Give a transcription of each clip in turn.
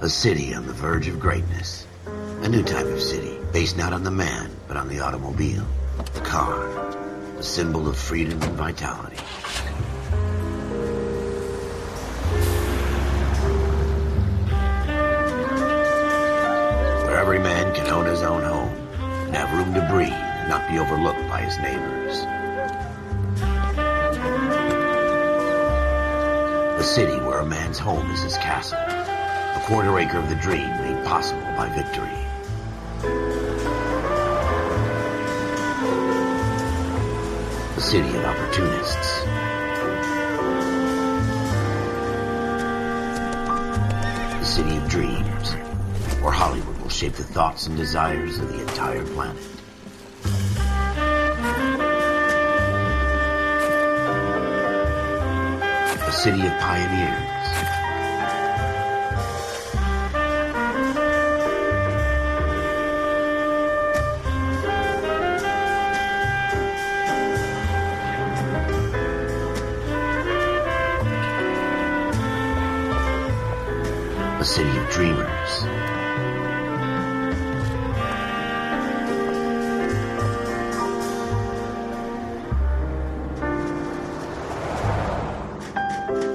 A city on the verge of greatness. A new type of city, based not on the man, but on the automobile. The car. A symbol of freedom and vitality. Where every man can own his own home, and have room to breathe, and not be overlooked by his neighbors. A city where a man's home is his castle. A quarter acre of the dream made possible by victory. A city of opportunists. A city of dreams, where Hollywood will shape the thoughts and desires of the entire planet. A city of pioneers. A city of dreamers.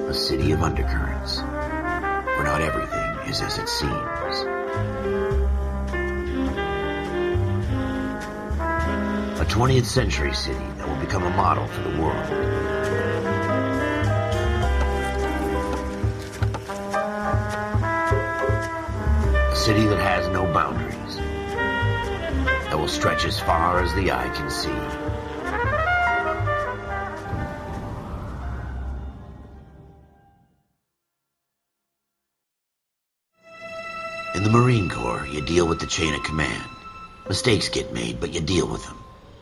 A city of undercurrents, where not everything is as it seems. A 20th century city that will become a model for the world. A city that has no boundaries, that will stretch as far as the eye can see. In the Marine Corps, you deal with the chain of command. Mistakes get made, but you deal with them.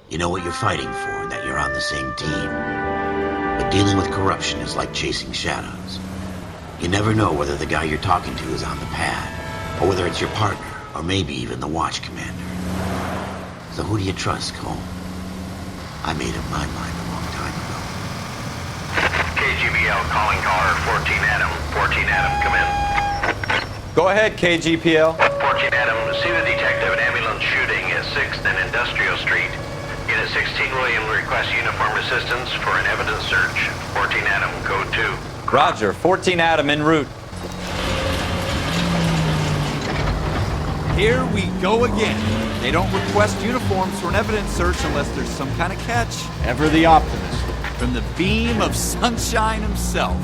You know what you're fighting for, and that you're on the same team. But dealing with corruption is like chasing shadows. You never know whether the guy you're talking to is on the pad, or whether it's your partner, or maybe even the watch commander. So who do you trust, Cole? I made up my mind a long time ago. KGBL calling caller 14 Adam. 14 Adam, come in. Go ahead, KGPL. 14 Adam, see the detective at ambulance shooting at 6th and Industrial Street. Unit 16 William requests uniform assistance for an evidence search. 14 Adam, code 2. Roger, 14 Adam en route. Here we go again. They don't request uniforms for an evidence search unless there's some kind of catch. Ever the optimist. From the beam of sunshine himself.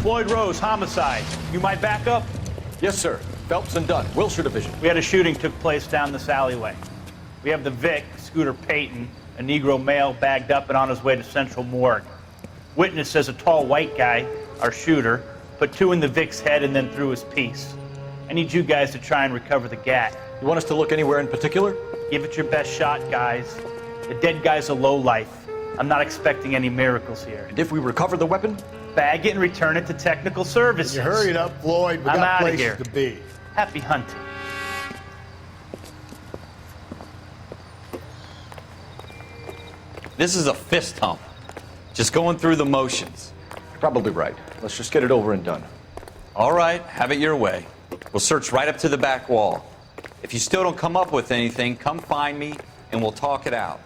Floyd Rose, homicide. You might back up? Yes, sir. Phelps and Dunn, Wilshire Division. We had a shooting took place down this alleyway. We have the Vic, Scooter Payton, a Negro male bagged up and on his way to Central Morgue. Witness says a tall white guy, our shooter, put 2 in the Vic's head and then threw his piece. I need you guys to try and recover the gat. You want us to look anywhere in particular? Give it your best shot, guys. The dead guy's a lowlife. I'm not expecting any miracles here. And if we recover the weapon? Bag it and return it to technical services. You hurry it up, Floyd. We I'm got outta places here. to be. Happy hunting. This is a fist hump. Just going through the motions. You're probably right. Let's just get it over and done. All right, have it your way. We'll search right up to the back wall. If you still don't come up with anything, come find me and we'll talk it out.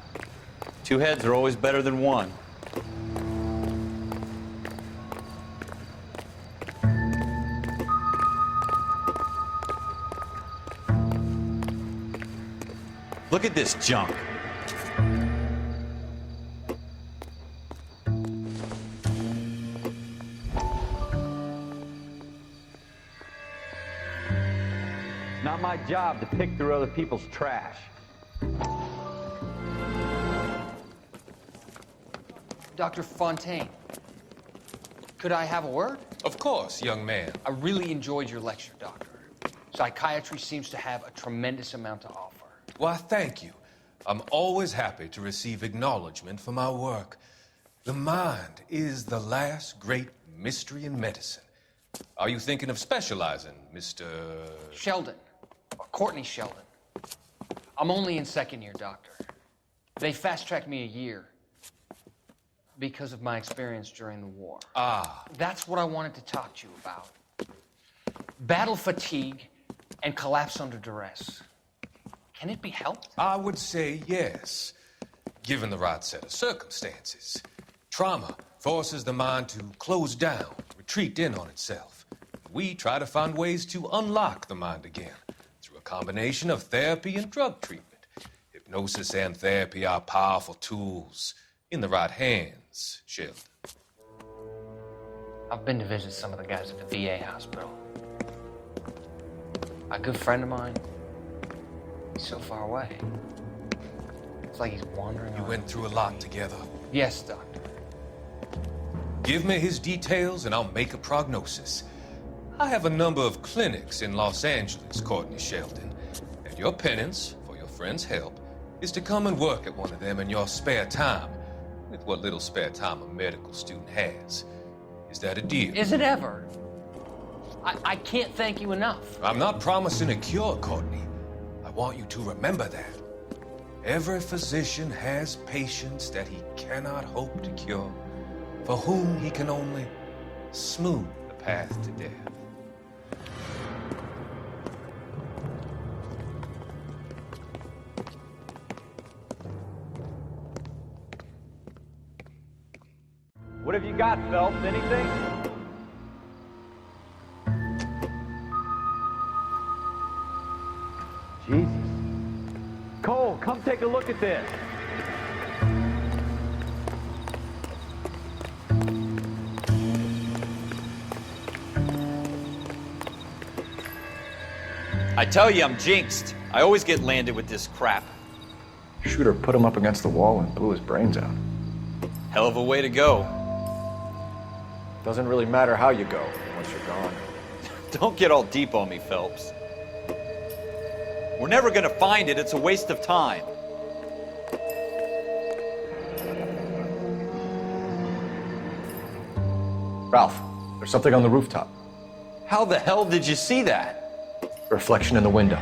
2 heads are always better than 1. Look at this junk. Not my job to pick through other people's trash. Dr. Fontaine, could I have a word? Of course, young man. I really enjoyed your lecture, Doctor. Psychiatry seems to have a tremendous amount to offer. Why, thank you. I'm always happy to receive acknowledgement for my work. The mind is the last great mystery in medicine. Are you thinking of specializing, Mr. Sheldon, or Courtney Sheldon. I'm only in second year, Doctor. They fast-tracked me a year because of my experience during the war. Ah. That's what I wanted to talk to you about. Battle fatigue and collapse under duress. Can it be helped? I would say yes, given the right set of circumstances. Trauma forces the mind to close down, retreat in on itself. We try to find ways to unlock the mind again through a combination of therapy and drug treatment. Hypnosis and therapy are powerful tools in the right hands, Sheldon. I've been to visit some of the guys at the VA hospital. A good friend of mine, he's so far away. It's like he's wandering You around. went through a lot together. Yes, Doctor. Give me his details and I'll make a prognosis. I have a number of clinics in Los Angeles, Courtney Sheldon, and your penance, for your friend's help, is to come and work at one of them in your spare time, with what little spare time a medical student has. Is that a deal? Is it ever? I can't thank you enough. I'm not promising a cure, Courtney. I want you to remember that. Every physician has patients that he cannot hope to cure, for whom he can only smooth the path to death. What have you got, Phelps? Anything? Jesus. Cole, come take a look at this. I tell you, I'm jinxed. I always get landed with this crap. Shooter put him up against the wall and blew his brains out. Hell of a way to go. Doesn't really matter how you go once you're gone. Don't get all deep on me, Phelps. We're never gonna find it. It's a waste of time. Ralph, there's something on the rooftop. How the hell did you see that? Reflection in the window.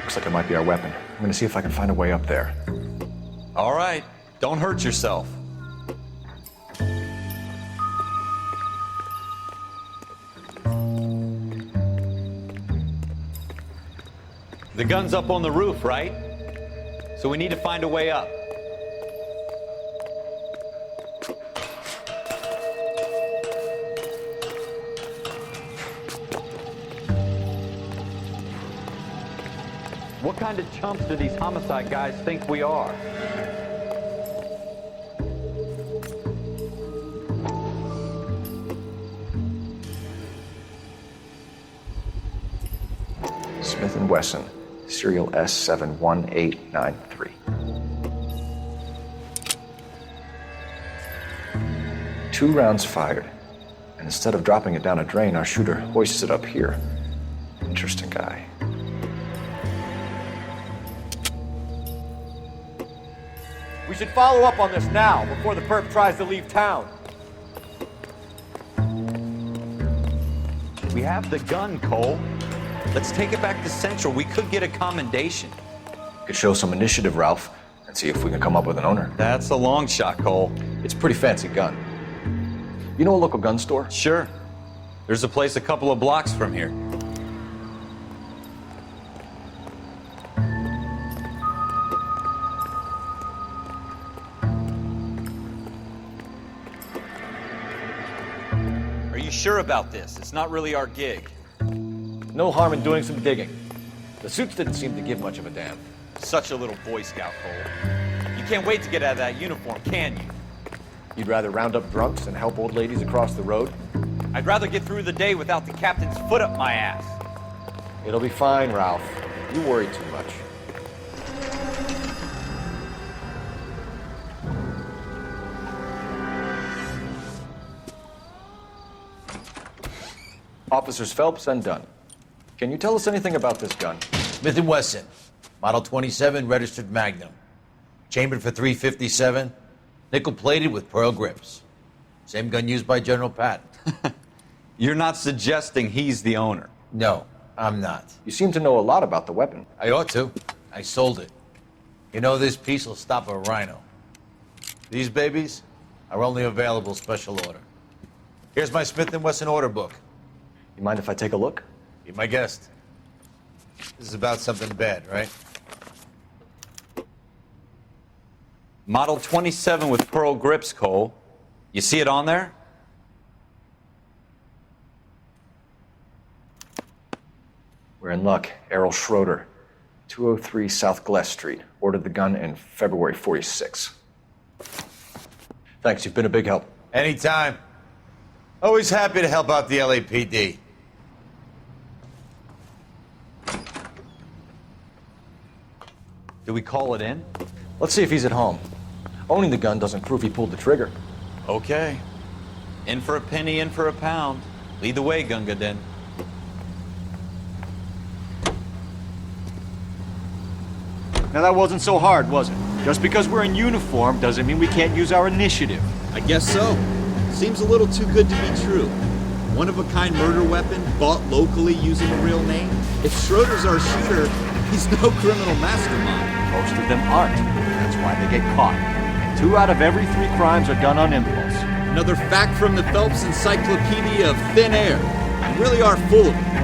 Looks like it might be our weapon. I'm gonna see if I can find a way up there. All right, don't hurt yourself. The gun's up on the roof, right? So we need to find a way up. What kind of chumps do these homicide guys think we are? Smith & Wesson, serial S71893. Two rounds fired, and instead of dropping it down a drain, our shooter hoists it up here. Interesting guy. We should follow up on this now, before the perp tries to leave town. We have the gun, Cole. Let's take it back to Central. We could get a commendation. Could show some initiative, Ralph, and see if we can come up with an owner. That's a long shot, Cole. It's a pretty fancy gun. You know a local gun store? Sure. There's a place a couple of blocks from here. Are you sure about this? It's not really our gig. No harm in doing some digging. The suits didn't seem to give much of a damn. Such a little Boy Scout, Cole. You can't wait to get out of that uniform, can you? You'd rather round up drunks and help old ladies across the road? I'd rather get through the day without the captain's foot up my ass. It'll be fine, Ralph. You worry too much. Officers Phelps and Dunn. Can you tell us anything about this gun? Smith & Wesson, Model 27, registered Magnum. Chambered for .357, nickel-plated with pearl grips. Same gun used by General Patton. You're not suggesting he's the owner? No, I'm not. You seem to know a lot about the weapon. I ought to. I sold it. You know, this piece will stop a rhino. These babies are only available special order. Here's my Smith & Wesson order book. You mind if I take a look? Be my guest. This is about something bad, right? Model 27 with pearl grips, Cole. You see it on there? We're in luck. Errol Schroeder, 203 South Glass Street. Ordered the gun in February 46. Thanks, you've been a big help. Anytime. Always happy to help out the LAPD. Do we call it in? Let's see if he's at home. Owning the gun doesn't prove he pulled the trigger. Okay. In for a penny, in for a pound. Lead the way, Gunga Din. Now that wasn't so hard, was it? Just because we're in uniform doesn't mean we can't use our initiative. I guess so. Seems a little too good to be true. One-of-a-kind murder weapon bought locally using a real name? If Schroeder's our shooter, he's no criminal mastermind. Most of them aren't. That's why they get caught. 2 out of every 3 crimes are done on impulse. Another fact from the Phelps Encyclopedia of Thin Air. You really are full of it.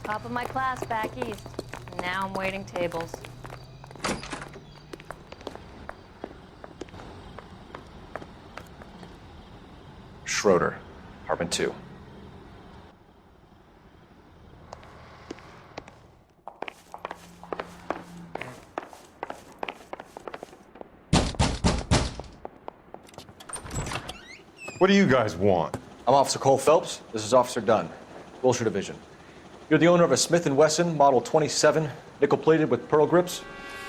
Top of my class back east. Now I'm waiting tables. Schroeder, apartment 2. What do you guys want? I'm Officer Cole Phelps. This is Officer Dunn, Wilshire Division. You're the owner of a Smith & Wesson Model 27, nickel-plated with pearl grips?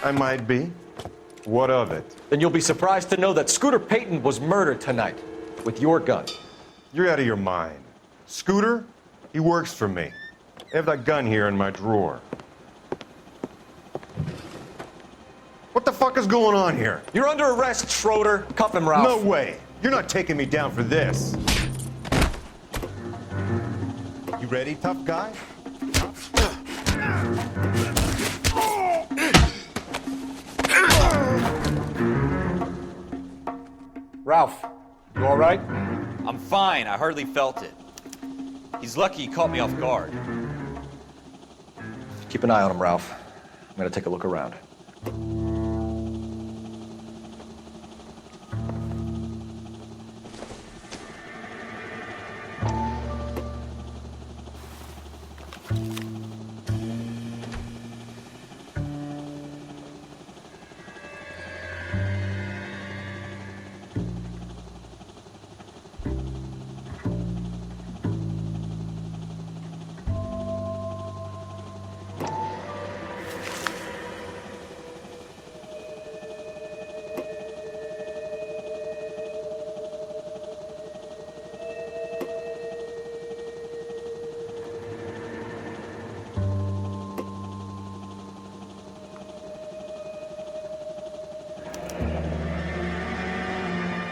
I might be. What of it? Then you'll be surprised to know that Scooter Payton was murdered tonight with your gun. You're out of your mind. Scooter? He works for me. I have that gun here in my drawer. What the fuck is going on here? You're under arrest, Schroeder. Cuff him, Ralph. No way. You're not taking me down for this. You ready, tough guy? Ralph, you all right? I'm fine. I hardly felt it. He's lucky he caught me off guard. Keep an eye on him, Ralph. I'm gonna take a look around.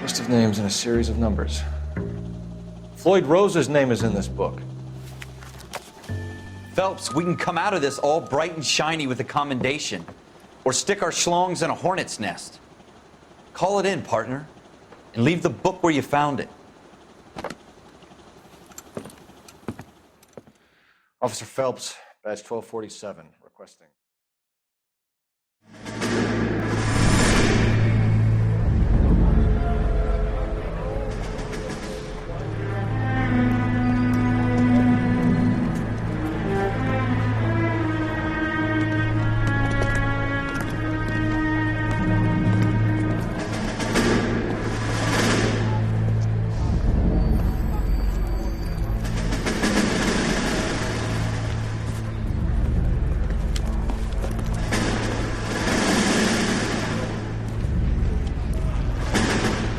List of names and a series of numbers. Floyd Rose's name is in this book. Phelps, we can come out of this all bright and shiny with a commendation. Or stick our schlongs in a hornet's nest. Call it in, partner. And leave the book where you found it. Officer Phelps, badge 1247, requesting.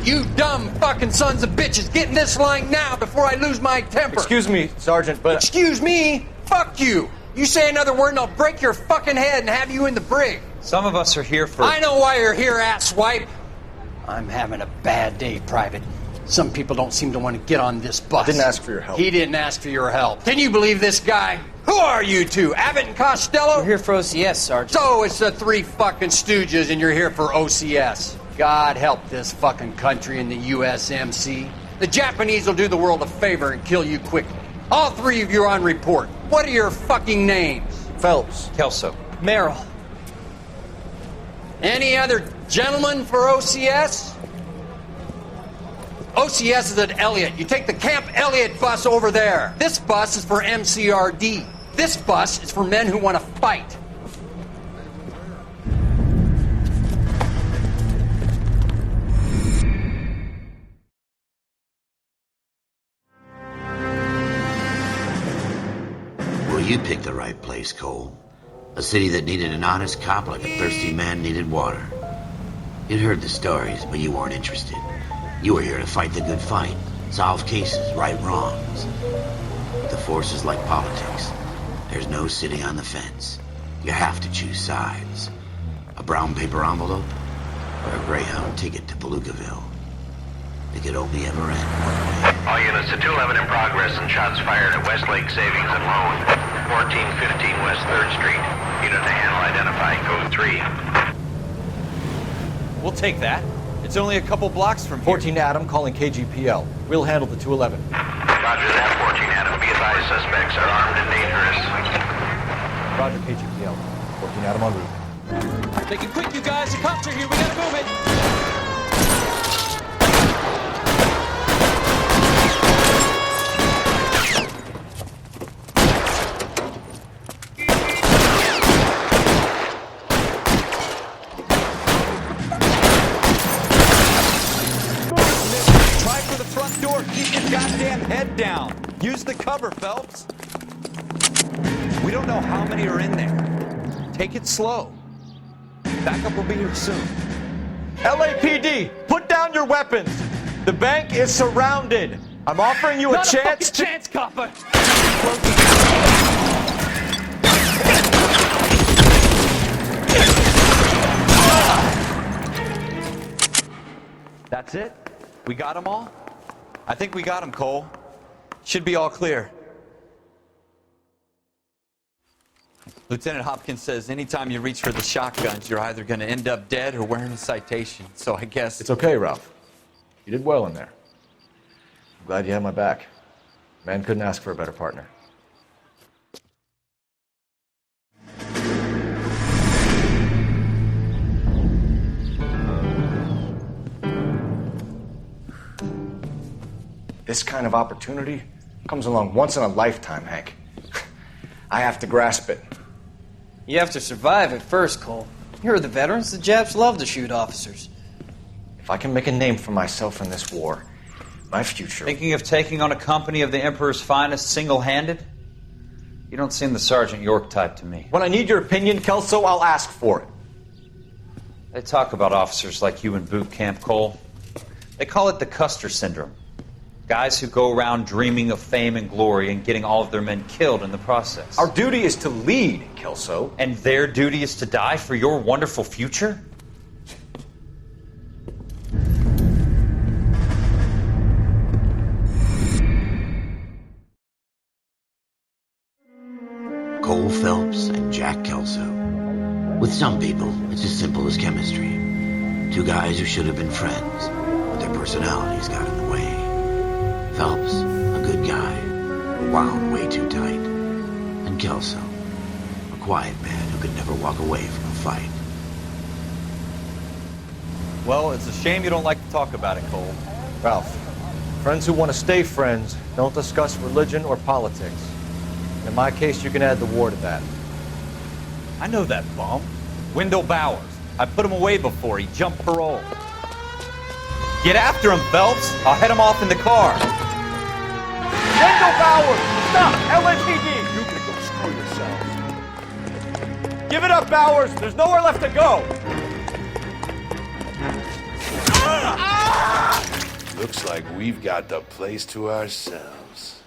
You dumb fuck! fucking sons of bitches! Get in this line now before I lose my temper! Excuse me, Sergeant, but... Excuse me? Fuck you! You say another word and I'll break your fucking head and have you in the brig! Some of us are here for... I know why you're here, asswipe! I'm having a bad day, Private. Some people don't seem to want to get on this bus. I didn't ask for your help. He didn't ask for your help. Can you believe this guy? Who are you two? Abbott and Costello? We're here for OCS, Sergeant. So it's the three fucking stooges and you're here for OCS. God help this fucking country and the USMC. The Japanese will do the world a favor and kill you quickly. All three of you are on report. What are your fucking names? Phelps. Kelso. Merrill. Any other gentlemen for OCS? OCS is at Elliott. You take the Camp Elliott bus over there. This bus is for MCRD. This bus is for men who want to fight. Well, you picked the right place, Cole. A city that needed an honest cop like a thirsty man needed water. You'd heard the stories, but you weren't interested. You were here to fight the good fight, solve cases, right wrongs. The force is like politics. There's no sitting on the fence. You have to choose sides. A brown paper envelope or a Greyhound ticket to Palookaville. It could only ever end one way. All units to 211 in progress and shots fired at Westlake Savings and Loan, 1415 West 3rd Street. Unit to handle identifying code 3. We'll take that. It's only a couple blocks from here. 14 Adam calling KGPL. We'll handle the 211. Roger that, 14 Adam. Be advised, suspects are armed and dangerous. Roger, KGPL. 14 Adam en route. Make it quick, you guys. The cops are here. We gotta move it. Goddamn head down. Use the cover, Phelps. We don't know how many are in there. Take it slow. Backup will be here soon. LAPD, put down your weapons. The bank is surrounded. I'm offering you a chance to... chance, copper. That's it? We got them all? I think we got him, Cole. Should be all clear. Lieutenant Hopkins says anytime you reach for the shotguns, you're either going to end up dead or wearing a citation. So I guess... It's okay, Ralph. You did well in there. I'm glad you had my back. Man couldn't ask for a better partner. This kind of opportunity comes along once in a lifetime, Hank. I have to grasp it. You have to survive it first, Cole. Here are the veterans. The Japs love to shoot officers. If I can make a name for myself in this war, my future... Thinking of taking on a company of the Emperor's finest single-handed? You don't seem the Sergeant York type to me. When I need your opinion, Kelso, I'll ask for it. They talk about officers like you in boot camp, Cole. They call it the Custer Syndrome. Guys who go around dreaming of fame and glory and getting all of their men killed in the process. Our duty is to lead, Kelso. And their duty is to die for your wonderful future? Cole Phelps and Jack Kelso. With some people, it's as simple as chemistry. Two guys who should have been friends, but their personalities got in the way. Phelps, a good guy, wound way too tight. And Kelso, a quiet man who could never walk away from a fight. Well, it's a shame you don't like to talk about it, Cole. Ralph, friends who want to stay friends don't discuss religion or politics. In my case, you can add the war to that. I know that bum. Wendell Bowers. I put him away before he jumped parole. Get after him, Phelps. I'll head him off in the car. Wendell Bowers! Stop! LAPD! You can go screw yourselves. Give it up, Bowers! There's nowhere left to go! Looks like we've got the place to ourselves.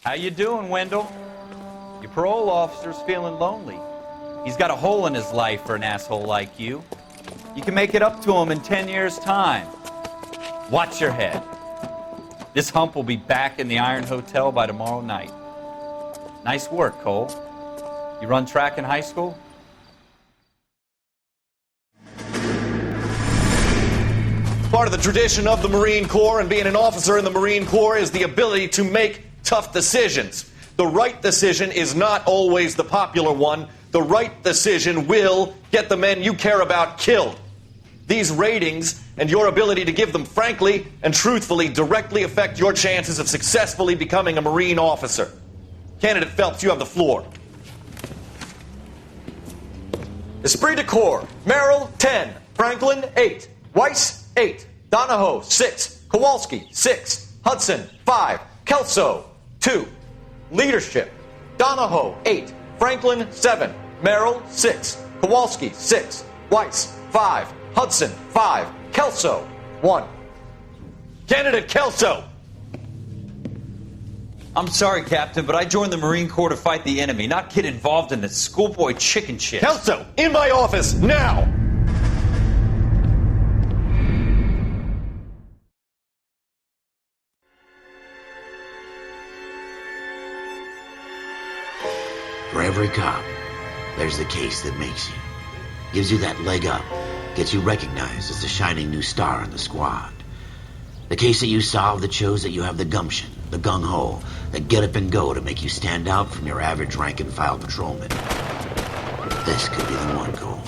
How you doing, Wendell? Your parole officer's feeling lonely. He's got a hole in his life for an asshole like you. You can make it up to him in 10 years' time. Watch your head. This hump will be back in the Iron Hotel by tomorrow night. Nice work, Cole. You run track in high school? Part of the tradition of the Marine Corps and being an officer in the Marine Corps is the ability to make tough decisions. The right decision is not always the popular one. The right decision will get the men you care about killed. These ratings and your ability to give them frankly and truthfully directly affect your chances of successfully becoming a Marine officer. Candidate Phelps, you have the floor. Esprit de Corps, Merrill, 10. Franklin, 8. Weiss, 8. Donahoe, 6. Kowalski, 6. Hudson, 5. Kelso, 2. Leadership, Donahoe, 8. Franklin, 7. Merrill, 6. Kowalski, 6. Weiss, 5. Hudson, 5. Kelso, 1. Candidate Kelso! I'm sorry, Captain, but I joined the Marine Corps to fight the enemy, not get involved in this schoolboy chicken shit. Kelso, in my office, now! For every cop, there's the case that makes you. Gives you that leg up. Gets you recognized as the shining new star in the squad. The case that you solve that shows that you have the gumption, the gung-ho, that get up and go to make you stand out from your average rank-and-file patrolman. This could be the one, Cole.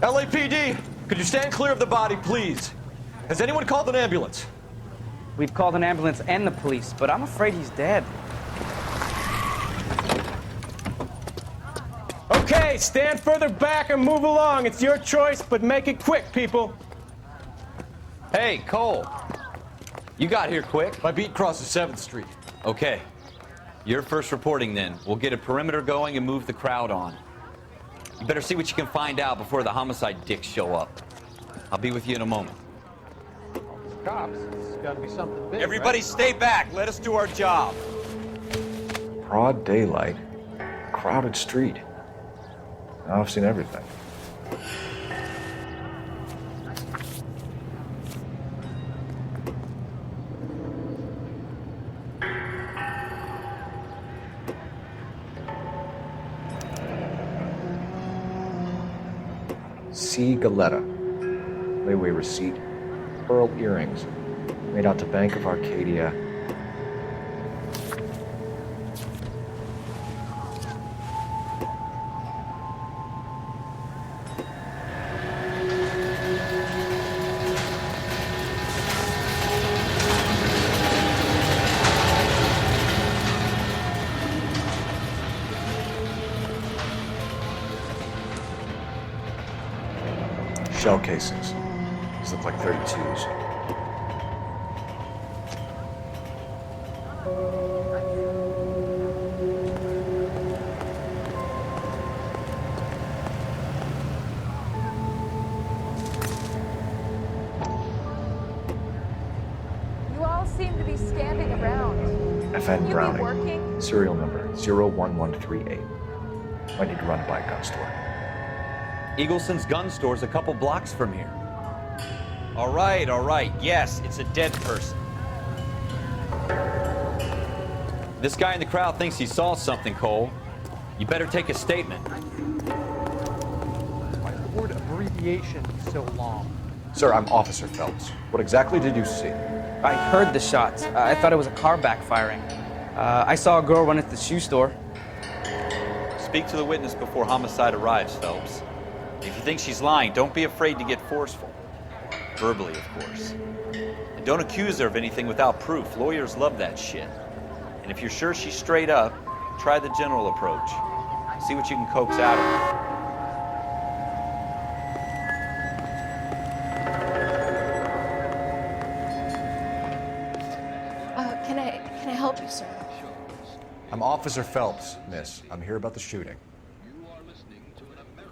LAPD, could you stand clear of the body, please? Has anyone called an ambulance? We've called an ambulance and the police, but I'm afraid he's dead. Okay, stand further back and move along. It's your choice, but make it quick, people. Hey, Cole. You got here quick. My beat crosses 7th Street. Okay. You're first reporting then. We'll get a perimeter going and move the crowd on. You better see what you can find out before the homicide dicks show up. I'll be with you in a moment. Cops, it's gotta be something big. Everybody stay back. Let us do our job. Broad daylight, crowded street. Now I've seen everything. C. Galetta. Layaway receipt. Pearl earrings. Made out to Bank of Arcadia. Shell casings. These look like 32s. You all seem to be standing around. FN Browning. Working? Serial number 01138. Might need to run it by a gun store. Eagleson's gun store's a couple blocks from here. All right. Yes, it's a dead person. This guy in the crowd thinks he saw something, Cole. You better take a statement. Why is the word abbreviation so long? Sir, I'm Officer Phelps. What exactly did you see? I heard the shots. I thought it was a car backfiring. I saw a girl run at the shoe store. Speak to the witness before homicide arrives, Phelps. If you think she's lying, don't be afraid to get forceful. Verbally, of course. And don't accuse her of anything without proof. Lawyers love that shit. And if you're sure she's straight up, try the general approach. See what you can coax out of her. help you, sir? I'm Officer Phelps, miss. I'm here about the shooting.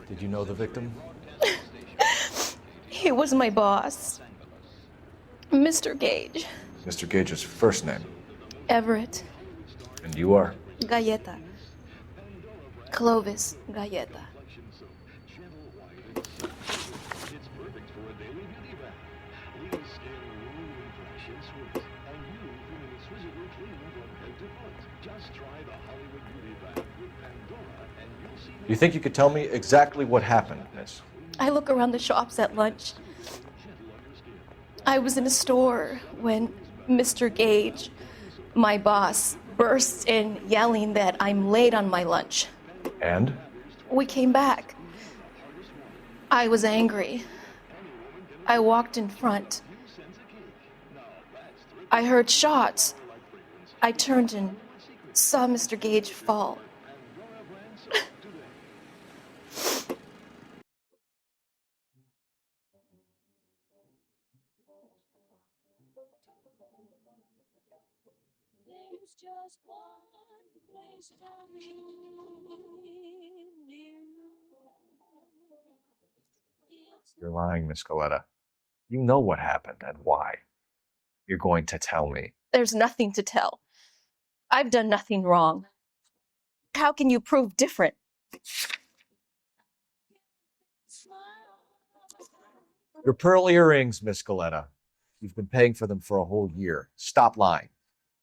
Did you know the victim? He was my boss, Mr. Gage. Mr. Gage's first name. Everett. And you are? Galleta. Clovis Galleta. You think you could tell me exactly what happened, miss? I look around the shops at lunch. I was in a store when Mr. Gage, my boss, bursts in yelling that I'm late on my lunch. And? We came back. I was angry. I walked in front. I heard shots. I turned and saw Mr. Gage fall. You're lying, Miss Galleta. You know what happened and why. You're going to tell me. There's nothing to tell. I've done nothing wrong. How can you prove different? Your pearl earrings, Miss Galleta. You've been paying for them for a whole year. Stop lying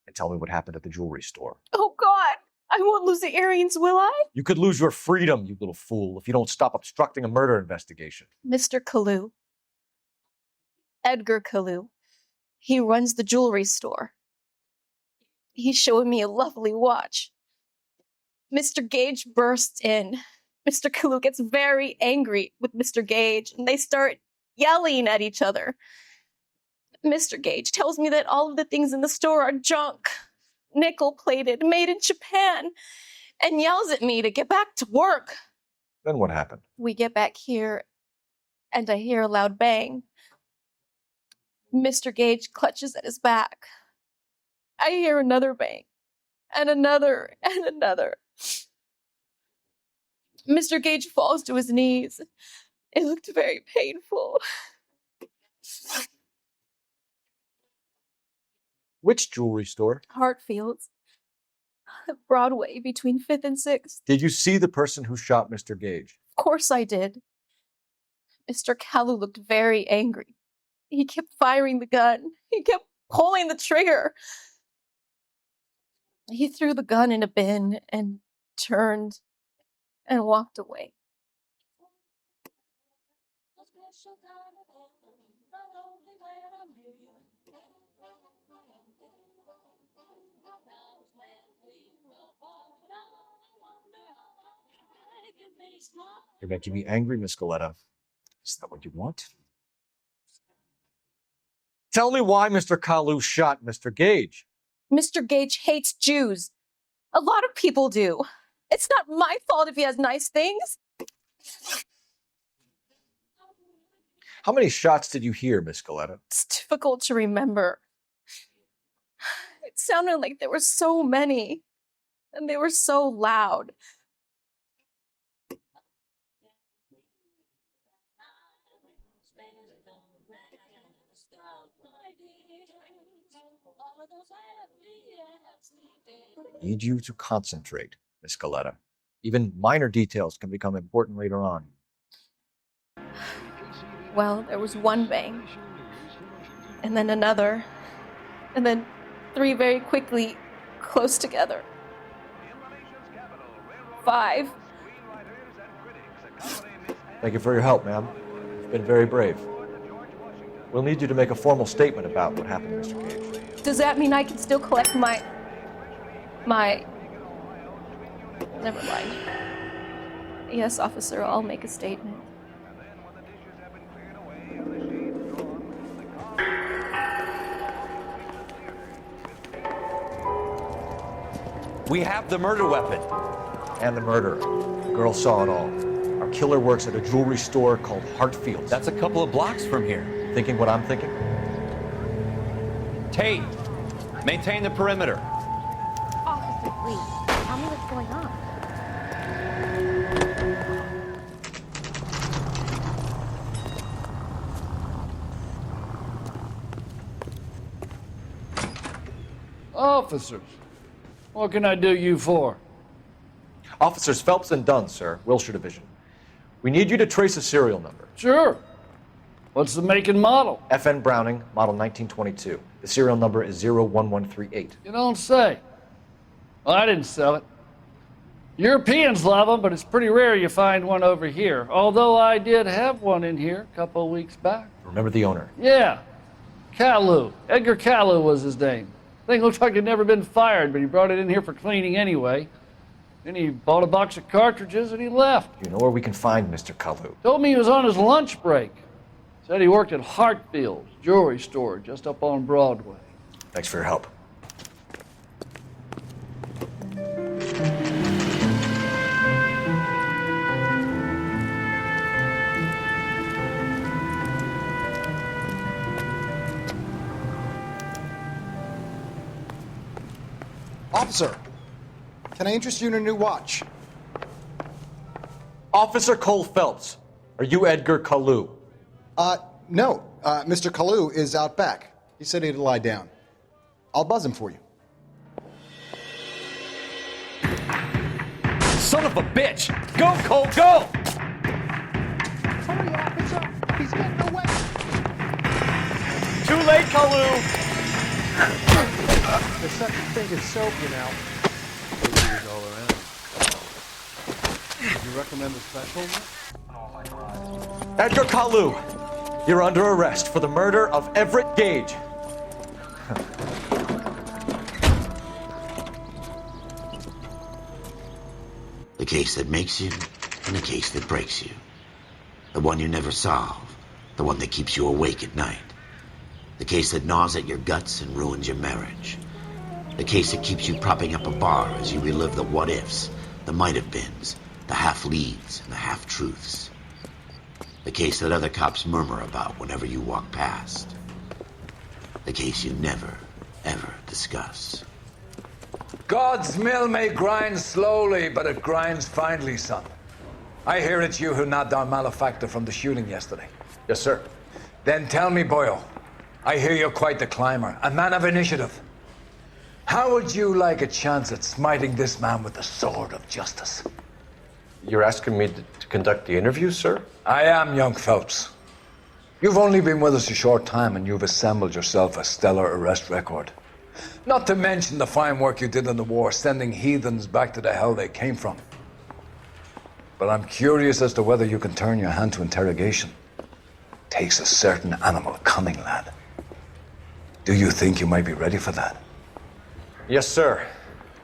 and tell me what happened at the jewelry store. Oh, God. I won't lose the earrings, will I? You could lose your freedom, you little fool, if you don't stop obstructing a murder investigation. Mr. Kalu. Edgar Kalu. He runs the jewelry store. He showed me a lovely watch. Mr. Gage bursts in. Mr. Kalu gets very angry with Mr. Gage, and they start yelling at each other. Mr. Gage tells me that all of the things in the store are junk, nickel-plated, made in Japan, and yells at me to get back to work. Then what happened? We get back here, and I hear a loud bang. Mr. Gage clutches at his back. I hear another bang, and another, and another. Mr. Gage falls to his knees. It looked very painful. Which jewelry store? Hartfield's. Broadway, between 5th and 6th. Did you see the person who shot Mr. Gage? Of course I did. Mr. Kalu looked very angry. He kept firing the gun. He kept pulling the trigger. He threw the gun in a bin and turned and walked away. You're making me angry, Miss Galleta. Is that what you want? Tell me why Mr. Kalu shot Mr. Gage. Mr. Gage hates Jews. A lot of people do. It's not my fault if he has nice things. How many shots did you hear, Miss Galleta? It's difficult to remember. It sounded like there were so many, and they were so loud. I need you to concentrate, Miss Galleta. Even minor details can become important later on. Well, there was one bang, and then another, and then 3 very quickly, close together. 5. Thank you for your help, ma'am. You've been very brave. We'll need you to make a formal statement about what happened, Mr. Gage. Does that mean I can still collect my... Never mind. Yes, officer, I'll make a statement. We have the murder weapon. And the murderer. The girl saw it all. Our killer works at a jewelry store called Hartfield's. That's a couple of blocks from here. Thinking what I'm thinking? Tate, maintain the perimeter. Wait, tell me what's going on. Officers, what can I do you for? Officers Phelps and Dunn, sir, Wilshire Division. We need you to trace a serial number. Sure. What's the make and model? FN Browning, model 1922. The serial number is 01138. You don't say. Well, I didn't sell it. Europeans love them, but it's pretty rare you find one over here. Although I did have one in here a couple of weeks back. Remember the owner? Yeah. Kalu. Edgar Kalu was his name. Thing looks like it'd never been fired, but he brought it in here for cleaning anyway. Then he bought a box of cartridges and he left. You know where we can find Mr. Kalu? Told me he was on his lunch break. Said he worked at Hartfield's jewelry store just up on Broadway. Thanks for your help. Officer, can I interest you in a new watch? Officer Cole Phelps, are you Edgar Kalu? No. Mr. Kalu is out back. He said he'd lie down. I'll buzz him for you. Son of a bitch! Go, Cole, go! Hurry, officer! He's getting away! Too late, Kalu! There's such a thing as soap, you know. All around. Would you recommend a special? Edgar Kalu, you're under arrest for the murder of Everett Gage. The case that makes you and the case that breaks you. The one you never solve. The one that keeps you awake at night. The case that gnaws at your guts and ruins your marriage. The case that keeps you propping up a bar as you relive the what-ifs, the might-have-beens, the half-leads, and the half-truths. The case that other cops murmur about whenever you walk past. The case you never, ever discuss. God's mill may grind slowly, but it grinds finely, son. I hear it's you who nabbed our malefactor from the shooting yesterday. Yes, sir. Then tell me, boyo, I hear you're quite the climber, a man of initiative. How would you like a chance at smiting this man with the sword of justice? You're asking me to conduct the interview, sir? I am, young Phelps. You've only been with us a short time and you've assembled yourself a stellar arrest record. Not to mention the fine work you did in the war, sending heathens back to the hell they came from. But I'm curious as to whether you can turn your hand to interrogation. Takes a certain animal cunning, lad. Do you think you might be ready for that? Yes, sir.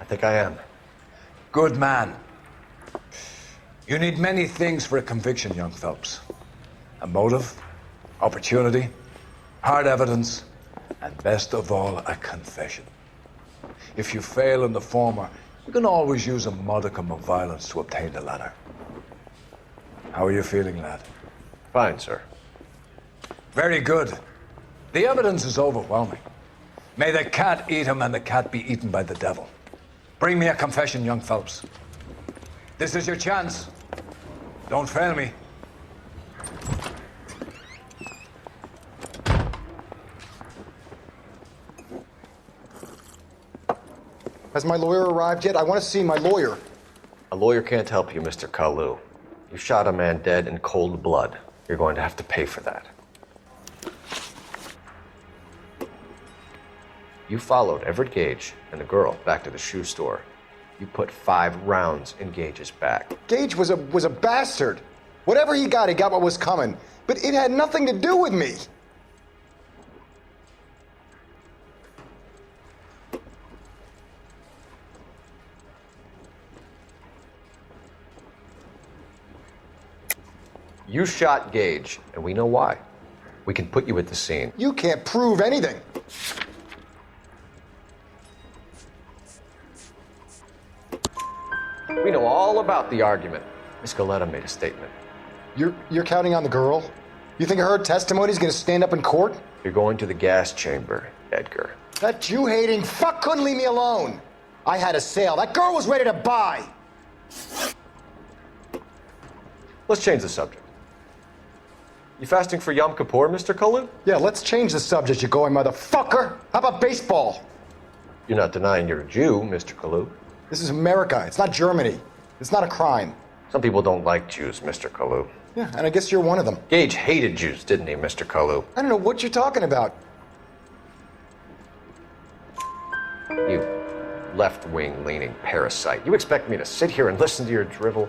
I think I am. Good man. You need many things for a conviction, young Phelps. A motive, opportunity, hard evidence, and best of all, a confession. If you fail in the former, you can always use a modicum of violence to obtain the latter. How are you feeling, lad? Fine, sir. Very good. The evidence is overwhelming. May the cat eat him and the cat be eaten by the devil. Bring me a confession, young Phelps. This is your chance. Don't fail me. Has my lawyer arrived yet? I want to see my lawyer. A lawyer can't help you, Mr. Kalu. You shot a man dead in cold blood. You're going to have to pay for that. You followed Everett Gage and the girl back to the shoe store. You put 5 rounds in Gage's back. Gage was a bastard. Whatever he got what was coming. But it had nothing to do with me. You shot Gage, and we know why. We can put you at the scene. You can't prove anything. We know all about the argument. Miss Galetta made a statement. You're counting on the girl? You think her testimony's gonna stand up in court? You're going to the gas chamber, Edgar. That Jew-hating fuck couldn't leave me alone. I had a sale. That girl was ready to buy. Let's change the subject. You fasting for Yom Kippur, Mr. Kalu? Yeah, let's change the subject, you going motherfucker. How about baseball? You're not denying you're a Jew, Mr. Kalu. This is America. It's not Germany. It's not a crime. Some people don't like Jews, Mr. Kalu. Yeah, and I guess you're one of them. Gage hated Jews, didn't he, Mr. Kalu? I don't know what you're talking about. You left-wing leaning parasite. You expect me to sit here and listen to your drivel?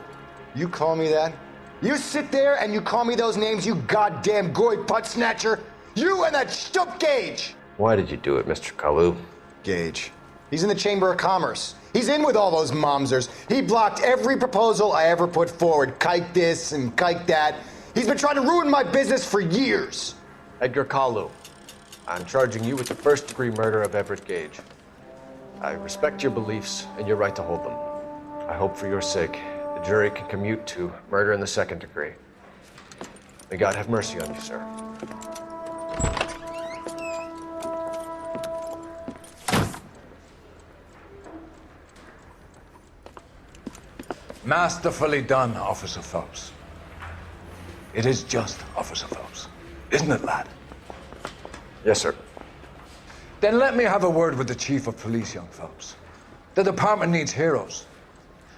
You call me that? You sit there and you call me those names, you goddamn goy putt snatcher? You and that stup Gage! Why did you do it, Mr. Kalu? Gage. He's in the Chamber of Commerce. He's in with all those momsers. He blocked every proposal I ever put forward. Kike this and kike that. He's been trying to ruin my business for years. Edgar Kalu, I'm charging you with the first-degree murder of Everett Gage. I respect your beliefs and your right to hold them. I hope for your sake the jury can commute to murder in the second degree. May God have mercy on you, sir. Masterfully done, Officer Phelps. It is just, Officer Phelps. Isn't it, lad? Yes, sir. Then let me have a word with the Chief of Police, young Phelps. The department needs heroes.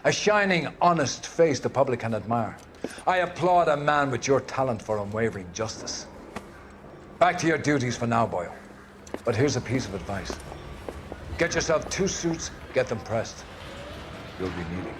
A shining, honest face the public can admire. I applaud a man with your talent for unwavering justice. Back to your duties for now, Boyle. But here's a piece of advice. Get yourself 2 suits, get them pressed. You'll be needing them.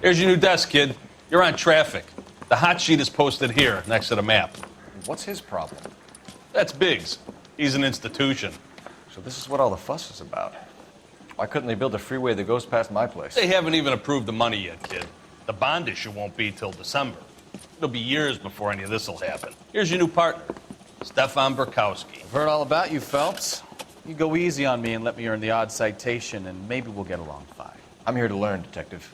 Here's your new desk, kid. You're on traffic. The hot sheet is posted here, next to the map. What's his problem? That's Biggs. He's an institution. So this is what all the fuss is about. Why couldn't they build a freeway that goes past my place? They haven't even approved the money yet, kid. The bond issue won't be till December. It'll be years before any of this will happen. Here's your new partner, Stefan Burkowski. I've heard all about you, Phelps. You go easy on me and let me earn the odd citation, and maybe we'll get along fine. I'm here to learn, Detective.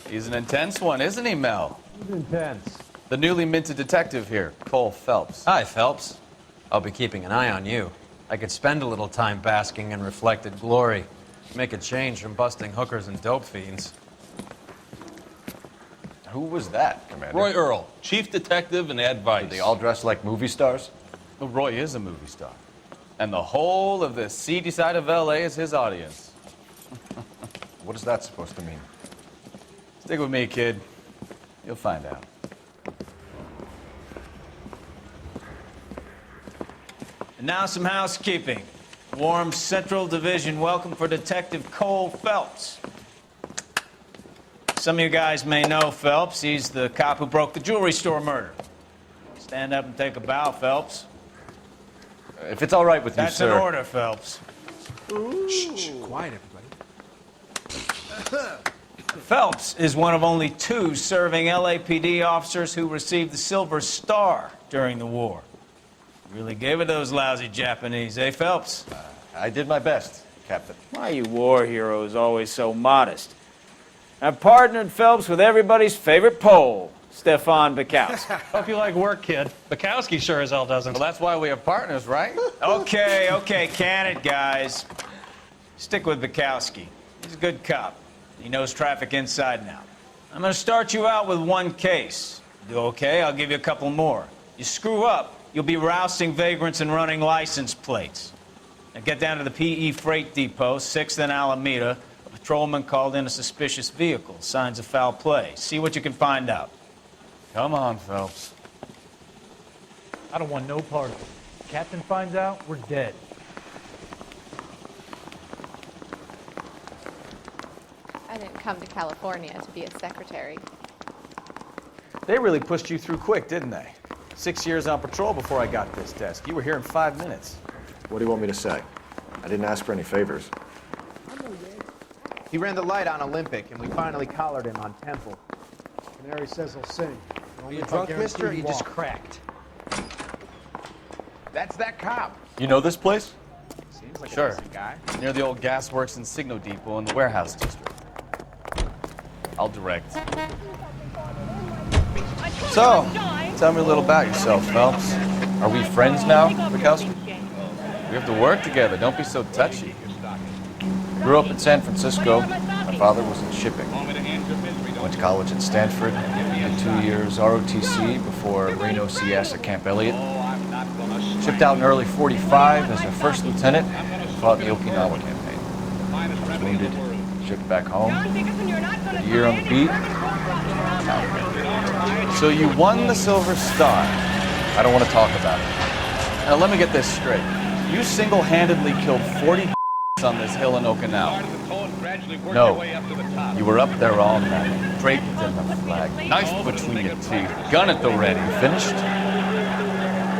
He's an intense one, isn't he, Mel? He's intense. The newly minted detective here, Cole Phelps. Hi, Phelps. I'll be keeping an eye on you. I could spend a little time basking in reflected glory. Make a change from busting hookers and dope fiends. Who was that, Commander? Roy Earl, chief detective and advice. Do they all dress like movie stars? Well, Roy is a movie star. And the whole of the seedy side of L.A. is his audience. What is that supposed to mean? Stick with me, kid. You'll find out. And now some housekeeping. Warm Central Division welcome for Detective Cole Phelps. Some of you guys may know Phelps. He's the cop who broke the jewelry store murder. Stand up and take a bow, Phelps. If it's all right with you, sir. That's an order, Phelps. Shh, quiet, everybody. Phelps is one of only 2 serving LAPD officers who received the Silver Star during the war. Really gave it those lousy Japanese, eh, Phelps? I did my best, Captain. Why are you war heroes always so modest? I've partnered Phelps with everybody's favorite Pole, Stefan Burkowski. Hope you like work, kid. Bukowski sure as hell doesn't. Well, that's why we have partners, right? Okay, can it, guys. Stick with Burkowski. He's a good cop. He knows traffic inside and out. I'm going to start you out with 1 case. Do okay, I'll give you a couple more. You screw up, you'll be rousting vagrants and running license plates. Now get down to the PE Freight Depot, 6th and Alameda. A patrolman called in a suspicious vehicle. Signs of foul play. See what you can find out. Come on, Phelps. I don't want no part of it. If Captain finds out, we're dead. I didn't come to California to be a secretary. They really pushed you through quick, didn't they? 6 years on patrol before I got this desk. You were here in 5 minutes. What do you want me to say? I didn't ask for any favors. He ran the light on Olympic, and we finally collared him on Temple. Canary says he'll sing. Are you drunk, mister, or you just cracked? That's that cop. You know this place? Seems like Sure. a decent guy. Near the old gasworks and Signo Depot in the warehouse district. I'll direct. So, tell me a little about yourself, Phelps. Are we friends now, Bukowski? We have to work together. Don't be so touchy. Grew up in San Francisco. My father was in shipping. Went to college at Stanford. Did 2 years ROTC before Reno CS at Camp Elliott. Shipped out in early '45 as a first lieutenant. Fought the Okinawa campaign. Was wounded. Shipped back home. Did a year on the beat. So you won the Silver Star. I don't want to talk about it. Now let me get this straight. You single-handedly killed 40 on this hill in Okinawa. No, you were up there all night, draped in the flag, knife between your teeth, gun at the ready. Finished?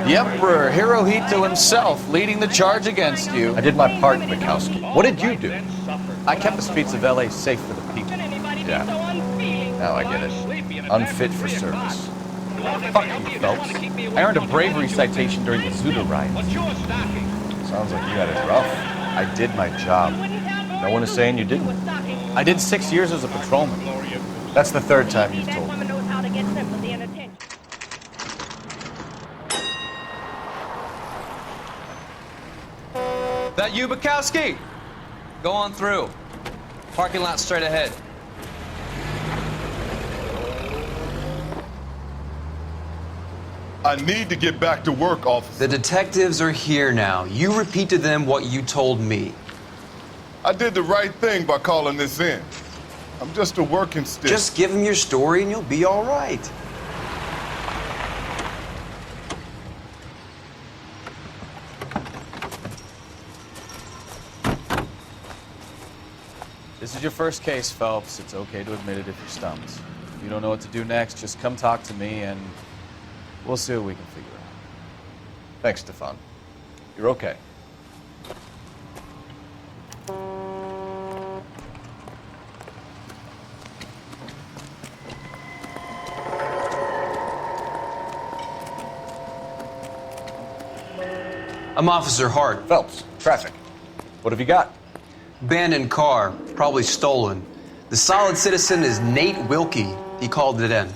The Emperor Hirohito himself leading the charge against you. I did my part, Bukowski. What did you do? I kept the streets of L.A. safe for the people. Yeah. Now I get it. Unfit for service. Fuck you, Phelps. I earned a bravery citation during the Zuda riots. Sounds like you had it rough. I did my job. No one is saying you didn't. I did 6 years as a patrolman. That's the third time you've told me. That you, Bukowski? Go on through. Parking lot straight ahead. I need to get back to work, officer. The detectives are here now. You repeat to them what you told me. I did the right thing by calling this in. I'm just a working stick. Just give them your story and you'll be all right. This is your first case, Phelps. It's okay to admit it if you're stumped. If you don't know what to do next, just come talk to me and we'll see what we can figure out. Thanks, Stefan. You're okay. I'm Officer Hart. Phelps, traffic. What have you got? Abandoned car, probably stolen. The solid citizen is Nate Wilkie. He called it in.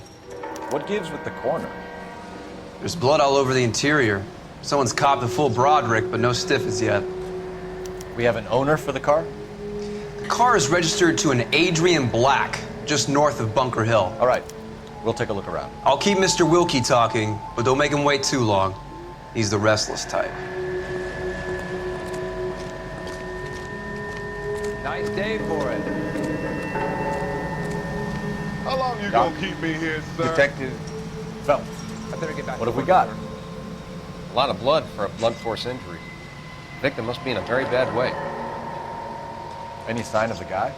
What gives with the corner? There's blood all over the interior. Someone's copped a full Broderick, but no stiff as yet. We have an owner for the car? The car is registered to an Adrian Black, just north of Bunker Hill. All right, we'll take a look around. I'll keep Mr. Wilkie talking, but don't make him wait too long. He's the restless type. Nice day for it. How long you gonna keep me here, sir? Detective Phelps. I better get back. What have we got? A lot of blood for a blunt force injury. The victim must be in a very bad way. Any sign of the guy?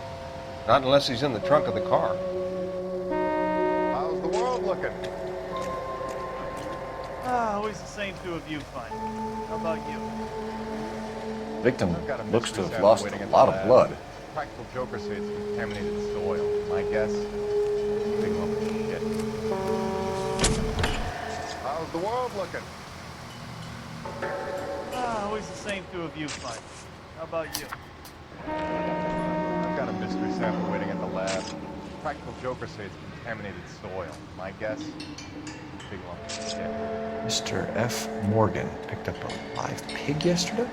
Not unless he's in the trunk of the car. How's the world looking? Always the same two of you, fine. How about you? Victim looks to have lost a lot of blood. Practical jokers say it's contaminated soil. My guess, big lump of shit. How's the world looking? Always the same two of you, fine. How about you? I've got a mystery sample waiting at the lab. Practical jokers say it's contaminated soil. My guess, big lump of shit. Mr. F. Morgan picked up a live pig yesterday?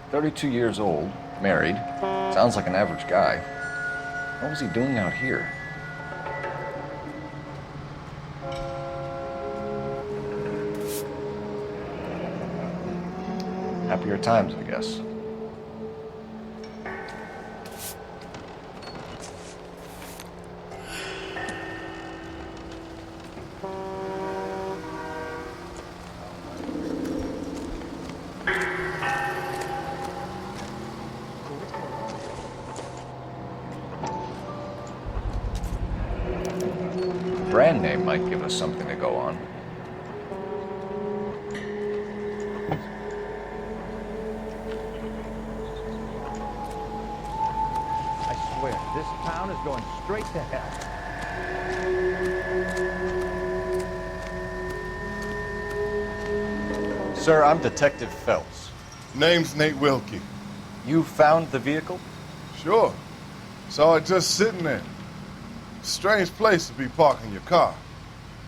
"32 years old, married. Sounds like an average guy. What was he doing out here?" Happier times, I guess. Brand name might give us something to go on. I swear, this town is going straight to hell. Sir, I'm Detective Phelps. Name's Nate Wilkie. You found the vehicle? Sure. Saw it just sitting there. Strange place to be parking your car.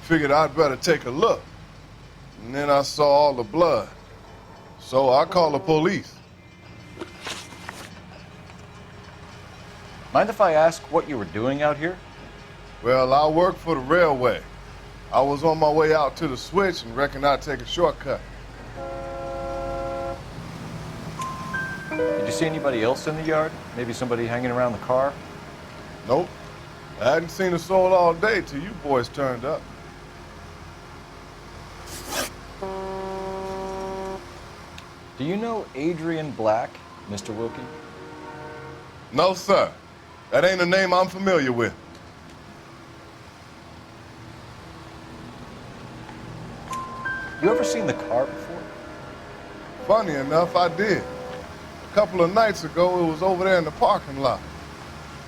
Figured I'd better take a look. And then I saw all the blood. So I called the police. Mind if I ask what you were doing out here? Well, I work for the railway. I was on my way out to the switch and reckoned I'd take a shortcut. Did you see anybody else in the yard? Maybe somebody hanging around the car? Nope. I hadn't seen a soul all day till you boys turned up. Do you know Adrian Black, Mr. Wilkie? No, sir. That ain't a name I'm familiar with. You ever seen the car before? Funny enough, I did. A couple of nights ago, it was over there in the parking lot.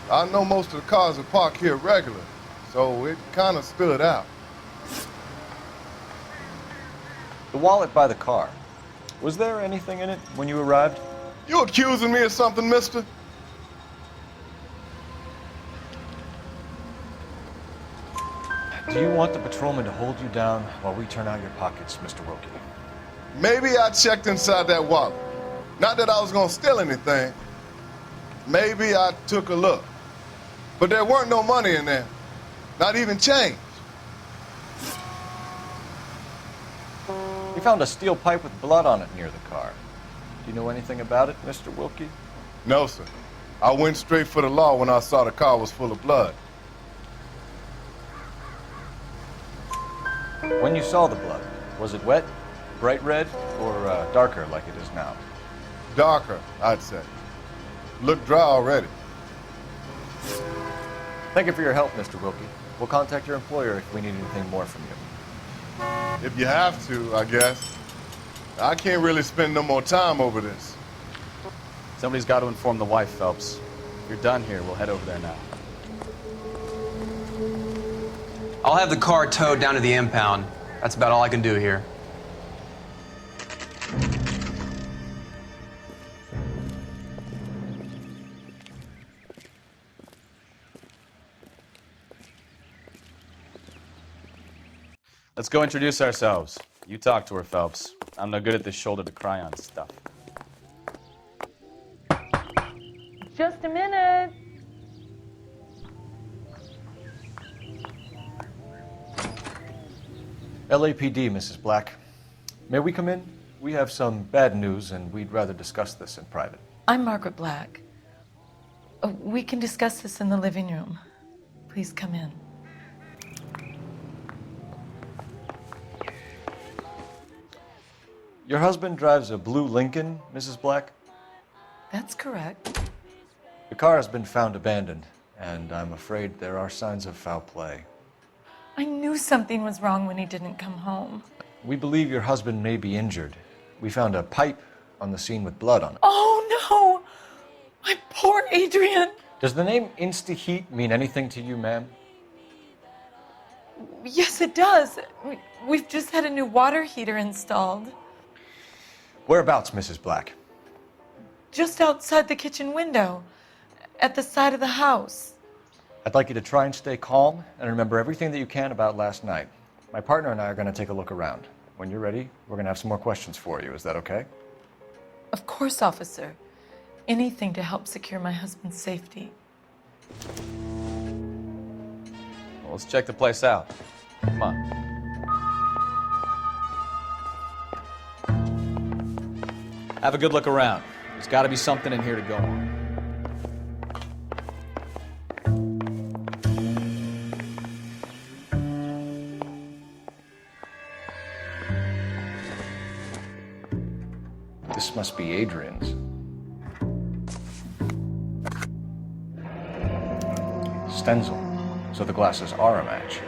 I know most of the cars are parked here regular, so it kind of stood out. The wallet by the car. Was there anything in it when you arrived? You accusing me of something, mister? Do you want the patrolman to hold you down while we turn out your pockets, Mr. Wilkie? Maybe I checked inside that wallet. Not that I was gonna steal anything. Maybe I took a look. But there weren't no money in there. Not even change. We found a steel pipe with blood on it near the car. Do you know anything about it, Mr. Wilkie? No, sir. I went straight for the law when I saw the car was full of blood. When you saw the blood, was it wet, bright red, or darker like it is now? Darker, I'd say. Looked dry already. Thank you for your help, Mr. Wilkie. We'll contact your employer if we need anything more from you. If you have to, I guess. I can't really spend no more time over this. Somebody's got to inform the wife, Phelps. If you're done here, we'll head over there now. I'll have the car towed down to the impound. That's about all I can do here. Let's go introduce ourselves. You talk to her, Phelps. I'm no good at this shoulder to cry on stuff. Just a minute. LAPD, Mrs. Black. May we come in? We have some bad news, and we'd rather discuss this in private. I'm Margaret Black. We can discuss this in the living room. Please come in. Your husband drives a blue Lincoln, Mrs. Black? That's correct. The car has been found abandoned, and I'm afraid there are signs of foul play. I knew something was wrong when he didn't come home. We believe your husband may be injured. We found a pipe on the scene with blood on it. Oh, no! My poor Adrian! Does the name Insta-Heat mean anything to you, ma'am? Yes, it does. We've just had a new water heater installed. Whereabouts, Mrs. Black? Just outside the kitchen window, at the side of the house. I'd like you to try and stay calm and remember everything that you can about last night. My partner and I are going to take a look around. When you're ready, we're going to have some more questions for you. Is that okay? Of course, officer. Anything to help secure my husband's safety. Well, let's check the place out. Come on. Have a good look around. There's got to be something in here to go on. This must be Adrian's. Stencil, so the glasses are a match.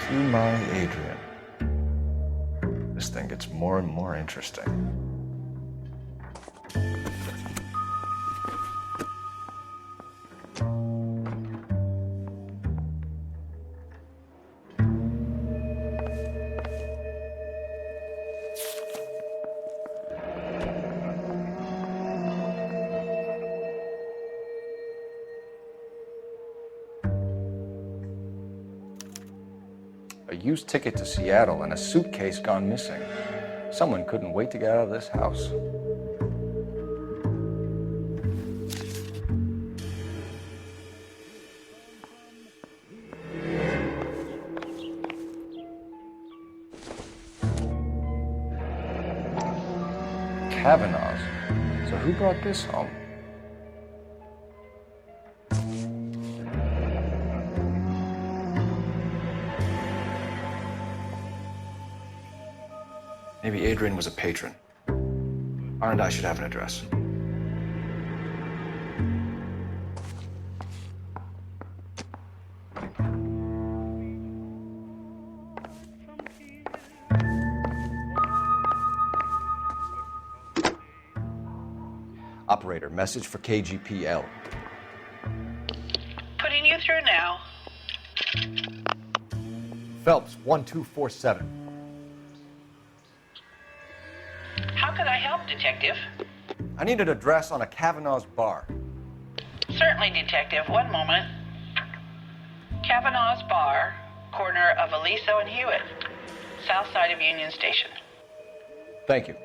To my Adrian. This thing gets more and more interesting. A used ticket to Seattle and a suitcase gone missing. Someone couldn't wait to get out of this house. Kavanaugh's. So who brought this home? Maybe Adrian was a patron. R&I should have an address. Operator, message for KGPL. Putting you through now. Phelps, 1247. How could I help, Detective? I need an address on a Kavanaugh's bar. Certainly, Detective. One moment. Kavanaugh's Bar, corner of Aliso and Hewitt, south side of Union Station. Thank you.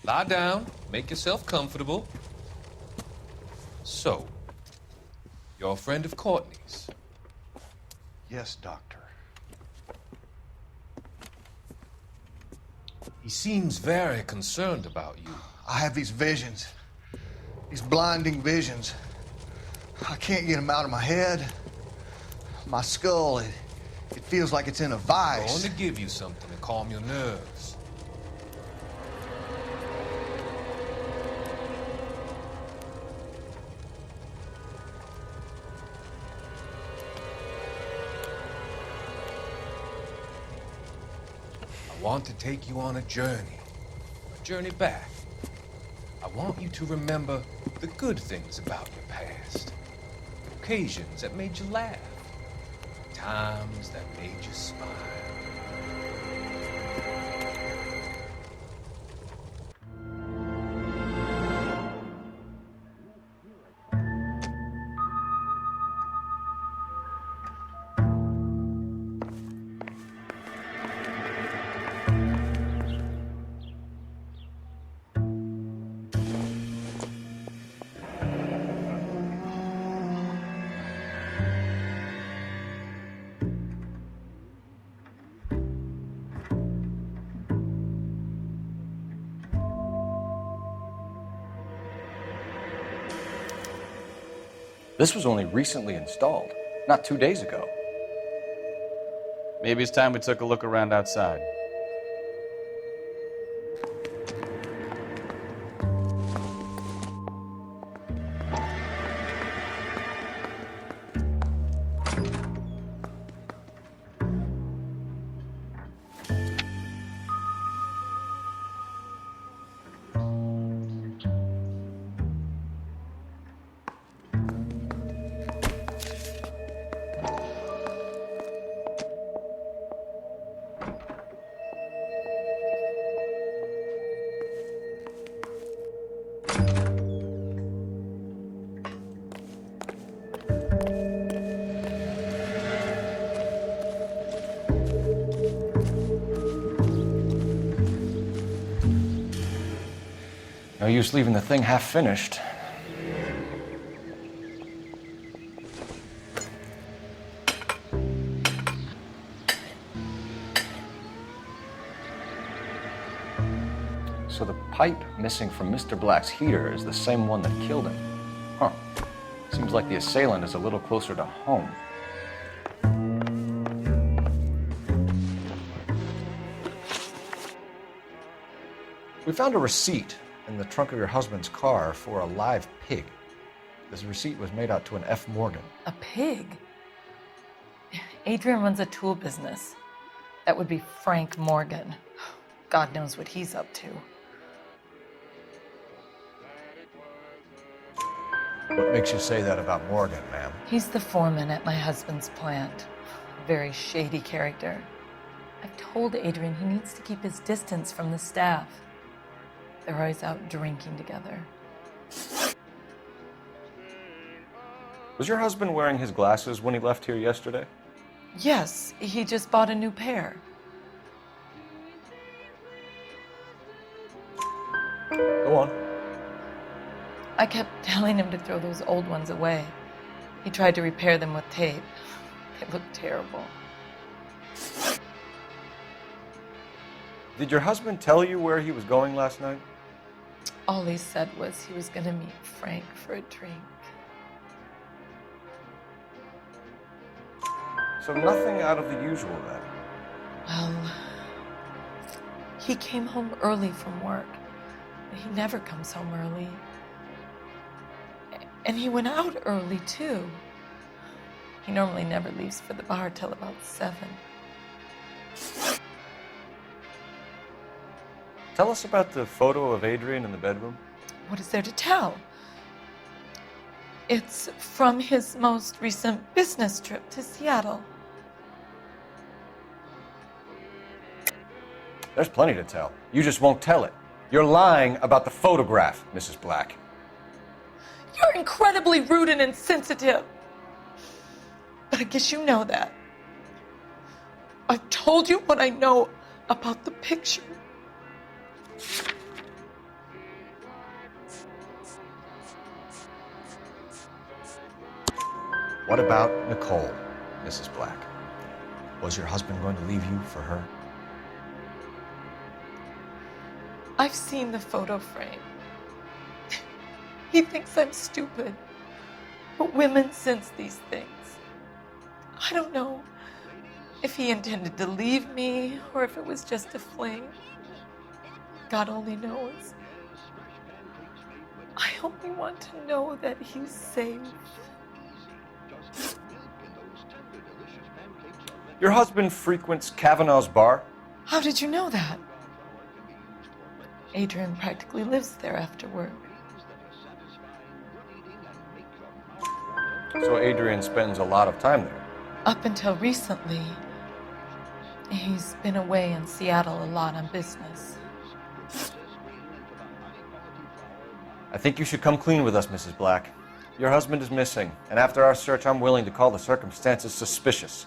Lie down, make yourself comfortable. So, you're a friend of Courtney's? Yes, Doctor. He seems very concerned about you. I have these visions. These blinding visions. I can't get them out of my head. My skull, it feels like it's in a I'm vice. going to give you something to calm your nerves. I want to take you on a journey back. I want you to remember the good things about your past, occasions that made you laugh, times that made you smile. This was only recently installed, not 2 days ago. Maybe it's time we took a look around outside. No use leaving the thing half finished. So the pipe missing from Mr. Black's heater is the same one that killed him. Huh. Seems like the assailant is a little closer to home. We found a receipt in the trunk of your husband's car for a live pig. This receipt was made out to an F. Morgan. A pig? Adrian runs a tool business. That would be Frank Morgan. God knows what he's up to. What makes you say that about Morgan, ma'am? He's the foreman at my husband's plant. Very shady character. I've told Adrian he needs to keep his distance from the staff. They're always out drinking together. Was your husband wearing his glasses when he left here yesterday? Yes, he just bought a new pair. Go on. I kept telling him to throw those old ones away. He tried to repair them with tape. They looked terrible. Did your husband tell you where he was going last night? All he said was he was going to meet Frank for a drink. So nothing out of the usual then? Well, he came home early from work. He never comes home early. And he went out early, too. He normally never leaves for the bar till about 7. Tell us about the photo of Adrian in the bedroom. What is there to tell? It's from his most recent business trip to Seattle. There's plenty to tell. You just won't tell it. You're lying about the photograph, Mrs. Black. You're incredibly rude and insensitive. But I guess you know that. I've told you what I know about the picture. What about Nicole, Mrs. Black? Was your husband going to leave you for her? I've seen the photo frame. He thinks I'm stupid. But women sense these things. I don't know if he intended to leave me or if it was just a fling. God only knows. I only want to know that he's safe. Your husband frequents Kavanaugh's bar? How did you know that? Adrian practically lives there after work. So Adrian spends a lot of time there? Up until recently, he's been away in Seattle a lot on business. I think you should come clean with us, Mrs. Black. Your husband is missing, and after our search, I'm willing to call the circumstances suspicious.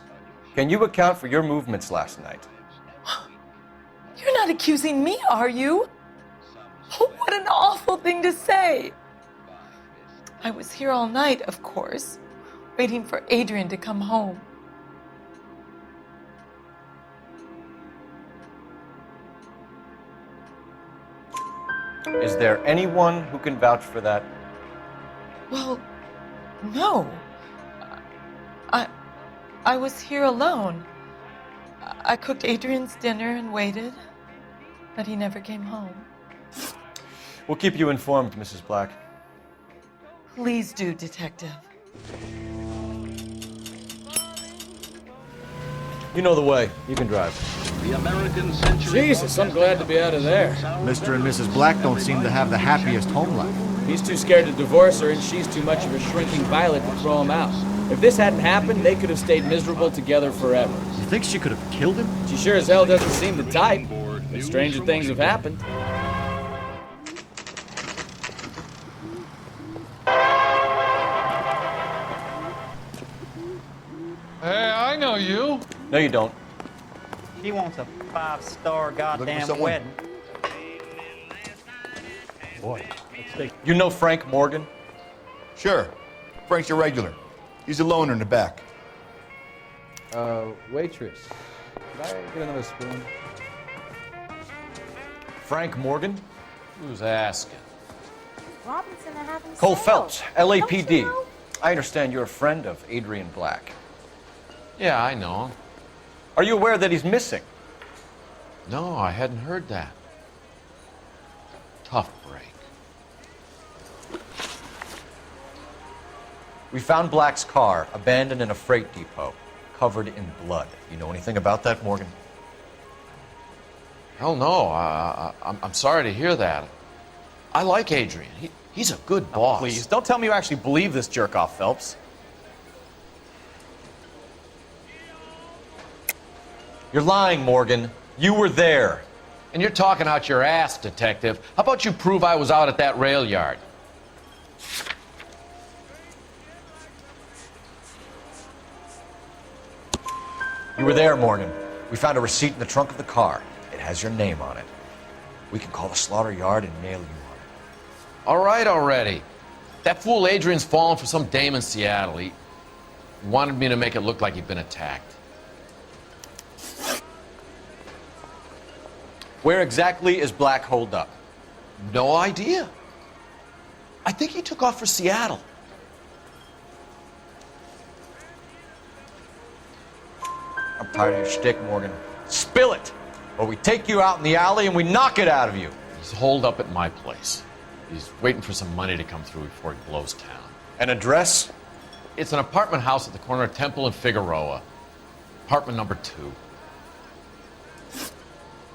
Can you account for your movements last night? You're not accusing me, are you? What an awful thing to say. I was here all night, of course, waiting for Adrian to come home. Is there anyone who can vouch for that? Well, no. I was here alone. I cooked Adrian's dinner and waited, but he never came home. We'll keep you informed, Mrs. Black. Please do, Detective. You know the way. You can drive. The American century. Jesus, I'm glad to be out of there. Mr. and Mrs. Black don't seem to have the happiest home life. He's too scared to divorce her, and she's too much of a shrinking violet to throw him out. If this hadn't happened, they could have stayed miserable together forever. You think she could have killed him? She sure as hell doesn't seem the type. But stranger things have happened. Hey, I know you. No, you don't. She wants a 5-star goddamn wedding. Boy, let's take... You know Frank Morgan? Sure. Frank's your regular. He's a loner in the back. Waitress. Could I get another spoon? Frank Morgan? Who's asking? Robinson are having Cole sale. Phelps, LAPD. Don't you know? I understand you're a friend of Adrian Black. Yeah, I know him. Are you aware that he's missing? No, I hadn't heard that. Tough break. We found Black's car abandoned in a freight depot, covered in blood. You know anything about that, Morgan? Hell no. I'm sorry to hear that. I like Adrian. He's a good boss. Please, don't tell me you actually believe this jerk-off, Phelps. You're lying, Morgan. You were there. And you're talking out your ass, detective. How about you prove I was out at that rail yard? You were there, Morgan. We found a receipt in the trunk of the car. It has your name on it. We can call the slaughter yard and nail you on it. All right already. That fool Adrian's fallen for some dame in Seattle. He wanted me to make it look like he'd been attacked. Where exactly is Black holed up? No idea. I think he took off for Seattle. I'm tired of your shtick, Morgan. Spill it! Or we take you out in the alley and we knock it out of you. He's holed up at my place. He's waiting for some money to come through before he blows town. An address? It's an apartment house at the corner of Temple and Figueroa. Apartment number 2.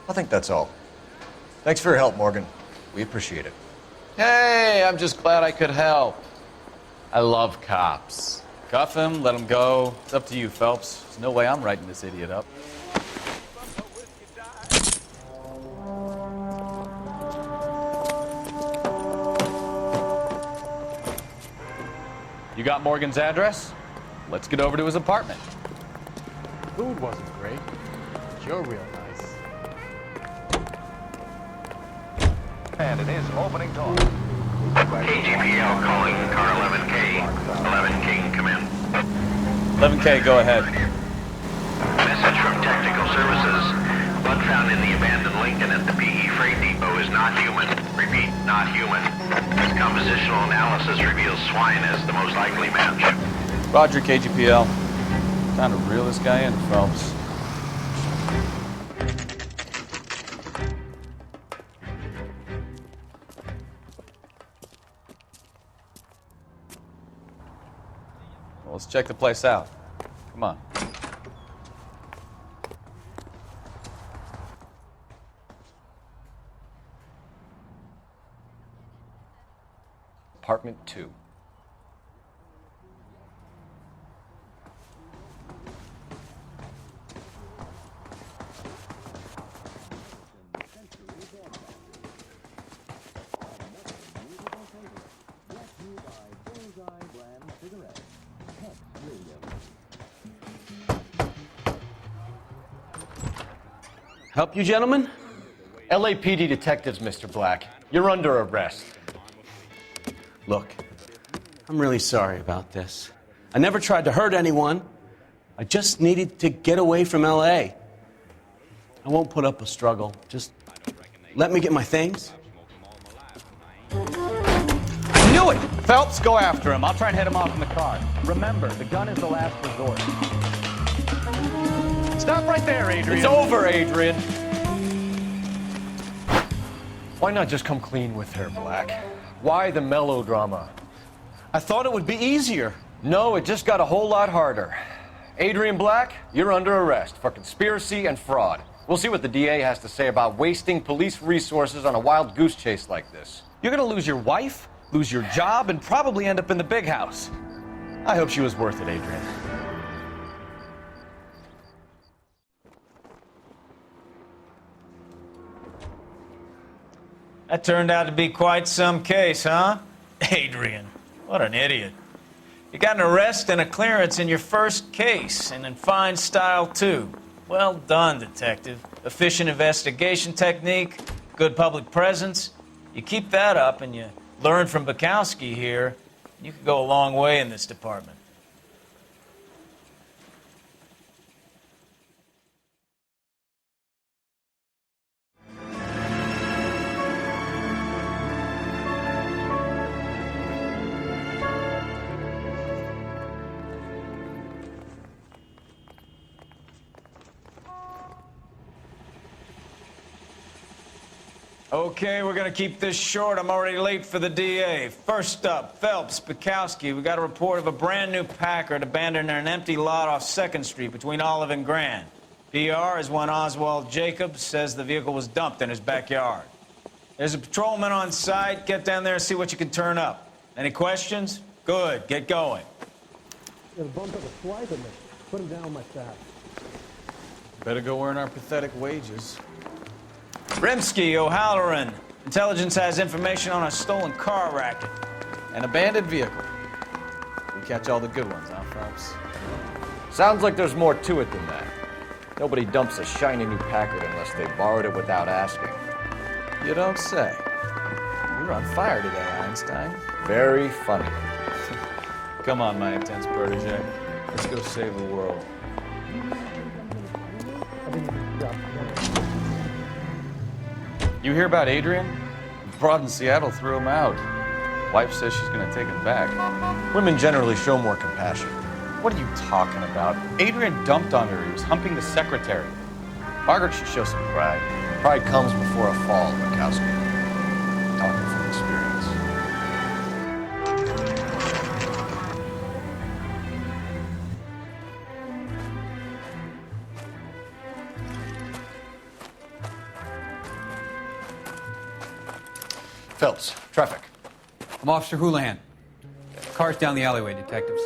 I think that's all. Thanks for your help, Morgan. We appreciate it. Hey, I'm just glad I could help. I love cops. Cuff him, let him go. It's up to you, Phelps. There's no way I'm writing this idiot up. You got Morgan's address? Let's get over to his apartment. Food wasn't great, but you're real nice. And it is opening talk. KGPL calling car 11K. 11K, come in. 11K, go ahead. Message from Technical Services. Blood found in the abandoned Lincoln at the PE Freight Depot is not human. Repeat, not human. Compositional analysis reveals swine as the most likely match. Roger, KGPL. Time to reel this guy in, Phelps. Well, let's check the place out. Come on. Apartment 2. Help you, gentlemen? LAPD detectives, Mr. Black. You're under arrest. Look, I'm really sorry about this. I never tried to hurt anyone. I just needed to get away from L.A. I won't put up a struggle. Just let me get my things. Knew it! Phelps, go after him. I'll try and head him off in the car. Remember, the gun is the last resort. Stop right there, Adrian. It's over, Adrian. Why not just come clean with her, Black? Why the melodrama? I thought it would be easier. No, it just got a whole lot harder. Adrian Black, you're under arrest for conspiracy and fraud. We'll see what the DA has to say about wasting police resources on a wild goose chase like this. You're gonna lose your wife, lose your job, and probably end up in the big house. I hope she was worth it, Adrian. That turned out to be quite some case, huh? Adrian, what an idiot. You got an arrest and a clearance in your first case, and in fine style, too. Well done, detective. Efficient investigation technique, good public presence. You keep that up and you learn from Bukowski here, you could go a long way in this department. Okay, we're gonna keep this short. I'm already late for the DA. First up, Phelps, Bukowski. We got a report of a brand new Packard abandoned in an empty lot off 2nd Street between Olive and Grand. PR is one Oswald Jacobs says the vehicle was dumped in his backyard. There's a patrolman on site. Get down there and see what you can turn up. Any questions? Good, get going. Gonna bump up a swipe at me. Put him down like that. Better go earn our pathetic wages. Rimsky, O'Halloran. Intelligence has information on a stolen car racket. An abandoned vehicle. We catch all the good ones, huh, Phelps? Sounds like there's more to it than that. Nobody dumps a shiny new Packard unless they borrowed it without asking. You don't say. You're on fire today, Einstein. Very funny. Come on, my intense protege. Let's go save the world. You hear about Adrian? Broad in Seattle threw him out. Wife says she's gonna take him back. Women generally show more compassion. What are you talking about? Adrian dumped on her. He was humping the secretary. Margaret should show some pride. Pride comes before a fall, Bukowski. Talking from experience. Phelps, traffic. I'm Officer Houlihan. Car's down the alleyway, detectives.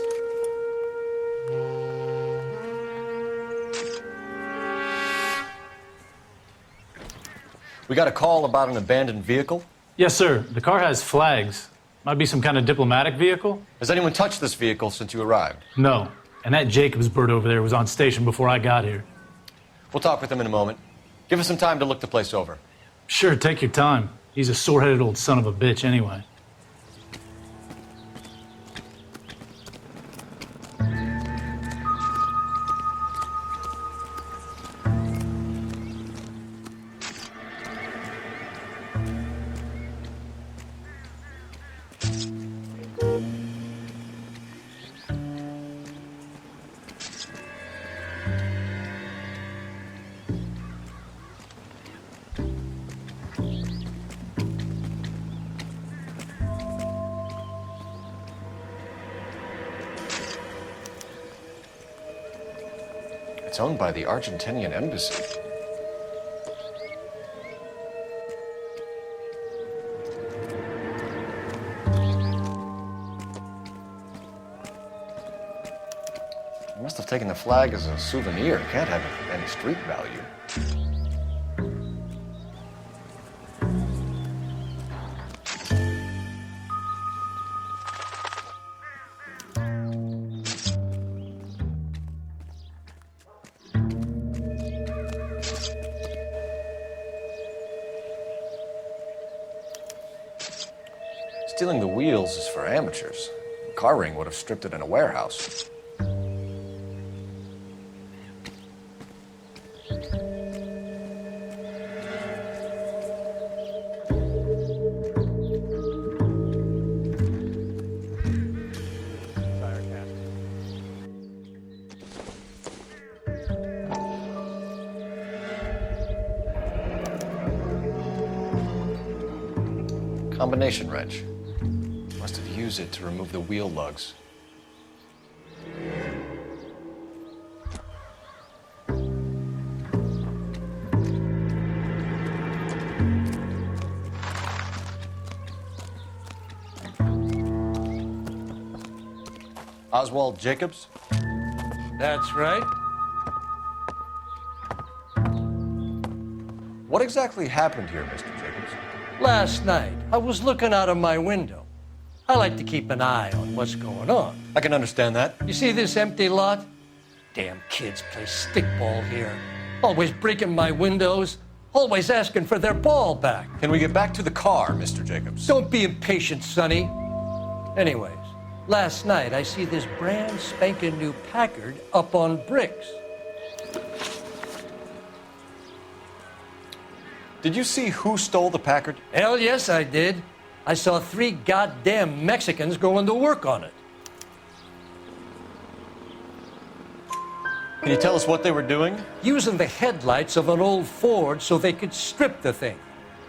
We got a call about an abandoned vehicle? Yes, sir. The car has flags. Might be some kind of diplomatic vehicle. Has anyone touched this vehicle since you arrived? No. And that Jacobs bird over there was on station before I got here. We'll talk with him in a moment. Give us some time to look the place over. Sure, take your time. He's a sore-headed old son of a bitch anyway. It's owned by the Argentinian embassy. They must have taken the flag as a souvenir. It can't have any street value. Stealing the wheels is for amateurs. The car ring would have stripped it in a warehouse. Combination wrench. Must have used it to remove the wheel lugs. Oswald Jacobs? That's right. What exactly happened here, Mr. Jacobs? Last night, I was looking out of my window. I like to keep an eye on what's going on. I can understand that. You see this empty lot? Damn kids play stickball here. Always breaking my windows. Always asking for their ball back. Can we get back to the car, Mr. Jacobs? Don't be impatient, Sonny. Anyways, last night I see this brand spanking new Packard up on bricks. Did you see who stole the Packard? Hell yes, I did. I saw 3 goddamn Mexicans going to work on it. Can you tell us what they were doing? Using the headlights of an old Ford so they could strip the thing.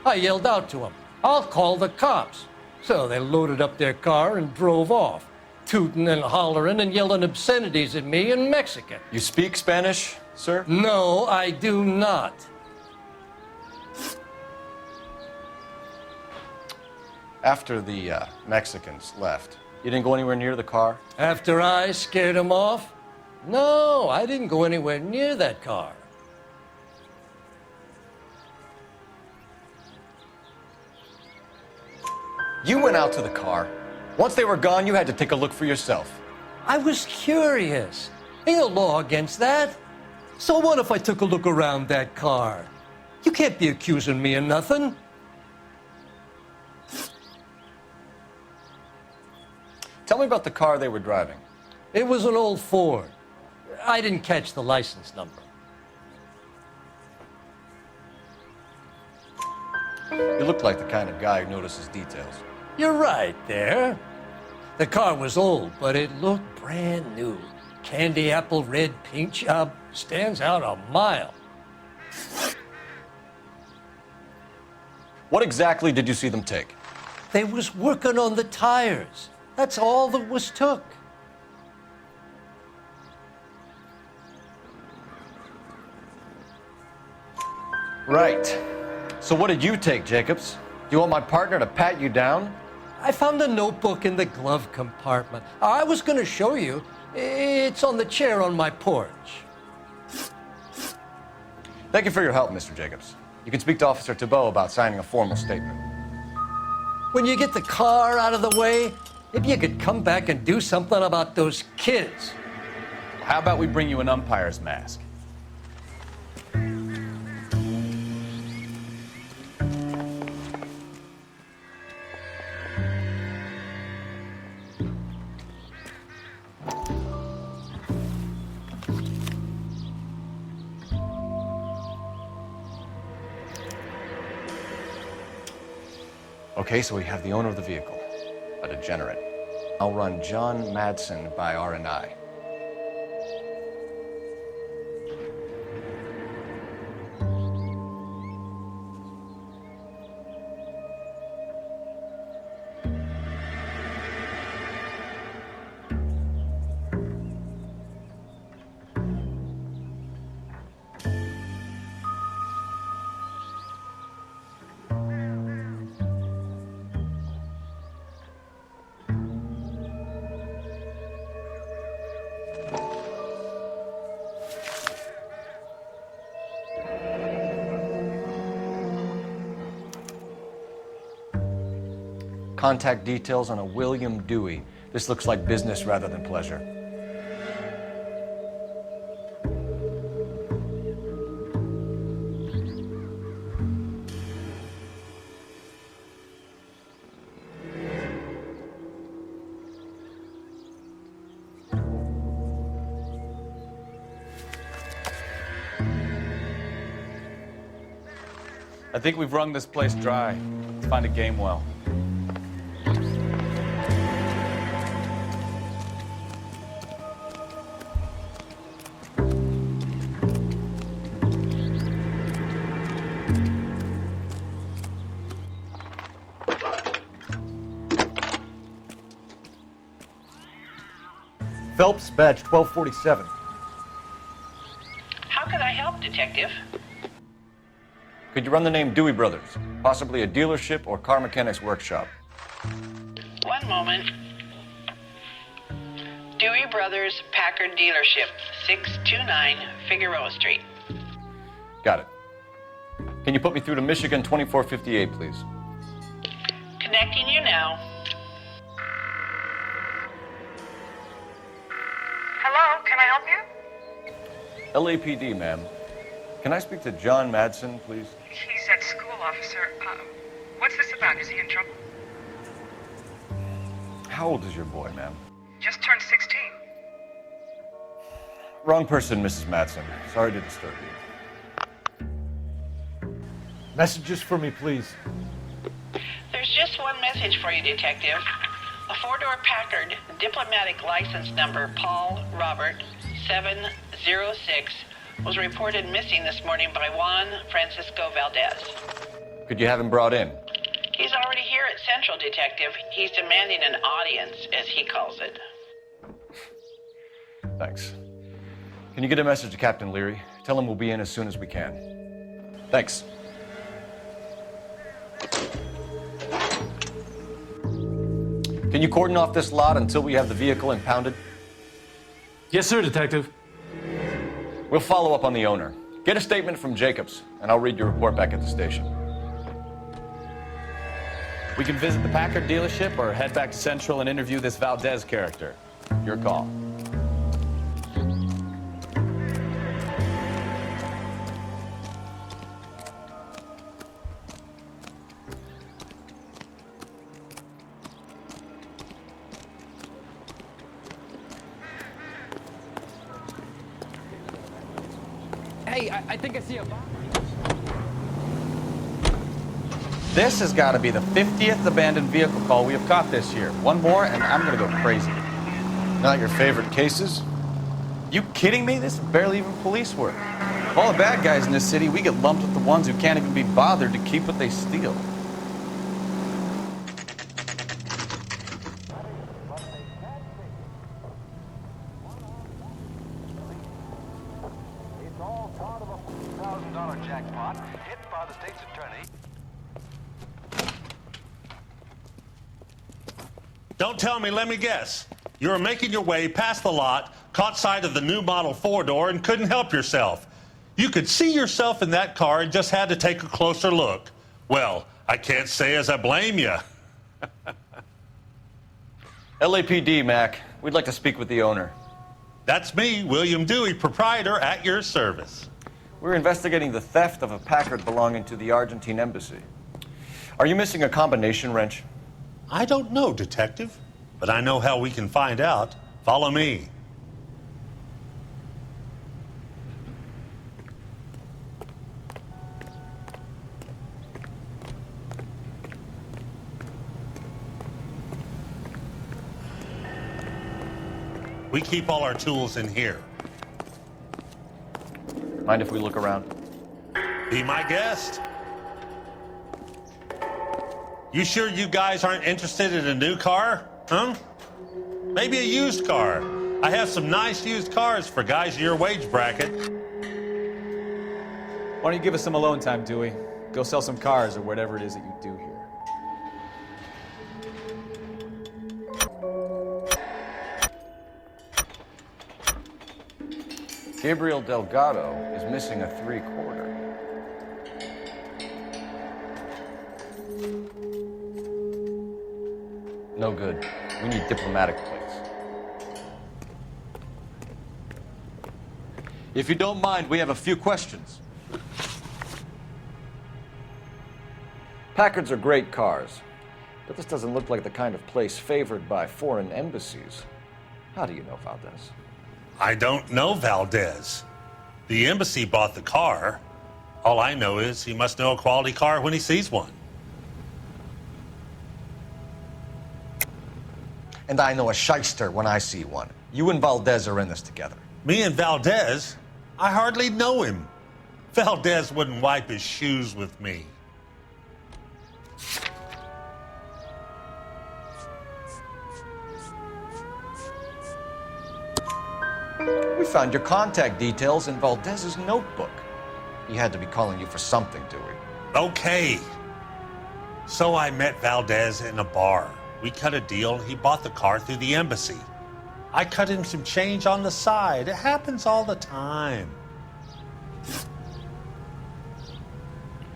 I yelled out to them, "I'll call the cops." So they loaded up their car and drove off, tooting and hollering and yelling obscenities at me in Mexican. You speak Spanish, sir? No, I do not. After the Mexicans left, you didn't go anywhere near the car? After I scared them off? No, I didn't go anywhere near that car. You went out to the car. Once they were gone, you had to take a look for yourself. I was curious. Ain't no law against that. So what if I took a look around that car? You can't be accusing me of nothing. Tell me about the car they were driving. It was an old Ford. I didn't catch the license number. You look like the kind of guy who notices details. You're right there. The car was old, but it looked brand new. Candy apple red paint job stands out a mile. What exactly did you see them take? They was working on the tires. That's all that was took. Right. So what did you take, Jacobs? Do you want my partner to pat you down? I found a notebook in the glove compartment. I was going to show you. It's on the chair on my porch. Thank you for your help, Mr. Jacobs. You can speak to Officer Thibault about signing a formal statement. When you get the car out of the way, maybe you could come back and do something about those kids. How about we bring you an umpire's mask? Okay, so we have the owner of the vehicle, a degenerate. I'll run John Madsen by R&I. Contact details on a William Dewey. This looks like business rather than pleasure. I think we've wrung this place dry. Let's find a game well. Phelps, badge 1247. How can I help, Detective? Could you run the name Dewey Brothers? Possibly a dealership or car mechanics workshop. One moment. Dewey Brothers Packard Dealership, 629 Figueroa Street. Got it. Can you put me through to Michigan 2458, please? Connecting you now. Hello, can I help you? LAPD, ma'am. Can I speak to John Madsen, please? officer. What's this about? Is he in trouble? How old is your boy, ma'am? Just turned 16. Wrong person, Mrs. Madsen. Sorry to disturb you. Messages for me, please. There's just one message for you, Detective. A four-door Packard, diplomatic license number Paul Robert 706, was reported missing this morning by Juan Francisco Valdez. Could you have him brought in? He's already here at Central, Detective. He's demanding an audience, as he calls it. Thanks. Can you get a message to Captain Leary? Tell him we'll be in as soon as we can. Thanks. Can you cordon off this lot until we have the vehicle impounded? Yes, sir, Detective. We'll follow up on the owner. Get a statement from Jacobs, and I'll read your report back at the station. We can visit the Packard dealership or head back to Central and interview this Valdez character. Your call. Hey, I think I see a bomb. This has got to be the 50th abandoned vehicle call we have caught this year. One more, and I'm going to go crazy. Not your favorite cases? You kidding me? This is barely even police work. Of all the bad guys in this city, we get lumped with the ones who can't even be bothered to keep what they steal. $1,000 jackpot hit by the state's attorney. Don't tell me, let me guess. You were making your way past the lot, caught sight of the new model four-door, and couldn't help yourself. You could see yourself in that car and just had to take a closer look. Well, I can't say as I blame you. LAPD, Mac. We'd like to speak with the owner. That's me, William Dewey, proprietor, at your service. We're investigating the theft of a Packard belonging to the Argentine embassy. Are you missing a combination wrench? I don't know, Detective, but I know how we can find out. Follow me. We keep all our tools in here. Mind if we look around? Be my guest. You sure you guys aren't interested in a new car? Huh? Maybe a used car. I have some nice used cars for guys in your wage bracket. Why don't you give us some alone time, Dewey? Go sell some cars or whatever it is that you do here. Gabriel Delgado is missing a 3/4. No good. We need diplomatic plates. If you don't mind, we have a few questions. Packards are great cars, but this doesn't look like the kind of place favored by foreign embassies. How do you know Valdez? I don't know Valdez. The embassy bought the car. All I know is he must know a quality car when he sees one. And I know a shyster when I see one. You and Valdez are in this together. Me and Valdez? I hardly know him. Valdez wouldn't wipe his shoes with me. We found your contact details in Valdez's notebook. He had to be calling you for something, Dewey. Okay. So I met Valdez in a bar. We cut a deal. He bought the car through the embassy. I cut him some change on the side. It happens all the time.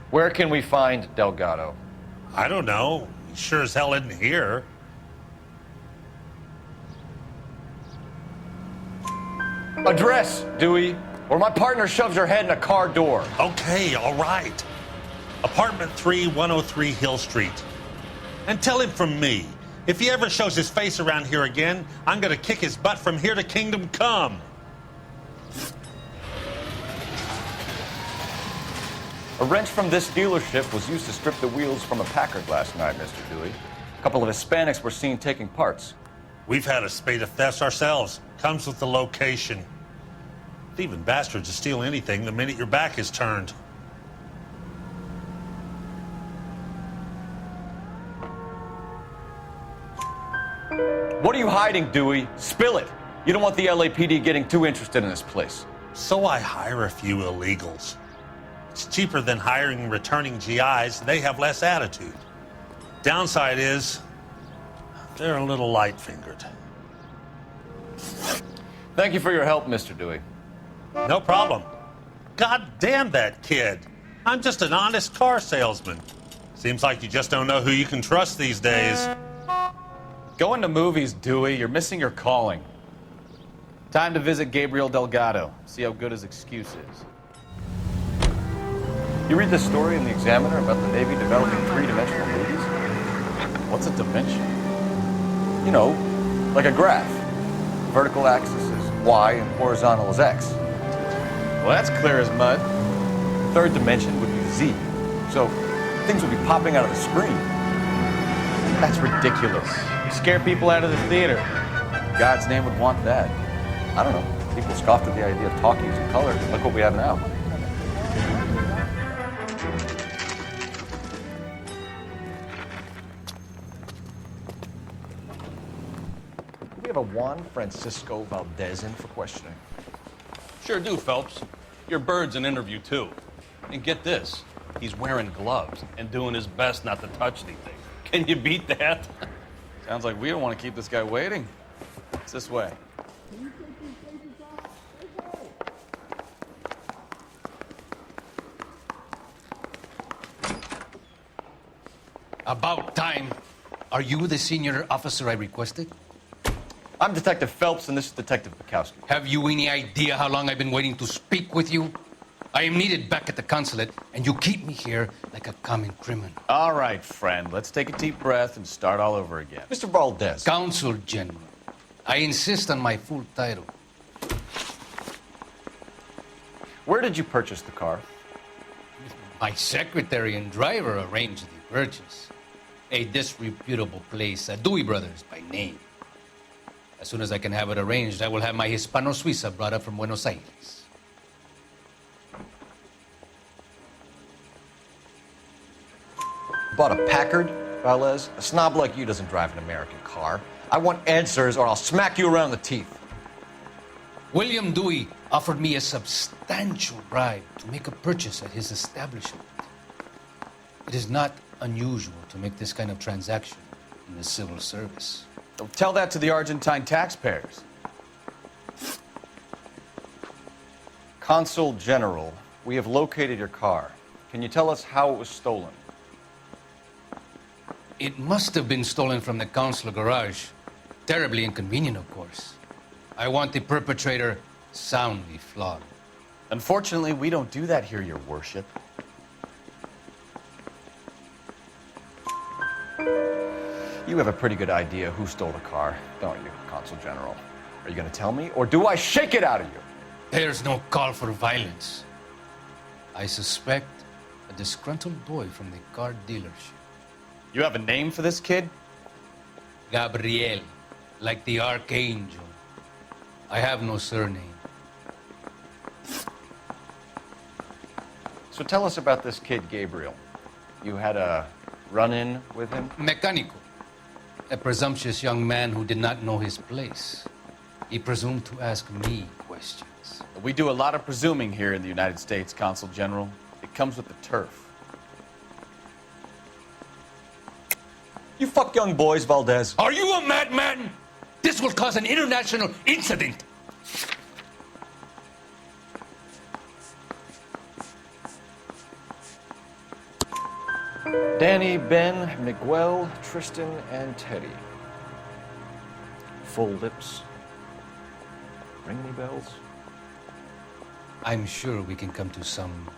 Where can we find Delgado? I don't know. He sure as hell isn't here. Address, Dewey, or my partner shoves your head in a car door. Okay, all right. Apartment 3, 103 Hill Street. And tell him from me, if he ever shows his face around here again, I'm gonna kick his butt from here to Kingdom Come. A wrench from this dealership was used to strip the wheels from a Packard last night, Mr. Dewey. A couple of Hispanics were seen taking parts. We've had a spate of thefts ourselves. Comes with the location. Thieving bastards will steal anything the minute your back is turned. What are you hiding, Dewey? Spill it. You don't want the LAPD getting too interested in this place. So I hire a few illegals. It's cheaper than hiring returning GIs. They have less attitude. Downside is, they're a little light-fingered. Thank you for your help, Mr. Dewey. No problem. God damn that kid. I'm just an honest car salesman. Seems like you just don't know who you can trust these days. Going to movies, Dewey. You're missing your calling. Time to visit Gabriel Delgado. See how good his excuse is. You read this story in the Examiner about the Navy developing three-dimensional movies? What's a dimension? You know, like a graph. Vertical axis is Y and horizontal is X. Well, that's clear as mud. Third dimension would be Z. So things would be popping out of the screen. That's ridiculous. You scare people out of the theater. God's name would want that. I don't know. People scoffed at the idea of talkies and colors, and look what we have now. Do we have a Juan Francisco Valdez in for questioning? Sure do, Phelps. Your bird's an interview, too. And get this, he's wearing gloves and doing his best not to touch anything. Can you beat that? Sounds like we don't want to keep this guy waiting. It's this way. About time. Are you the senior officer I requested? I'm Detective Phelps, and this is Detective Bukowski. Have you any idea how long I've been waiting to speak with you? I am needed back at the consulate, and you keep me here like a common criminal. All right, friend. Let's take a deep breath and start all over again. Mr. Valdez. Consul General. I insist on my full title. Where did you purchase the car? My secretary and driver arranged the purchase. A disreputable place, Dewey Brothers by name. As soon as I can have it arranged, I will have my Hispano Suiza brought up from Buenos Aires. Bought a Packard, Valdez? A snob like you doesn't drive an American car. I want answers or I'll smack you around the teeth. William Dewey offered me a substantial bribe to make a purchase at his establishment. It is not unusual to make this kind of transaction in the civil service. Don't tell that to the Argentine taxpayers. Consul General, we have located your car. Can you tell us how it was stolen? It must have been stolen from the consular garage. Terribly inconvenient, of course. I want the perpetrator soundly flogged. Unfortunately, we don't do that here, Your Worship. You have a pretty good idea who stole the car, don't you, Consul General? Are you going to tell me, or do I shake it out of you? There's no call for violence. I suspect a disgruntled boy from the car dealership. You have a name for this kid? Gabriel, like the archangel. I have no surname. So tell us about this kid, Gabriel. You had a run-in with him? Mecánico. A presumptuous young man who did not know his place. He presumed to ask me questions. We do a lot of presuming here in the United States, Consul General. It comes with the turf. You fuck young boys, Valdez. Are you a madman? This will cause an international incident. Danny, Ben, Miguel, Tristan, and Teddy. Full lips. Ring any bells? I'm sure we can come to some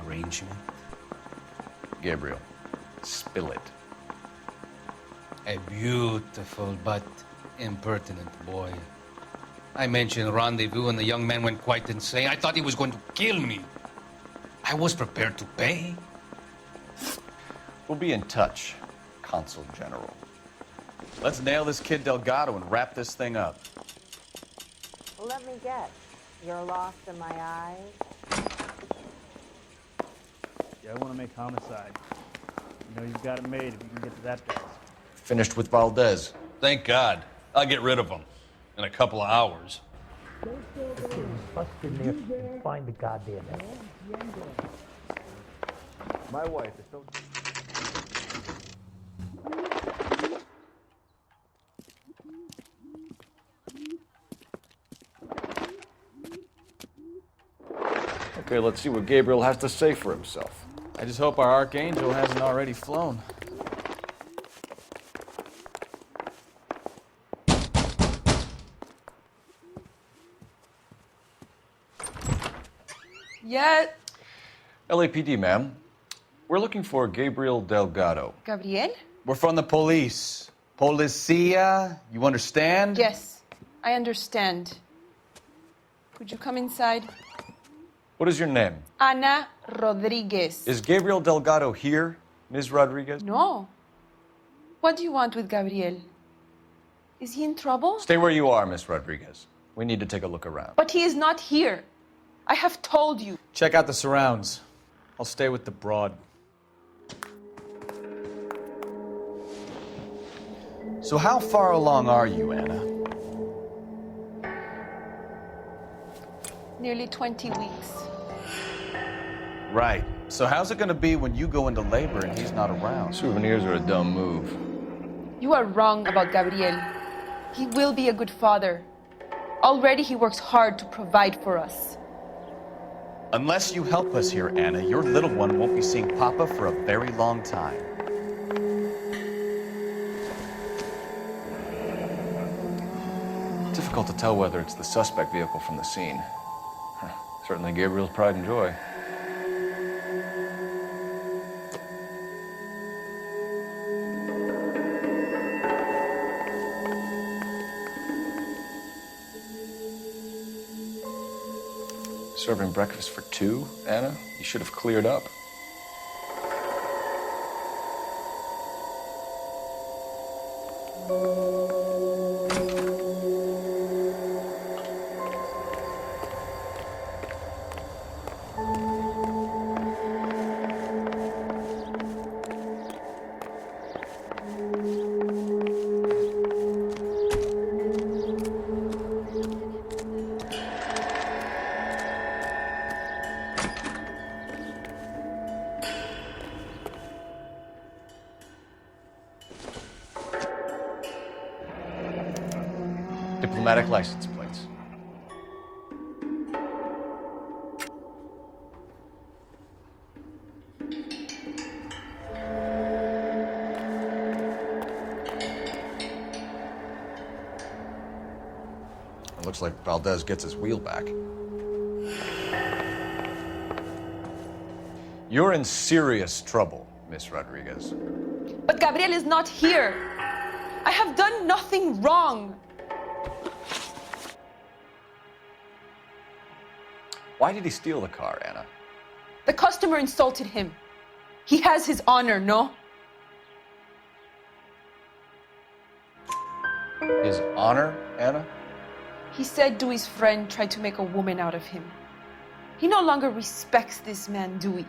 arrangement. Gabriel. Spill it. A beautiful but impertinent boy. I mentioned rendezvous and the young man went quite insane. I thought he was going to kill me. I was prepared to pay. We'll be in touch, Consul General. Let's nail this kid Delgado and wrap this thing up. Well, let me guess. You're lost in my eyes? Yeah, I want to make homicide. You know you've got it made if you can get to that place. Finished with Valdez. Thank God. I'll get rid of him in a couple of hours. Bust in there and find the goddamn man. My wife is so... Okay, let's see what Gabriel has to say for himself. I just hope our Archangel hasn't already flown. Yet. LAPD, ma'am. We're looking for Gabriel Delgado. Gabriel? We're from the police. Policia, you understand? Yes, I understand. Could you come inside? What is your name? Ana Rodriguez. Is Gabriel Delgado here, Ms. Rodriguez? No. What do you want with Gabriel? Is he in trouble? Stay where you are, Ms. Rodriguez. We need to take a look around. But he is not here. I have told you. Check out the surrounds. I'll stay with the broad. So how far along are you, Anna? Nearly 20 weeks. Right. So how's it gonna be when you go into labor and he's not around? Souvenirs are a dumb move. You are wrong about Gabriel. He will be a good father. Already he works hard to provide for us. Unless you help us here, Anna, your little one won't be seeing Papa for a very long time. Difficult to tell whether it's the suspect vehicle from the scene. Certainly Gabriel's pride and joy. Serving breakfast for two, Anna? You should have cleared up. Diplomatic license plates. It looks like Valdez gets his wheel back. You're in serious trouble, Miss Rodriguez. But Gabriel is not here. I have done nothing wrong. Why did he steal the car, Anna? The customer insulted him. He has his honor, no? His honor, Anna? He said Dewey's friend tried to make a woman out of him. He no longer respects this man, Dewey.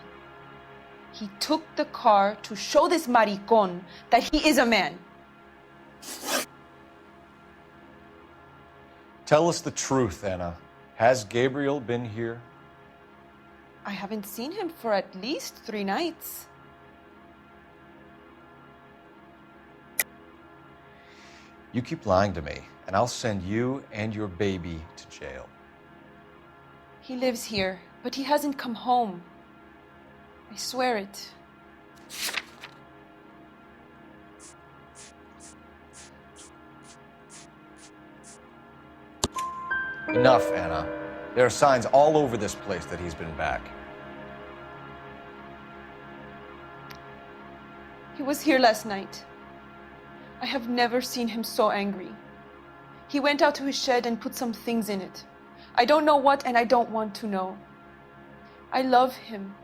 He took the car to show this maricon that he is a man. Tell us the truth, Anna. Has Gabriel been here? I haven't seen him for at least 3 nights. You keep lying to me, and I'll send you and your baby to jail. He lives here, but he hasn't come home. I swear it. Enough, Anna. There are signs all over this place that he's been back. was here last night. I have never seen him so angry. He went out to his shed and put some things in it. I don't know what, and I don't want to know. I love him.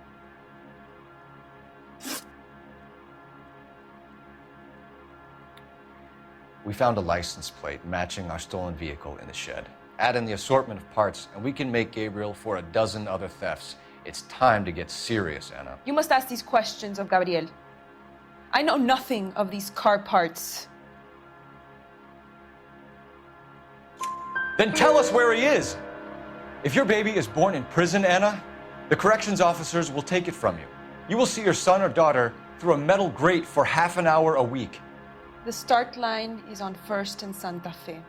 We found a license plate matching our stolen vehicle in the shed. Add in the assortment of parts, and we can make Gabriel for a dozen other thefts. It's time to get serious, Anna. You must ask these questions of Gabriel. I know nothing of these car parts. Then tell us where he is! If your baby is born in prison, Anna, the corrections officers will take it from you. You will see your son or daughter through a metal grate for half an hour a week. The start line is on 1st and Santa Fe.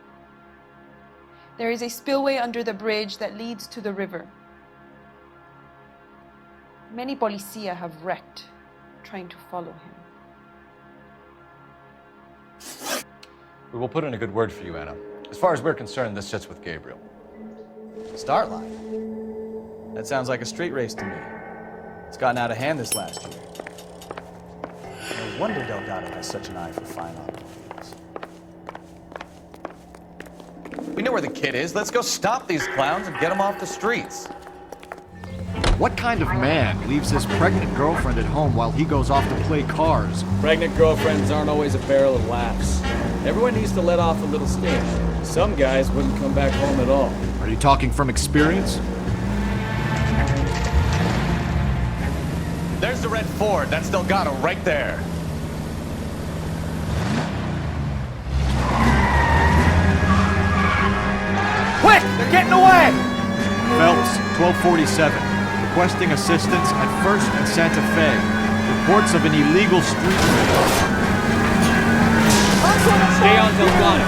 There is a spillway under the bridge that leads to the river. Many policia have wrecked trying to follow him. We will put in a good word for you, Anna. As far as we're concerned, this sits with Gabriel. Start line? That sounds like a street race to me. It's gotten out of hand this last year. No wonder Delgado has such an eye for fine automobiles. We know where the kid is. Let's go stop these clowns and get him off the streets. What kind of man leaves his pregnant girlfriend at home while he goes off to play cars? Pregnant girlfriends aren't always a barrel of laughs. Everyone needs to let off a little steam. Some guys wouldn't come back home at all. Are you talking from experience? There's the red Ford. That's Delgado right there. Quick! They're getting away! Phelps, 1247. Requesting assistance at 1st and Santa Fe. Reports of an illegal street race. Stay on Delgado.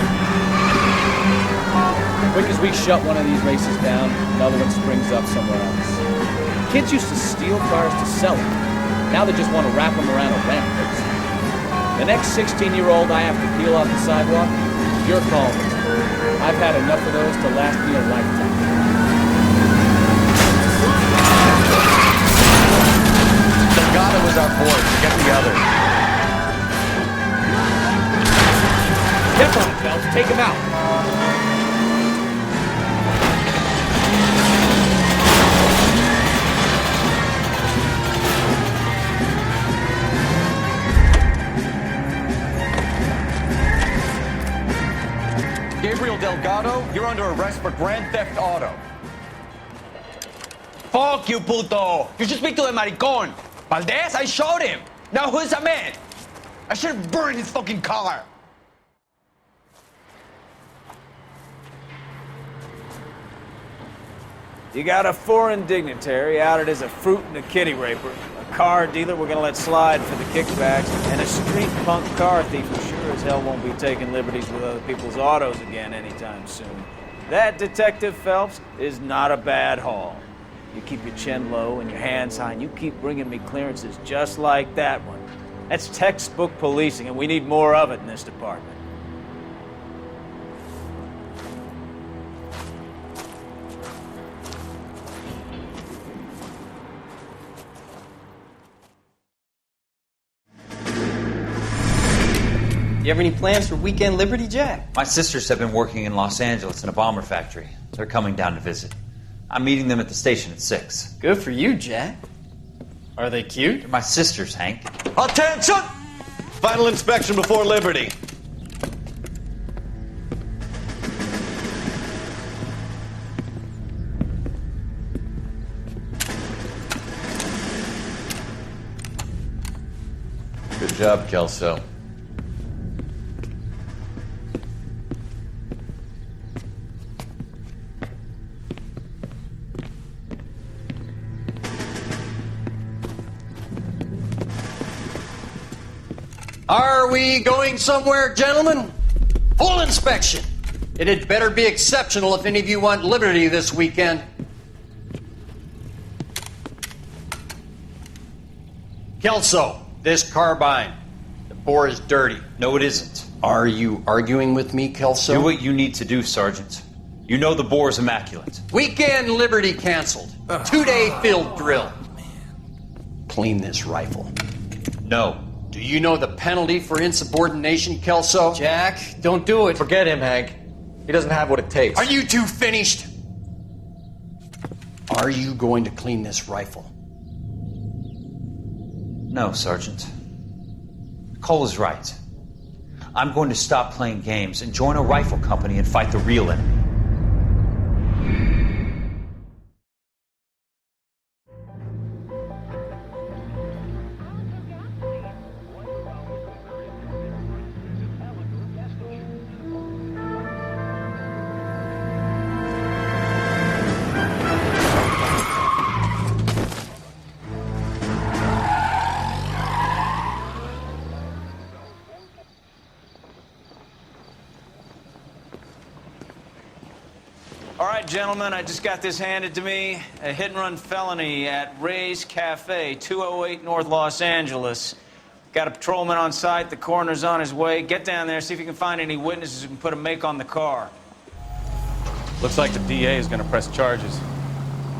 Quick as we shut one of these races down, another one springs up somewhere else. Kids used to steal cars to sell them. Now they just want to wrap them around a lamp post. The next 16-year-old I have to peel off the sidewalk, your call. I've had enough of those to last me a lifetime. Delgado was our boy. Forget the others. Step on it, Phelps. Take him out. Gabriel Delgado, you're under arrest for grand theft auto. Fuck you, puto! You should speak to the maricon. Valdez, I showed him. Now who's a man? I should have burned his fucking car. You got a foreign dignitary outed as a fruit and a kitty raper, a car dealer we're gonna let slide for the kickbacks, and a street punk car thief who sure as hell won't be taking liberties with other people's autos again anytime soon. That, Detective Phelps, is not a bad haul. You keep your chin low and your hands high, and you keep bringing me clearances just like that one. That's textbook policing, and we need more of it in this department. You have any plans for Weekend Liberty, Jack? My sisters have been working in Los Angeles in a bomber factory. They're coming down to visit. I'm meeting them at the station at 6. Good for you, Jack. Are they cute? They're my sisters, Hank. Attention! Final inspection before liberty. Good job, Kelso. Are we going somewhere, gentlemen? Full inspection. It had better be exceptional if any of you want liberty this weekend. Kelso, this carbine. The bore is dirty. No, it isn't. Are you arguing with me, Kelso? Do what you need to do, Sergeant. You know the bore is immaculate. Weekend liberty canceled. 2-day field drill. Clean this rifle. No. Do you know the penalty for insubordination, Kelso? Jack, don't do it. Forget him, Hank. He doesn't have what it takes. Are you two finished? Are you going to clean this rifle? No, Sergeant. Cole is right. I'm going to stop playing games and join a rifle company and fight the real enemy. All right, gentlemen, I just got this handed to me. A hit-and-run felony at Ray's Cafe, 208 North Los Angeles. Got a patrolman on site. The coroner's on his way. Get down there, see if you can find any witnesses who can put a make on the car. Looks like the DA is going to press charges.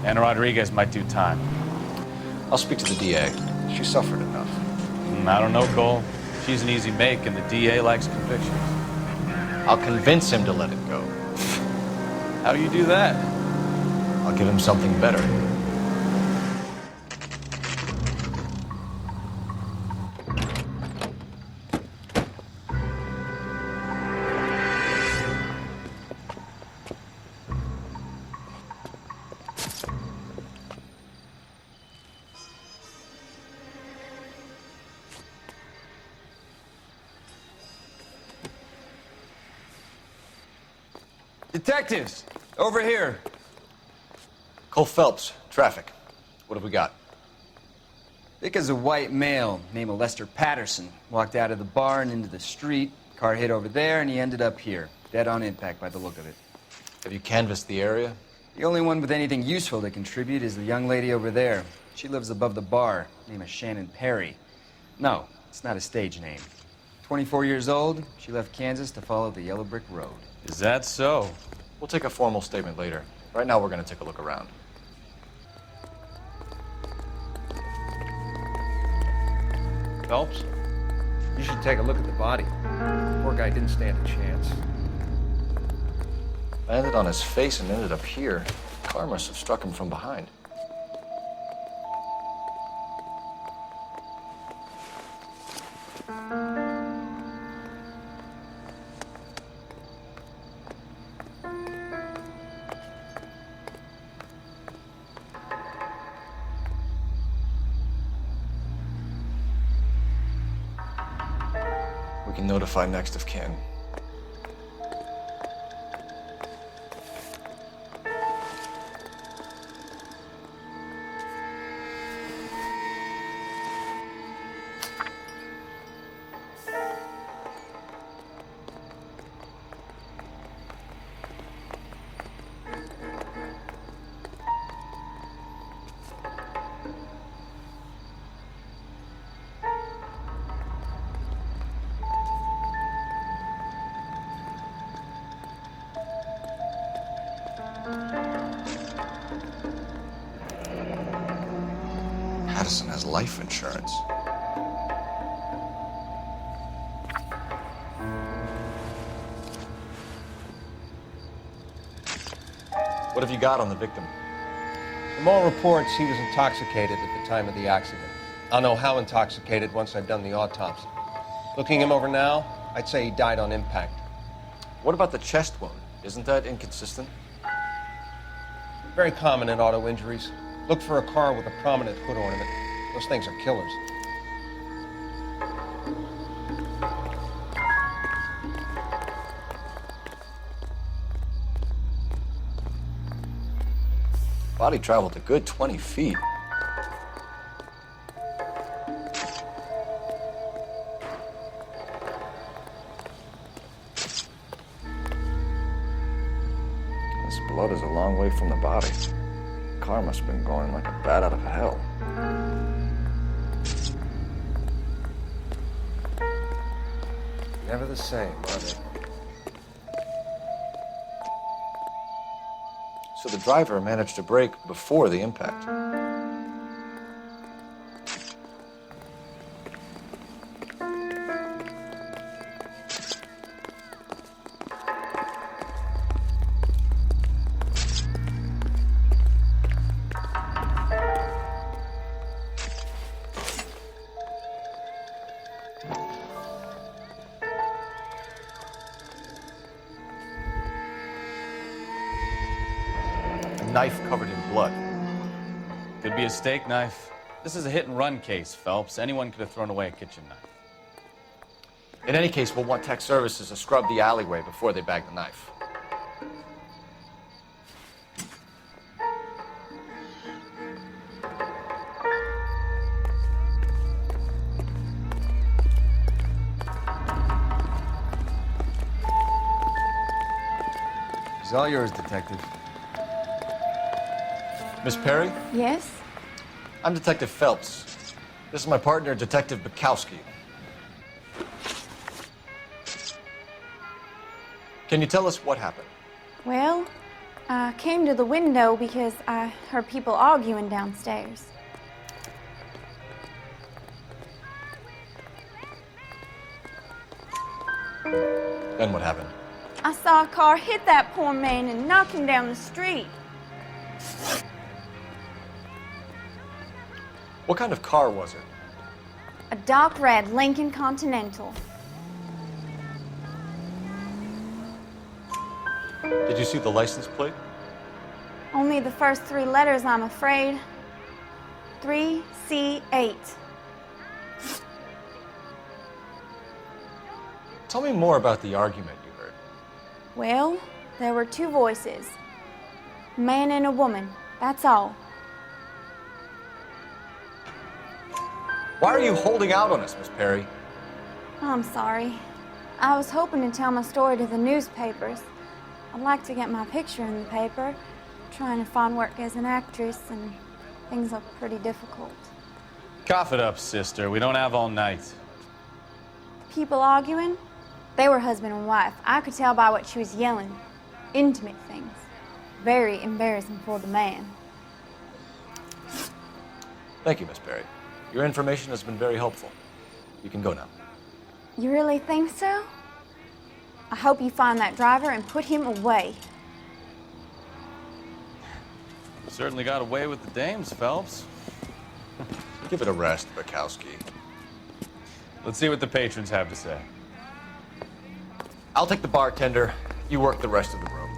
Anna Rodriguez might do time. I'll speak to the DA. She suffered enough. I don't know, Cole. She's an easy make, and the DA likes convictions. I'll convince him to let it go. How do you do that? I'll give him something better. Detectives, over here. Cole Phelps, traffic. What have we got? Thick as a white male, named Lester Patterson. Walked out of the bar and into the street. Car hit over there, and he ended up here. Dead on impact by the look of it. Have you canvassed the area? The only one with anything useful to contribute is the young lady over there. She lives above the bar. Name is Shannon Perry. No, it's not a stage name. 24 years old, she left Kansas to follow the yellow brick road. Is that so? We'll take a formal statement later. Right now, we're going to take a look around. Phelps, you should take a look at the body. Poor guy didn't stand a chance. Landed on his face and ended up here. Car must have struck him from behind. We can notify next of kin. Patterson has life insurance. What have you got on the victim? From all reports, he was intoxicated at the time of the accident. I'll know how intoxicated once I've done the autopsy. Looking him over now, I'd say he died on impact. What about the chest wound? Isn't that inconsistent? Very common in auto injuries. Look for a car with a prominent hood ornament. Those things are killers. Body traveled a good 20 feet. This blood is a long way from the body. The car must have been going like a bat out of hell. Never the same, are they? So the driver managed to brake before the impact. knife covered in blood? Could be a steak knife. This is a hit-and-run case, Phelps. Anyone could have thrown away a kitchen knife. In any case, we'll want tech services to scrub the alleyway before they bag the knife. It's all yours, Detective. Miss Perry? Yes? I'm Detective Phelps. This is my partner, Detective Bukowski. Can you tell us what happened? Well, I came to the window because I heard people arguing downstairs. Then what happened? I saw a car hit that poor man and knock him down the street. What kind of car was it? A dark red Lincoln Continental. Did you see the license plate? Only the first 3 letters, I'm afraid. 3C8. Tell me more about the argument you heard. Well, there were 2 voices. A man and a woman, that's all. Why are you holding out on us, Miss Perry? I'm sorry. I was hoping to tell my story to the newspapers. I'd like to get my picture in the paper. Trying to find work as an actress, and things look pretty difficult. Cough it up, sister. We don't have all night. People arguing? They were husband and wife. I could tell by what she was yelling. Intimate things. Very embarrassing for the man. Thank you, Miss Perry. Your information has been very helpful. You can go now. You really think so? I hope you find that driver and put him away. You certainly got away with the dames, Phelps. Give it a rest, Bukowski. Let's see what the patrons have to say. I'll take the bartender. You work the rest of the room.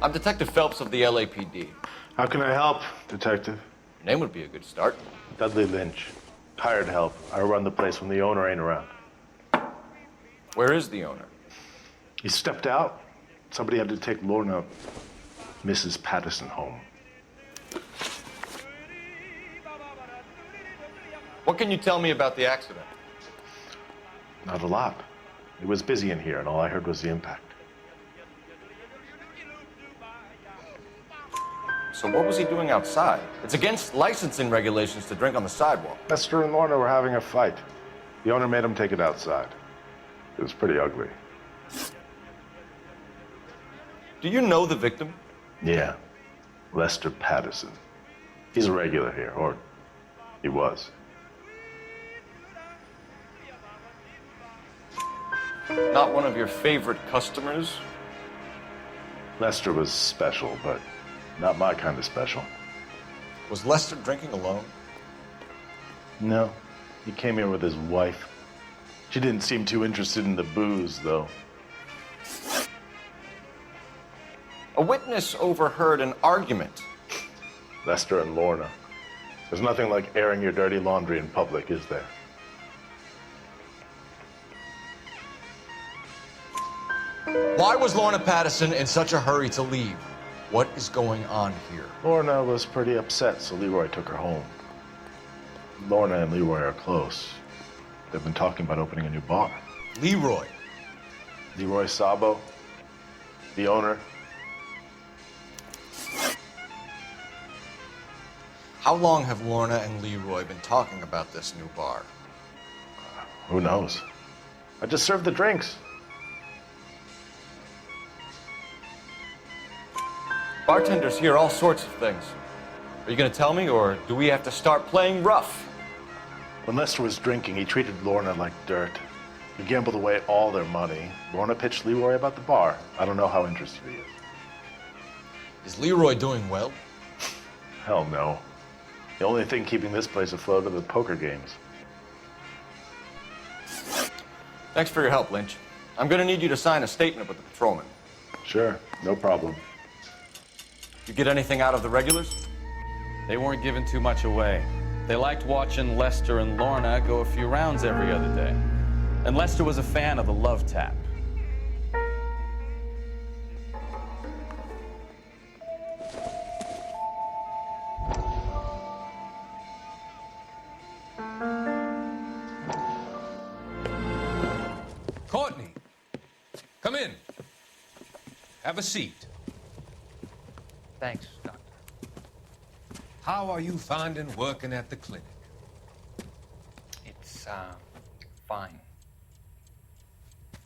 I'm Detective Phelps of the LAPD. How can I help, Detective? Your name would be a good start. Dudley Lynch. Hired help. I run the place when the owner ain't around. Where is the owner? He stepped out. Somebody had to take Lorna, Mrs. Patterson, home. What can you tell me about the accident? Not a lot. It was busy in here, and all I heard was the impact. So what was he doing outside? It's against licensing regulations to drink on the sidewalk. Lester and Lorna were having a fight. The owner made him take it outside. It was pretty ugly. Do you know the victim? Yeah. Lester Patterson. He's a regular here, or he was. Not one of your favorite customers? Lester was special, but not my kind of special. Was Lester drinking alone? No. He came here with his wife. She didn't seem too interested in the booze, though. A witness overheard an argument. Lester and Lorna. There's nothing like airing your dirty laundry in public, is there? Why was Lorna Patterson in such a hurry to leave? What is going on here? Lorna was pretty upset, so Leroy took her home. Lorna and Leroy are close. They've been talking about opening a new bar. Leroy? Leroy Sabo, the owner. How long have Lorna and Leroy been talking about this new bar? Who knows? I just served the drinks. Bartenders hear all sorts of things. Are you going to tell me, or do we have to start playing rough? When Lester was drinking, he treated Lorna like dirt. He gambled away all their money. Lorna pitched Leroy about the bar. I don't know how interested he is. Is Leroy doing well? Hell no. The only thing keeping this place afloat are the poker games. Thanks for your help, Lynch. I'm going to need you to sign a statement with the patrolman. Sure, no problem. You get anything out of the regulars? They weren't giving too much away. They liked watching Lester and Lorna go a few rounds every other day. And Lester was a fan of the love tap. Courtney, come in. Have a seat. Thanks, Doctor. How are you finding working at the clinic? It's, fine.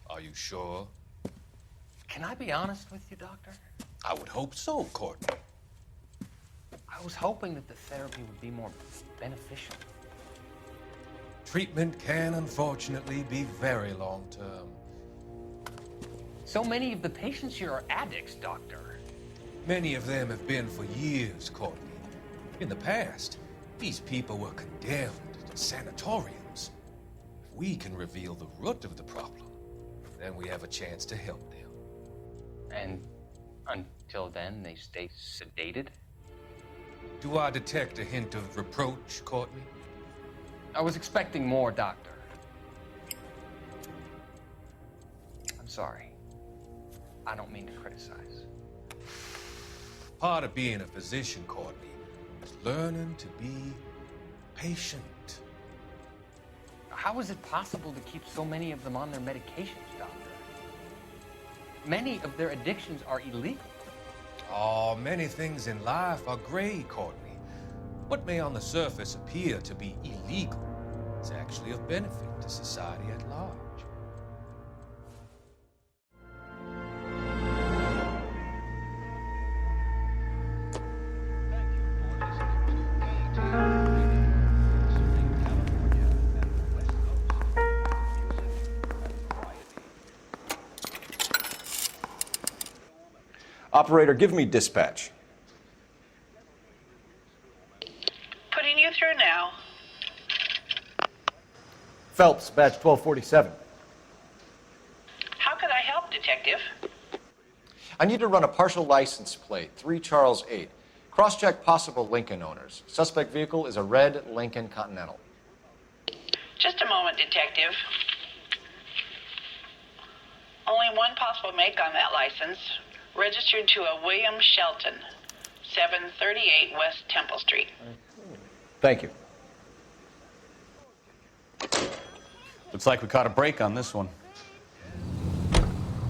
Are you sure? Can I be honest with you, Doctor? I would hope so, Courtney. I was hoping that the therapy would be more beneficial. Treatment can, unfortunately, be very long-term. So many of the patients here are addicts, Doctor. Many of them have been for years, Courtney. In the past, these people were condemned to sanatoriums. If we can reveal the root of the problem, then we have a chance to help them. And until then, they stay sedated? Do I detect a hint of reproach, Courtney? I was expecting more, Doctor. I'm sorry. I don't mean to criticize. Part of being a physician, Courtney, is learning to be patient. How is it possible to keep so many of them on their medications, Doctor? Many of their addictions are illegal. Oh, many things in life are gray, Courtney. What may on the surface appear to be illegal is actually of benefit to society at large. Operator, give me dispatch. Putting you through now. Phelps, badge 1247. How could I help, Detective? I need to run a partial license plate, 3 Charles 8. Cross-check possible Lincoln owners. Suspect vehicle is a red Lincoln Continental. Just a moment, Detective. Only one possible make on that license. Registered to a William Shelton, 738 West Temple Street. Thank you. Looks like we caught a break on this one.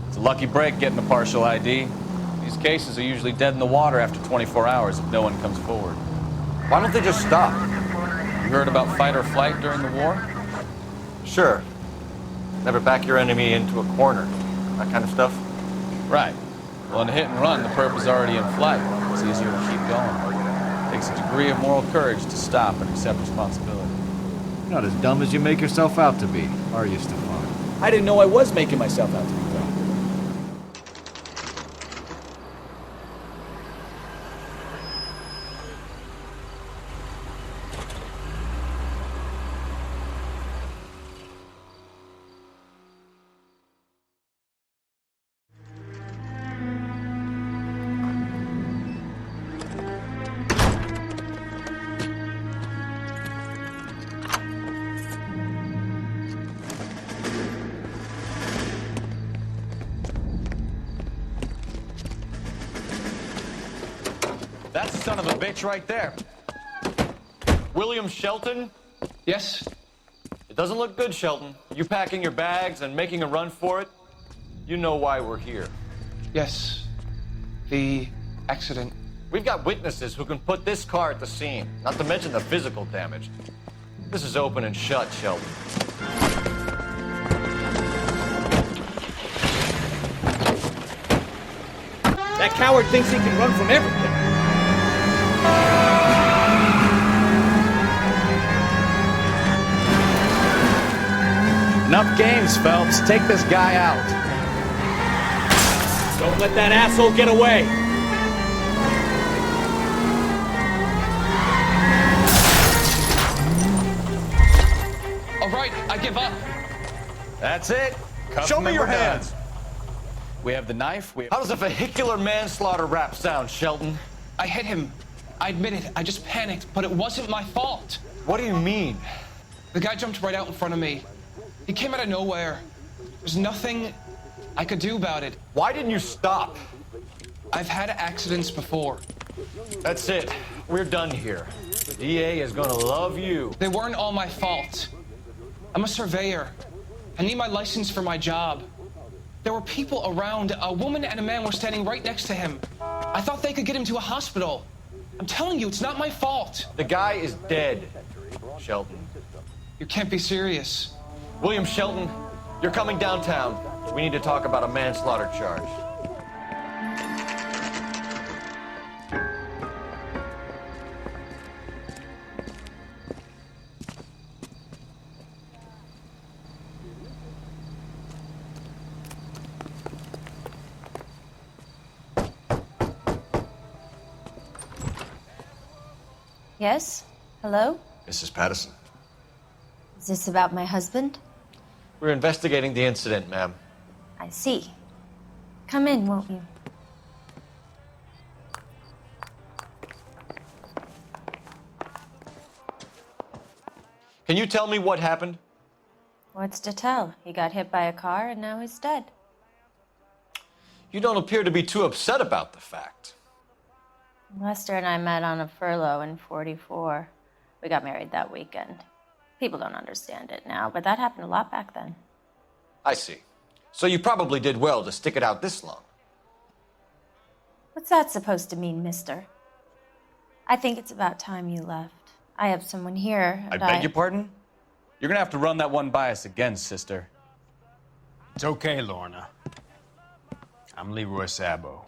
It's a lucky break getting a partial ID. These cases are usually dead in the water after 24 hours if no one comes forward. Why don't they just stop? You heard about fight or flight during the war? Sure. Never back your enemy into a corner. That kind of stuff? Right. Well, in a hit and run, the perp is already in flight. It's easier to keep going. It takes a degree of moral courage to stop and accept responsibility. You're not as dumb as you make yourself out to be, are you, Stefan? I didn't know I was making myself out to be dumb. That's the son of a bitch right there. William Shelton? Yes? It doesn't look good, Shelton. You packing your bags and making a run for it? You know why we're here. Yes. The accident. We've got witnesses who can put this car at the scene, not to mention the physical damage. This is open and shut, Shelton. That coward thinks he can run from everything. Enough games, Phelps. Take this guy out. Don't let that asshole get away. All right, I give up. That's it. Cuff Show him me and your we're done. hands. We have the knife. How does a vehicular manslaughter rap sound, Shelton? I hit him. I admit it. I just panicked, but it wasn't my fault. What do you mean? The guy jumped right out in front of me. He came out of nowhere. There's nothing I could do about it. Why didn't you stop? I've had accidents before. That's it. We're done here. The DA is gonna love you. They weren't all my fault. I'm a surveyor. I need my license for my job. There were people around. A woman and a man were standing right next to him. I thought they could get him to a hospital. I'm telling you, it's not my fault. The guy is dead, Shelton. You can't be serious. William Shelton, you're coming downtown. We need to talk about a manslaughter charge. Yes? Hello? Mrs. Patterson. Is this about my husband? We're investigating the incident, ma'am. I see. Come in, won't you? Can you tell me what happened? What's to tell? He got hit by a car and now he's dead. You don't appear to be too upset about the fact. Lester and I met on a furlough in '44. We got married that weekend. People don't understand it now, but that happened a lot back then. I see. So you probably did well to stick it out this long. What's that supposed to mean, mister? I think it's about time you left. I have someone here. I beg your pardon? You're gonna have to run that one by us again, sister. It's okay, Lorna. I'm Leroy Sabo.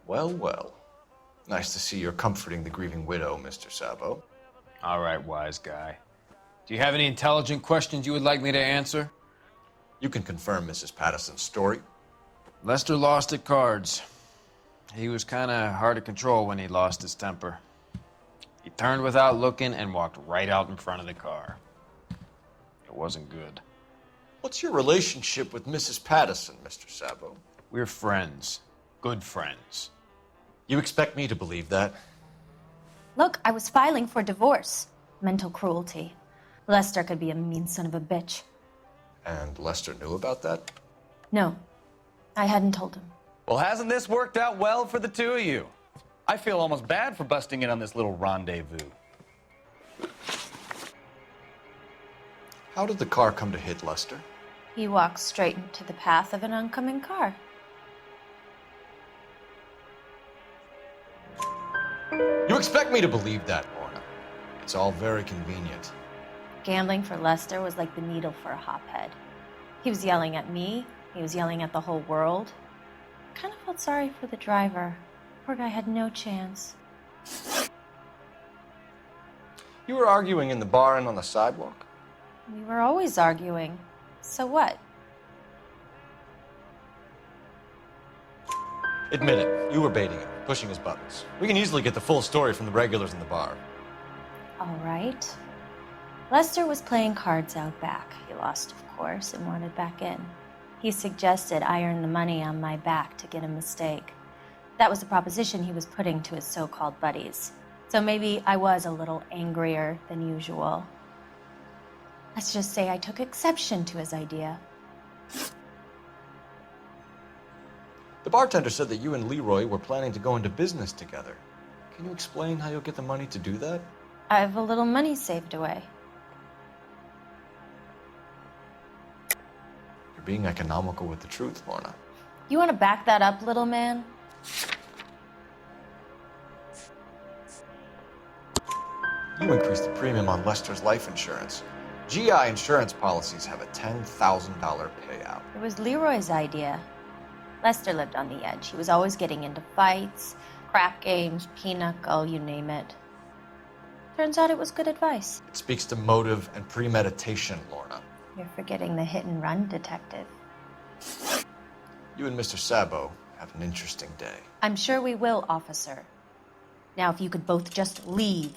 Well, well. Nice to see you're comforting the grieving widow, Mr. Sabo. All right, wise guy. Do you have any intelligent questions you would like me to answer? You can confirm Mrs. Patterson's story. Lester lost at cards. He was kind of hard to control when he lost his temper. He turned without looking and walked right out in front of the car. It wasn't good. What's your relationship with Mrs. Patterson, Mr. Sabo? We're friends. Good friends. You expect me to believe that? Look, I was filing for divorce. Mental cruelty. Lester could be a mean son of a bitch. And Lester knew about that? No, I hadn't told him. Well, hasn't this worked out well for the two of you? I feel almost bad for busting in on this little rendezvous. How did the car come to hit Lester? He walked straight into the path of an oncoming car. You expect me to believe that, Lorna? It's all very convenient. Gambling for Lester was like the needle for a hophead. He was yelling at me. He was yelling at the whole world. I kind of felt sorry for the driver. Poor guy had no chance. You were arguing in the bar and on the sidewalk? We were always arguing. So what? Admit it, you were baiting him, pushing his buttons. We can easily get the full story from the regulars in the bar. All right. Lester was playing cards out back. He lost, of course, and wanted back in. He suggested I earn the money on my back to get a mistake. That was the proposition he was putting to his so-called buddies. So maybe I was a little angrier than usual. Let's just say I took exception to his idea. The bartender said that you and Leroy were planning to go into business together. Can you explain how you'll get the money to do that? I have a little money saved away. You're being economical with the truth, Lorna. You want to back that up, little man? You increased the premium on Lester's life insurance. GI insurance policies have a $10,000 payout. It was Leroy's idea. Lester lived on the edge. He was always getting into fights, crap games, pinochle, you name it. Turns out it was good advice. It speaks to motive and premeditation, Lorna. You're forgetting the hit-and-run detective. You and Mr. Sabo have an interesting day. I'm sure we will, officer. Now, if you could both just leave.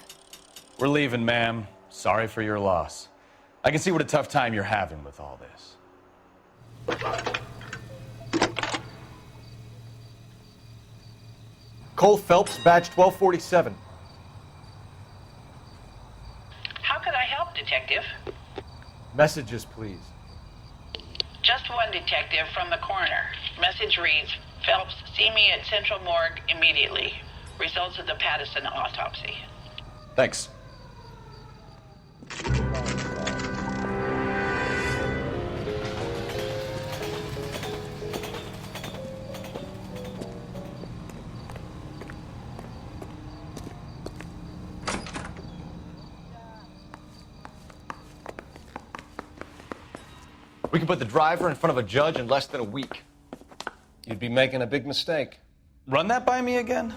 We're leaving, ma'am. Sorry for your loss. I can see what a tough time you're having with all this. Cole Phelps, badge 1247. How could I help, Detective? Messages, please. Just one detective from the coroner. Message reads, Phelps, see me at Central Morgue immediately. Results of the Pattison autopsy. Thanks. We can put the driver in front of a judge in less than a week. You'd be making a big mistake. Run that by me again?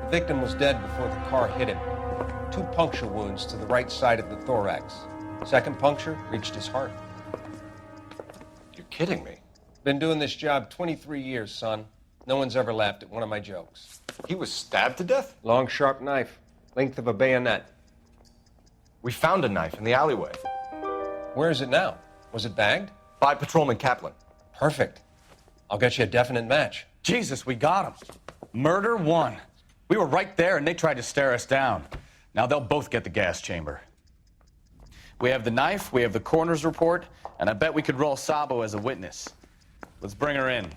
The victim was dead before the car hit him. 2 puncture wounds to the right side of the thorax. Second puncture reached his heart. You're kidding me. Been doing this job 23 years, son. No one's ever laughed at one of my jokes. He was stabbed to death? Long, sharp knife. Length of a bayonet. We found a knife in the alleyway. Where is it now? Was it bagged? By Patrolman Kaplan. Perfect. I'll get you a definite match. Jesus, we got him. Murder 1. We were right there and they tried to stare us down. Now they'll both get the gas chamber. We have the knife, we have the coroner's report, and I bet we could roll Sabo as a witness. Let's bring her in.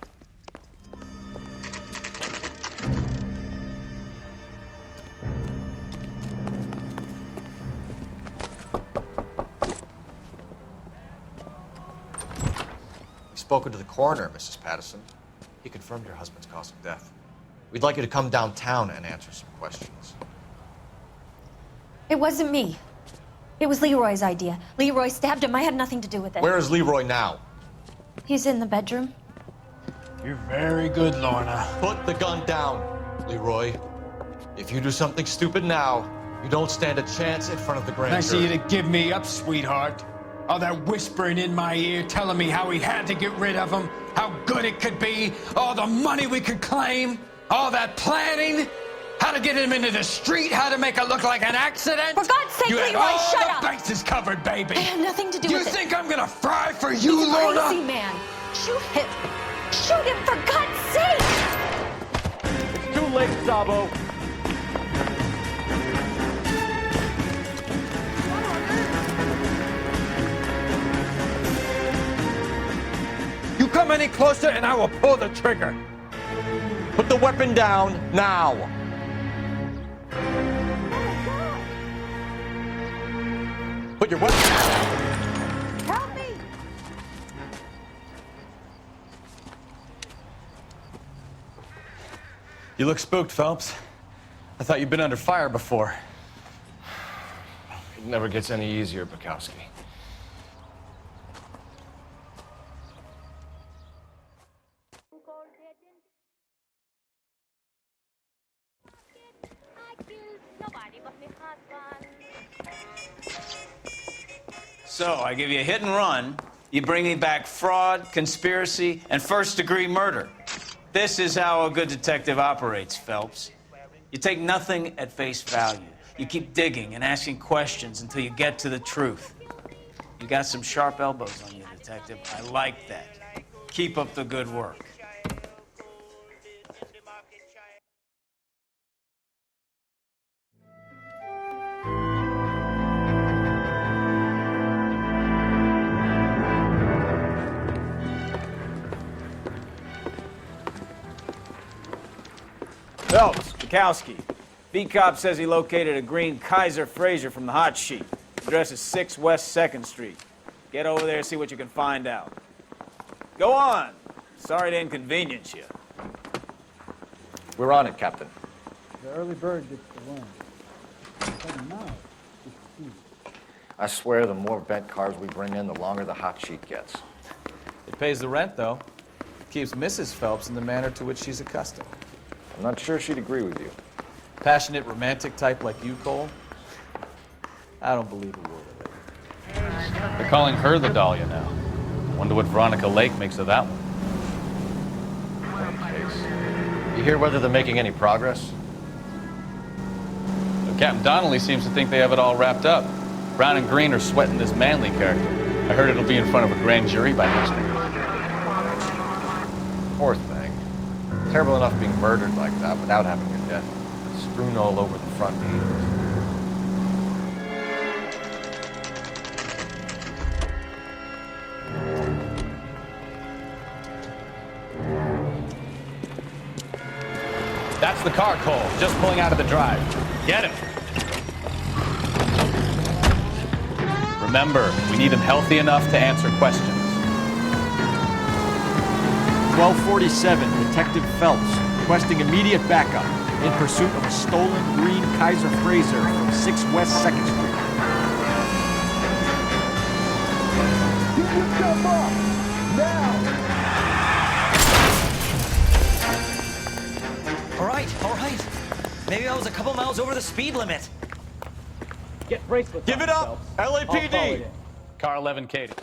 Spoken to the coroner, Mrs. Pattison. He confirmed your husband's cause of death. We'd like you to come downtown and answer some questions. It wasn't me. It was Leroy's idea. Leroy stabbed him. I had nothing to do with it. Where is Leroy now? He's in the bedroom. You're very good, Lorna. Put the gun down, Leroy. If you do something stupid now, you don't stand a chance in front of the grand Nice jury. of you to give me up, sweetheart. All that whispering in my ear telling me how we had to get rid of him, how good it could be, all the money we could claim, all that planning, how to get him into the street, how to make it look like an accident. For God's sake, you had Leroy, all shut the up! bases covered, baby. I had nothing to do with it. You think I'm gonna fry for you, He's Lorna? crazy, man. Shoot him. Shoot him, for God's sake! It's too late, Sabo. You come any closer and I will pull the trigger. Put the weapon down now. Put your weapon down. Help me! You look spooked, Phelps. I thought you'd been under fire before. It never gets any easier, Bukowski. So, I give you a hit and run, you bring me back fraud, conspiracy, and first-degree murder. This is how a good detective operates, Phelps. You take nothing at face value. You keep digging and asking questions until you get to the truth. You got some sharp elbows on you, detective. I like that. Keep up the good work. Phelps, Bukowski. V-Cop says he located a green Kaiser Fraser from the hot sheet. Address is 6 West 2nd Street. Get over there and see what you can find out. Go on. Sorry to inconvenience you. We're on it, Captain. The early bird gets the worm. Now, it's easy. I swear the more bent cars we bring in, the longer the hot sheet gets. It pays the rent, though. It keeps Mrs. Phelps in the manner to which she's accustomed. I'm not sure she'd agree with you. Passionate, romantic type like you, Cole? I don't believe a word of it. They're calling her the Dahlia now. Wonder what Veronica Lake makes of that one. You hear whether they're making any progress? Well, Captain Donnelly seems to think they have it all wrapped up. Brown and Green are sweating this Manley character. I heard it'll be in front of a grand jury by next week. Poor thing. Terrible enough being murdered like that without having your death strewn all over the front pages. That's the car, Cole. Just pulling out of the drive. Get him. Remember, we need him healthy enough to answer questions. 1247, Detective Phelps, requesting immediate backup in pursuit of a stolen green Kaiser Frazer from 6 West 2nd Street. Get yourself up! Now! All right. Maybe I was a couple miles over the speed limit. Get bracelets. Give it up! LAPD! Car 11 Katie.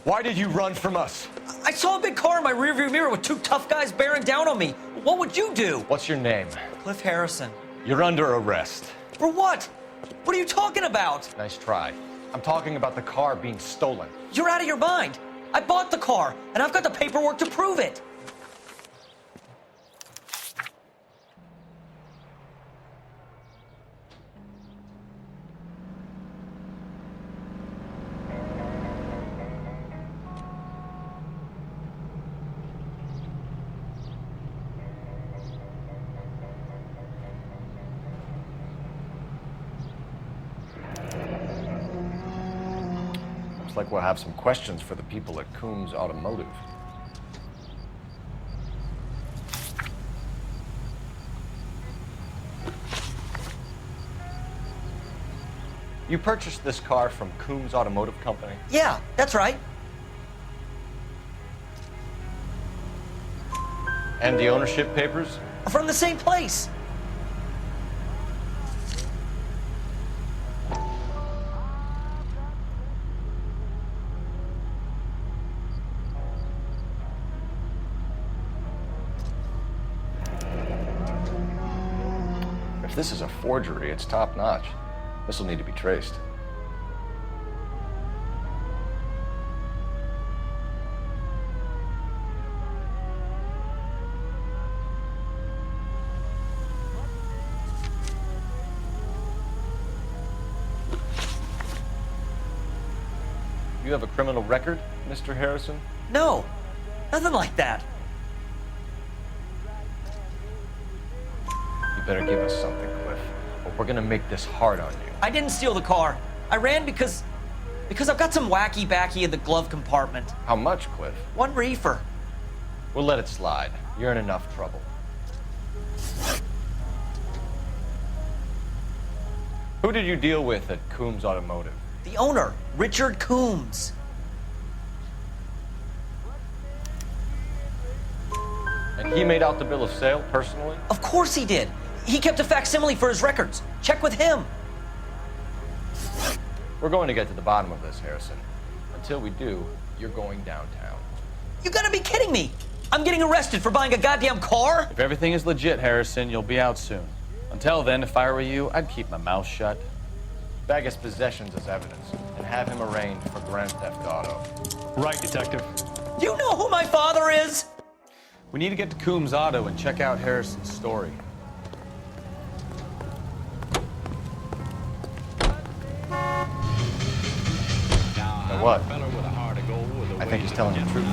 Why did you run from us? I saw a big car in my rearview mirror with 2 tough guys bearing down on me. What would you do? What's your name? Cliff Harrison. You're under arrest. For what? What are you talking about? Nice try. I'm talking about the car being stolen. You're out of your mind. I bought the car, and I've got the paperwork to prove it. Looks like we'll have some questions for the people at Coombs Automotive. You purchased this car from Coombs Automotive Company? Yeah, that's right. And the ownership papers? From the same place. If this is a forgery, it's top-notch. This will need to be traced. You have a criminal record, Mr. Harrison? No, nothing like that. You better give us something, Cliff, or we're gonna make this hard on you. I didn't steal the car. I ran because I've got some wacky backy in the glove compartment. How much, Cliff? 1 reefer. We'll let it slide. You're in enough trouble. Who did you deal with at Coombs Automotive? The owner, Richard Coombs. And he made out the bill of sale personally? Of course he did. He kept a facsimile for his records. Check with him. We're going to get to the bottom of this, Harrison. Until we do, you're going downtown. You gotta be kidding me. I'm getting arrested for buying a goddamn car? If everything is legit, Harrison, you'll be out soon. Until then, if I were you, I'd keep my mouth shut. Bag his possessions as evidence, and have him arraigned for grand theft auto. Right, Detective. You know who my father is? We need to get to Coombs Auto and check out Harrison's story. Now what? I think he's telling the truth.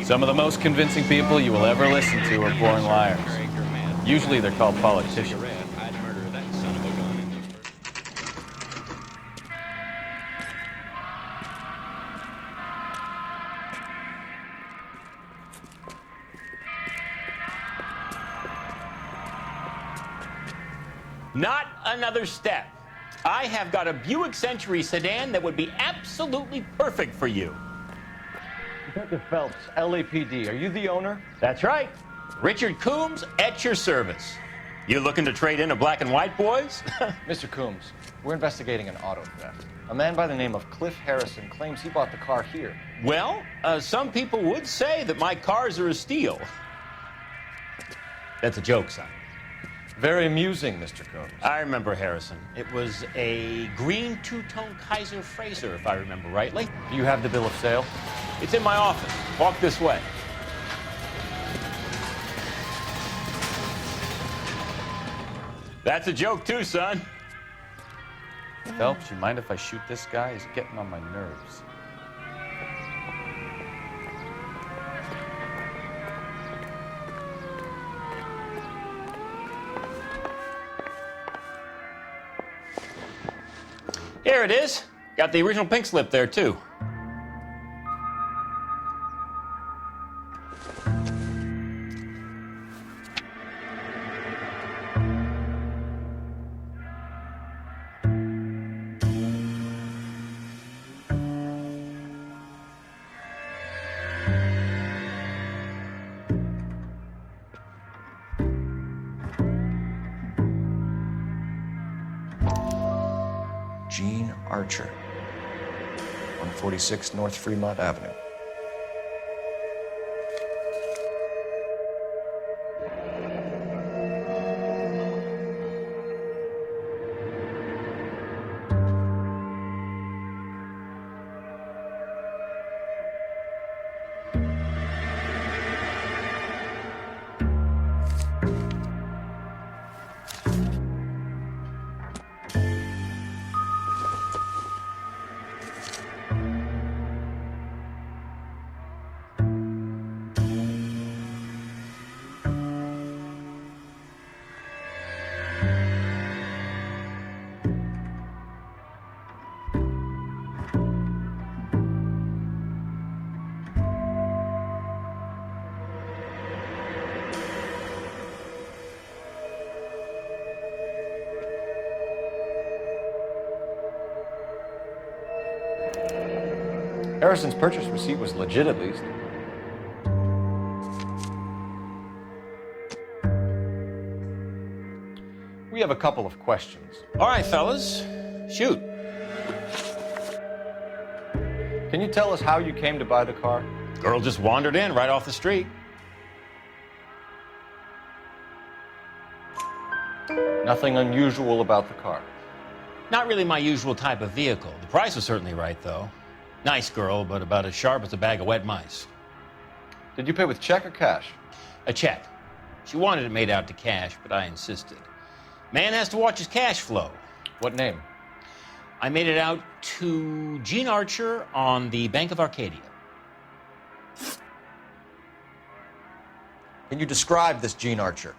Some of the most convincing people you will ever listen to are born liars. Usually they're called politicians. Not another step. I have got a Buick Century sedan that would be absolutely perfect for you. Detective Phelps, LAPD, are you the owner? That's right. Richard Coombs at your service. You looking to trade in a black and white, boys? Mr. Coombs, we're investigating an auto theft. A man by the name of Cliff Harrison claims he bought the car here. Well, some people would say that my cars are a steal. That's a joke, son. Very amusing, Mr. Coombs. I remember Harrison. It was a green two-tone Kaiser Frazer, if I remember rightly. Do you have the bill of sale? It's in my office. Walk this way. That's a joke too, son. Phelps, you mind if I shoot this guy? He's getting on my nerves. Here it is. Got the original pink slip there, too. Gene Archer, 146 North Fremont Avenue. Harrison's purchase receipt was legit, at least. We have a couple of questions. All right, fellas. Shoot. Can you tell us how you came to buy the car? Girl just wandered in right off the street. Nothing unusual about the car. Not really my usual type of vehicle. The price was certainly right, though. Nice girl, but about as sharp as a bag of wet mice. Did you pay with check or cash? A check. She wanted it made out to cash, but I insisted. Man has to watch his cash flow. What name? I made it out to Gene Archer on the Bank of Arcadia. Can you describe this Gene Archer?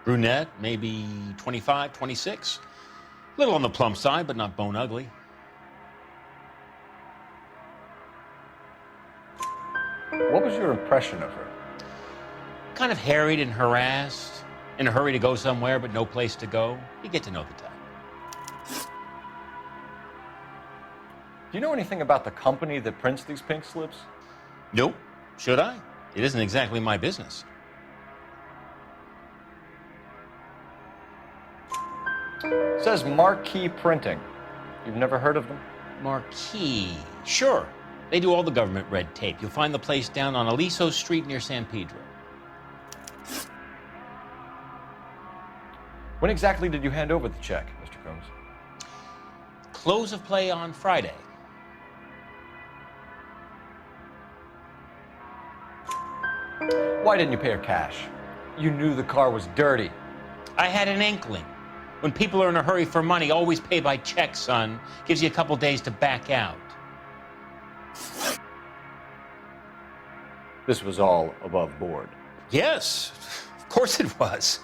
Brunette, maybe 25, 26. A little on the plump side, but not bone ugly. What was your impression of her? Kind of harried and harassed, in a hurry to go somewhere, but no place to go. You get to know the type. Do you know anything about the company that prints these pink slips? Nope. Should I? It isn't exactly my business. It says Marquee Printing. You've never heard of them? Marquee. Sure. They do all the government red tape. You'll find the place down on Aliso Street near San Pedro. When exactly did you hand over the check, Mr. Combs? Close of play on Friday. Why didn't you pay her cash? You knew the car was dirty. I had an inkling. When people are in a hurry for money, always pay by check, son. Gives you a couple days to back out. This was all above board. Yes, of course it was.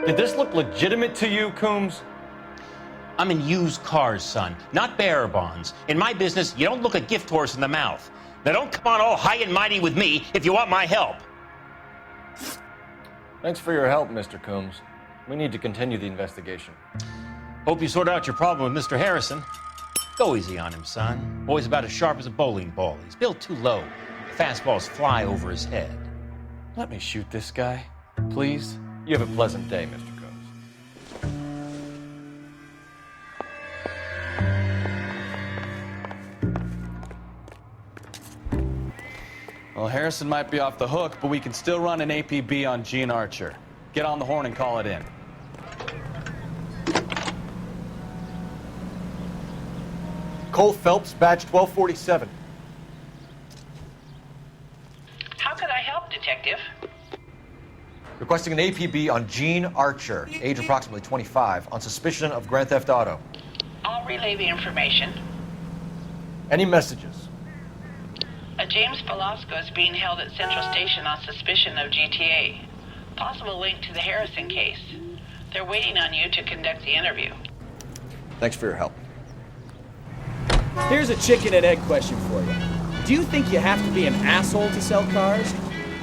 Did this look legitimate to you, Coombs? I'm in used cars, son, not bearer bonds. In my business, you don't look a gift horse in the mouth. Now don't come on all high and mighty with me if you want my help. Thanks for your help, Mr. Coombs. We need to continue the investigation. Hope you sort out your problem with Mr. Harrison. Go easy on him, son. Boy's about as sharp as a bowling ball. He's built too low. The fastballs fly over his head. Let me shoot this guy, please. You have a pleasant day, Mr. Combs. Well, Harrison might be off the hook, but we can still run an APB on Gene Archer. Get on the horn and call it in. Cole Phelps, badge 1247. How could I help, Detective? Requesting an APB on Gene Archer, age approximately 25, on suspicion of Grand Theft Auto. I'll relay the information. Any messages? A James Velasco is being held at Central Station on suspicion of GTA. Possible link to the Harrison case. They're waiting on you to conduct the interview. Thanks for your help. Here's a chicken and egg question for you. Do you think you have to be an asshole to sell cars?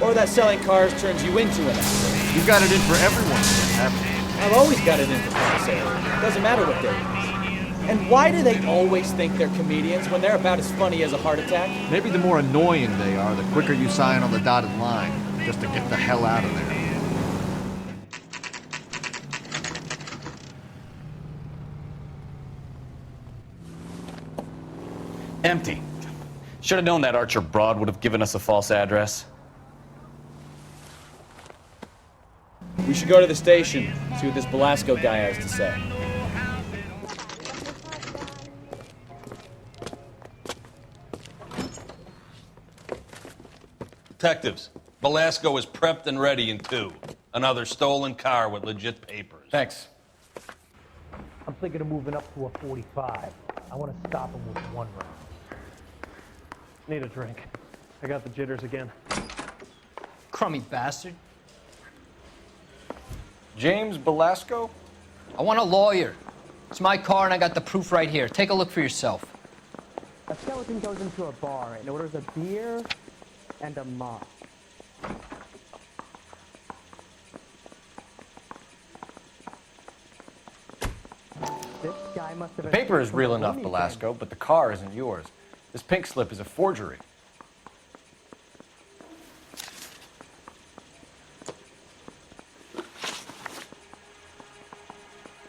Or that selling cars turns you into an asshole? You've got it in for everyone, haven't you? I've always got it in for conversation. Doesn't matter what day it is. And why do they always think they're comedians when they're about as funny as a heart attack? Maybe the more annoying they are, the quicker you sign on the dotted line, just to get the hell out of there. Empty. Should have known that Archer broad would have given us a false address. We should go to the station, see what this Velasco guy has to say. Detectives, Velasco is prepped and ready in 2. Another stolen car with legit papers. Thanks. I'm thinking of moving up to a 45. I want to stop him with 1 round. Need a drink. I got the jitters again. Crummy bastard. James Velasco? I want a lawyer. It's my car and I got the proof right here. Take a look for yourself. A skeleton goes into a bar and orders a beer and a mop. This guy must have The paper is real enough, Velasco, but the car isn't yours. This pink slip is a forgery.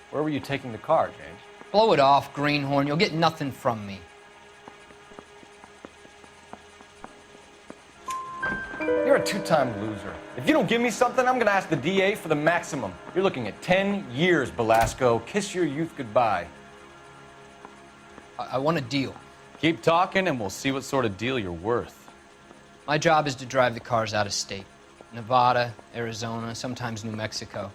Where were you taking the car, James? Blow it off, greenhorn. You'll get nothing from me. You're a 2-time loser. If you don't give me something, I'm gonna ask the DA for the maximum. You're looking at 10 years, Velasco. Kiss your youth goodbye. I want a deal. Keep talking and we'll see what sort of deal you're worth. My job is to drive the cars out of state. Nevada, Arizona, sometimes New Mexico.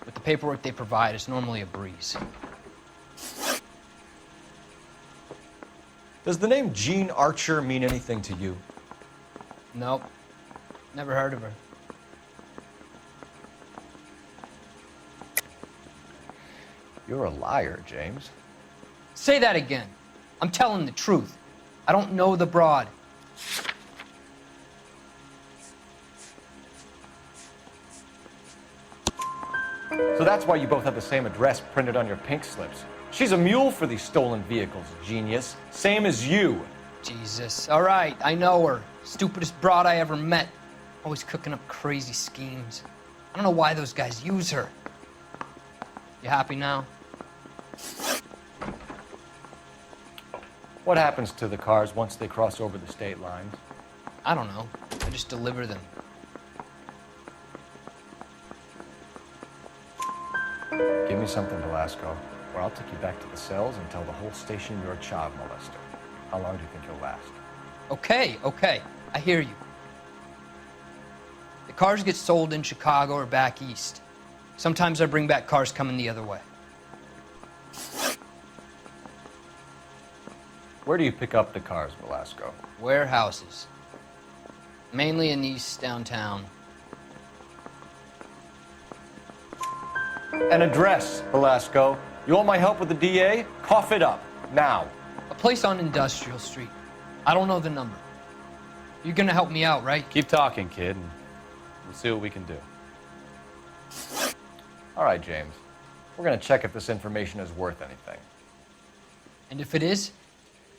With the paperwork they provide, it's normally a breeze. Does the name Gene Archer mean anything to you? Nope. Never heard of her. You're a liar, James. Say that again. I'm telling the truth. I don't know the broad. So that's why you both have the same address printed on your pink slips. She's a mule for these stolen vehicles, genius. Same as you. Jesus. All right, I know her. Stupidest broad I ever met. Always cooking up crazy schemes. I don't know why those guys use her. You happy now? What happens to the cars once they cross over the state lines? I don't know. I just deliver them. Give me something, Velasco, or I'll take you back to the cells and tell the whole station you're a child molester. How long do you think you'll last? Okay. I hear you. The cars get sold in Chicago or back east. Sometimes I bring back cars coming the other way. Where do you pick up the cars, Velasco? Warehouses. Mainly in East downtown. An address, Velasco. You want my help with the DA? Cough it up, now. A place on Industrial Street. I don't know the number. You're gonna help me out, right? Keep talking, kid, and we'll see what we can do. All right, James. We're gonna check if this information is worth anything. And if it is,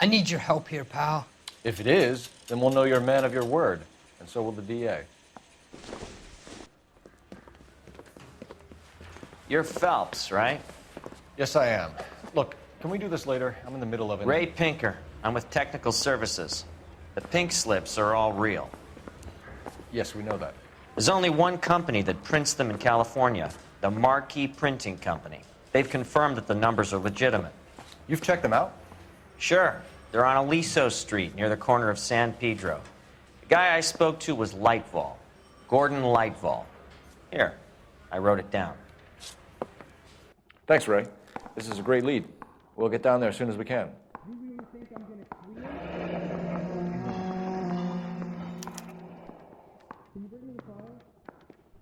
I need your help here, pal. If it is, then we'll know you're a man of your word, and so will the DA. You're Phelps, right? Yes, I am. Look, can we do this later? I'm in the middle of it. Ray Pinker. I'm with Technical Services. The pink slips are all real. Yes, we know that. There's only one company that prints them in California, the Marquee Printing Company. They've confirmed that the numbers are legitimate. You've checked them out? Sure. They're on Aliso Street, near the corner of San Pedro. The guy I spoke to was Lightval. Gordon Lightval. Here, I wrote it down. Thanks, Ray. This is a great lead. We'll get down there as soon as we can.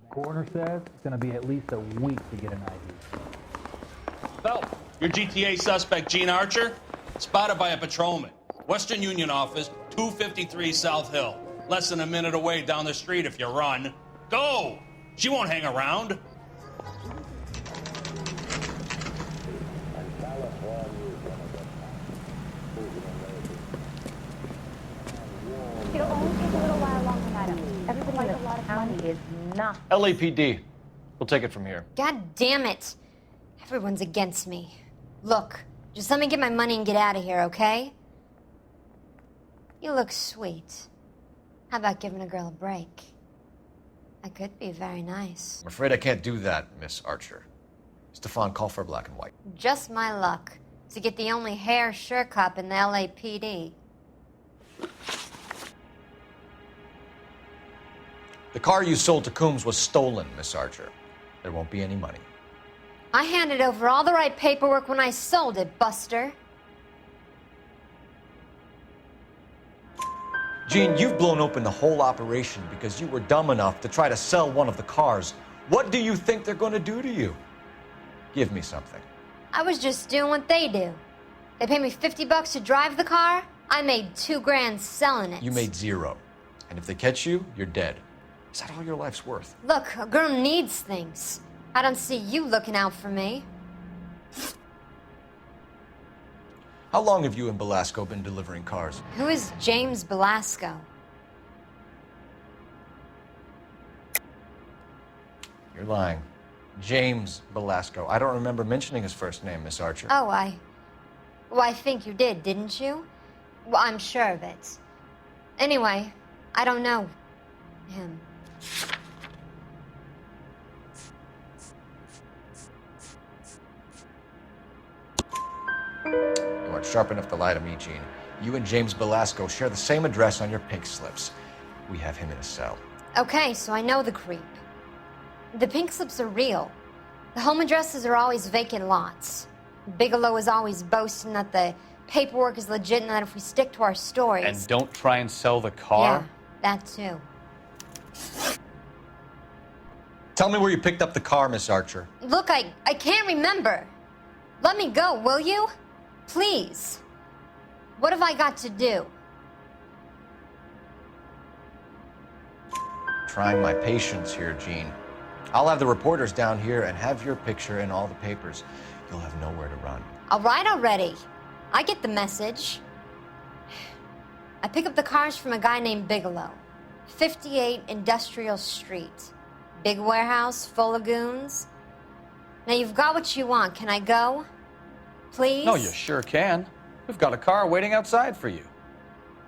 Coroner says it's going to be at least a week to get an ID. Phelps, your GTA suspect, Gene Archer, spotted by a patrolman. Western Union office, 253 South Hill. Less than a minute away down the street if you run. Go! She won't hang around. It'll only take a little while longer, madam. Everybody in the county is not. LAPD. We'll take it from here. God damn it. Everyone's against me. Look, just let me get my money and get out of here, okay? You look sweet. How about giving a girl a break? I could be very nice. I'm afraid I can't do that, Miss Archer. Stefan, call for black and white. Just my luck to get the only hair sure cop in the LAPD. The car you sold to Coombs was stolen, Miss Archer. There won't be any money. I handed over all the right paperwork when I sold it, Buster. Gene, you've blown open the whole operation because you were dumb enough to try to sell one of the cars. What do you think they're going to do to you? Give me something. I was just doing what they do. They paid me $50 to drive the car. I made $2 grand selling it. You made zero. And if they catch you, you're dead. Is that all your life's worth? Look, a girl needs things. I don't see you looking out for me. How long have you and Belasco been delivering cars? Who is James Belasco? You're lying. James Belasco. I don't remember mentioning his first name, Miss Archer. Oh, Well, I think you did, didn't you? Well, I'm sure of it. Anyway, I don't know him. You aren't sharp enough to lie to me, Gene. You and James Belasco share the same address on your pink slips. We have him in a cell. Okay, so I know the creep. The pink slips are real. The home addresses are always vacant lots. Bigelow is always boasting that the paperwork is legit and that if we stick to our stories... And don't try and sell the car? Yeah, that too. Tell me where you picked up the car, Miss Archer. Look, I can't remember. Let me go, will you? Please. What have I got to do? Trying my patience here, Gene. I'll have the reporters down here and have your picture in all the papers. You'll have nowhere to run. All right already. I get the message. I pick up the cars from a guy named Bigelow. 58 Industrial Street. Big warehouse full of goons. Now you've got what you want. Can I go? Please? No, you sure can. We've got a car waiting outside for you.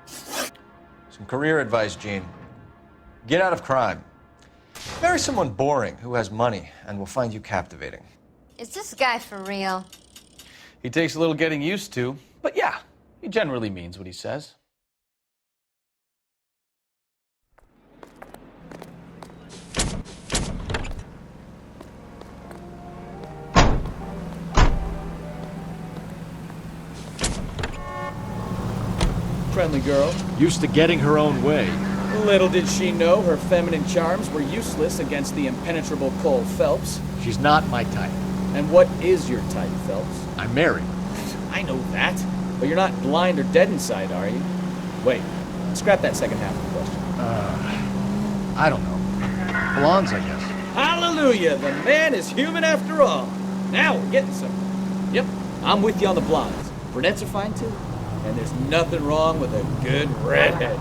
Some career advice, Gene. Get out of crime. Marry someone boring who has money and will find you captivating. Is this guy for real? He takes a little getting used to, but yeah, he generally means what he says. Friendly girl. Used to getting her own way. Little did she know her feminine charms were useless against the impenetrable Cole Phelps. She's not my type. And what is your type, Phelps? I'm married. I know that. But you're not blind or dead inside, are you? Wait, scrap that second half of the question. I don't know. Blondes, I guess. Hallelujah! The man is human after all. Now we're getting somewhere. Yep, I'm with you on the blondes. Brunettes are fine too. And there's nothing wrong with a good redhead.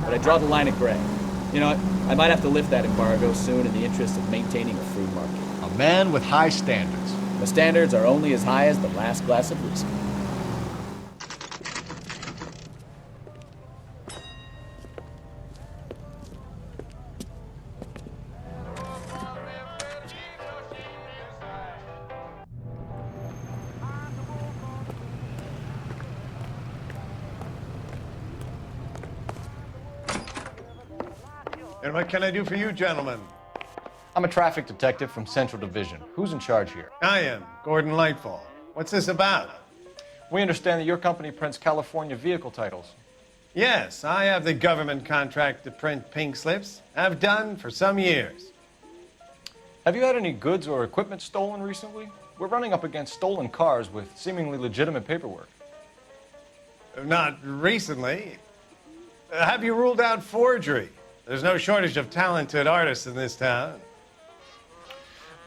But I draw the line at gray. You know what? I might have to lift that embargo soon in the interest of maintaining a free market. A man with high standards. The standards are only as high as the last glass of whiskey. And what can I do for you, gentlemen? I'm a traffic detective from Central Division. Who's in charge here? I am, Gordon Lightfall. What's this about? We understand that your company prints California vehicle titles. Yes, I have the government contract to print pink slips. I've done for some years. Have you had any goods or equipment stolen recently? We're running up against stolen cars with seemingly legitimate paperwork. Not recently. Have you ruled out forgery? There's no shortage of talented artists in this town.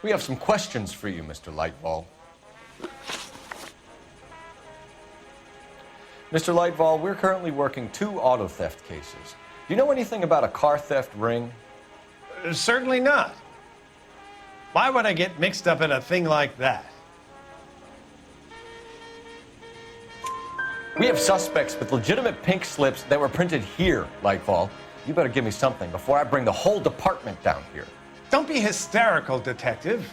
We have some questions for you, Mr. Lightfall. Mr. Lightfall, we're currently working 2 auto theft cases. Do you know anything about a car theft ring? Certainly not. Why would I get mixed up in a thing like that? We have suspects with legitimate pink slips that were printed here, Lightfall. You better give me something before I bring the whole department down here. Don't be hysterical, Detective.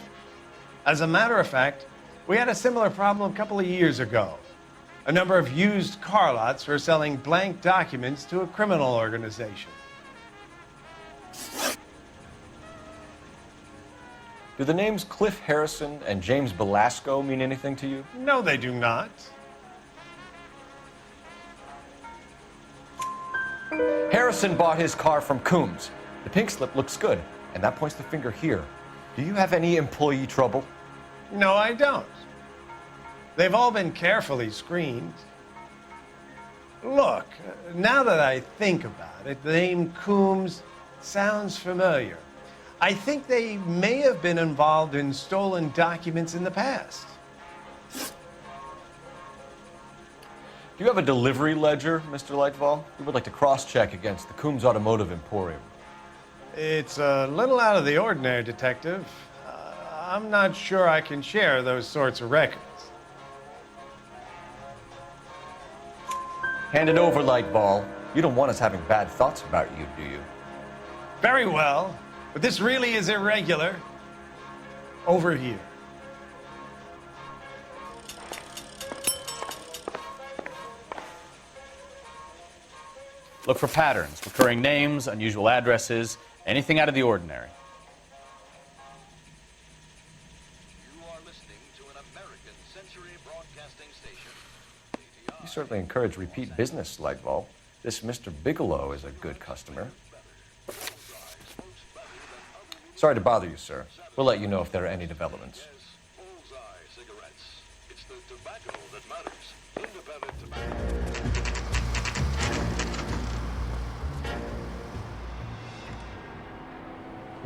As a matter of fact, we had a similar problem a couple of years ago. A number of used car lots were selling blank documents to a criminal organization. Do the names Cliff Harrison and James Belasco mean anything to you? No, they do not. Harrison bought his car from Coombs. The pink slip looks good, and that points the finger here. Do you have any employee trouble? No, I don't. They've all been carefully screened. Look, now that I think about it, the name Coombs sounds familiar. I think they may have been involved in stolen documents in the past. Do you have a delivery ledger, Mr. Lightfall? We would like to cross-check against the Coombs Automotive Emporium. It's a little out of the ordinary, Detective. I'm not sure I can share those sorts of records. Hand it over, Lightball. You don't want us having bad thoughts about you, do you? Very well, but this really is irregular. Over here. Look for patterns, recurring names, unusual addresses, anything out of the ordinary. You certainly encourage repeat business, Lightball. This Mr. Bigelow is a good customer. Sorry to bother you, sir. We'll let you know if there are any developments.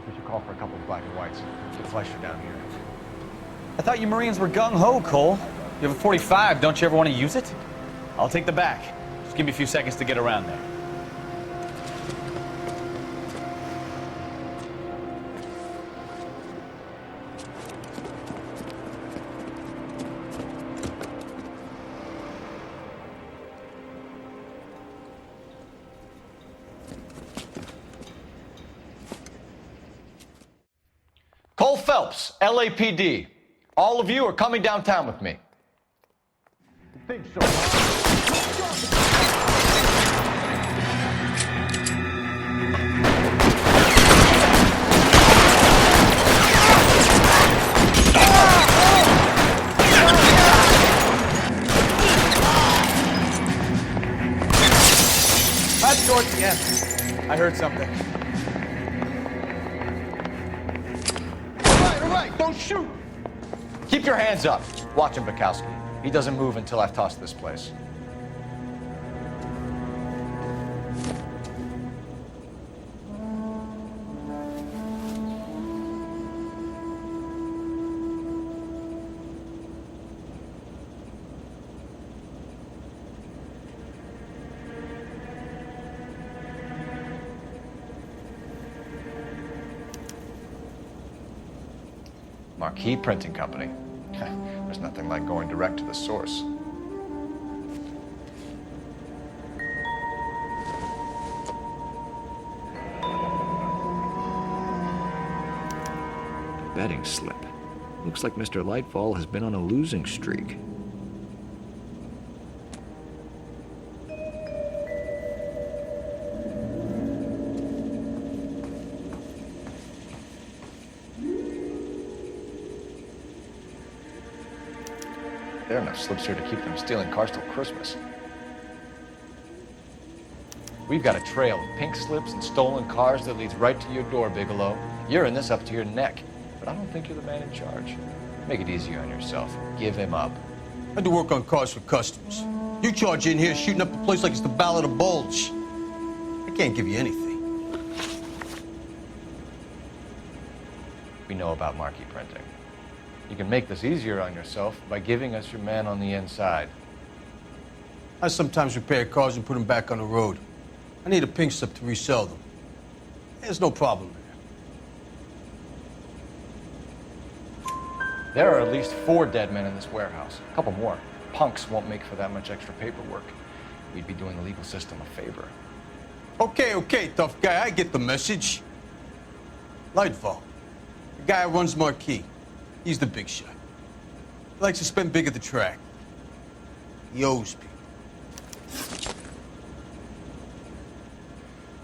We should call for a couple of black and whites. Get Fleischer down here. I thought you Marines were gung-ho, Cole. You have a .45, don't you ever want to use it? I'll take the back. Just give me a few seconds to get around there. Cole Phelps, LAPD. All of you are coming downtown with me. I think so. That's towards the end. I heard something. All right, don't shoot! Keep your hands up. Watch him, Bukowski. He doesn't move until I've tossed this place. Marquee Printing Company. There's nothing like going direct to the source. Betting slip. Looks like Mr. Lightfall has been on a losing streak. There are enough slips here to keep them stealing cars till Christmas. We've got a trail of pink slips and stolen cars that leads right to your door, Bigelow. You're in this up to your neck, but I don't think you're the man in charge. Make it easier on yourself. Give him up. I do work on cars for customers. You charge in here shooting up the place like it's the Ballad of Bulge. I can't give you anything. We know about marquee printing. You can make this easier on yourself by giving us your man on the inside. I sometimes repair cars and put them back on the road. I need a pink slip to resell them. There's no problem there. There are at least 4 dead men in this warehouse. A couple more. Punks won't make for that much extra paperwork. We'd be doing the legal system a favor. Okay, tough guy, I get the message. Lightfall, the guy who runs Marquee. He's the big shot. He likes to spend big at the track. He owes people.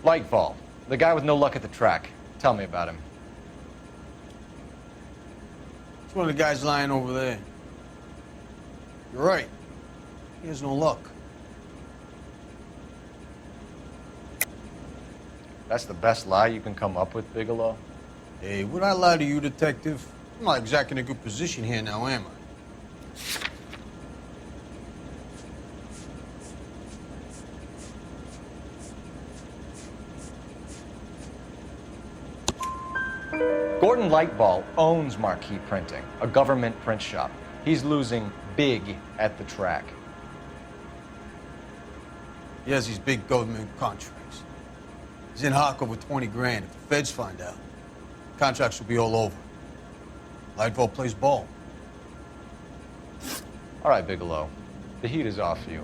Lightfall, the guy with no luck at the track. Tell me about him. It's one of the guys lying over there. You're right. He has no luck. That's the best lie you can come up with, Bigelow? Hey, would I lie to you, detective? I'm not exactly in a good position here now, am I? Gordon Lightball owns Marquee Printing, a government print shop. He's losing big at the track. He has these big government contracts. He's in hock over 20 grand. If the feds find out, contracts will be all over. Lightball plays ball. All right, Bigelow. The heat is off you.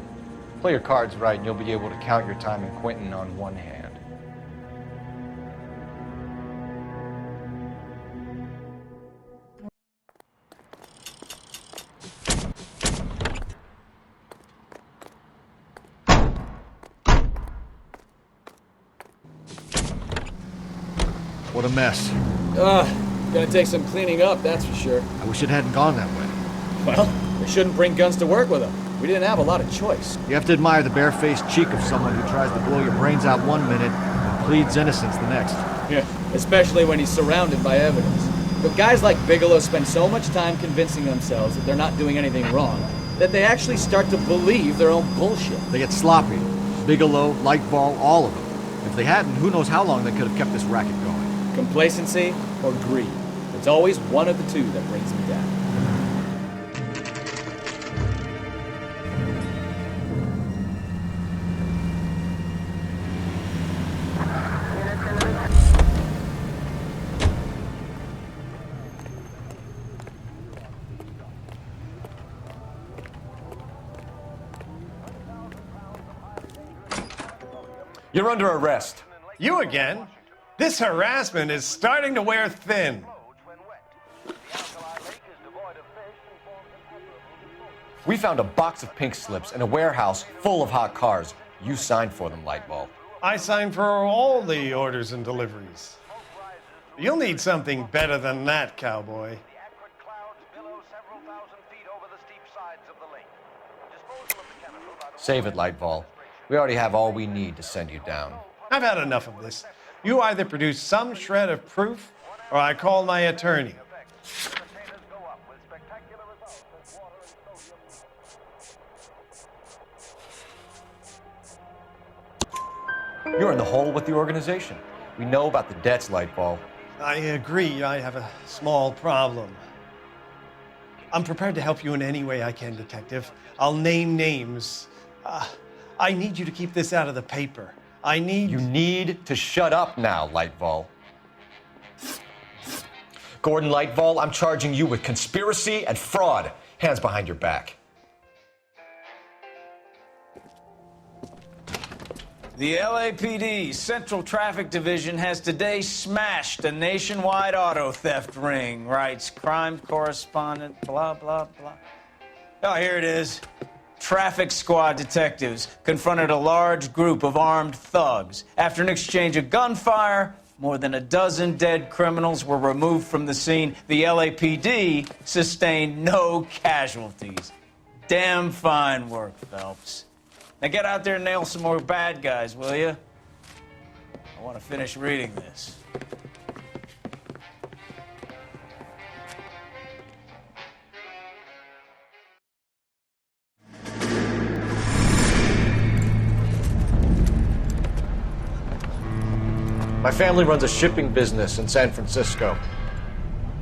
Play your cards right and you'll be able to count your time in Quentin on one hand. What a mess. Gonna take some cleaning up, that's for sure. I wish it hadn't gone that way. Well, they shouldn't bring guns to work with them. We didn't have a lot of choice. You have to admire the barefaced cheek of someone who tries to blow your brains out one minute and pleads innocence the next. Yeah, especially when he's surrounded by evidence. But guys like Bigelow spend so much time convincing themselves that they're not doing anything wrong that they actually start to believe their own bullshit. They get sloppy. Bigelow, Lightball, all of them. If they hadn't, who knows how long they could have kept this racket going. Complacency or greed. It's always one of the two that brings them down. You're under arrest. You again? This harassment is starting to wear thin. We found a box of pink slips in a warehouse full of hot cars. You signed for them, Lightball. I signed for all the orders and deliveries. You'll need something better than that, cowboy. Save it, Lightball. We already have all we need to send you down. I've had enough of this. You either produce some shred of proof, or I call my attorney. You're in the hole with the organization. We know about the debts, Lightball. I agree. I have a small problem. I'm prepared to help you in any way I can, Detective. I'll name names. I need you to keep this out of the paper. You need to shut up now, Lightball. Gordon Lightball, I'm charging you with conspiracy and fraud. Hands behind your back. The LAPD Central Traffic Division has today smashed a nationwide auto theft ring, writes crime correspondent, blah, blah, blah. Oh, here it is. Traffic squad detectives confronted a large group of armed thugs. After an exchange of gunfire, more than a dozen dead criminals were removed from the scene. The LAPD sustained no casualties. Damn fine work, Phelps. Now get out there and nail some more bad guys, will you? I want to finish reading this. My family runs a shipping business in San Francisco.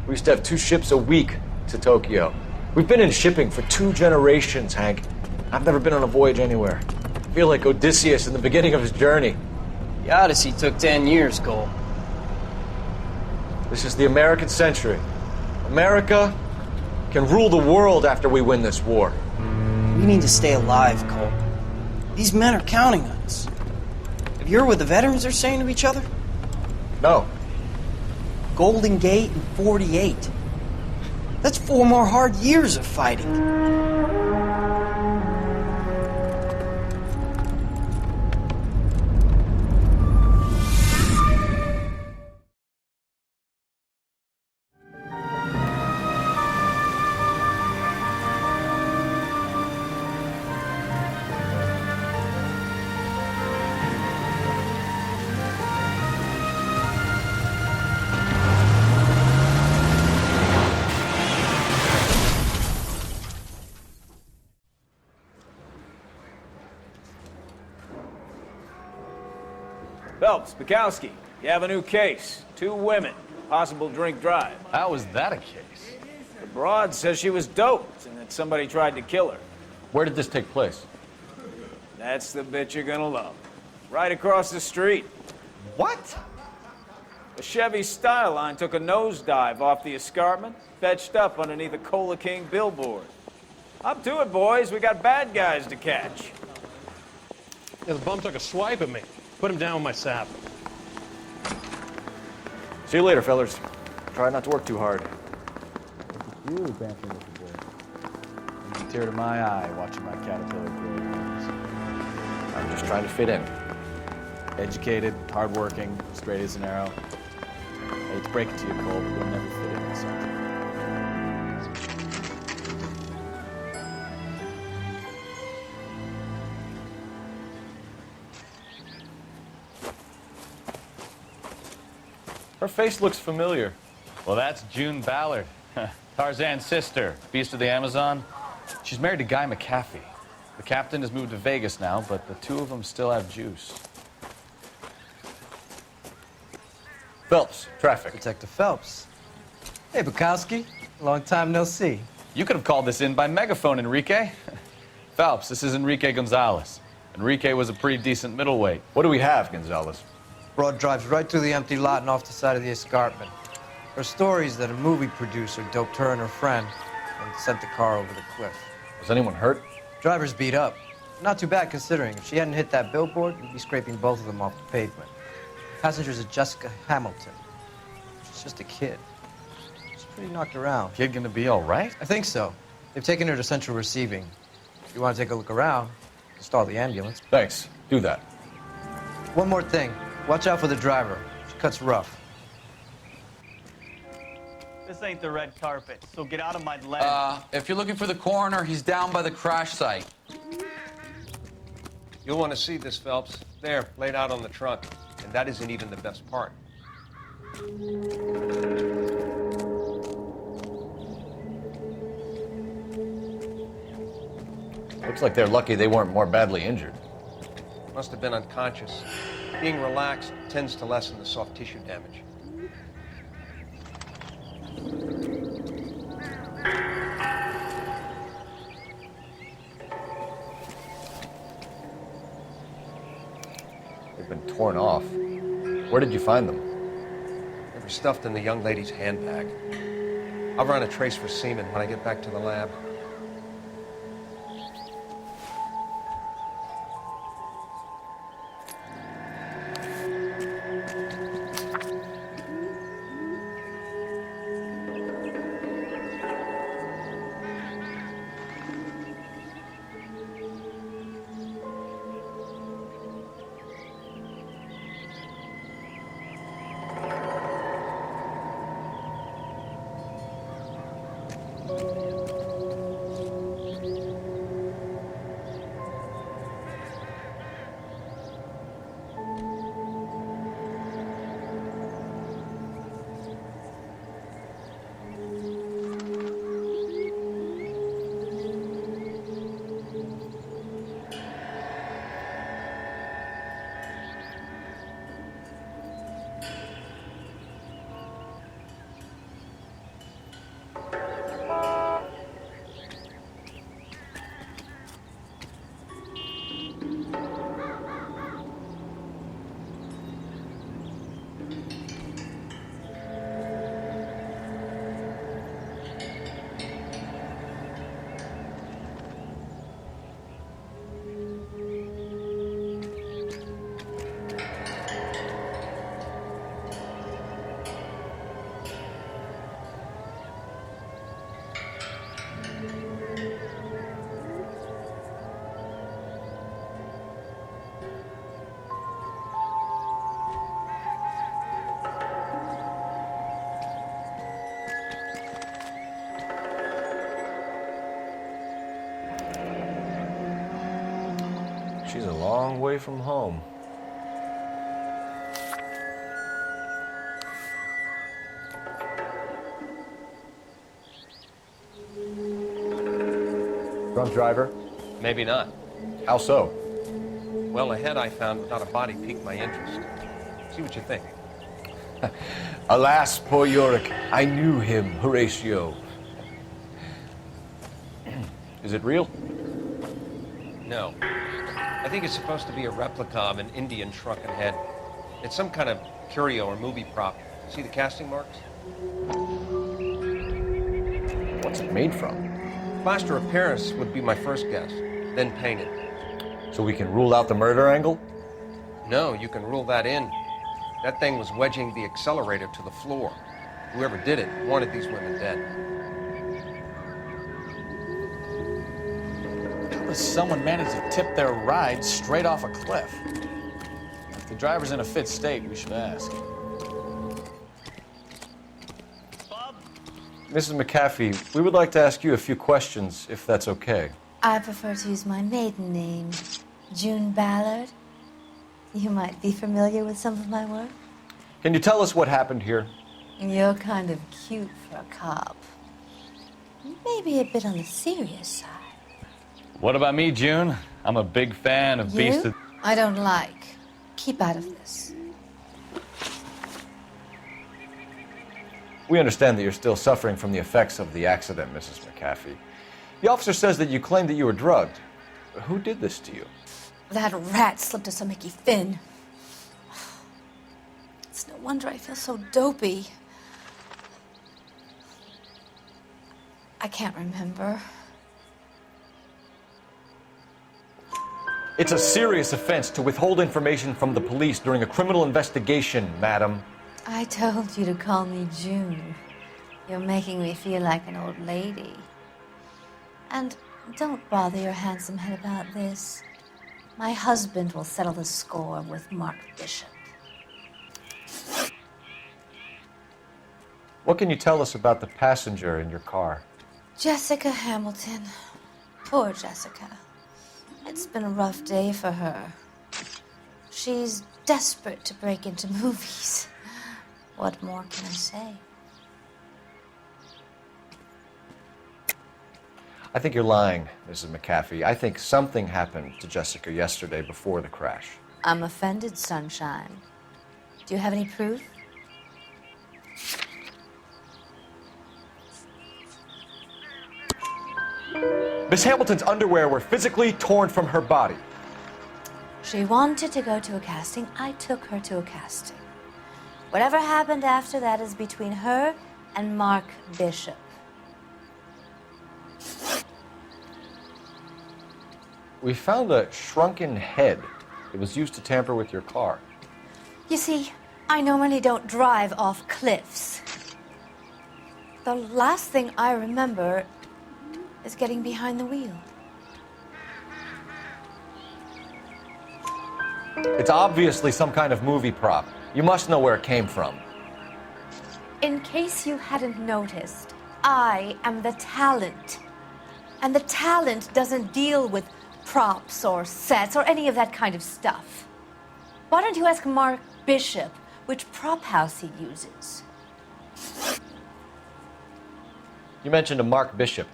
We used to have 2 ships a week to Tokyo. We've been in shipping for 2 generations, Hank. I've never been on a voyage anywhere. I feel like Odysseus in the beginning of his journey. The Odyssey took 10 years, Cole. This is the American century. America can rule the world after we win this war. We need to stay alive, Cole. These men are counting on us. Have you heard what the veterans are saying to each other? No. Golden Gate and 48. That's 4 more hard years of fighting. Phelps, Bukowski, you have a new case. 2 women, possible drink drive. How was that a case? The broad says she was doped and that somebody tried to kill her. Where did this take place? That's the bit you're gonna love. Right across the street. What? A Chevy Styline took a nosedive off the escarpment, fetched up underneath a Cola King billboard. Up to it, boys. We got bad guys to catch. Yeah, the bum took a swipe at me. Put him down with my sap. See you later, fellas. Try not to work too hard. You bantering with the boy. A tear to my eye watching my caterpillar grow wings. I'm just trying to fit in. Educated, hardworking, straight as an arrow. I hate to break it to you, Cole, but you'll never fit in with something. Her face looks familiar. Well, that's June Ballard, Tarzan's sister, beast of the Amazon. She's married to Guy McAfee. The captain has moved to Vegas now, but the 2 of them still have juice. Phelps, traffic. Detective Phelps. Hey, Bukowski. Long time no see. You could have called this in by megaphone, Enrique. Phelps, this is Enrique Gonzalez. Enrique was a pretty decent middleweight. What do we have, Gonzalez? Broad drives right through the empty lot and off the side of the escarpment. Her story is that a movie producer doped her and her friend and sent the car over the cliff. Was anyone hurt? Driver's beat up. Not too bad considering. If she hadn't hit that billboard, you'd be scraping both of them off the pavement. Passenger's a Jessica Hamilton. She's just a kid. She's pretty knocked around. Kid gonna be all right? I think so. They've taken her to central receiving. If you want to take a look around, stall the ambulance. Thanks. Do that. One more thing. Watch out for the driver. She cuts rough. This ain't the red carpet, so get out of my lane. If you're looking for the coroner, he's down by the crash site. You'll want to see this, Phelps. There, laid out on the trunk. And that isn't even the best part. Looks like they're lucky they weren't more badly injured. Must have been unconscious. Being relaxed tends to lessen the soft tissue damage. They've been torn off. Where did you find them? They were stuffed in the young lady's handbag. I'll run a trace for semen when I get back to the lab. She's a long way from home. Drunk driver? Maybe not. How so? Well, the head I found without a body piqued my interest. See what you think. Alas, poor Yorick. I knew him, Horatio. Is it real? No. I think it's supposed to be a replica of an Indian truck and head. It's some kind of curio or movie prop. See the casting marks? What's it made from? Plaster of Paris would be my first guess, then painted. So we can rule out the murder angle? No, you can rule that in. That thing was wedging the accelerator to the floor. Whoever did it wanted these women dead. How does someone manage to tip their ride straight off a cliff? If the driver's in a fit state, we should ask. Mrs. McAfee, we would like to ask you a few questions, if that's okay. I prefer to use my maiden name, June Ballard. You might be familiar with some of my work. Can you tell us what happened here? You're kind of cute for a cop. Maybe a bit on the serious side. What about me, June? I'm a big fan of Beast of... I don't like. Keep out of this. We understand that you're still suffering from the effects of the accident, Mrs. McAfee. The officer says that you claimed that you were drugged. Who did this to you? That rat slipped us a Mickey Finn. It's no wonder I feel so dopey. I can't remember. It's a serious offense to withhold information from the police during a criminal investigation, madam. I told you to call me June. You're making me feel like an old lady. And don't bother your handsome head about this. My husband will settle the score with Mark Bishop. What can you tell us about the passenger in your car? Jessica Hamilton. Poor Jessica. It's been a rough day for her. She's desperate to break into movies. What more can I say? I think you're lying, Mrs. McAfee. I think something happened to Jessica yesterday before the crash. I'm offended, Sunshine. Do you have any proof? Miss Hamilton's underwear were physically torn from her body. She wanted to go to a casting. I took her to a casting. Whatever happened after that is between her and Mark Bishop. We found a shrunken head. It was used to tamper with your car. You see, I normally don't drive off cliffs. The last thing I remember is getting behind the wheel. It's obviously some kind of movie prop. You must know where it came from. In case you hadn't noticed, I am the talent. And the talent doesn't deal with props or sets or any of that kind of stuff. Why don't you ask Mark Bishop which prop house he uses? You mentioned a Mark Bishop.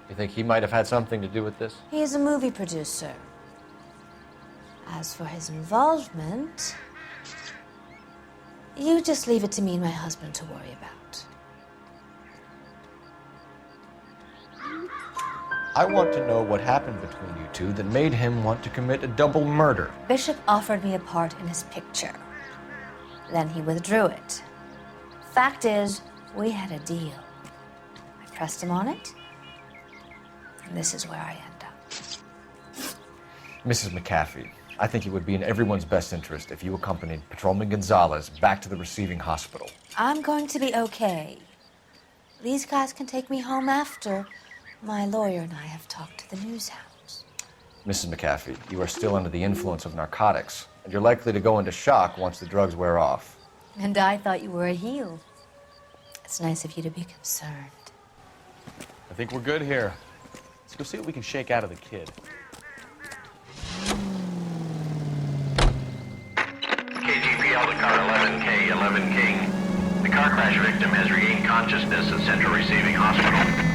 You think he might have had something to do with this? He is a movie producer. As for his involvement, you just leave it to me and my husband to worry about. I want to know what happened between you two that made him want to commit a double murder. Bishop offered me a part in his picture. Then he withdrew it. Fact is, we had a deal. I pressed him on it, and this is where I end up. Mrs. McAfee, I think it would be in everyone's best interest if you accompanied Patrolman Gonzalez back to the receiving hospital. I'm going to be okay. These guys can take me home after. My lawyer and I have talked to the news hounds. Mrs. McAfee, you are still under the influence of narcotics, and you're likely to go into shock once the drugs wear off. And I thought you were a heel. It's nice of you to be concerned. I think we're good here. Let's go see what we can shake out of the kid. 11 King. The car crash victim has regained consciousness at Central Receiving Hospital.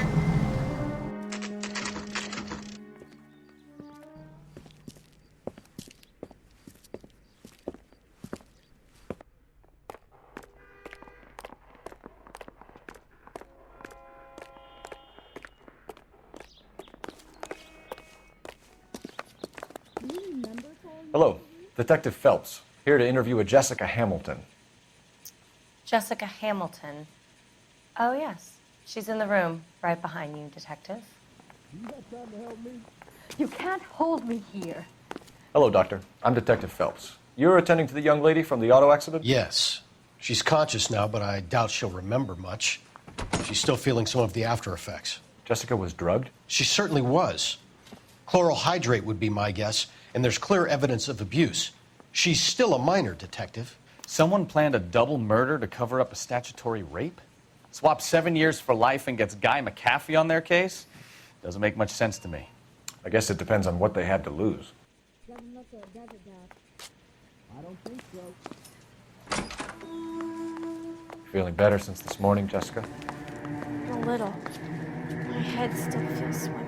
Hello, Detective Phelps, here to interview a Jessica Hamilton. Jessica Hamilton. Oh, yes. She's in the room, right behind you, Detective. You can't hold me here. Hello, Doctor. I'm Detective Phelps. You're attending to the young lady from the auto accident? Yes. She's conscious now, but I doubt she'll remember much. She's still feeling some of the after effects. Jessica was drugged? She certainly was. Chloral hydrate would be my guess, and there's clear evidence of abuse. She's still a minor, Detective. Someone planned a double murder to cover up a statutory rape? Swap 7 years for life and gets Guy McAfee on their case? Doesn't make much sense to me. I guess it depends on what they had to lose. I don't think so. Feeling better since this morning, Jessica? A little. My head still feels swimmy.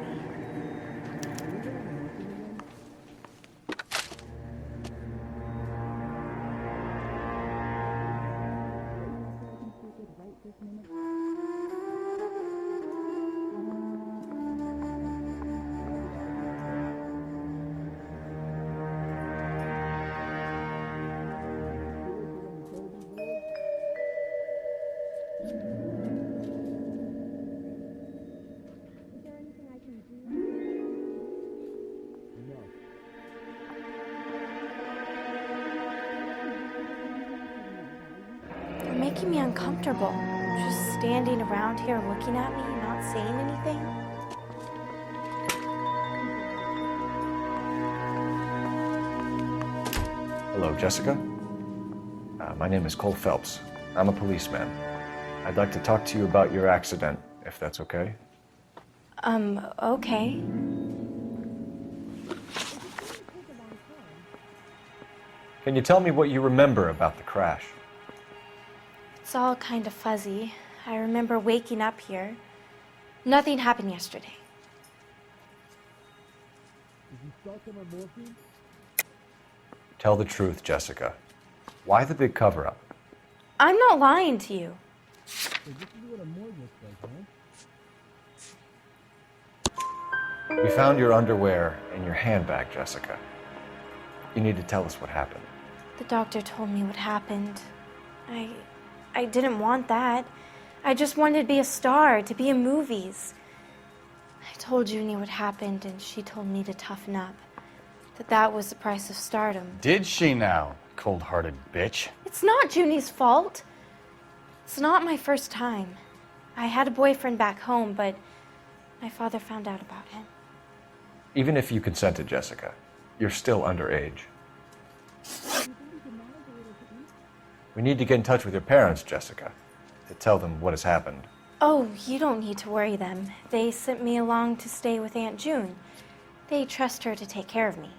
You're making me uncomfortable. Just standing around here looking at me, not saying anything. Hello, Jessica. My name is Cole Phelps. I'm a policeman. I'd like to talk to you about your accident, if that's okay. Okay. Can you tell me what you remember about the crash? It's all kind of fuzzy. I remember waking up here. Nothing happened yesterday. Tell the truth, Jessica. Why the big cover-up? I'm not lying to you. We found your underwear in your handbag, Jessica. You need to tell us what happened. The doctor told me what happened. I didn't want that. I just wanted to be a star, to be in movies. I told Junie what happened, and she told me to toughen up. That was the price of stardom. Did she now, cold-hearted bitch? It's not Junie's fault. It's not my first time. I had a boyfriend back home, but my father found out about him. Even if you consented, Jessica, you're still underage. We need to get in touch with your parents, Jessica, to tell them what has happened. Oh, you don't need to worry them. They sent me along to stay with Aunt June. They trust her to take care of me.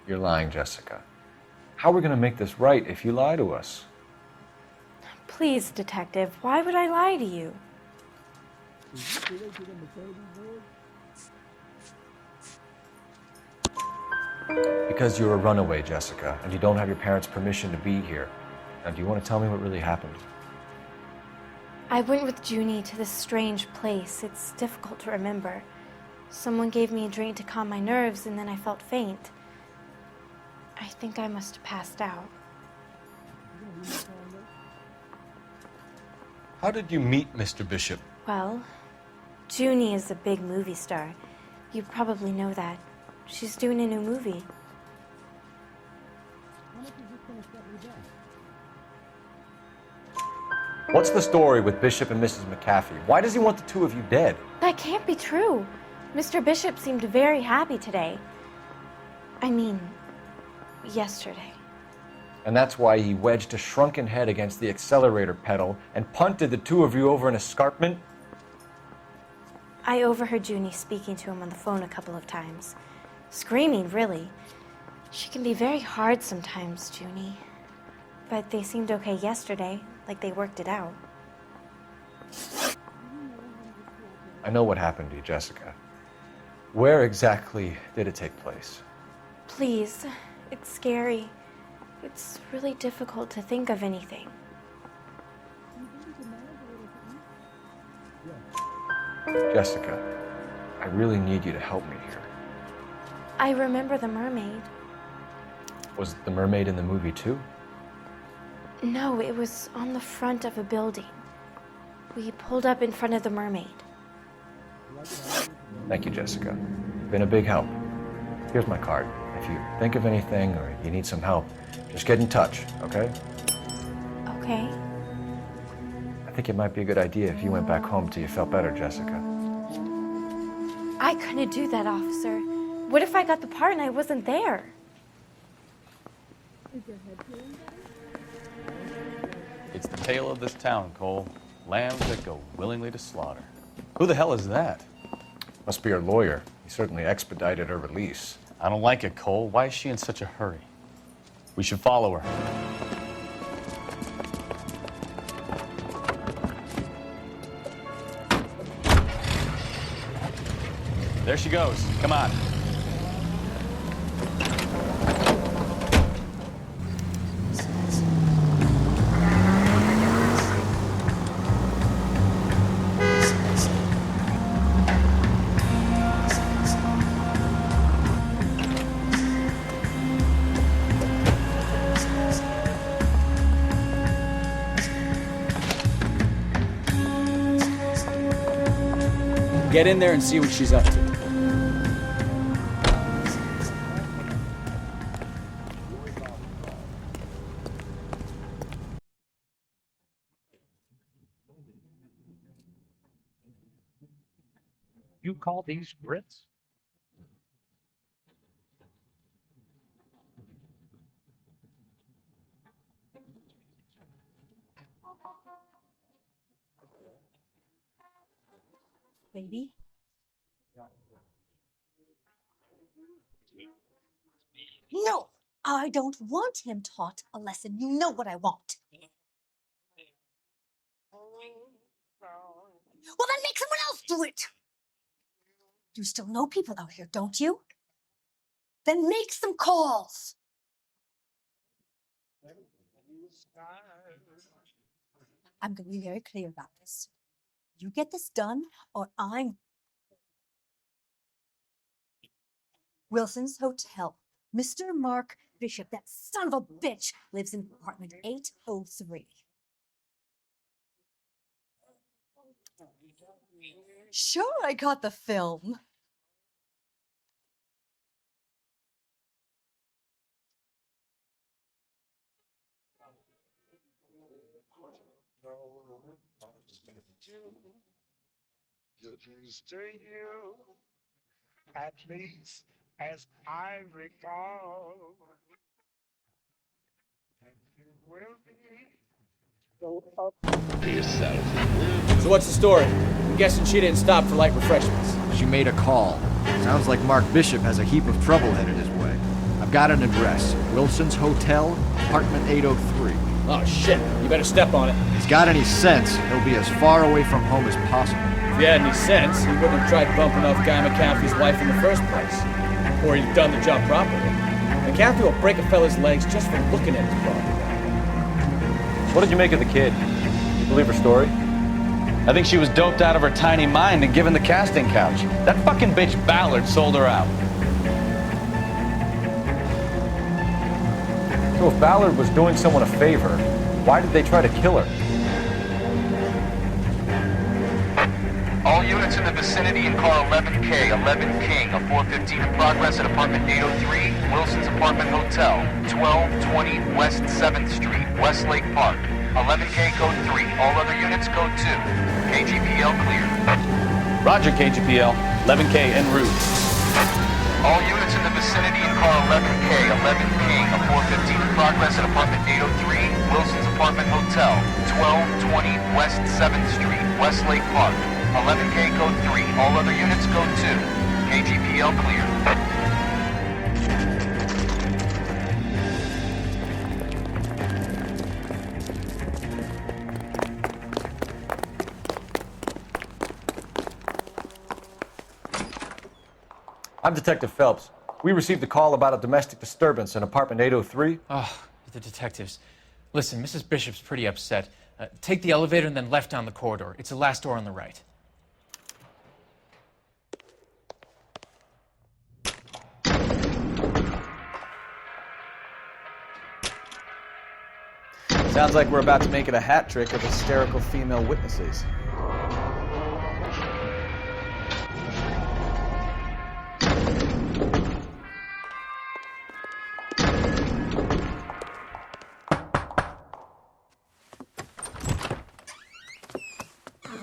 You're lying, Jessica. How are we going to make this right if you lie to us? Please, Detective, why would I lie to you? Because you're a runaway, Jessica, and you don't have your parents' permission to be here. Now, do you want to tell me what really happened? I went with Junie to this strange place. It's difficult to remember. Someone gave me a drink to calm my nerves, and then I felt faint. I think I must have passed out. How did you meet Mr. Bishop? Well, Junie is a big movie star. You probably know that. She's doing a new movie. What's the story with Bishop and Mrs. McAfee? Why does he want the two of you dead? That can't be true. Mr. Bishop seemed very happy today. I mean, yesterday. And that's why he wedged a shrunken head against the accelerator pedal and punted the two of you over an escarpment? I overheard Junie speaking to him on the phone a couple of times. Screaming, really. She can be very hard sometimes, Junie. But they seemed okay yesterday, like they worked it out. I know what happened to you, Jessica. Where exactly did it take place? Please, it's scary. It's really difficult to think of anything. Jessica, I really need you to help me here. I remember the mermaid. Was the mermaid in the movie too? No, it was on the front of a building. We pulled up in front of the mermaid. Thank you, Jessica. You've been a big help. Here's my card. If you think of anything or you need some help, just get in touch, okay? Okay. I think it might be a good idea if you went back home till you felt better, Jessica. I couldn't do that, officer. What if I got the part and I wasn't there? It's the tale of this town, Cole. Lambs that go willingly to slaughter. Who the hell is that? Must be her lawyer. He certainly expedited her release. I don't like it, Cole. Why is she in such a hurry? We should follow her. There she goes. Come on. Get in there and see what she's up to. You call these Brits? Baby? No! I don't want him taught a lesson. You know what I want. Well, then make someone else do it! You still know people out here, don't you? Then make some calls! I'm going to be very clear about this. You get this done, or I'm... Wilson's Hotel. Mr. Mark Bishop, that son of a bitch, lives in apartment 803. Sure, I got the film. To you, at least as I recall, and you will be so up to yourself. So what's the story? I'm guessing she didn't stop for light refreshments. She made a call. Sounds like Mark Bishop has a heap of trouble headed his way. I've got an address. Wilson's Hotel, apartment 803. Oh, shit. You better step on it. If he's got any sense, he'll be as far away from home as possible. If he had any sense, he wouldn't have tried bumping off Guy McCaffrey's wife in the first place. Or he'd done the job properly. McCaffrey will break a fella's legs just for looking at his body. What did you make of the kid? You believe her story? I think she was doped out of her tiny mind and given the casting couch. That fucking bitch Ballard sold her out. So if Ballard was doing someone a favor, why did they try to kill her? All units in the vicinity in car 11K, 11 King, a 415 in progress at apartment 803, Wilson's Apartment Hotel, 1220 West 7th Street, Westlake Park. 11K code 3, all other units code 2. KGPL clear. Roger, KGPL. 11K en route. All units in the vicinity in car 11K, 11 King, a 415 in progress at apartment 803, Wilson's Apartment Hotel, 1220 West 7th Street, Westlake Park. 11K code 3, all other units code 2. KGPL clear. I'm Detective Phelps. We received a call about a domestic disturbance in apartment 803. Oh, the detectives. Listen, Mrs. Bishop's pretty upset. Take the elevator and then left down the corridor. It's the last door on the right. Sounds like we're about to make it a hat trick of hysterical female witnesses.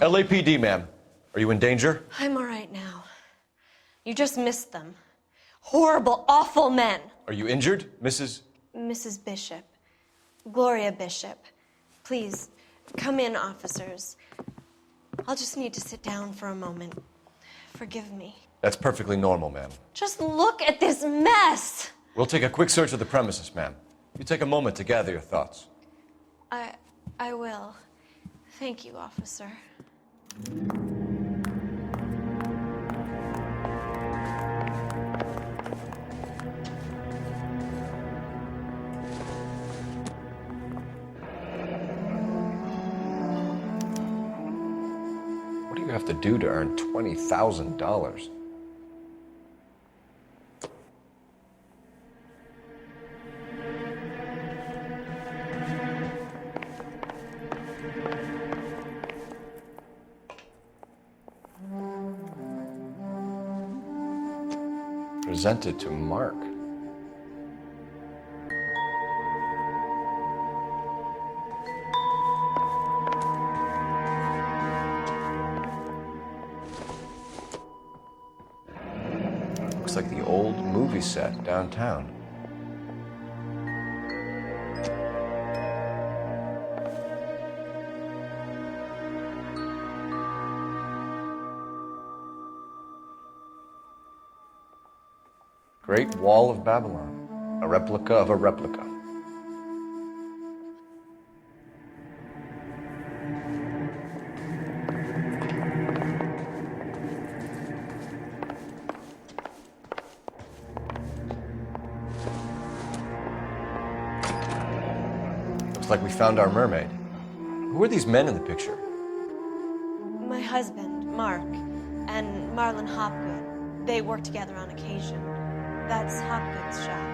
LAPD, ma'am. Are you in danger? I'm all right now. You just missed them. Horrible, awful men. Are you injured, Mrs. Mrs. Bishop. Gloria Bishop. Please, come in, officers. I'll just need to sit down for a moment. Forgive me. That's perfectly normal, ma'am. Just look at this mess! We'll take a quick search of the premises, ma'am. You take a moment to gather your thoughts. I will. Thank you, officer. What do you have to do to earn $20,000? Presented to Mark. Looks like the old movie set downtown. Great Wall of Babylon, a replica of a replica. Looks like we found our mermaid. Who are these men in the picture? My husband, Mark, and Marlon Hopgood. They work together on occasion. That's Hopgood's shop.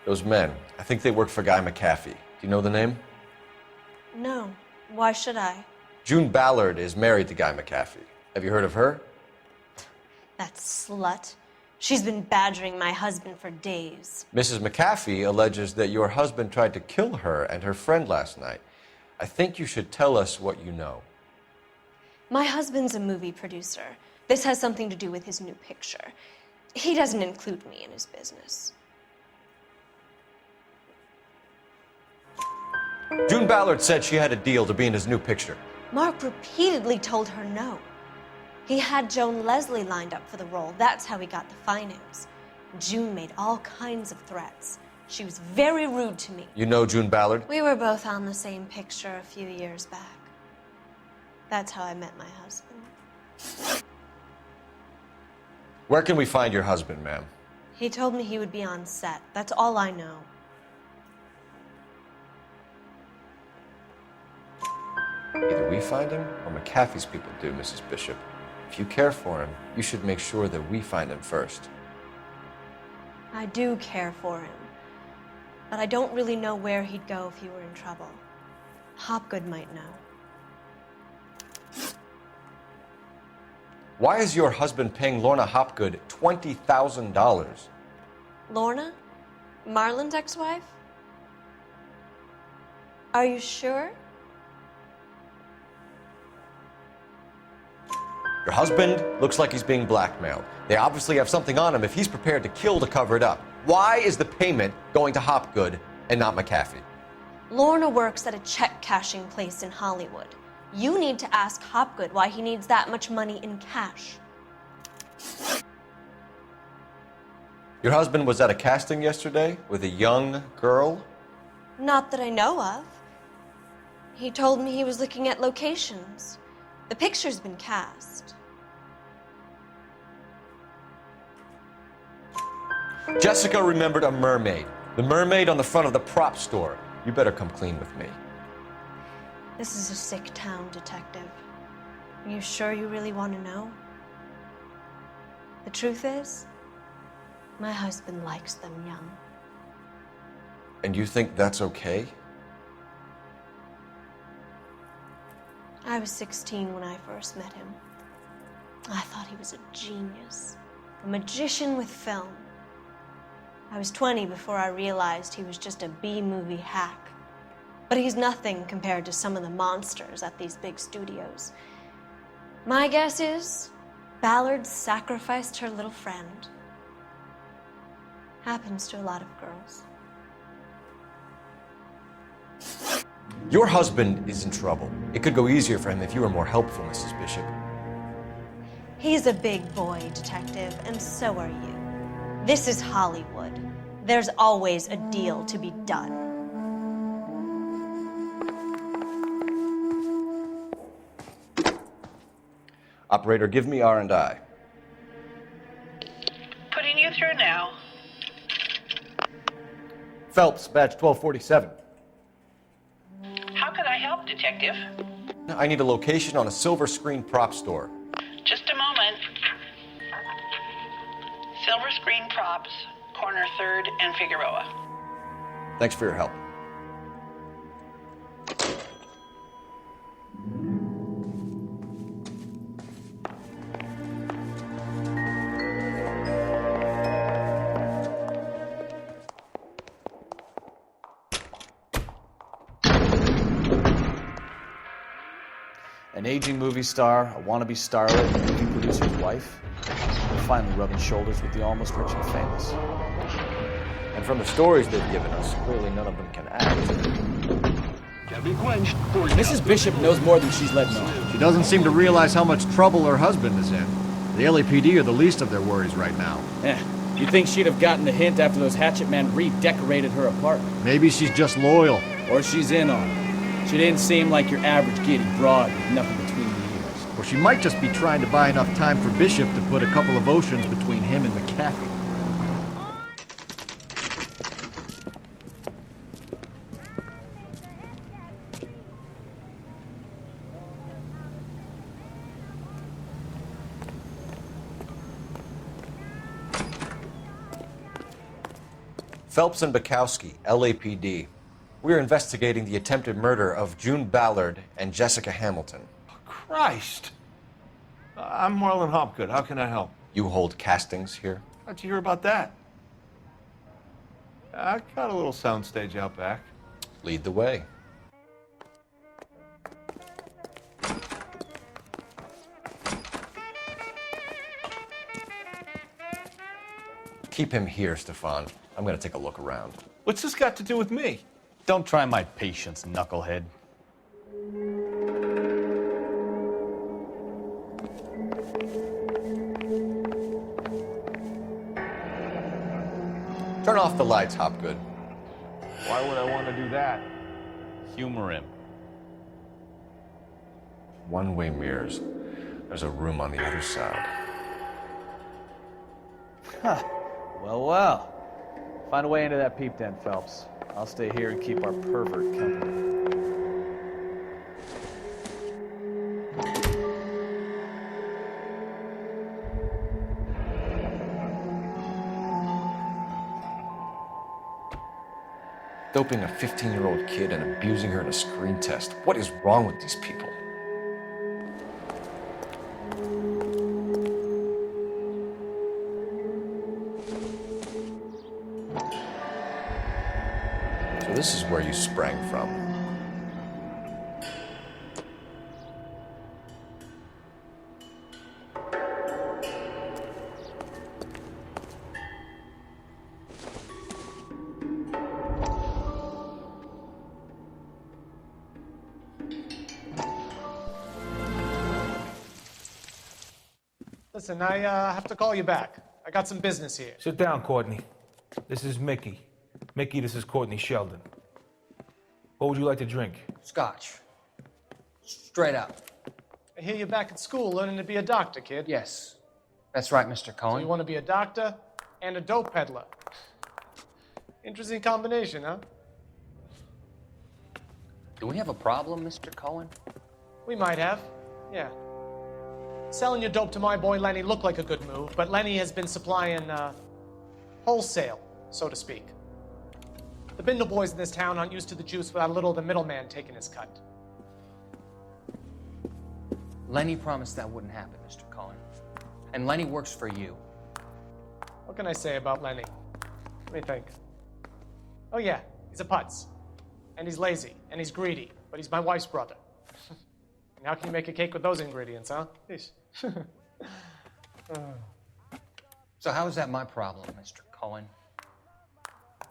Those men, I think they work for Guy McAfee. Do you know the name? No. Why should I? June Ballard is married to Guy McAfee. Have you heard of her? That slut. She's been badgering my husband for days. Mrs. McAfee alleges that your husband tried to kill her and her friend last night. I think you should tell us what you know. My husband's a movie producer. This has something to do with his new picture. He doesn't include me in his business. June Ballard said she had a deal to be in his new picture. Mark repeatedly told her no. He had Joan Leslie lined up for the role. That's how he got the finance. June made all kinds of threats. She was very rude to me. You know June Ballard? We were both on the same picture a few years back. That's how I met my husband. Where can we find your husband, ma'am? He told me he would be on set. That's all I know. Either we find him or McAfee's people do, Mrs. Bishop. If you care for him, you should make sure that we find him first. I do care for him, but I don't really know where he'd go if he were in trouble. Hopgood might know. Why is your husband paying Lorna Hopgood $20,000? Lorna? Marlon's ex-wife? Are you sure? Your husband looks like he's being blackmailed. They obviously have something on him if he's prepared to kill to cover it up. Why is the payment going to Hopgood and not McAfee? Lorna works at a check-cashing place in Hollywood. You need to ask Hopgood why he needs that much money in cash. Your husband was at a casting yesterday with a young girl? Not that I know of. He told me he was looking at locations. The picture's been cast. Jessica remembered a mermaid. The mermaid on the front of the prop store. You better come clean with me. This is a sick town, Detective. Are you sure you really want to know? The truth is, my husband likes them young. And you think that's okay? I was 16 when I first met him. I thought he was a genius, a magician with film. I was 20 before I realized he was just a B-movie hack. But he's nothing compared to some of the monsters at these big studios. My guess is Ballard sacrificed her little friend. Happens to a lot of girls. Your husband is in trouble. It could go easier for him if you were more helpful, Mrs. Bishop. He's a big boy, Detective, and so are you. This is Hollywood. There's always a deal to be done. Operator, give me R&I. Putting you through now. Phelps, badge 1247. How can I help, Detective? I need a location on a silver screen prop store. Just a moment. Silver Screen Props, corner 3rd and Figueroa. Thanks for your help. An aging movie star, a wannabe starlet, a movie producer's wife. We're finally rubbing shoulders with the almost rich and famous. And from the stories they've given us, clearly none of them can act. Mrs. Bishop knows more than she's letting on. She doesn't seem to realize how much trouble her husband is in. The LAPD are the least of their worries right now. You'd think she'd have gotten the hint after those hatchet men redecorated her apartment. Maybe she's just loyal. Or she's in on it. She didn't seem like your average giddy broad with nothing between the ears. Or she might just be trying to buy enough time for Bishop to put a couple of oceans between him and McCaffrey. Phelps and Bukowski, LAPD. We're investigating the attempted murder of June Ballard and Jessica Hamilton. Christ! I'm Marlon Hopgood. How can I help? You hold castings here? How'd you hear about that? I got a little soundstage out back. Lead the way. Keep him here, Stefan. I'm gonna take a look around. What's this got to do with me? Don't try my patience, knucklehead. Turn off the lights, Hopgood. Why would I want to do that? Humor him. One-way mirrors. There's a room on the other side. Huh. Well, well. Find a way into that peep den, Phelps. I'll stay here and keep our pervert company. Doping a 15-year-old kid and abusing her in a screen test. What is wrong with these people? So this is where you sprang from. Listen, I have to call you back. I got some business here. Sit down, Courtney. This is Mickey. Mickey, this is Courtney Sheldon. What would you like to drink? Scotch. Straight up. I hear you're back at school learning to be a doctor, kid. Yes. That's right, Mr. So Cohen. you want to be a doctor and a dope peddler. Interesting combination, huh? Do we have a problem, Mr. Cohen? We might have, yeah. Selling your dope to my boy Lenny looked like a good move, but Lenny has been supplying, wholesale, so to speak. The Bindle boys in this town aren't used to the juice without a little of the middleman taking his cut. Lenny promised that wouldn't happen, Mr. Cohen. And Lenny works for you. What can I say about Lenny? Let me think. Oh yeah, he's a putz. And he's lazy, and he's greedy, but he's my wife's brother. And how can you make a cake with those ingredients, huh? So how is that my problem, Mr. Cohen?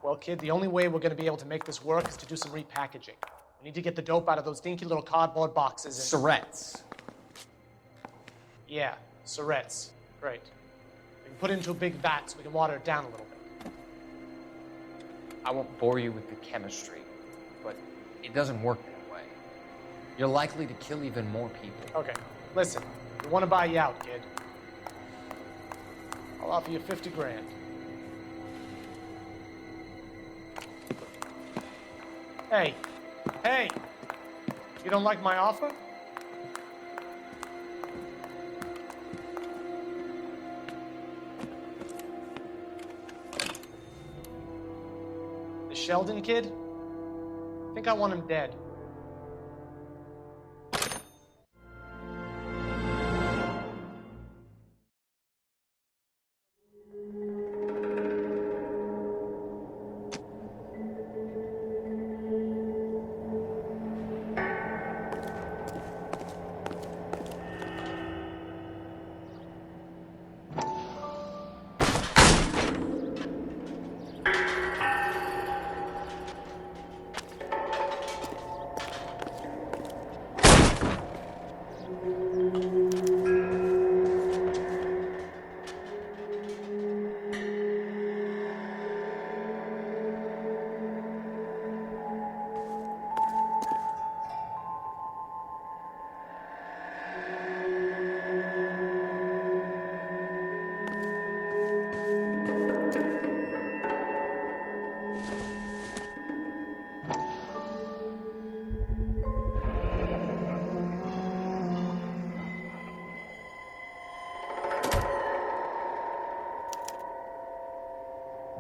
Well, kid, the only way we're going to be able to make this work is to do some repackaging. We need to get the dope out of those dinky little cardboard boxes and... Surrettes. Yeah, Surrettes. Great. We can put it into a big vat so we can water it down a little bit. I won't bore you with the chemistry, but it doesn't work that way. You're likely to kill even more people. Okay, listen. We want to buy you out, kid. I'll offer you 50 grand. Hey, hey! You don't like my offer? The Sheldon kid? I think I want him dead.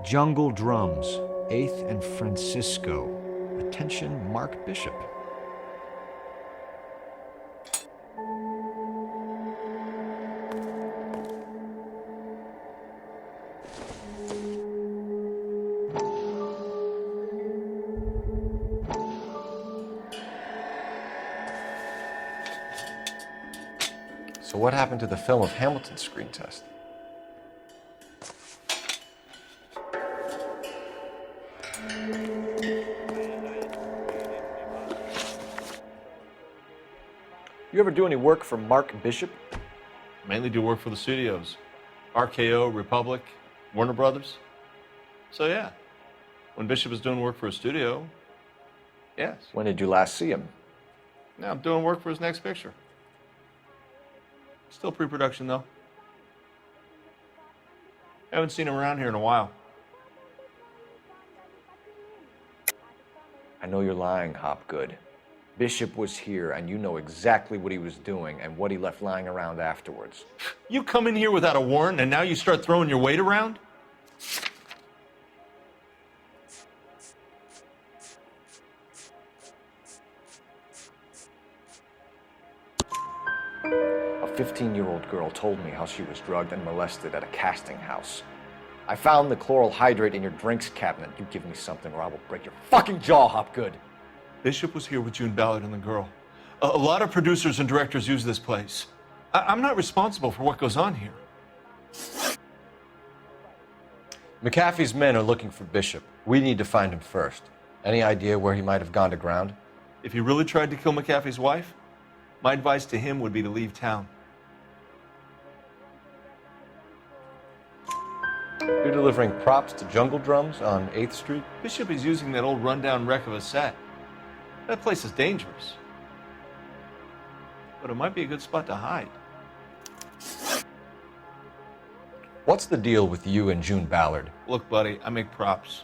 Jungle Drums, 8th and Francisco. Attention, Mark Bishop. So what happened to the film of Hamilton's screen test? You ever do any work for Mark Bishop? Mainly do work for the studios. RKO, Republic, Warner Brothers. So yeah, when Bishop was doing work for a studio, yes. When did you last see him? Now I'm doing work for his next picture. Still pre-production though. Haven't seen him around here in a while. I know you're lying, Hopgood. Bishop was here, and you know exactly what he was doing and what he left lying around afterwards. You come in here without a warrant, and now you start throwing your weight around? A 15-year-old girl told me how she was drugged and molested at a casting house. I found the chloral hydrate in your drinks cabinet. You give me something or I will break your fucking jaw, Hopgood. Bishop was here with June Ballard and the girl. A lot of producers and directors use this place. I'm not responsible for what goes on here. McAfee's men are looking for Bishop. We need to find him first. Any idea where he might have gone to ground? If he really tried to kill McAfee's wife, my advice to him would be to leave town. You're delivering props to Jungle Drums on 8th Street? Bishop is using that old rundown wreck of a set. That place is dangerous. But it might be a good spot to hide. What's the deal with you and June Ballard? Look, buddy, I make props.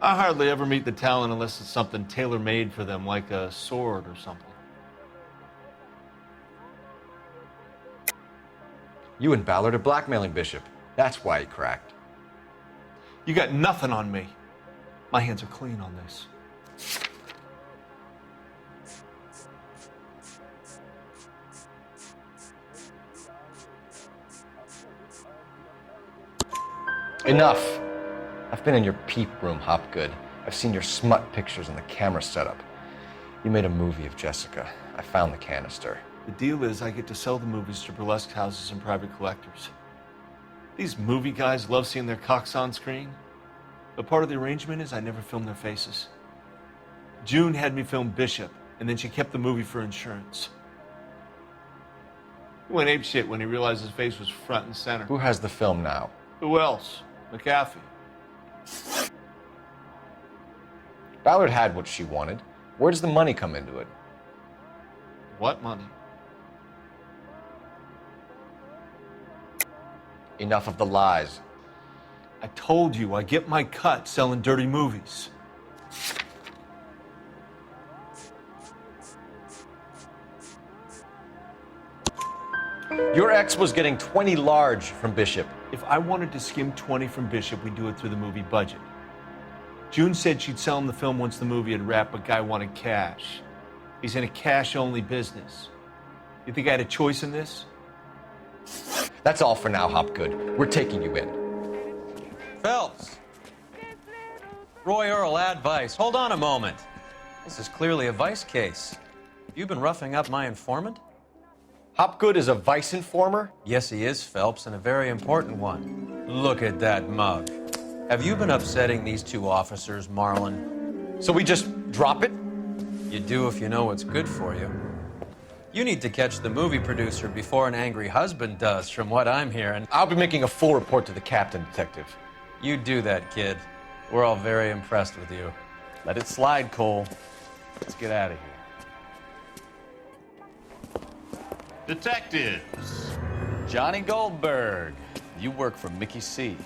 I hardly ever meet the talent unless it's something tailor-made for them, like a sword or something. You and Ballard are blackmailing Bishop. That's why he cracked. You got nothing on me. My hands are clean on this. Enough. I've been in your peep room, Hopgood. I've seen your smut pictures and the camera setup. You made a movie of Jessica. I found the canister. The deal is I get to sell the movies to burlesque houses and private collectors. These movie guys love seeing their cocks on screen, but part of the arrangement is I never film their faces. June had me film Bishop, and then she kept the movie for insurance. He went apeshit when he realized his face was front and center. Who has the film now? Who else? McAfee. Ballard had what she wanted. Where does the money come into it? What money? Enough of the lies. I told you I get my cut selling dirty movies. Your ex was getting 20 large from Bishop. If I wanted to skim 20 from Bishop, we'd do it through the movie budget. June said she'd sell him the film once the movie had wrapped, but Guy wanted cash. He's in a cash-only business. You think I had a choice in this? That's all for now, Hopgood. We're taking you in. Phelps! Roy Earl, ad vice. Hold on a moment. This is clearly a vice case. You've been roughing up my informant? Hopgood is a vice informer? Yes, he is, Phelps, and a very important one. Look at that mug. Have you been upsetting these two officers, Marlin? So we just drop it? You do if you know what's good for you. You need to catch the movie producer before an angry husband does, from what I'm hearing. I'll be making a full report to the captain, Detective. You do that, kid. We're all very impressed with you. Let it slide, Cole. Let's get out of here. Detectives. Johnny Goldberg. You work for Mickey C.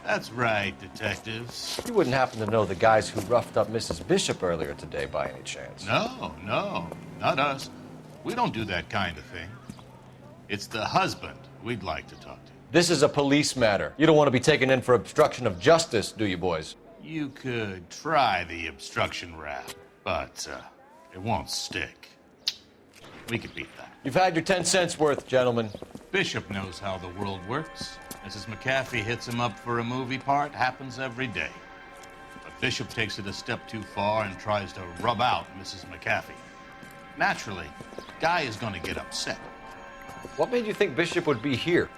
That's right, detectives. You wouldn't happen to know the guys who roughed up Mrs. Bishop earlier today by any chance? No, not us. We don't do that kind of thing. It's the husband we'd like to talk to. This is a police matter. You don't want to be taken in for obstruction of justice, do you, boys? You could try the obstruction rap, but it won't stick. We could beat that. You've had your 10 cents worth, gentlemen. Bishop knows how the world works. Mrs. McAfee hits him up for a movie part, happens every day. But Bishop takes it a step too far and tries to rub out Mrs. McAfee. Naturally, Guy is going to get upset. What made you think Bishop would be here?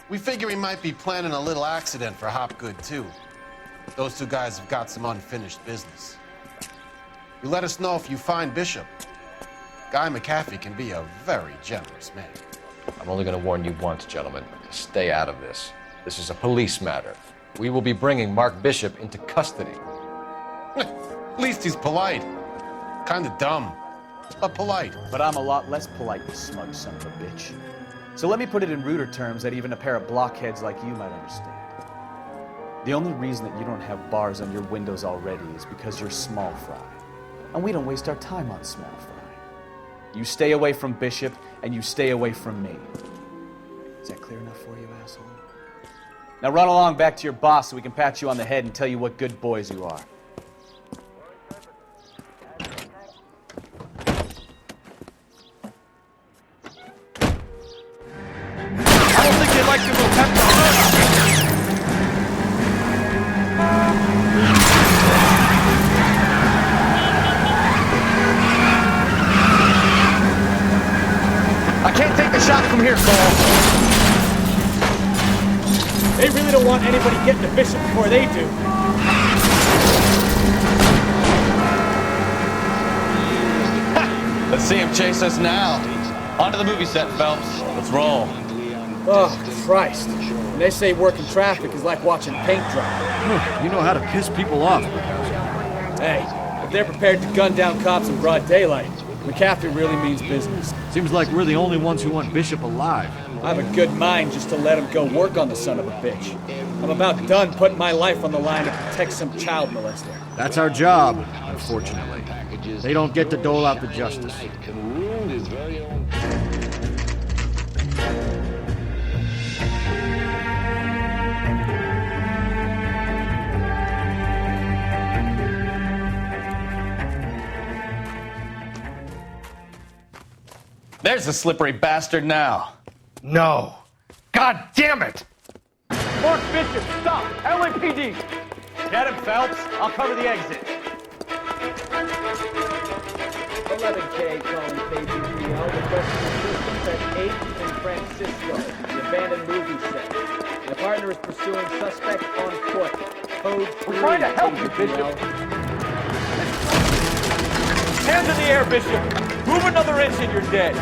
We figure he might be planning a little accident for Hopgood, too. Those two guys have got some unfinished business. You let us know if you find Bishop. Guy McAfee can be a very generous man. I'm only going to warn you once, gentlemen. Stay out of this. This is a police matter. We will be bringing Mark Bishop into custody. At least he's polite. Kind of dumb, but polite. But I'm a lot less polite, you smug son of a bitch. So let me put it in ruder terms that even a pair of blockheads like you might understand. The only reason that you don't have bars on your windows already is because you're small fry. And we don't waste our time on small fry. You stay away from Bishop, and you stay away from me. Is that clear enough for you, asshole? Now run along back to your boss so we can pat you on the head and tell you what good boys you are. I don't think you'd like to attempt to hurt us. I can't take the shot from here, Cole. They really don't want anybody getting to Bishop before they do. Let's see him chase us now. Onto the movie set, Phelps. Let's roll. Oh, Christ. And they say working traffic is like watching paint dry. You know how to piss people off. Hey, if they're prepared to gun down cops in broad daylight, McCaffrey really means business. Seems like we're the only ones who want Bishop alive. I have a good mind just to let him go work on the son of a bitch. I'm about done putting my life on the line to protect some child molester. That's our job, unfortunately. They don't get to dole out the justice. There's the slippery bastard now. No. God damn it! Mark Bishop, stop! LAPD! Get him, Phelps. I'll cover the exit. 11K calling KBPL, requesting assistance at 8th in Francisco, the abandoned movie set. The partner is pursuing suspect on foot. Code 3. We're trying to help you, Bishop. Hands in the air, Bishop. Move another inch and you're dead.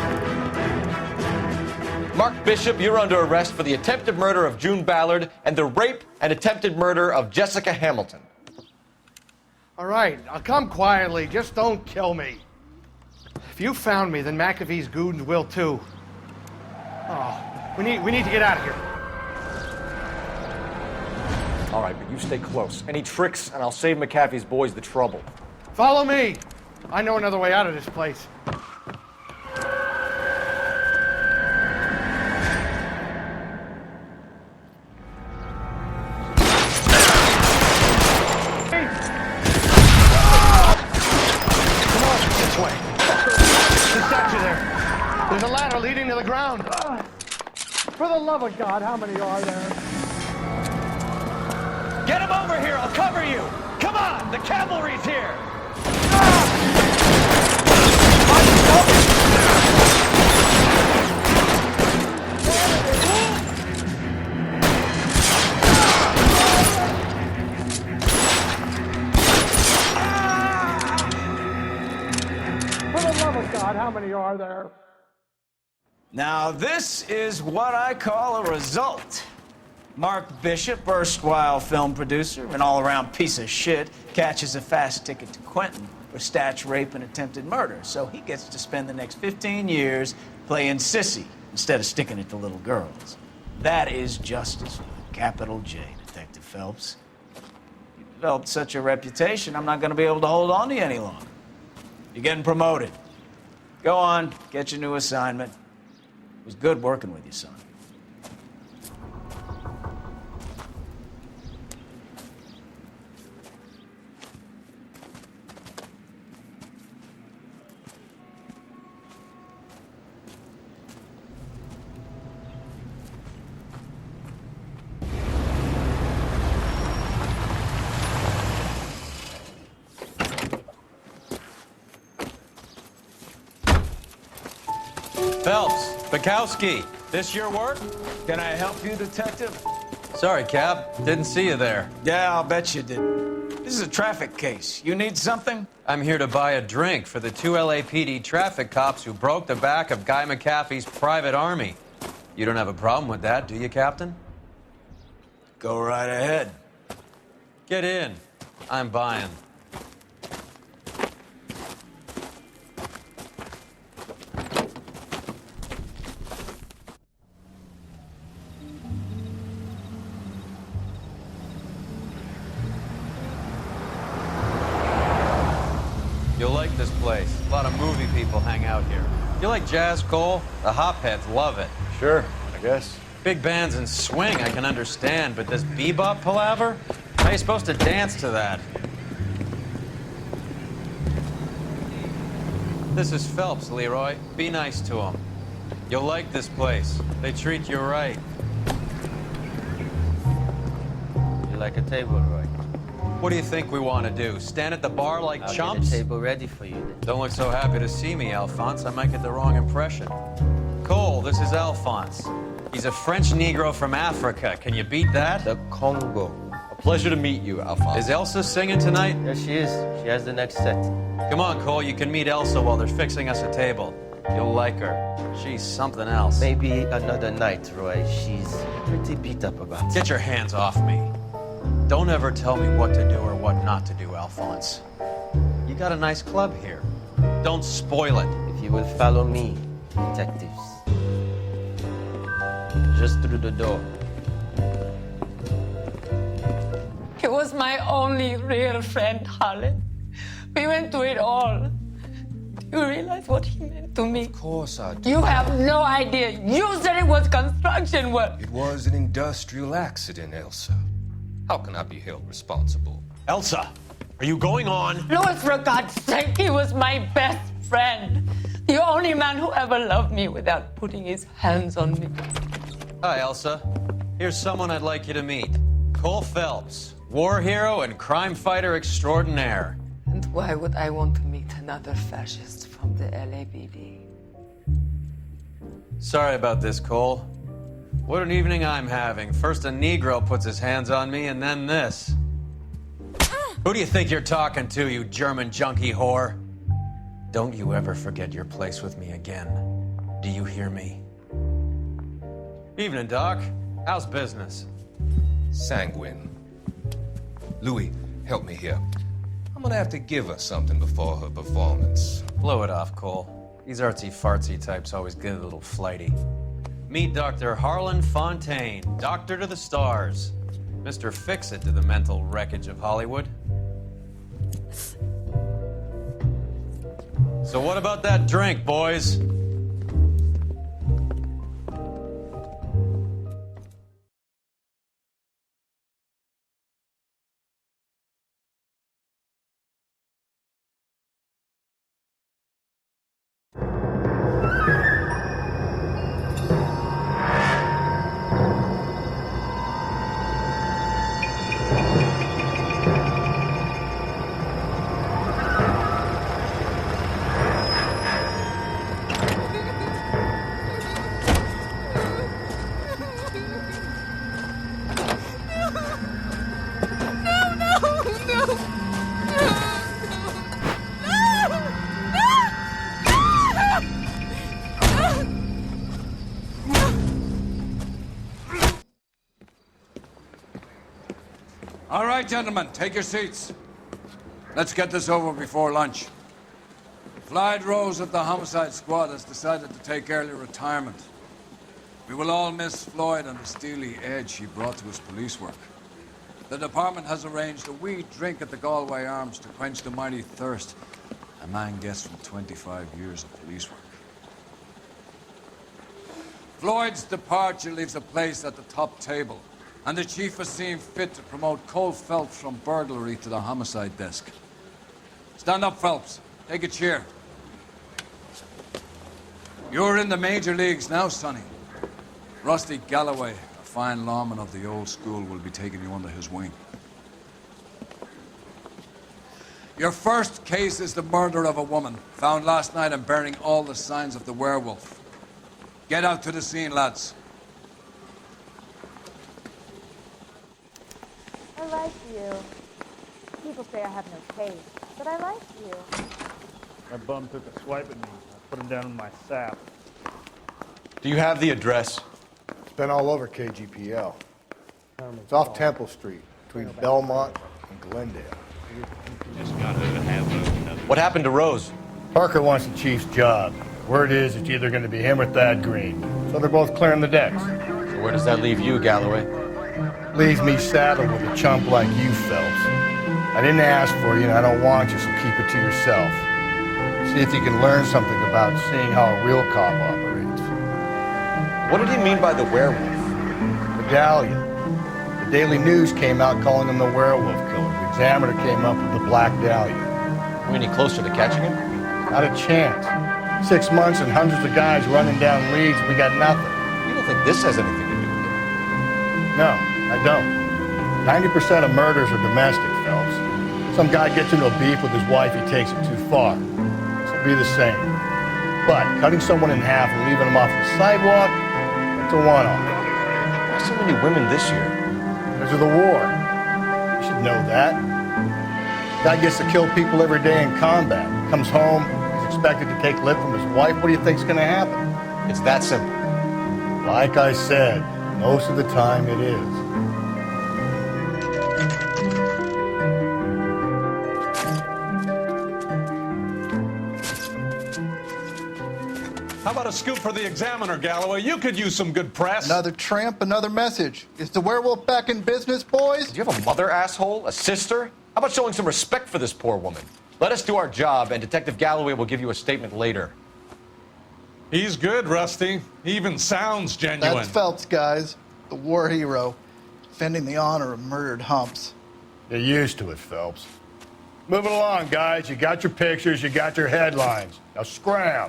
Mark Bishop, you're under arrest for the attempted murder of June Ballard and the rape and attempted murder of Jessica Hamilton. All right, I'll come quietly. Just don't kill me. If you found me, then McAfee's goons will too. Oh, we need to get out of here. All right, but you stay close. Any tricks, and I'll save McAfee's boys the trouble. Follow me. I know another way out of this place. There's a ladder leading to the ground. For the love of God, how many are there? Get him over here, I'll cover you! Come on, the cavalry's here! For the love of God, how many are there? Now, this is what I call a result. Mark Bishop, erstwhile film producer, an all-around piece of shit, catches a fast ticket to Quentin for statch rape and attempted murder, so he gets to spend the next 15 years playing sissy instead of sticking it to little girls. That is justice with a capital J, Detective Phelps. You developed such a reputation, I'm not going to be able to hold on to you any longer. You're getting promoted. Go on, get your new assignment. It was good working with you, son. Phelps, Bukowski, this your work? Can I help you, Detective? Sorry, Cap. Didn't see you there. Yeah, I'll bet you didn't. This is a traffic case. You need something? I'm here to buy a drink for the 2 LAPD traffic cops who broke the back of Guy McAfee's private army. You don't have a problem with that, do you, Captain? Go right ahead. Get in. I'm buying. You'll like this place. A lot of movie people hang out here. You like jazz, Cole? The hopheads love it. Sure, I guess. Big bands and swing I can understand, but this bebop palaver? How are you supposed to dance to that? This is Phelps, Leroy. Be nice to him. You'll like this place. They treat you right. You like a table, Roy? What do you think we want to do? Stand at the bar like I'll chumps? get a table ready for you then. Don't look so happy to see me, Alphonse. I might get the wrong impression. Cole, this is Alphonse. He's a French Negro from Africa. Can you beat that? The Congo. A pleasure to meet you, Alphonse. Is Elsa singing tonight? Yes, she is. She has the next set. Come on, Cole. You can meet Elsa while they're fixing us a table. You'll like her. She's something else. Maybe another night, Roy. She's pretty beat up about it. Get your hands off me. Don't ever tell me what to do or what not to do, Alphonse. You got a nice club here. Don't spoil it. If you will follow me, detectives. Just through the door. He was my only real friend, Harlan. We went through it all. Do you realize what he meant to me? Of course I do. You have no idea. You said it was construction work. It was an industrial accident, Elsa. How can I be held responsible? Elsa, are you going on? Louis, for God's sake, he was my best friend. The only man who ever loved me without putting his hands on me. Hi, Elsa. Here's someone I'd like you to meet. Cole Phelps, war hero and crime fighter extraordinaire. And why would I want to meet another fascist from the LAPD? Sorry about this, Cole. What an evening I'm having. First a Negro puts his hands on me, and then this. Who do you think you're talking to, you German junkie whore? Don't you ever forget your place with me again. Do you hear me? Evening, Doc. How's business? Sanguine. Louis, help me here. I'm gonna have to give her something before her performance. Blow it off, Cole. These artsy-fartsy types always get a little flighty. Meet Dr. Harlan Fontaine, doctor to the stars. Mr. Fix-It to the mental wreckage of Hollywood. So what about that drink, boys? All right, gentlemen, take your seats. Let's get this over before lunch. Clyde Rose of the Homicide Squad has decided to take early retirement. We will all miss Floyd and the steely edge he brought to his police work. The department has arranged a wee drink at the Galway Arms to quench the mighty thirst a man gets from 25 years of police work. Floyd's departure leaves a place at the top table, and the chief has seen fit to promote Cole Phelps from burglary to the homicide desk. Stand up, Phelps. Take a chair. You're in the major leagues now, Sonny. Rusty Galloway, a fine lawman of the old school, will be taking you under his wing. Your first case is the murder of a woman, found last night and bearing all the signs of the werewolf. Get out to the scene, lads. I like you. People say I have no taste, but I like you. That bum took a swipe at me. I put him down in my sap. Do you have the address? It's been all over KGPL. It's off Temple Street, between Belmont and Glendale. What happened to Rose? Parker wants the chief's job. Word is it's either going to be him or Thad Green. So they're both clearing the decks. So where does that leave you, Galloway? Leaves me saddled with a chump like you, Phelps. I didn't ask for you, and I don't want you, so keep it to yourself. See if you can learn something about seeing how a real cop operates. What did he mean by the werewolf? Medallion. The Daily News came out calling him the werewolf killer. The Examiner came up with the Black Dahlia. Are we any closer to catching him? Not a chance. 6 months and hundreds of guys running down leads, and we got nothing. You don't think this has anything to do with it? No, I don't. 90% of murders are domestic, Phelps. Some guy gets into a beef with his wife, he takes it too far. This will be the same. But cutting someone in half and leaving them off the sidewalk, that's a one-off. Why so many women this year? Because of the war. You should know that. Guy gets to kill people every day in combat. Comes home, he's a expected to take lip from his wife, what do you think's gonna happen? It's that simple. Like I said, most of the time it is. How about a scoop for the Examiner, Galloway? You could use some good press. Another tramp, another message. Is the werewolf back in business, boys? Do you have a mother, asshole? A sister? How about showing some respect for this poor woman? Let us do our job, and Detective Galloway will give you a statement later. He's good, Rusty. He even sounds genuine. That's Phelps, guys. The war hero. Defending the honor of murdered humps. You're used to it, Phelps. Moving along, guys. You got your pictures, you got your headlines. Now scram.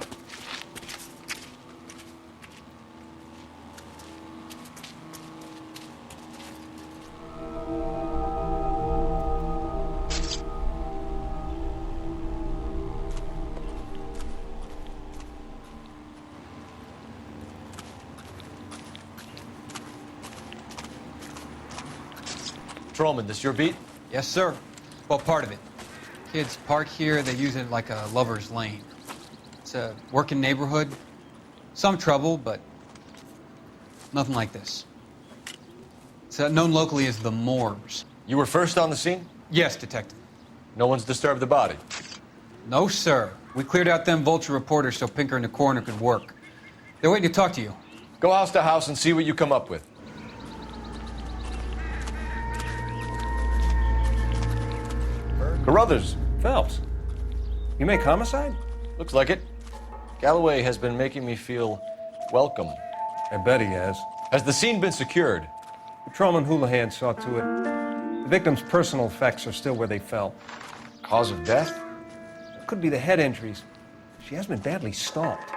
Patrolman, this your beat? Yes, sir. Well, part of it. Kids park here, they use it like a lover's lane. It's a working neighborhood. Some trouble, but nothing like this. It's known locally as the Moors. You were first on the scene? Yes, Detective. No one's disturbed the body? No, sir. We cleared out them vulture reporters so Pinker and the coroner could work. They're waiting to talk to you. Go house to house and see what you come up with. Carruthers. Phelps. You make homicide? Looks like it. Galloway has been making me feel welcome. I bet he has. Has the scene been secured? Patrolman Houlihan saw to it. The victim's personal effects are still where they fell. Cause of death? It could be the head injuries. She has been badly stomped.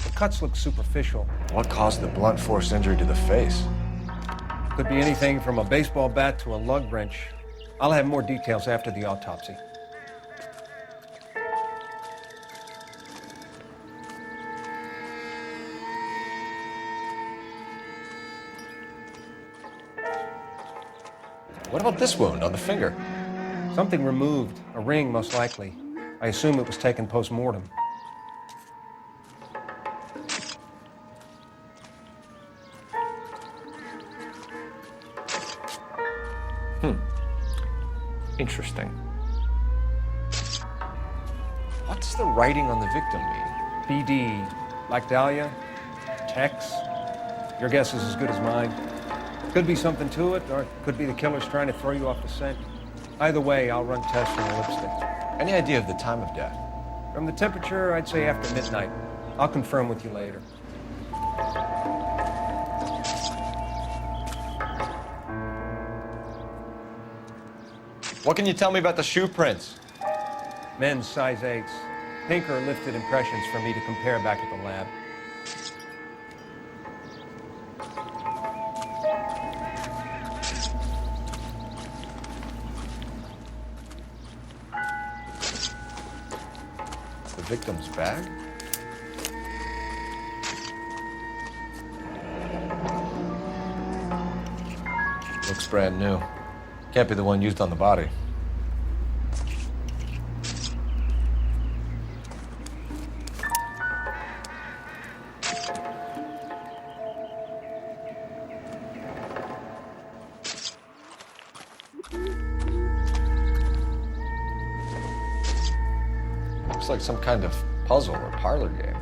The cuts look superficial. What caused the blunt force injury to the face? Could be anything from a baseball bat to a lug wrench. I'll have more details after the autopsy. What about this wound on the finger? Something removed. A ring, most likely. I assume it was taken post-mortem. Interesting. What does the writing on the victim mean? BD. Like Dahlia? Tex? Your guess is as good as mine. Could be something to it, or it could be the killer's trying to throw you off the scent. Either way, I'll run tests from the lipstick. Any idea of the time of death? From the temperature, I'd say after midnight. I'll confirm with you later. What can you tell me about the shoe prints? Men's size 8s. Pinker lifted impressions for me to compare back at the lab. The victim's bag? Looks brand new. Can't be the one used on the body. Looks like some kind of puzzle or parlor game.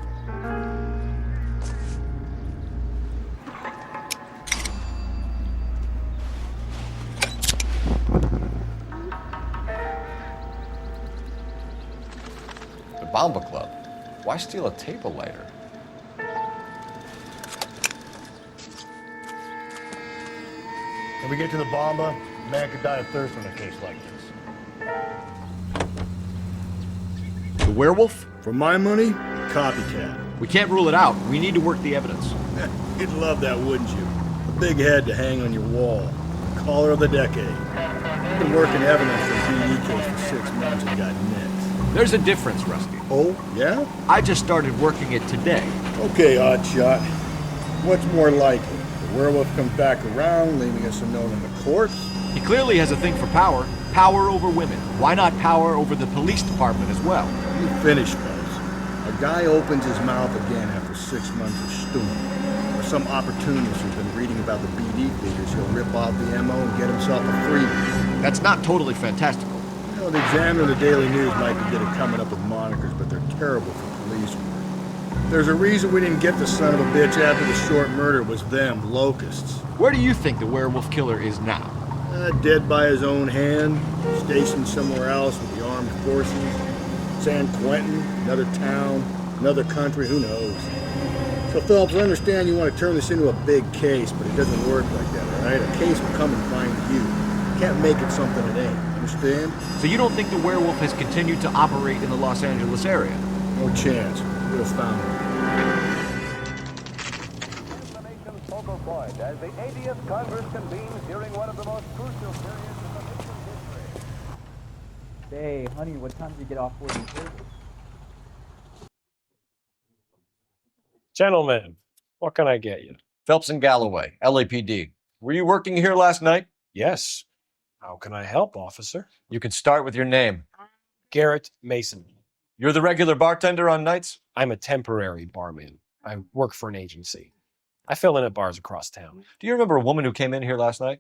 Bomba Club. Why steal a table lighter? When we get to the Bomba, a man could die of thirst on a case like this. The werewolf? For my money, copycat. We can't rule it out. We need to work the evidence. You'd love that, wouldn't you? A big head to hang on your wall. Caller of the decade. I've been working evidence for a BE case for 6 months and got nicked. There's a difference, Rusty. Oh, yeah? I just started working it today. Okay, Oddshot. What's more likely? The werewolf comes back around, leaving us a note in the court? He clearly has a thing for power. Power over women. Why not power over the police department as well? You finished, Phelps. a guy opens his mouth again after 6 months of stewing, or some opportunist who's been reading about the BD figures, he'll rip off the MO and get himself a freebie. That's not totally fantastical. You know, the Examiner and the Daily News might be good at coming up with monikers, but they're terrible for police work. There's a reason we didn't get the son of a bitch after the short murder was them, locusts. Where do you think the werewolf killer is now? Dead by his own hand, stationed somewhere else with the armed forces. San Quentin, another town, another country, who knows? So, Phillips, I understand you want to turn this into a big case, but it doesn't work like that, all right? A case will come and find you. You can't make it something it ain't, understand? So you don't think the werewolf has continued to operate in the Los Angeles area? No chance. We'll found him. As the 80th Congress convenes during one of the most crucial periods of the nation's history. Hey, honey, what time did you get off work? Gentlemen, what can I get you? Phelps and Galloway, LAPD. Were you working here last night? Yes. How can I help, officer? You can start with your name. Garrett Mason. You're the regular bartender on nights? I'm a temporary barman. I work for an agency. I fill in at bars across town. Do you remember a woman who came in here last night?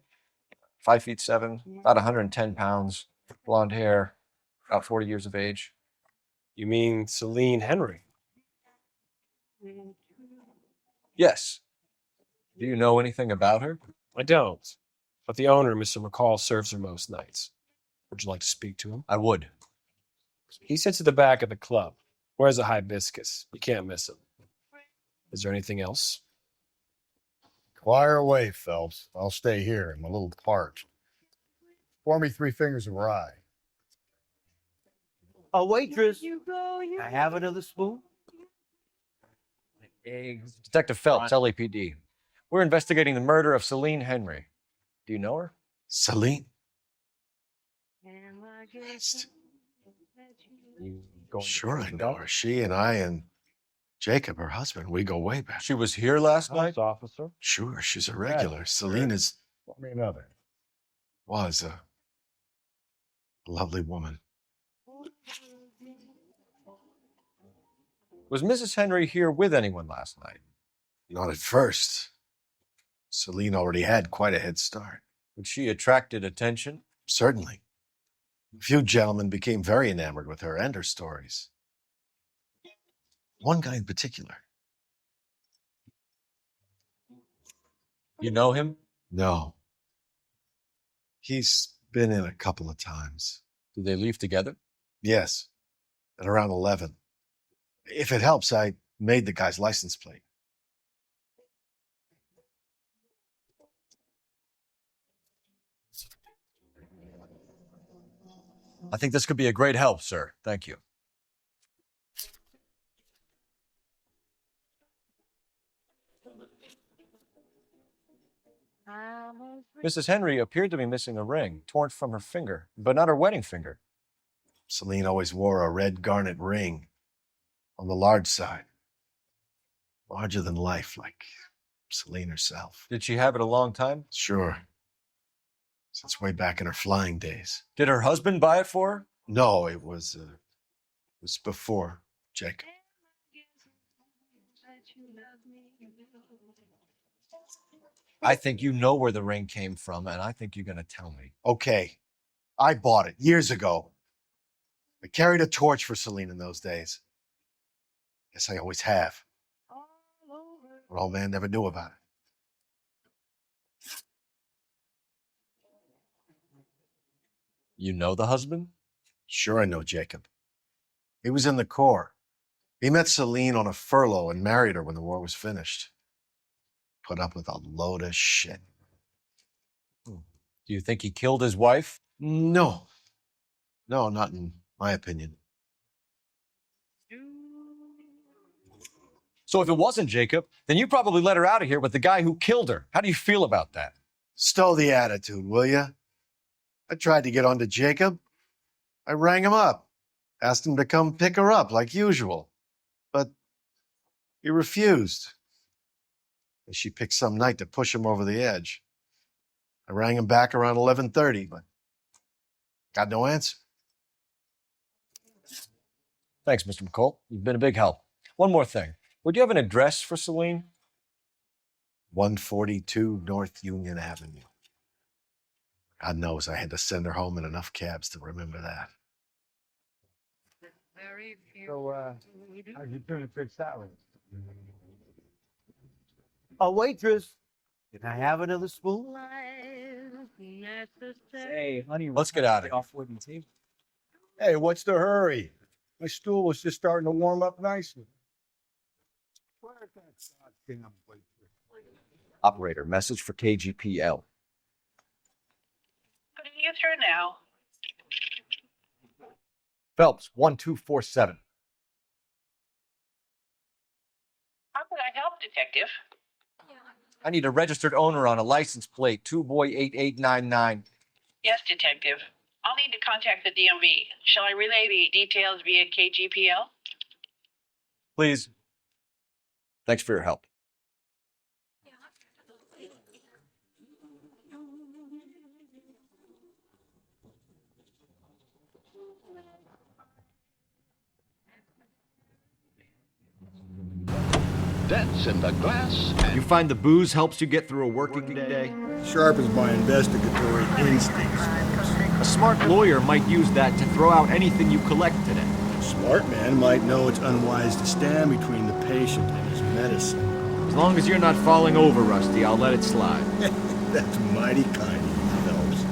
5'7", about 110 pounds, blonde hair, about 40 years of age. You mean Celine Henry? Yes. Do you know anything about her? I don't. But the owner, Mr. McCall, serves her most nights. Would you like to speak to him? I would. He sits at the back of the club. Wears a hibiscus. You can't miss him. Is there anything else? Fire away, Phelps. I'll stay here. I'm a little parched. Pour me 3 fingers of rye. A waitress. I have another spoon? Detective Phelps, LAPD. We're investigating the murder of Celine Henry. Do you know her? Celine? Sure, I know her. She and I and Jacob, her husband, we go way back. She was here last night? Officer. Sure, she's a regular. Celine is... Pour me another. Was a lovely woman. Was Mrs. Henry here with anyone last night? Not at first. Celine already had quite a head start. But she attracted attention? Certainly. A few gentlemen became very enamored with her and her stories. One guy in particular. You know him? No. He's been in a couple of times. Did they leave together? Yes. At around 11. If it helps, I made the guy's license plate. I think this could be a great help, sir. Thank you. Mrs. Henry appeared to be missing a ring, torn from her finger, but not her wedding finger. Celine always wore a red garnet ring on the large side. Larger than life, like Celine herself. Did she have it a long time? Sure. Since way back in her flying days. Did her husband buy it for her? No, it was before Jacob. I think you know where the ring came from, and I think you're going to tell me. Okay. I bought it years ago. I carried a torch for Celine in those days. Guess I always have. But old man never knew about it. You know the husband? Sure, I know Jacob. He was in the Corps. He met Celine on a furlough and married her when the war was finished. Put up with a load of shit. Do you think he killed his wife? No. No, not in my opinion. So if it wasn't Jacob, then you probably let her out of here with the guy who killed her. How do you feel about that? Stow the attitude, will ya? I tried to get onto Jacob. I rang him up, asked him to come pick her up like usual. But he refused. She picked some night to push him over the edge. I rang him back around 11:30, but got no answer. Thanks, Mr. McCall. You've been a big help. One more thing. Would you have an address for Celine? 142 North Union Avenue. God knows I had to send her home in enough cabs to remember that. So, how'd you turn to fix that one? A waitress. Can I have another spoon? Hey, honey. Let's get out of here. Off wooden table. Hey, what's the hurry? My stool was just starting to warm up nicely. Where's that goddamn waitress? Operator, message for KGPL. Putting you through now. Phelps, 1247. How can I help, Detective? I need a registered owner on a license plate, 2boy8899. Yes, Detective. I'll need to contact the DMV. Shall I relay the details via KGPL? Please. Thanks for your help. Dents in the glass. You find the booze helps you get through a working day? Sharpens my investigatory instincts. A smart lawyer might use that to throw out anything you collect today. A smart man might know it's unwise to stand between the patient and his medicine. As long as you're not falling over, Rusty, I'll let it slide. That's mighty kind of you, Phelps.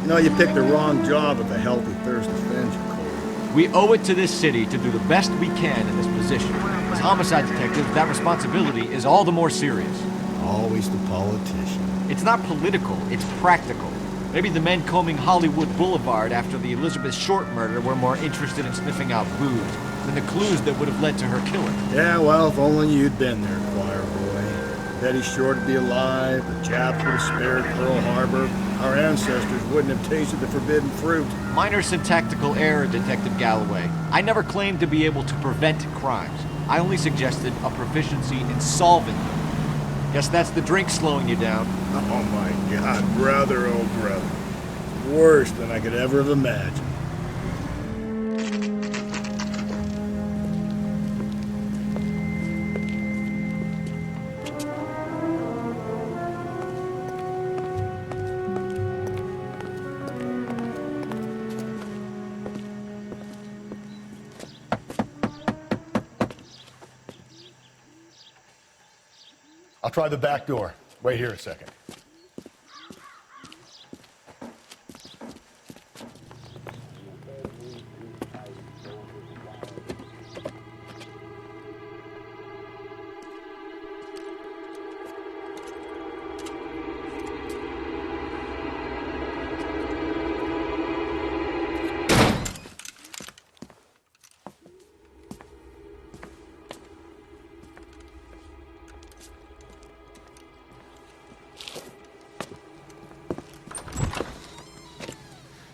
You know, you picked the wrong job if a healthy thirst offends you, Cole. We owe it to this city to do the best we can in this position. As homicide detectives, that responsibility is all the more serious. Always the politician. It's not political, it's practical. Maybe the men combing Hollywood Boulevard after the Elizabeth Short murder were more interested in sniffing out booze than the clues that would have led to her killing. Yeah, well, if only you'd been there, choir boy. Betty Short would be alive, the Japs would have spared Pearl Harbor, our ancestors wouldn't have tasted the forbidden fruit. Minor syntactical error, Detective Galloway. I never claimed to be able to prevent crimes. I only suggested a proficiency in solving them. Guess that's the drink slowing you down. Oh my God, brother, oh brother. Worse than I could ever have imagined. I'll try the back door. Wait here a second.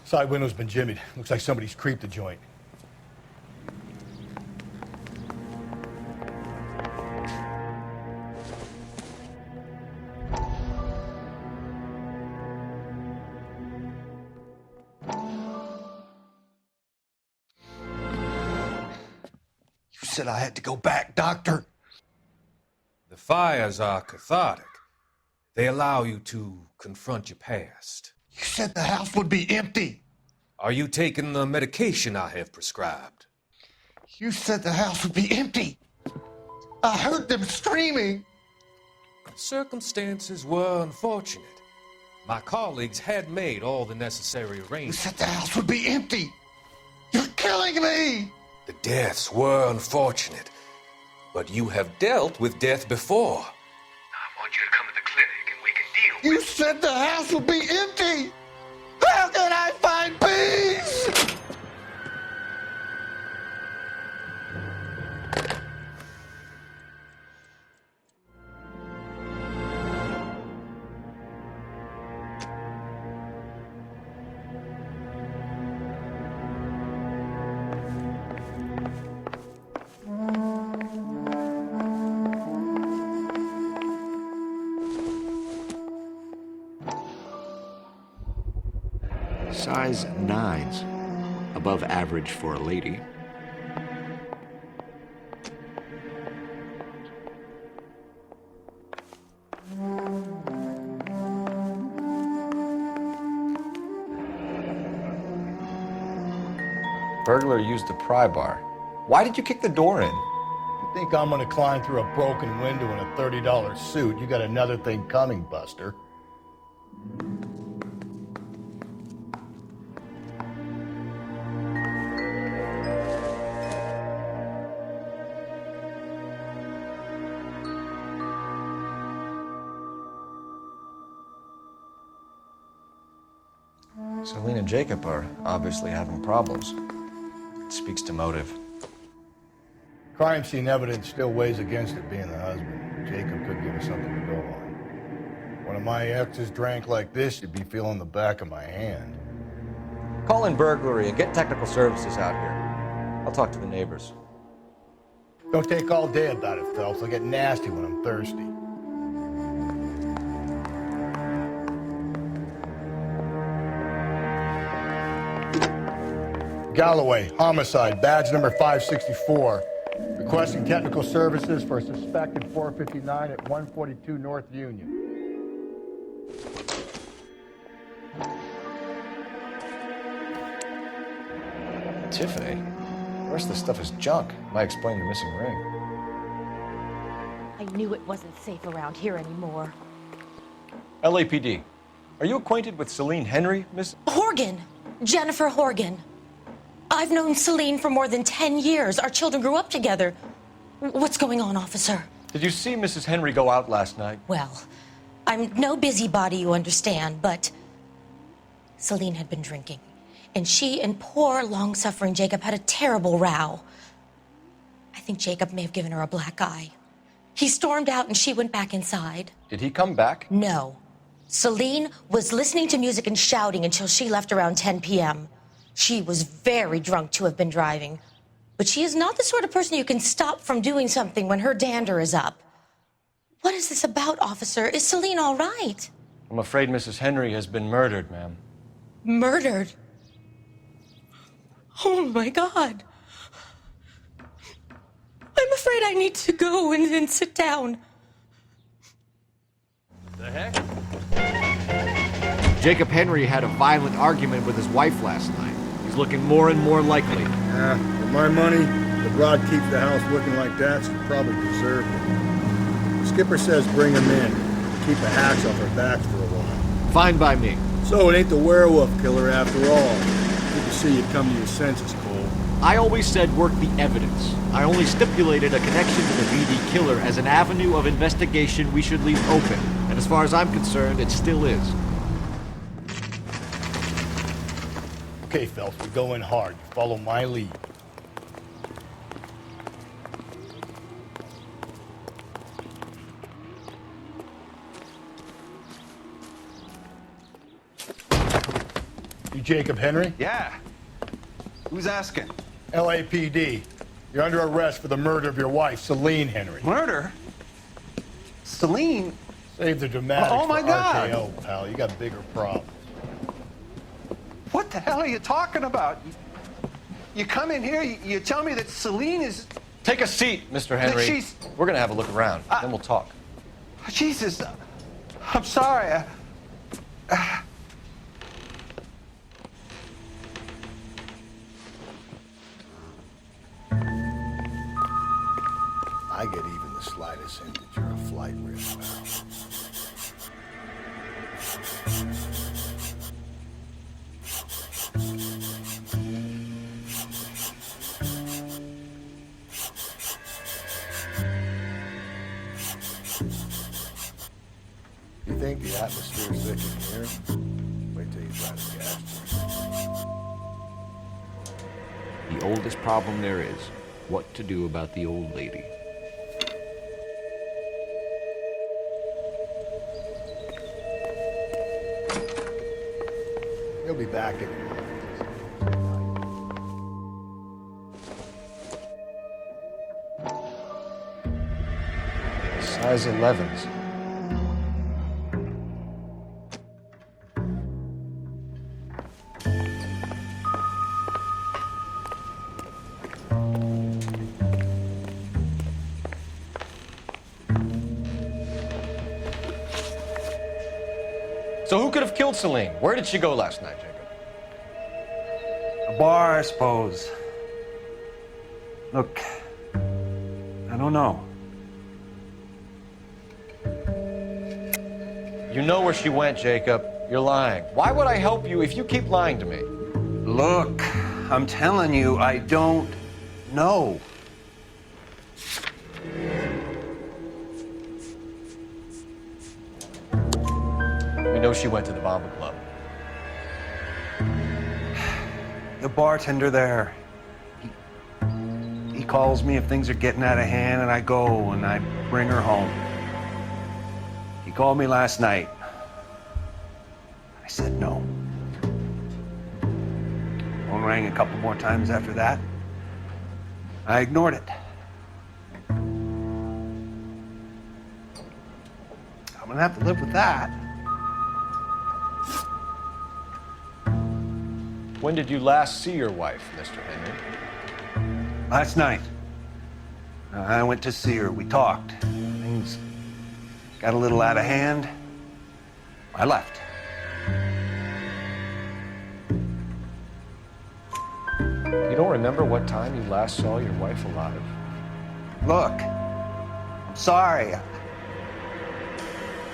Side window's been jimmied. Looks like somebody's creeped the joint. You said I had to go back, Doctor. The fires are cathartic. They allow you to confront your past. You said the house would be empty. Are you taking the medication I have prescribed? You said the house would be empty. I heard them screaming. Circumstances were unfortunate. My colleagues had made all the necessary arrangements. You said the house would be empty. You're killing me. The deaths were unfortunate, but you have dealt with death before. I want you to come to the clinic and we can deal with it. You said the house would be empty. How can I find peace? Size 9s, above average for a lady. Burglar used the pry bar. Why did you kick the door in? You think I'm gonna climb through a broken window in a $30 suit? You got another thing coming, Buster. Celine and Jacob are obviously having problems. It speaks to motive. Crime scene evidence still weighs against it being the husband. Jacob could give us something to go on. One of my exes drank like this, you'd be feeling the back of my hand. Call in burglary and get technical services out here. I'll talk to the neighbors. Don't take all day about it, Phelps. I'll get nasty when I'm thirsty. Galloway, homicide, badge number 564. Requesting technical services for a suspected 459 at 142 North Union. Tiffany? The rest of the stuff is junk. Might explain the missing ring. I knew it wasn't safe around here anymore. LAPD. Are you acquainted with Celine Henry, Miss? Horgan! Jennifer Horgan. I've known Celine for more than 10 years. Our children grew up together. What's going on, officer? Did you see Mrs. Henry go out last night? Well, I'm no busybody, you understand, but Celine had been drinking. And she and poor, long-suffering Jacob had a terrible row. I think Jacob may have given her a black eye. He stormed out and she went back inside. Did he come back? No. Celine was listening to music and shouting until she left around 10 p.m. She was very drunk to have been driving. But she is not the sort of person you can stop from doing something when her dander is up. What is this about, officer? Is Celine all right? I'm afraid Mrs. Henry has been murdered, ma'am. Murdered? Oh, my God. I'm afraid I need to go and sit down. The heck? Jacob Henry had a violent argument with his wife last night. He's looking more and more likely. For my money, the broad keeps the house looking like that, so probably deserved it. The skipper says bring him in. Keep the hacks off our backs for a while. Fine by me. So it ain't the werewolf killer after all. Good to see you come to your senses, Cole. I always said work the evidence. I only stipulated a connection to the VD killer as an avenue of investigation we should leave open. And as far as I'm concerned, it still is. Okay, Phelps, we go in hard. You follow my lead. You Jacob Henry? Yeah. Who's asking? LAPD. You're under arrest for the murder of your wife, Celine Henry. Murder? Celine? Save the dramatics Oh, my for God. RKO, pal. You got bigger problems. What the hell are you talking about? You come in here, you tell me that Celine is... Take a seat, Mr. Henry. she's- We're gonna have a look around, then we'll talk. Jesus, I'm sorry. I get even the slightest hint that you're a flight risk, pal. You think the atmosphere's thick in here? Wait till you try the gas. The oldest problem there is, what to do about the old lady. He'll be back in Size 11s. So who could have killed Celine? Where did she go last night, Jacob? A bar, I suppose. Look, I don't know. You know where she went, Jacob. You're lying. Why would I help you if you keep lying to me? Look, I'm telling you, I don't know. We know she went to the Bomber Club. The bartender there, he calls me if things are getting out of hand, and I go and I bring her home. He called me last night. I said no. Phone rang a couple more times after that. I ignored it. I'm gonna have to live with that. When did you last see your wife, Mr. Henry? Last night. I went to see her. We talked. Things got a little out of hand. I left. You don't remember what time you last saw your wife alive? Look, I'm sorry.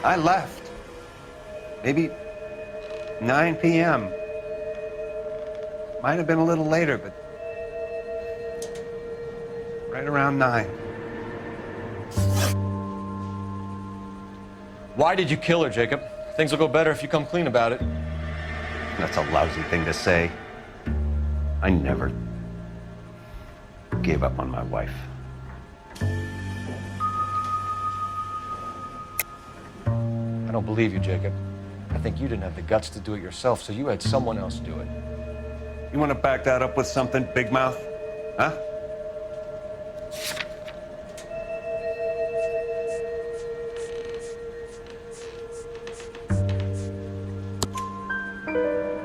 I left. Maybe 9 p.m. Might have been a little later, but right around 9. Why did you kill her, Jacob? Things will go better if you come clean about it. That's a lousy thing to say. I never gave up on my wife. I don't believe you, Jacob. I think you didn't have the guts to do it yourself, so you had someone else do it. You want to back that up with something, Big Mouth? Huh?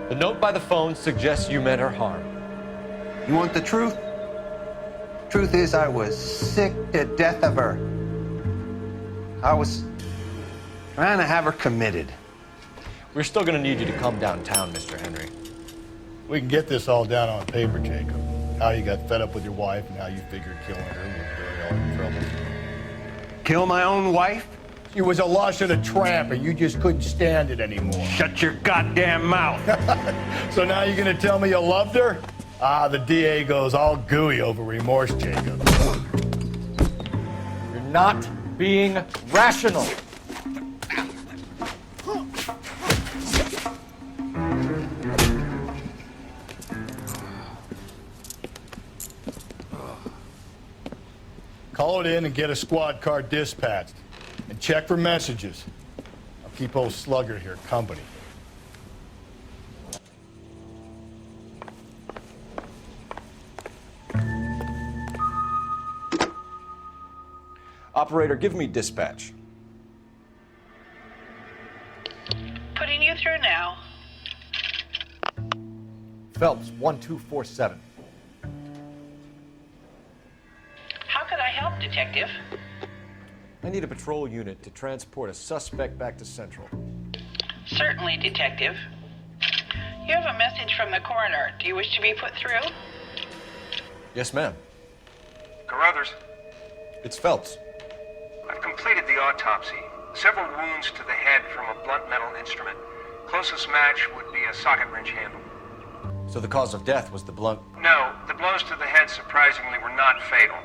The note by the phone suggests you meant her harm. You want the truth? Truth is, I was sick to death of her. I was trying to have her committed. We're still going to need you to come downtown, Mr. Henry. We can get this all down on paper, Jacob. How you got fed up with your wife and how you figured killing her would bury all your troubles. Kill my own wife? She was a lush and a tramp, and you just couldn't stand it anymore. Shut your goddamn mouth. So now you're gonna tell me you loved her? Ah, the DA goes all gooey over remorse, Jacob. You're not being rational. Call it in and get a squad car dispatched. And check for messages. I'll keep old Slugger here company. Operator, give me dispatch. Putting you through now. Phelps, 1247. How could I help, Detective? I need a patrol unit to transport a suspect back to Central. Certainly, Detective. You have a message from the coroner. Do you wish to be put through? Yes, ma'am. Carruthers, It's Phelps. I've completed the autopsy. Several wounds to the head from a blunt metal instrument. Closest match would be a socket wrench handle. So the cause of death was the blunt... No, the blows to the head surprisingly were not fatal.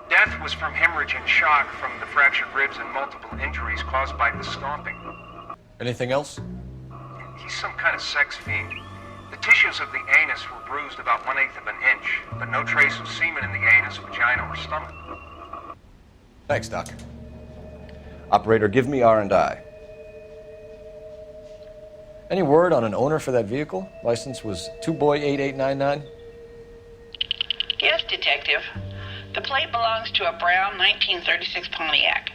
Death was from hemorrhage and shock from the fractured ribs and multiple injuries caused by the stomping. Anything else? He's some kind of sex fiend. The tissues of the anus were bruised about 1/8 of an inch, but no trace of semen in the anus, vagina, or stomach. Thanks, Doc. Operator, give me R&I. Any word on an owner for that vehicle? License was 2boy8899. Yes, Detective. The plate belongs to a brown 1936 Pontiac.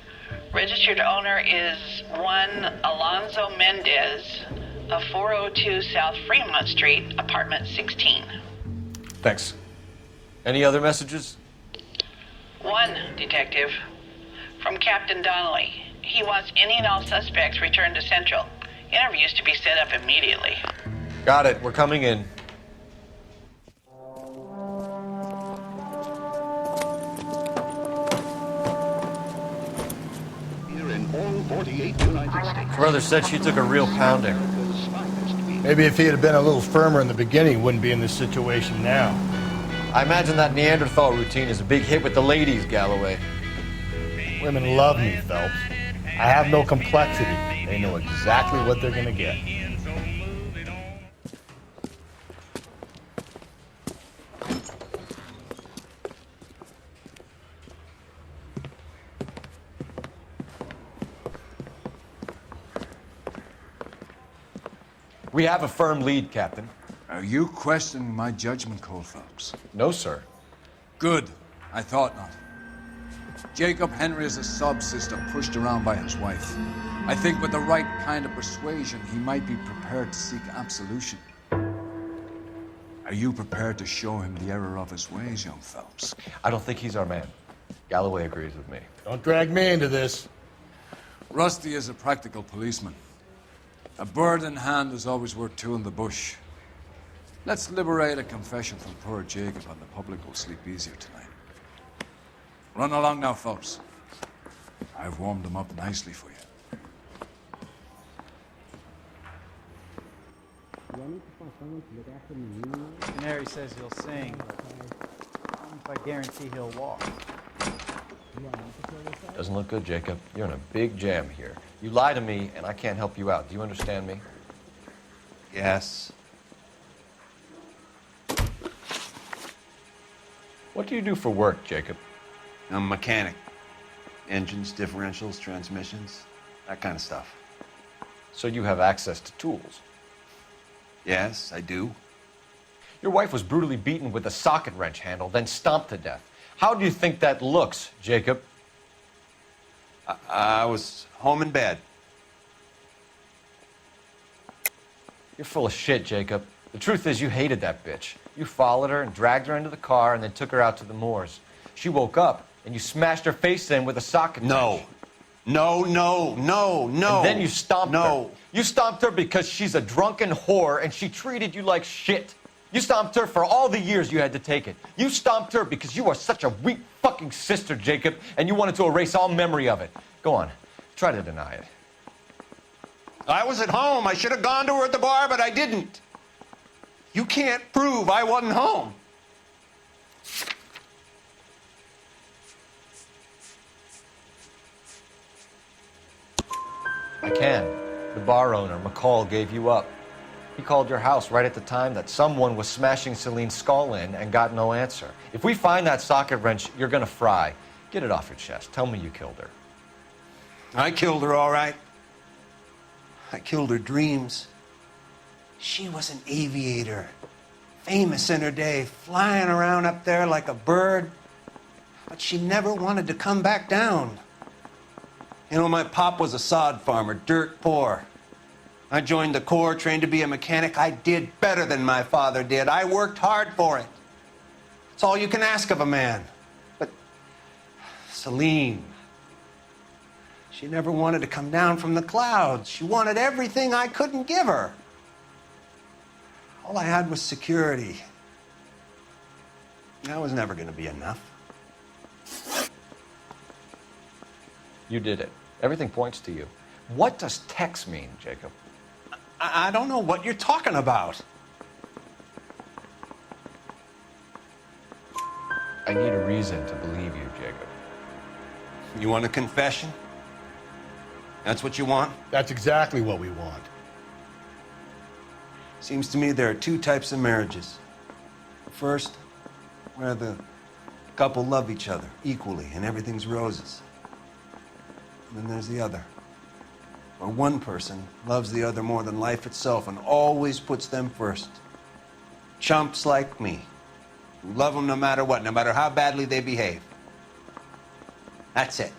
Registered owner is one Alonzo Mendez of 402 South Fremont Street, apartment 16. Thanks. Any other messages? One, Detective. From Captain Donnelly. He wants any and all suspects returned to Central. Interviews to be set up immediately. Got it. We're coming in. 48 United States. Brother said she took a real pounding. Maybe if he had been a little firmer in the beginning, he wouldn't be in this situation now. I imagine that Neanderthal routine is a big hit with the ladies, Galloway. Women love me, Phelps. I have no complexity. They know exactly what they're gonna get. We have a firm lead, Captain. Are you questioning my judgment call, Phelps? No, sir. Good. I thought not. Jacob Henry is a sub-sister pushed around by his wife. I think with the right kind of persuasion, he might be prepared to seek absolution. Are you prepared to show him the error of his ways, young Phelps? I don't think he's our man. Galloway agrees with me. Don't drag me into this. Rusty is a practical policeman. A bird in hand is always worth two in the bush. Let's liberate a confession from poor Jacob, and the public will sleep easier tonight. Run along now, Phelps. I've warmed them up nicely for you. Canary says he'll sing. If I guarantee he'll walk. Doesn't look good, Jacob. You're in a big jam here. You lie to me, and I can't help you out. Do you understand me? Yes. What do you do for work, Jacob? I'm a mechanic. Engines, differentials, transmissions, that kind of stuff. So you have access to tools? Yes, I do. Your wife was brutally beaten with a socket wrench handle, then stomped to death. How do you think that looks, Jacob? I was home in bed. You're full of shit, Jacob. The truth is you hated that bitch. You followed her and dragged her into the car and then took her out to the moors. She woke up and you smashed her face in with a socket wrench. No. And then you stomped her. You stomped her because she's a drunken whore and she treated you like shit. You stomped her for all the years you had to take it. You stomped her because you are such a weak fucking sister, Jacob, and you wanted to erase all memory of it. Go on. Try to deny it. I was at home. I should have gone to her at the bar, but I didn't. You can't prove I wasn't home. I can. The bar owner, McCall, gave you up. He called your house right at the time that someone was smashing Celine's skull in and got no answer. If we find that socket wrench, you're gonna fry. Get it off your chest. Tell me you killed her. I killed her, all right. I killed her dreams. She was an aviator, famous in her day, flying around up there like a bird. But she never wanted to come back down. You know, my pop was a sod farmer, dirt poor. I joined the Corps, trained to be a mechanic. I did better than my father did. I worked hard for it. It's all you can ask of a man. But Celine, she never wanted to come down from the clouds. She wanted everything I couldn't give her. All I had was security. That was never going to be enough. You did it. Everything points to you. What does Tex mean, Jacob? I don't know what you're talking about. I need a reason to believe you, Jacob. You want a confession? That's what you want? That's exactly what we want. Seems to me there are two types of marriages. First, where the couple love each other equally and everything's roses. And then there's the other, where one person loves the other more than life itself and always puts them first. Chumps like me, who love them no matter what, no matter how badly they behave. That's it.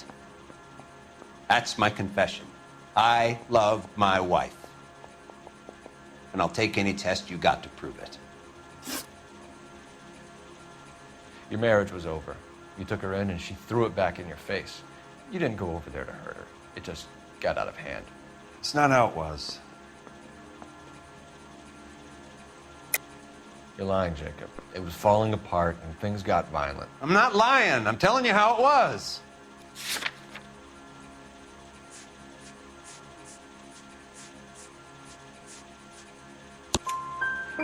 That's my confession. I love my wife. And I'll take any test you got to prove it. Your marriage was over. You took her in and she threw it back in your face. You didn't go over there to hurt her. It just got out of hand. It's not how it was. You're lying, Jacob. It was falling apart and things got violent. I'm not lying. I'm telling you how it was.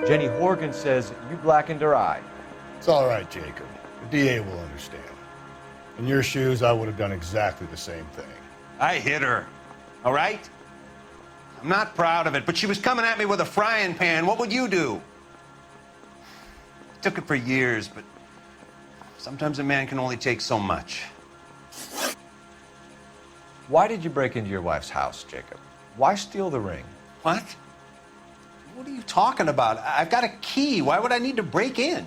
Jenny Horgan says you blackened her eye. It's all right, Jacob. The DA will understand. In your shoes, I would have done exactly the same thing. I hit her, all right? I'm not proud of it, but she was coming at me with a frying pan. What would you do? It took it for years, but sometimes a man can only take so much. Why did you break into your wife's house, Jacob? Why steal the ring? What? What are you talking about? I've got a key. Why would I need to break in?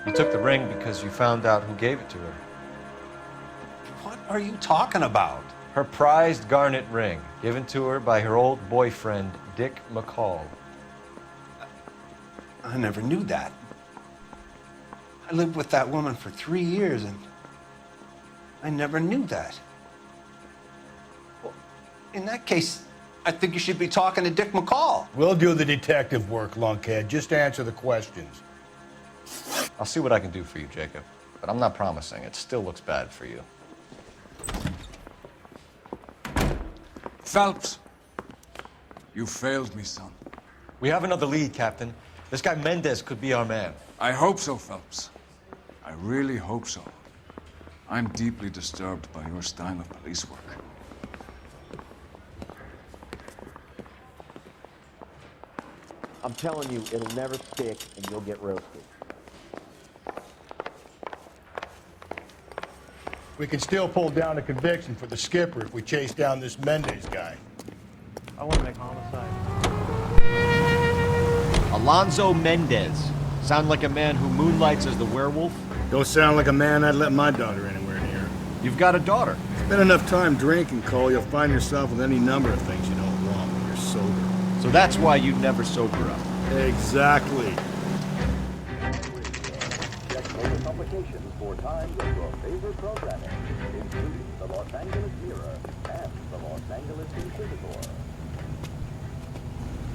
You took the ring because you found out who gave it to her. What are you talking about? Her prized garnet ring, given to her by her old boyfriend, Dick McCall. I never knew that. I lived with that woman for 3 years, and I never knew that. Well, in that case, I think you should be talking to Dick McCall. We'll do the detective work, lunkhead. Just answer the questions. I'll see what I can do for you, Jacob. But I'm not promising. It still looks bad for you. Phelps, you failed me, son. We have another lead, Captain. This guy Mendez could be our man. I hope so, Phelps. I really hope so. I'm deeply disturbed by your style of police work. I'm telling you, it'll never stick and you'll get roasted. We can still pull down a conviction for the skipper if we chase down this Mendez guy. I want to make homicide. Alonzo Mendez. Sound like a man who moonlights as the werewolf? Don't sound like a man I'd let my daughter anywhere near. You've got a daughter. Spend enough time drinking, Cole, you'll find yourself with any number of things you don't want when you're sober. So that's why you never sober up. Exactly. Check over complications for times of your favorite programming, including the Los Angeles Mirror and the Los Angeles Inquisitor.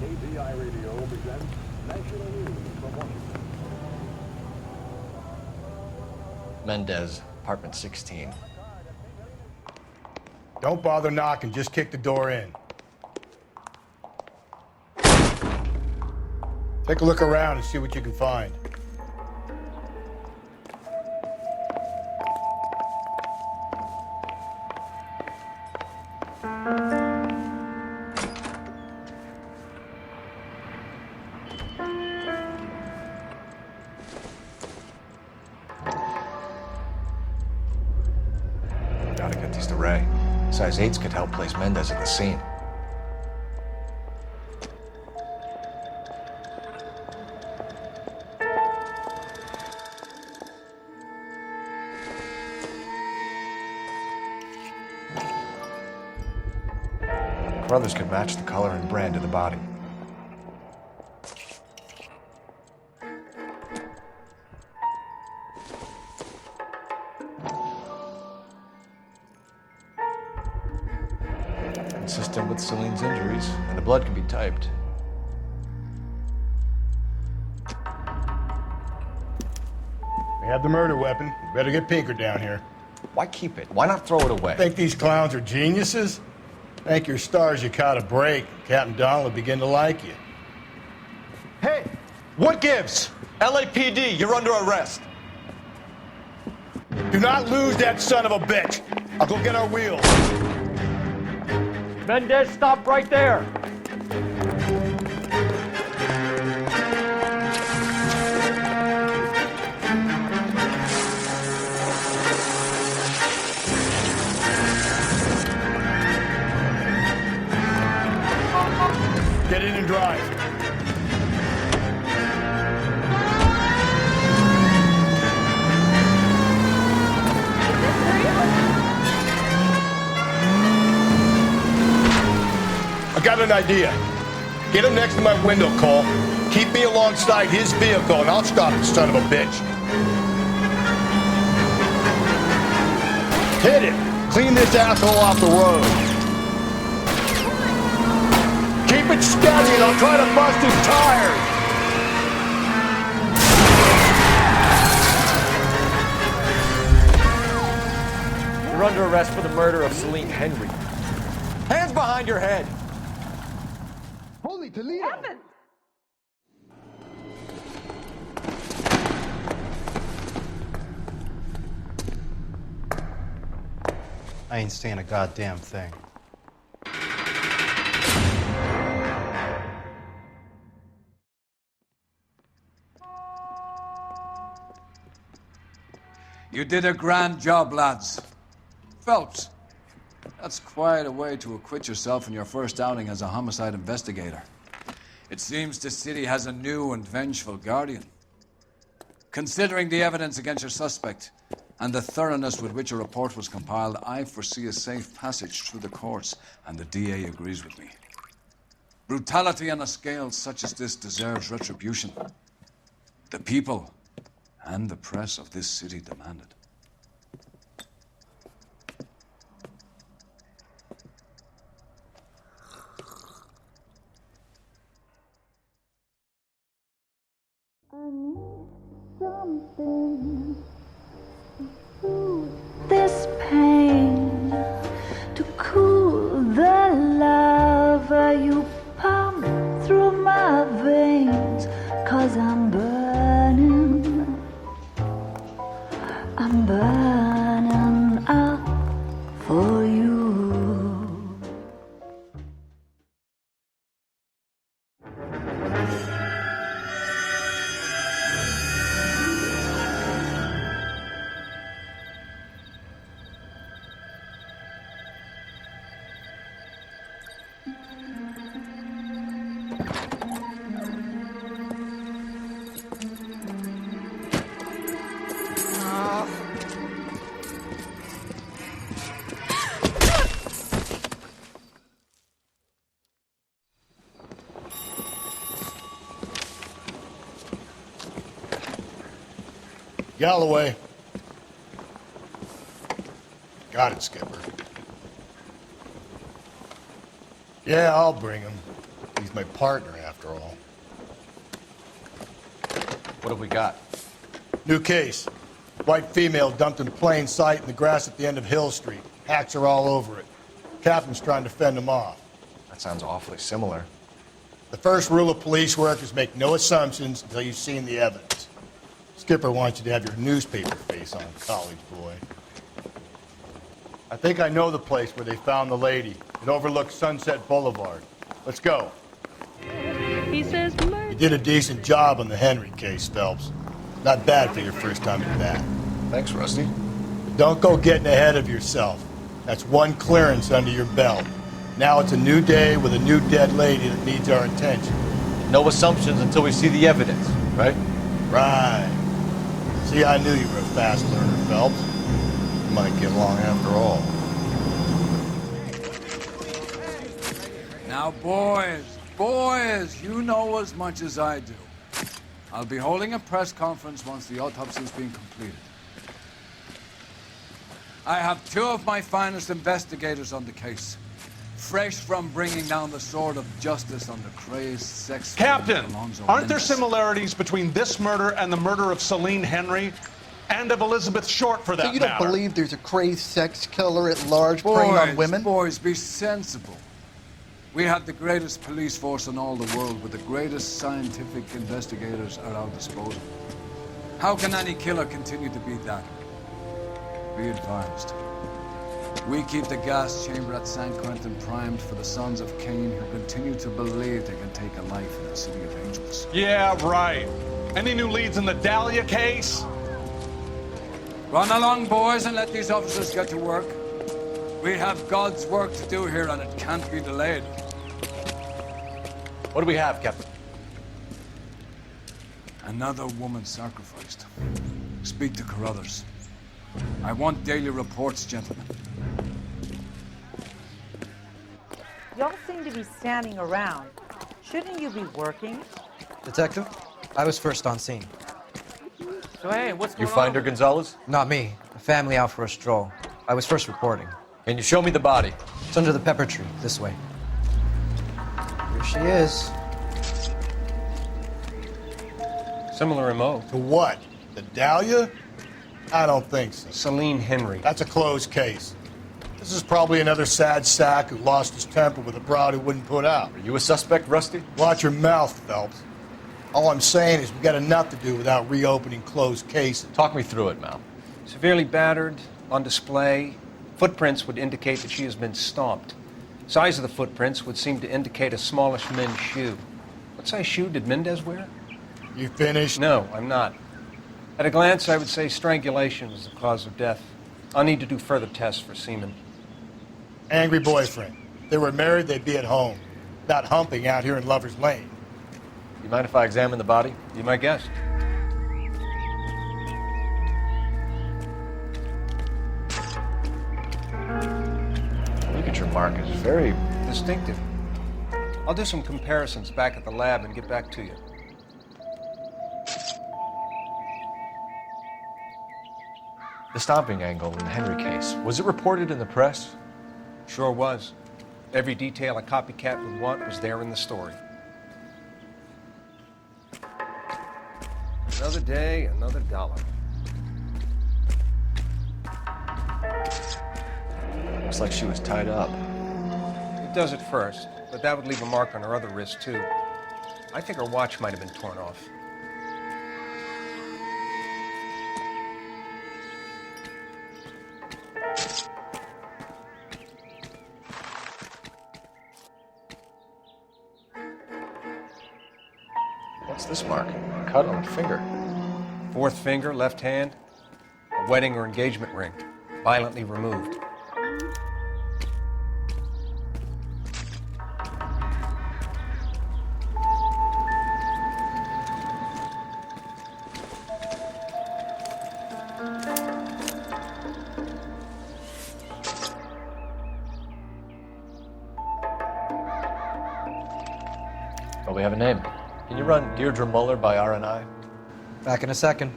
KBI Radio presents National News from Washington. Mendez, apartment 16. Don't bother knocking, just kick the door in. Take a look around and see what you can find. Gotta get these to Ray. Size 8s could help place Mendez at the scene. Brothers could match the color and brand of the body. Consistent with Celine's injuries, and the blood can be typed. We have the murder weapon. We better get Pinker down here. Why keep it? Why not throw it away? Think these clowns are geniuses? Thank your stars you caught a break. Captain Donald will begin to like you. Hey! What gives? LAPD, you're under arrest. Do not lose that son of a bitch. I'll go get our wheels. Mendez, stop right there! Get in and drive. I got an idea. Get him next to my window, Cole. Keep me alongside his vehicle, and I'll stop the son of a bitch. Hit it. Clean this asshole off the road. Keep it steady, and I'll try to bust his tires. You're under arrest for the murder of Celine Henry. Hands behind your head! Italy, Toledo. Heavens! I ain't saying a goddamn thing. You did a grand job, lads. Phelps, that's quite a way to acquit yourself in your first outing as a homicide investigator. It seems the city has a new and vengeful guardian. Considering the evidence against your suspect and the thoroughness with which a report was compiled, I foresee a safe passage through the courts, and the DA agrees with me. Brutality on a scale such as this deserves retribution. The people and the press of this city demand it. I need something to soothe this pain, to cool the lava you pump through my veins, 'cause I'm burning up for you. Galloway. Got it, Skipper. Yeah, I'll bring him. He's my partner, after all. What have we got? New case. White female dumped in plain sight in the grass at the end of Hill Street. Hacks are all over it. Captain's trying to fend him off. That sounds awfully similar. The first rule of police work is make no assumptions until you've seen the evidence. Skipper wants you to have your newspaper face on, college boy. I think I know the place where they found the lady. It overlooks Sunset Boulevard. Let's go. He says You did a decent job on the Henry case, Phelps. Not bad for your first time at bat. Thanks, Rusty. But don't go getting ahead of yourself. That's one clearance under your belt. Now it's a new day with a new dead lady that needs our attention. No assumptions until we see the evidence, right? Right. See, I knew you were a fast learner, Phelps. You might get along after all. Now, boys, you know as much as I do. I'll be holding a press conference once the autopsy's been completed. I have two of my finest investigators on the case, fresh from bringing down the sword of justice on the crazed sex... Captain, aren't there Mendez. similarities between this murder and the murder of Celine Henry? And of Elizabeth Short, for that So you don't matter? believe there's a crazed sex killer at large preying on women? Boys, be sensible. We have the greatest police force in all the world with the greatest scientific investigators at our disposal. How can any killer continue to be that? Be advised. We keep the gas chamber at San Quentin primed for the sons of Cain who continue to believe they can take a life in the city of angels. Yeah, right. Any new leads in the Dahlia case? Run along, boys, and let these officers get to work. We have God's work to do here, and it can't be delayed. What do we have, Captain? Another woman sacrificed. Speak to Carruthers. I want daily reports, gentlemen. Y'all seem to be standing around. Shouldn't you be working? Detective, I was first on scene. So hey, what's You going find her, on? Gonzalez? Not me. A family out for a stroll. I was first reporting. Can you show me the body? It's under the pepper tree, this way. Here she is. Similar MO. To what? The Dahlia? I don't think so. Celine Henry. That's a closed case. This is probably another sad sack who lost his temper with a broad who wouldn't put out. Are you a suspect, Rusty? Watch your mouth, Phelps. All I'm saying is we got enough to do without reopening closed cases. Talk me through it, Mal. Severely battered, on display. Footprints would indicate that she has been stomped. Size of the footprints would seem to indicate a smallish men's shoe. What size shoe did Mendez wear? You finished? No, I'm not. At a glance, I would say strangulation was the cause of death. I'll need to do further tests for semen. Angry boyfriend. If they were married, they'd be at home, not humping out here in Lover's Lane. You mind if I examine the body? Be my guest. Look at your mark. It's very distinctive. I'll do some comparisons back at the lab and get back to you. The stomping angle in the Henry case. Was it reported in the press? Sure was. Every detail a copycat would want was there in the story. Another day, another dollar. Looks like she was tied up. It does at first, but that would leave a mark on her other wrist, too. I think her watch might have been torn off. What's this mark? Cut on the finger. Fourth finger, left hand. A wedding or engagement ring. Violently removed. Well, we have a name. Can you run Deirdre Muller by RNI? Back in a second.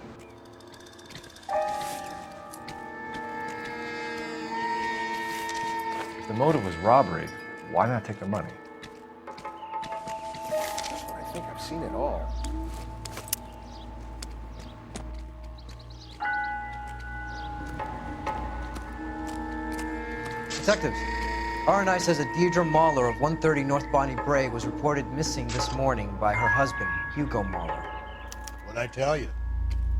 If the motive was robbery, why not take the money? I think I've seen it all. Detectives, RNI says that Deirdre Mahler of 130 North Bonnie Bray was reported missing this morning by her husband, Hugo Mahler. What'd I tell you?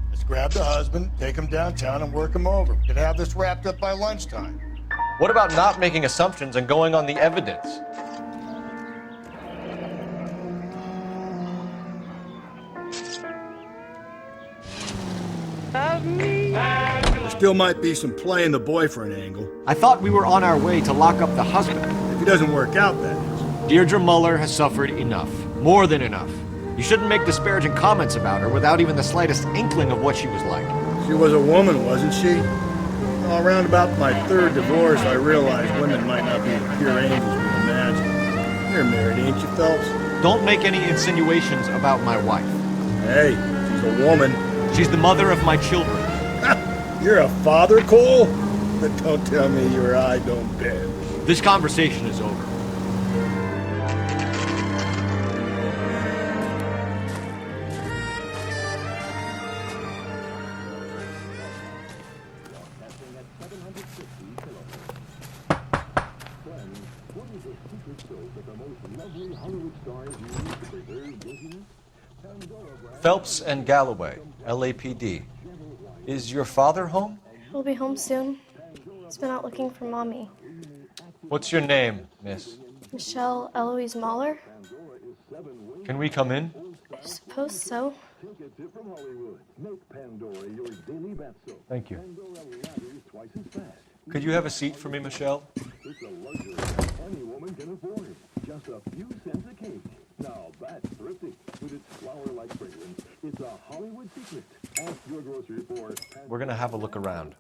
Let's grab the husband, take him downtown, and work him over. We could have this wrapped up by lunchtime. What about not making assumptions and going on the evidence? There still might be some play in the boyfriend angle. I thought we were on our way to lock up the husband. If he doesn't work out, that is. Deirdre Muller has suffered enough. More than enough. You shouldn't make disparaging comments about her without even the slightest inkling of what she was like. She was a woman, wasn't she? Well, around about my third divorce, I realized women might not be the pure angels we imagine. You're married, ain't you, Phelps? Don't make any insinuations about my wife. Hey, she's a woman. She's the mother of my children. You're a father, Cole? But don't tell me your eye don't bend. This conversation is over. Phelps and Galloway, LAPD. Is your father home? He'll be home soon. He's been out looking for Mommy. What's your name, miss? Michelle Eloise Mahler? Can we come in? I suppose so. Thank you. Could you have a seat for me, Michelle? Just a few cents a cake. Now that's thrifty. With its flower-like fragrance, it's a Hollywood secret. Ask your grocery for. We're gonna have a look around.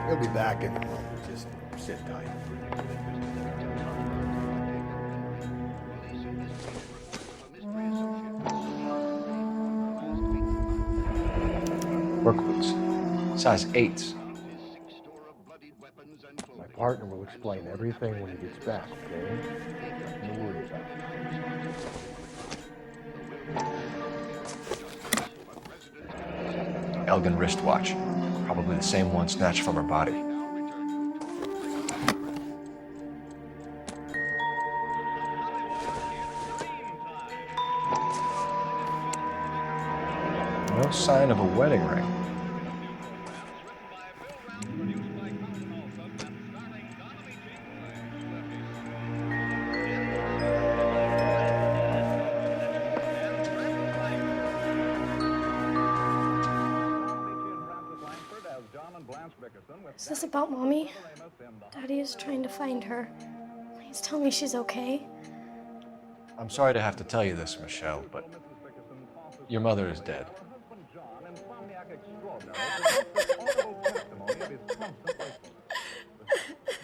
He'll be back in a moment. Just sit tight. Brookwoods. Size 8s. My partner will explain everything when he gets back, okay? Nothing to worry about. Elgin wristwatch. Probably the same one snatched from her body. No sign of a wedding ring. Is this about Mommy? Daddy is trying to find her. Please tell me she's okay. I'm sorry to have to tell you this, Michelle, but your mother is dead.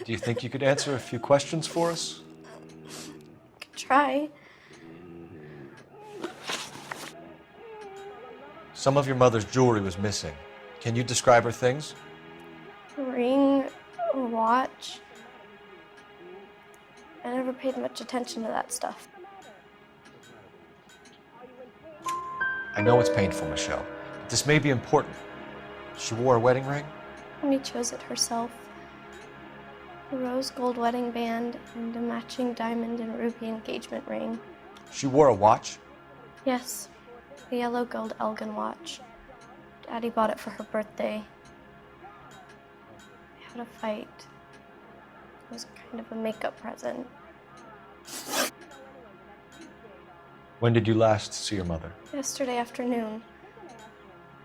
Do you think you could answer a few questions for us? Try. Some of your mother's jewelry was missing. Can you describe her things? A ring, a watch. I never paid much attention to that stuff. I know it's painful, Michelle, but this may be important. She wore a wedding ring? Mommy chose it herself. A rose gold wedding band and a matching diamond and ruby engagement ring. She wore a watch? Yes, a yellow gold Elgin watch. Daddy bought it for her birthday. We had a fight. It was kind of a makeup present. When did you last see your mother? Yesterday afternoon.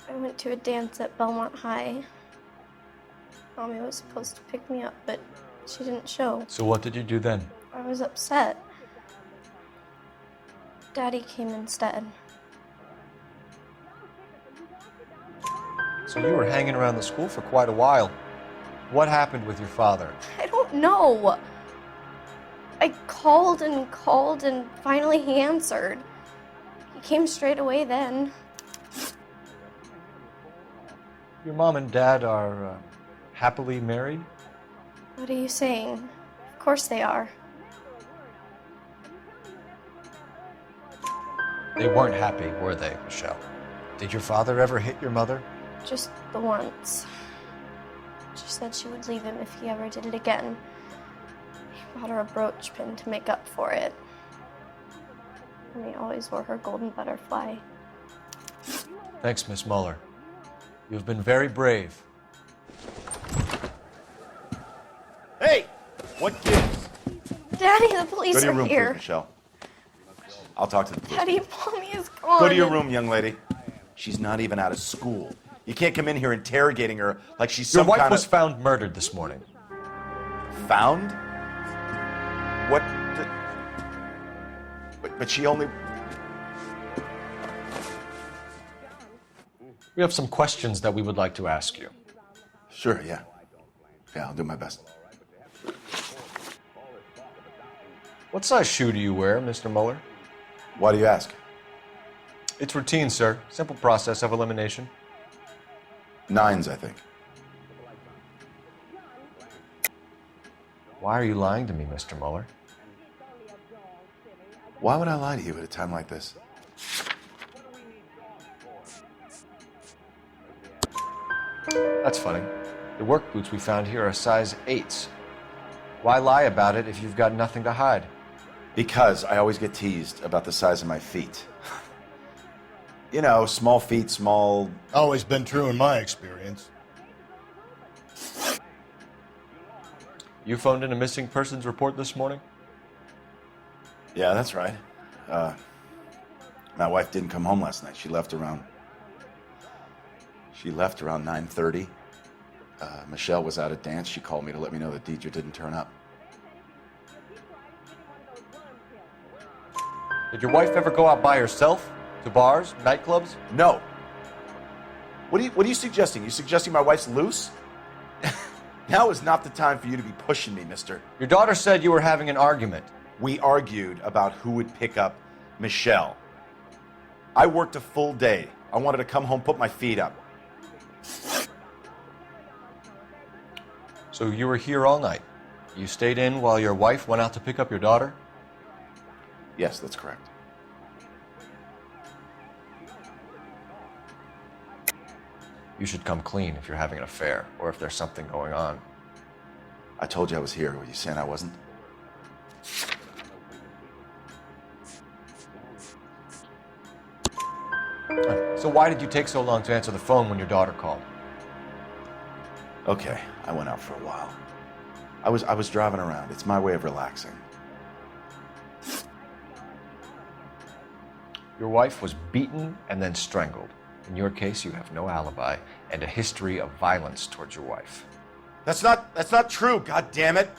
I went to a dance at Belmont High. Mommy was supposed to pick me up, but she didn't show. So what did you do then? I was upset. Daddy came instead. So you were hanging around the school for quite a while. What happened with your father? I don't know. I called and finally he answered. He came straight away then. Your mom and dad are happily married? What are you saying? Of course they are. They weren't happy, were they, Michelle? Did your father ever hit your mother? Just the once. She said she would leave him if he ever did it again. He bought her a brooch pin to make up for it. And he always wore her golden butterfly. Thanks, Miss Muller. You've been very brave. Hey! What gives? Daddy, the police Go to your are room, here. please, Michelle. I'll talk to the police. Daddy, Mommy is gone. Go to your room, young lady. She's not even out of school. You can't come in here interrogating her like she's some Your wife kind was found murdered this morning. Found? What? But she only... We have some questions that we would like to ask you. Sure, yeah. Yeah, I'll do my best. What size shoe do you wear, Mr. Muller? Why do you ask? It's routine, sir. Simple process of elimination. 9s, I think. Why are you lying to me, Mr. Muller? Why would I lie to you at a time like this? That's funny. The work boots we found here are size 8s. Why lie about it if you've got nothing to hide? Because I always get teased about the size of my feet. You know, small feet, small... Always been true in my experience. You phoned in a missing persons report this morning? Yeah, that's right. My wife didn't come home last night. She left around 9:30. Michelle was out at dance. She called me to let me know that Deidre didn't turn up. Did your wife ever go out by herself? To bars, nightclubs? No. What are you suggesting? You suggesting my wife's loose? Now is not the time for you to be pushing me, mister. Your daughter said you were having an argument. We argued about who would pick up Michelle. I worked a full day. I wanted to come home, put my feet up. So you were here all night. You stayed in while your wife went out to pick up your daughter? Yes, that's correct. You should come clean if you're having an affair or if there's something going on. I told you I was here. Were you saying I wasn't? So why did you take so long to answer the phone when your daughter called? Okay, I went out for a while. I was driving around. It's my way of relaxing. Your wife was beaten and then strangled. In your case, you have no alibi and a history of violence towards your wife. That's not true, god damn it.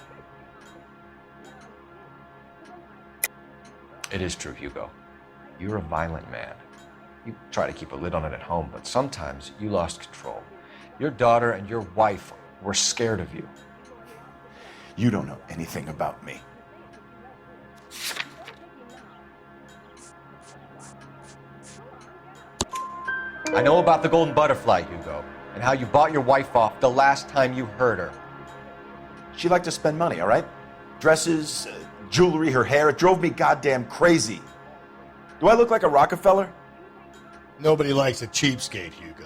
It is true, Hugo. You're a violent man. You try to keep a lid on it at home, but sometimes you lost control. Your daughter and your wife were scared of you. You don't know anything about me. I know about the golden butterfly, Hugo, and how you bought your wife off the last time you heard her. She liked to spend money, all right? Dresses, jewelry, her hair. It drove me goddamn crazy. Do I look like a Rockefeller? Nobody likes a cheapskate, Hugo.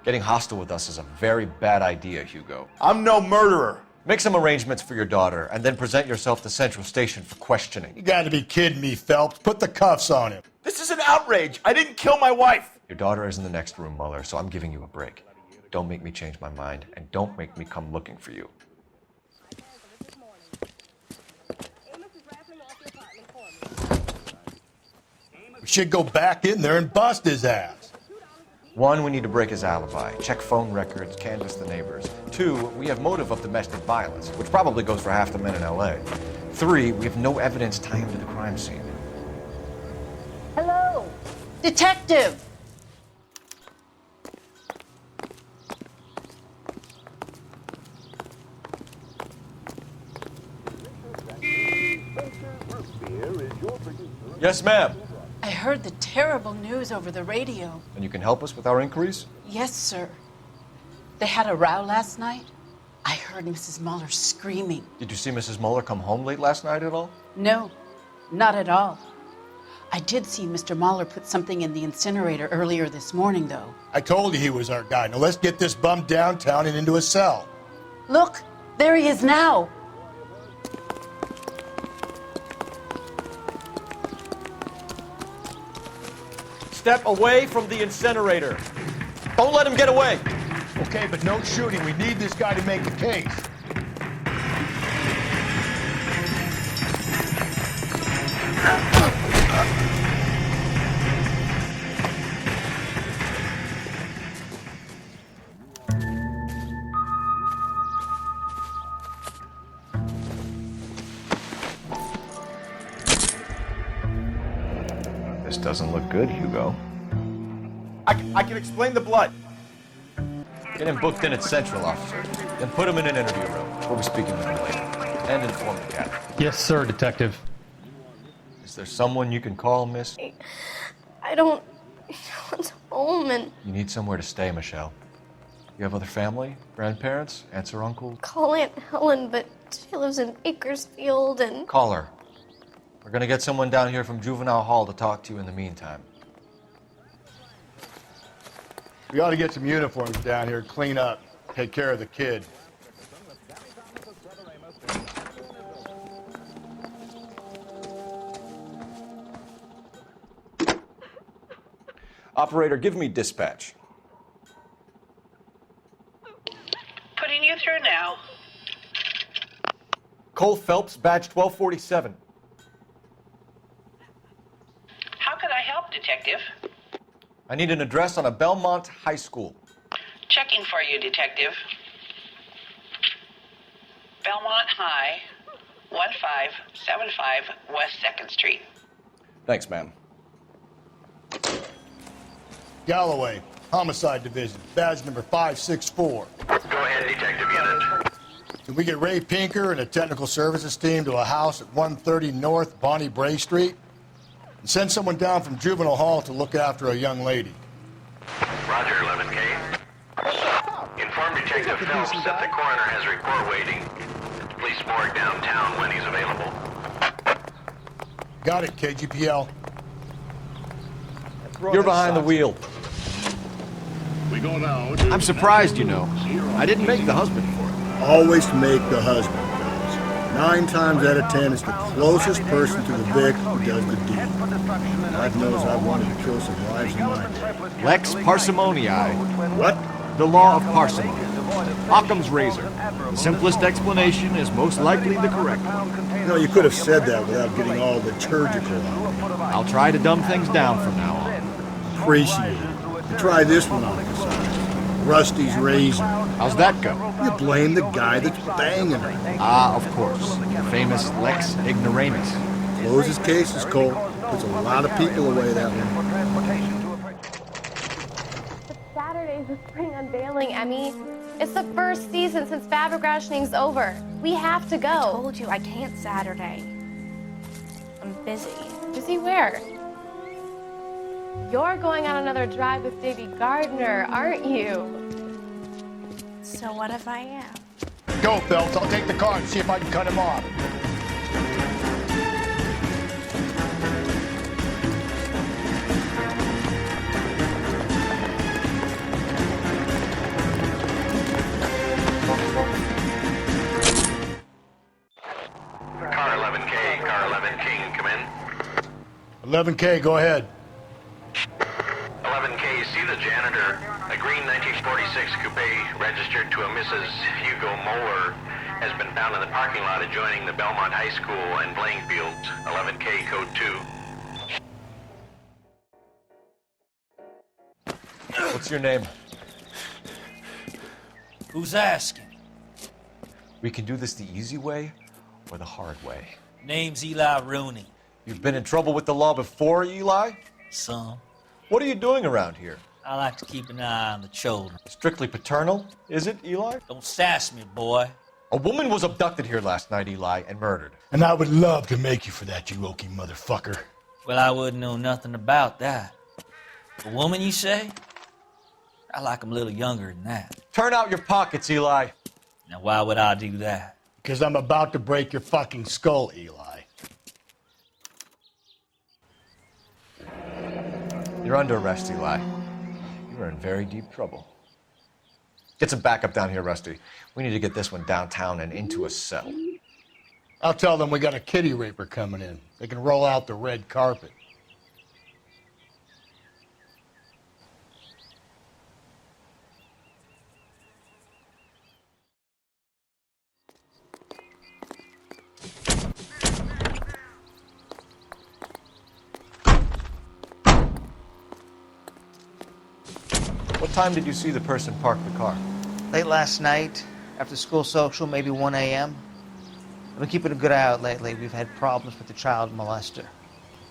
Getting hostile with us is a very bad idea, Hugo. I'm no murderer. Make some arrangements for your daughter, and then present yourself to Central Station for questioning. You gotta be kidding me, Phelps. Put the cuffs on him. This is an outrage. I didn't kill my wife. Your daughter is in the next room, Mueller, so I'm giving you a break. Don't make me change my mind, and don't make me come looking for you. We should go back in there and bust his ass. 1, we need to break his alibi, check phone records, canvass the neighbors. 2, we have motive of domestic violence, which probably goes for half the men in L.A. 3, we have no evidence tying him to the crime scene. Hello? Detective! Yes, ma'am. I heard the terrible news over the radio. And you can help us with our inquiries? Yes, sir. They had a row last night. I heard Mrs. Mueller screaming. Did you see Mrs. Mueller come home late last night at all? No, not at all. I did see Mr. Mueller put something in the incinerator earlier this morning, though. I told you he was our guy. Now let's get this bum downtown and into a cell. Look, there he is now. Step away from the incinerator. Don't let him get away. Okay, but no shooting. We need this guy to make the case. This doesn't look good, Hugo. I can explain the blood. Get him booked in at Central, officer. Then put him in an interview room. We'll be speaking with him later. And inform the captain. Yes, sir, Detective. Is there someone you can call, miss? I don't want home and You need somewhere to stay, Michelle. You have other family? Grandparents? Aunts or uncles? call Aunt Helen, but she lives in Bakersfield and Call her. We're gonna get someone down here from Juvenile Hall to talk to you in the meantime. We ought to get some uniforms down here, clean up, take care of the kid. Operator, give me dispatch. Putting you through now. Cole Phelps, badge 1247. How can I help, Detective? I need an address on a Belmont High School. Checking for you, Detective. Belmont High, 1575 West 2nd Street. Thanks, ma'am. Galloway, Homicide Division, badge number 564. Go ahead, Detective Unit. Can we get Ray Pinker and a technical services team to a house at 130 North Bonnie Bray Street? And send someone down from Juvenile Hall to look after a young lady. Roger, 11K. Inform Detective Phelps that the coroner has a report waiting at the police morgue downtown when he's available. Got it, KGPL. You're behind the wheel. We go now. I'm surprised, you know. I didn't make the husband for it. Always make the husband, fellas. 9 times out of 10, it's the closest person to the Vic who does the deed. God knows I've wanted to kill some wives in my day. Lex parsimoniae. What? The law of parsimony. Occam's razor. The simplest explanation is most likely the correct one. You know, you could have said that without getting all liturgical on me. I'll try to dumb things down from now on. Appreciate it. Try this one on besides. Rusty's razor. How's that go? You blame the guy that's banging her. Ah, of course. Famous Lex ignoramus. Closes cases, Cole. Puts a lot of people away that way. But Saturday's the spring unveiling, Emmy. It's the first season since fabric rationing's over. We have to go. I told you I can't Saturday. I'm busy. Busy where? You're going on another drive with Davy Gardner, aren't you? So what if I am? Go, Phelps. I'll take the car and see if I can cut him off. Car 11K, car 11K, come in. 11K, go ahead. 11K, see the janitor. A green 1946 coupe registered to a Mrs. Hugo Moeller has been found in the parking lot adjoining the Belmont High School and playing fields. 11K, code 2. What's your name? Who's asking? We can do this the easy way or the hard way. Name's Eli Rooney. You've been in trouble with the law before, Eli? Some. What are you doing around here? I like to keep an eye on the children. Strictly paternal, is it, Eli? Don't sass me, boy. A woman was abducted here last night, Eli, and murdered. And I would love to make you for that, you okie motherfucker. Well, I wouldn't know nothing about that. A woman, you say? I like 'em a little younger than that. Turn out your pockets, Eli. Now, why would I do that? Because I'm about to break your fucking skull, Eli. You're under arrest, Eli. You are in very deep trouble. Get some backup down here, Rusty. We need to get this one downtown and into a cell. I'll tell them we got a kitty raper coming in. They can roll out the red carpet. What time did you see the person park the car? Late last night, after school social, maybe 1 a.m. I've been keeping a good eye out lately. We've had problems with the child molester.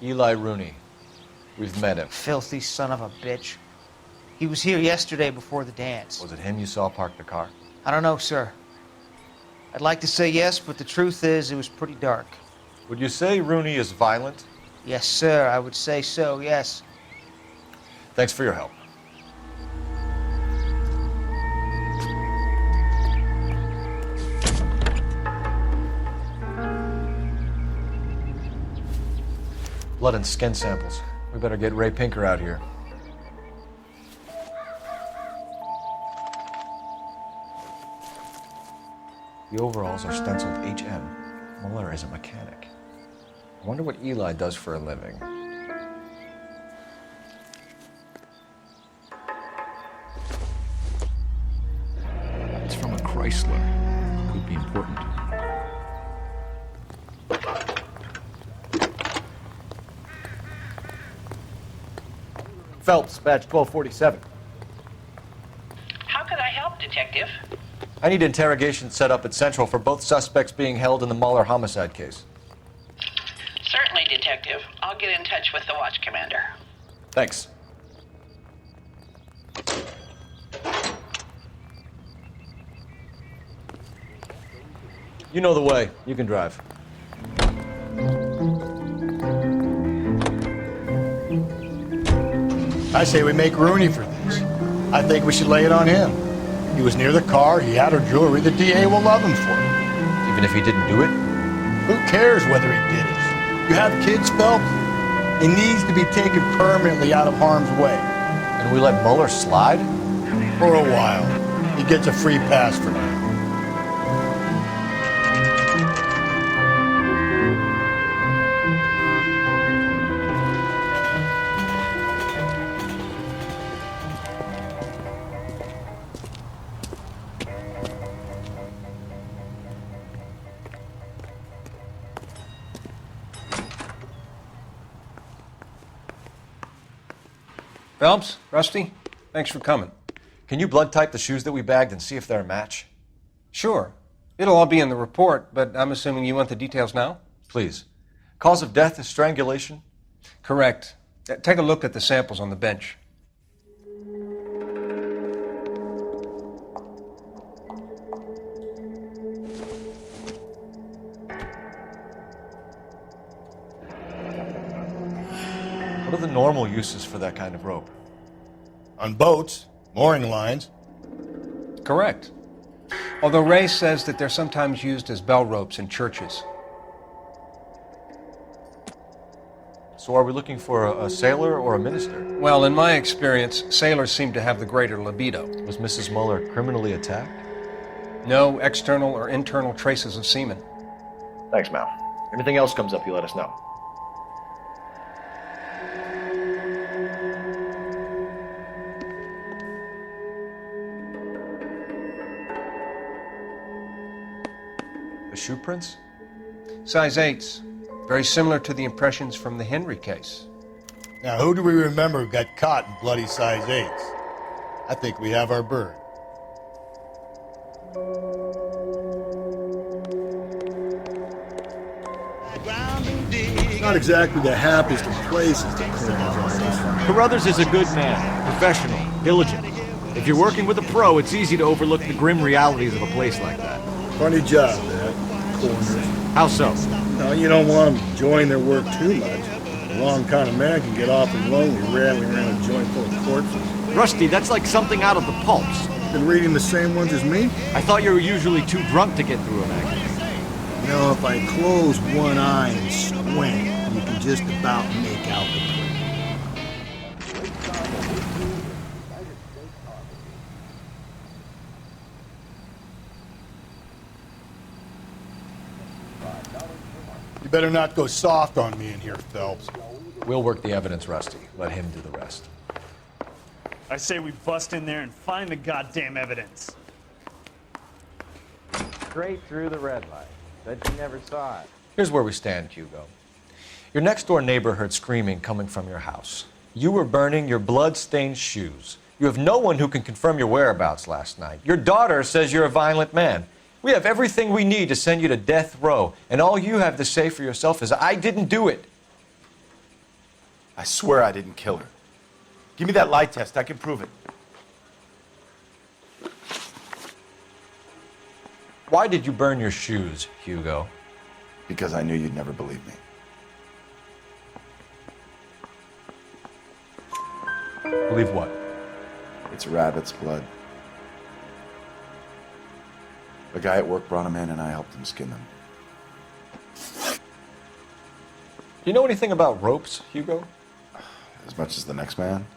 Eli Rooney. We've met him. Filthy son of a bitch. He was here yesterday before the dance. Was it him you saw park the car? I don't know, sir. I'd like to say yes, but the truth is it was pretty dark. Would you say Rooney is violent? Yes, sir. I would say so, yes. Thanks for your help. Blood and skin samples. We better get Ray Pinker out here. The overalls are stenciled HM. Mueller is a mechanic. I wonder what Eli does for a living. It's from a Chrysler. Could be important. Phelps, badge 1247. How could I help, Detective? I need interrogation set up at Central for both suspects being held in the Mueller homicide case. Certainly, Detective. I'll get in touch with the watch commander. Thanks. You know the way. You can drive. I say we make Rooney for this. I think we should lay it on him. He was near the car, he had her jewelry, the DA will love him for it. Even if he didn't do it? Who cares whether he did it? You have kids, Phelps? He needs to be taken permanently out of harm's way. And we let Mueller slide? For a while. He gets a free pass for now. Phelps, Rusty, thanks for coming. Can you blood type the shoes that we bagged and see if they're a match? Sure. It'll all be in the report, but I'm assuming you want the details now? Please. Cause of death is strangulation? Correct. Take a look at the samples on the bench. What are the normal uses for that kind of rope? On boats, mooring lines. Correct. Although Ray says that they're sometimes used as bell ropes in churches. So are we looking for a sailor or a minister? Well, in my experience, sailors seem to have the greater libido. Was Mrs. Muller criminally attacked? No external or internal traces of semen. Thanks, Mal. Anything else comes up, you let us know. The shoe prints? Size 8s. Very similar to the impressions from the Henry case. Now, who do we remember got caught in bloody size 8s? I think we have our bird. Not exactly the happiest of places to clean up. Carruthers is a good man, professional, diligent. If you're working with a pro, it's easy to overlook the grim realities of a place like that. Funny job, that. Corners. How so? No, you don't want them enjoying their work too much. The wrong kind of man can get awfully lonely rattling around a joint full of corpses. Rusty, that's like something out of the pulps. Been reading the same ones as me? I thought you were usually too drunk to get through a magazine. You know, if I close one eye and squint, you can just about make out the print. You better not go soft on me in here, Phelps. We'll work the evidence, Rusty. Let him do the rest. I say we bust in there and find the goddamn evidence. Straight through the red light. Bet you never saw it. Here's where we stand, Hugo. Your next-door neighbor heard screaming coming from your house. You were burning your blood-stained shoes. You have no one who can confirm your whereabouts last night. Your daughter says you're a violent man. We have everything we need to send you to death row, and all you have to say for yourself is, I didn't do it. I swear I didn't kill her. Give me that lie test. I can prove it. Why did you burn your shoes, Hugo? Because I knew you'd never believe me. Believe what? It's rabbit's blood. A guy at work brought him in and I helped him skin them. Do you know anything about ropes, Hugo? As much as the next man.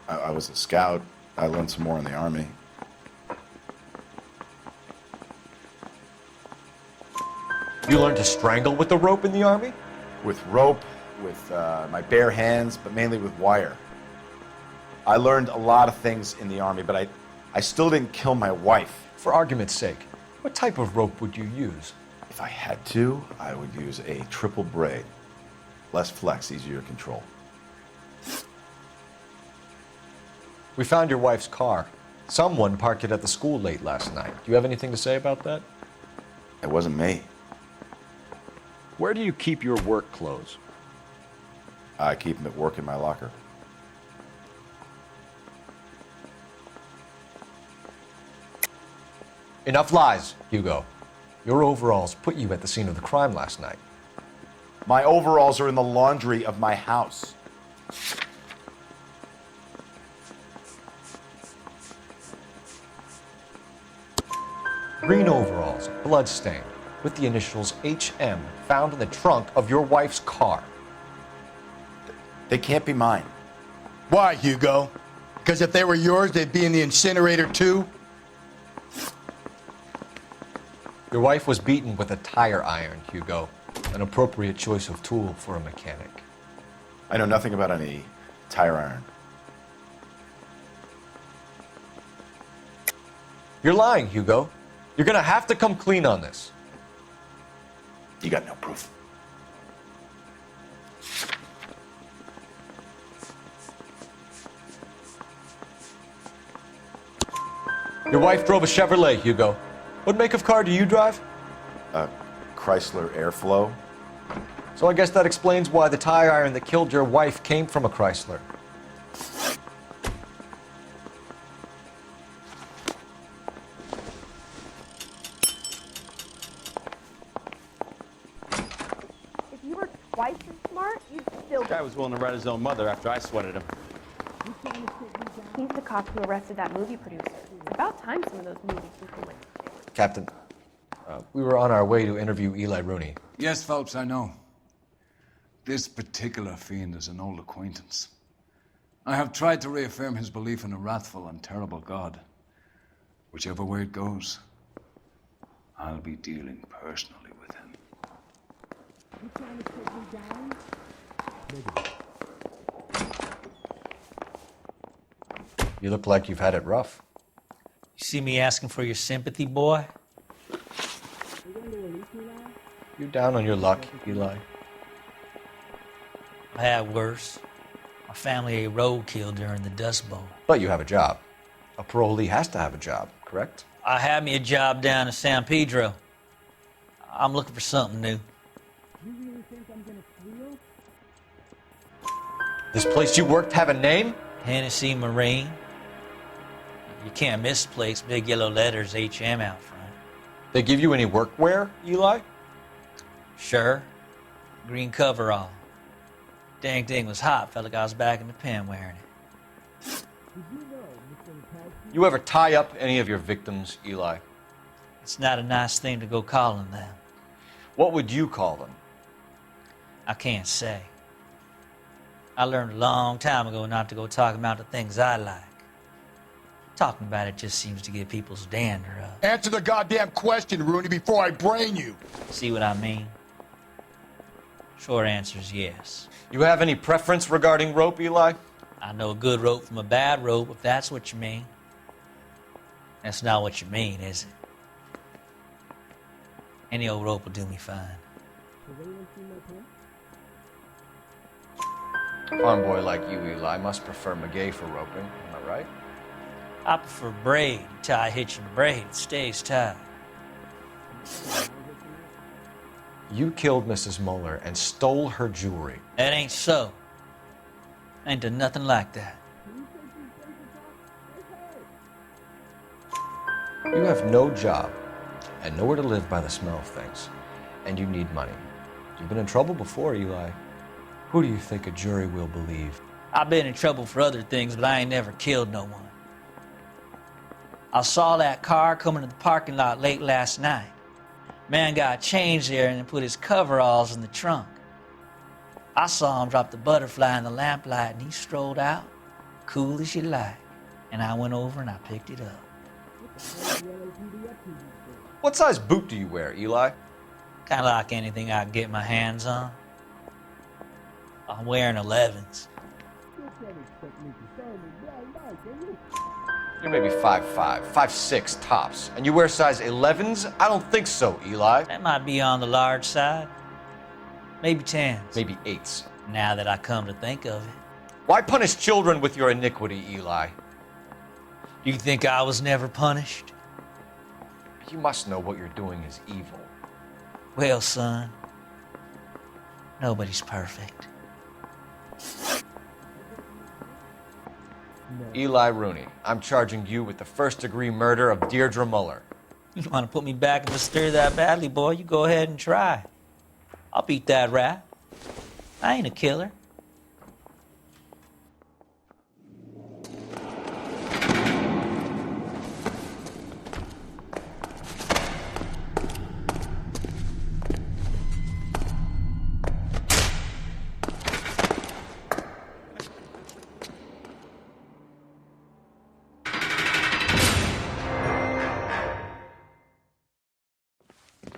I was a scout. I learned some more in the Army. You learned to strangle with the rope in the Army? With rope, with my bare hands, but mainly with wire. I learned a lot of things in the Army, but I still didn't kill my wife. For argument's sake, what type of rope would you use? If I had to, I would use a triple braid. Less flex, easier to control. We found your wife's car. Someone parked it at the school late last night. Do you have anything to say about that? It wasn't me. Where do you keep your work clothes? I keep them at work in my locker. Enough lies, Hugo. Your overalls put you at the scene of the crime last night. My overalls are in the laundry of my house. Green overalls, bloodstained, with the initials HM found in the trunk of your wife's car. They can't be mine. Why, Hugo? Because if they were yours, they'd be in the incinerator too? Your wife was beaten with a tire iron, Hugo. An appropriate choice of tool for a mechanic. I know nothing about any tire iron. You're lying, Hugo. You're gonna have to come clean on this. You got no proof. Your wife drove a Chevrolet, Hugo. What make of car do you drive? A Chrysler Airflow. So I guess that explains why the tire iron that killed your wife came from a Chrysler. If you were twice as smart, you'd still... Guy was willing to write his own mother after I sweated him. He's the cop who arrested that movie producer. It's about time some of those movies people went to jail. Captain, we were on our way to interview Eli Rooney. Yes, Phelps, I know. This particular fiend is an old acquaintance. I have tried to reaffirm his belief in a wrathful and terrible God. Whichever way it goes, I'll be dealing personally with him. You look like you've had it rough. You see me asking for your sympathy, boy? You down on your luck, Eli? I had worse. My family ate roadkill during the Dust Bowl. But you have a job. A parolee has to have a job, correct? I had me a job down in San Pedro. I'm looking for something new. This place you worked have a name? Hennessy Marine. You can't miss the place. Big yellow letters, HM out front. They give you any workwear, Eli? Sure. Green coverall. Dang thing was hot. Felt like I was back in the pen wearing it. You ever tie up any of your victims, Eli? It's not a nice thing to go calling them. What would you call them? I can't say. I learned a long time ago not to go talking about the things I like. Talking about it just seems to get people's dander up. Answer the goddamn question, Rooney, before I brain you. See what I mean? Short answer is yes. You have any preference regarding rope, Eli? I know a good rope from a bad rope, if that's what you mean. That's not what you mean, is it? Any old rope will do me fine. A farm boy like you, Eli, must prefer Magay for roping. Am I right? I prefer braid. Tie a hitch in the braid. It stays tied. You killed Mrs. Muller and stole her jewelry. That ain't so. I ain't done nothing like that. You have no job and nowhere to live by the smell of things. And you need money. You've been in trouble before, Eli. Who do you think a jury will believe? I've been in trouble for other things, but I ain't never killed no one. I saw that car coming to the parking lot late last night. Man got changed there and then put his coveralls in the trunk. I saw him drop the butterfly in the lamplight and he strolled out, cool as you like. And I went over and I picked it up. What size boot do you wear, Eli? Kind of like anything I can get my hands on. I'm wearing 11s. You're maybe 5'5", 5'6", tops. And you wear size 11s? I don't think so, Eli. That might be on the large side. Maybe 10s. Maybe 8s. Now that I come to think of it. Why punish children with your iniquity, Eli? Do you think I was never punished? You must know what you're doing is evil. Well, son, nobody's perfect. Eli Rooney, I'm charging you with the first-degree murder of Deirdre Muller. You want to put me back in the stir that badly, boy? You go ahead and try. I'll beat that rap. I ain't a killer.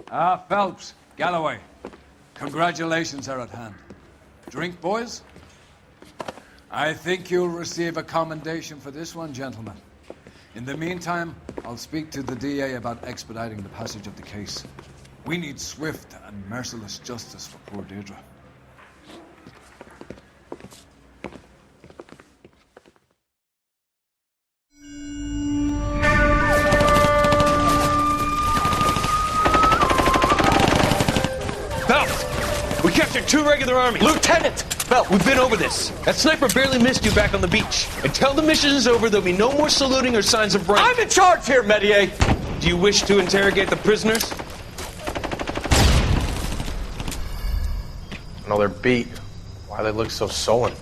Phelps, Galloway. Congratulations are at hand. Drink, boys? I think you'll receive a commendation for this one, gentlemen. In the meantime, I'll speak to the DA about expediting the passage of the case. We need swift and merciless justice for poor Deirdre. We captured 2 regular army. Lieutenant! Belt, we've been over this. That sniper barely missed you back on the beach. Until the mission is over, there'll be no more saluting or signs of rank. I'm in charge here, Medier! Do you wish to interrogate the prisoners? No, they're beat. Why they look so sullen.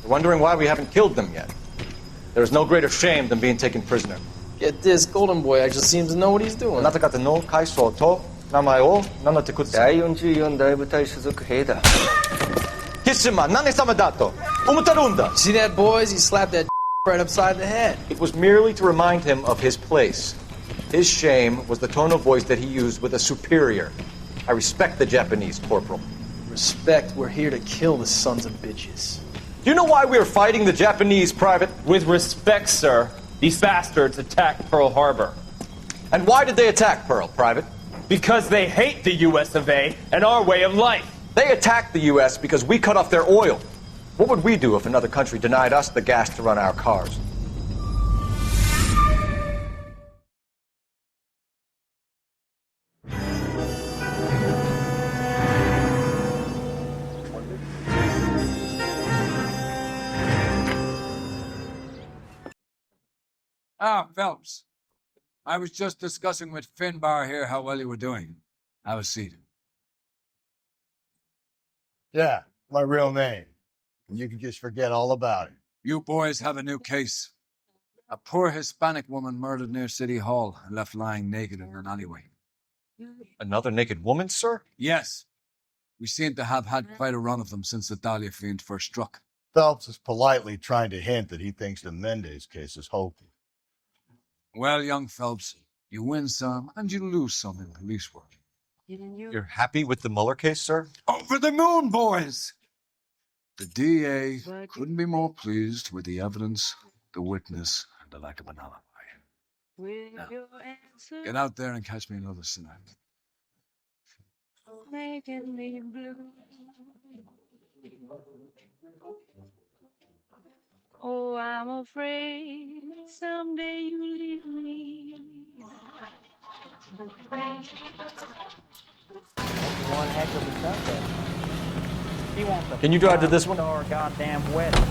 They're wondering why we haven't killed them yet. There's no greater shame than being taken prisoner. Get this, Golden Boy actually seems to know what he's doing. あなた方の階層と名前を名乗ってください。第44大部隊所属兵だ。キスマ、何様だと思ってるんだ。 See that, boys? He slapped that right upside the head. It was merely to remind him of his place. His shame was the tone of voice that he used with a superior. I respect the Japanese, Corporal. Respect, we're here to kill the sons of bitches. Do you know why we are fighting the Japanese, Private? With respect, sir, these bastards attacked Pearl Harbor. And why did they attack Pearl, Private? Because they hate the US of A and our way of life. They attacked the US because we cut off their oil. What would we do if another country denied us the gas to run our cars? Phelps. I was just discussing with Finbar here how well you were doing. Have a seat. Yeah, my real name. And you can just forget all about it. You boys have a new case. A poor Hispanic woman murdered near City Hall and left lying naked in an alleyway. Another naked woman, sir? Yes. We seem to have had quite a run of them since the Dahlia fiend first struck. Phelps is politely trying to hint that he thinks the Mendez case is hopeless. Well, young Phelps, you win some and you lose some in police work. You're happy with the Mueller case, sir? Over the moon, boys! The DA couldn't be more pleased with the evidence, the witness, and the lack of an alibi. Now, get out there and catch me another snack. Making me blue. Oh, I'm afraid someday you leave me. One heck of a Sunday. He wants a Can you drive to this one? Goddamn wedding.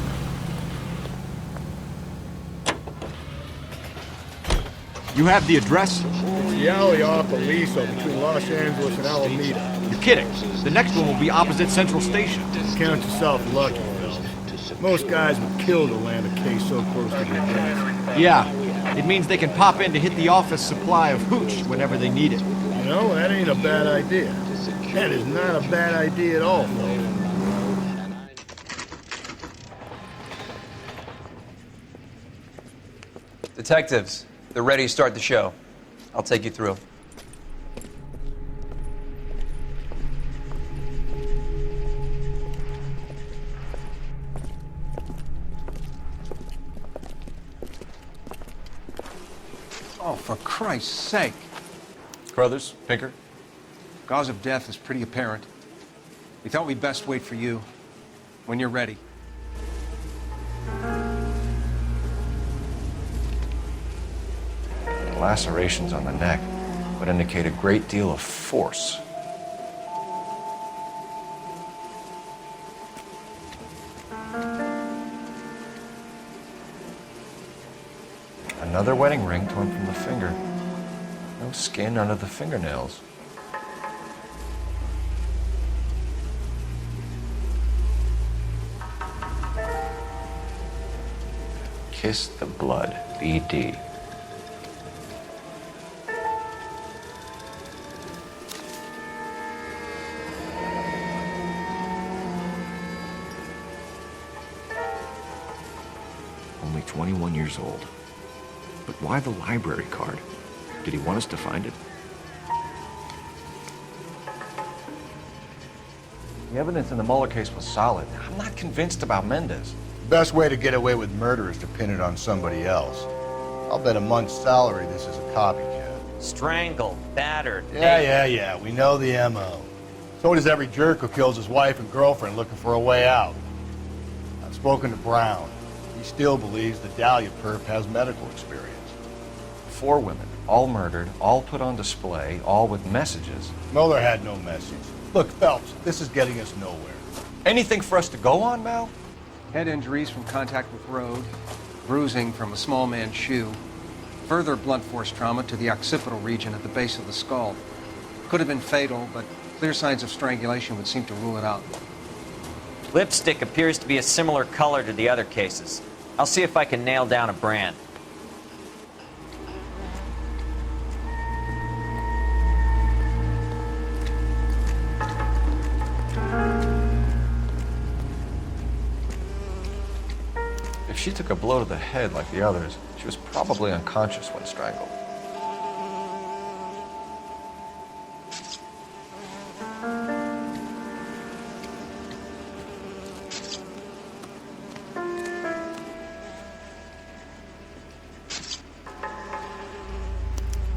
You have the address? It's the alley off Aliso between Los Angeles and Alameda. You're kidding. The next one will be opposite Central Station. Count yourself lucky, Phil. Most guys would kill to land a case so close to their desk. Yeah, it means they can pop in to hit the office supply of hooch whenever they need it. You know, that ain't a bad idea. That is not a bad idea at all, Phil. Detectives, they're ready to start the show. I'll take you through. Oh, for Christ's sake. Carruthers, Pinker. Cause of death is pretty apparent. We thought we'd best wait for you. When you're ready. Lacerations on the neck would indicate a great deal of force. Another wedding ring torn from the finger. No skin under the fingernails. Kiss the blood, BD. Only 21 years old. But why the library card? Did he want us to find it? The evidence in the Mueller case was solid. I'm not convinced about Mendez. The best way to get away with murder is to pin it on somebody else. I'll bet a month's salary this is a copycat. Strangled, battered. Yeah. We know the M.O. So does every jerk who kills his wife and girlfriend looking for a way out. I've spoken to Brown. He still believes the Dahlia perp has medical experience. 4 women, all murdered, all put on display, all with messages. Mueller had no message. Look, Phelps, this is getting us nowhere. Anything for us to go on, Mal? Head injuries from contact with road, bruising from a small man's shoe, further blunt force trauma to the occipital region at the base of the skull. Could have been fatal, but clear signs of strangulation would seem to rule it out. Lipstick appears to be a similar color to the other cases. I'll see if I can nail down a brand. If she took a blow to the head like the others, she was probably unconscious when strangled.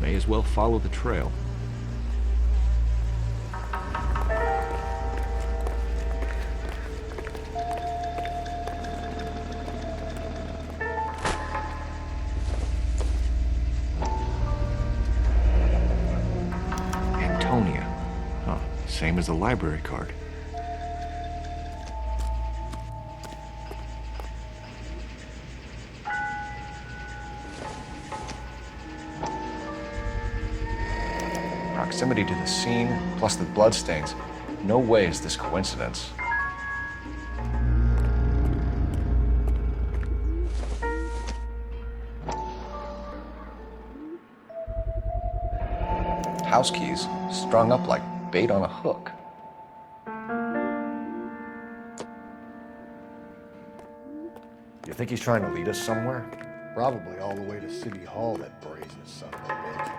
May as well follow the trail. Antonia. Huh, same as the library card. Proximity to the scene, plus the bloodstains. No way is this coincidence. House keys, strung up like bait on a hook. You think he's trying to lead us somewhere? Probably all the way to City Hall, that brazen son of a bitch.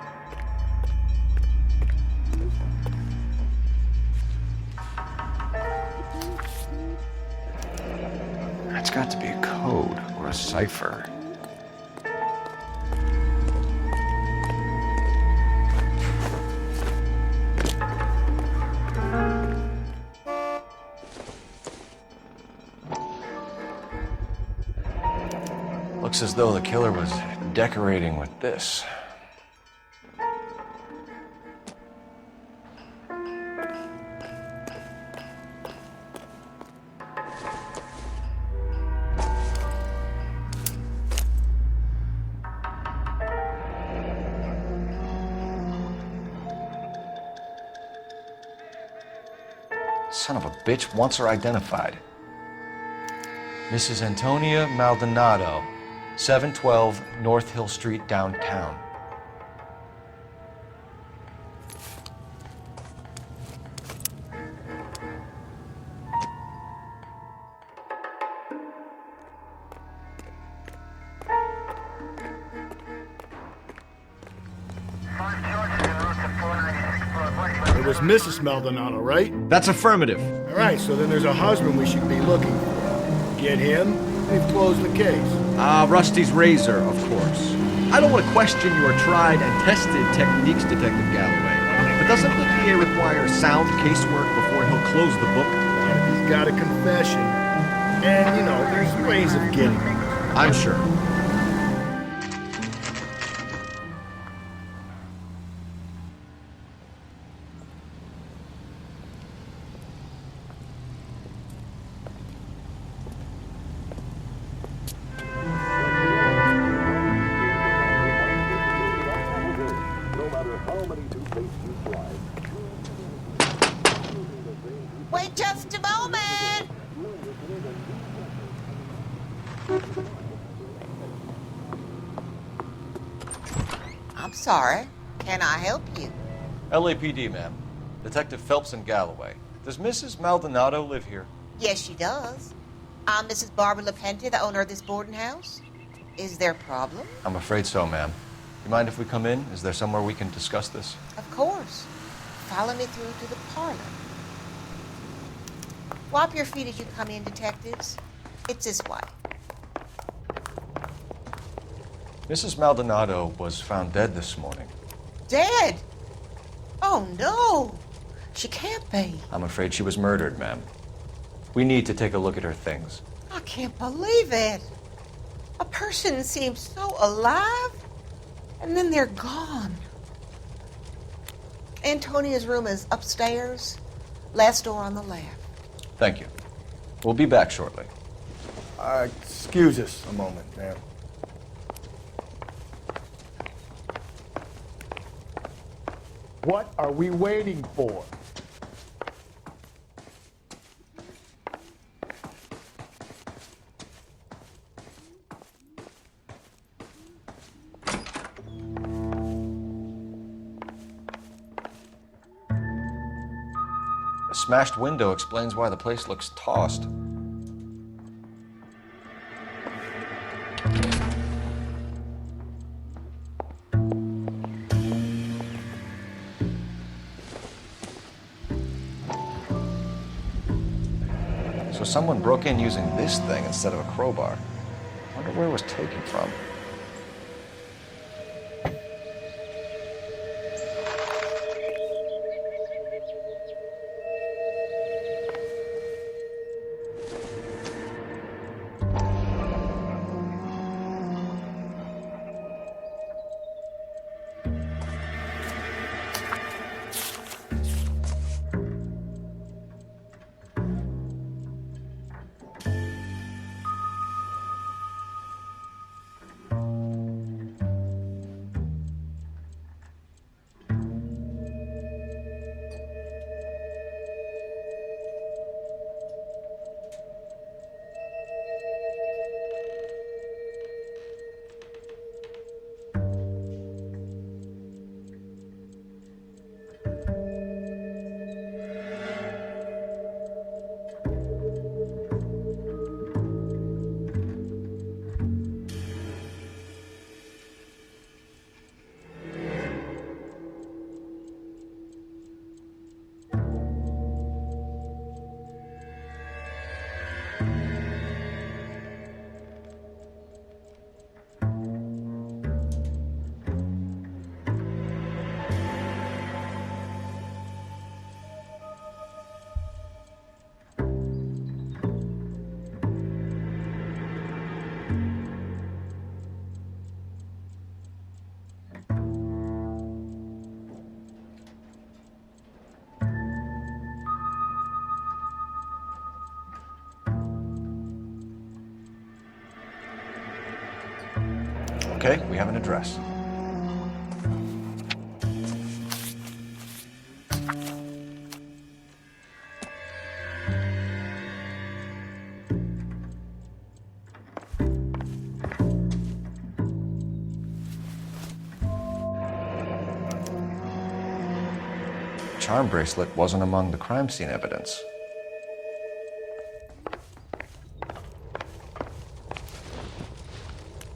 That's got to be a code or a cipher. Looks as though the killer was decorating with this. Son of a bitch wants her identified. Mrs. Antonia Maldonado, 712 North Hill Street, downtown. It was Mrs. Maldonado, right? That's affirmative. All right, so then there's a husband we should be looking for. Get him, we've closed the case. Rusty's razor, of course. I don't want to question your tried and tested techniques, Detective Galloway. But doesn't the DA require sound casework before he'll close the book? He's got a confession. And, you know, there's ways of getting it. I'm sure. Wait just a moment! I'm sorry. Can I help you? LAPD, ma'am. Detective Phelps and Galloway. Does Mrs. Maldonado live here? Yes, she does. I'm Mrs. Barbara LaPenta, the owner of this boarding house. Is there a problem? I'm afraid so, ma'am. You mind if we come in? Is there somewhere we can discuss this? Of course. Follow me through to the parlor. Wipe your feet as you come in, detectives. It's this way. Mrs. Maldonado was found dead this morning. Dead? Oh, no. She can't be. I'm afraid she was murdered, ma'am. We need to take a look at her things. I can't believe it. A person seems so alive, and then they're gone. Antonia's room is upstairs, last door on the left. Thank you. We'll be back shortly. Excuse us a moment, ma'am. What are we waiting for? A smashed window explains why the place looks tossed. So someone broke in using this thing instead of a crowbar. Wonder where it was taken from. Okay, we have an address. Charm bracelet wasn't among the crime scene evidence.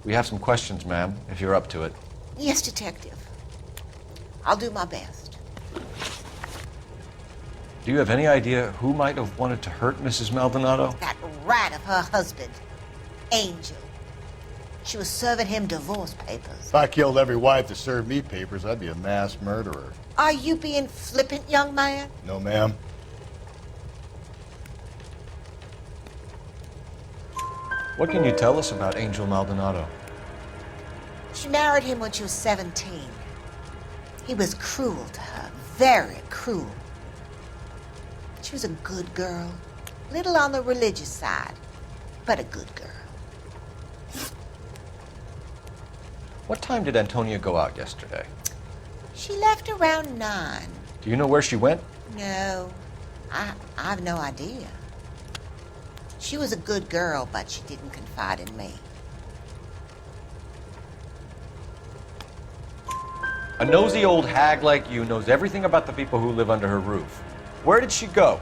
We have some questions, ma'am, if you're up to it. Yes, detective. I'll do my best. Do you have any idea who might have wanted to hurt Mrs. Maldonado? That rat of her husband, Angel. She was serving him divorce papers. If I killed every wife that served me papers, I'd be a mass murderer. Are you being flippant, young man? No, ma'am. What can you tell us about Angel Maldonado? She married him when she was 17. He was cruel to her, very cruel. She was a good girl, little on the religious side, but a good girl. What time did Antonia go out yesterday? She left around 9. Do you know where she went? No, I have no idea. She was a good girl, but she didn't confide in me. A nosy old hag like you knows everything about the people who live under her roof. Where did she go?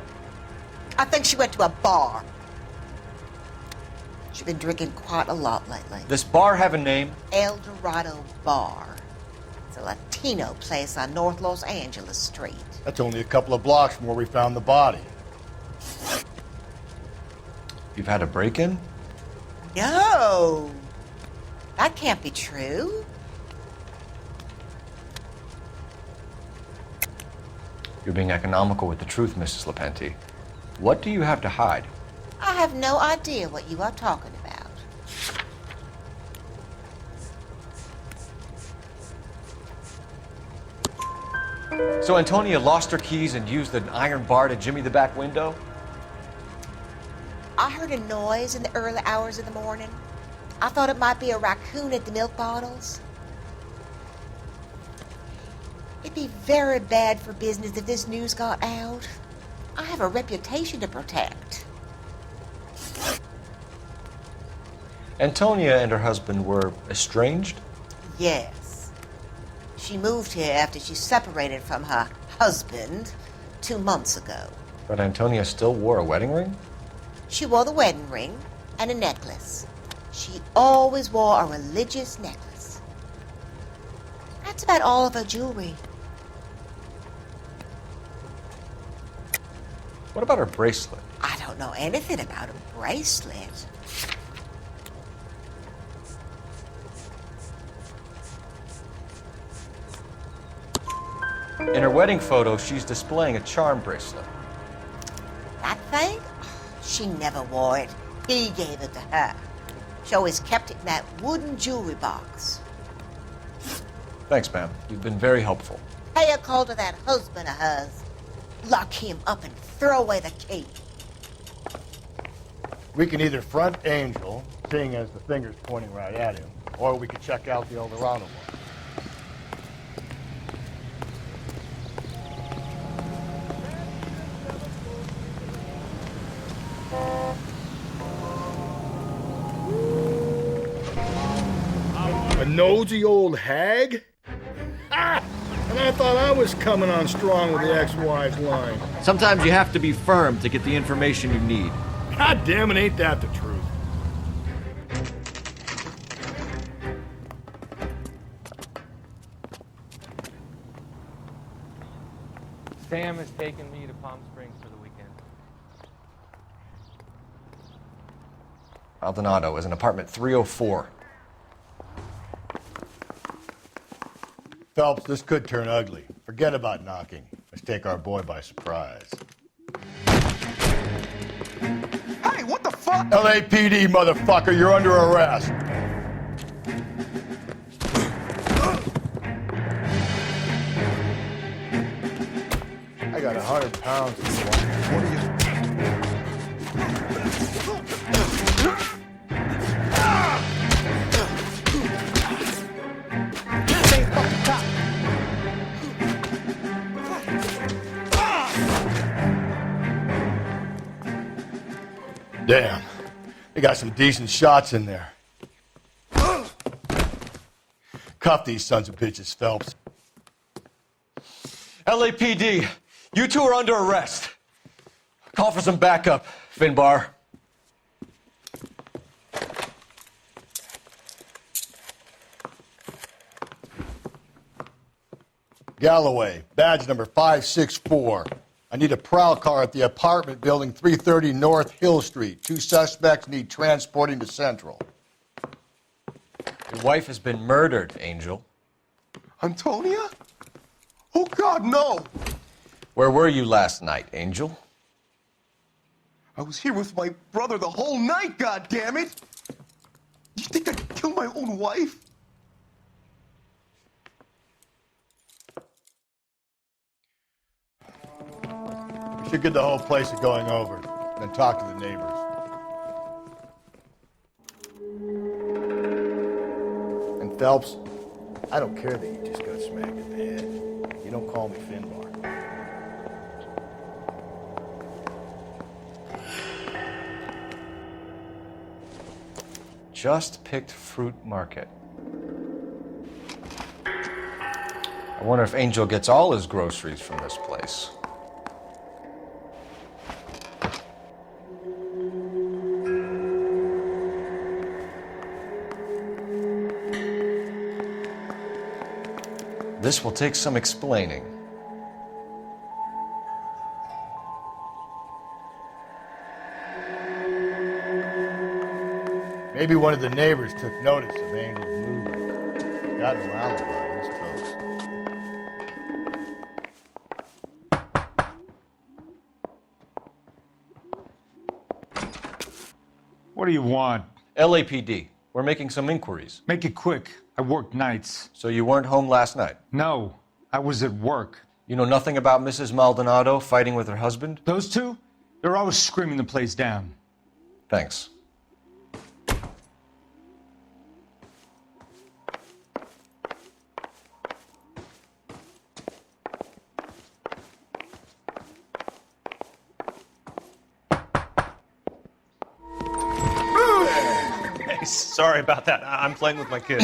I think she went to a bar. She's been drinking quite a lot lately. This bar have a name? El Dorado Bar. It's a Latino place on North Los Angeles Street. That's only a couple of blocks from where we found the body. You've had a break-in? No. That can't be true. You're being economical with the truth, Mrs. Lepenti. What do you have to hide? I have no idea what you are talking about. So Antonia lost her keys and used an iron bar to jimmy the back window? I heard a noise in the early hours of the morning. I thought it might be a raccoon at the milk bottles. It'd be very bad for business if this news got out. I have a reputation to protect. Antonia and her husband were estranged? Yes. She moved here after she separated from her husband 2 months ago. But Antonia still wore a wedding ring? She wore the wedding ring and a necklace. She always wore a religious necklace. That's about all of her jewelry. What about her bracelet? I don't know anything about a bracelet. In her wedding photo, she's displaying a charm bracelet. That thing? She never wore it. He gave it to her. She always kept it in that wooden jewelry box. Thanks, ma'am. You've been very helpful. Pay a call to that husband of hers. Lock him up and throw away the key. We can either front Angel, seeing as the finger's pointing right at him, or we could check out the Eldorado one. A nosy old hag? Ah! And I thought I was coming on strong with the ex-wife's line. Sometimes you have to be firm to get the information you need. God damn it, ain't that the truth? Sam has taken me to Palm Springs for the weekend. Maldonado is in apartment 304. Phelps, this could turn ugly. Forget about knocking. Let's take our boy by surprise. Hey, what the fuck? LAPD, motherfucker, you're under arrest. I got 100 pounds of what are you? Damn, they got some decent shots in there. Cuff these sons of bitches, Phelps. LAPD, you two are under arrest. Call for some backup, Finbar. Galloway, badge number 564. I need a prowl car at the apartment building 330 North Hill Street. 2 suspects need transporting to Central. Your wife has been murdered, Angel. Antonia? Oh, God, no! Where were you last night, Angel? I was here with my brother the whole night, goddammit! You think I'd kill my own wife? We should get the whole place going over, then talk to the neighbors. And Phelps, I don't care that you just got smacked in the head. You don't call me Finbar. Just picked fruit market. I wonder if Angel gets all his groceries from this place. This will take some explaining. Maybe one of the neighbors took notice of Angel's movement. Got no alibi, he's toast. What do you want? LAPD. We're making some inquiries. Make it quick. I work nights. So you weren't home last night? No, I was at work. You know nothing about Mrs. Maldonado fighting with her husband? Those two? They're always screaming the place down. Thanks. Sorry about that. I'm playing with my kids.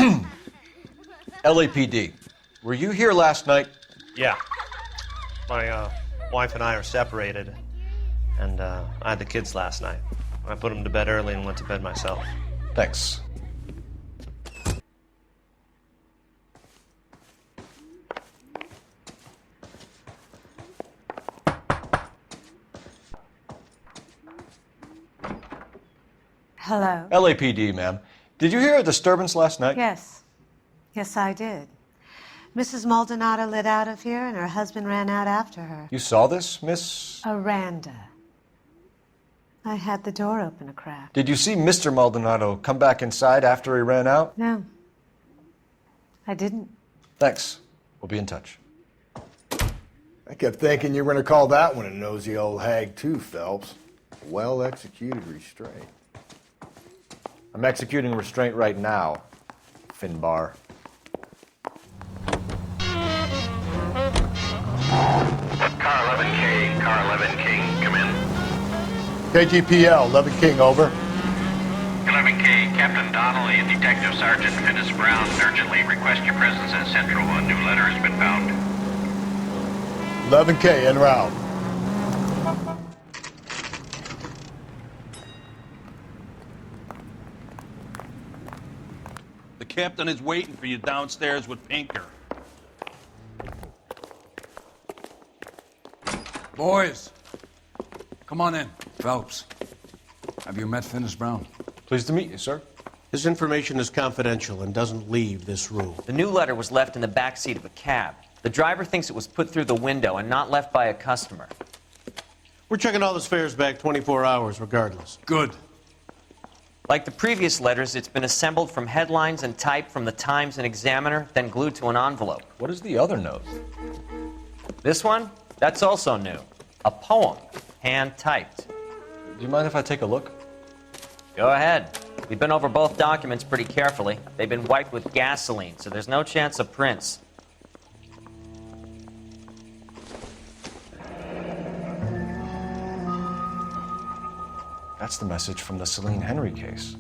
LAPD. Were you here last night? Yeah. My wife and I are separated, and I had the kids last night. I put them to bed early and went to bed myself. Thanks. Hello? LAPD, ma'am. Did you hear a disturbance last night? Yes. Yes, I did. Mrs. Maldonado lit out of here, and her husband ran out after her. You saw this, Miss? Aranda. I had the door open a crack. Did you see Mr. Maldonado come back inside after he ran out? No. I didn't. Thanks. We'll be in touch. I kept thinking you were going to call that one a nosy old hag too, Phelps. Well-executed restraint. I'm executing restraint right now, Finbar. Car 11 King, come in. KGPL, 11 King, over. 11K, Captain Donnelly and Detective Sergeant Finis Brown urgently request your presence at Central. A new letter has been found. 11K, en route. The captain is waiting for you downstairs with Pinker. Boys, come on in. Phelps, have you met Finis Brown? Pleased to meet you, sir. His information is confidential and doesn't leave this room. The new letter was left in the back seat of a cab. The driver thinks it was put through the window and not left by a customer. We're checking all his fares back 24 hours regardless. Good. Like the previous letters, it's been assembled from headlines and typed from the Times and Examiner, then glued to an envelope. What is the other note? This one? That's also new. A poem, hand-typed. Do you mind if I take a look? Go ahead. We've been over both documents pretty carefully. They've been wiped with gasoline, so there's no chance of prints. That's the message from the Celine Henry case.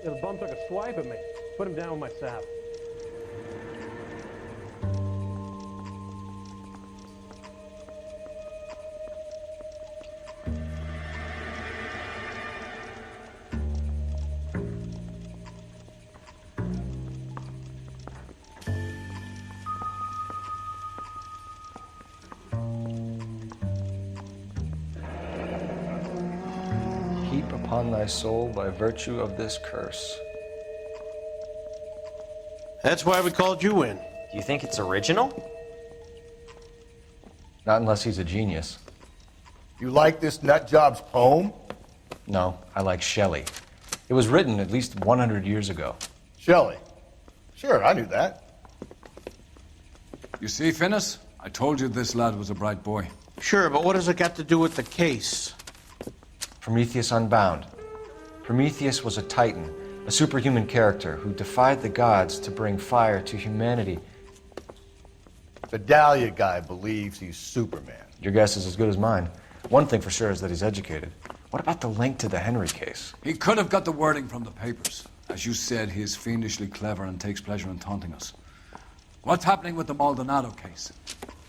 Yeah, the bum took a swipe at me. Put him down with my sap. Heap upon thy soul by virtue of this curse. That's why we called you in. Do you think it's original? Not unless he's a genius. You like this nutjob's poem? No, I like Shelley. It was written at least 100 years ago. Shelley? Sure, I knew that. You see, Finis? I told you this lad was a bright boy. Sure, but what has it got to do with the case? Prometheus Unbound. Prometheus was a titan, a superhuman character who defied the gods to bring fire to humanity. The Dahlia guy believes he's Superman. Your guess is as good as mine. One thing for sure is that he's educated. What about the link to the Henry case? He could have got the wording from the papers. As you said, he is fiendishly clever and takes pleasure in taunting us. What's happening with the Maldonado case?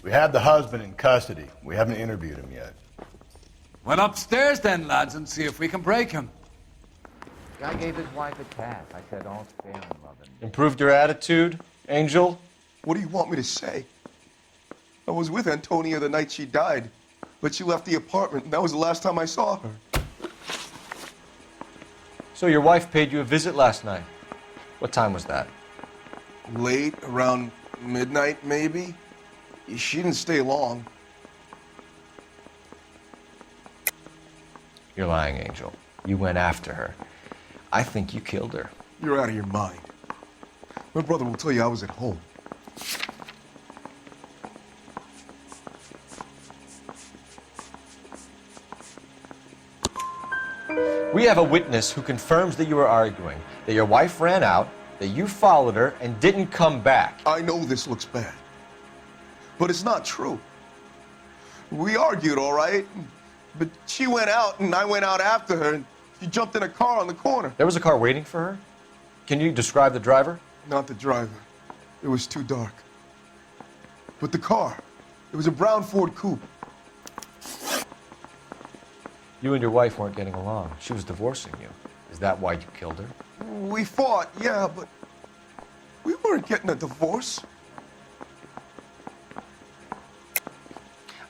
We have the husband in custody. We haven't interviewed him yet. Well, upstairs then, lads, and see if we can break him. Guy gave his wife a cat. I said, all's fair in love and... Improved your attitude, Angel? What do you want me to say? I was with Antonia the night she died, but she left the apartment, and that was the last time I saw her. So your wife paid you a visit last night. What time was that? Late, around midnight, maybe? She didn't stay long. You're lying, Angel. You went after her. I think you killed her. You're out of your mind. My brother will tell you I was at home. We have a witness who confirms that you were arguing, that your wife ran out, that you followed her and didn't come back. I know this looks bad, but it's not true. We argued, all right, but she went out and I went out after her and she jumped in a car on the corner. There was a car waiting for her? Can you describe the driver? Not the driver. It was too dark. But the car, it was a brown Ford Coupe. You and your wife weren't getting along. She was divorcing you. Is that why you killed her? We fought, yeah, but we weren't getting a divorce.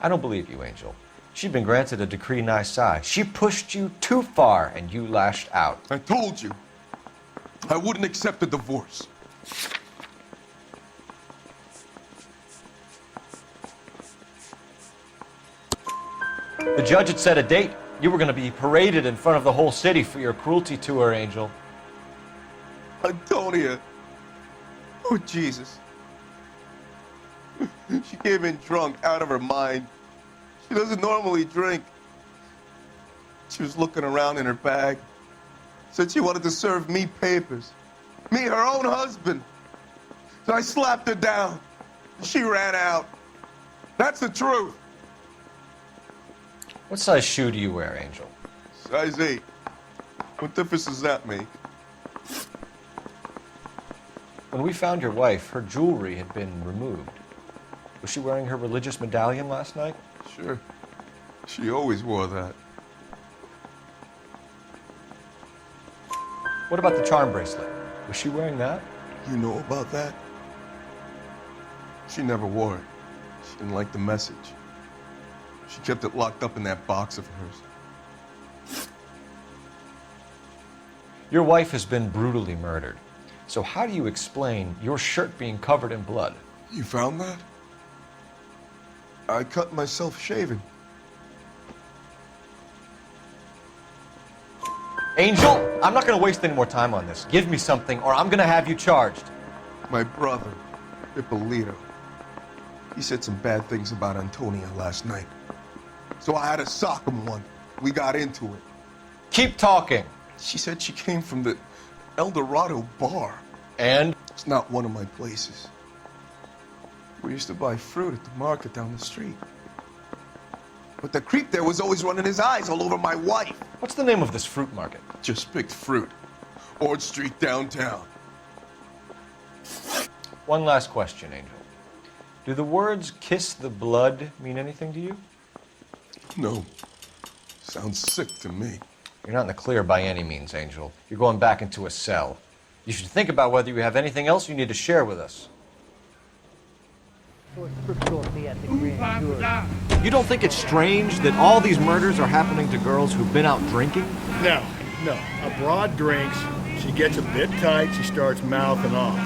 I don't believe you, Angel. She'd been granted a decree nisi. She pushed you too far and you lashed out. I told you. I wouldn't accept a divorce. The judge had set a date. You were going to be paraded in front of the whole city for your cruelty to her, Angel. Antonia. Oh, Jesus. She came in drunk, out of her mind. She doesn't normally drink. She was looking around in her bag. Said she wanted to serve me papers. Me, her own husband. So I slapped her down. She ran out. That's the truth. What size shoe do you wear, Angel? Size 8. What difference does that make? When we found your wife, her jewelry had been removed. Was she wearing her religious medallion last night? Sure. She always wore that. What about the charm bracelet? Was she wearing that? You know about that? She never wore it. She didn't like the message. She kept it locked up in that box of hers. Your wife has been brutally murdered. So how do you explain your shirt being covered in blood? You found that? I cut myself shaving. Angel, I'm not going to waste any more time on this. Give me something or I'm going to have you charged. My brother, Ippolito, he said some bad things about Antonia last night. So I had to sock him one. We got into it. Keep talking. She said she came from the El Dorado bar. And? It's not one of my places. We used to buy fruit at the market down the street. But the creep there was always running his eyes all over my wife. What's the name of this fruit market? Just picked fruit. Ord Street downtown. One last question, Angel. Do the words kiss the blood mean anything to you? No. Sounds sick to me. You're not in the clear by any means, Angel. You're going back into a cell. You should think about whether you have anything else you need to share with us. You don't think it's strange that all these murders are happening to girls who've been out drinking? No. A broad drinks, she gets a bit tight, she starts mouthing off.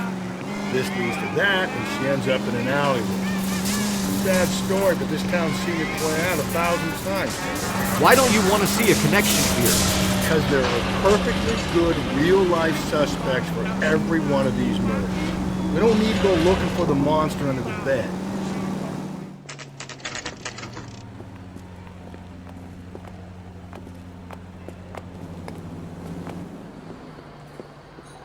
This leads to that, and she ends up in an alleyway. Sad story, but this town's seen it play out 1,000 times. Why don't you want to see a connection here? Because there are perfectly good real-life suspects for every one of these murders. We don't need to go looking for the monster under the bed.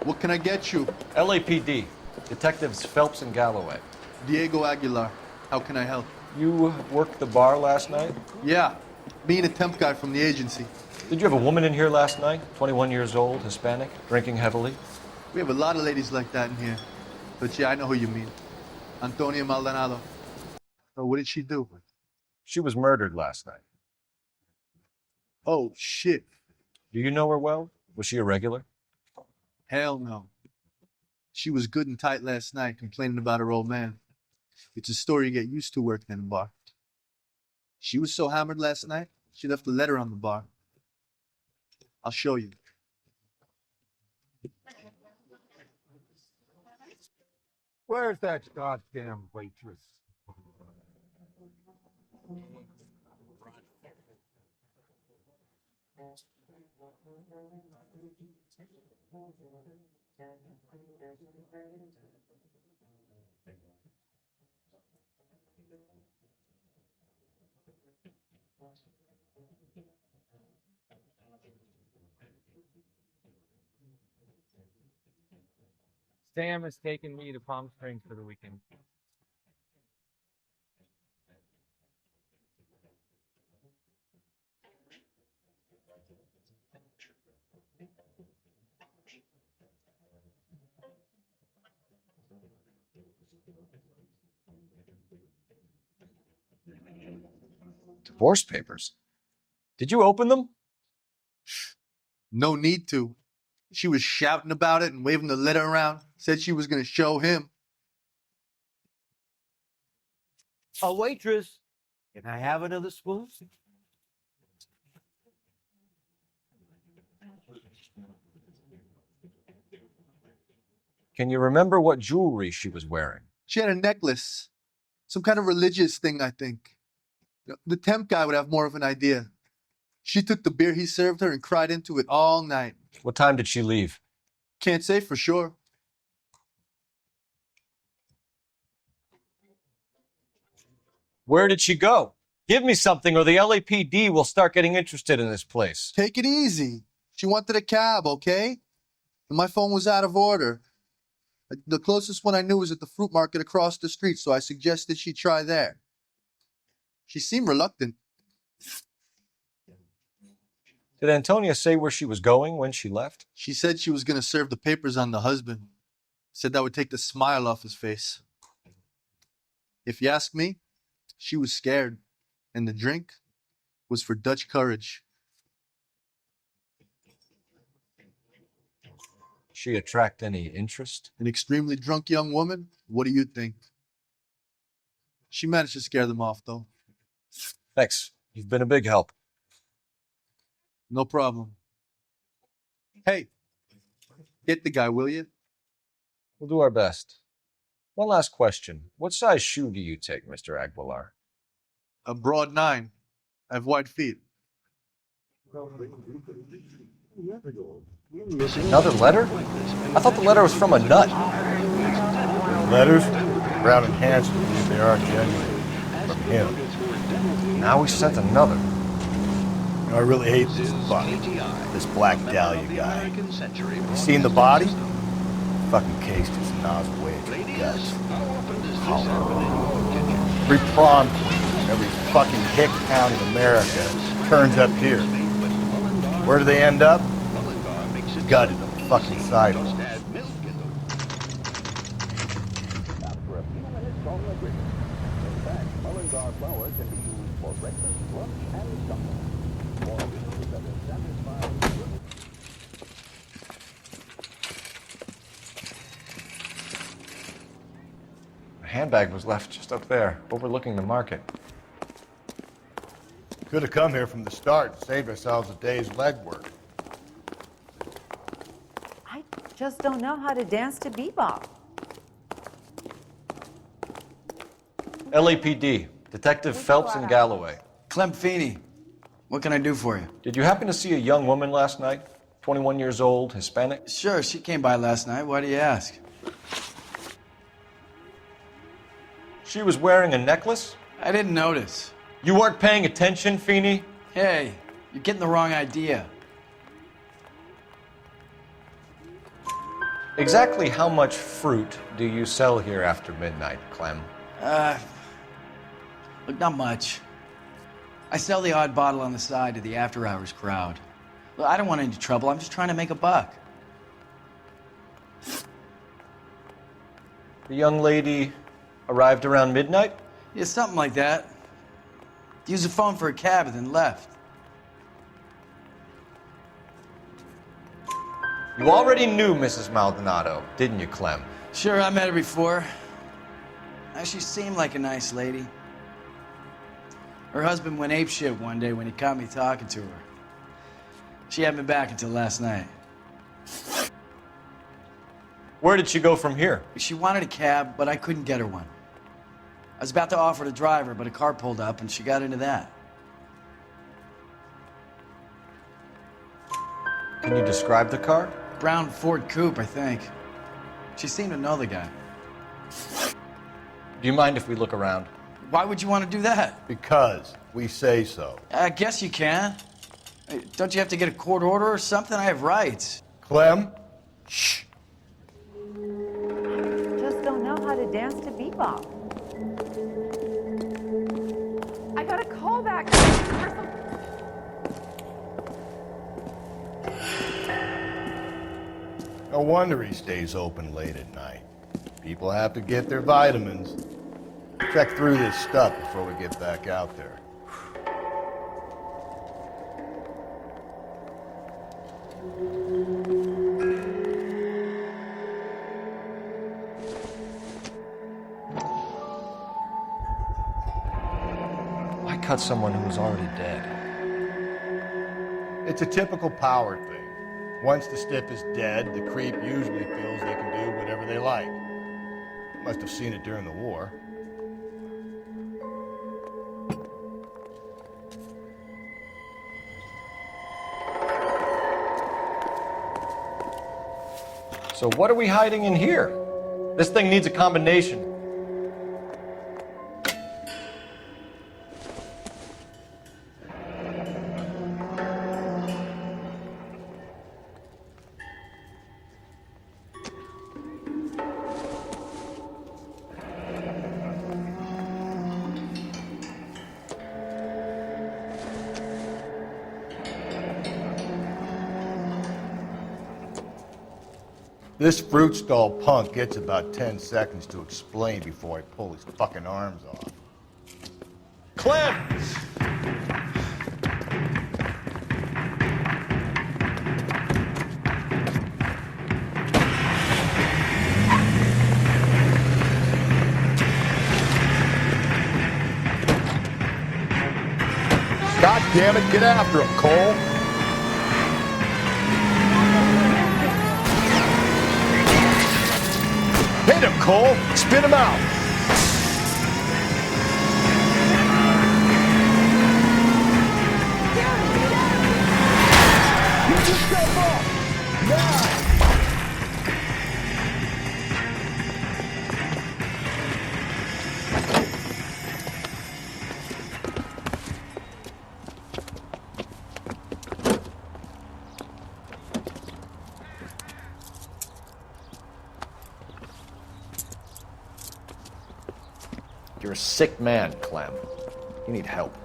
What can I get you? LAPD. Detectives Phelps and Galloway. Diego Aguilar. How can I help? You worked the bar last night? Yeah. Me and a temp guy from the agency. Did you have a woman in here last night? 21 years old, Hispanic, drinking heavily? We have a lot of ladies like that in here. But yeah, I know who you mean. Antonia Maldonado. Oh, what did she do? She was murdered last night. Oh, shit. Do you know her well? Was she a regular? Hell no. She was good and tight last night, complaining about her old man. It's a story you get used to working in a bar. She was so hammered last night, she left a letter on the bar. I'll show you. Where's that goddamn waitress? Sam has taken me to Palm Springs for the weekend. Divorce papers? Did you open them? No need to. She was shouting about it and waving the letter around. Said she was going to show him. A waitress. Can I have another spoon? Can you remember what jewelry she was wearing? She had a necklace. Some kind of religious thing, I think. The temp guy would have more of an idea. She took the beer he served her and cried into it all night. What time did she leave? Can't say for sure. Where did she go? Give me something or the LAPD will start getting interested in this place. Take it easy. She wanted a cab, okay? And my phone was out of order. The closest one I knew was at the fruit market across the street, so I suggested she try there. She seemed reluctant. Did Antonia say where she was going when she left? She said she was going to serve the papers on the husband. Said that would take the smile off his face. If you ask me, she was scared. And the drink was for Dutch courage. She attract any interest? An extremely drunk young woman? What do you think? She managed to scare them off, though. Thanks. You've been a big help. No problem. Hey, get the guy, will you? We'll do our best. One last question. What size shoe do you take, Mr. Aguilar? A broad 9. I have wide feet. Another letter? I thought the letter was from a nut. Letters? Brown and Hanson believe they are genuine. From him. Now we sent another. You know, I really hate this fuck. This Black Dahlia guy. You seen the body? Fucking cased his nozzle way to the guts. Every prom queen, every fucking hick town in America turns up here. Where do they end up? Gutted on the fucking sidewalk. The handbag was left just up there, overlooking the market. Could have come here from the start and saved ourselves a day's legwork. I just don't know how to dance to bebop. LAPD, Detective Phelps and Galloway. Clem Feeney, what can I do for you? Did you happen to see a young woman last night? 21 years old, Hispanic? Sure, she came by last night. Why do you ask? She was wearing a necklace? I didn't notice. You weren't paying attention, Feeney? Hey, you're getting the wrong idea. Exactly how much fruit do you sell here after midnight, Clem? Look, not much. I sell the odd bottle on the side to the after-hours crowd. Well, I don't want any trouble. I'm just trying to make a buck. The young lady arrived around midnight? Yeah, something like that. Used the phone for a cab and then left. You already knew Mrs. Maldonado, didn't you, Clem? Sure, I met her before. She seemed like a nice lady. Her husband went apeshit one day when he caught me talking to her. She hadn't been back until last night. Where did she go from here? She wanted a cab, but I couldn't get her one. I was about to offer to drive her, but a car pulled up and she got into that. Can you describe the car? Brown Ford Coupe, I think. She seemed to know the guy. Do you mind if we look around? Why would you want to do that? Because we say so. I guess you can. Don't you have to get a court order or something? I have rights. Clem? Shh. Just don't know how to dance to bebop. I got a call back. No wonder he stays open late at night. People have to get their vitamins. Check through this stuff before we get back out there. Why cut someone who was already dead? It's a typical power thing. Once the stiff is dead, the creep usually feels they can do whatever they like. Must have seen it during the war. So what are we hiding in here? This thing needs a combination. This fruit stall punk gets about 10 seconds to explain before I pull his fucking arms off. Clem! God damn it, get after him, Cole! Hit him, Cole! Spit him out! Get yourself up! Now! You're a sick man, Clem. You need help.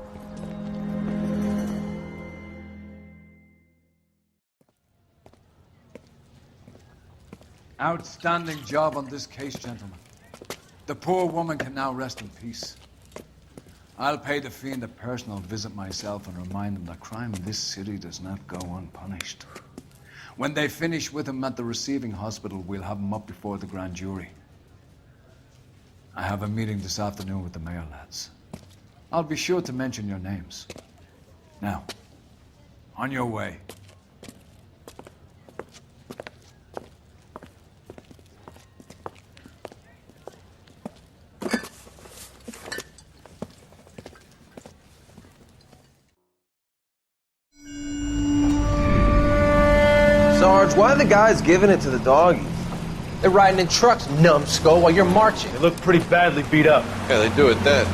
Outstanding job on this case, gentlemen. The poor woman can now rest in peace. I'll pay the fiend a personal visit myself and remind him that crime in this city does not go unpunished. When they finish with him at the receiving hospital, we'll have him up before the grand jury. I have a meeting this afternoon with the mayor lads. I'll be sure to mention your names. Now, on your way. Sarge, why are the guys giving it to the doggies? They're riding in trucks, numbskull, while you're marching. They look pretty badly beat up. Yeah, they do it then.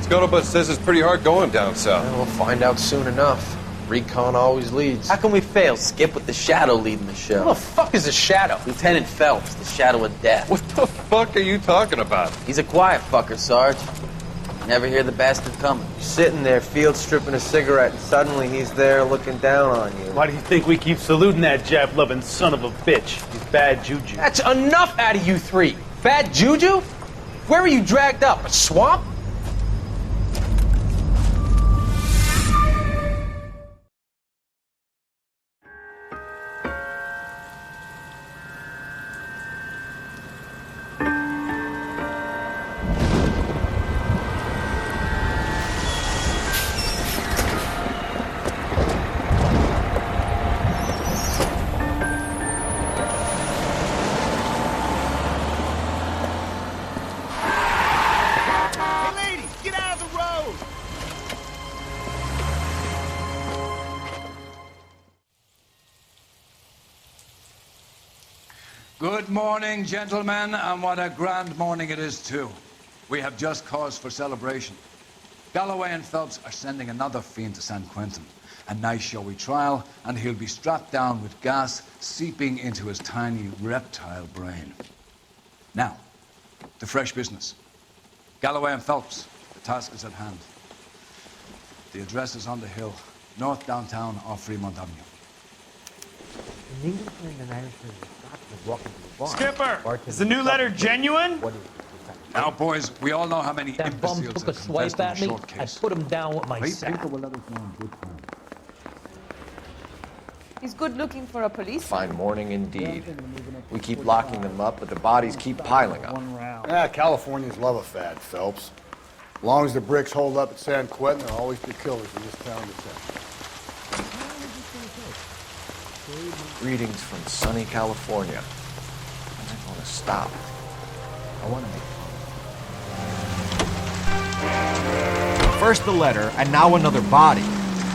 Scuttlebutt says it's pretty hard going down south. Well, we'll find out soon enough. Recon always leads. How can we fail, Skip, with the Shadow leading the show? Who the fuck is the Shadow? Lieutenant Phelps, the Shadow of Death. What the fuck are you talking about? He's a quiet fucker, Sarge. Never hear the bastard coming. You're sitting there, field stripping a cigarette, and suddenly he's there looking down on you. Why do you think we keep saluting that Jap-loving son of a bitch? He's bad juju. That's enough out of you three. Bad juju? Where were you dragged up? A swamp? Good morning, gentlemen, and what a grand morning it is, too. We have just cause for celebration. Galloway and Phelps are sending another fiend to San Quentin. A nice showy trial, and he'll be strapped down with gas seeping into his tiny reptile brain. Now, the fresh business. Galloway and Phelps, the task is at hand. The address is on the hill, north downtown off Fremont Avenue. Skipper, is the new letter genuine? Now, boys, we all know how many That bum imbeciles took a have swipe invested in at a me. short I case. put him down with my Right? sack. He's good looking for a police. Fine morning indeed. We keep locking them up, but the bodies keep piling up. Yeah, Californians love a fad, Phelps. As long as the bricks hold up at San Quentin, there'll always be killers in this town to tell. Greetings from sunny California. I don't want to stop. I want to make fun. First the letter, and now another body.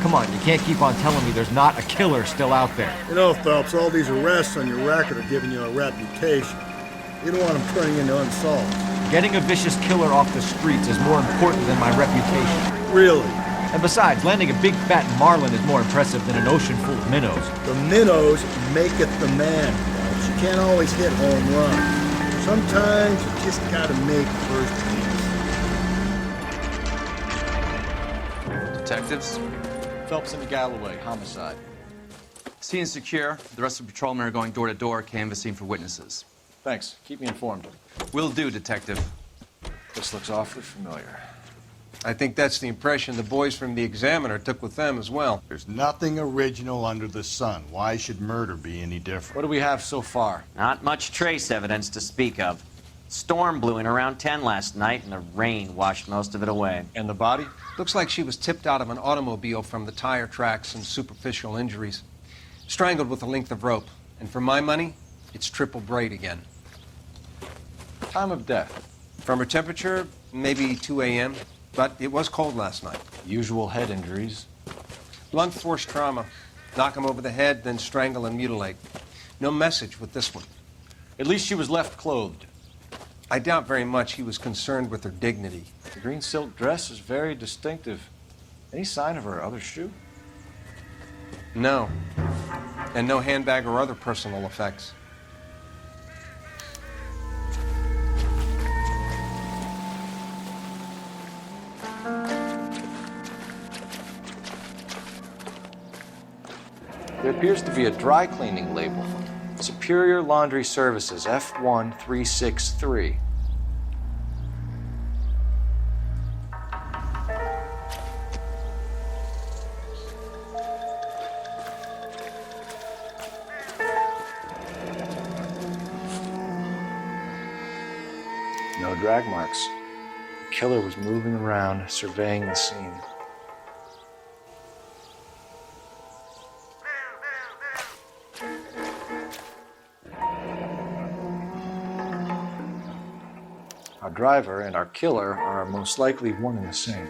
Come on, you can't keep on telling me there's not a killer still out there. You know, Phelps, all these arrests on your record are giving you a reputation. You don't want them turning into unsolved. Getting a vicious killer off the streets is more important than my reputation. Really? And besides, landing a big fat marlin is more impressive than an ocean full of minnows. The minnows maketh the man, Phelps. You can't always hit home runs. Sometimes you just gotta make first base. Detectives? Phelps and Galloway, homicide. Scene is secure. The rest of the patrolmen are going door to door, canvassing for witnesses. Thanks. Keep me informed. Will do, Detective. This looks awfully familiar. I think that's the impression the boys from the Examiner took with them as well. There's nothing original under the sun. Why should murder be any different? What do we have so far? Not much trace evidence to speak of. Storm blew in around 10 last night, and the rain washed most of it away. And the body? Looks like she was tipped out of an automobile from the tire tracks and superficial injuries. Strangled with a length of rope. And for my money, it's triple braid again. Time of death? From her temperature, maybe 2 a.m., but it was cold last night. Usual head injuries. Blunt force trauma. Knock him over the head, then strangle and mutilate. No message with this one. At least she was left clothed. I doubt very much he was concerned with her dignity. The green silk dress is very distinctive. Any sign of her other shoe? No. And no handbag or other personal effects. There appears to be a dry cleaning label. Superior Laundry Services, F1363. No drag marks. The killer was moving around, surveying the scene. Our driver and our killer are most likely one and the same.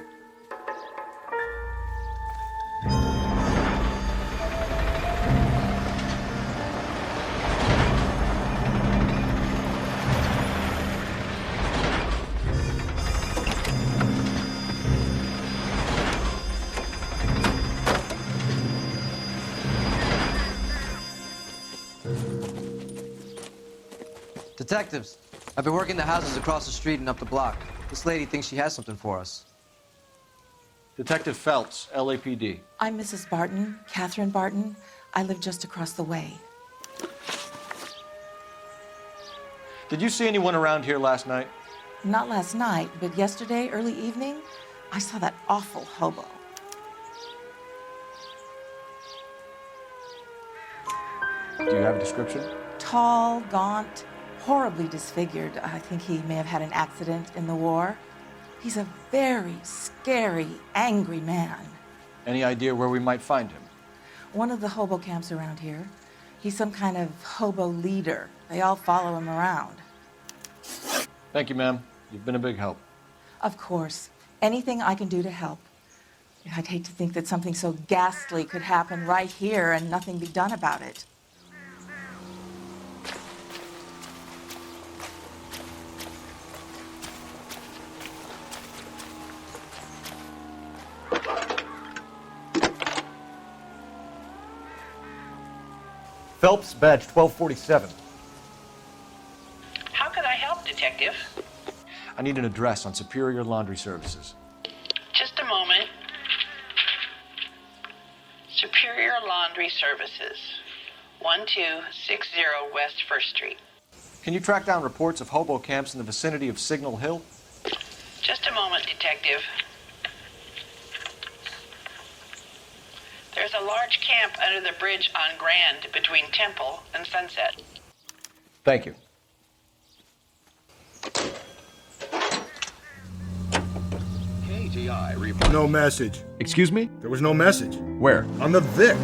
Detectives, I've been working the houses across the street and up the block. This lady thinks she has something for us. Detective Phelps, LAPD. I'm Mrs. Barton, Catherine Barton. I live just across the way. Did you see anyone around here last night? Not last night, but yesterday, early evening, I saw that awful hobo. Do you have a description? Tall, gaunt, horribly disfigured. I think he may have had an accident in the war. He's a very scary, angry man. Any idea where we might find him? One of the hobo camps around here. He's some kind of hobo leader. They all follow him around. Thank you, ma'am. You've been a big help. Of course. Anything I can do to help. I'd hate to think that something so ghastly could happen right here and nothing be done about it. Phelps, badge 1247. How can I help, Detective? I need an address on Superior Laundry Services. Just a moment. Superior Laundry Services, 1260 West 1st Street. Can you track down reports of hobo camps in the vicinity of Signal Hill? Just a moment, Detective. There's a large camp under the bridge on Grand between Temple and Sunset. Thank you. No message. Excuse me? There was no message. Where? On the Vic.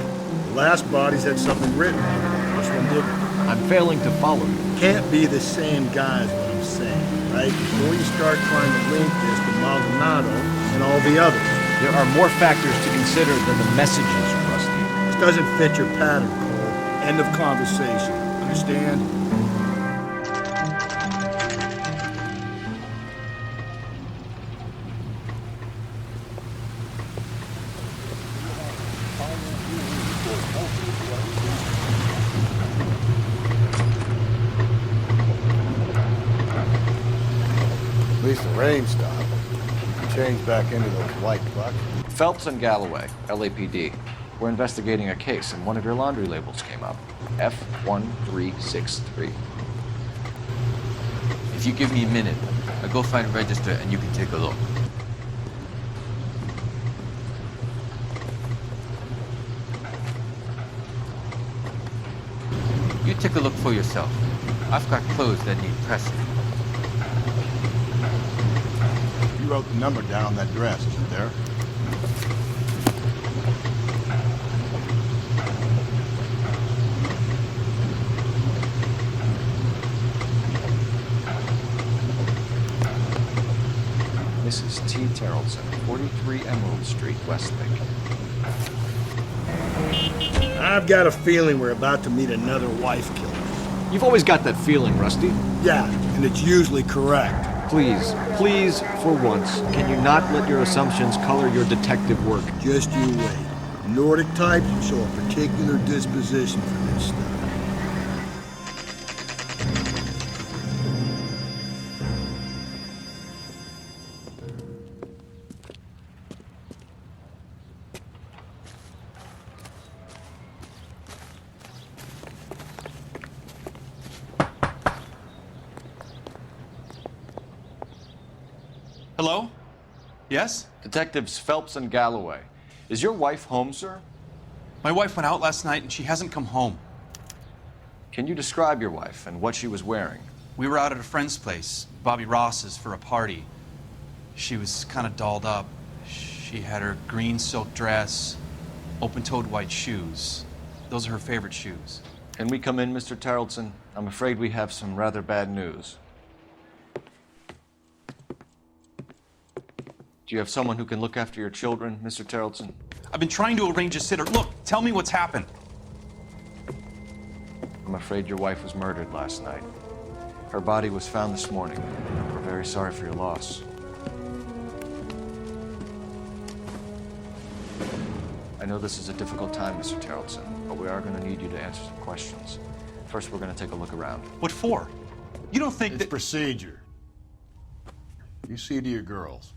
The last bodies had something written on it. This one didn't. I'm failing to follow you. Can't be the same guy is what I'm saying, right? Before you start trying to link this to Maldonado and all the others. There are more factors to consider than the messages, Rusty. This doesn't fit your pattern, Cole. End of conversation. Understand? At least the rain stopped. Change back into those white buckets. Phelps and Galloway, LAPD. We're investigating a case, and one of your laundry labels came up. F1363. If you give me a minute, I'll go find a register and you can take a look. You take a look for yourself. I've got clothes that need pressing. You wrote the number down on that dress, isn't there? Mrs. T. Terrellson, 43 Emerald Street, Westlake. I've got a feeling we're about to meet another wife killer. You've always got that feeling, Rusty. Yeah, and it's usually correct. Please, for once, can you not let your assumptions color your detective work? Just you wait. Nordic types show a particular disposition for this stuff. Hello? Yes? Detectives Phelps and Galloway. Is your wife home, sir? My wife went out last night and she hasn't come home. Can you describe your wife and what she was wearing? We were out at a friend's place, Bobby Ross's, for a party. She was kind of dolled up. She had her green silk dress, open-toed white shoes. Those are her favorite shoes. Can we come in, Mr. Terrellson? I'm afraid we have some rather bad news. Do you have someone who can look after your children, Mr. Terrellson? I've been trying to arrange a sitter. Look, tell me what's happened. I'm afraid your wife was murdered last night. Her body was found this morning. We're very sorry for your loss. I know this is a difficult time, Mr. Terrellson, but we are going to need you to answer some questions. First, we're going to take a look around. What for? You don't think it's procedure. You see to your girls.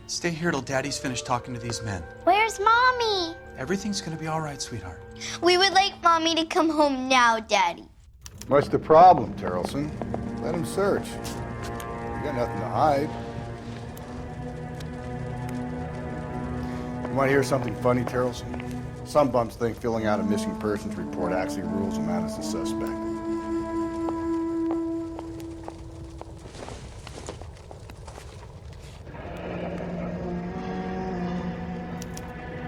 Stay here till Daddy's finished talking to these men. Where's Mommy? Everything's gonna be all right, sweetheart. We would like Mommy to come home now, Daddy. What's the problem, Terrelson? Let him search. You got nothing to hide. You want to hear something funny, Terrelson? Some bums think filling out a missing persons report actually rules them out as a suspect.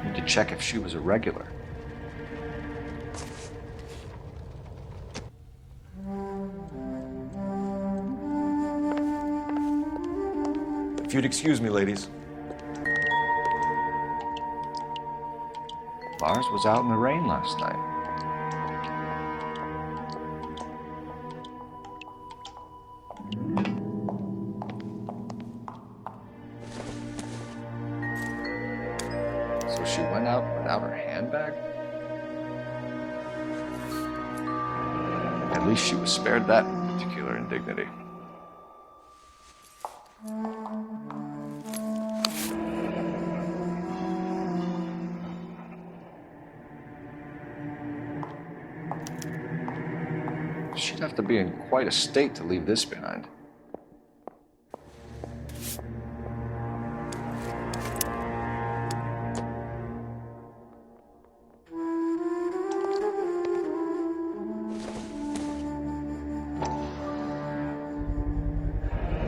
Need to check if she was a regular. If you'd excuse me, ladies. Lars was out in the rain last night. So she went out without her handbag? At least she was spared that particular indignity. She'd have to be in quite a state to leave this behind.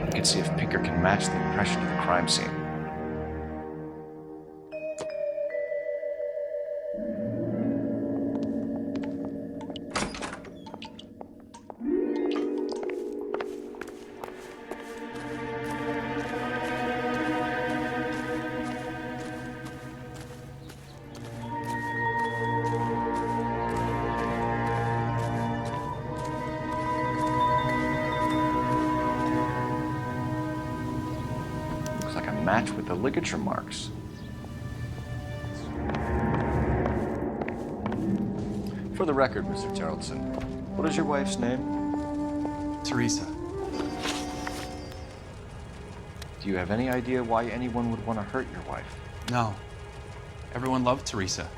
We can see if Pinker can match the impression of the crime scene. Match with the ligature marks. For the record, Mr. Terrelson, what is your wife's name? Teresa. Do you have any idea why anyone would want to hurt your wife? No. Everyone loved Teresa.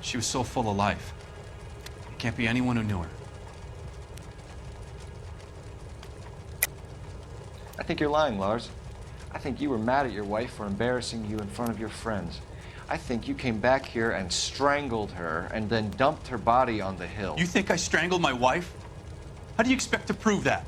She was so full of life. It can't be anyone who knew her. I think you're lying, Lars. I think you were mad at your wife for embarrassing you in front of your friends. I think you came back here and strangled her and then dumped her body on the hill. You think I strangled my wife? How do you expect to prove that?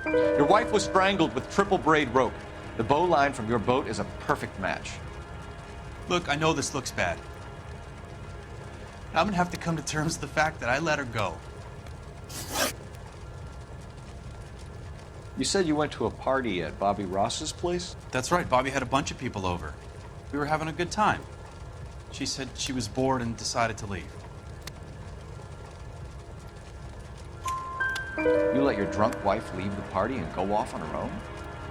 Your wife was strangled with triple braid rope. The bow line from your boat is a perfect match. Look, I know this looks bad. I'm gonna have to come to terms with the fact that I let her go. You said you went to a party at Bobby Ross's place? That's right, Bobby had a bunch of people over. We were having a good time. She said she was bored and decided to leave. You let your drunk wife leave the party and go off on her own?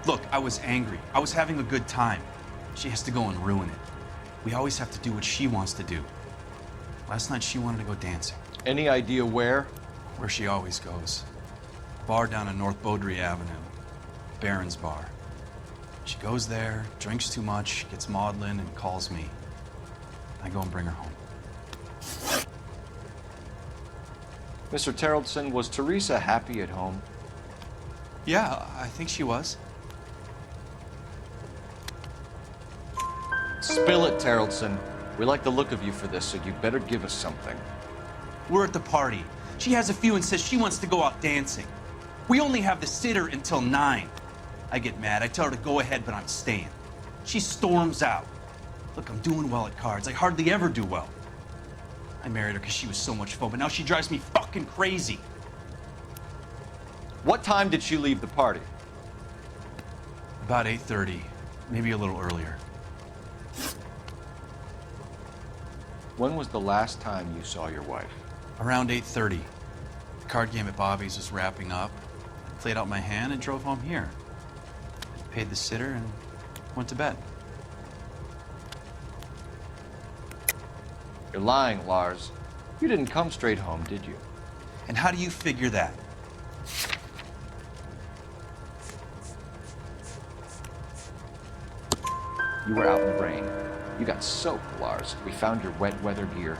Look, I was angry. I was having a good time. She has to go and ruin it. We always have to do what she wants to do. Last night, she wanted to go dancing. Any idea where? Where she always goes. Bar down on North Beaudry Avenue. Barron's Bar. She goes there, drinks too much, gets maudlin, and calls me. I go and bring her home. Mr. Terrelson, was Teresa happy at home? Yeah, I think she was. Spill it, Terrelson. We like the look of you for this, so you better give us something. We're at the party. She has a few and says she wants to go out dancing. We only have the sitter until 9. I get mad. I tell her to go ahead, but I'm staying. She storms out. Look, I'm doing well at cards. I hardly ever do well. I married her because she was so much fun, but now she drives me fucking crazy. What time did she leave the party? About 8:30, maybe a little earlier. When was the last time you saw your wife? Around 8:30. The card game at Bobby's was wrapping up. Played out my hand and drove home here. Paid the sitter and went to bed. You're lying, Lars. You didn't come straight home, did you? And how do you figure that? You were out in the rain. You got soaked, Lars. We found your wet weather gear.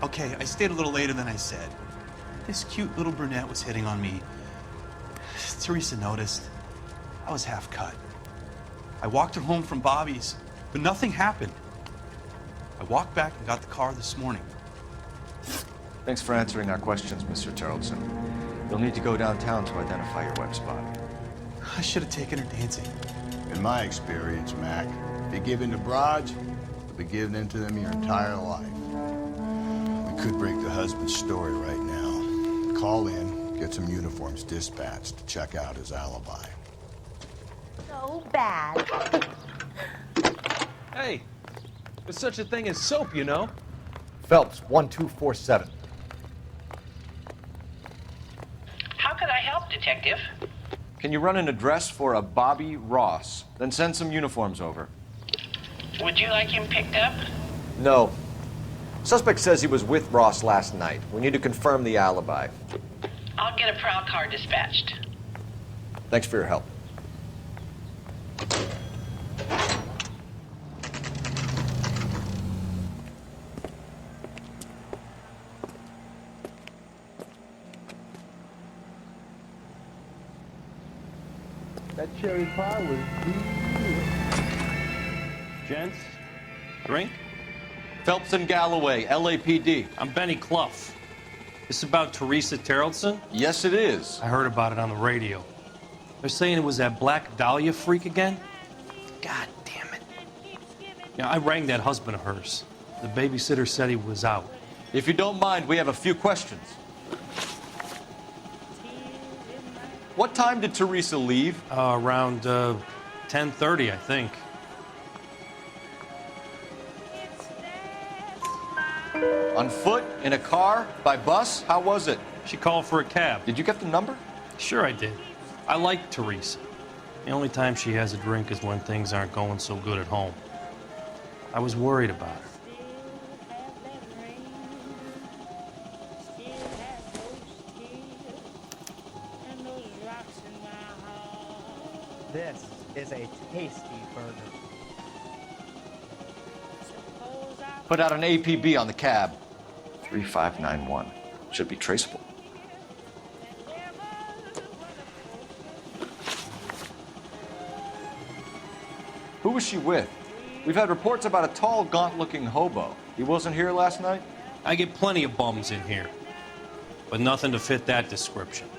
Okay, I stayed a little later than I said. This cute little brunette was hitting on me. Teresa noticed. I was half cut. I walked her home from Bobby's, but nothing happened. I walked back and got the car this morning. Thanks for answering our questions, Mr. Tarleton. You'll need to go downtown to identify your wife's body. I should have taken her dancing. In my experience, Mac, if you give in to broads, you'll be giving in to them your entire life. We could break the husband's story right now. Call in, get some uniforms dispatched to check out his alibi. So bad. Hey, there's such a thing as soap, you know? Phelps, 1247. How could I help, Detective? Can you run an address for a Bobby Ross? Then send some uniforms over. Would you like him picked up? No. Suspect says he was with Ross last night. We need to confirm the alibi. I'll get a prowl car dispatched. Thanks for your help. That cherry pie was delicious. Gents, drink? Phelps and Galloway, LAPD. I'm Benny Clough. This about Teresa Tarleton? Yes, it is. I heard about it on the radio. They're saying it was that Black Dahlia freak again? God damn it. Yeah, I rang that husband of hers. The babysitter said he was out. If you don't mind, we have a few questions. What time did Teresa leave? Around 10:30, I think. On foot? In a car? By bus? How was it? She called for a cab. Did you get the number? Sure I did. I like Teresa. The only time she has a drink is when things aren't going so good at home. I was worried about her. This is a tasty burger. Put out an APB on the cab. 3591. Should be traceable. Who was she with? We've had reports about a tall, gaunt-looking hobo. He wasn't here last night? I get plenty of bums in here, but nothing to fit that description.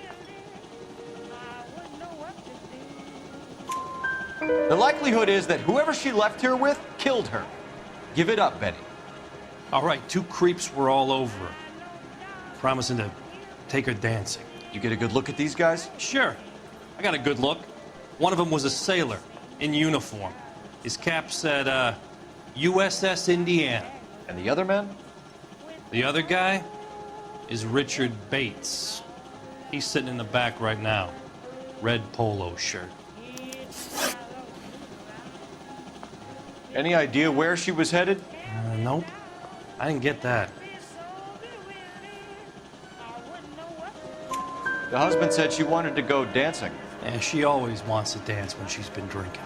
The likelihood is that whoever she left here with killed her. Give it up, Benny. All right, two creeps were all over her, promising to take her dancing. You get a good look at these guys? Sure. I got a good look. One of them was a sailor in uniform. His cap said, USS Indiana. And the other man? The other guy is Richard Bates. He's sitting in the back right now. Red polo shirt. Any idea where she was headed? Nope. I didn't get that. The husband said she wanted to go dancing. Yeah, she always wants to dance when she's been drinking.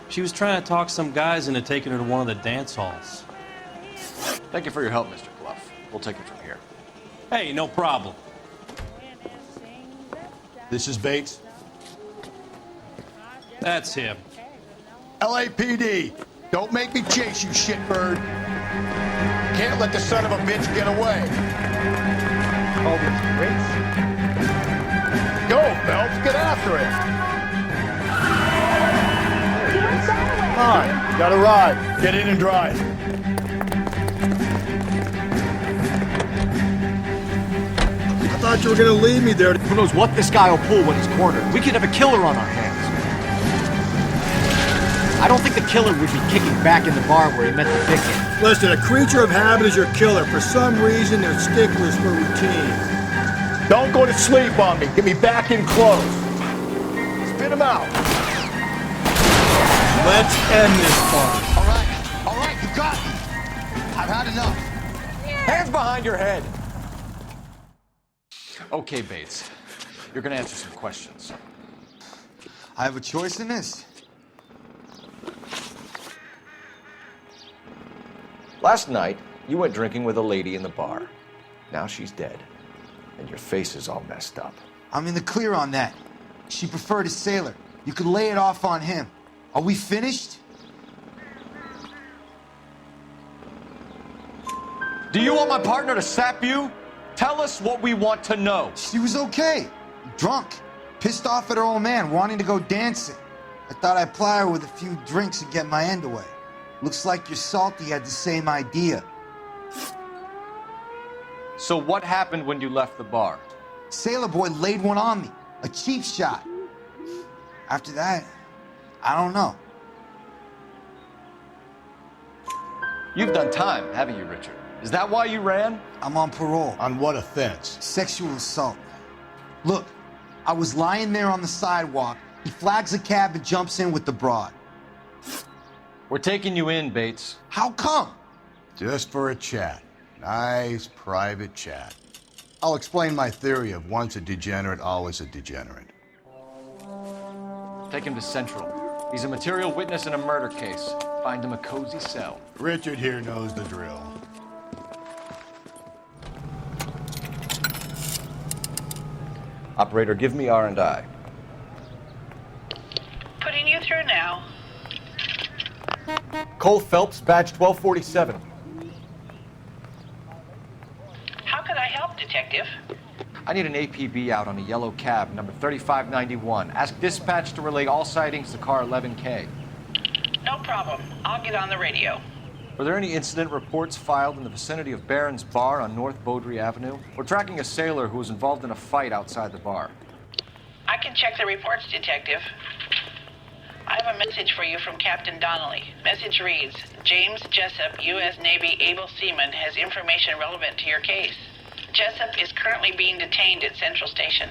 She was trying to talk some guys into taking her to one of the dance halls. Thank you for your help, Mr. Clough. We'll take it from here. Hey, no problem. This is Bates. That's him. LAPD, don't make me chase you, shitbird. Can't let the son of a bitch get away. All these crates. Go, Phelps, get after it. Come on, got a ride. Get in and drive. I thought you were gonna leave me there. Who knows what this guy will pull when he's cornered? We could have a killer on our hands. I don't think the killer would be kicking back in the bar where he met the victim. Listen, a creature of habit is your killer. For some reason, they're sticklers for routine. Don't go to sleep on me. Get me back in close. Spit him out. Let's end this part. All right, you got me. I've had enough. Hands behind your head. Okay, Bates. You're gonna answer some questions. I have a choice in this. Last night, you went drinking with a lady in the bar. Now she's dead, and your face is all messed up. I'm in the clear on that. She preferred a sailor. You could lay it off on him. Are we finished? Do you want my partner to sap you? Tell us what we want to know. She was okay. Drunk. Pissed off at her old man, wanting to go dancing. I thought I'd ply her with a few drinks and get my end away. Looks like your Salty had the same idea. So what happened when you left the bar? Sailor boy laid one on me. A cheap shot. After that, I don't know. You've done time, haven't you, Richard? Is that why you ran? I'm on parole. On what offense? Sexual assault. Look, I was lying there on the sidewalk. He flags a cab and jumps in with the broad. We're taking you in, Bates. How come? Just for a chat. Nice private chat. I'll explain my theory of once a degenerate, always a degenerate. Take him to Central. He's a material witness in a murder case. Find him a cozy cell. Richard here knows the drill. Operator, give me R&I. Putting you through now. Cole Phelps, badge 1247. How could I help, Detective? I need an APB out on a yellow cab, number 3591. Ask dispatch to relay all sightings to car 11K. No problem. I'll get on the radio. Were there any incident reports filed in the vicinity of Barron's Bar on North Beaudry Avenue? We're tracking a sailor who was involved in a fight outside the bar. I can check the reports, Detective. I have a message for you from Captain Donnelly. Message reads, James Jessup, U.S. Navy able seaman, has information relevant to your case. Jessup is currently being detained at Central Station.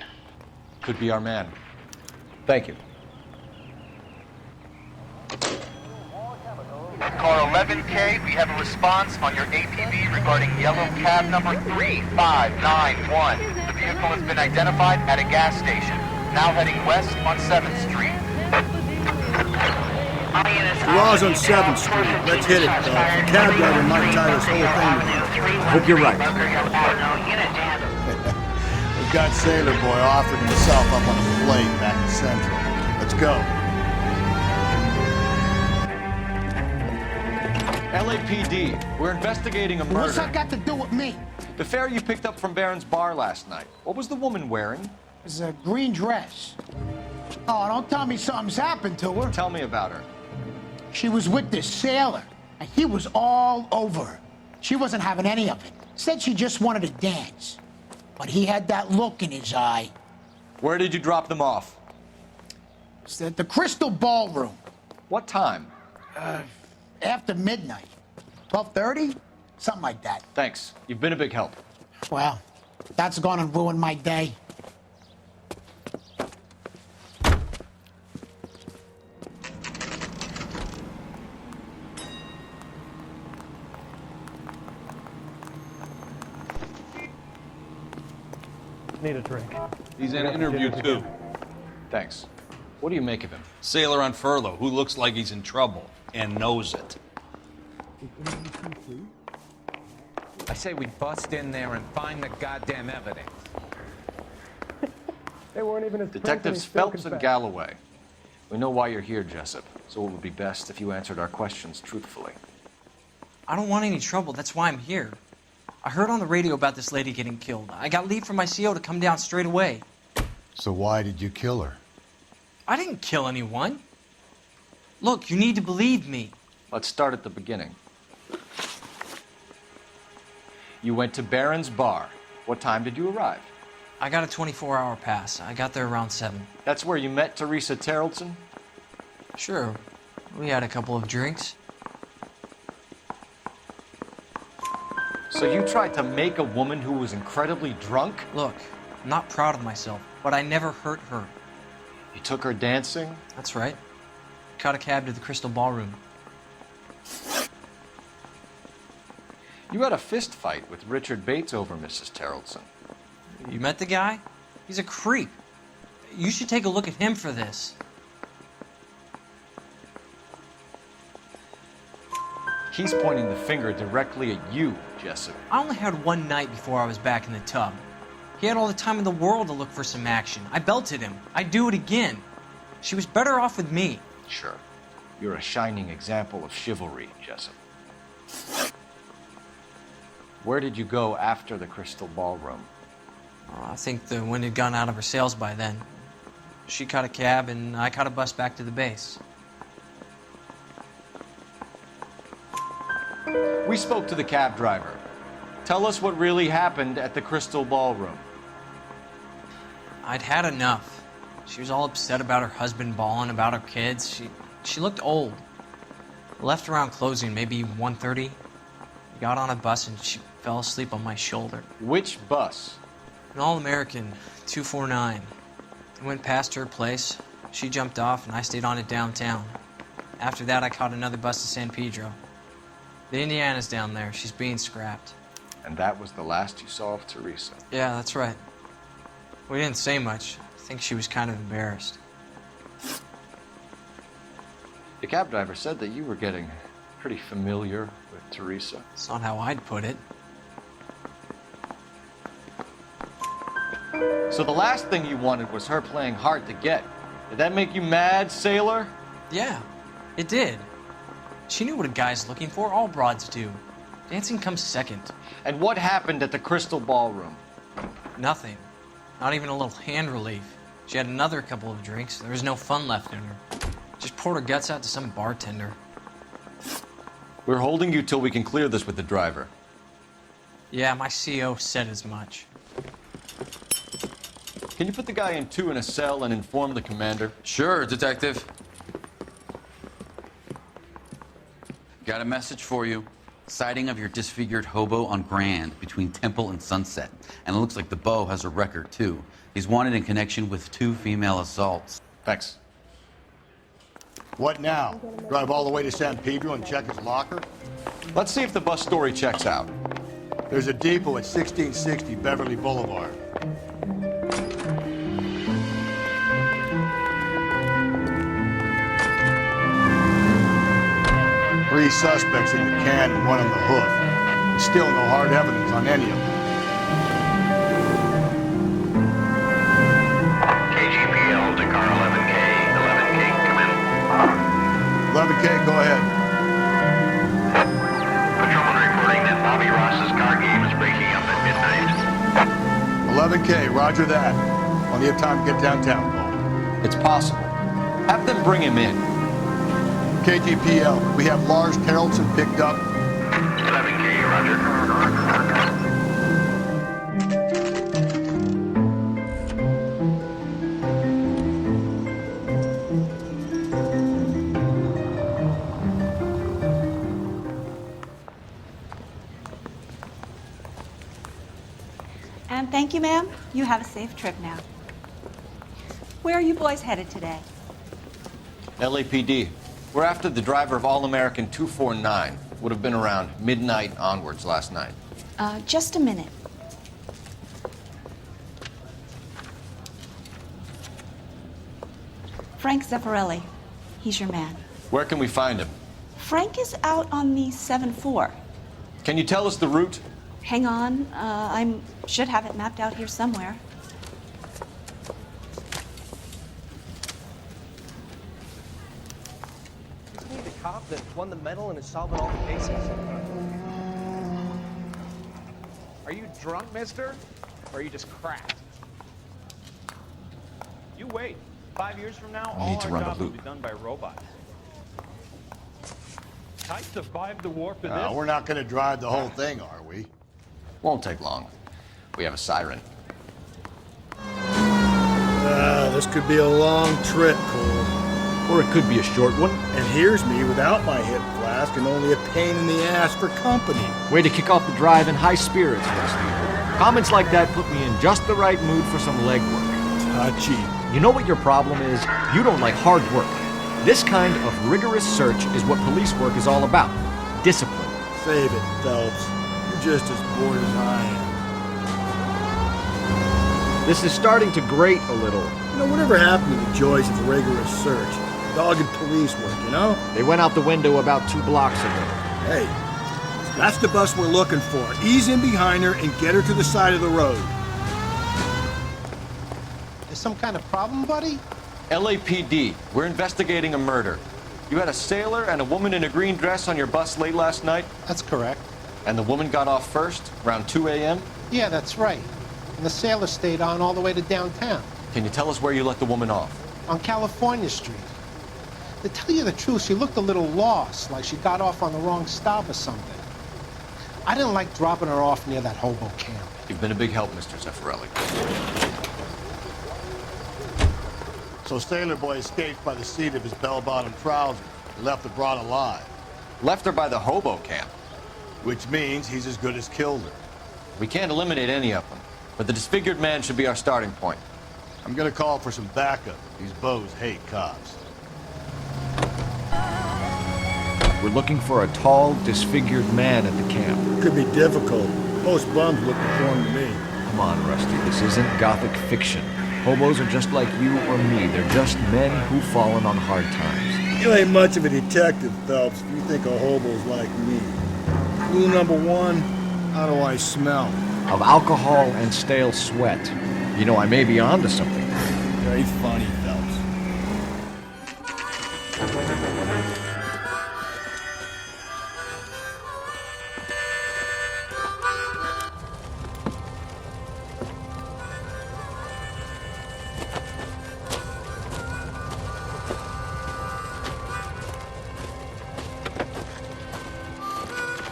Could be our man. Thank you. Car 11K, we have a response on your APB regarding yellow cab number 3591. The vehicle has been identified at a gas station, now heading west on 7th Street. Garage on 7th Street. Let's hit it. The cab driver might tie this whole thing together. I hope you're right. We've got Sailor Boy offering himself up on a plate back in Central. Let's go. LAPD, we're investigating a murder. What's that got to do with me? The fare you picked up from Barron's Bar last night. What was the woman wearing? It was a green dress. Oh, don't tell me something's happened to her. Tell me about her. She was with this sailor, and he was all over her. She wasn't having any of it. Said she just wanted to dance. But he had that look in his eye. Where did you drop them off? It's at the Crystal Ballroom. What time? After midnight. 12:30? Something like that. Thanks. You've been a big help. Well, that's gonna ruin my day. Need a drink. He's in an interview, too. Thanks. What do you make of him? Sailor on furlough who looks like he's in trouble and knows it. I say we bust in there and find the goddamn evidence. They weren't even as Detectives Phelps and Galloway. We know why you're here, Jessup, so it would be best if you answered our questions truthfully. I don't want any trouble. That's why I'm here. I heard on the radio about this lady getting killed. I got leave from my CO to come down straight away. So why did you kill her? I didn't kill anyone. Look, you need to believe me. Let's start at the beginning. You went to Barron's Bar. What time did you arrive? I got a 24-hour pass. I got there around 7. That's where you met Teresa Terrellson? Sure. We had a couple of drinks. So you tried to make a woman who was incredibly drunk? Look, I'm not proud of myself, but I never hurt her. You took her dancing? That's right. Caught a cab to the Crystal Ballroom. You had a fist fight with Richard Bates over Mrs. Terrelson. You met the guy? He's a creep. You should take a look at him for this. He's pointing the finger directly at you, Jessup. I only had one night before I was back in the tub. He had all the time in the world to look for some action. I belted him. I'd do it again. She was better off with me. Sure. You're a shining example of chivalry, Jessup. Where did you go after the Crystal Ballroom? I think the wind had gone out of her sails by then. She caught a cab and I caught a bus back to the base. We spoke to the cab driver. Tell us what really happened at the Crystal Ballroom. I'd had enough. She was all upset about her husband bawling about her kids. She looked old. Left around closing, maybe 1:30. Got on a bus and she fell asleep on my shoulder. Which bus? An All-American, 249. I went past her place. She jumped off and I stayed on it downtown. After that, I caught another bus to San Pedro. The Indiana's down there. She's being scrapped. And that was the last you saw of Teresa? Yeah, that's right. We didn't say much. I think she was kind of embarrassed. The cab driver said that you were getting pretty familiar with Teresa. It's not how I'd put it. So the last thing you wanted was her playing hard to get. Did that make you mad, sailor? Yeah, it did. She knew what a guy's looking for. All broads do. Dancing comes second. And what happened at the Crystal Ballroom? Nothing. Not even a little hand relief. She had another couple of drinks. There was no fun left in her. Just poured her guts out to some bartender. We're holding you till we can clear this with the driver. Yeah, my CO said as much. Can you put the guy in 2 in a cell and inform the commander? Sure, Detective. Got a message for you. Sighting of your disfigured hobo on Grand between Temple and Sunset. And it looks like the beau has a record, too. He's wanted in connection with 2 female assaults. Thanks. What now? Drive all the way to San Pedro and check his locker? Let's see if the bus story checks out. There's a depot at 1660 Beverly Boulevard. Three suspects in the can and one on the hoof. And still no hard evidence on any of them. KGPL to car 11K. 11K, come in. 11K, go ahead. Patrolman reporting that Bobby Ross's car game is breaking up at midnight. 11K, roger that. Plenty of time to get downtown, Cole. It's possible. Have them bring him in. KGPL, we have Lars Terrelson picked up. 11K, roger. And thank you, ma'am. You have a safe trip now. Where are you boys headed today? LAPD. We're after the driver of All-American 249. Would have been around midnight onwards last night. Just a minute. Frank Zeffirelli. He's your man. Where can we find him? Frank is out on the 7-4. Can you tell us the route? Hang on. I should have it mapped out here somewhere. Isn't he the cop that won the medal and is solving all the cases? Are you drunk, mister? Or are you just cracked? You wait. 5 years from now, all our jobs will be done by robots. I survived the war for this. We're not going to drive the whole thing, are we? Won't take long. We have a siren. This could be a long trip, Cole. Or it could be a short one. And here's me without my hip flask and only a pain in the ass for company. Way to kick off the drive in high spirits, Rusty. Comments like that put me in just the right mood for some legwork. Touchy. You know what your problem is? You don't like hard work. This kind of rigorous search is what police work is all about. Discipline. Save it, Phelps. You're just as bored as I am. This is starting to grate a little. You know, whatever happened to the joys of rigorous search? Dogged police work, you know? They went out the window about 2 blocks ago. Hey, that's the bus we're looking for. Ease in behind her and get her to the side of the road. Is some kind of problem, buddy? LAPD, we're investigating a murder. You had a sailor and a woman in a green dress on your bus late last night? That's correct. And the woman got off first, around 2 a.m.? Yeah, that's right. And the sailor stayed on all the way to downtown. Can you tell us where you let the woman off? On California Street. To tell you the truth, she looked a little lost, like she got off on the wrong stop or something. I didn't like dropping her off near that hobo camp. You've been a big help, Mr. Zeffirelli. So Sailor Boy escaped by the seat of his bell-bottom trousers and left the broad alive. Left her by the hobo camp. Which means he's as good as killed her. We can't eliminate any of them, but the disfigured man should be our starting point. I'm gonna call for some backup. These beaus hate cops. We're looking for a tall, disfigured man at the camp. Could be difficult. Most bums look deformed to me. Come on, Rusty, this isn't gothic fiction. Hobos are just like you or me. They're just men who've fallen on hard times. You ain't much of a detective, Phelps, if you think a hobo's like me. Clue number 1, how do I smell? Of alcohol and stale sweat. You know, I may be onto something. Very funny, Phelps.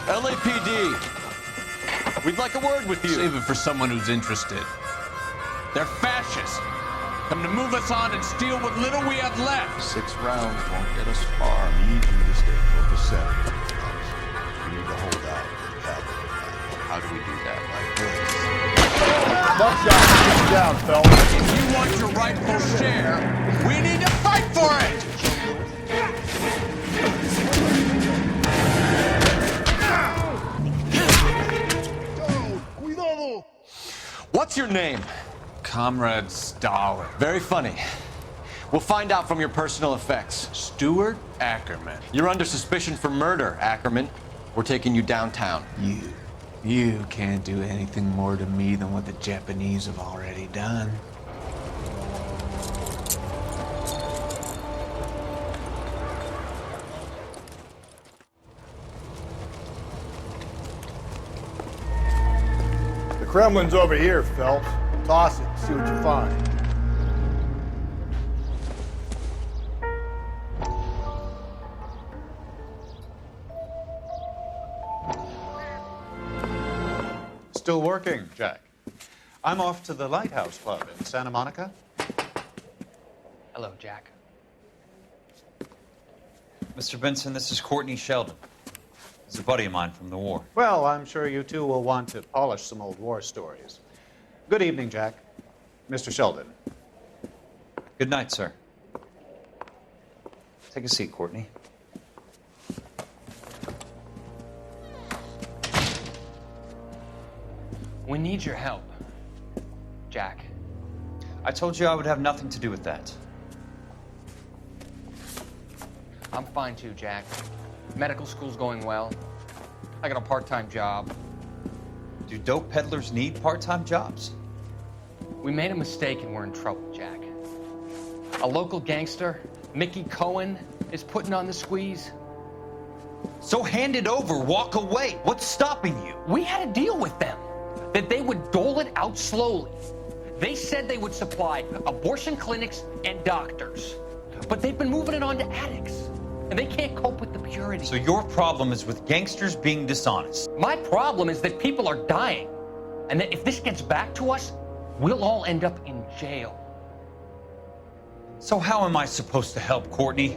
LAPD, we'd like a word with you. Save it for someone who's interested. They're fascists. Come to move us on and steal what little we have left. 6 rounds won't get us far. I need you to stay copacetic. We need to hold out. How do we do that? Like this. Buckshot, keep down, Phelps. If you want your rightful share, we need to fight for it! What's your name? Comrade Stalin. Very funny. We'll find out from your personal effects. Stuart Ackerman. You're under suspicion for murder, Ackerman. We're taking you downtown. You can't do anything more to me than what the Japanese have already done. The Kremlin's over here, Phelps. Toss it, see what you find. Still working, Jack. I'm off to the Lighthouse Club in Santa Monica. Hello, Jack. Mr. Benson, this is Courtney Sheldon. He's a buddy of mine from the war. Well, I'm sure you two will want to polish some old war stories. Good evening, Jack. Mr. Sheldon. Good night, sir. Take a seat, Courtney. We need your help, Jack. I told you I would have nothing to do with that. I'm fine too, Jack. Medical school's going well. I got a part-time job. Do dope peddlers need part-time jobs? We made a mistake and we're in trouble, Jack. A local gangster, Mickey Cohen, is putting on the squeeze. So hand it over, walk away. What's stopping you? We had a deal with them that they would dole it out slowly. They said they would supply abortion clinics and doctors, but they've been moving it on to addicts, and they can't cope with the purity. So your problem is with gangsters being dishonest. My problem is that people are dying, and that if this gets back to us, we'll all end up in jail. So how am I supposed to help, Courtney?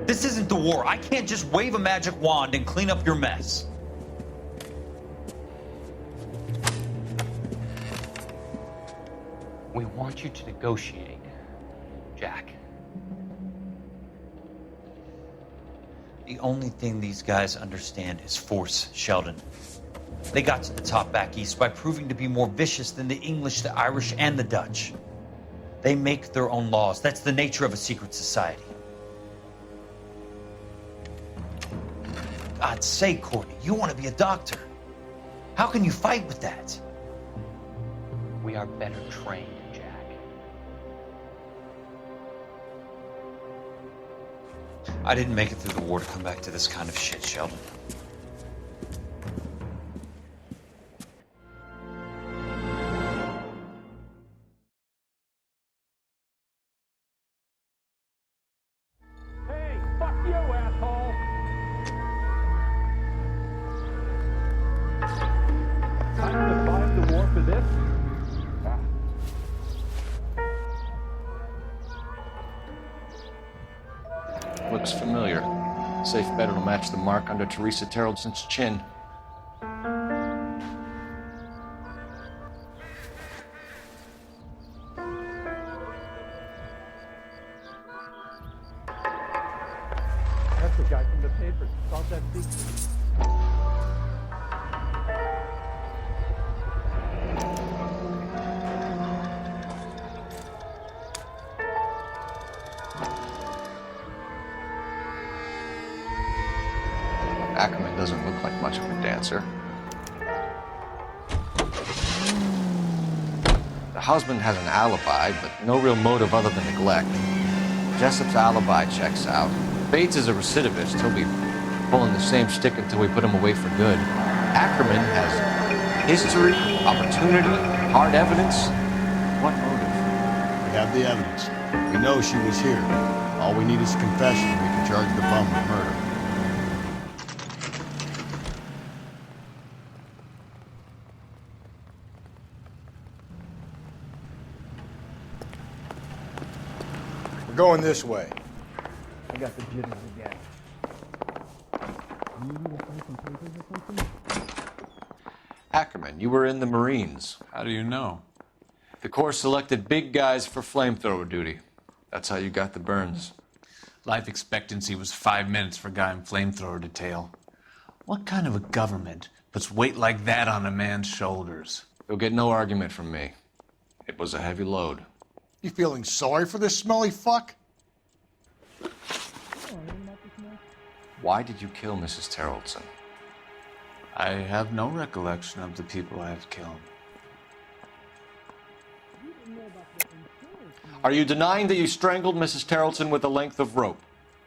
This isn't the war. I can't just wave a magic wand and clean up your mess. We want you to negotiate, Jack. The only thing these guys understand is force, Sheldon. They got to the top back east by proving to be more vicious than the English, the Irish, and the Dutch. They make their own laws. That's the nature of a secret society. God's sake, Courtney, you want to be a doctor. How can you fight with that? We are better trained, Jack. I didn't make it through the war to come back to this kind of shit, Sheldon. Hey, fuck you, asshole! I survived the war for this? Looks familiar. Safe bet it'll match the mark under Teresa Terreldson's chin. That's the guy from the paper. Solve that secret. Ackerman doesn't look like much of a dancer. The husband has an alibi, but no real motive other than neglect. Jessup's alibi checks out. Bates is a recidivist. He'll be pulling the same stick until we put him away for good. Ackerman has history, opportunity, hard evidence. What motive? We have the evidence. We know she was here. All we need is a confession. We can charge the bum with murder. We're going this way. I got the jitters again. Ackerman, you were in the Marines. How do you know? The Corps selected big guys for flamethrower duty. That's how you got the burns. Life expectancy was 5 minutes for a guy in flamethrower detail. What kind of a government puts weight like that on a man's shoulders? You'll get no argument from me. It was a heavy load. You feeling sorry for this smelly fuck? Why did you kill Mrs. Terreldson? I have no recollection of the people I have killed. Are you denying that you strangled Mrs. Terreldson with a length of rope?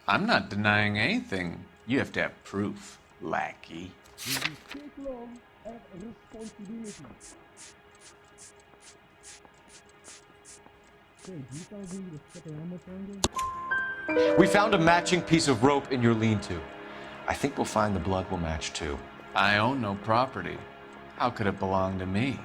I'm not denying anything. You have to have proof, lackey. We found a matching piece of rope in your lean-to. I think we'll find the blood will match too. I own no property. How could it belong to me?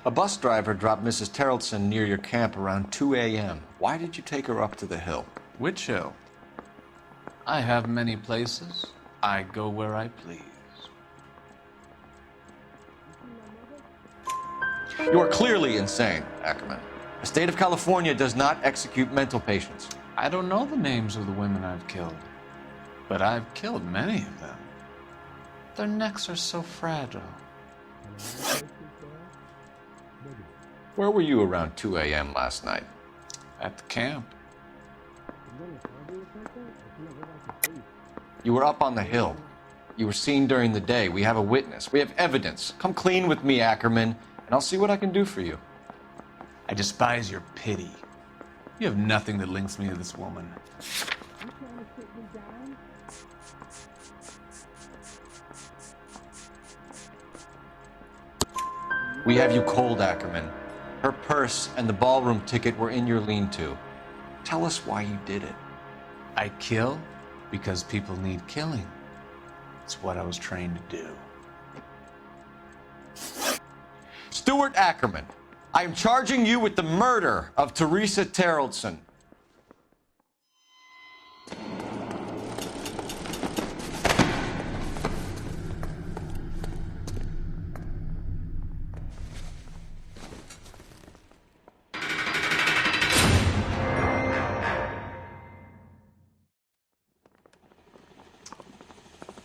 A bus driver dropped Mrs. Terreldson near your camp around 2 a.m. Why did you take her up to the hill? Which hill? I have many places. I go where I please. You are clearly insane, Ackerman. The state of California does not execute mental patients. I don't know the names of the women I've killed, but I've killed many of them. Their necks are so fragile. Where were you around 2 a.m. last night? At the camp. You were up on the hill. You were seen during the day. We have a witness. We have evidence. Come clean with me, Ackerman, and I'll see what I can do for you. I despise your pity. You have nothing that links me to this woman. We have you cold, Ackerman. Her purse and the ballroom ticket were in your lean-to. Tell us why you did it. I kill because people need killing. It's what I was trained to do. Stuart Ackerman, I am charging you with the murder of Teresa Terrellson.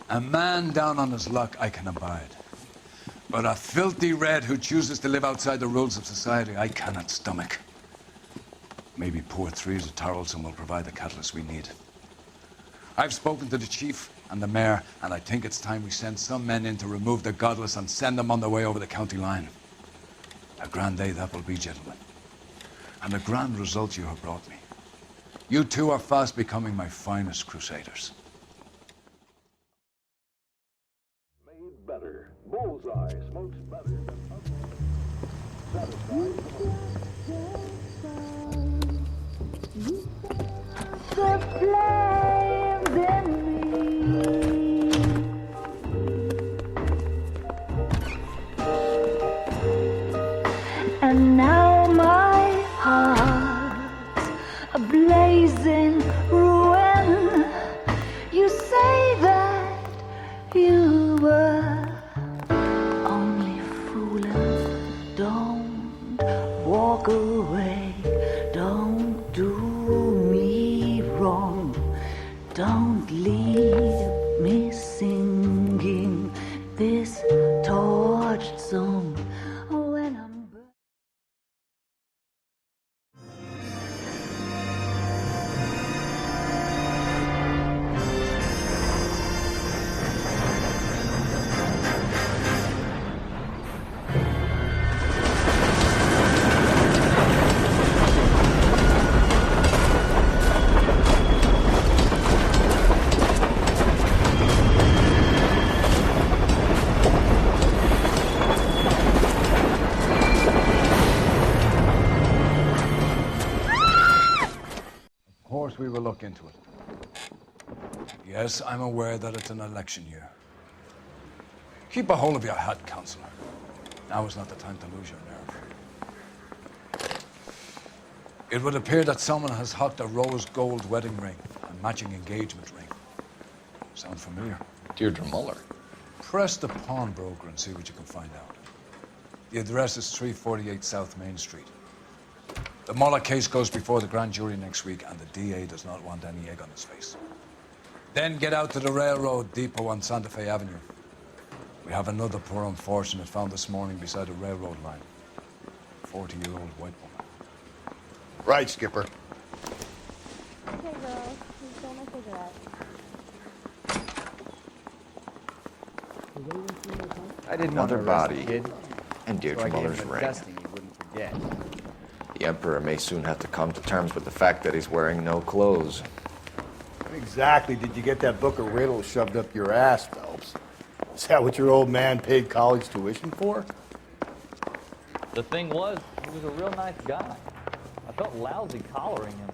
A man down on his luck I can abide. But a filthy red who chooses to live outside the rules of society, I cannot stomach. Maybe poor Teresa Terrellson will provide the catalyst we need. I've spoken to the chief and the mayor, and I think it's time we send some men in to remove the godless and send them on their way over the county line. A grand day that will be, gentlemen. And a grand result you have brought me. You two are fast becoming my finest crusaders. Better. Bullseye smokes better than The flames in me. And now my heart's a blazing ruin. You say that you were only fooling. Don't walk away. Don't do me wrong. Don't leave me singing this torched song when I'm We will look into it. Yes, I'm aware that it's an election year. Keep a hold of your hat, Councillor. Now is not the time to lose your nerve. It would appear that someone has hocked a rose gold wedding ring and matching engagement ring. Sound familiar? Deirdre Muller. Press the pawnbroker and see what you can find out. The address is 348 South Main Street. The Muller case goes before the grand jury next week, and the DA does not want any egg on his face. Then get out to the railroad depot on Santa Fe Avenue. We have another poor unfortunate found this morning beside a railroad line. 40-year-old white woman. Right, Skipper. Okay, girls. Please fill my cigarette. I didn't Another body. And Deirdre Muller's ring. You wouldn't forget. The Emperor may soon have to come to terms with the fact that he's wearing no clothes. When exactly did you get that book of riddles shoved up your ass, Phelps? Is that what your old man paid college tuition for? The thing was, he was a real nice guy. I felt lousy collaring him.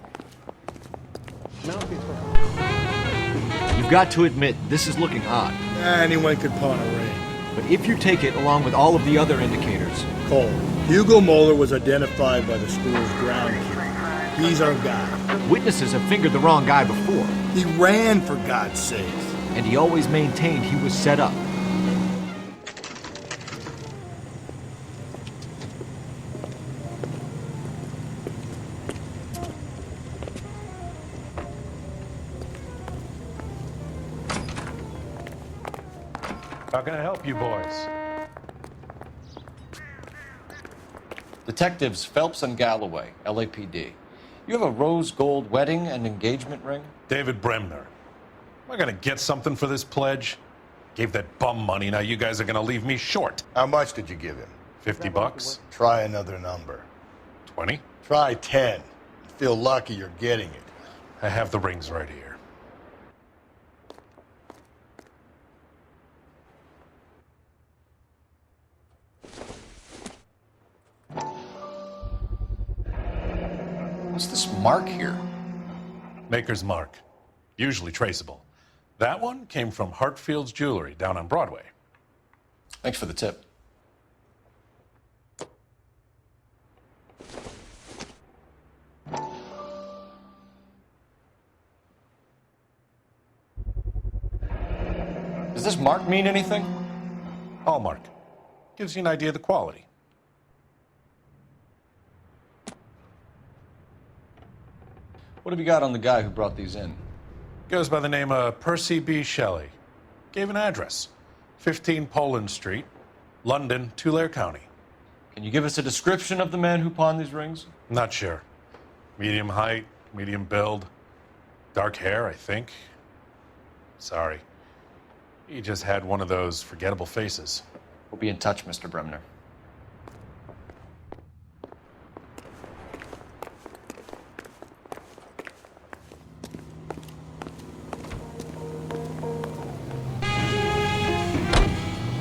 You've got to admit, this is looking odd. Anyone could pawn a ring. But if you take it along with all of the other indicators... Cole, Hugo Moeller was identified by the school's groundkeeper. He's our guy. Witnesses have fingered the wrong guy before. He ran, for God's sakes. And he always maintained he was set up. How can I help you boys? Detectives Phelps and Galloway, LAPD. You have a rose gold wedding and engagement ring? David Bremner. Am I gonna get something for this pledge? Gave that bum money, now you guys are gonna leave me short. How much did you give him? 50 bucks? Try another number. 20? Try 10. Feel lucky you're getting it. I have the rings right here. What's this mark here? Maker's mark. Usually traceable. That one came from Hartfield's Jewelry down on Broadway. Thanks for the tip. Does this mark mean anything? Hallmark. Gives you an idea of the quality. What have you got on the guy who brought these in? Goes by the name of Percy B. Shelley. Gave an address. 15 Poland Street, London, Tulare County. Can you give us a description of the man who pawned these rings? Not sure. Medium height, medium build. Dark hair, I think. Sorry. He just had one of those forgettable faces. We'll be in touch, Mr. Bremner.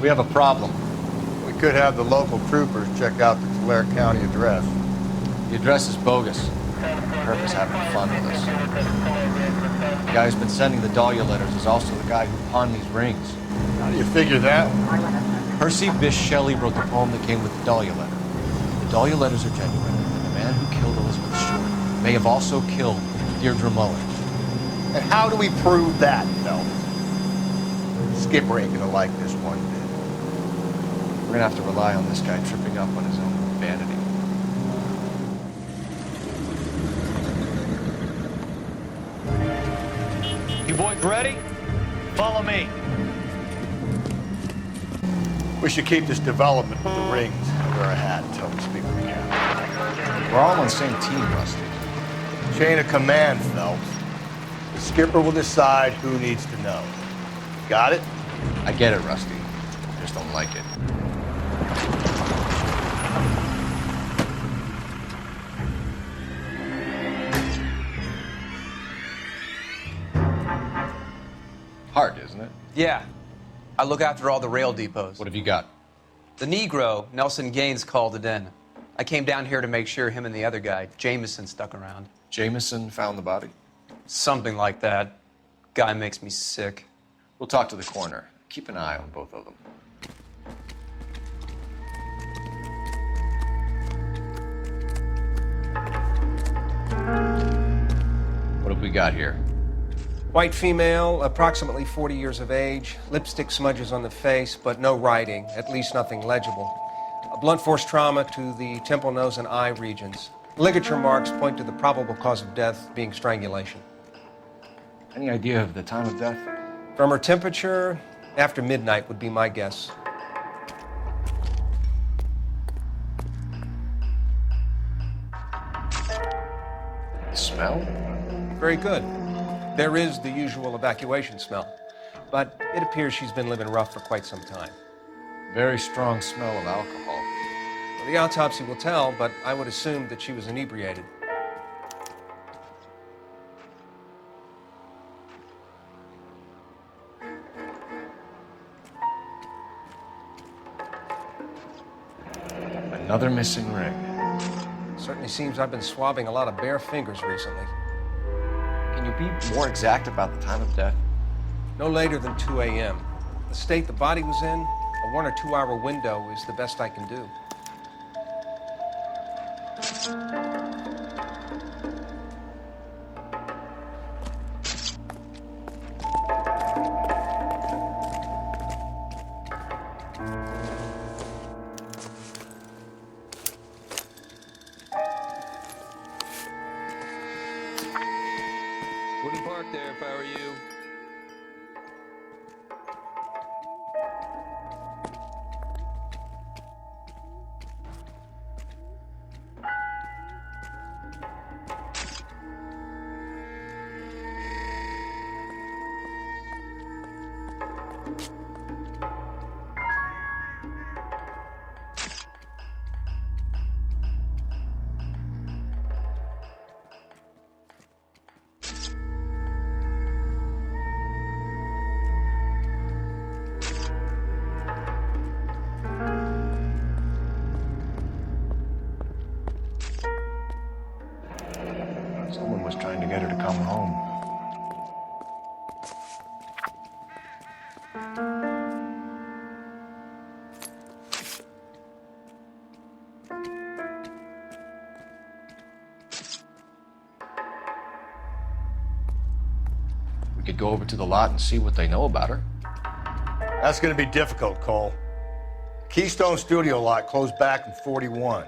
We have a problem. We could have the local troopers check out the Tulare County address. The address is bogus. Kirk is having fun with us. The guy who's been sending the Dahlia letters is also the guy who pawned these rings. How do you figure that? Percy Bysshe Shelley wrote the poem that came with the Dahlia letter. The Dahlia letters are genuine, and the man who killed Elizabeth Short may have also killed Deirdre Mullen. And how do we prove that, Phelps? Skipper ain't gonna like this one bit. We're gonna have to rely on this guy tripping up on his own vanity. You boys ready? Follow me. We should keep this development with the rings under our hat until we speak with the captain. We're all on the same team, Rusty. Chain of command, Phelps. The skipper will decide who needs to know. Got it? I get it, Rusty. I just don't like it. Hard, isn't it? Yeah. I look after all the rail depots. What have you got? The Negro, Nelson Gaines, called it in. I came down here to make sure him and the other guy, Jameson, stuck around. Jameson found the body? Something like that. Guy makes me sick. We'll talk to the coroner. Keep an eye on both of them. What have we got here? White female, approximately 40 years of age, lipstick smudges on the face, but no writing, at least nothing legible. A blunt force trauma to the temple, nose, and eye regions. Ligature marks point to the probable cause of death being strangulation. Any idea of the time of death? From her temperature, after midnight would be my guess. The smell? Very good. There is the usual evacuation smell, but it appears she's been living rough for quite some time. Very strong smell of alcohol. Well, the autopsy will tell, but I would assume that she was inebriated. Another missing ring. Certainly seems I've been swabbing a lot of bare fingers recently. Can you be more exact about the time of death? No later than 2 a.m. The state the body was in, a 1 or 2 hour window is the best I can do. Wouldn't park there if I were you. Someone was trying to get her to come home. We could go over to the lot and see what they know about her. That's going to be difficult, Cole. Keystone Studio lot closed back in 41.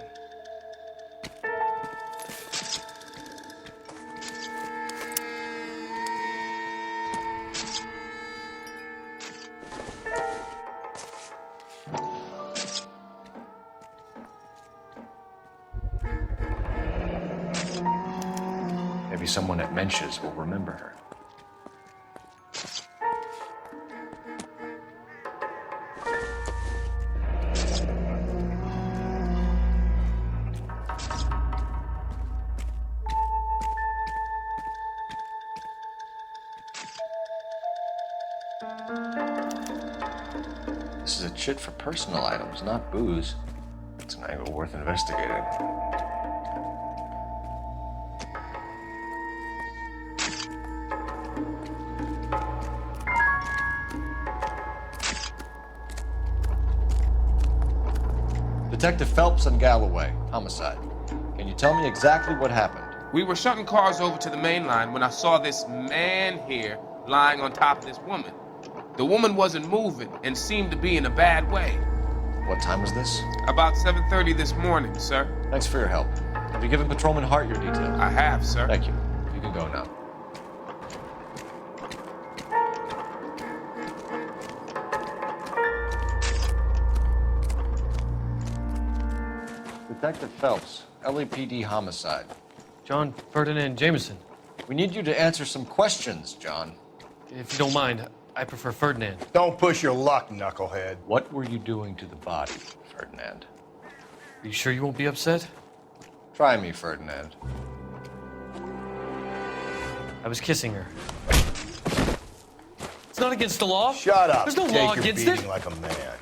Maybe someone at Mensch's will remember her. This is a chit for personal items, not booze. It's an angle worth investigating. Detective Phelps and Galloway, homicide. Can you tell me exactly what happened? We were shutting cars over to the main line when I saw this man here lying on top of this woman. The woman wasn't moving and seemed to be in a bad way. What time was this? About 7:30 this morning, sir. Thanks for your help. Have you given Patrolman Hart your details? I have, sir. Thank you. You can go now. Detective Phelps, LAPD homicide. John Ferdinand Jameson. We need you to answer some questions, John. If you don't mind, I prefer Ferdinand. Don't push your luck, knucklehead. What were you doing to the body, Ferdinand? Are you sure you won't be upset? Try me, Ferdinand. I was kissing her. It's not against the law. Shut up. There's no Take law your against beating it. like a man.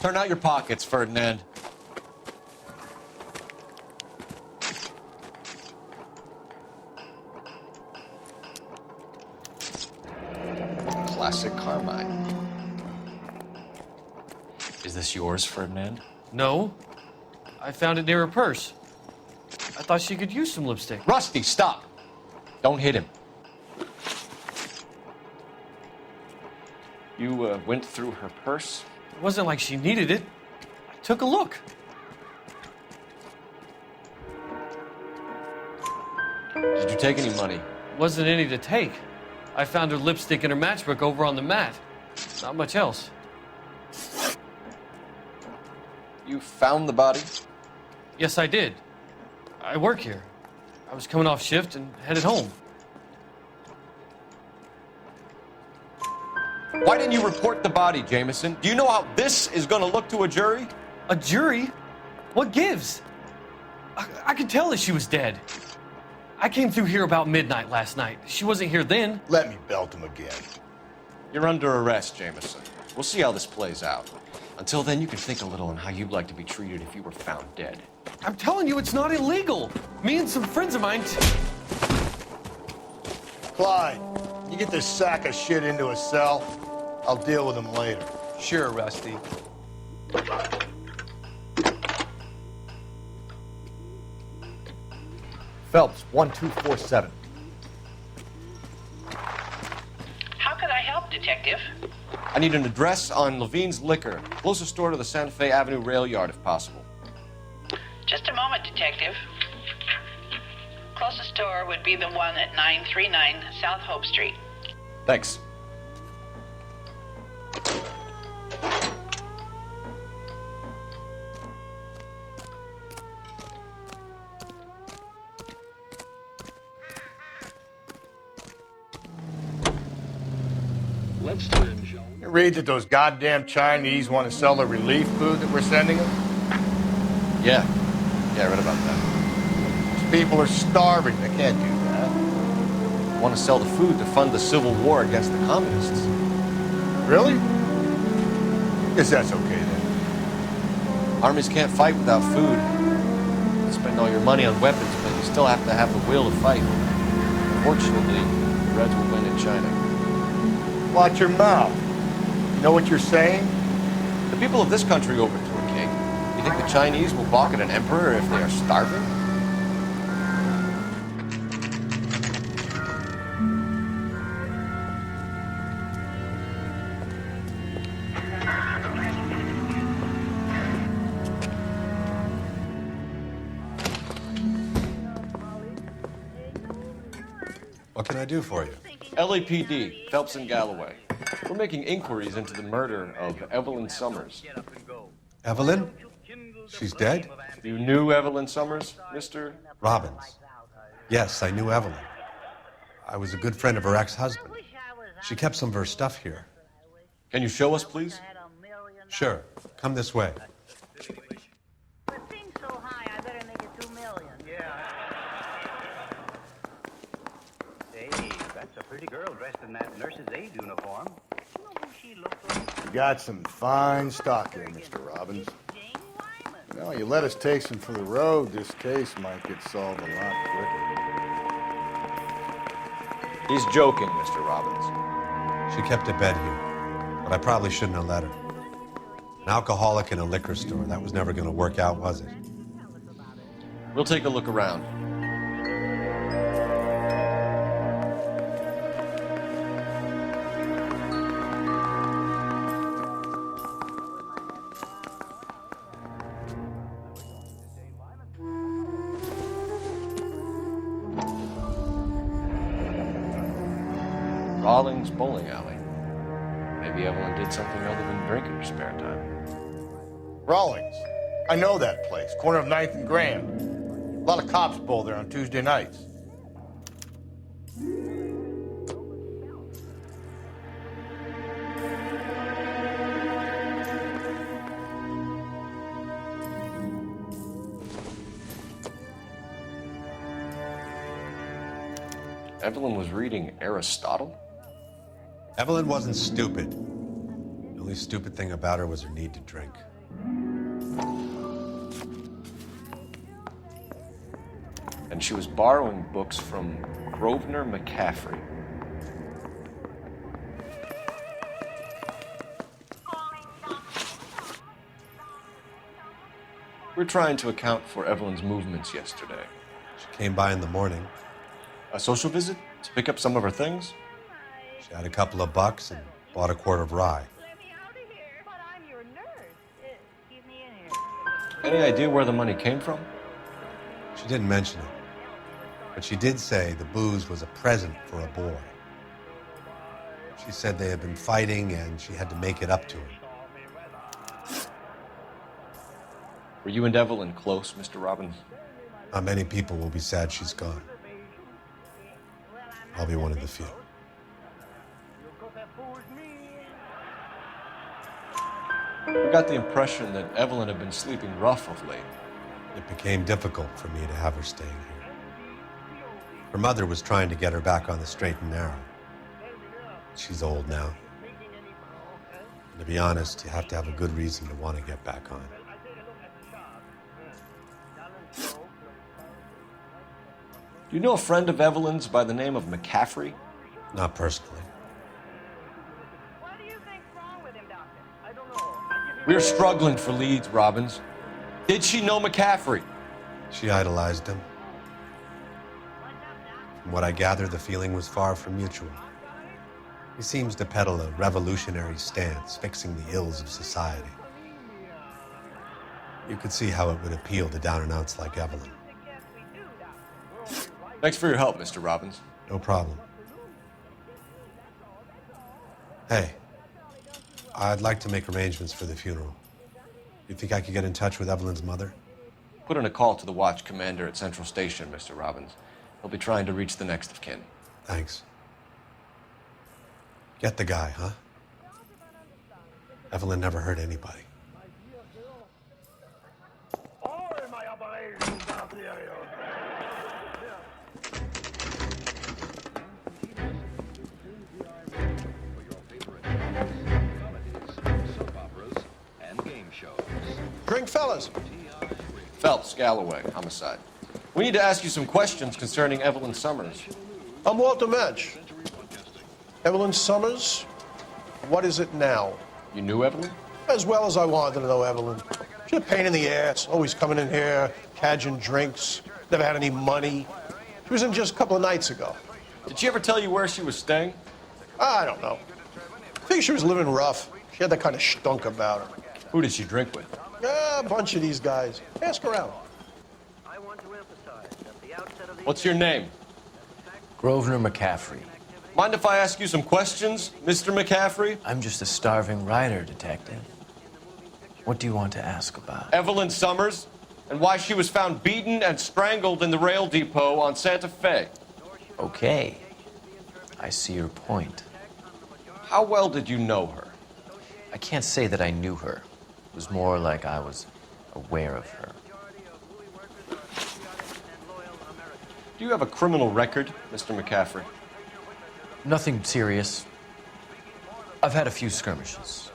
Turn out your pockets, Ferdinand. Classic Carmine. Is this yours, Ferdinand? No. I found it near her purse. I thought she could use some lipstick. Rusty, stop! Don't hit him. You went through her purse? It wasn't like she needed it. I took a look. Did you take any money? Wasn't any to take. I found her lipstick and her matchbook over on the mat. Not much else. You found the body? Yes, I did. I work here. I was coming off shift and headed home. Why didn't you report the body, Jameson? Do you know how this is going to look to a jury? A jury? What gives? I could tell that she was dead. I came through here about midnight last night. She wasn't here then. Let me belt him again. You're under arrest, Jameson. We'll see how this plays out. Until then, you can think a little on how you'd like to be treated if you were found dead. I'm telling you, it's not illegal. Me and some friends of mine... Clyde, you get this sack of shit into a cell. I'll deal with him later. Sure, Rusty. Phelps, 1247. How can I help, Detective? I need an address on Levine's Liquor. Closest store to the Santa Fe Avenue rail yard, if possible. Just a moment, Detective. Closest store would be the one at 939 South Hope Street. Thanks. Let's turn, shall we? You read that those goddamn Chinese want to sell the relief food that we're sending them? Yeah, I read about that. These people are starving. They can't do that. They want to sell the food to fund the civil war against the communists. Really? Guess that's okay then. Armies can't fight without food. You spend all your money on weapons, but you still have to have the will to fight. Fortunately, the Reds will win in China. Watch your mouth. You know what you're saying? The people of this country overthrew a king. You think the Chinese will balk at an emperor if they are starving? What can I do for you? LAPD, Phelps and Galloway. We're making inquiries into the murder of Evelyn Summers. Evelyn? She's dead? You knew Evelyn Summers, Mr. Robbins. Yes, I knew Evelyn. I was a good friend of her ex-husband. She kept some of her stuff here. Can you show us, please? Sure. Come this way. Hey, that's a pretty girl dressed in that nurse's aide uniform. You know who she looks like? You got some fine stock here, Mr. Robbins. You know, you let us take some for the road, this case might get solved a lot quicker. He's joking, Mr. Robbins. She kept a bed here, but I probably shouldn't have let her. An alcoholic in a liquor store, that was never going to work out, was it? We'll take a look around. Rawlings Bowling Alley. Maybe Evelyn did something other than drink in her spare time. Rawlings. I know that place. Corner of 9th and Grand. A lot of cops bowl there on Tuesday nights. Evelyn was reading Aristotle? Evelyn wasn't stupid. The only stupid thing about her was her need to drink. And she was borrowing books from Grosvenor McCaffrey. We're trying to account for Evelyn's movements yesterday. She came by in the morning. A social visit to pick up some of her things? She had a couple of bucks and bought a quart of rye. Any idea where the money came from? She didn't mention it, but she did say the booze was a present for a boy. She said they had been fighting and she had to make it up to him. Were you and Evelyn close, Mr. Robbins? Not many people will be sad she's gone. I'll be one of the few. I got the impression that Evelyn had been sleeping rough of late. It became difficult for me to have her staying here. Her mother was trying to get her back on the straight and narrow. She's old now. And to be honest, you have to have a good reason to want to get back on. Do you know a friend of Evelyn's by the name of McCaffrey? Not personally. We're struggling for leads, Robbins. Did she know McCaffrey? She idolized him. From what I gather, the feeling was far from mutual. He seems to peddle a revolutionary stance, fixing the ills of society. You could see how it would appeal to down-and-outs like Evelyn. Thanks for your help, Mr. Robbins. No problem. Hey, I'd like to make arrangements for the funeral. You think I could get in touch with Evelyn's mother? Put in a call to the watch commander at Central Station, Mr. Robbins. He'll be trying to reach the next of kin. Thanks. Get the guy, huh? Evelyn never hurt anybody. Drink, fellas. Phelps, Galloway, homicide. We need to ask you some questions concerning Evelyn Summers. I'm Walter Mensch. Evelyn Summers, what is it now? You knew Evelyn? As well as I wanted to know Evelyn. She's a pain in the ass, always coming in here, cadging drinks, never had any money. She was in just a couple of nights ago. Did she ever tell you where she was staying? I don't know. I think she was living rough. She had that kind of stunk about her. Who did she drink with? A bunch of these guys. Ask around. What's your name? Grosvenor McCaffrey. Mind if I ask you some questions, Mr. McCaffrey? I'm just a starving writer, Detective. What do you want to ask about? Evelyn Summers, and why she was found beaten and strangled in the rail depot on Santa Fe. Okay. I see your point. How well did you know her? I can't say that I knew her. It was more like I was aware of her. Do you have a criminal record, Mr. McCaffrey? Nothing serious. I've had a few skirmishes.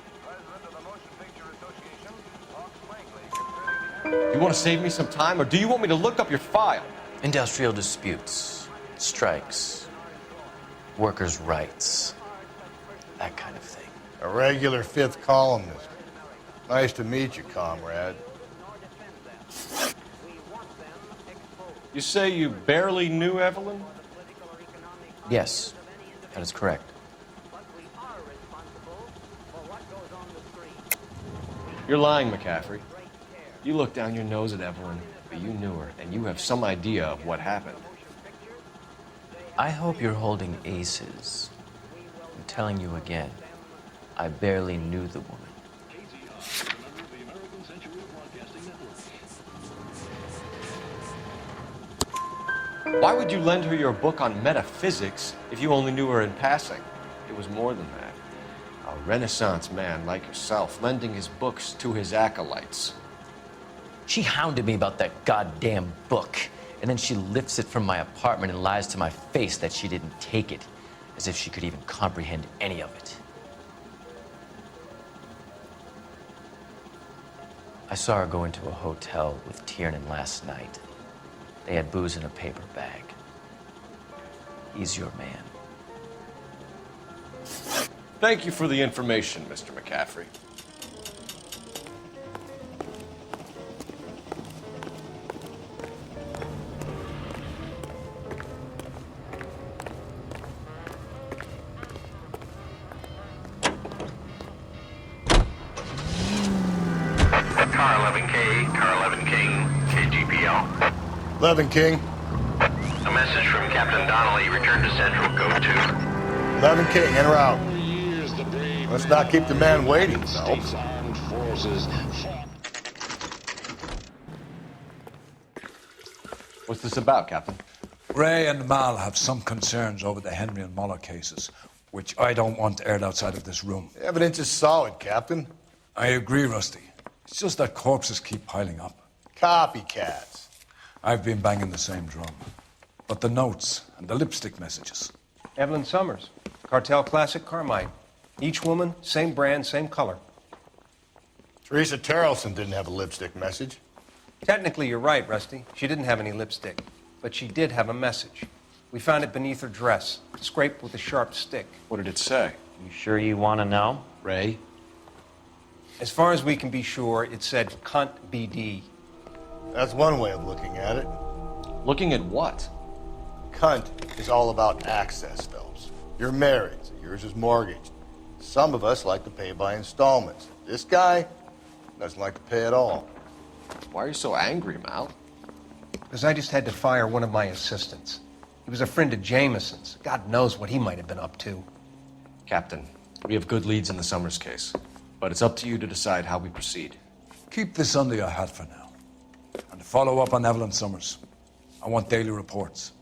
You want to save me some time, or do you want me to look up your file? Industrial disputes, strikes, workers' rights, that kind of thing. A regular fifth columnist. Nice to meet you, comrade. You say you barely knew Evelyn? Yes, that is correct. You're lying, McCaffrey. You looked down your nose at Evelyn, but you knew her, and you have some idea of what happened. I hope you're holding aces. I'm telling you again, I barely knew the woman. Why would you lend her your book on metaphysics if you only knew her in passing? It was more than that. A Renaissance man like yourself lending his books to his acolytes. She hounded me about that goddamn book, and then she lifts it from my apartment and lies to my face that she didn't take it, as if she could even comprehend any of it. I saw her go into a hotel with Tiernan last night. They had booze in a paper bag. He's your man. Thank you for the information, Mr. McCaffrey. Car 11 King, KGPL. 11 King. A message from Captain Donnelly. Return to Central. Go to 11 King, en route. Let's not keep the man waiting, Phelps. What's this about, Captain? Ray and Mal have some concerns over the Henry and Muller cases, which I don't want aired outside of this room. The evidence is solid, Captain. I agree, Rusty. It's just that corpses keep piling up. Copycats. I've been banging the same drum. But the notes and the lipstick messages. Evelyn Summers, Cartel Classic Carmine. Each woman, same brand, same color. Teresa Terrelson didn't have a lipstick message. Technically, you're right, Rusty. She didn't have any lipstick. But she did have a message. We found it beneath her dress, scraped with a sharp stick. What did it say? You sure you want to know? Ray? As far as we can be sure, it said, "Cunt BD." That's one way of looking at it. Looking at what? Cunt is all about access, Phelps. You're married, so yours is mortgaged. Some of us like to pay by installments. This guy doesn't like to pay at all. Why are you so angry, Mal? Because I just had to fire one of my assistants. He was a friend of Jameson's. God knows what he might have been up to. Captain, we have good leads in the Summers case, but it's up to you to decide how we proceed. Keep this under your hat for now. And to follow up on Evelyn Summers, I want daily reports.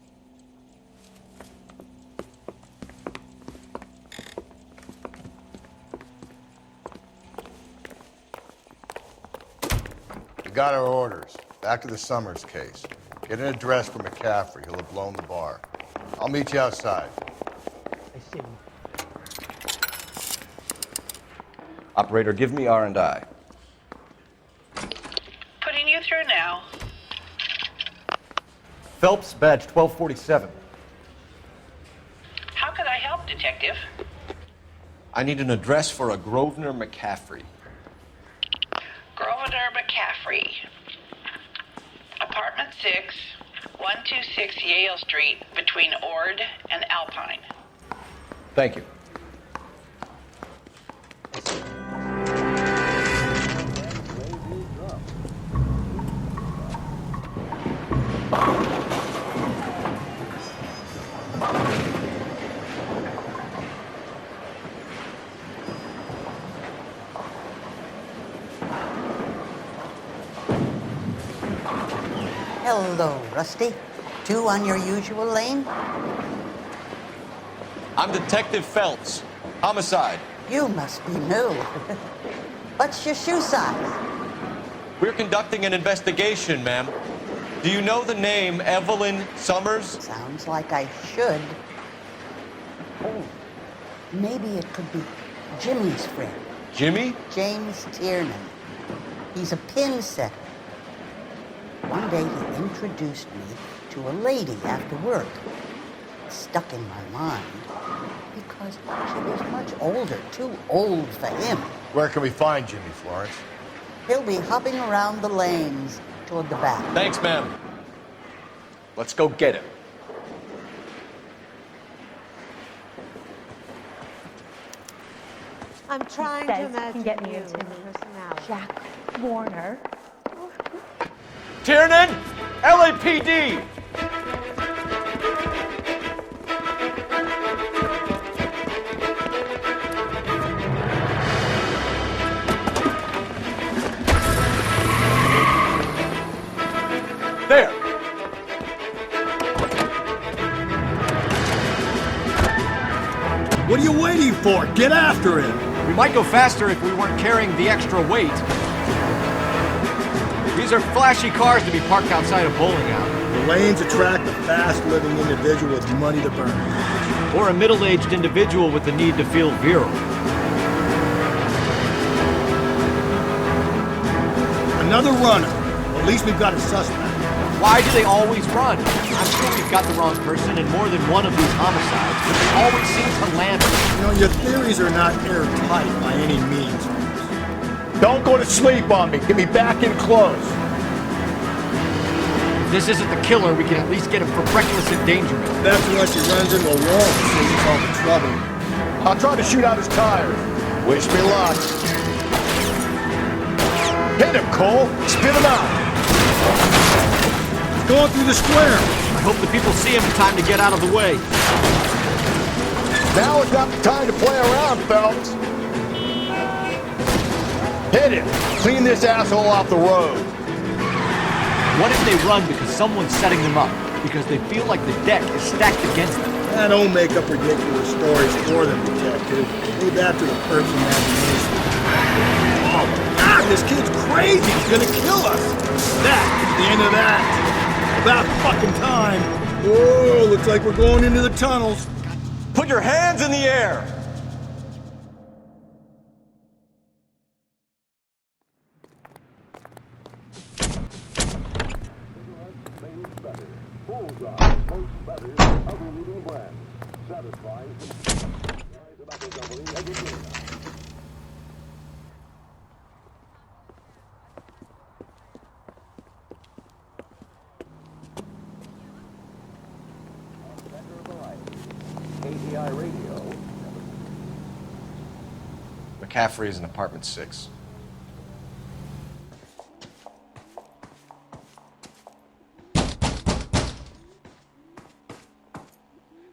We got our orders. Back to the Summers case. Get an address for McCaffrey. He'll have blown the bar. I'll meet you outside. I see. Operator, give me R&I. Putting you through now. Phelps, badge 1247. How could I help, Detective? I need an address for a Grosvenor McCaffrey. Grosvenor McCaffrey. Apartment 6, 126 Yale Street, between Ord and Alpine. Thank you. Hello, Rusty. Two on your usual lane? I'm Detective Phelps. Homicide. You must be new. What's your shoe size? We're conducting an investigation, ma'am. Do you know the name Evelyn Summers? Sounds like I should. Oh, maybe it could be Jimmy's friend. Jimmy? James Tiernan. He's a pin setter. One day he introduced me to a lady after work. It stuck in my mind because she was much older, too old for him. Where can we find Jimmy, Florence? He'll be hopping around the lanes toward the back. Thanks, ma'am. Let's go get him. I'm trying to imagine get me you into personality. Jack Warner. Tiernan! LAPD! There! What are you waiting for? Get after him! We might go faster if we weren't carrying the extra weight. These are flashy cars to be parked outside a bowling alley. The lanes attract a fast-living individual with money to burn. Or a middle-aged individual with the need to feel virile. Another runner. At least we've got a suspect. Why do they always run? I'm sure we've got the wrong person in more than one of these homicides, but they always seem to land. You know, your theories are not airtight by any means. Don't go to sleep on me. Get me back in close. If this isn't the killer, we can at least get him for reckless endangerment. That's unless he runs into a wall and saves himself in trouble. I'll try to shoot out his tires. Wish me luck. Hit him, Cole. Spit him out. Going through the square. I hope the people see him in time to get out of the way. Now is not the time to play around, Phelps. Hit him. Clean this asshole off the road. What if they run because someone's setting them up? Because they feel like the deck is stacked against them? I don't make up ridiculous stories for them, detective. Leave that to the person's imagination. Oh, God, this kid's crazy. He's gonna kill us. That's the end of that. About fucking time. Whoa, looks like we're going into the tunnels. Put your hands in the air! McCaffrey is in apartment 6.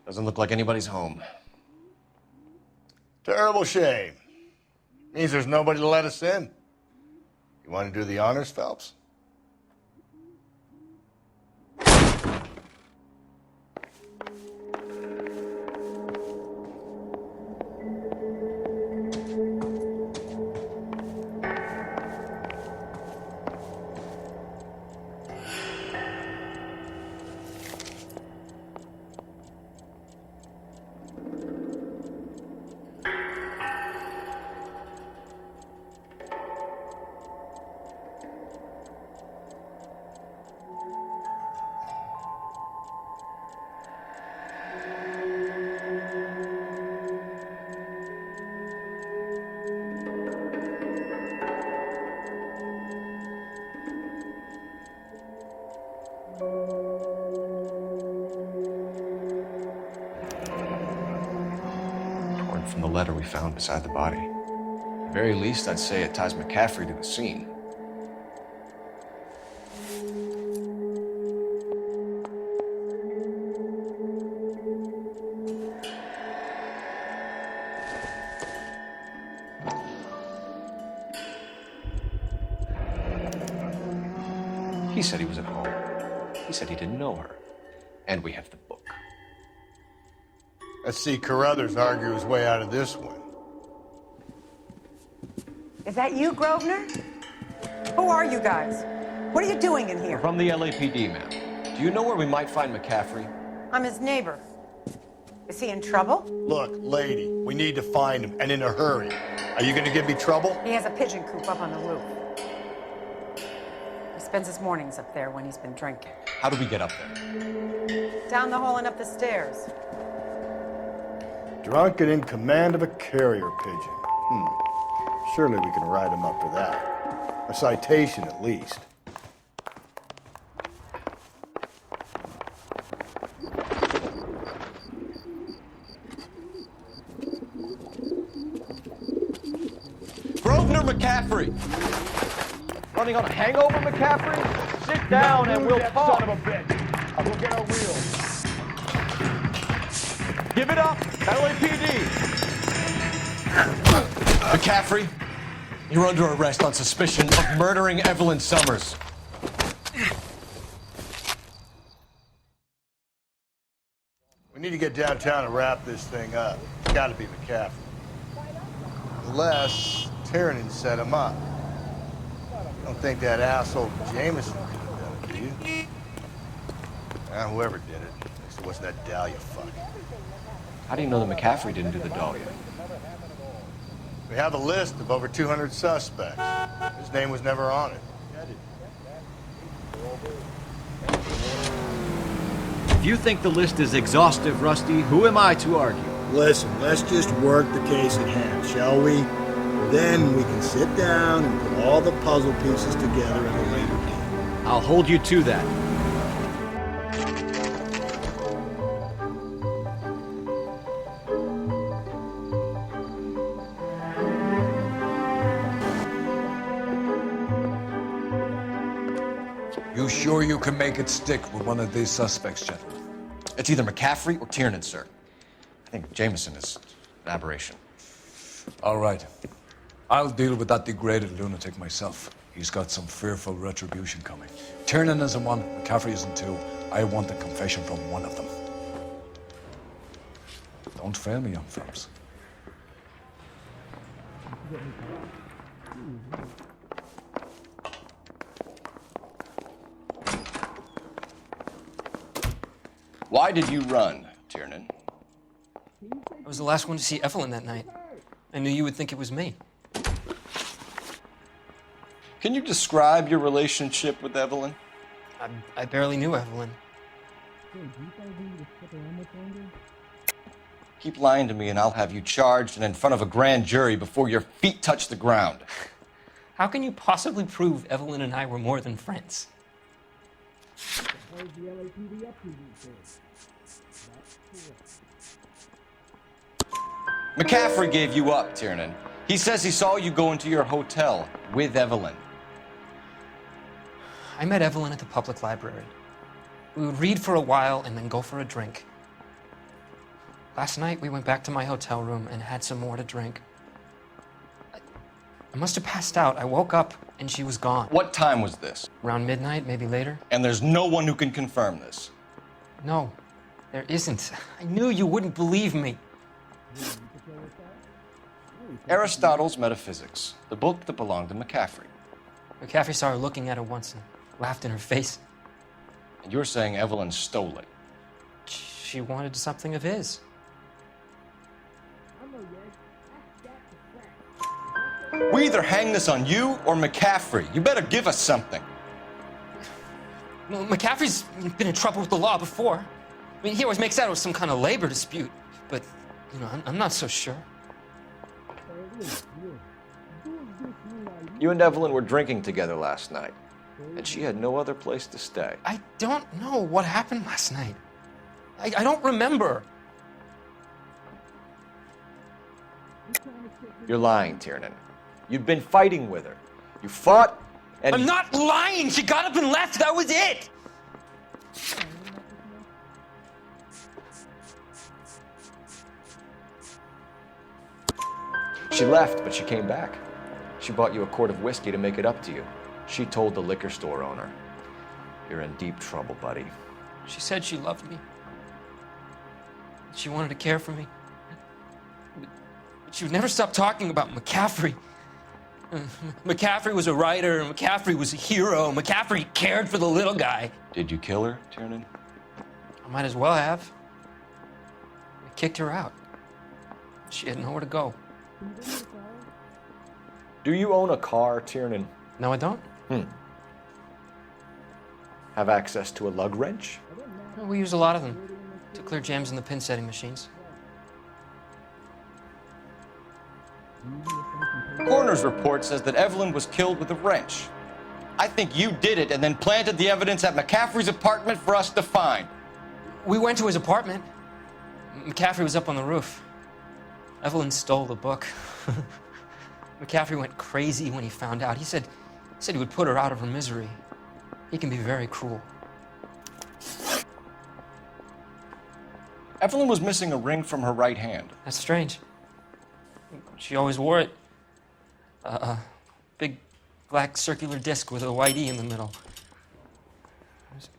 Doesn't look like anybody's home. Terrible shame. Means there's nobody to let us in. You want to do the honors, Phelps? From the letter we found beside the body. At the very least, I'd say it ties McCaffrey to the scene. He said he was at home. He said he didn't know her. And we have the book. Let's see Carruthers argue his way out of this one. Is that you, Grosvenor? Who are you guys? What are you doing in here? From the LAPD, ma'am. Do you know where we might find McCaffrey? I'm his neighbor. Is he in trouble? Look, lady, we need to find him, and in a hurry. Are you gonna give me trouble? He has a pigeon coop up on the roof. He spends his mornings up there when he's been drinking. How do we get up there? Down the hall and up the stairs. Drunk and in command of a carrier pigeon. Surely we can write him up for that. A citation, at least. Grosvenor McCaffrey! Running on a hangover, McCaffrey? Sit down and we'll talk. Son of a bitch. I'll go get our wheels. Give it up, LAPD! McCaffrey, you're under arrest on suspicion of murdering Evelyn Summers. We need to get downtown and wrap this thing up. It's gotta be McCaffrey. Unless Tiernan set him up. You don't think that asshole Jameson could have done it, do you? Whoever did it. It wasn't that Dahlia fuck. How do you know that McCaffrey didn't do the Dahlia? We have a list of over 200 suspects. His name was never on it. If you think the list is exhaustive, Rusty, who am I to argue? Listen, let's just work the case at hand, shall we? Then we can sit down and put all the puzzle pieces together in a later date. I'll hold you to that. You sure you can make it stick with one of these suspects, gentlemen? It's either McCaffrey or Tiernan, sir. I think Jameson is an aberration. All right. I'll deal with that degraded lunatic myself. He's got some fearful retribution coming. Tiernan isn't one, McCaffrey isn't two. I want a confession from one of them. Don't fail me, young fellas. Why did you run, Tiernan? I was the last one to see Evelyn that night. I knew you would think it was me. Can you describe your relationship with Evelyn? I barely knew Evelyn. Keep lying to me and I'll have you charged and in front of a grand jury before your feet touch the ground. How can you possibly prove Evelyn and I were more than friends? McCaffrey gave you up, Tiernan. He says he saw you go into your hotel with Evelyn. I met Evelyn at the public library. We would read for a while and then go for a drink. Last night, we went back to my hotel room and had some more to drink. I must have passed out. I woke up and she was gone. What time was this? Around midnight, maybe later. And there's no one who can confirm this? No, there isn't. I knew you wouldn't believe me. Aristotle's Metaphysics, the book that belonged to McCaffrey. McCaffrey saw her looking at it once and laughed in her face. And you're saying Evelyn stole it? She wanted something of his. We either hang this on you or McCaffrey. You better give us something. Well, McCaffrey's been in trouble with the law before. I mean, he always makes out it was some kind of labor dispute. But, you know, I'm not so sure. You and Evelyn were drinking together last night, and she had no other place to stay. I don't know what happened last night. I don't remember. You're lying, Tiernan. You've been fighting with her. You fought, and... I'm not lying! She got up and left! That was it! She left, but she came back. She bought you a quart of whiskey to make it up to you. She told the liquor store owner. You're in deep trouble, buddy. She said she loved me. She wanted to care for me. But she would never stop talking about McCaffrey. McCaffrey was a writer, and McCaffrey was a hero. McCaffrey cared for the little guy. Did you kill her, Tiernan? I might as well have. I kicked her out. She had nowhere to go. Do you own a car, Tiernan? No, I don't. Have access to a lug wrench? Well, we use a lot of them to clear jams in the pin setting machines. The coroner's report says that Evelyn was killed with a wrench. I think you did it and then planted the evidence at McCaffrey's apartment for us to find. We went to his apartment. McCaffrey was up on the roof. Evelyn stole the book. McCaffrey went crazy when he found out. He said he would put her out of her misery. He can be very cruel. Evelyn was missing a ring from her right hand. That's strange. She always wore it. Big black circular disc with a white E in the middle.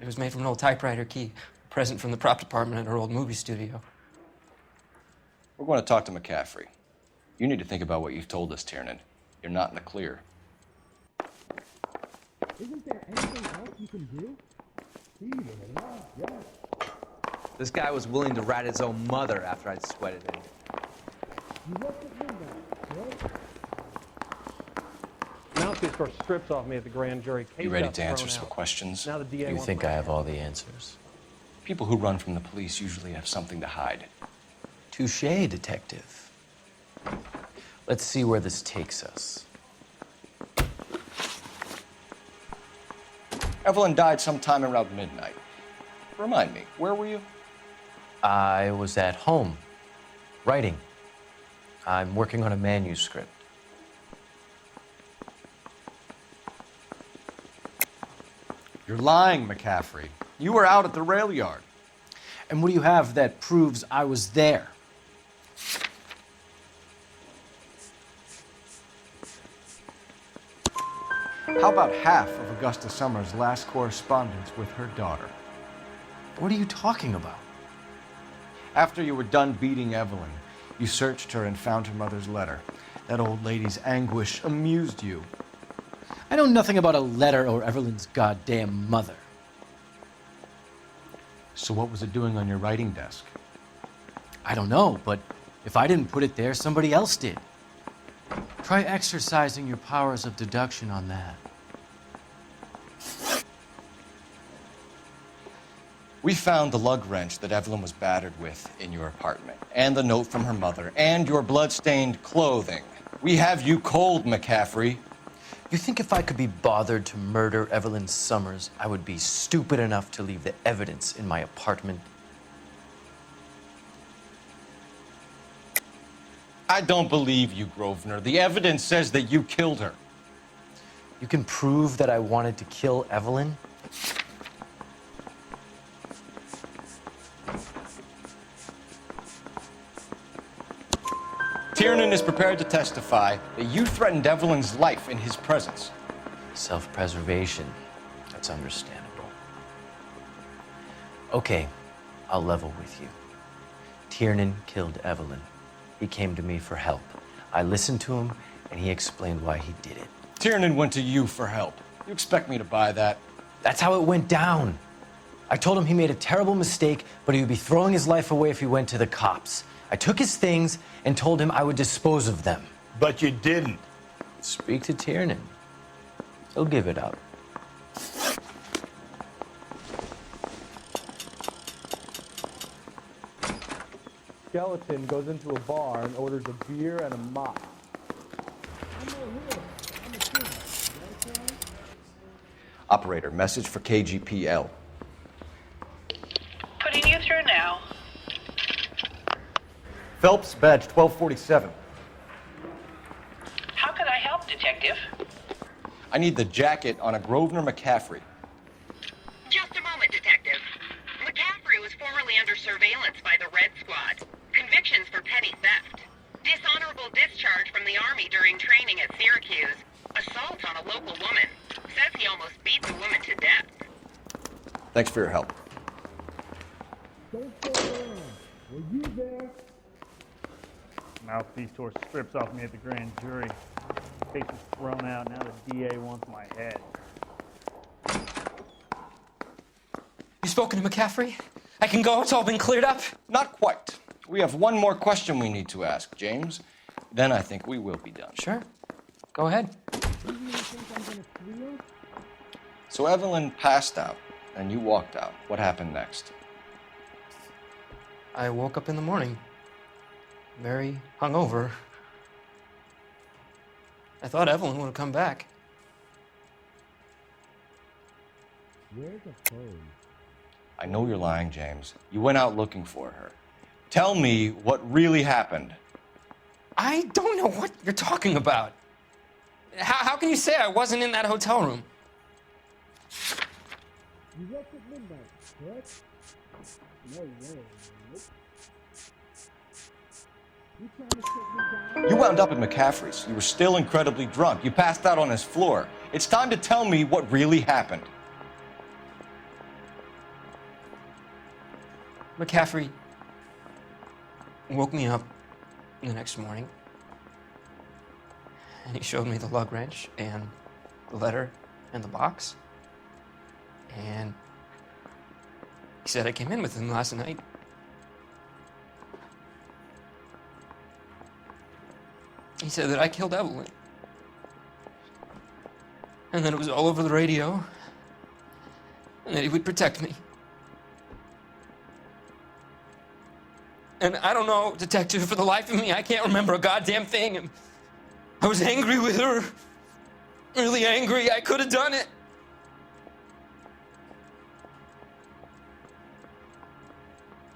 It was made from an old typewriter key, a present from the prop department at her old movie studio. We're going to talk to McCaffrey. You need to think about what you've told us, Tiernan. You're not in the clear. Isn't there anything else you can do? This guy was willing to rat his own mother after I'd sweated him. You left at midnight, right? Mouthpiece first strips off me at the grand jury. You ready to answer some questions? Now the DA You think I have all the answers? People who run from the police usually have something to hide. Touché, detective. Let's see where this takes us. Evelyn died sometime around midnight. Remind me, where were you? I was at home, writing. I'm working on a manuscript. You're lying, McCaffrey. You were out at the rail yard. And what do you have that proves I was there? How about half of Augusta Summers' last correspondence with her daughter? What are you talking about? After you were done beating Evelyn, you searched her and found her mother's letter. That old lady's anguish amused you. I know nothing about a letter or Evelyn's goddamn mother. So what was it doing on your writing desk? I don't know, but if I didn't put it there, somebody else did. Try exercising your powers of deduction on that. We found the lug wrench that Evelyn was battered with in your apartment, and the note from her mother, and your blood-stained clothing. We have you cold, McCaffrey. You think if I could be bothered to murder Evelyn Summers, I would be stupid enough to leave the evidence in my apartment? I don't believe you, Grosvenor. The evidence says that you killed her. You can prove that I wanted to kill Evelyn? Tiernan is prepared to testify that you threatened Evelyn's life in his presence. Self-preservation. That's understandable. Okay, I'll level with you. Tiernan killed Evelyn. He came to me for help. I listened to him, and he explained why he did it. Tiernan went to you for help. You expect me to buy that? That's how it went down. I told him he made a terrible mistake, but he would be throwing his life away if he went to the cops. I took his things and told him I would dispose of them. But you didn't. Speak to Tiernan. He'll give it up. Skeleton goes into a bar and orders a beer and a mop. Operator, message for KGPL. Putting you through now. Phelps, badge 1247. How can I help, Detective? I need the jacket on a Grosvenor McCaffrey. Just a moment, Detective. McCaffrey was formerly under surveillance by the Red Squad. Convictions for petty theft. Dishonorable discharge from the Army during training at Syracuse. Assault on a local woman. Says he almost beat the woman to death. Thanks for your help. Were you there? Mouthpiece tore strips off me at the grand jury. Case was thrown out. Now the DA wants my head. You spoken to McCaffrey? I can go? It's all been cleared up? Not quite. We have one more question we need to ask, James. Then I think we will be done. Sure. Go ahead. So Evelyn passed out, and you walked out. What happened next? I woke up in the morning, very hungover. I thought Evelyn would have come back. Where's the phone? I know you're lying, James. You went out looking for her. Tell me what really happened. I don't know what you're talking about. How can you say I wasn't in that hotel room? You left at midnight, correct? No way. Nope. You trying to sit me down? You wound up at McCaffrey's. You were still incredibly drunk. You passed out on his floor. It's time to tell me what really happened. McCaffrey woke me up the next morning, and he showed me the lug wrench and the letter and the box, and he said I came in with him last night. He said that I killed Evelyn, and that it was all over the radio, and that he would protect me. And I don't know, Detective, for the life of me, I can't remember a goddamn thing. And I was angry with her. Really angry. I could have done it.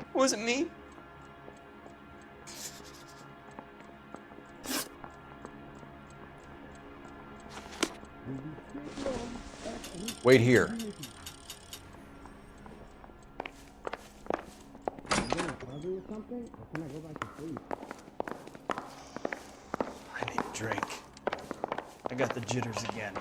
It wasn't me. Wait here. I need a drink. I got the jitters again.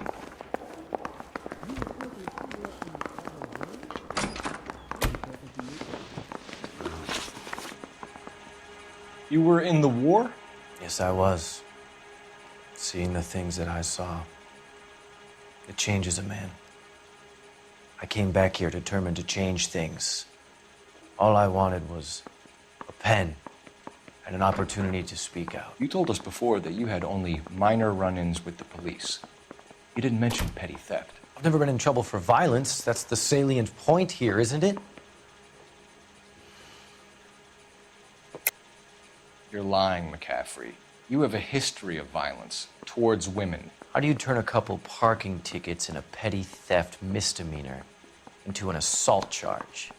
You were in the war? Yes, I was. Seeing the things that I saw, it changes a man. I came back here determined to change things. All I wanted was a pen and an opportunity to speak out. You told us before that you had only minor run-ins with the police. You didn't mention petty theft. I've never been in trouble for violence. That's the salient point here, isn't it? You're lying, McCaffrey. You have a history of violence towards women. How do you turn a couple parking tickets and a petty theft misdemeanor into an assault charge?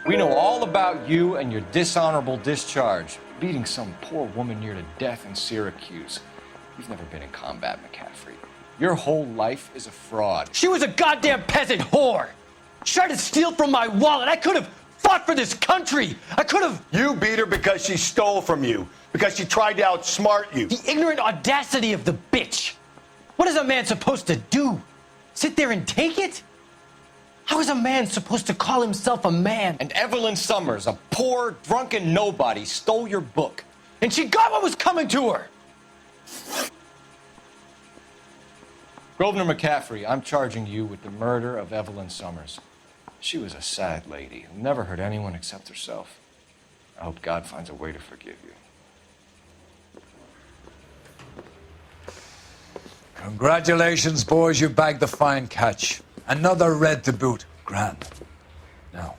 We know all about you and your dishonorable discharge, beating some poor woman near to death in Syracuse. You've never been in combat, McCaffrey. Your whole life is a fraud. She was a goddamn peasant whore! She tried to steal from my wallet. I could have fought for this country. I could have... You beat her because she stole from you, because she tried to outsmart you. The ignorant audacity of the bitch. What is a man supposed to do? Sit there and take it? How is a man supposed to call himself a man? And Evelyn Summers, a poor, drunken nobody, stole your book. And she got what was coming to her. Grosvenor McCaffrey, I'm charging you with the murder of Evelyn Summers. She was a sad lady who never hurt anyone except herself. I hope God finds a way to forgive you. Congratulations, boys. You bagged the fine catch. Another red to boot. Grand. Now,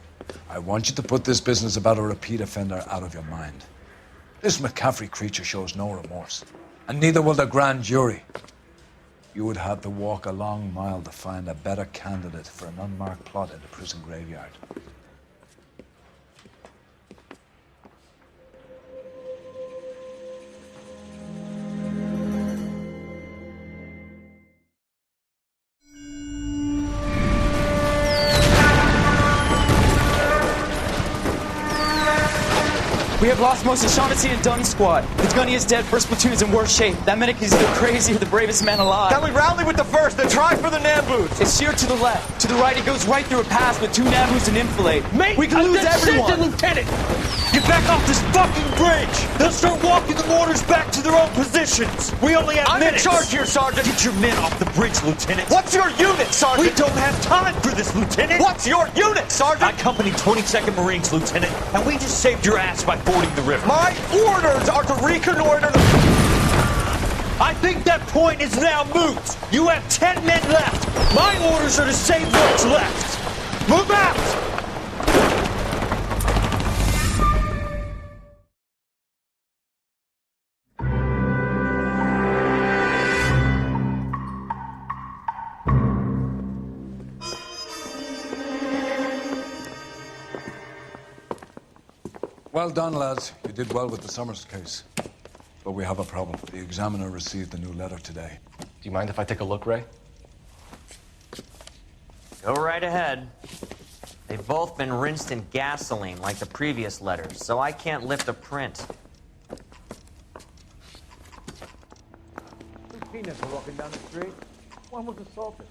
I want you to put this business about a repeat offender out of your mind. This McCaffrey creature shows no remorse, and neither will the grand jury. You would have to walk a long mile to find a better candidate for an unmarked plot in the prison graveyard. We have lost most of Shaughnessy and Dunn's squad. The gunny is dead, first platoon is in worse shape. That medic is either crazy or the bravest man alive. Then we rally with the first, then try for the Nambus. It's sheer to the left. To the right, it goes right through a pass with 2 Nambus and infilade. Mate, we can lose everyone. Lieutenant! Get back off this fucking bridge! They'll start walking the mortars back to their own positions! We only have minutes! I'm in charge here, Sergeant! Get your men off the bridge, Lieutenant! What's your unit, Sergeant? We don't have time for this, Lieutenant! What's your unit, Sergeant? I accompanied 22nd Marines, Lieutenant, and we just saved your ass by fording the river. My orders are to reconnoiter the... I think that point is now moot! You have 10 men left! My orders are to save what's left! Move out! Well done, lads. You did well with the Summers case. But we have a problem. The examiner received a new letter today. Do you mind if I take a look, Ray? Go right ahead. They've both been rinsed in gasoline like the previous letters, so I can't lift a print. Two peanuts were walking down the street. One was assaulted.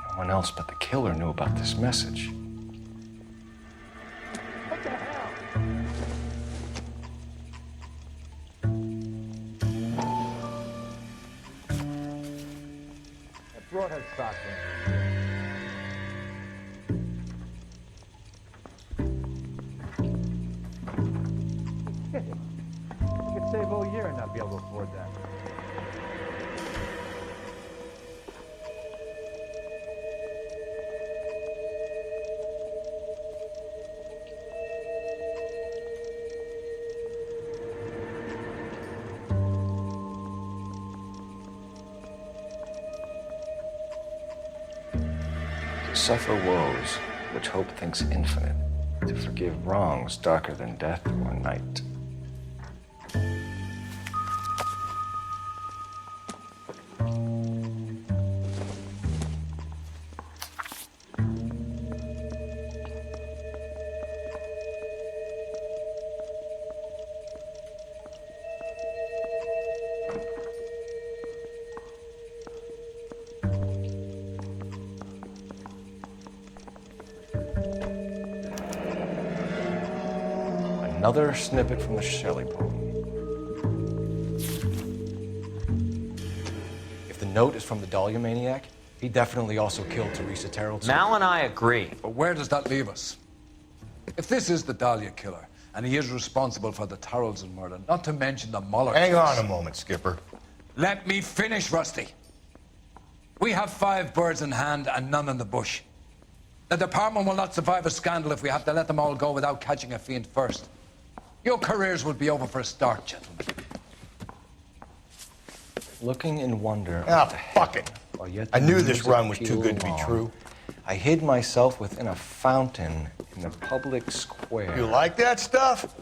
No one else but the killer knew about this message. What the hell? That broad has socks in it. You could save all year and not be able to afford that. To suffer woes which hope thinks infinite, to forgive wrongs darker than death or night. Another snippet from the Shelley poem. If the note is from the Dahlia maniac, he definitely also killed Teresa Terrell. Mal and I agree. But where does that leave us? If this is the Dahlia killer, and he is responsible for the Tarrelson murder, not to mention the Muller Hang case. on a moment, Skipper. Let me finish, Rusty. We have 5 birds in hand and none in the bush. The department will not survive a scandal if we have to let them all go without catching a fiend first. Your careers will be over for a start, gentlemen. Looking in wonder. Ah, fuck it. I knew this run was too good to be true. I hid myself within a fountain in the public square. You like that stuff?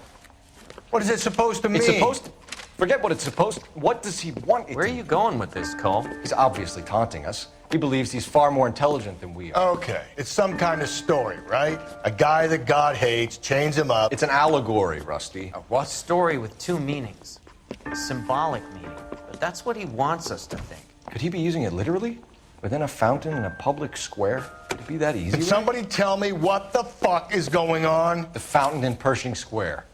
What is it supposed to mean? It's supposed to... Forget what it's supposed to... What does he want it Where are you going with this, Cole? He's obviously taunting us. He believes he's far more intelligent than we are. Okay, it's some kind of story, right? A guy that God hates, chains him up. It's an allegory, Rusty. A what? Story with 2 meanings. A symbolic meaning. But that's what he wants us to think. Could he be using it literally? Within a fountain in a public square? Could it be that easy? Can somebody tell me what the fuck is going on? The fountain in Pershing Square.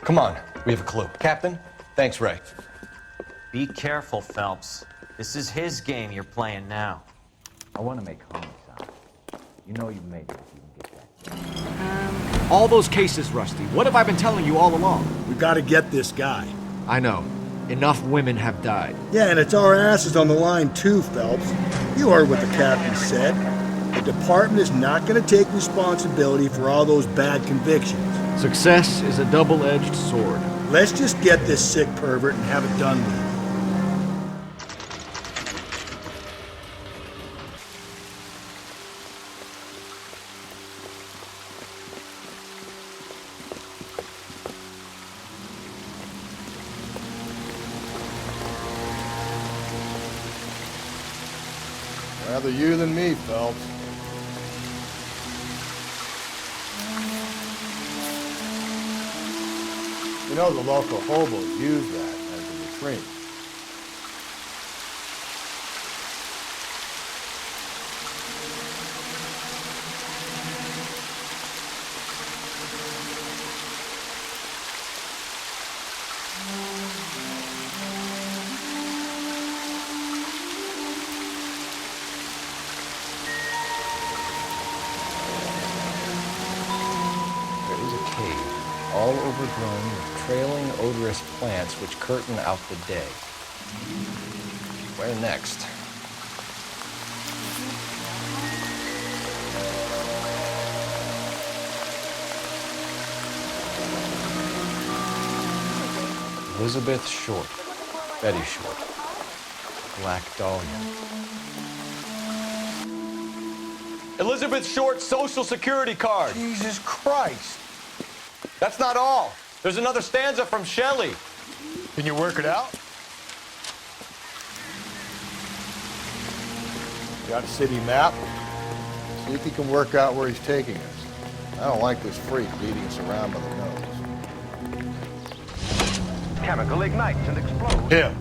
Come on, we have a clue. Captain, thanks, Ray. Be careful, Phelps. This is his game you're playing now. I want to make homicide. You know you made it if you can get that. All those cases, Rusty. What have I been telling you all along? We gotta get this guy. I know. Enough women have died. Yeah, and it's our asses on the line too, Phelps. You heard what the captain said. The department is not gonna take responsibility for all those bad convictions. Success is a double-edged sword. Let's just get this sick pervert and have it done with. Rather you than me, Phelps. know the local hobos use that as a retreat. All overgrown with trailing, odorous plants which curtain out the day. Where next? Elizabeth Short, Betty Short, Black Dahlia. Elizabeth Short's Social Security card. Jesus Christ. That's not all. There's another stanza from Shelley. Can you work it out? Got a city map? See if he can work out where he's taking us. I don't like this freak leading us around by the nose. Chemical ignites and explodes. Him.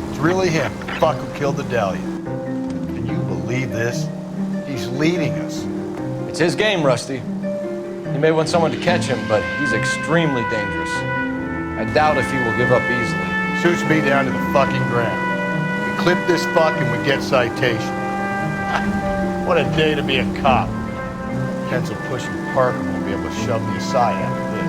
It's really him. Fuck who killed the Dahlia. Can you believe this? He's leading us. It's his game, Rusty. He may want someone to catch him, but he's extremely dangerous. I doubt if he will give up easily. Shoots me down to the fucking ground. We clip this fuck and we get citation. What a day to be a cop. Pencil pushing Parker won't be able to shove me aside after this.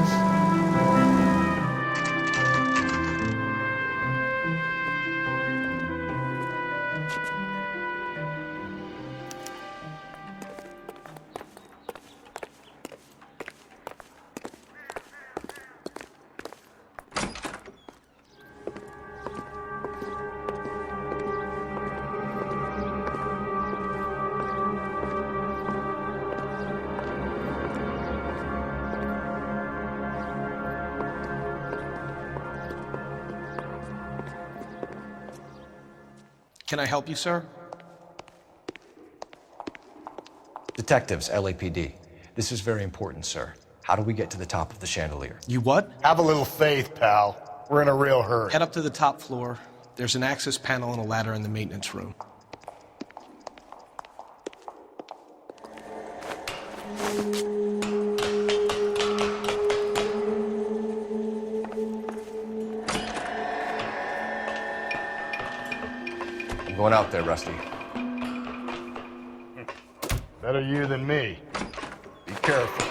Can I help you, sir? Detectives, LAPD. This is very important, sir. How do we get to the top of the chandelier? You what? Have a little faith, pal. We're in a real hurry. Head up to the top floor. There's an access panel and a ladder in the maintenance room. I'm going out there, Rusty. Better you than me. Be careful.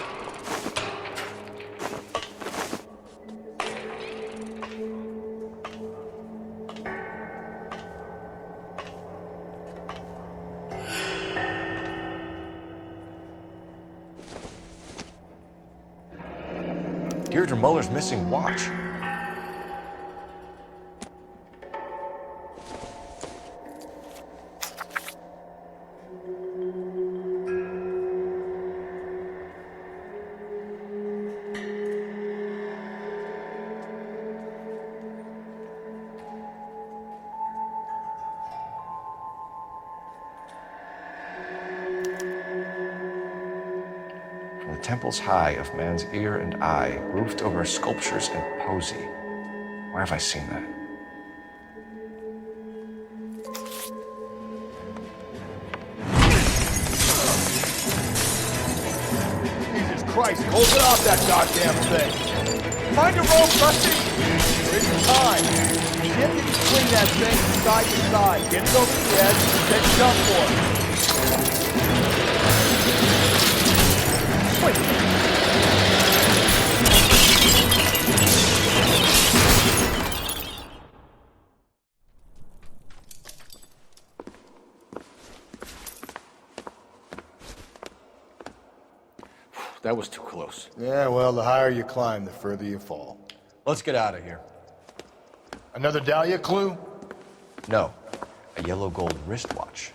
Deirdre Muller's missing watch. Temples high of man's ear and eye, roofed over sculptures and poesy. Where have I seen that? Jesus Christ, hold it off that goddamn thing. Find a rope, Rusty. There's your time. Shift it between that thing from side to side. Get it over the edge and take a jump for it. Wait. That was too close. Yeah, well, the higher you climb, the further you fall. Let's get out of here. Another Dahlia clue? No. A yellow gold wristwatch.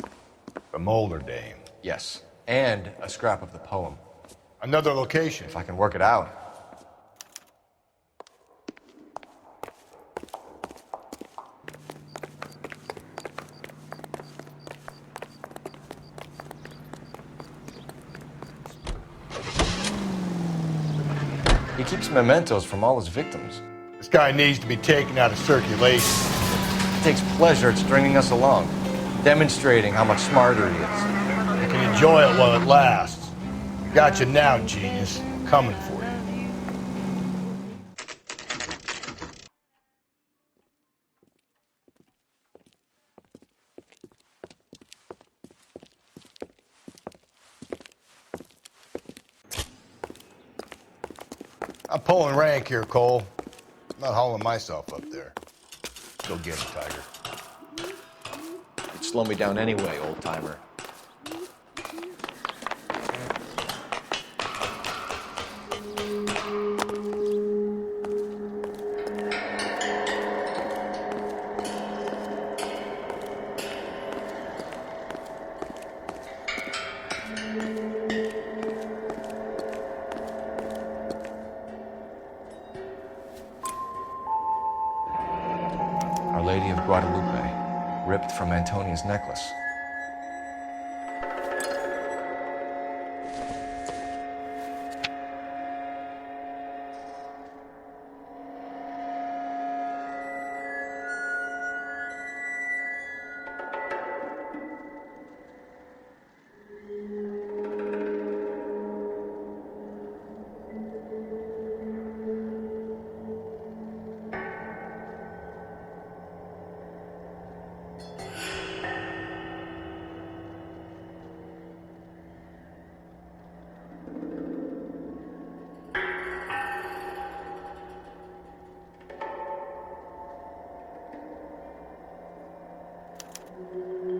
The Mulder dame. Yes. And a scrap of the poem. Another location. If I can work it out. He keeps mementos from all his victims. This guy needs to be taken out of circulation. He takes pleasure at stringing us along, demonstrating how much smarter he is. You can enjoy it while it lasts. Got you now, genius. Coming for you. I'm pulling rank here, Cole. I'm not hauling myself up there. Go get him, Tiger. You'd slow me down anyway, old-timer. Our Lady of Guadalupe, ripped from Antonia's necklace.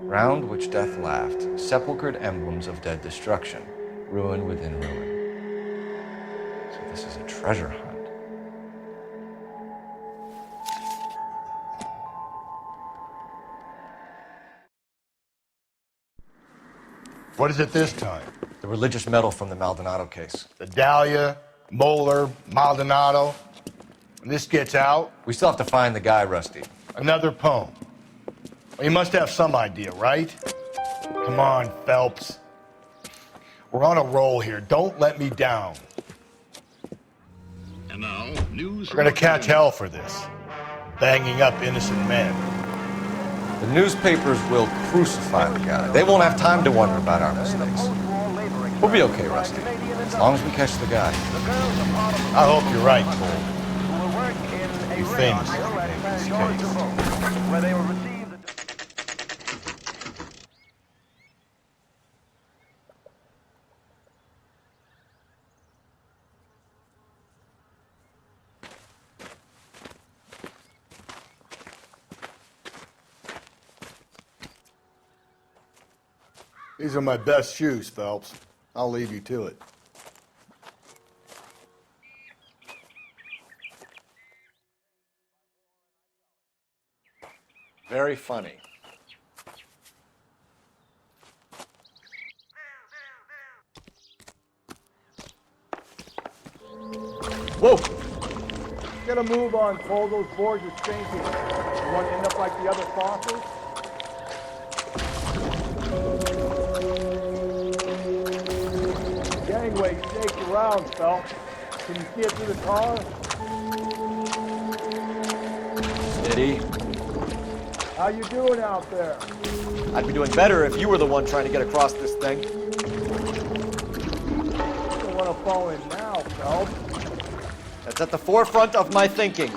Round which death laughed, sepulchred emblems of dead destruction, ruin within ruin. So this is a treasure hunt. What is it this time? The religious medal from the Maldonado case. The Dahlia, Moeller, Maldonado. When this gets out... We still have to find the guy, Rusty. Another poem. Well, you must have some idea, right? Come on, Phelps. We're on a roll here. Don't let me down. And now, news. We're gonna catch hell for this. Banging up innocent men. The newspapers will crucify the guy. They won't have time to wonder about our mistakes. We'll be okay, Rusty, as long as we catch the guy. I hope you're right, Cole. You're famous for this case. These are my best shoes, Phelps. I'll leave you to it. Very funny. Whoa! Get a move on, Cole. Those boards are stinking. You want to end up like the other fossils? Gangway staked around, Phelps. Can you see it through the car? Steady. How you doing out there? I'd be doing better if you were the one trying to get across this thing. I don't want to fall in now, Phelps. That's at the forefront of my thinking.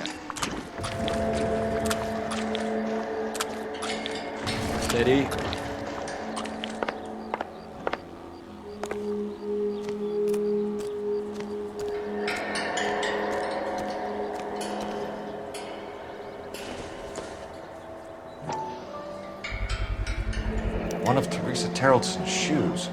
Steady. One of Teresa Terreldson's shoes.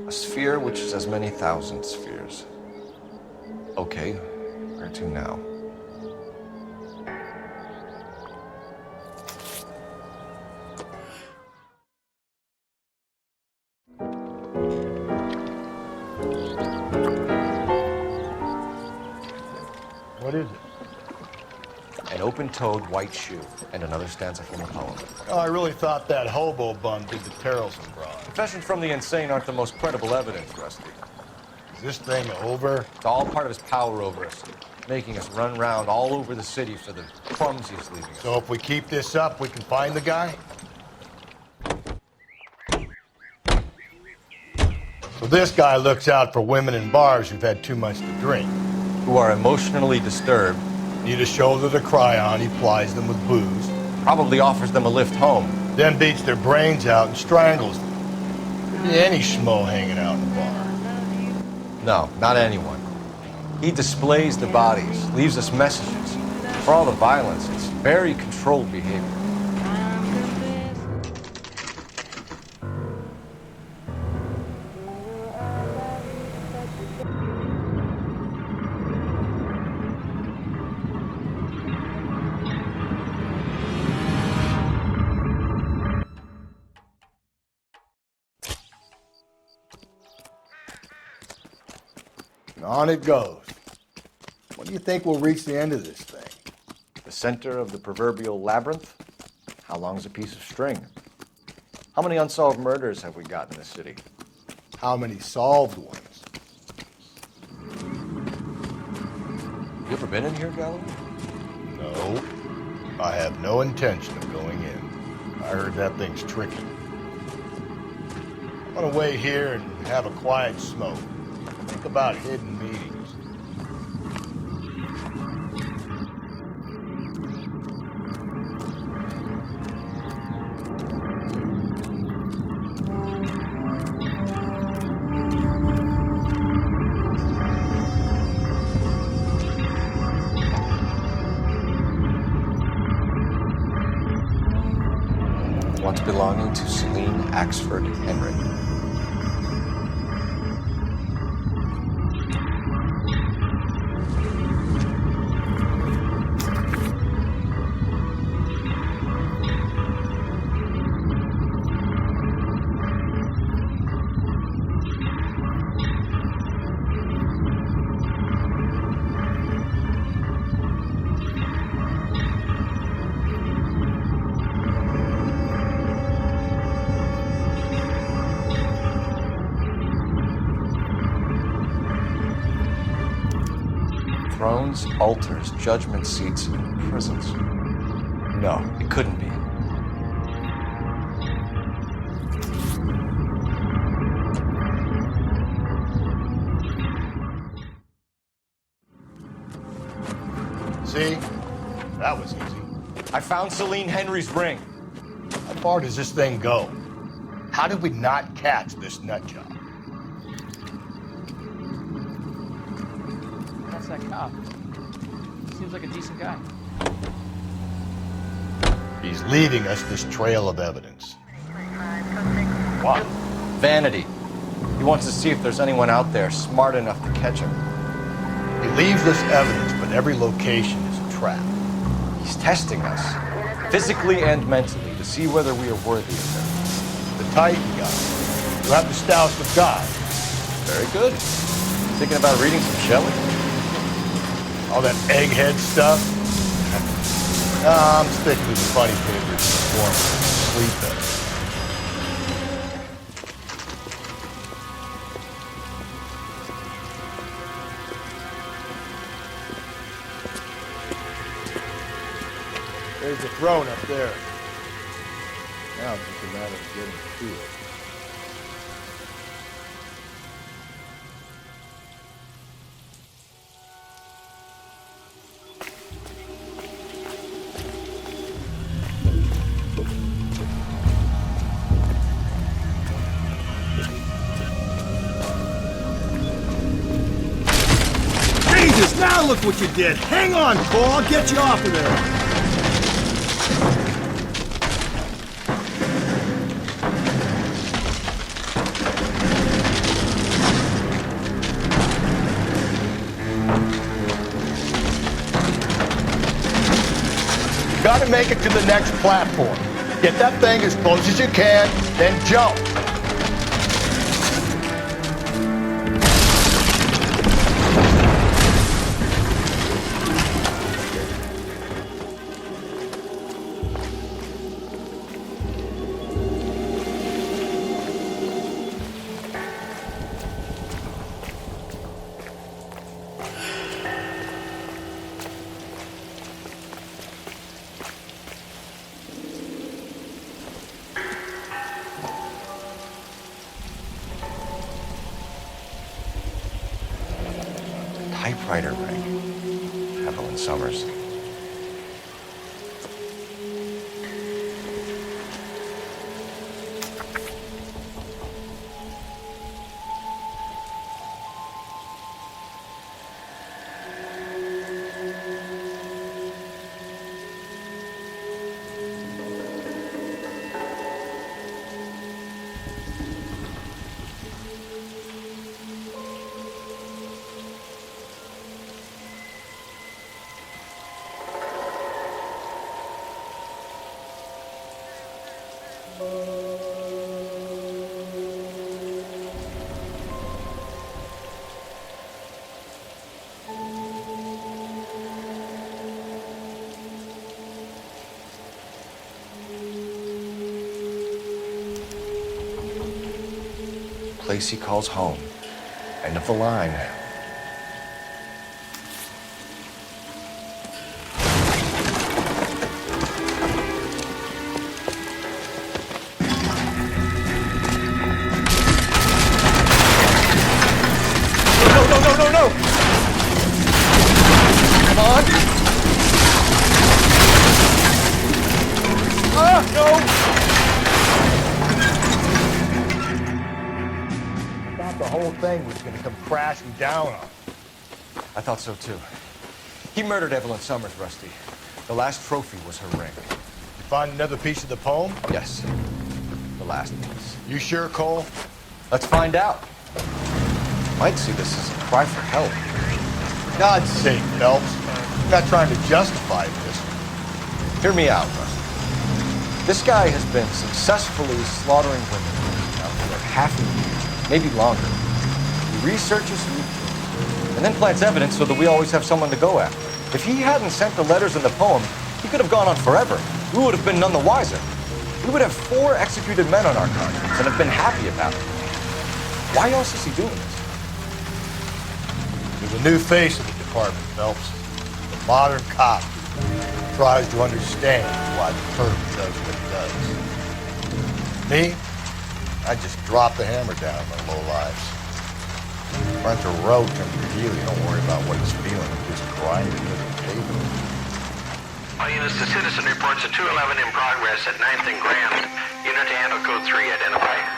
A sphere which is as many thousand spheres. Okay, where to now? What is it? An open-toed white shoe, and another stanza from a poem. Oh, I really thought that hobo bum did the Terrelson broad. Confessions from the insane aren't the most credible evidence, Rusty. Is this thing over? It's all part of his power over us, making us run around all over the city for the crumbs he's leaving us. So if we keep this up, we can find the guy? So this guy looks out for women in bars who've had too much to drink. Who are emotionally disturbed. Need a shoulder to cry on, he plies them with booze. Probably offers them a lift home. Then beats their brains out and strangles them. Could be any schmo hanging out in the bar. No, not anyone. He displays the bodies, leaves us messages. For all the violence, it's very controlled behavior. On it goes. When do you think we'll reach the end of this thing? The center of the proverbial labyrinth? How long's a piece of string? How many unsolved murders have we got in this city? How many solved ones? You ever been in here, Galloway? No. I have no intention of going in. I heard that thing's tricky. I'm gonna wait here and have a quiet smoke. Think about hidden meetings. Once belonging to Celine Axford Henry. Thrones, altars, judgment seats, and prisons. No, it couldn't be. See? That was easy. I found Celine Henry's ring. How far does this thing go? How did we not catch this nut job? That cop. Seems like a decent guy. He's leaving us this trail of evidence. What? Vanity. He wants to see if there's anyone out there smart enough to catch him. He leaves us evidence, but every location is a trap. He's testing us, physically and mentally, to see whether we are worthy of him. The Titan guy. You have the stouts of God. Very good. Thinking about reading some Shelley? All that egghead stuff? I'm sticking to the funny papers and sleep better. There's the throne up there. Now it's just a matter of getting to it. Now look what you did. Hang on, Paul. I'll get you off of there. You gotta make it to the next platform. Get that thing as close as you can, then jump. typewriter ring. Evelyn Summers. Place he calls home. End of the line. No! Come on! No! The whole thing was going to come crashing down on him. I thought so too. He murdered Evelyn Summers, Rusty. The last trophy was her ring. You find another piece of the poem? Yes. The last piece. You sure, Cole? Let's find out. Might see this as a cry for help. God's sake, Phelps. I'm not trying to justify this. Hear me out, Rusty. This guy has been successfully slaughtering women now for half a year. Maybe longer. He researches who he kills, and then plants evidence so that we always have someone to go after. If he hadn't sent the letters in the poem, he could have gone on forever. We would have been none the wiser. We would have 4 executed men on our conscience and have been happy about it. Why else is he doing this? There's a new face of the department, Phelps. The modern cop who tries to understand why the perp does what it does. Me? I just drop the hammer down on the low lives. Bunch of roach under your heel. You don't worry about what he's feeling. You just grind it into the pavement. All units, the citizen reports a 211 in progress at 9th and Grand. Unit to handle code 3. Identify.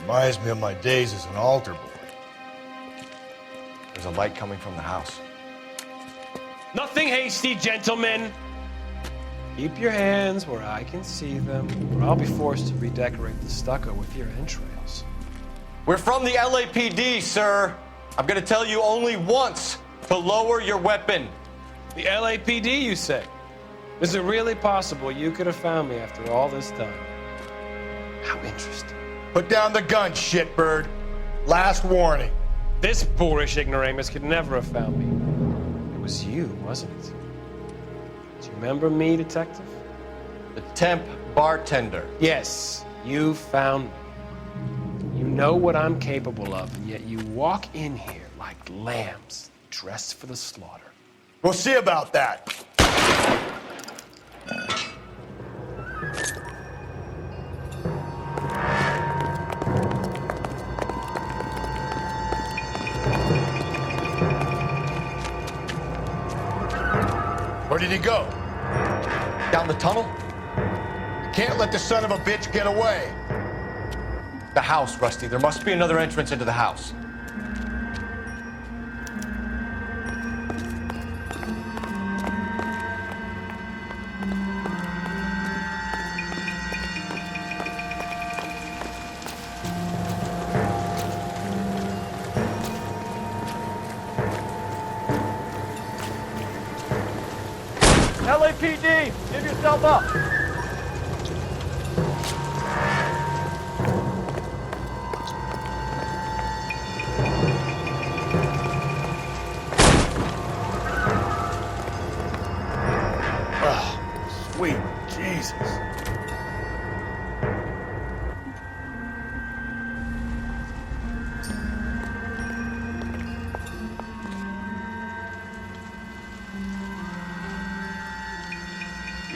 Reminds me of my days as an altar boy. There's a light coming from the house. Nothing hasty, gentlemen. Keep your hands where I can see them, or I'll be forced to redecorate the stucco with your entrails. We're from the LAPD, sir. I'm gonna tell you only once to lower your weapon. The LAPD, you say? Is it really possible you could have found me after all this time? How interesting. Put down the gun, shitbird. Last warning. This boorish ignoramus could never have found me. It was you, wasn't it? Do you remember me, detective? The temp bartender. Yes, you found me. You know what I'm capable of, and yet you walk in here like lambs dressed for the slaughter. We'll see about that. Where did he go? Down the tunnel? You can't let the son of a bitch get away. The house, Rusty. There must be another entrance into the house. LAPD, give yourself up.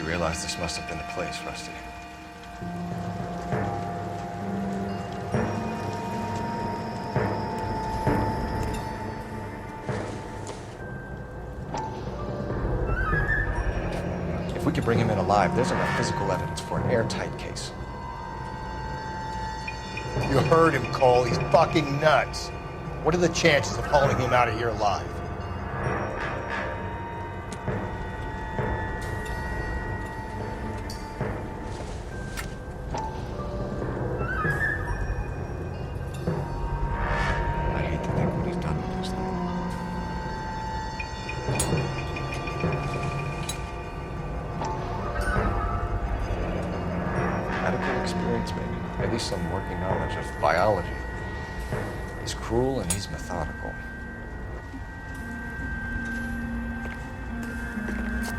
realize this must have been the place, Rusty. If we could bring him in alive, there's enough physical evidence for an airtight case. You heard him, Cole. He's fucking nuts. What are the chances of hauling him out of here alive? I hate to think what he's done with this thing. Medical experience, maybe. At least some working knowledge of biology. He's cruel and he's methodical.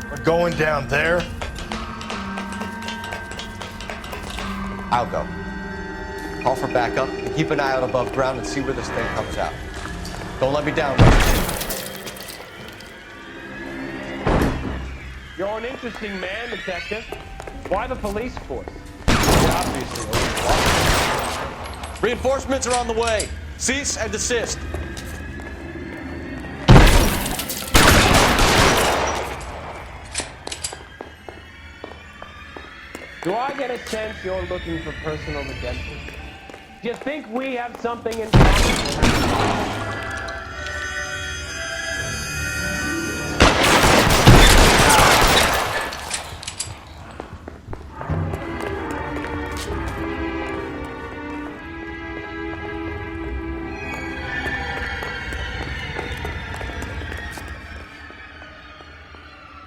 We're going down there. I'll go. Call for backup and keep an eye out above ground and see where this thing comes out. Don't let me down. You're an interesting man, Detective. Why the police force? You're obviously overwhelmed. Reinforcements are on the way. Cease and desist. Do I get a sense you're looking for personal redemption? Do you think we have something in common?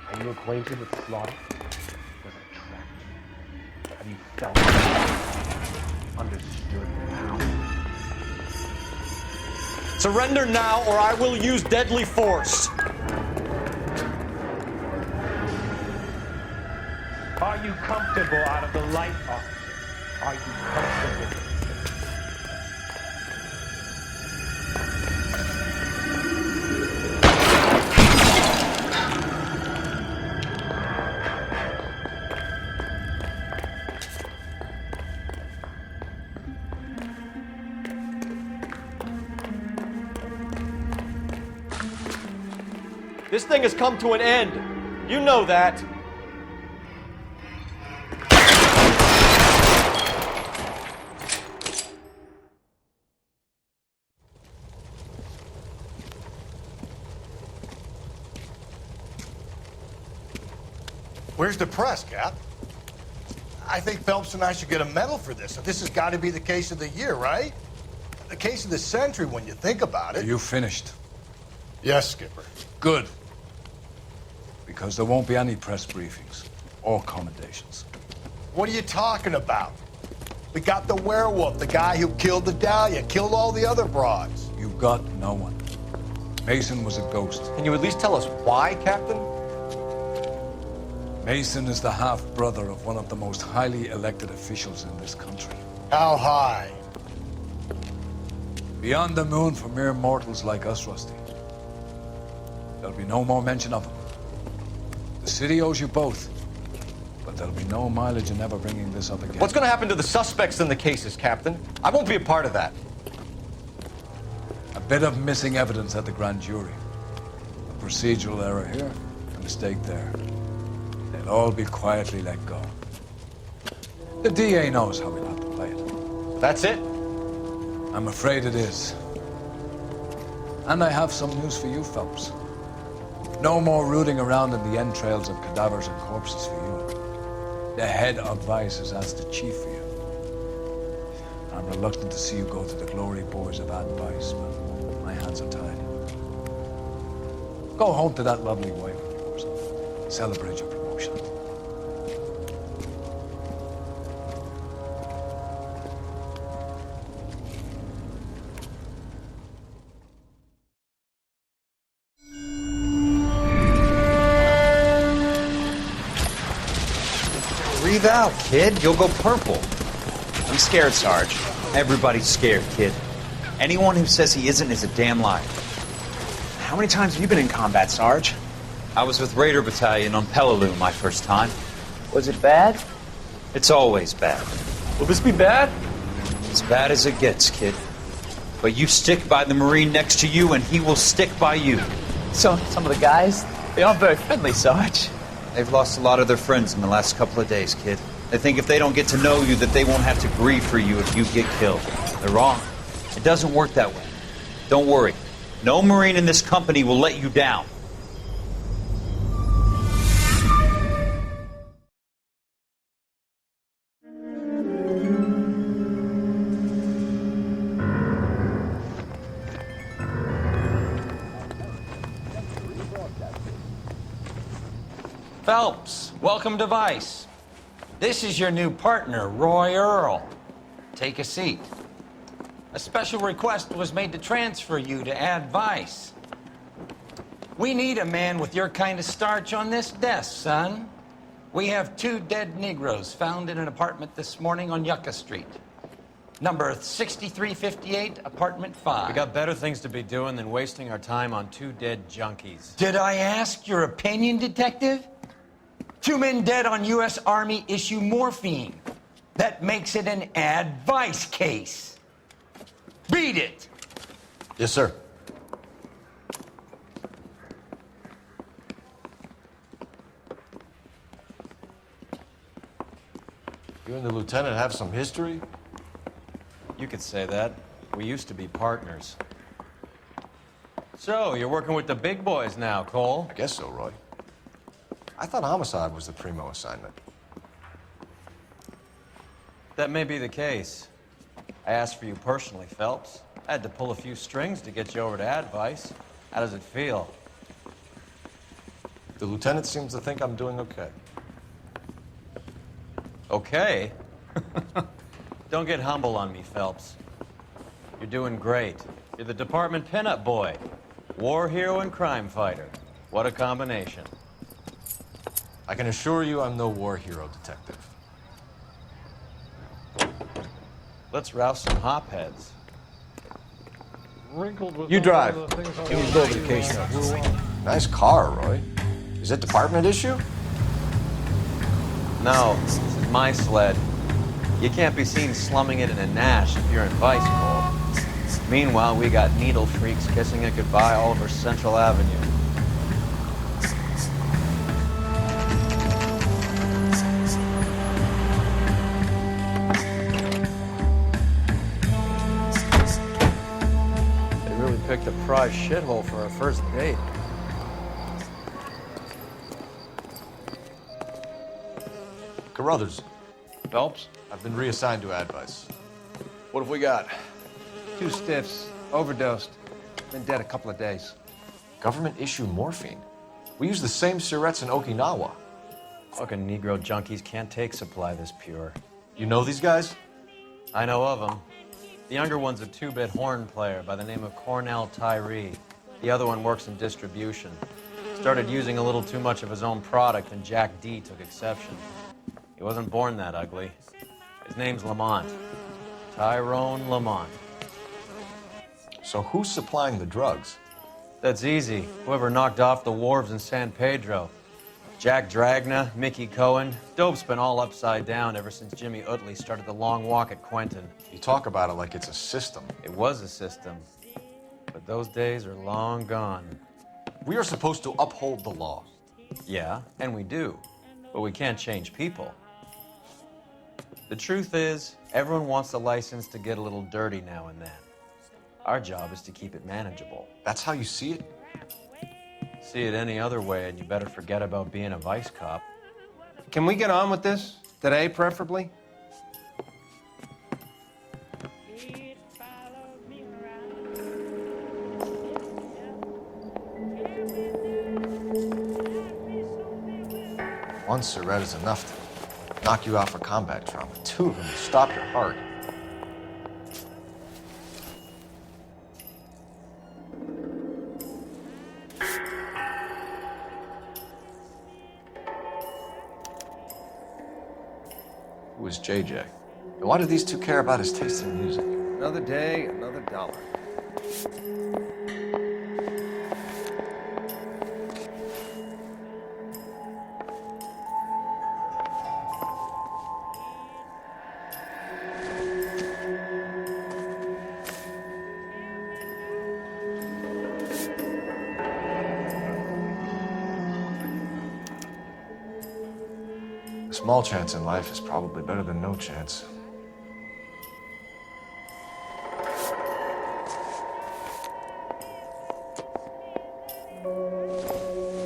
Are you acquainted with slaughter? Was it tracked? Have you felt it? Understood how? Surrender now or I will use deadly force. Are you comfortable out of the light, officer? Are you comfortable? This thing has come to an end. You know that. Where's the press, Cap? I think Phelps and I should get a medal for this. This has got to be the case of the year, right? The case of the century when you think about it. Are you finished? Yes, Skipper. Good. Because there won't be any press briefings or commendations. What are you talking about? We got the werewolf, the guy who killed the Dahlia, killed all the other broads. You got no one. Mason was a ghost. Can you at least tell us why, Captain? Mason is the half-brother of one of the most highly elected officials in this country. How high? Beyond the moon for mere mortals like us, Rusty. There'll be no more mention of him. The city owes you both, but there'll be no mileage in ever bringing this up again. What's going to happen to the suspects in the cases, Captain? I won't be a part of that. A bit of missing evidence at the grand jury. A procedural error here, a mistake there. They'll all be quietly let go. The DA knows how we'll have to play it. That's it? I'm afraid it is. And I have some news for you, Phelps. No more rooting around in the entrails of cadavers and corpses for you. The head of Vice has asked the chief for you. I'm reluctant to see you go to the glory boys of advice, but my hands are tied. Go home to that lovely wife of yours. Celebrate your promotion. Breathe out, kid. You'll go purple. I'm scared, Sarge. Everybody's scared, kid. Anyone who says he isn't is a damn liar. How many times have you been in combat, Sarge? I was with Raider Battalion on Peleliu my first time. Was it bad? It's always bad. Will this be bad? As bad as it gets, kid. But you stick by the Marine next to you, and he will stick by you. So, some of the guys, they aren't very friendly, Sarge. They've lost a lot of their friends in the last couple of days, kid. They think if they don't get to know you, that they won't have to grieve for you if you get killed. They're wrong. It doesn't work that way. Don't worry. No Marine in this company will let you down. Phelps, welcome to Vice. This is your new partner, Roy Earl. Take a seat. A special request was made to transfer you to Ad Vice. We need a man with your kind of starch on this desk, son. We have 2 dead Negroes found in an apartment this morning on Yucca Street. Number 6358, apartment 5. We got better things to be doing than wasting our time on 2 dead junkies. Did I ask your opinion, detective? 2 men dead on U.S. Army issue morphine. That makes it an Ad Vice case. Beat it! Yes, sir. You and the lieutenant have some history? You could say that. We used to be partners. So, you're working with the big boys now, Cole? I guess so, Roy. I thought homicide was the primo assignment. That may be the case. I asked for you personally, Phelps. I had to pull a few strings to get you over to Ad Vice. How does it feel? The lieutenant seems to think I'm doing okay. Okay? Don't get humble on me, Phelps. You're doing great. You're the department pinup boy. War hero and crime fighter. What a combination. I can assure you I'm no war hero, detective. Let's rouse some hopheads. You drive. Give me go over the case now. Nice car, Roy. Is it department issue? No, this is my sled. You can't be seen slumming it in a Nash if you're in Vice, Cole. Meanwhile, we got needle freaks kissing it goodbye all over Central Avenue. They really picked a prize shithole for our first date. Carruthers. Phelps? I've been reassigned to Ad Vice. What have we got? 2 stiffs, overdosed, been dead a couple of days. Government issue morphine. We use the same syrettes in Okinawa. Fucking Negro junkies can't take supply this pure. You know these guys? I know of them. The younger one's a 2-bit horn player by the name of Cornell Tyree. The other one works in distribution. Started using a little too much of his own product, and Jack D took exception. He wasn't born that ugly. His name's Lamont. Tyrone Lamont. So who's supplying the drugs? That's easy. Whoever knocked off the wharves in San Pedro. Jack Dragna, Mickey Cohen. Dope's been all upside down ever since Jimmy Utley started the long walk at Quentin. You talk about it like it's a system. It was a system. But those days are long gone. We are supposed to uphold the law. Yeah, and we do. But we can't change people. The truth is, everyone wants the license to get a little dirty now and then. Our job is to keep it manageable. That's how you see it? See it any other way, and you better forget about being a vice cop. Can we get on with this? Today, preferably? One Surette is enough to knock you out for combat trauma. 2 of them to stop your heart. Who is JJ? And why do these 2 care about his taste in music? Another day, another dollar. Small chance in life is probably better than no chance.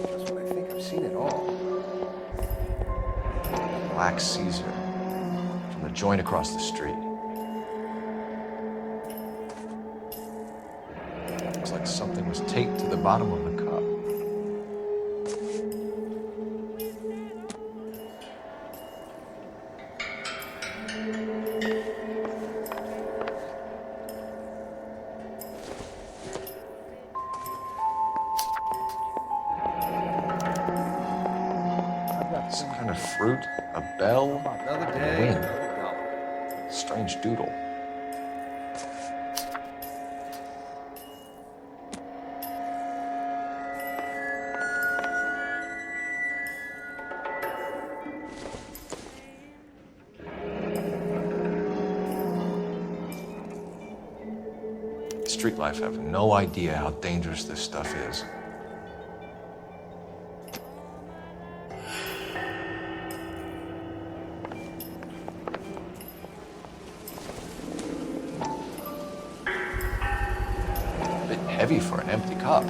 That's what I think. I've seen it all. Black Caesar. From the joint across the street. Looks like something was taped to the bottom of the cup. Some kind of fruit, a bell, a wing. Strange doodle. Street life have no idea how dangerous this stuff is. Heavy for an empty cup.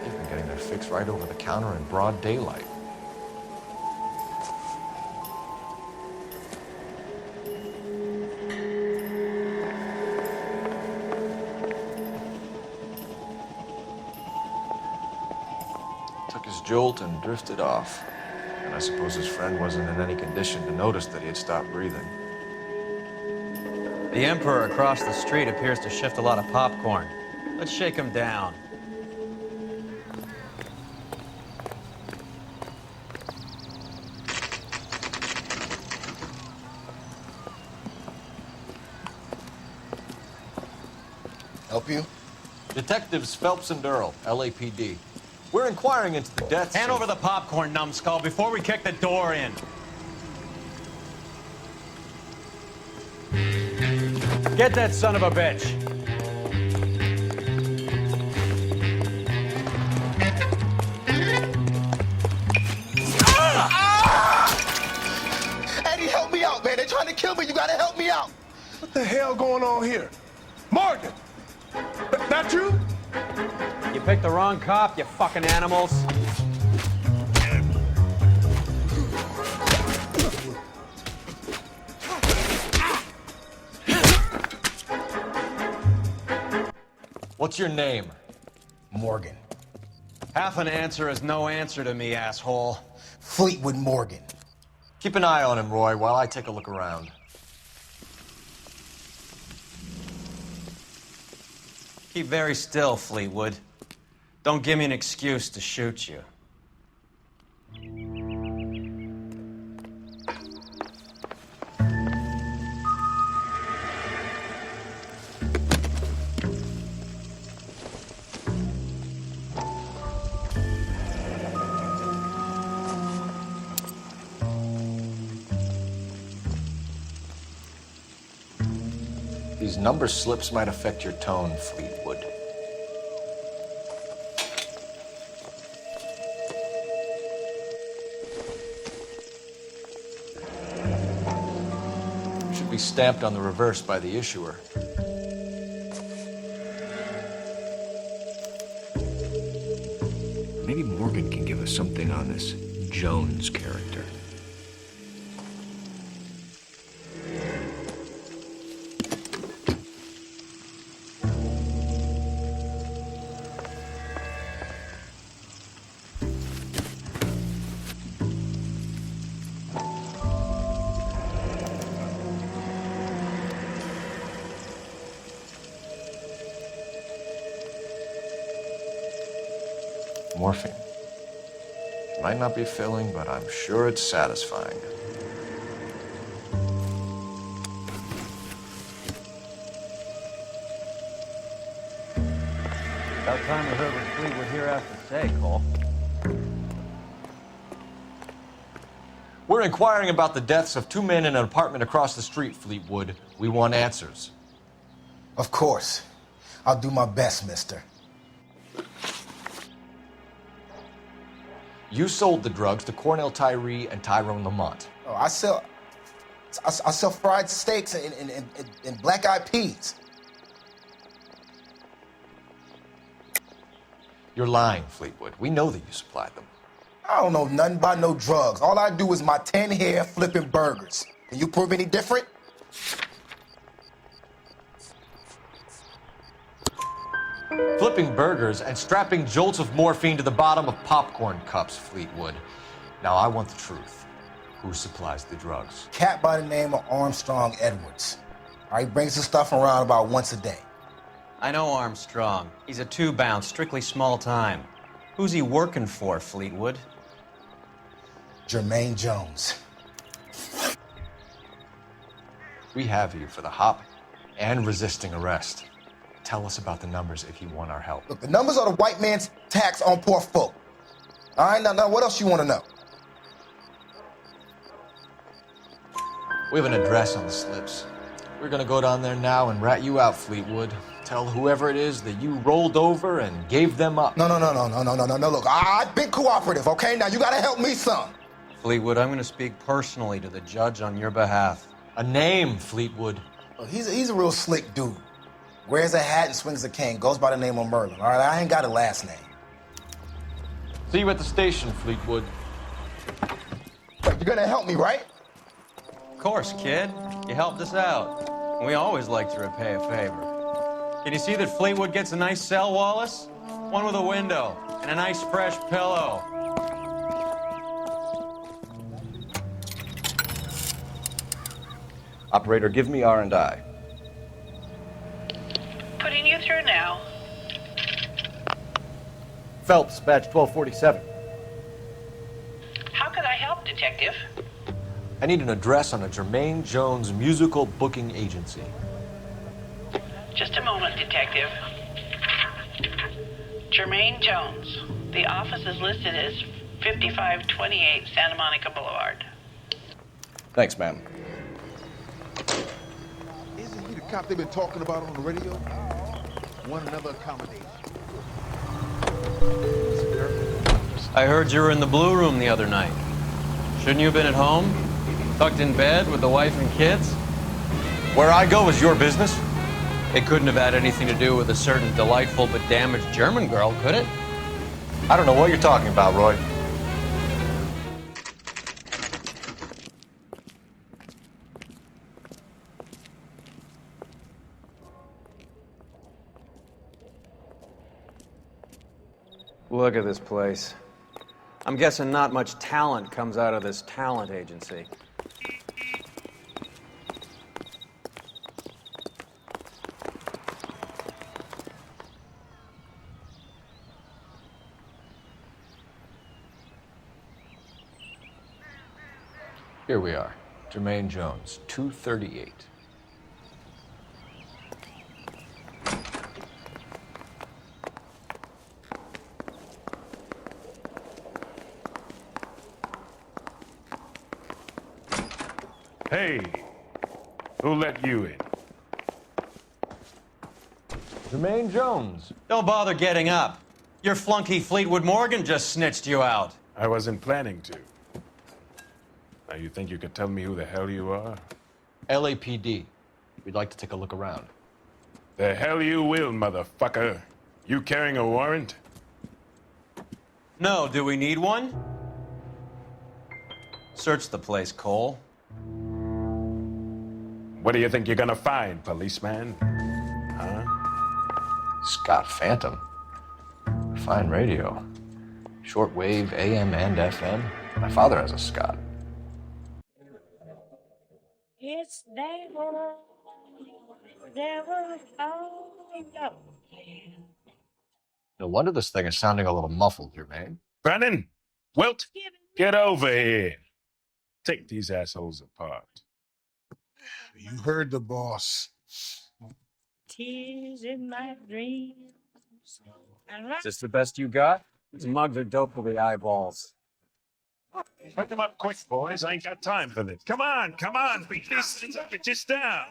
They've been getting their fix right over the counter in broad daylight. Jolt and drifted off. And I suppose his friend wasn't in any condition to notice that he had stopped breathing. The Emperor across the street appears to shift a lot of popcorn. Let's shake him down. Help you? Detectives Phelps and Earl, LAPD. We're inquiring into the deaths. Hand over the popcorn, numbskull, before we kick the door in. Get that son of a bitch. Eddie, help me out, man. They're trying to kill me. You gotta help me out. What the hell going on here? Morgan! That you? You picked the wrong cop, you fucking animals. What's your name? Morgan. Half an answer is no answer to me, asshole. Fleetwood Morgan. Keep an eye on him, Roy, while I take a look around. Keep very still, Fleetwood. Don't give me an excuse to shoot you. These number slips might affect your tone, Fleetwood. Should be stamped on the reverse by the issuer. Maybe Morgan can give us something on this Jones character. Morphine. Might not be filling, but I'm sure it's satisfying. About time we heard what Fleetwood here has to say, Cole. We're inquiring about the deaths of 2 men in an apartment across the street, Fleetwood. We want answers. Of course. I'll do my best, mister. You sold the drugs to Cornell Tyree and Tyrone Lamont. Oh, I sell fried steaks and black-eyed peas. You're lying, Fleetwood. We know that you supplied them. I don't know nothing about no drugs. All I do is my 10 hair flipping burgers. Can you prove any different? Flipping burgers and strapping jolts of morphine to the bottom of popcorn cups, Fleetwood. Now I want the truth. Who supplies the drugs? Cat by the name of Armstrong Edwards. He brings the stuff around about once a day. I know Armstrong. He's a two-bound, strictly small time. Who's he working for, Fleetwood? Jermaine Jones. We have you for the hop and resisting arrest. Tell us about the numbers if you want our help. Look, the numbers are the white man's tax on poor folk. All right, now what else you want to know? We have an address on the slips. We're gonna go down there now and rat you out, Fleetwood. Tell whoever it is that you rolled over and gave them up. No. Look, I've been cooperative, okay? Now you gotta help me some. Fleetwood, I'm going to speak personally to the judge on your behalf. A name, Fleetwood. Look, he's a real slick dude. Wears a hat and swings a cane. Goes by the name of Merlin. All right, I ain't got a last name. See you at the station, Fleetwood. Wait, you're gonna help me, right? Of course, kid. You helped us out. We always like to repay a favor. Can you see that Fleetwood gets a nice cell, Wallace? One with a window and a nice fresh pillow. Operator, give me R&I. Putting you through now. Phelps, badge 1247. How could I help, Detective? I need an address on a Jermaine Jones musical booking agency. Just a moment, Detective. Jermaine Jones. The office is listed as 5528 Santa Monica Boulevard. Thanks, ma'am. Isn't he the cop they've been talking about on the radio? One another accommodation. I heard you were in the blue room the other night. Shouldn't you have been at home? Tucked in bed with the wife and kids? Where I go is your business? It couldn't have had anything to do with a certain delightful but damaged German girl, could it? I don't know what you're talking about, Roy. Look at this place. I'm guessing not much talent comes out of this talent agency. Here we are. Jermaine Jones, 238. Hey, who let you in? Jermaine Jones. Don't bother getting up. Your flunky Fleetwood Morgan just snitched you out. I wasn't planning to. Now, you think you could tell me who the hell you are? LAPD. We'd like to take a look around. The hell you will, motherfucker. You carrying a warrant? No, do we need one? Search the place, Cole. What do you think you're gonna find, policeman? Huh? Scott Phantom. Fine radio. Shortwave, AM and FM. My father has a Scott. It's devil, oh no. No wonder this thing is sounding a little muffled, Jermaine. Brennan! Wilt! Get over here! Take these assholes apart. You heard the boss. Tears in my dreams. Is this the best you got? These mugs are dope for the eyeballs. Put them up quick, boys. I ain't got time for this. Come on. Beat these bitches down.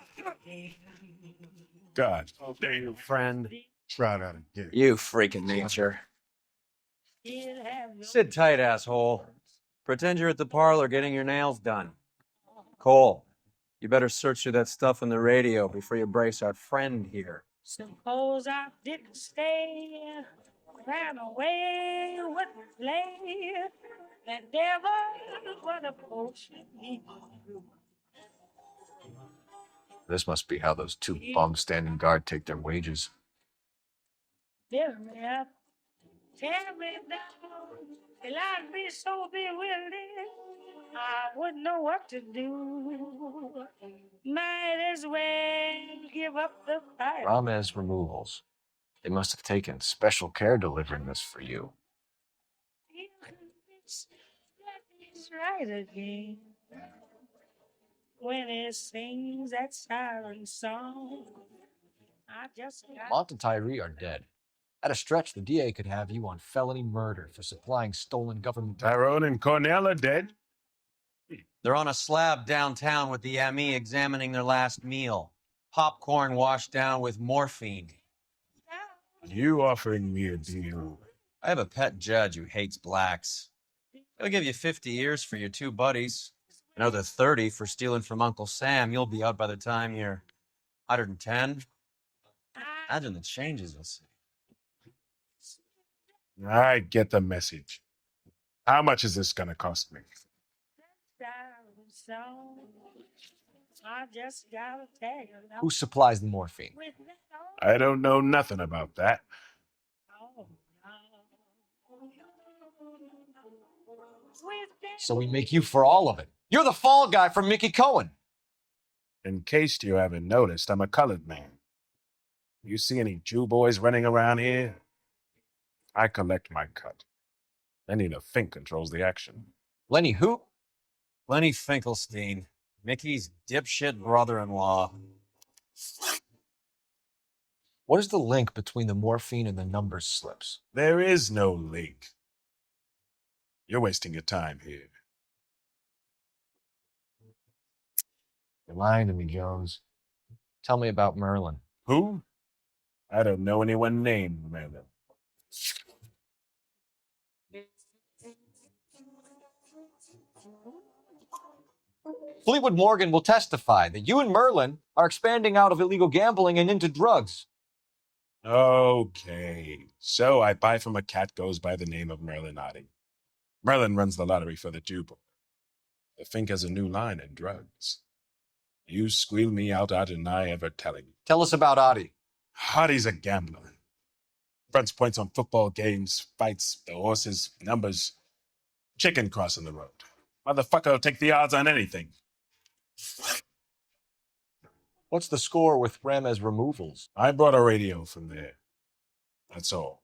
God. Oh, there you Friend. Try that again. You freaking nature. Sit tight, asshole. Pretend you're at the parlor getting your nails done. Cole, you better search through that stuff on the radio before you brace our friend here. Suppose I didn't stay, ran away with the play, that devil would have pushed me. This must be how those two bums standing guard take their wages. Fill me up, tear me down, till I'd be so bewildered, I wouldn't know what to do. Might as well give up the fight. Ramez Removals. They must have taken special care delivering this for you. It's right again. When it sings that siren song, I just got... Mont and Tyree are dead. At a stretch, the DA could have you on felony murder for supplying stolen government... Tyrone and Cornell are dead? They're on a slab downtown with the ME examining their last meal. Popcorn washed down with morphine. You offering me a deal? I have a pet judge who hates blacks. He'll give you 50 years for your two buddies. Another 30 for stealing from Uncle Sam. You'll be out by the time you're 110. Imagine the changes you'll see. I get the message. How much is this gonna cost me? I just gotta tag along. Who supplies the morphine? I don't know nothing about that. So we make you for all of it. You're the fall guy from Mickey Cohen. In case you haven't noticed, I'm a colored man. You see any Jew boys running around here? I collect my cut. Lenny the Fink controls the action. Lenny who? Lenny Finkelstein, Mickey's dipshit brother-in-law. What is the link between the morphine and the number slips? There is no link. You're wasting your time here. You're lying to me, Jones. Tell me about Merlin. Who? I don't know anyone named Merlin. Fleetwood Morgan will testify that you and Merlin are expanding out of illegal gambling and into drugs. Okay, so I buy from a cat goes by the name of Merlin Otti. Merlin runs the lottery for the Jew boy. The Fink has a new line in drugs. You squeal me out, I deny ever telling you. Tell us about Otti. Otti's a gambler. Fronts points on football games, fights, the horses, numbers. Chicken crossing the road. Motherfucker will take the odds on anything. What's the score with Ramez Removals? I brought a radio from there. That's all.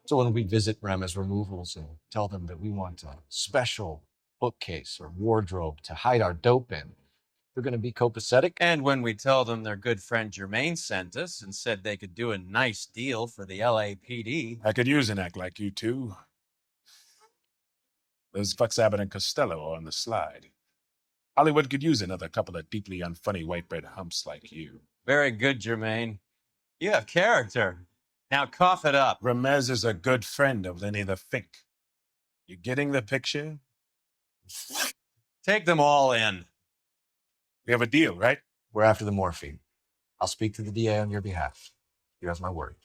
So when we visit Ramez Removals and tell them that we want a special bookcase or wardrobe to hide our dope in, they're going to be copacetic? And when we tell them their good friend Jermaine sent us and said they could do a nice deal for the LAPD. I could use an act like you two. Those fucks Abbott and Costello are on the slide. Hollywood could use another couple of deeply unfunny white bread humps like you. Very good, Jermaine. You have character. Now cough it up. Ramez is a good friend of Lenny the Fink. You getting the picture? Take them all in. We have a deal, right? We're after the morphine. I'll speak to the DA on your behalf. You have my word.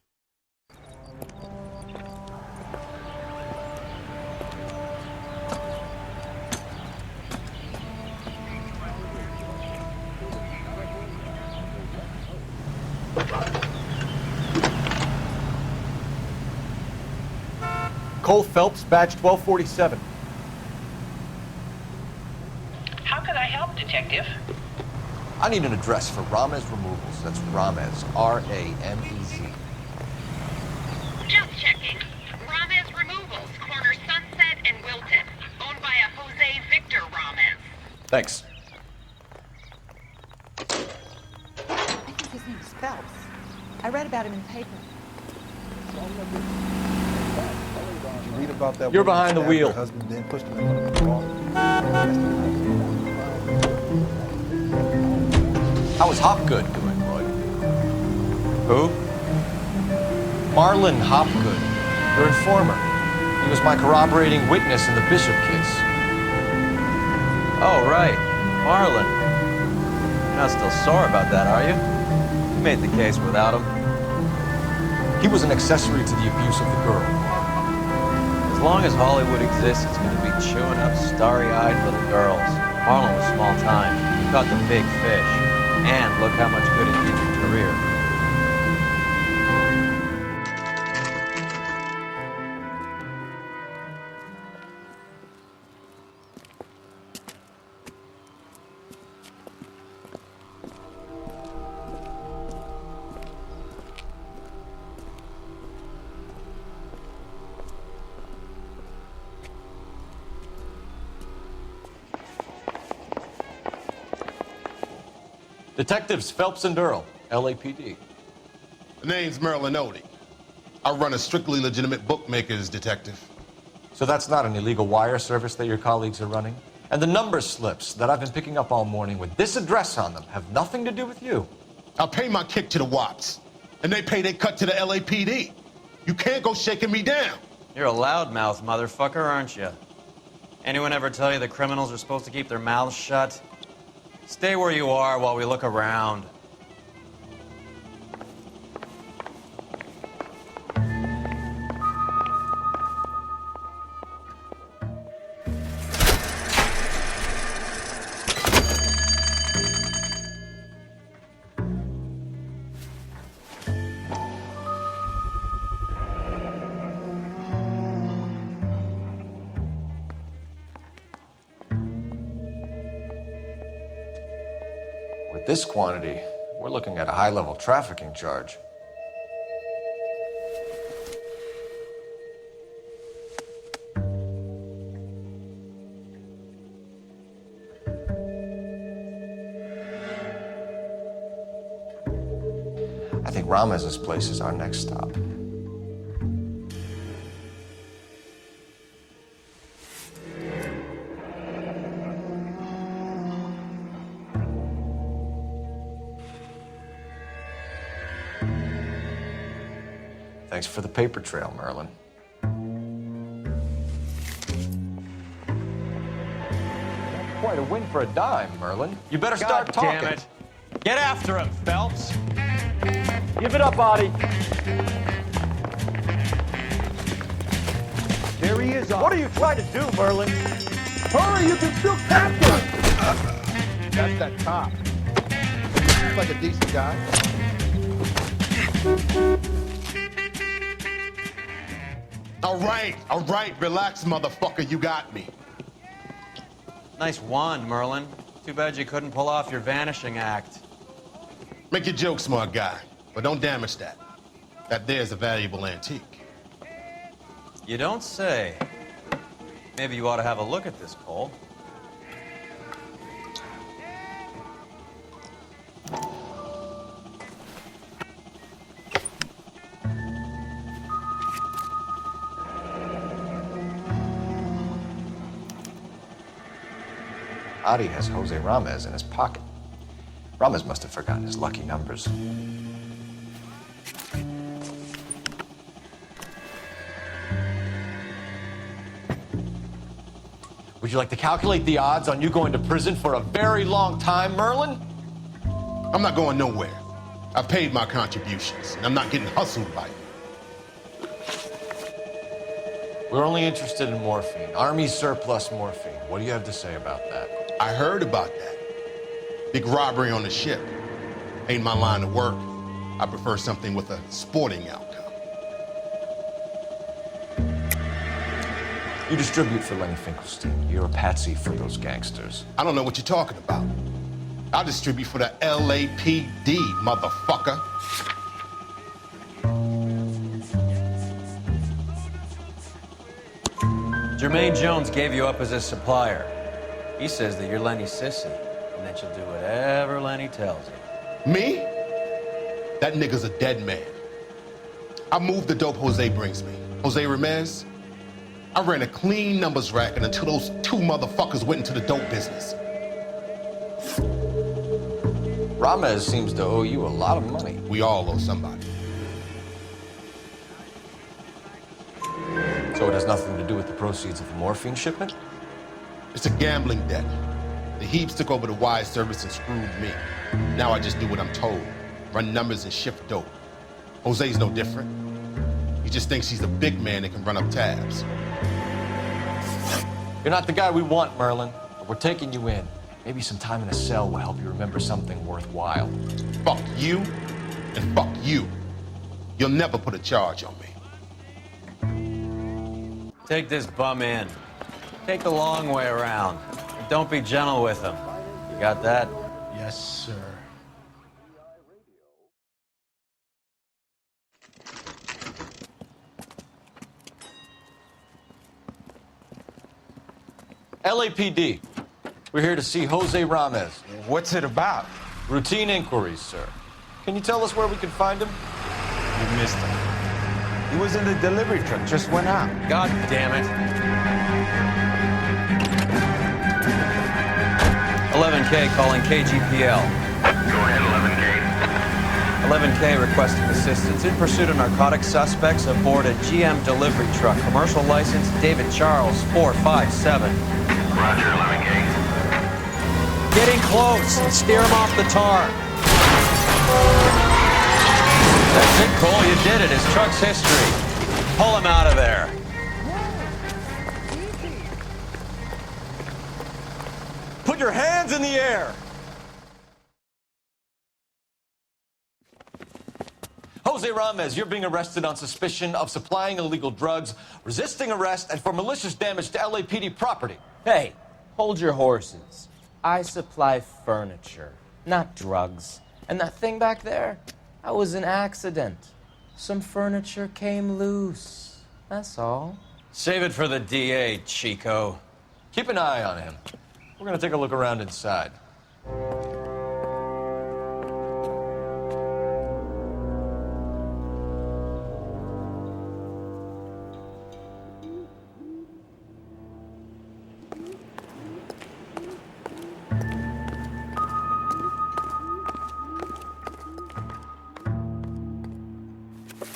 Cole Phelps, badge 1247. How can I help, Detective? I need an address for Ramez Removals. That's Ramez, R-A-M-E-Z. Just checking. Ramez Removals, corner Sunset and Wilton. Owned by a Jose Victor Ramez. Thanks. I think his name's Phelps. I read about him in the paper. You read about that. You're woman behind the stabbed wheel. Her husband, then pushed him in one of the car. How is Hopgood doing, Roy? Who? Marlon Hopgood, your informer. He was my corroborating witness in the Bishop case. Oh, right. Marlon. You're not still sore about that, are you? You made the case without him. He was an accessory to the abuse of the girl. As long as Hollywood exists, it's going to be chewing up starry-eyed little girls. Marlon was small time. He caught the big fish. And look how much good it did your career. Detectives Phelps and Earl, LAPD. The name's Merlin Odie. I run a strictly legitimate bookmaker's detective. So that's not an illegal wire service that your colleagues are running? And the number slips that I've been picking up all morning with this address on them have nothing to do with you. I pay my kick to the Wops, and they pay their cut to the LAPD. You can't go shaking me down. You're a loudmouth motherfucker, aren't you? Anyone ever tell you that criminals are supposed to keep their mouths shut? Stay where you are while we look around. With this quantity, we're looking at a high-level trafficking charge. I think Ramez's place is our next stop. Thanks for the paper trail, Merlin. Quite a win for a dime, Merlin. You better start talking. Damn it. Get after him, Phelps. Give it up, Audie. There he is. What are you trying to do, Merlin? Hurry, you can still capture him. That's that cop. He's like a decent guy. All right, relax, motherfucker, you got me. Nice wand, Merlin. Too bad you couldn't pull off your vanishing act. Make your joke, smart guy, but don't damage that. That there's a valuable antique. You don't say. Maybe you ought to have a look at this, Cole. Adi has Jose Ramez in his pocket. Ramez must have forgotten his lucky numbers. Would you like to calculate the odds on you going to prison for a very long time, Merlin? I'm not going nowhere. I've paid my contributions, and I'm not getting hustled by you. We're only interested in morphine. Army surplus morphine. What do you have to say about that? I heard about that. Big robbery on the ship. Ain't my line of work. I prefer something with a sporting outcome. You distribute for Lenny Finkelstein. You're a patsy for those gangsters. I don't know what you're talking about. I distribute for the LAPD, motherfucker. Jermaine Jones gave you up as his supplier. He says that you're Lenny's sissy, and that you'll do whatever Lenny tells you. Me? That nigga's a dead man. I move the dope Jose brings me. Jose Ramez, I ran a clean numbers racket until those two motherfuckers went into the dope business. Ramez seems to owe you a lot of money. We all owe somebody. So it has nothing to do with the proceeds of the morphine shipment? It's a gambling debt. The Heaps took over the wire service and screwed me. Now I just do what I'm told. Run numbers and shift dope. Jose's no different. He just thinks he's the big man that can run up tabs. You're not the guy we want, Merlin. But we're taking you in. Maybe some time in a cell will help you remember something worthwhile. Fuck you, and fuck you. You'll never put a charge on me. Take this bum in. Take the long way around. Don't be gentle with him. You got that? Yes, sir. LAPD. We're here to see Jose Ramez. What's it about? Routine inquiries, sir. Can you tell us where we can find him? You missed him. He was in the delivery truck, just went out. God damn it. 11K calling KGPL. Go ahead, 11K. 11K requesting assistance in pursuit of narcotic suspects aboard a GM delivery truck. Commercial license David Charles 457. Roger, 11K. Getting close and steer him off the tar. That's it, Cole. You did it. His truck's history. Pull him out of there. Put your hands in the air. Jose Ramez, you're being arrested on suspicion of supplying illegal drugs, resisting arrest, and for malicious damage to LAPD property. Hey, hold your horses. I supply furniture, not drugs. And that thing back there, that was an accident. Some furniture came loose. That's all. Save it for the DA, Chico. Keep an eye on him. We're gonna take a look around inside.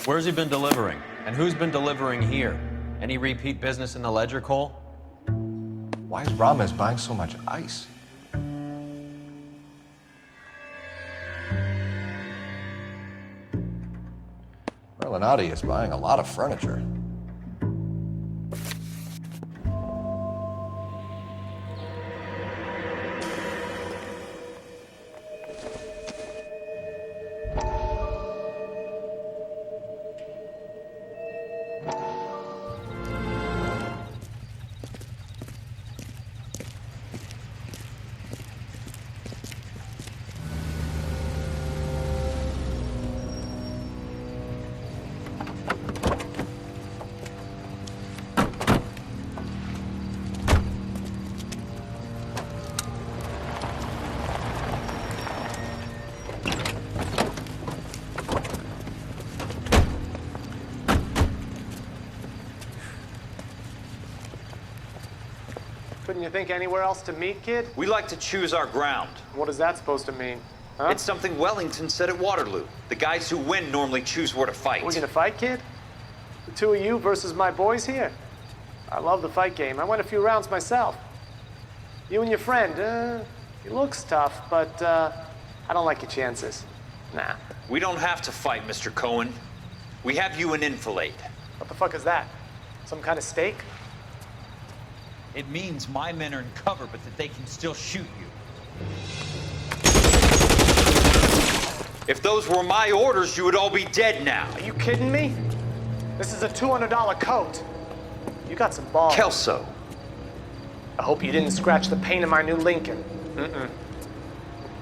Where's he been delivering? And who's been delivering here? Any repeat business in the ledger, Cole? Why is Ramez buying so much ice? Merlinati is buying a lot of furniture. Couldn't you think anywhere else to meet, kid? We like to choose our ground. What is that supposed to mean? Huh? It's something Wellington said at Waterloo. The guys who win normally choose where to fight. We're gonna fight, kid? The two of you versus my boys here? I love the fight game. I went a few rounds myself. You and your friend, he looks tough, but I don't like your chances. Nah. We don't have to fight, Mr. Cohen. We have you in enfilade. What the fuck is that? Some kind of stake? It means my men are in cover, but that they can still shoot you. If those were my orders, you would all be dead now. Are you kidding me? This is a $200 coat. You got some balls. Kelso. I hope you didn't scratch the paint of my new Lincoln. Mm-mm.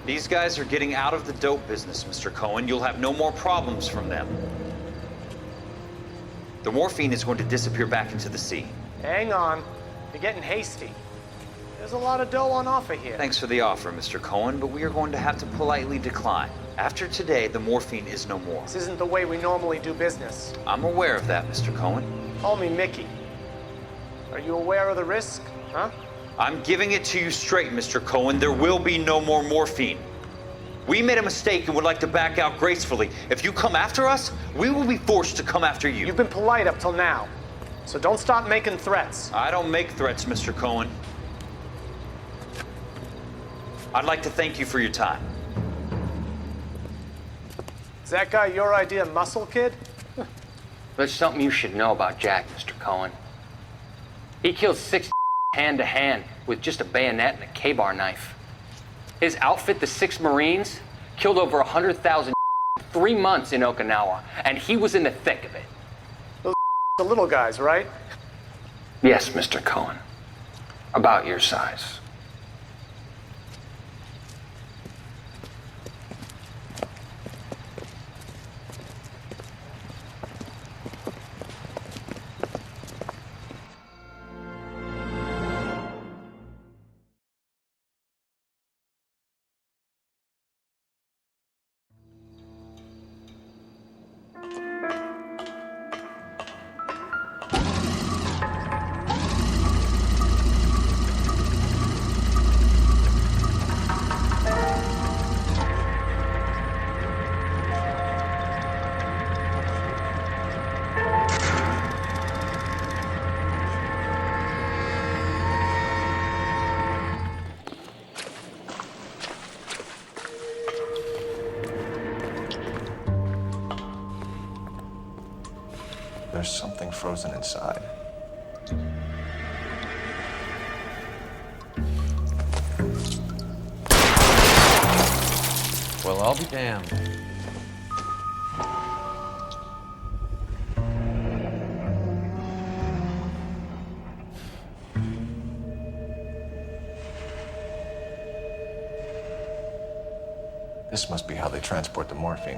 These guys are getting out of the dope business, Mr. Cohen. You'll have no more problems from them. The morphine is going to disappear back into the sea. Hang on. You're getting hasty. There's a lot of dough on offer here. Thanks for the offer, Mr. Cohen, but we are going to have to politely decline. After today, the morphine is no more. This isn't the way we normally do business. I'm aware of that, Mr. Cohen. Call me Mickey. Are you aware of the risk, huh? I'm giving it to you straight, Mr. Cohen. There will be no more morphine. We made a mistake and would like to back out gracefully. If you come after us, we will be forced to come after you. You've been polite up till now, so don't stop making threats. I don't make threats, Mr. Cohen. I'd like to thank you for your time. Is that guy your idea, muscle kid? There's something you should know about Jack, Mr. Cohen. He killed 6 hand to hand with just a bayonet and a K-bar knife. His outfit, the 6 Marines, killed over 100,000 3 months in Okinawa, and he was in the thick of it. Those the little guys, right? Yes, Mr. Cohen. About your size. There's something frozen inside. Well, I'll be damned. This must be how they transport the morphine.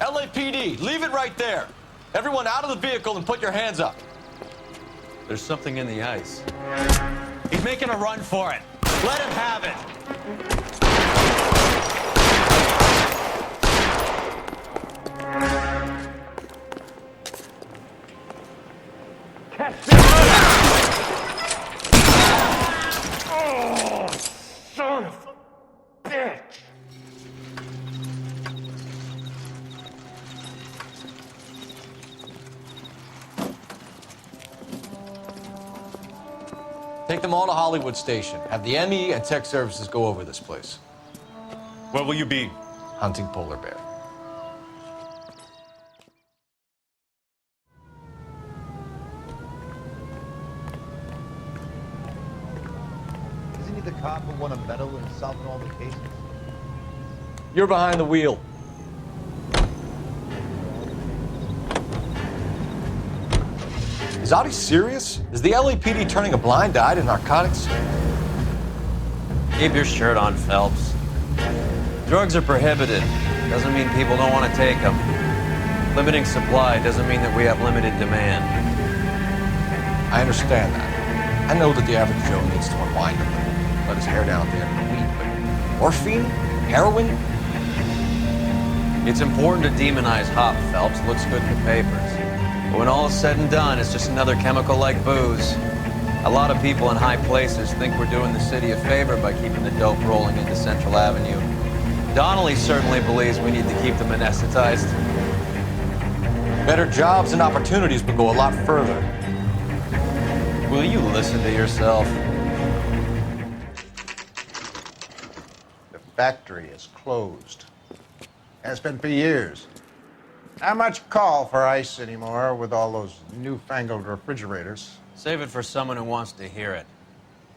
LAPD, leave it right there. Everyone out of the vehicle and put your hands up. There's something in the ice. He's making a run for it. Let him have it. Oh, son of a bitch! Take them all to Hollywood Station. Have the ME and tech services go over this place. Where will you be? Hunting polar bear. Isn't he the cop who won a medal in solving all the cases? You're behind the wheel. Is Audie serious? Is the LAPD turning a blind eye to narcotics? Keep your shirt on, Phelps. Drugs are prohibited. Doesn't mean people don't want to take them. Limiting supply doesn't mean that we have limited demand. I understand that. I know that the average Joe needs to unwind a little, let his hair down at the end of the week, but morphine? Heroin? It's important to demonize hop, Phelps. Looks good in the papers. But when all is said and done, it's just another chemical like booze. A lot of people in high places think we're doing the city a favor by keeping the dope rolling into Central Avenue. Donnelly certainly believes we need to keep them anesthetized. Better jobs and opportunities would go a lot further. Will you listen to yourself? The factory is closed. And it's been for years. Not much call for ice anymore with all those newfangled refrigerators. Save it for someone who wants to hear it.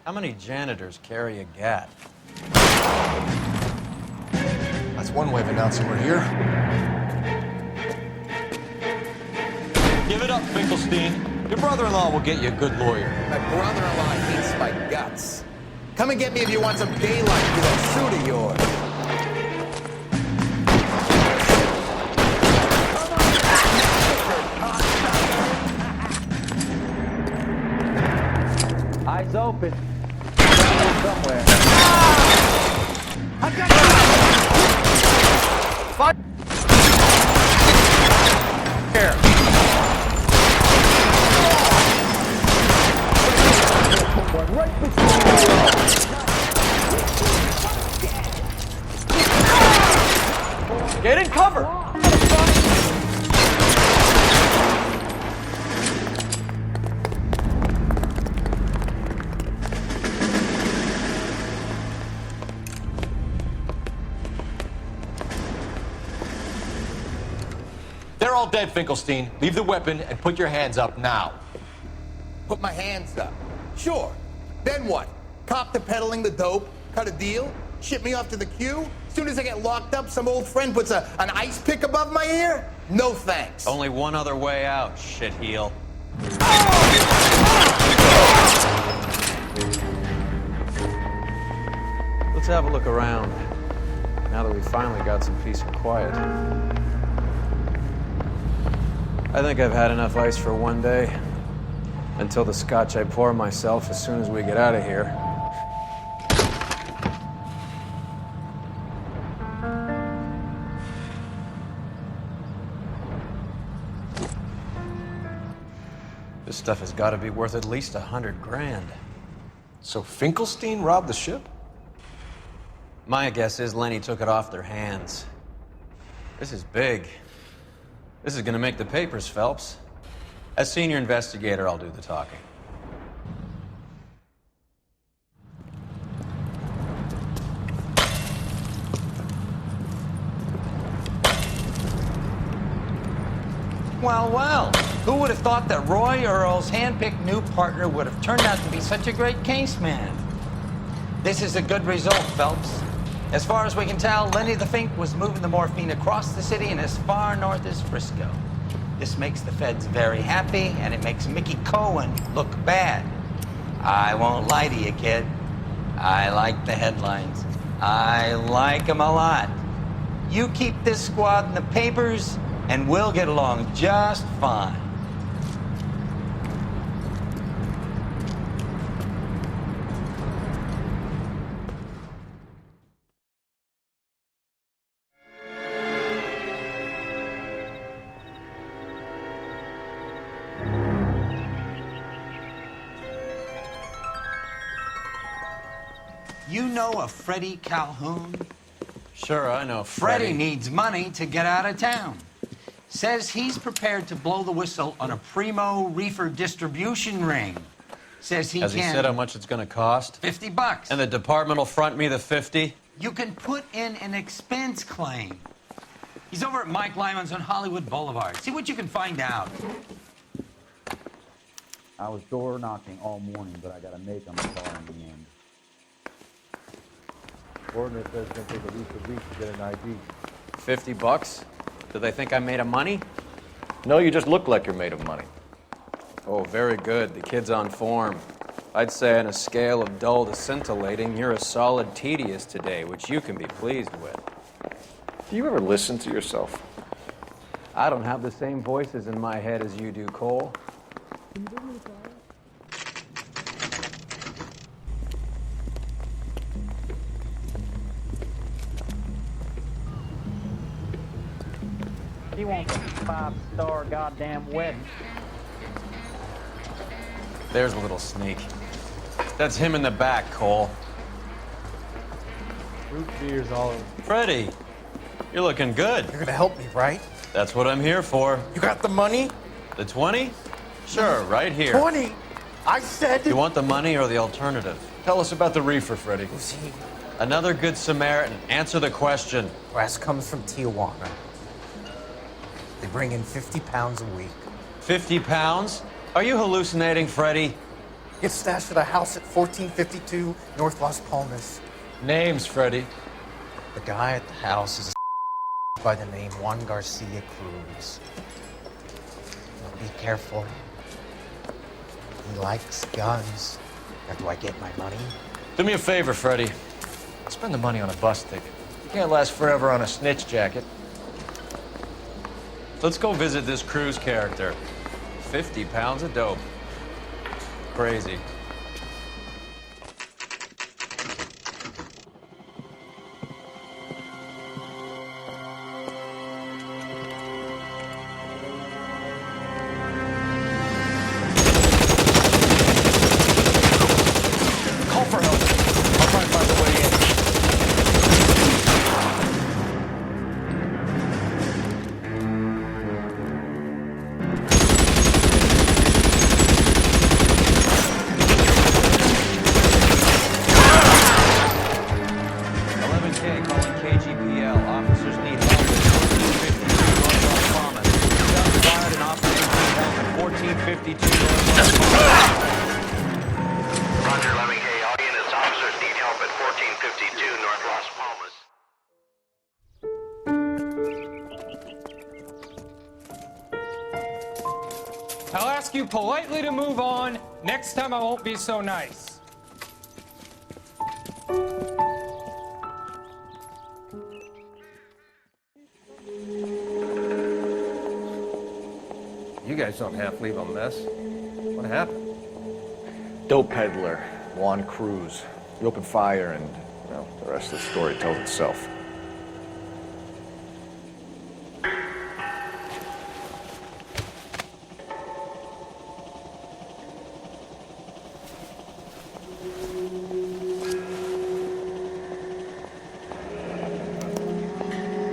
How many janitors carry a gat? That's one way of announcing we're here. Give it up, Finkelstein. Your brother-in-law will get you a good lawyer. My brother-in-law hates my guts. Come and get me if you want some daylight with that suit of yours. Door's open. Somewhere. I got you! Here. Right between you. Get in cover! They're all dead, Finkelstein. Leave the weapon and put your hands up now. Put my hands up. Sure. Then what? Cop to peddling the dope? Cut a deal? Ship me off to the queue? As soon as I get locked up, some old friend puts an ice pick above my ear? No thanks. Only one other way out, shitheel. Let's have a look around, now that we finally got some peace and quiet. I think I've had enough ice for one day. Until the scotch I pour myself as soon as we get out of here. This stuff has got to be worth at least $100 grand. So Finkelstein robbed the ship? My guess is Lenny took it off their hands. This is big. This is gonna make the papers, Phelps. As senior investigator, I'll do the talking. Well, well, who would have thought that Roy Earl's hand-picked new partner would have turned out to be such a great case man? This is a good result, Phelps. As far as we can tell, Lenny the Fink was moving the morphine across the city and as far north as Frisco. This makes the feds very happy, and it makes Mickey Cohen look bad. I won't lie to you, kid. I like the headlines. I like them a lot. You keep this squad in the papers, and we'll get along just fine. You know a Freddie Calhoun? Sure, I know Freddie needs money to get out of town. Says he's prepared to blow the whistle on a primo reefer distribution ring. Says he Has he said how much it's gonna cost? $50. And the department will front me the 50? You can put in an expense claim. He's over at Mike Lyman's on Hollywood Boulevard. See what you can find out. I was door knocking all morning, but I got a make on the car in the end. Ordinance says it's going to take at least a week to get an ID. $50? Do they think I'm made of money? No, you just look like you're made of money. Oh, very good. The kid's on form. I'd say on a scale of dull to scintillating, you're a solid tedious today, which you can be pleased with. Do you ever listen to yourself? I don't have the same voices in my head as you do, Cole. He wants a 5-star goddamn wedding. There's a little sneak. That's him in the back, Cole. Root beer's all over. Freddie, you're looking good. You're gonna help me, right? That's what I'm here for. You got the money? The 20? Sure, right here. 20? I said... You want the money or the alternative? Tell us about the reefer, Freddie. Who's he? Another good Samaritan. Answer the question. Brass comes from Tijuana. They bring in 50 pounds a week. 50 pounds? Are you hallucinating, Freddie? Gets stashed at a house at 1452 North Las Palmas. Names, Freddie. The guy at the house is a by the name Juan Garcia Cruz. Now be careful. He likes guns. Now, do I get my money? Do me a favor, Freddie. Spend the money on a bus ticket. You can't last forever on a snitch jacket. Let's go visit this Cruz character. 50 pounds of dope. Crazy. ask you politely to move on. Next time I won't be so nice. You guys don't half leave a mess. What happened? Dope peddler, Juan Cruz. He opened fire and, well, the rest of the story tells itself.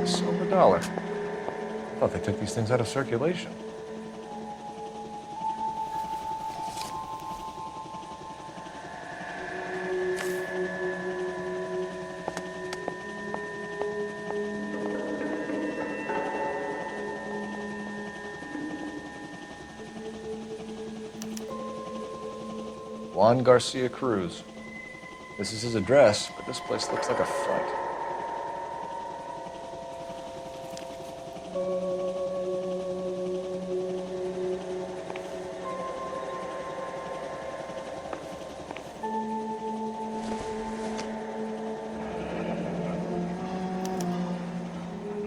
Silver dollar. I thought they took these things out of circulation. Juan Garcia Cruz. This is his address, but this place looks like a front.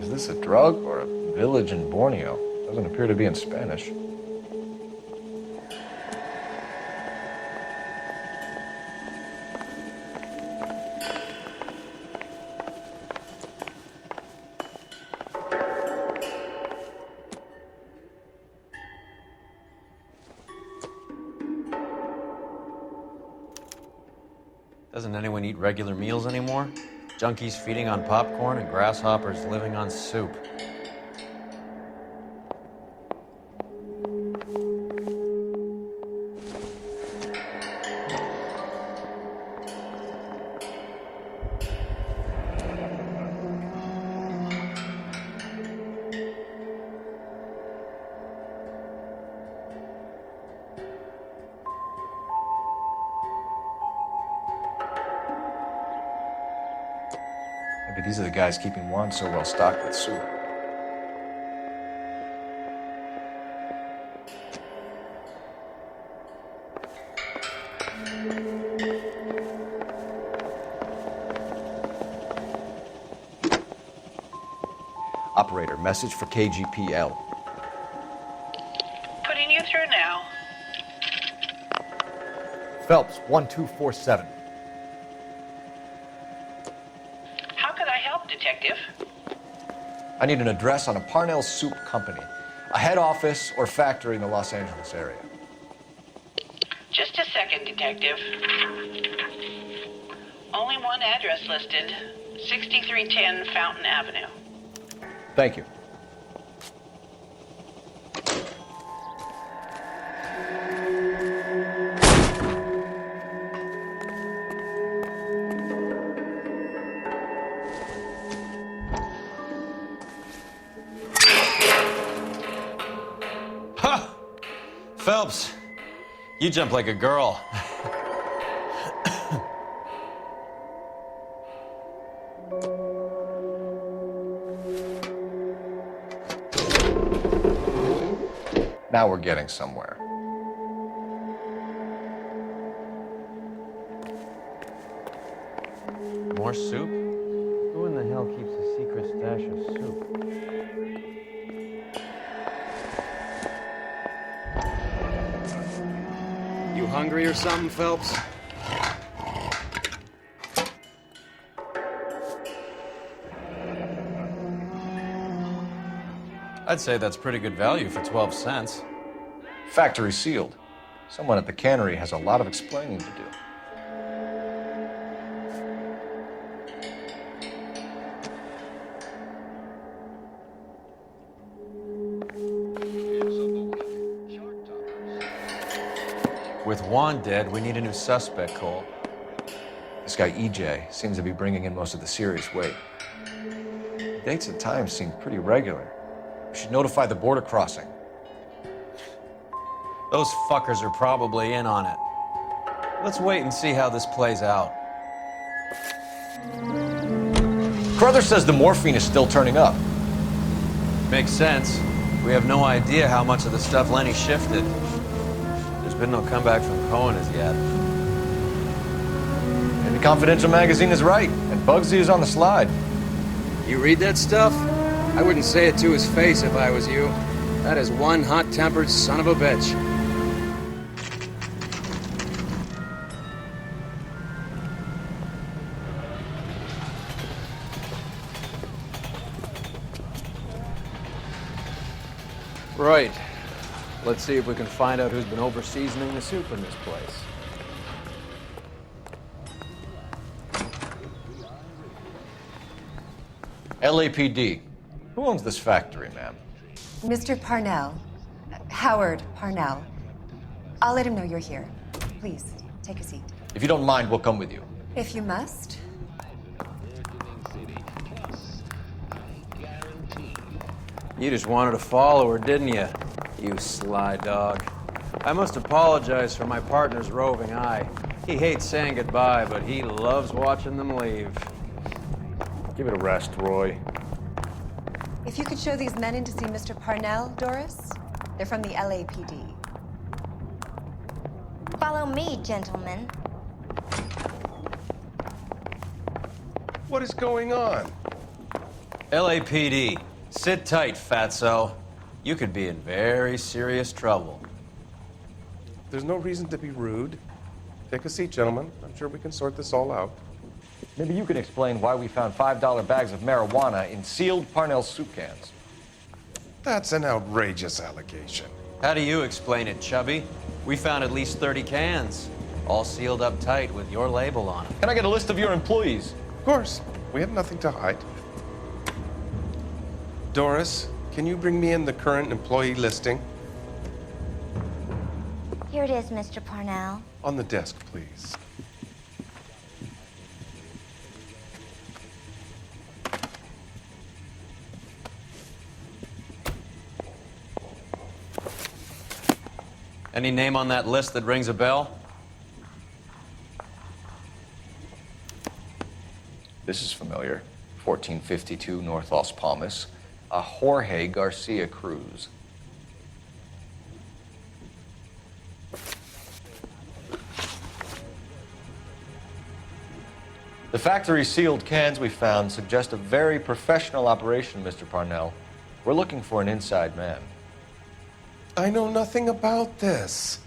Is this a drug or a village in Borneo? Doesn't appear to be in Spanish. Doesn't anyone eat regular meals anymore? Junkies feeding on popcorn and grasshoppers living on soup. Maybe these are the guys keeping Juan so well stocked with soup. Operator, message for KGPL. Putting you through now. Phelps, 1247. How could I help, Detective? I need an address on a Parnell Soup Company, a head office or factory in the Los Angeles area. Just a second, Detective. Only one address listed, 6310 Fountain Avenue. Thank you. Ha! Phelps, you jump like a girl. Now we're getting somewhere. More soup? Who in the hell keeps a secret stash of soup? You hungry or something, Phelps? I'd say that's pretty good value for 12 cents. Factory sealed. Someone at the cannery has a lot of explaining to do. With Juan dead, we need a new suspect, Cole. This guy EJ seems to be bringing in most of the serious weight. Dates and times seem pretty regular. We should notify the border crossing. Those fuckers are probably in on it. Let's wait and see how this plays out. Carruthers says the morphine is still turning up. Makes sense. We have no idea how much of the stuff Lenny shifted. there's been no comeback from Cohen as yet. And the Confidential magazine is right, and Bugsy is on the slide. You read that stuff? I wouldn't say it to his face if I was you. That is one hot-tempered son of a bitch. Right. Let's see if we can find out who's been over-seasoning the soup in this place. LAPD. Who owns this factory, ma'am? Mr. Parnell. Howard Parnell. I'll let him know you're here. Please, take a seat. If you don't mind, we'll come with you. If you must. You just wanted to follow her, didn't you? You sly dog. I must apologize for my partner's roving eye. He hates saying goodbye, but he loves watching them leave. Give it a rest, Roy. If you could show these men in to see Mr. Parnell, Doris. They're from the LAPD. Follow me, gentlemen. What is going on? LAPD. Sit tight, fatso. You could be in very serious trouble. There's no reason to be rude. Take a seat, gentlemen. I'm sure we can sort this all out. Maybe you can explain why we found $5 bags of marijuana in sealed Parnell soup cans. That's an outrageous allegation. How do you explain it, Chubby? We found at least 30 cans, all sealed up tight with your label on them. Can I get a list of your employees? Of course. We have nothing to hide. Doris, can you bring me in the current employee listing? Here it is, Mr. Parnell. On the desk, please. Any name on that list that rings a bell? This is familiar. 1452 North Las Palmas. A Jorge Garcia Cruz. The factory sealed cans we found suggest a very professional operation, Mr. Parnell. We're looking for an inside man. I know nothing about this.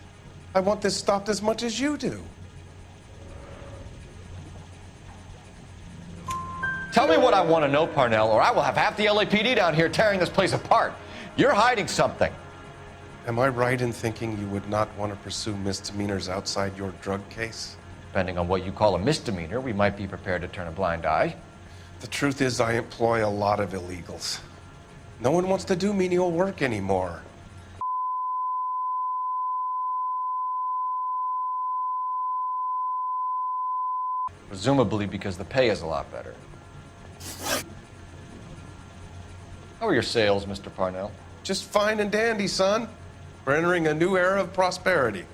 I want this stopped as much as you do. Tell me what I want to know, Parnell, or I will have half the LAPD down here tearing this place apart. You're hiding something. Am I right in thinking you would not want to pursue misdemeanors outside your drug case? Depending on what you call a misdemeanor, we might be prepared to turn a blind eye. The truth is, I employ a lot of illegals. No one wants to do menial work anymore. Presumably because the pay is a lot better. How are your sales, Mr. Parnell? Just fine and dandy, son. We're entering a new era of prosperity.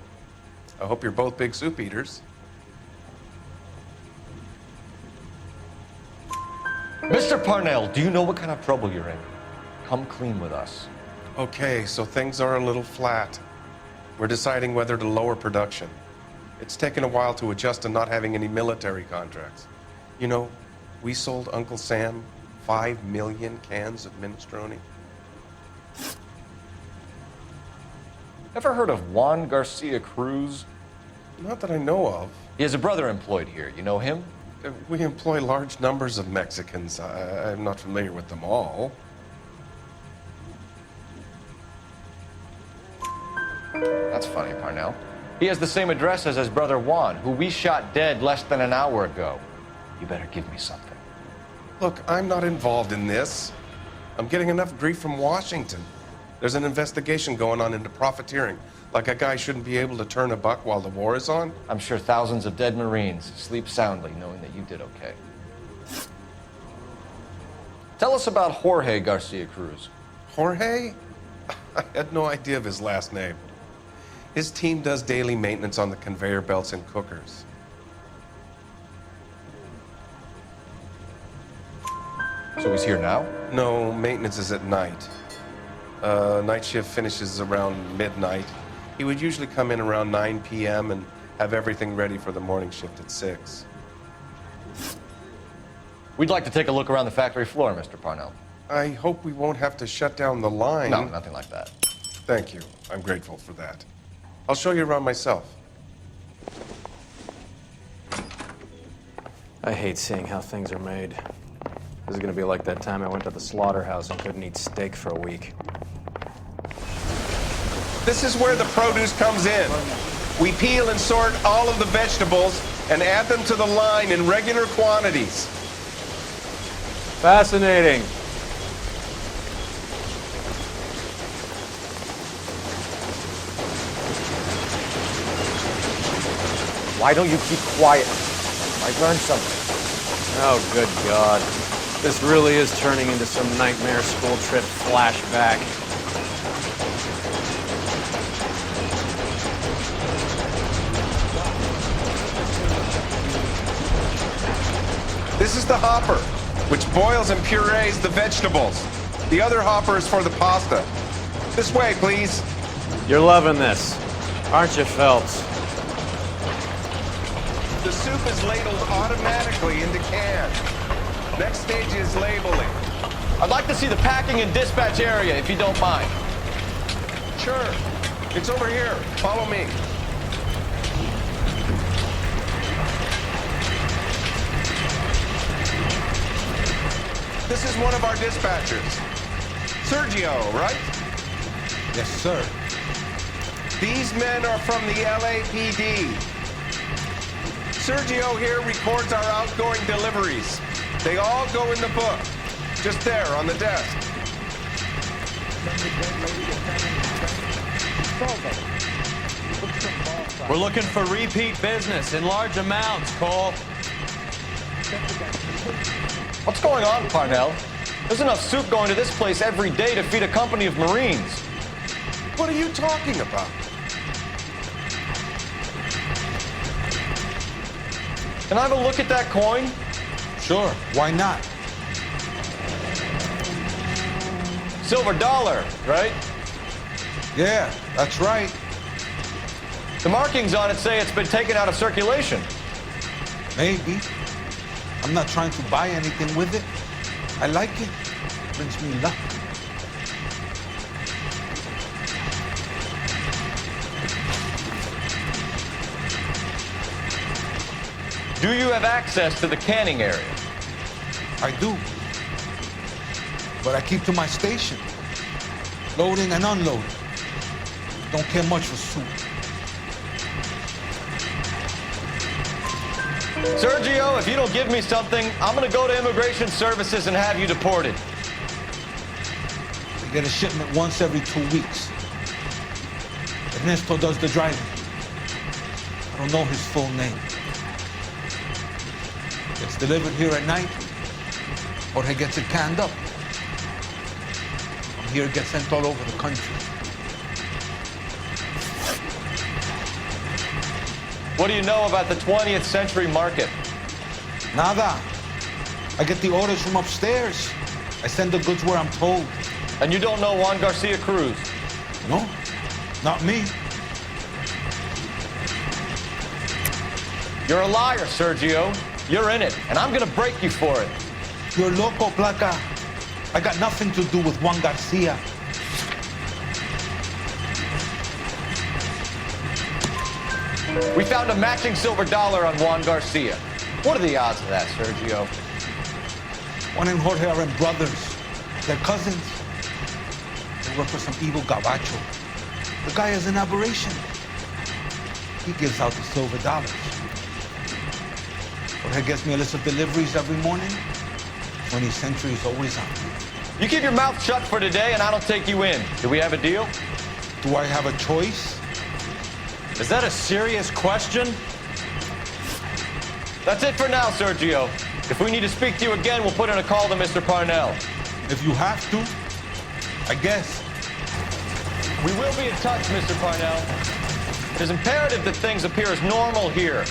I hope you're both big soup eaters. Mr. Parnell, do you know what kind of trouble you're in? Come clean with us. Okay, so things are a little flat. We're deciding whether to lower production. It's taken a while to adjust to not having any military contracts. You know, we sold Uncle Sam 5 million cans of minestrone. Ever heard of Juan Garcia Cruz? Not that I know of. He has a brother employed here. You know him? We employ large numbers of Mexicans. I'm not familiar with them all. That's funny, Parnell. He has the same address as his brother Juan, who we shot dead less than an hour ago. You better give me something. Look, I'm not involved in this. I'm getting enough grief from Washington. There's an investigation going on into profiteering. Like a guy shouldn't be able to turn a buck while the war is on. I'm sure thousands of dead Marines sleep soundly knowing that you did okay. Tell us about Jorge Garcia Cruz. Jorge? I had no idea of his last name. His team does daily maintenance on the conveyor belts and cookers. So he's here now? No, maintenance is at night. Night shift finishes around midnight. He would usually come in around 9 p.m. and have everything ready for the morning shift at 6. We'd like to take a look around the factory floor, Mr. Parnell. I hope we won't have to shut down the line. No, nothing like that. Thank you. I'm grateful for that. I'll show you around myself. I hate seeing how things are made. This is gonna be like that time I went to the slaughterhouse and couldn't eat steak for a week. This is where the produce comes in. We peel and sort all of the vegetables and add them to the line in regular quantities. Fascinating. Why don't you keep quiet? I learned something. Oh, good God. This really is turning into some nightmare school trip flashback. This is the hopper, which boils and purees the vegetables. The other hopper is for the pasta. This way, please. You're loving this, aren't you, Phelps? The soup is ladled automatically into cans. Next stage is labeling. I'd like to see the packing and dispatch area, if you don't mind. Sure. It's over here. Follow me. This is one of our dispatchers. Sergio, right? Yes, sir. These men are from the LAPD. Sergio here records our outgoing deliveries. They all go in the book, just there on the desk. We're looking for repeat business in large amounts, Cole. What's going on, Parnell? There's enough soup going to this place every day to feed a company of Marines. What are you talking about? Can I have a look at that coin? Sure, why not? Silver dollar, right? Yeah, that's right. The markings on it say it's been taken out of circulation. Maybe. I'm not trying to buy anything with it. I like it. Brings me luck. Do you have access to the canning area? I do. But I keep to my station. Loading and unloading. Don't care much for soup. Sergio, if you don't give me something, I'm gonna go to Immigration Services and have you deported. We get a shipment once every 2 weeks. Ernesto does the driving. I don't know his full name. Gets delivered here at night, or he gets it canned up. From here, it gets sent all over the country. What do you know about the 20th century market? Nada. I get the orders from upstairs. I send the goods where I'm told. And you don't know Juan Garcia Cruz? No, not me. You're a liar, Sergio. You're in it, and I'm gonna break you for it. You're loco, Placa. I got nothing to do with Juan Garcia. We found a matching silver dollar on Juan Garcia. What are the odds of that, Sergio? Juan and Jorge are brothers. They're cousins. They work for some evil gabacho. The guy is an aberration. He gives out the silver dollars. Jorge gets me a list of deliveries every morning. 20th century is always on. You keep your mouth shut for today, and I don't take you in. Do we have a deal? Do I have a choice? Is that a serious question? That's it for now, Sergio. If we need to speak to you again, we'll put in a call to Mr. Parnell. If you have to, I guess. We will be in touch, Mr. Parnell. It is imperative that things appear as normal here.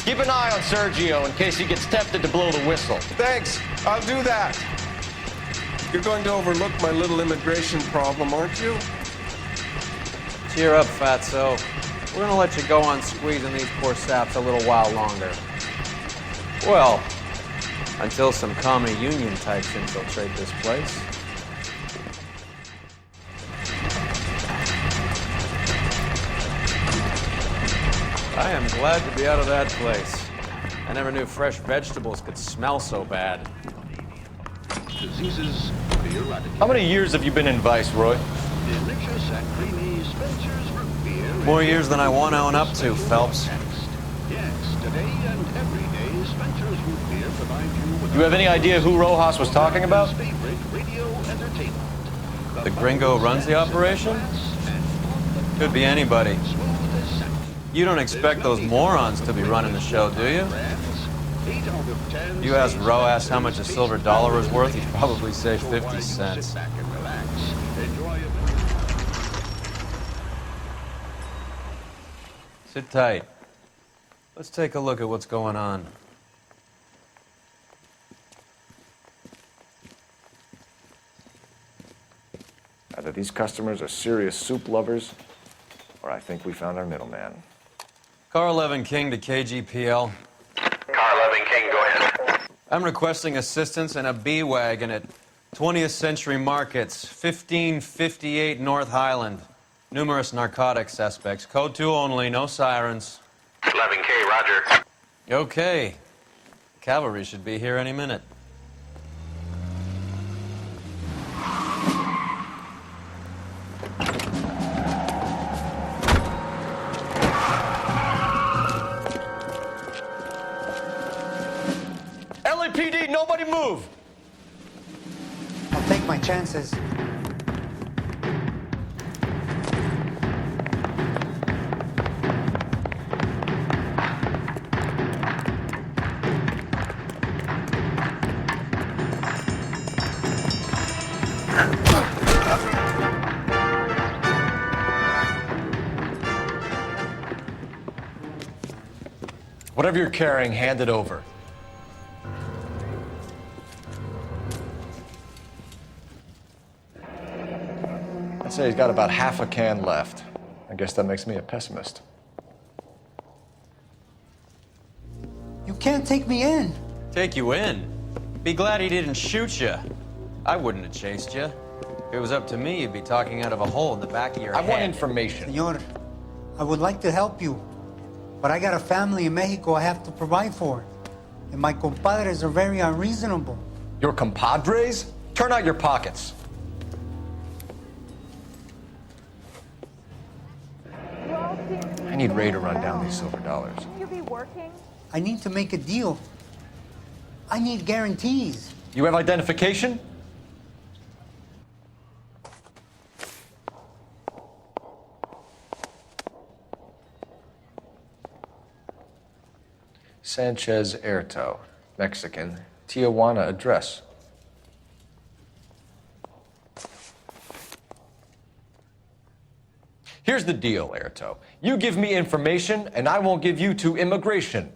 Keep an eye on Sergio in case he gets tempted to blow the whistle. Thanks. I'll do that. You're going to overlook my little immigration problem, aren't you? Cheer up, fatso. We're gonna let you go on squeezing these poor saps a little while longer. Well, until some commie union types infiltrate this place. I am glad to be out of that place. I never knew fresh vegetables could smell so bad. Diseases, beer How many years have you been in Vice, Roy? delicious and creamy Spencer's root beer. More years than I want to own up to, Phelps. Yes, today and every day, Spencer's root beer provides you with You have any idea who Rojas was talking about? favorite radio entertainment. The gringo runs the operation? Could be anybody. You don't expect those morons to be running the show, do you? You ask Rojas how much a silver dollar is worth, he'd probably say 50 cents. Sit tight. Let's take a look at what's going on. Either these customers are serious soup lovers, or I think we found our middleman. Car 11 King to KGPL. Car 11 King, go ahead. I'm requesting assistance in a B-Wagon at 20th Century Markets, 1558 North Highland. Numerous narcotic suspects. Code 2 only, no sirens. 11K, roger. Okay. Cavalry should be here any minute. LAPD, nobody move! I'll take my chances. Whatever you're carrying, hand it over. I'd say he's got about half a can left. I guess that makes me a pessimist. You can't take me in. Take you in? Be glad he didn't shoot you. I wouldn't have chased you. If it was up to me, you'd be talking out of a hole in the back of your head. I want information. Senor, I would like to help you, but I got a family in Mexico I have to provide for. And my compadres are very unreasonable. Your compadres? Turn out your pockets. I need Ray to run down these silver dollars. Shouldn't you be working? I need to make a deal. I need guarantees. You have identification? Sanchez Erto, Mexican, Tijuana address. Here's the deal, Erto. You give me information, and I won't give you to immigration.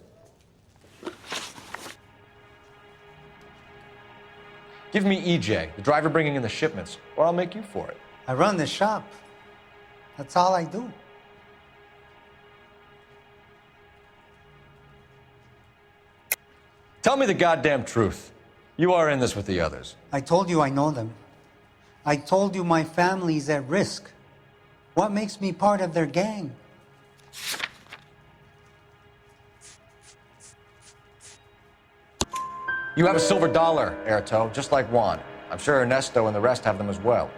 Give me EJ, the driver bringing in the shipments, or I'll make you for it. I run the shop. That's all I do. Tell me the goddamn truth. You are in this with the others. I told you I know them. I told you my family's at risk. What makes me part of their gang? You have a silver dollar, Erto, just like Juan. I'm sure Ernesto and the rest have them as well.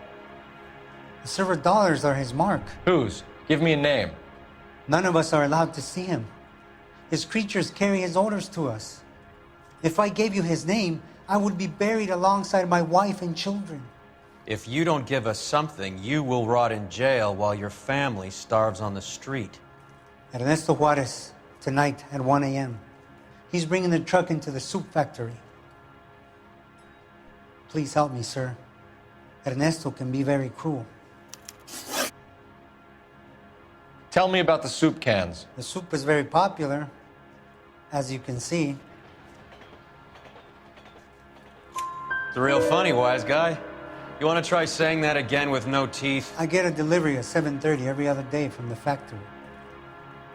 The silver dollars are his mark. Whose? Give me a name. None of us are allowed to see him. His creatures carry his orders to us. If I gave you his name, I would be buried alongside my wife and children. If you don't give us something, you will rot in jail while your family starves on the street. Ernesto Juarez, tonight at 1 a.m. He's bringing the truck into the soup factory. Please help me, sir. Ernesto can be very cruel. Tell me about the soup cans. The soup is very popular, as you can see. It's real funny, wise guy. You want to try saying that again with no teeth? I get a delivery at 7:30 every other day from the factory.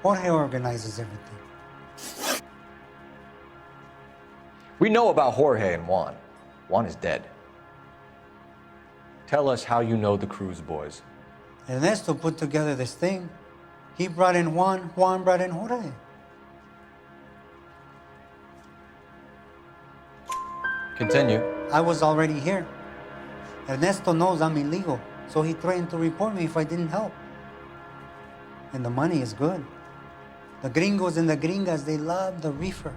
Jorge organizes everything. We know about Jorge and Juan. Juan is dead. Tell us how you know the Cruz boys. Ernesto put together this thing. He brought in Juan, Juan brought in Jorge. Continue. I was already here. Ernesto knows I'm illegal, so he threatened to report me if I didn't help. And the money is good. The gringos and the gringas, they love the reefer.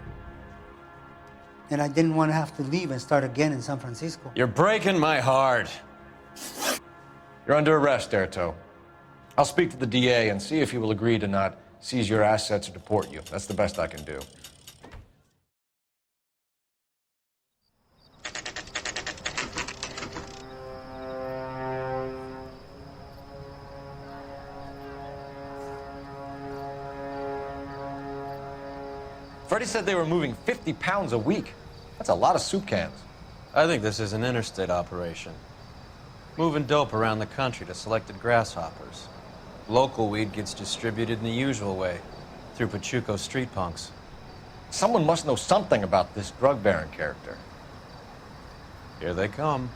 And I didn't want to have to leave and start again in San Francisco. You're breaking my heart. You're under arrest, Erto. I'll speak to the DA and see if he will agree to not seize your assets or deport you. That's the best I can do. Freddie said they were moving 50 pounds a week. That's a lot of soup cans. I think this is an interstate operation. Moving dope around the country to selected grasshoppers. Local weed gets distributed in the usual way, through Pachuco street punks. Someone must know something about this drug baron character. Here they come.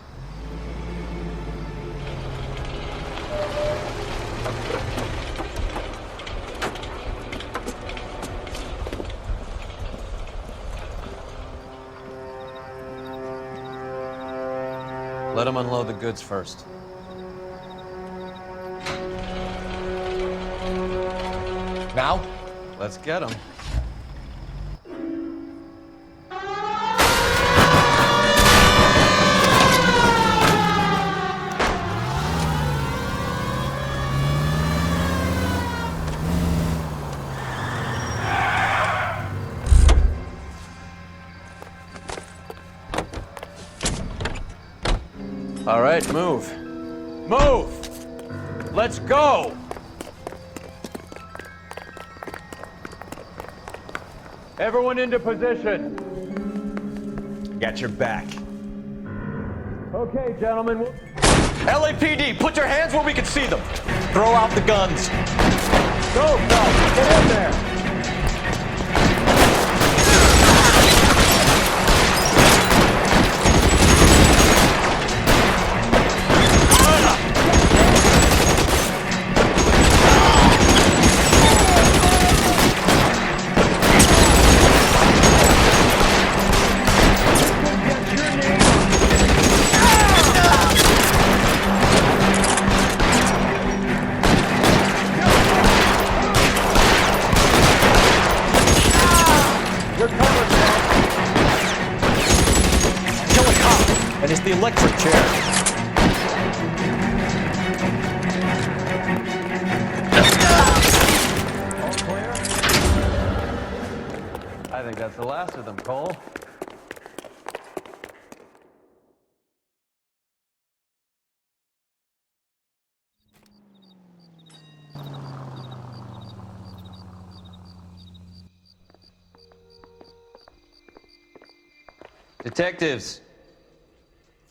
Let them unload the goods first. Now? Let's get them. All right, move. Move! Let's go! Everyone into position. Got your back. Okay, gentlemen. LAPD, put your hands where we can see them. Throw out the guns. Go, fellas, get in there. And it's the electric chair. I think that's the last of them, Cole. Detectives,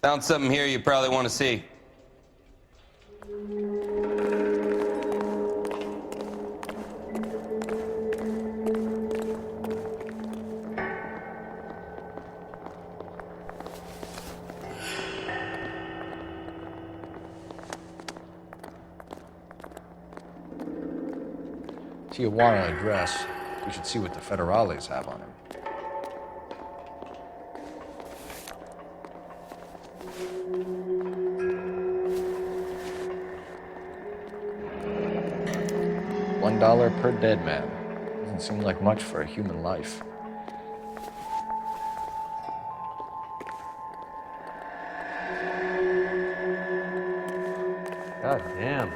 found something here you probably want to see. Tijuana address. We should see what the federales have on him. $1 per dead man. Doesn't seem like much for a human life. God damn.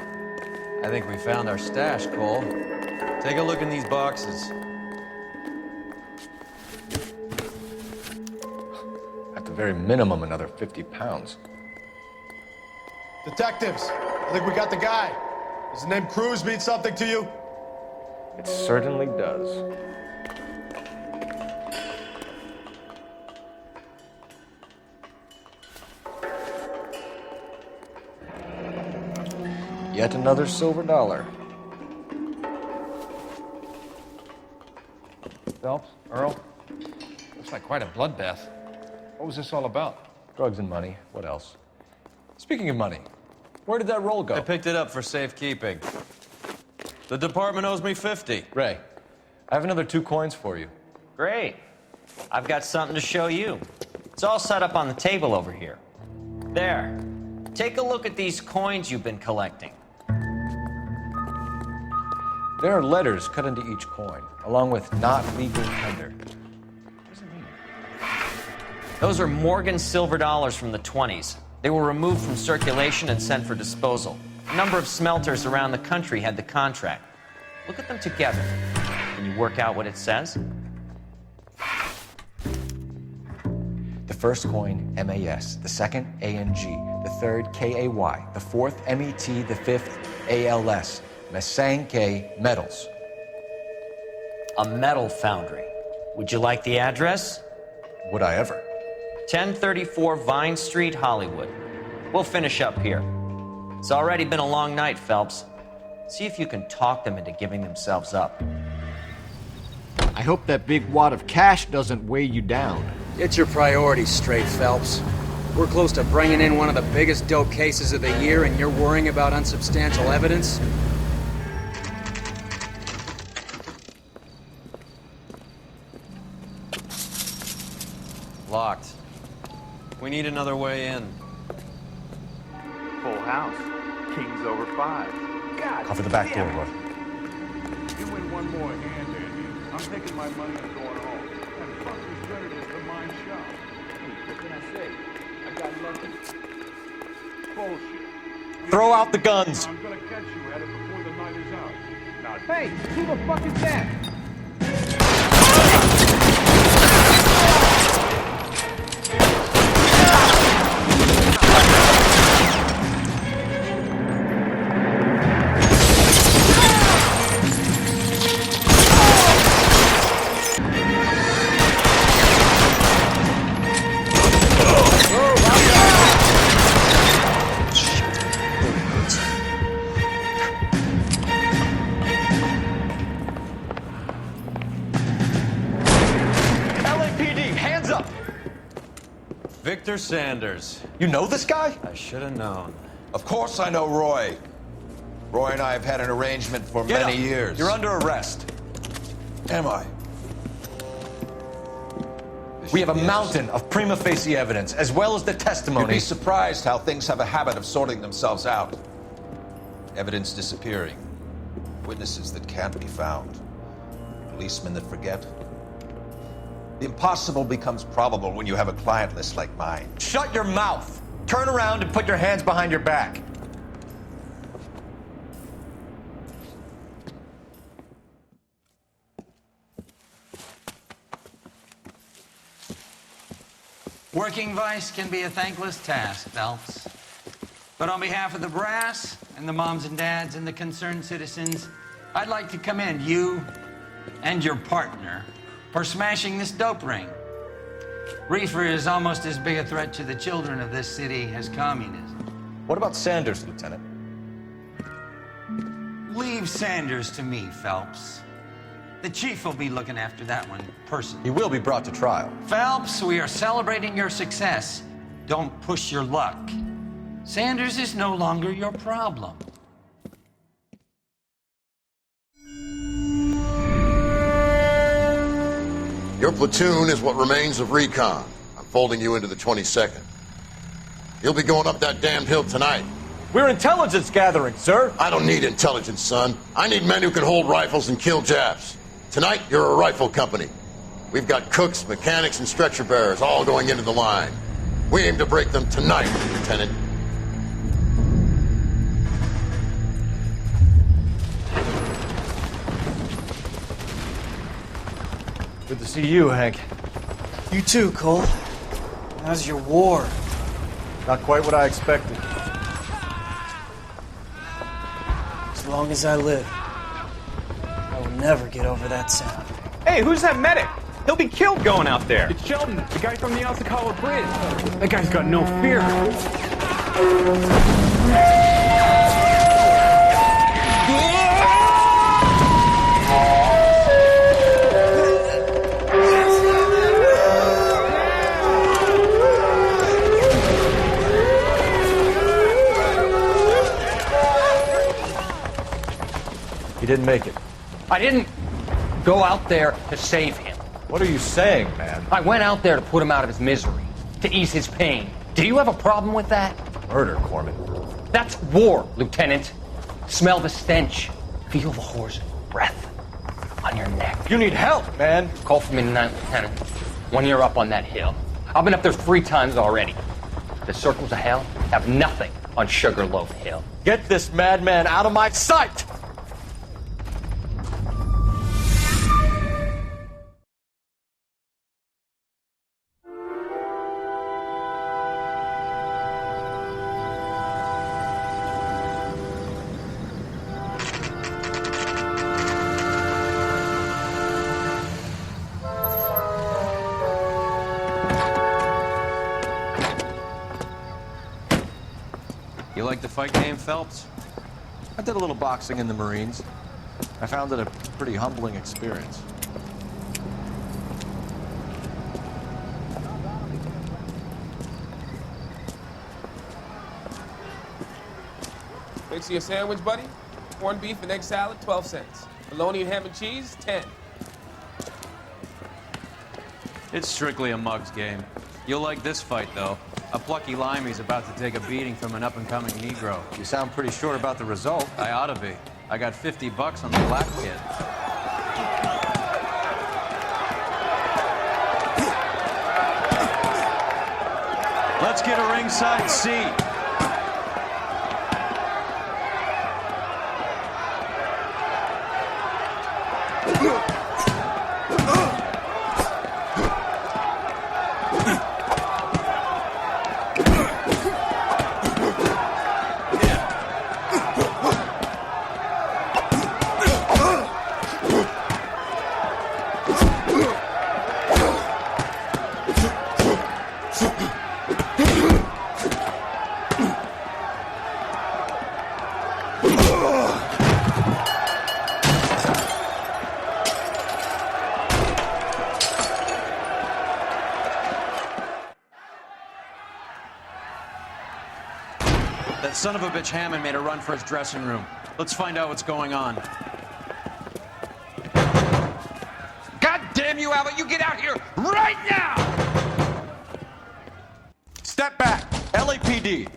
I think we found our stash, Cole. Take a look in these boxes. At the very minimum, another 50 pounds. Detectives, I think we got the guy. Does the name Cruz mean something to you? It certainly does. Yet another silver dollar. Phelps, Earl, looks like quite a bloodbath. What was this all about? Drugs and money. What else? Speaking of money, where did that roll go? I picked it up for safekeeping. The department owes me 50. Ray, I have another 2 coins for you. Great. I've got something to show you. It's all set up on the table over here. There. Take a look at these coins you've been collecting. There are letters cut into each coin, along with not legal tender. What does it mean? Those are Morgan silver dollars from the 20s. They were removed from circulation and sent for disposal. A number of smelters around the country had the contract. Look at them together. Can you work out what it says? The first coin, MAS. The second, ANG. The third, KAY. The fourth, MET. The fifth, ALS. Masanke Metals. A metal foundry. Would you like the address? Would I ever? 1034 Vine Street, Hollywood. We'll finish up here. It's already been a long night, Phelps. See if you can talk them into giving themselves up. I hope that big wad of cash doesn't weigh you down. Get your priorities straight, Phelps. We're close to bringing in one of the biggest dope cases of the year, and you're worrying about unsubstantial evidence? Locked. We need another way in. Full house. Kings over 5. God. Cover the back door, Roy. You win one more hand, Andy. I'm taking my money and going home. And fuck this credit is the mine shop. What can I say? I got lucky. Bullshit. Throw out the guns. I'm gonna catch you at it before the night is out. Now, hey, who the fuck is that? Victor Sanders. You know this guy? I should have known. Of course I know Roy. Roy and I have had an arrangement for many years. You're under arrest. Am I? We have a mountain of prima facie evidence, as well as the testimony. You'd be surprised how things have a habit of sorting themselves out. Evidence disappearing. Witnesses that can't be found. Policemen that forget. The impossible becomes probable when you have a client list like mine. Shut your mouth! Turn around and put your hands behind your back. Working vice can be a thankless task, Phelps. But on behalf of the brass and the moms and dads and the concerned citizens, I'd like to commend you and your partner for smashing this dope ring. Reefer is almost as big a threat to the children of this city as communism. What about Sanders, Lieutenant? Leave Sanders to me, Phelps. The chief will be looking after that one personally. He will be brought to trial. Phelps, we are celebrating your success. Don't push your luck. Sanders is no longer your problem. Your platoon is what remains of recon. I'm folding you into the 22nd. You'll be going up that damned hill tonight. We're intelligence gathering, sir. I don't need intelligence, son. I need men who can hold rifles and kill Japs. Tonight, you're a rifle company. We've got cooks, mechanics, and stretcher bearers all going into the line. We aim to break them tonight, Lieutenant. Good to see you, Hank. You too, Cole. How's your war? Not quite what I expected. As long as I live, I will never get over that sound. Hey, who's that medic? He'll be killed going out there. It's Sheldon, the guy from the Asakawa Bridge. That guy's got no fear. didn't make it. I didn't go out there to save him. What are you saying, man? I went out there to put him out of his misery, to ease his pain. Do you have a problem with that? Murder, Corman. That's war, Lieutenant. Smell the stench. Feel the horse's breath on your neck. You need help, man. Call for me tonight, Lieutenant, when you're up on that hill. I've been up there 3 times already. The circles of hell have nothing on Sugarloaf Hill. Get this madman out of my sight! You like the fight game, Phelps? I did a little boxing in the Marines. I found it a pretty humbling experience. Fix you a sandwich, buddy? Corned beef and egg salad, 12 cents. Bologna and ham and cheese, 10. It's strictly a mug's game. You'll like this fight, though. A plucky limey's about to take a beating from an up-and-coming Negro. You sound pretty sure about the result. I ought to be. I got $50 on the black kid. Let's get a ringside seat. That son of a bitch Hammond made a run for his dressing room. Let's find out what's going on. God damn you, Albert! You get out here right now! Step back! LAPD!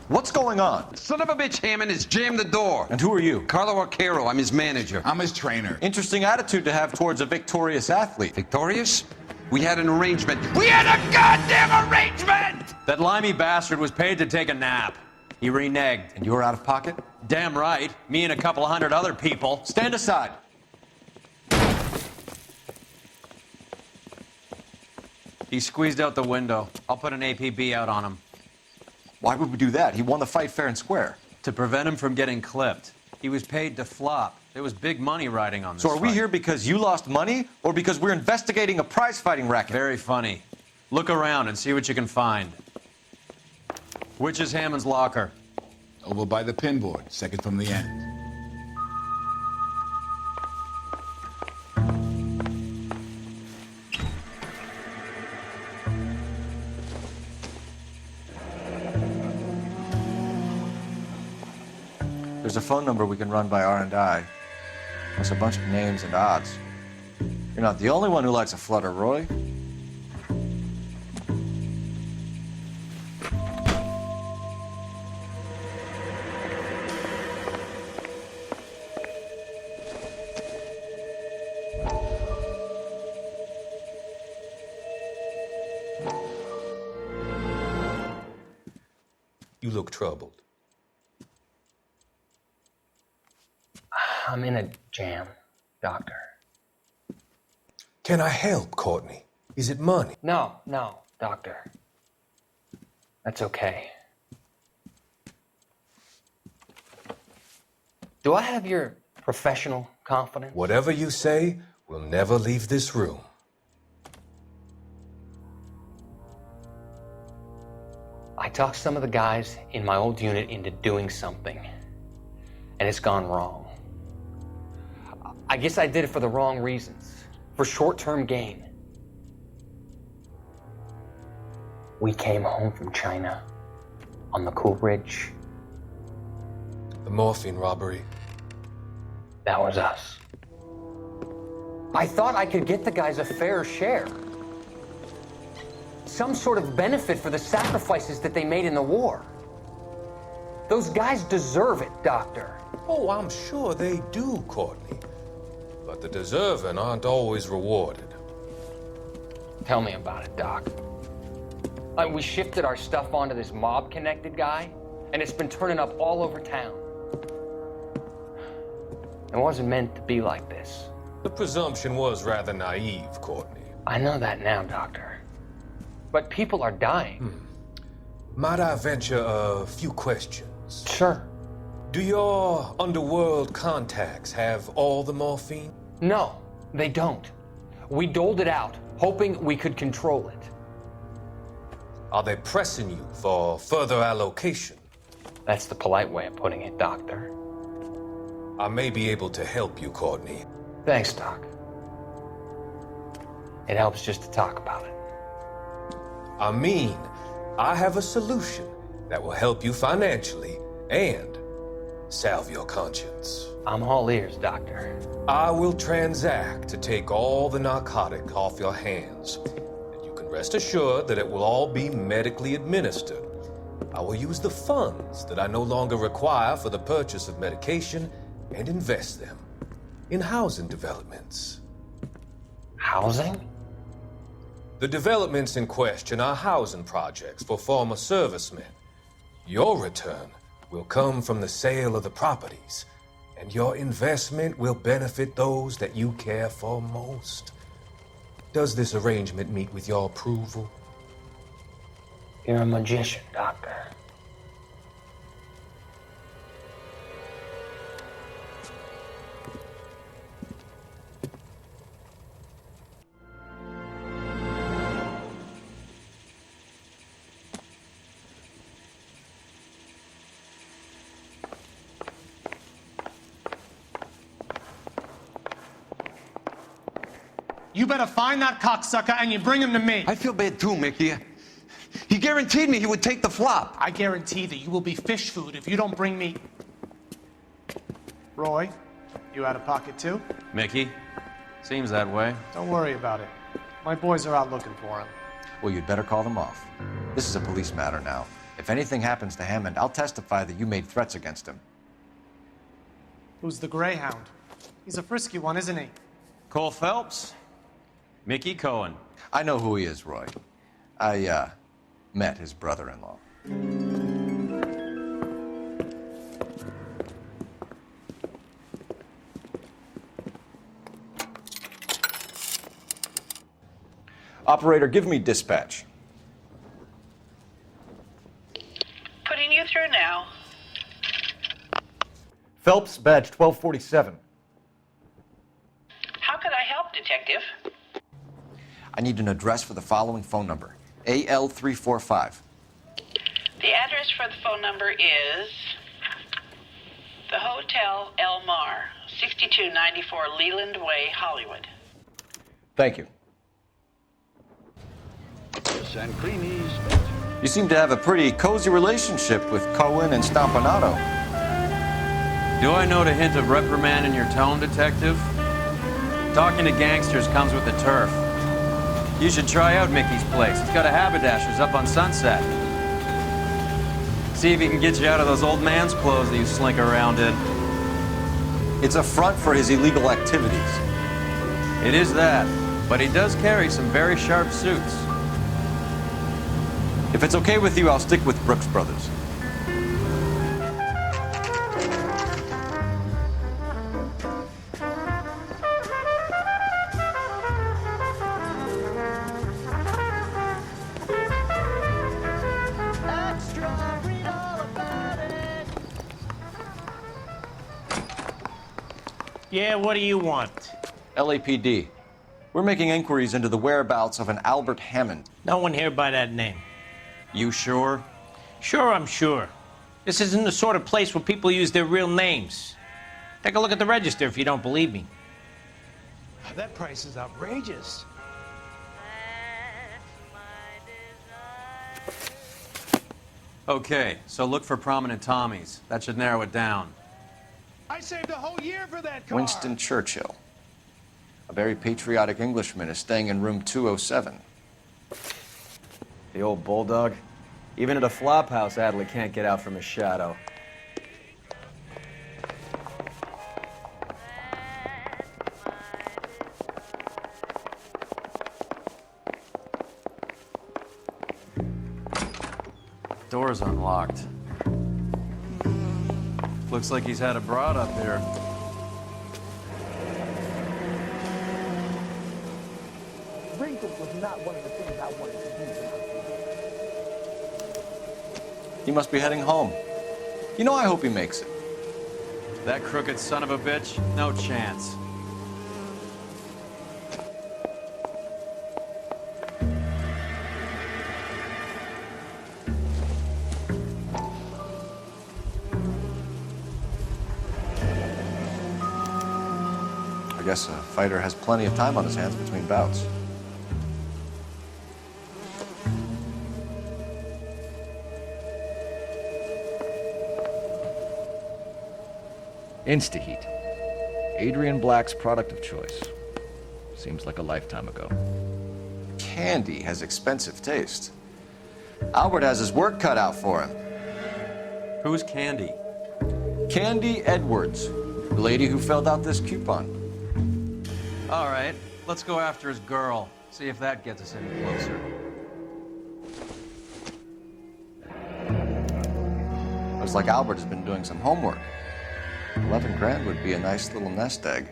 What's going on? Son of a bitch Hammond has jammed the door. And who are you? Carlo Arcaro. I'm his manager. I'm his trainer. Interesting attitude to have towards a victorious athlete. Victorious? We had an arrangement. We had a goddamn arrangement! That limey bastard was paid to take a nap. He reneged. And you were out of pocket? Damn right. Me and a couple hundred other people. Stand aside. He squeezed out the window. I'll put an APB out on him. Why would we do that? He won the fight fair and square. To prevent him from getting clipped. He was paid to flop. There was big money riding on this So are we fight. here because you lost money or because we're investigating a prize-fighting racket? Very funny. Look around and see what you can find. Which is Hammond's locker? Over by the pinboard, second from the end. There's a phone number we can run by R&I. Plus a bunch of names and odds. You're not the only one who likes a flutter, Roy. You look troubled. I'm in a jam, Doctor. Can I help, Courtney? Is it money? No, Doctor. That's okay. Do I have your professional confidence? Whatever you say, we'll never leave this room. I talked some of the guys in my old unit into doing something, and it's gone wrong. I guess I did it for the wrong reasons, for short-term gain. We came home from China on the Cool Ridge. The morphine robbery. That was us. I thought I could get the guys a fair share. Some sort of benefit for the sacrifices that they made in the war. Those guys deserve it, Doctor. Oh, I'm sure they do, Courtney. But the deserving aren't always rewarded. Tell me about it, Doc. We shifted our stuff onto this mob-connected guy, and it's been turning up all over town. It wasn't meant to be like this. The presumption was rather naive, Courtney. I know that now, Doctor. But people are dying. Might I venture a few questions? Sure. Do your underworld contacts have all the morphine? No, they don't. We doled it out, hoping we could control it. Are they pressing you for further allocation? That's the polite way of putting it, Doctor. I may be able to help you, Courtney. Thanks, Doc. It helps just to talk about it. I mean, I have a solution that will help you financially and salve your conscience. I'm all ears, Doctor. I will transact to take all the narcotic off your hands. And you can rest assured that it will all be medically administered. I will use the funds that I no longer require for the purchase of medication and invest them in housing developments. Housing? The developments in question are housing projects for former servicemen. Your return will come from the sale of the properties, and your investment will benefit those that you care for most. Does this arrangement meet with your approval? You're a magician, Doctor. You better find that cocksucker and you bring him to me. I feel bad too, Mickey. He guaranteed me he would take the flop. I guarantee that you will be fish food if you don't bring me... Roy, you out of pocket too? Mickey? Seems that way. Don't worry about it. My boys are out looking for him. Well, you'd better call them off. This is a police matter now. If anything happens to Hammond, I'll testify that you made threats against him. Who's the Greyhound? He's a frisky one, isn't he? Cole Phelps? Mickey Cohen. I know who he is, Roy. I, met his brother-in-law. Operator, give me dispatch. Putting you through now. Phelps, badge 1247. How could I help, Detective? I need an address for the following phone number. AL345. The address for the phone number is the Hotel El Mar, 6294 Leland Way, Hollywood. Thank you. And creamy. You seem to have a pretty cozy relationship with Cohen and Stompanato. Do I note a hint of reprimand in your tone, Detective? Talking to gangsters comes with the turf. You should try out Mickey's place. He's got a haberdasher's up on Sunset. See if he can get you out of those old man's clothes that you slink around in. It's a front for his illegal activities. It is that, but he does carry some very sharp suits. If it's okay with you, I'll stick with Brooks Brothers. Yeah, what do you want? LAPD. We're making inquiries into the whereabouts of an Albert Hammond. No one here by that name. You sure? Sure, I'm sure. This isn't the sort of place where people use their real names. Take a look at the register if you don't believe me. That price is outrageous. Okay, so look for prominent Tommies. That should narrow it down. I saved a whole year for that car. Winston Churchill. A very patriotic Englishman is staying in room 207. The old bulldog. Even at a flop house, Adley can't get out from his shadow. Door's unlocked. Looks like he's had a broad up here. Wrinkles was not one of the things I wanted to do. He must be heading home. You know, I hope he makes it. That crooked son of a bitch? No chance. I guess a fighter has plenty of time on his hands between bouts. Instaheat. Adrian Black's product of choice. Seems like a lifetime ago. Candy has expensive taste. Albert has his work cut out for him. Who's Candy? Candy Edwards, the lady who filled out this coupon. All right, let's go after his girl. See if that gets us any closer. Looks like Albert has been doing some homework. 11 grand would be a nice little nest egg.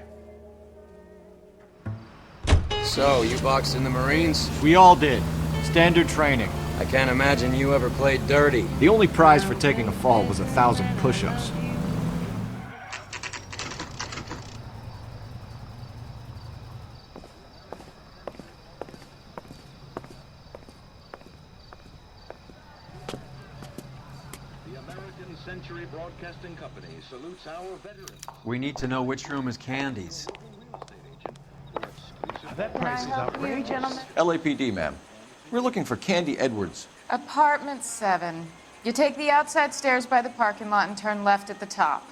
So, you boxed in the Marines? We all did. Standard training. I can't imagine you ever played dirty. The only prize for taking a fall was 1,000 push-ups. Century Broadcasting Company salutes our veterans. We need to know which room is Candy's. That price is outrageous. LAPD, ma'am. We're looking for Candy Edwards. Apartment 7. You take the outside stairs by the parking lot and turn left at the top.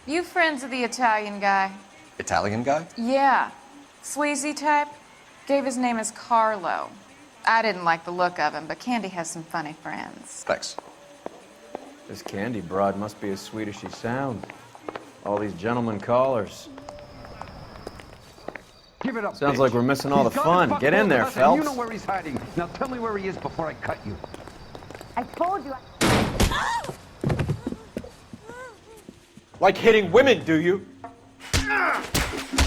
You friends of the Italian guy? Italian guy? Yeah. Sleazy type? Gave his name as Carlo. I didn't like the look of him, but Candy has some funny friends. Thanks. This Candy broad must be as sweet as she sounds. All these gentlemen callers. Give it up, Sounds bitch. like we're missing all the He's fun. gone Get in there, fuck Phelps. You know where he's hiding. Now tell me where he is before I cut you. I told you. Like hitting women, do you?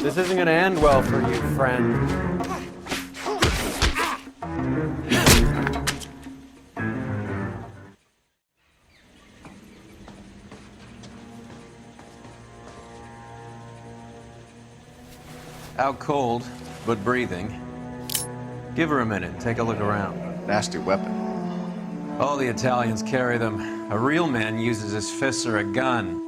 This isn't gonna end well for you, friend. Out cold, but breathing. Give her a minute, take a look around. Nasty weapon. All the Italians carry them. A real man uses his fists or a gun.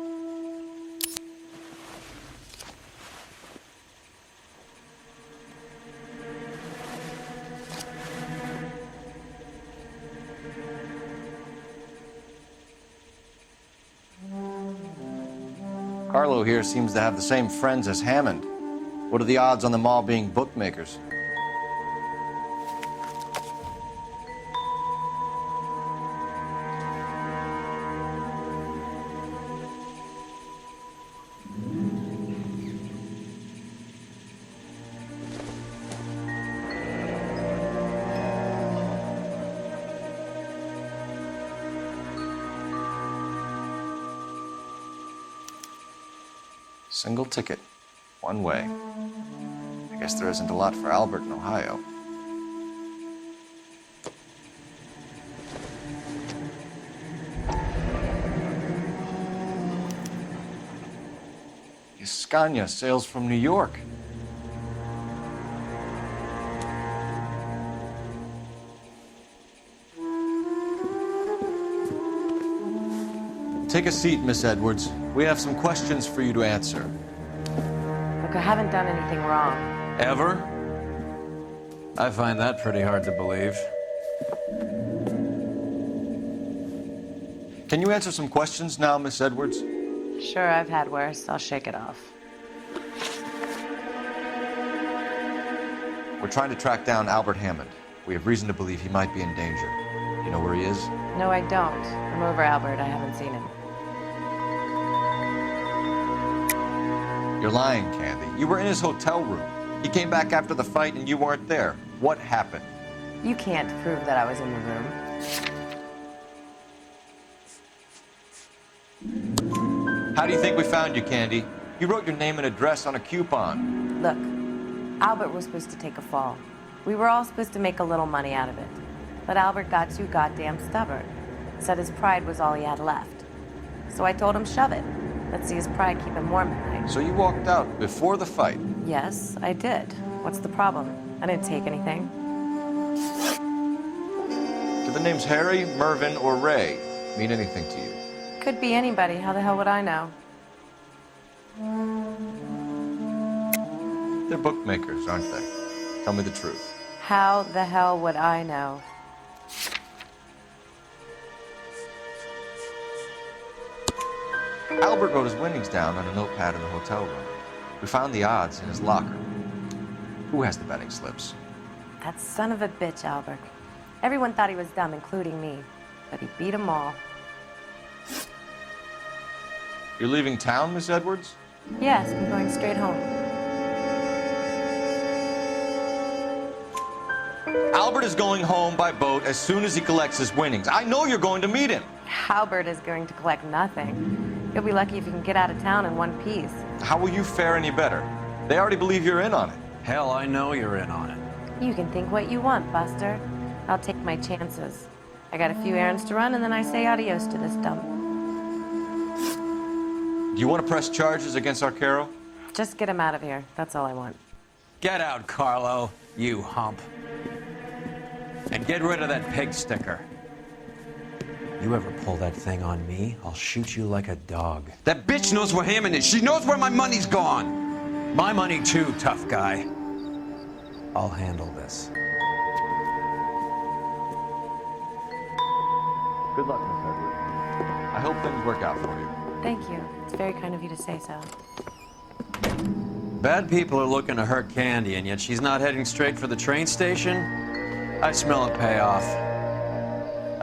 Carlo here seems to have the same friends as Hammond. What are the odds on them all being bookmakers? Single ticket, one way. I guess there isn't a lot for Albert in Ohio. Scania sails from New York. Take a seat, Miss Edwards. We have some questions for you to answer. Look, I haven't done anything wrong. Ever? I find that pretty hard to believe. Can you answer some questions now, Miss Edwards? Sure, I've had worse. I'll shake it off. We're trying to track down Albert Hammond. We have reason to believe he might be in danger. You know where he is? No, I don't. I'm over Albert. I haven't seen him. You're lying, Candy. You were in his hotel room. He came back after the fight and you weren't there. What happened? You can't prove that I was in the room. How do you think we found you, Candy? You wrote your name and address on a coupon. Look, Albert was supposed to take a fall. We were all supposed to make a little money out of it. But Albert got too goddamn stubborn. Said his pride was all he had left. So I told him, shove it. Let's see his pride keep him warm at night. So you walked out before the fight? Yes, I did. What's the problem? I didn't take anything. Do the names Harry, Mervyn, or Ray mean anything to you? Could be anybody. How the hell would I know? They're bookmakers, aren't they? Tell me the truth. How the hell would I know? Albert wrote his winnings down on a notepad in the hotel room. We found the odds in his locker. Who has the betting slips? That son of a bitch, Albert. Everyone thought he was dumb, including me. But he beat them all. You're leaving town, Miss Edwards? Yes, I'm going straight home. Albert is going home by boat as soon as he collects his winnings. I know you're going to meet him. Albert is going to collect nothing. You'll be lucky if you can get out of town in one piece. How will you fare any better? They already believe you're in on it. Hell, I know you're in on it. You can think what you want, Buster. I'll take my chances. I got a few errands to run, and then I say adios to this dump. Do you want to press charges against Arcaro? Just get him out of here. That's all I want. Get out, Carlo, you hump. And get rid of that pig sticker. You ever pull that thing on me, I'll shoot you like a dog. That bitch knows where Hammond is. She knows where my money's gone. My money too, tough guy. I'll handle this. Good luck, Miss Edwards. I hope things work out for you. Thank you. It's very kind of you to say so. Bad people are looking to hurt Candy, and yet she's not heading straight for the train station? I smell a payoff.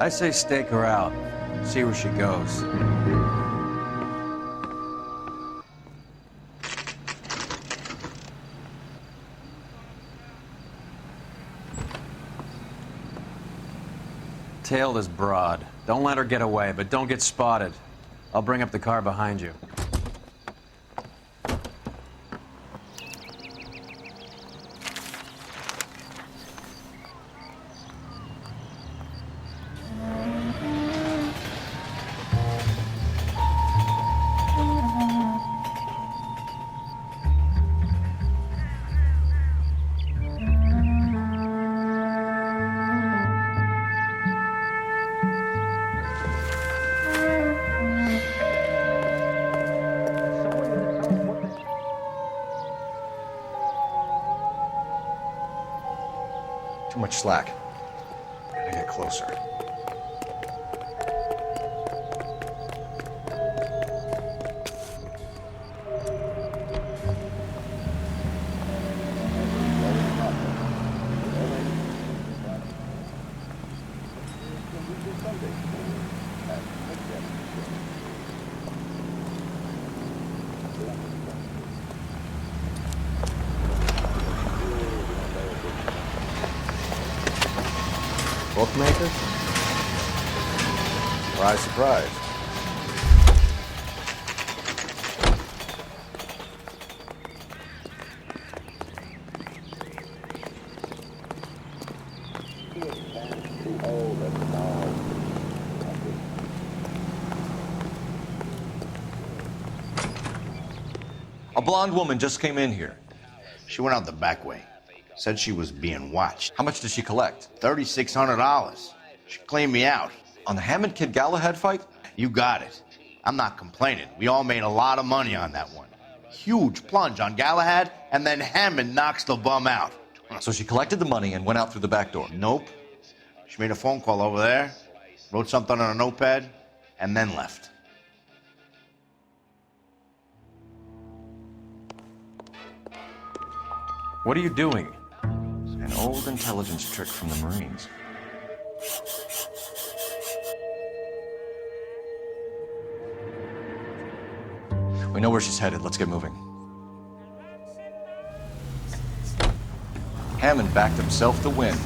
I say stake her out. See where she goes. Tail this broad. Don't let her get away, but don't get spotted. I'll bring up the car behind you. Too much slack. Gotta get closer. Bookmakers? Surprise, surprise. A blonde woman just came in here. She went out the back way. Said she was being watched. How much did she collect? $3,600. She cleaned me out. On the Hammond Kid Galahad fight? You got it. I'm not complaining. We all made a lot of money on that one. Huge plunge on Galahad, and then Hammond knocks the bum out. So she collected the money and went out through the back door? Nope. She made a phone call over there, wrote something on a notepad, and then left. What are you doing? An old intelligence trick from the Marines. We know where she's headed. Let's get moving. Hammond backed himself to win.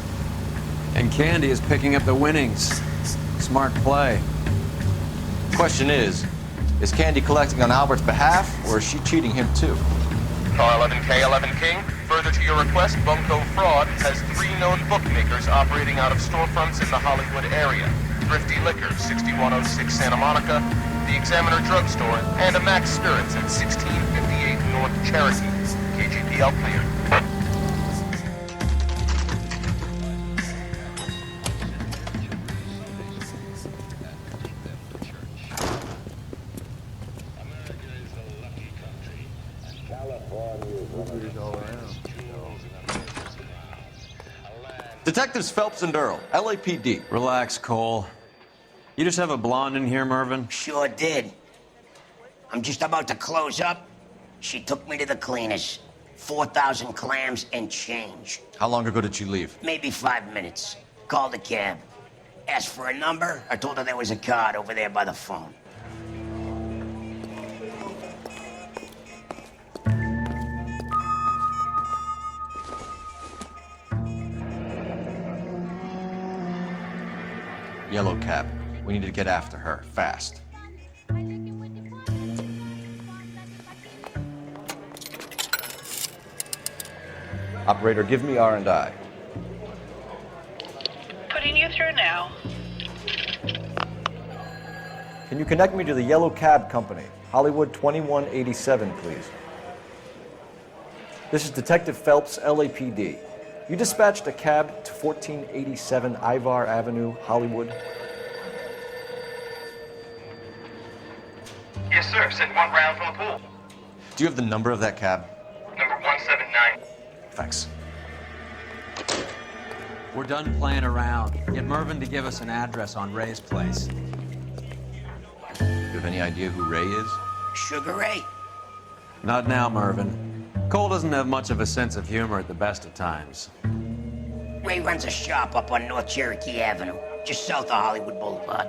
And Candy is picking up the winnings. Smart play. Question is Candy collecting on Albert's behalf, or is she cheating him too? Car 11K, 11 King. Further to your request, Bunko Fraud has 3 known bookmakers operating out of storefronts in the Hollywood area. Thrifty Liquor, 6106 Santa Monica, the Examiner Drugstore, and a Max Spirits at 1658 North Cherokee. KGPL cleared. Detectives Phelps and Earl, LAPD. Relax, Cole. You just have a blonde in here, Mervyn? Sure did. I'm just about to close up. She took me to the cleaners. 4,000 clams and change. How long ago did she leave? Maybe 5 minutes. Called a cab. Asked for a number. I told her there was a card over there by the phone. Yellow cab. We need to get after her, fast. Operator, give me R&I. Putting you through now. Can you connect me to the Yellow Cab Company, Hollywood 2187, please? This is Detective Phelps, LAPD. You dispatched a cab to 1487 Ivar Avenue, Hollywood? Yes, sir. Sent 1 round from the pool. Do you have the number of that cab? Number 179. Thanks. We're done playing around. Get Mervyn to give us an address on Ray's place. Do you have any idea who Ray is? Sugar Ray? Not now, Mervyn. Cole doesn't have much of a sense of humor at the best of times. Ray runs a shop up on North Cherokee Avenue, just south of Hollywood Boulevard.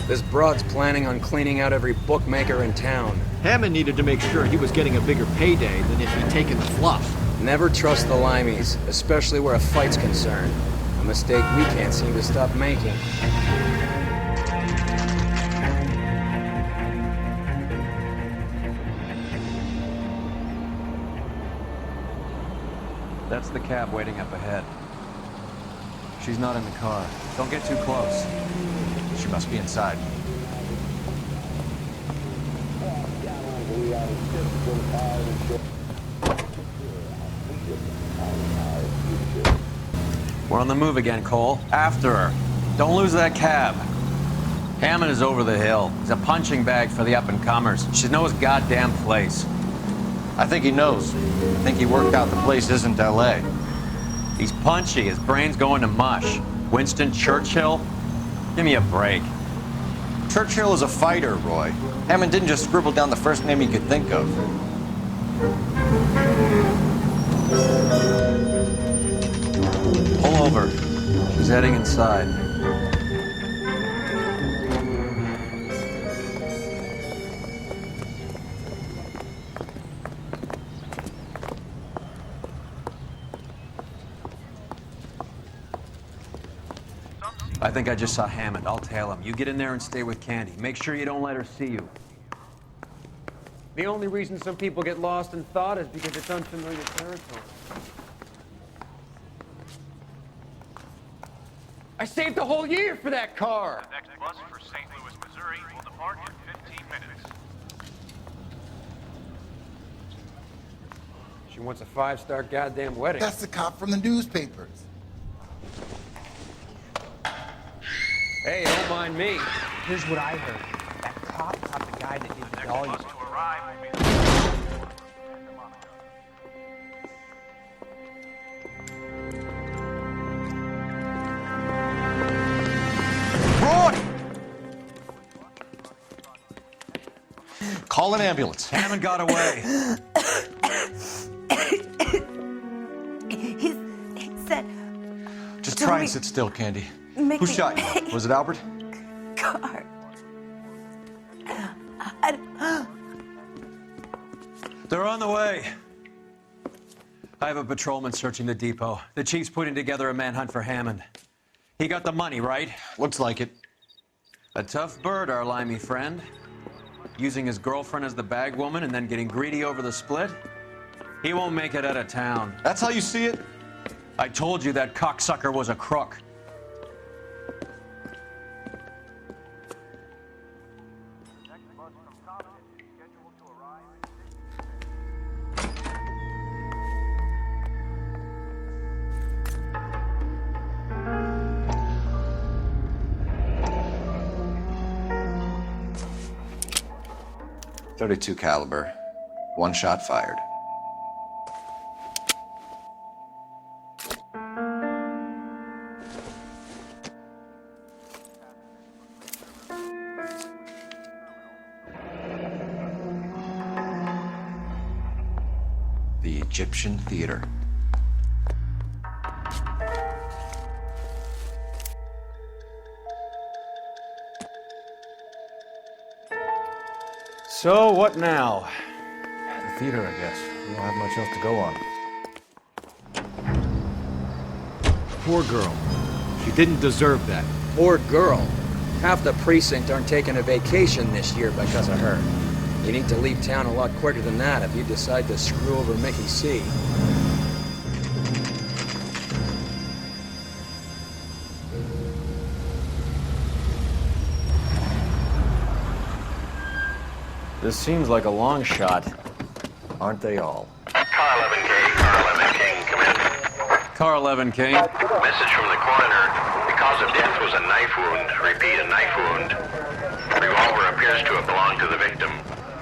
This broad's planning on cleaning out every bookmaker in town. Hammond needed to make sure he was getting a bigger payday than if he'd taken the fluff. Never trust the limeys, especially where a fight's concerned. A mistake we can't seem to stop making. That's the cab waiting up ahead. She's not in the car. Don't get too close. She must be inside. We're on the move again, Cole. After her. Don't lose that cab. Hammond is over the hill. He's a punching bag for the up-and-comers. She knows his goddamn place. I think he knows. I think he worked out the place isn't L.A. He's punchy. His brain's going to mush. Winston Churchill? Give me a break. Churchill is a fighter, Roy. Hammond didn't just scribble down the first name he could think of. Pull over. She's heading inside. I think I just saw Hammond. I'll tail him. You get in there and stay with Candy. Make sure you don't let her see you. The only reason some people get lost in thought is because it's unfamiliar territory. I saved a whole year for that car! The next bus for St. Louis, Missouri will depart in 15 minutes. She wants a 5-star goddamn wedding. That's the cop from the newspapers. Hey, don't mind me. Here's what I heard. That cop got the guy that did the doggies. Call an ambulance. Hammond got away. He said... Just try and sit still, Candy. Make Who me shot you? pay. Was it Albert? Car. They're on the way. I have a patrolman searching the depot. The chief's putting together a manhunt for Hammond. He got the money, right? Looks like it. A tough bird, our limey friend. Using his girlfriend as the bag woman and then getting greedy over the split. He won't make it out of town. That's how you see it? I told you that cocksucker was a crook. .32 caliber. One shot fired. The Egyptian Theater. So, what now? The theater, I guess. We don't have much else to go on. Poor girl. She didn't deserve that. Poor girl. Half the precinct aren't taking a vacation this year because of her. You need to leave town a lot quicker than that if you decide to screw over Mickey C. This seems like a long shot. Aren't they all? Car 11K, Car 11K, come in. Car 11K. Message from the coroner. The cause of death was a knife wound. Repeat, a knife wound. Revolver appears to have belonged to the victim.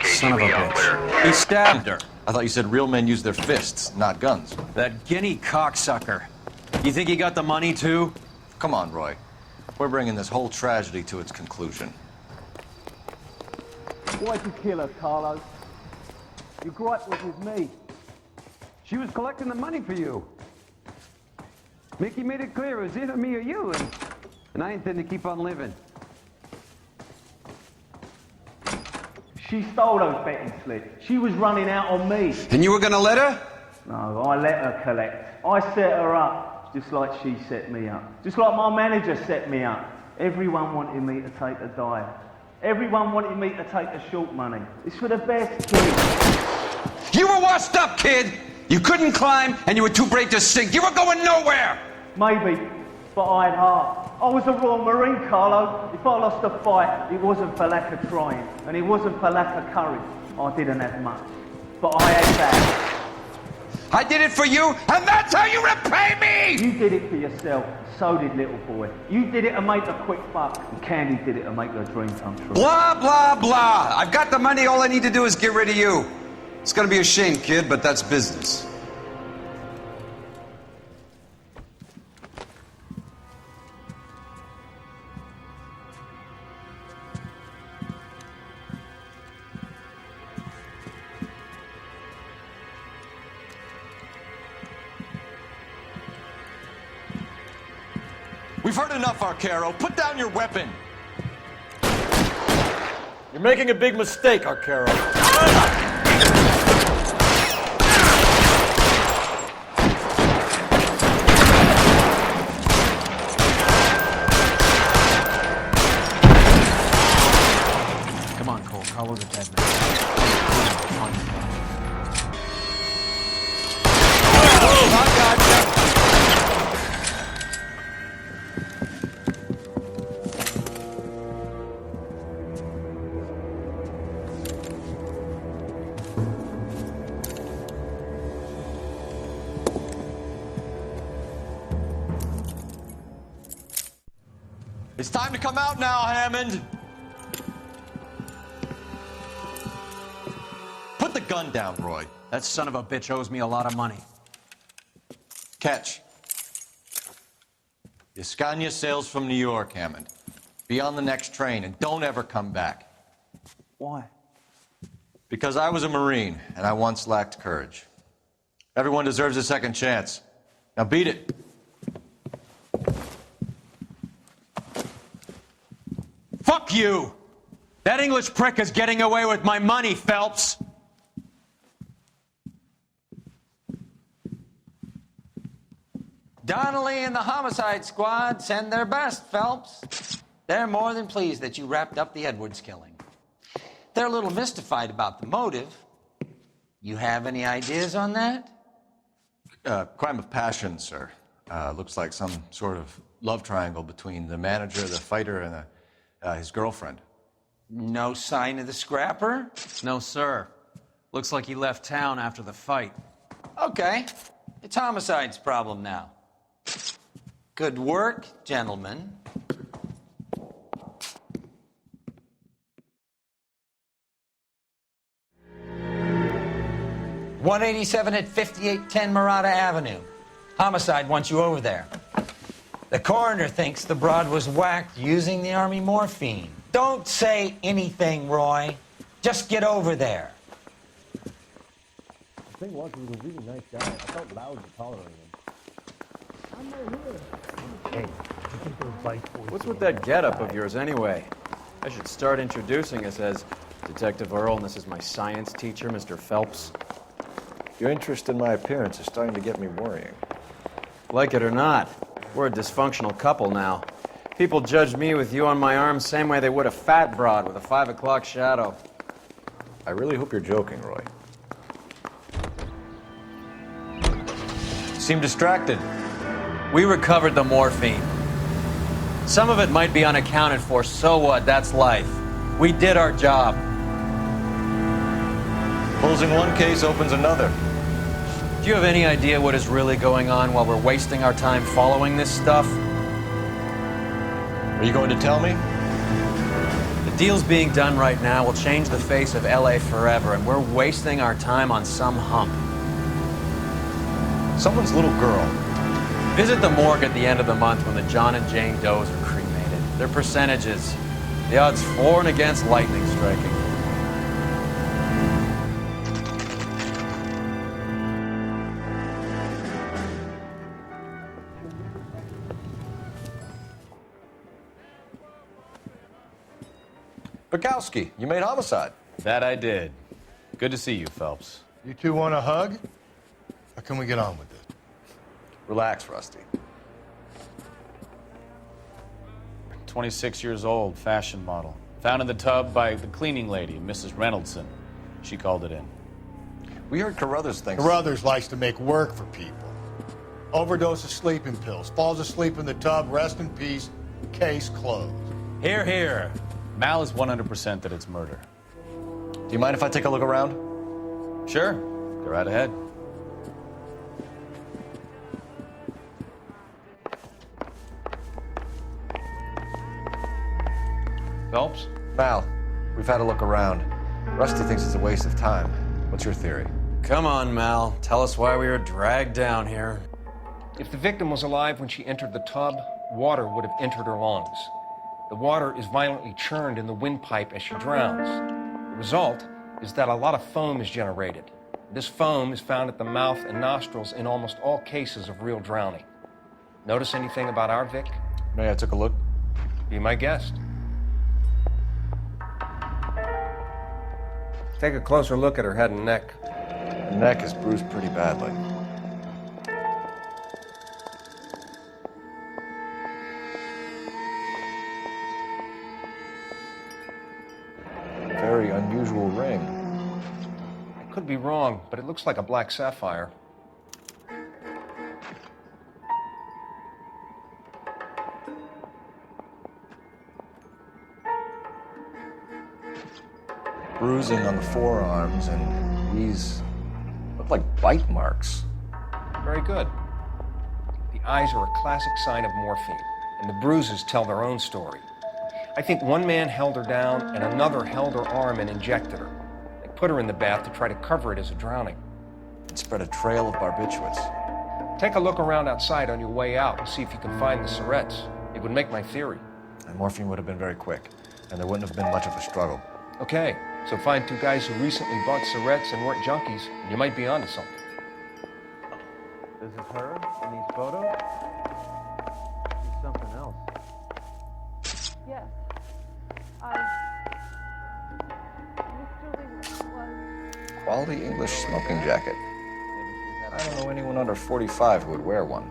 Son of a KGB all clear. bitch. He stabbed her. I thought you said real men use their fists, not guns. That guinea cocksucker. You think he got the money too? Come on, Roy. We're bringing this whole tragedy to its conclusion. Why'd you kill her, Carlo? Your gripe was with me. She was collecting the money for you. Mickey made it clear it was either me or you, and I intend to keep on living. She stole those betting slips. She was running out on me. And you were gonna let her? No, I let her collect. I set her up, just like she set me up. Just like my manager set me up. Everyone wanted me to take the dive. Everyone wanted me to take the short money. It's for the best, kid. You were washed up, kid! You couldn't climb, and you were too brave to sink. You were going nowhere! Maybe, but I had heart. I was a Royal Marine, Carlo. If I lost a fight, it wasn't for lack of trying, and it wasn't for lack of courage. I didn't have much, but I had that. I did it for you, and that's how you repay me! You did it for yourself. So did little boy. You did it to make a quick buck, and Candy did it to make her dream come true. Blah, blah, blah. I've got the money. All I need to do is get rid of you. It's gonna be a shame, kid, but that's business. We've heard enough, Arcaro. Put down your weapon. You're making a big mistake, Arcaro. Come on, Cole. Carlo's a dead man. I got you. It's time to come out now, Hammond. Put the gun down, Roy. That son of a bitch owes me a lot of money. Catch. The Scania sails from New York, Hammond. Be on the next train and don't ever come back. Why? Because I was a Marine and I once lacked courage. Everyone deserves a second chance. Now beat it. Fuck you! That English prick is getting away with my money, Phelps! Donnelly and the homicide squad send their best, Phelps. They're more than pleased that you wrapped up the Edwards killing. They're a little mystified about the motive. You have any ideas on that? Crime of passion, sir. Looks like some sort of love triangle between the manager, the fighter, and his girlfriend. No sign of the scrapper? No, sir. Looks like he left town after the fight. Okay. It's homicide's problem now. Good work, gentlemen. .187 at 5810 Murata Avenue. Homicide wants you over there. The coroner thinks the broad was whacked using the Army morphine. Don't say anything, Roy. Just get over there. I think Lucky was a really nice guy. I felt loud to tolerate him. Hey, what's with that getup of yours anyway? I should start introducing us as Detective Earl, and this is my science teacher, Mr. Phelps. Your interest in my appearance is starting to get me worrying. Like it or not, we're a dysfunctional couple now. People judge me with you on my arm same way they would a fat broad with a 5 o'clock shadow. I really hope you're joking, Roy. Seem distracted. We recovered the morphine. Some of it might be unaccounted for, so what? That's life. We did our job. Closing one case opens another. Do you have any idea what is really going on while we're wasting our time following this stuff? Are you going to tell me? The deals being done right now will change the face of L.A. forever, and we're wasting our time on some hump. Someone's little girl. Visit the morgue at the end of the month when the John and Jane Does are cremated. Their percentages. The odds for and against lightning striking. Bukowski, you made homicide. That I did. Good to see you, Phelps. You two want a hug? Or can we get on with it? Relax, Rusty. 26 years old, fashion model. Found in the tub by the cleaning lady, Mrs. Reynoldson. She called it in. We heard Carruthers thinks... Carruthers likes to make work for people. Overdose of sleeping pills. Falls asleep in the tub. Rest in peace. Case closed. Here, here. Mal is 100% that it's murder. Do you mind if I take a look around? Sure. Go right ahead. Phelps? Mal, we've had a look around. Rusty thinks it's a waste of time. What's your theory? Come on, Mal. Tell us why we were dragged down here. If the victim was alive when she entered the tub, water would have entered her lungs. The water is violently churned in the windpipe as she drowns. The result is that a lot of foam is generated. This foam is found at the mouth and nostrils in almost all cases of real drowning. Notice anything about our Vic? May I take a look? Be my guest. Take a closer look at her head and neck. Her neck is bruised pretty badly. Very unusual ring. I could be wrong, but it looks like a black sapphire. Bruising on the forearms, and these look like bite marks. Very good. The eyes are a classic sign of morphine, and the bruises tell their own story. I think one man held her down and another held her arm and injected her. They put her in the bath to try to cover it as a drowning. And spread a trail of barbiturates. Take a look around outside on your way out and see if you can find the syrettes. It would make my theory. And morphine would have been very quick, and there wouldn't have been much of a struggle. Okay, so find two guys who recently bought syrettes and weren't junkies, and you might be onto something. This is her in these photos? She's something else. Yes. Miss Julie was... Quality English smoking jacket. I don't know anyone under 45 who would wear one.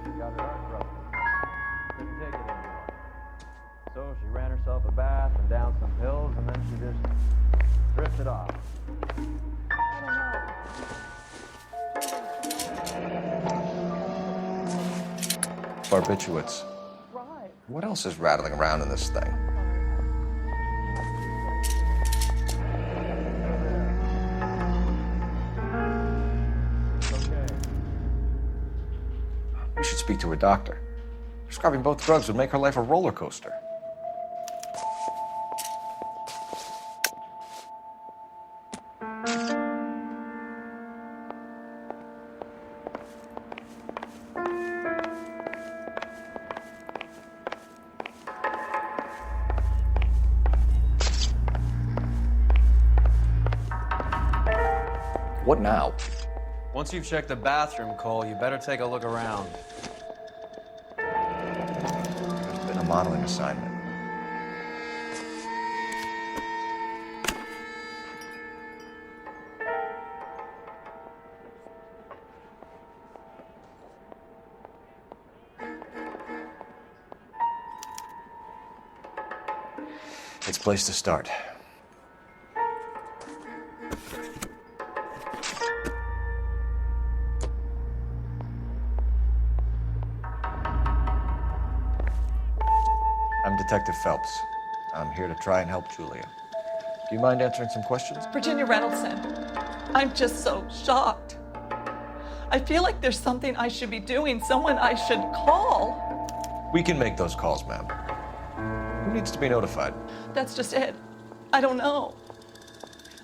Couldn't take it anymore. So she ran herself a bath and down some pills, and then she just drifted off. Barbiturates. Right. What else is rattling around in this thing? We should speak to a doctor. Prescribing both drugs would make her life a roller coaster. What now? Once you've checked the bathroom, Cole, you better take a look around. It's been a modeling assignment. It's a place to start. I'm Detective Phelps. I'm here to try and help Julia. Do you mind answering some questions? Virginia Reynoldson, I'm just so shocked. I feel like there's something I should be doing, someone I should call. We can make those calls, ma'am. Who needs to be notified? That's just it. I don't know.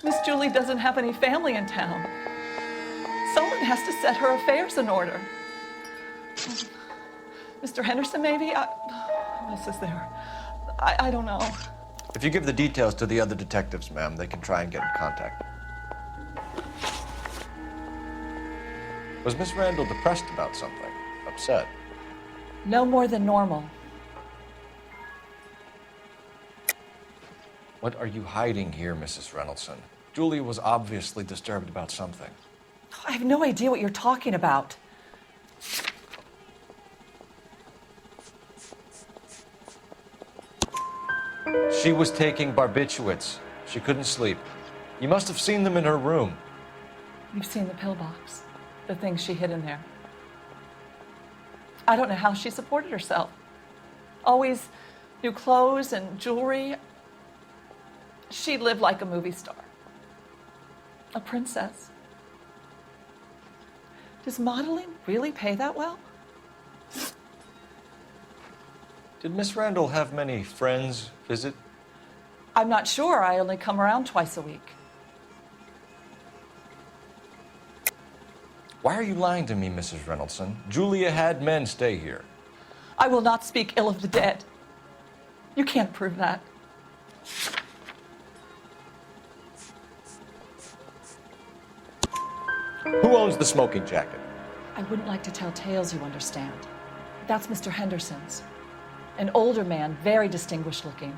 Miss Julie doesn't have any family in town. Someone has to set her affairs in order. Mr. Henderson, maybe? Who else is there? I don't know. If you give the details to the other detectives, ma'am, they can try and get in contact. Was Miss Randall depressed about something? Upset? No more than normal. What are you hiding here, Mrs. Reynoldson? Julia was obviously disturbed about something. I have no idea what you're talking about. She was taking barbiturates. She couldn't sleep. You must have seen them in her room. You've seen the pillbox, the things she hid in there. I don't know how she supported herself. Always new clothes and jewelry. She lived like a movie star, a princess. Does modeling really pay that well? Did Miss Randall have many friends visit? I'm not sure. I only come around twice a week. Why are you lying to me, Mrs. Reynoldson? Julia had men stay here. I will not speak ill of the dead. You can't prove that. Who owns the smoking jacket? I wouldn't like to tell tales, you understand. That's Mr. Henderson's. An older man, very distinguished looking.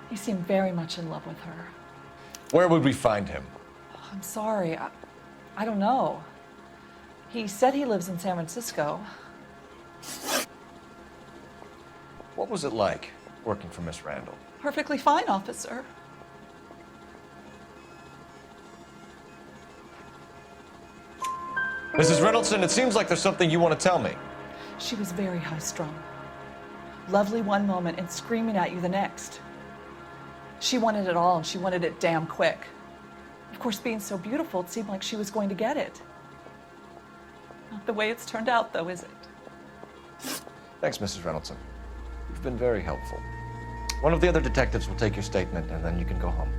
He seemed very much in love with her. Where would we find him? I'm sorry. I don't know. He said he lives in San Francisco. What was it like working for Miss Randall? Perfectly fine, officer. Mrs. Reynoldson, it seems like there's something you want to tell me. She was very high-strung. Lovely one moment and screaming at you the next. She wanted it all, and she wanted it damn quick. Of course, being so beautiful, it seemed like she was going to get it. Not the way it's turned out, though, is it? Thanks, Mrs. Reynolds. You've been very helpful. One of the other detectives will take your statement, and then you can go home.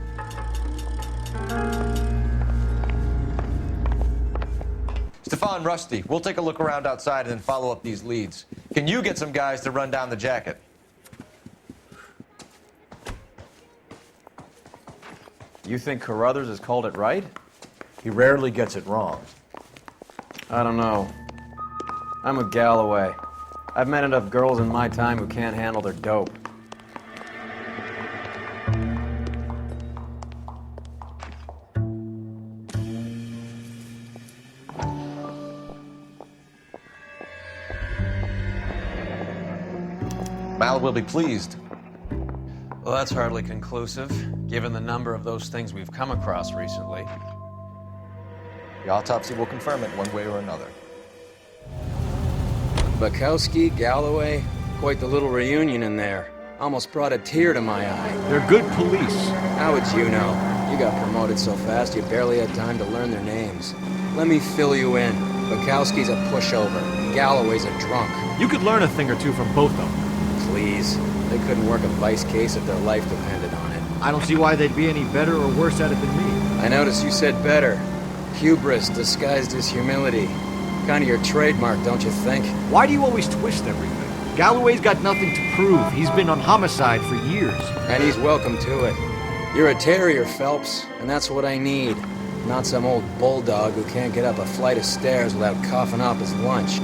Stefan, Rusty, we'll take a look around outside and then follow up these leads. Can you get some guys to run down the jacket? You think Carruthers has called it right? He rarely gets it wrong. I don't know. I'm with Galloway. I've met enough girls in my time who can't handle their dope. Mal will be pleased. Well, that's hardly conclusive, given the number of those things we've come across recently. The autopsy will confirm it one way or another. Bukowski, Galloway, quite the little reunion in there. Almost brought a tear to my eye. They're good police. How would you know? You got promoted so fast you barely had time to learn their names. Let me fill you in. Bukowski's a pushover. Galloway's a drunk. You could learn a thing or two from both of them. Please. They couldn't work a vice case if their life depended on it. I don't see why they'd be any better or worse at it than me. I noticed you said better. Hubris disguised as humility. Kind of your trademark, don't you think? Why do you always twist everything? Galloway's got nothing to prove. He's been on homicide for years. And he's welcome to it. You're a terrier, Phelps, and that's what I need. Not some old bulldog who can't get up a flight of stairs without coughing up his lunch.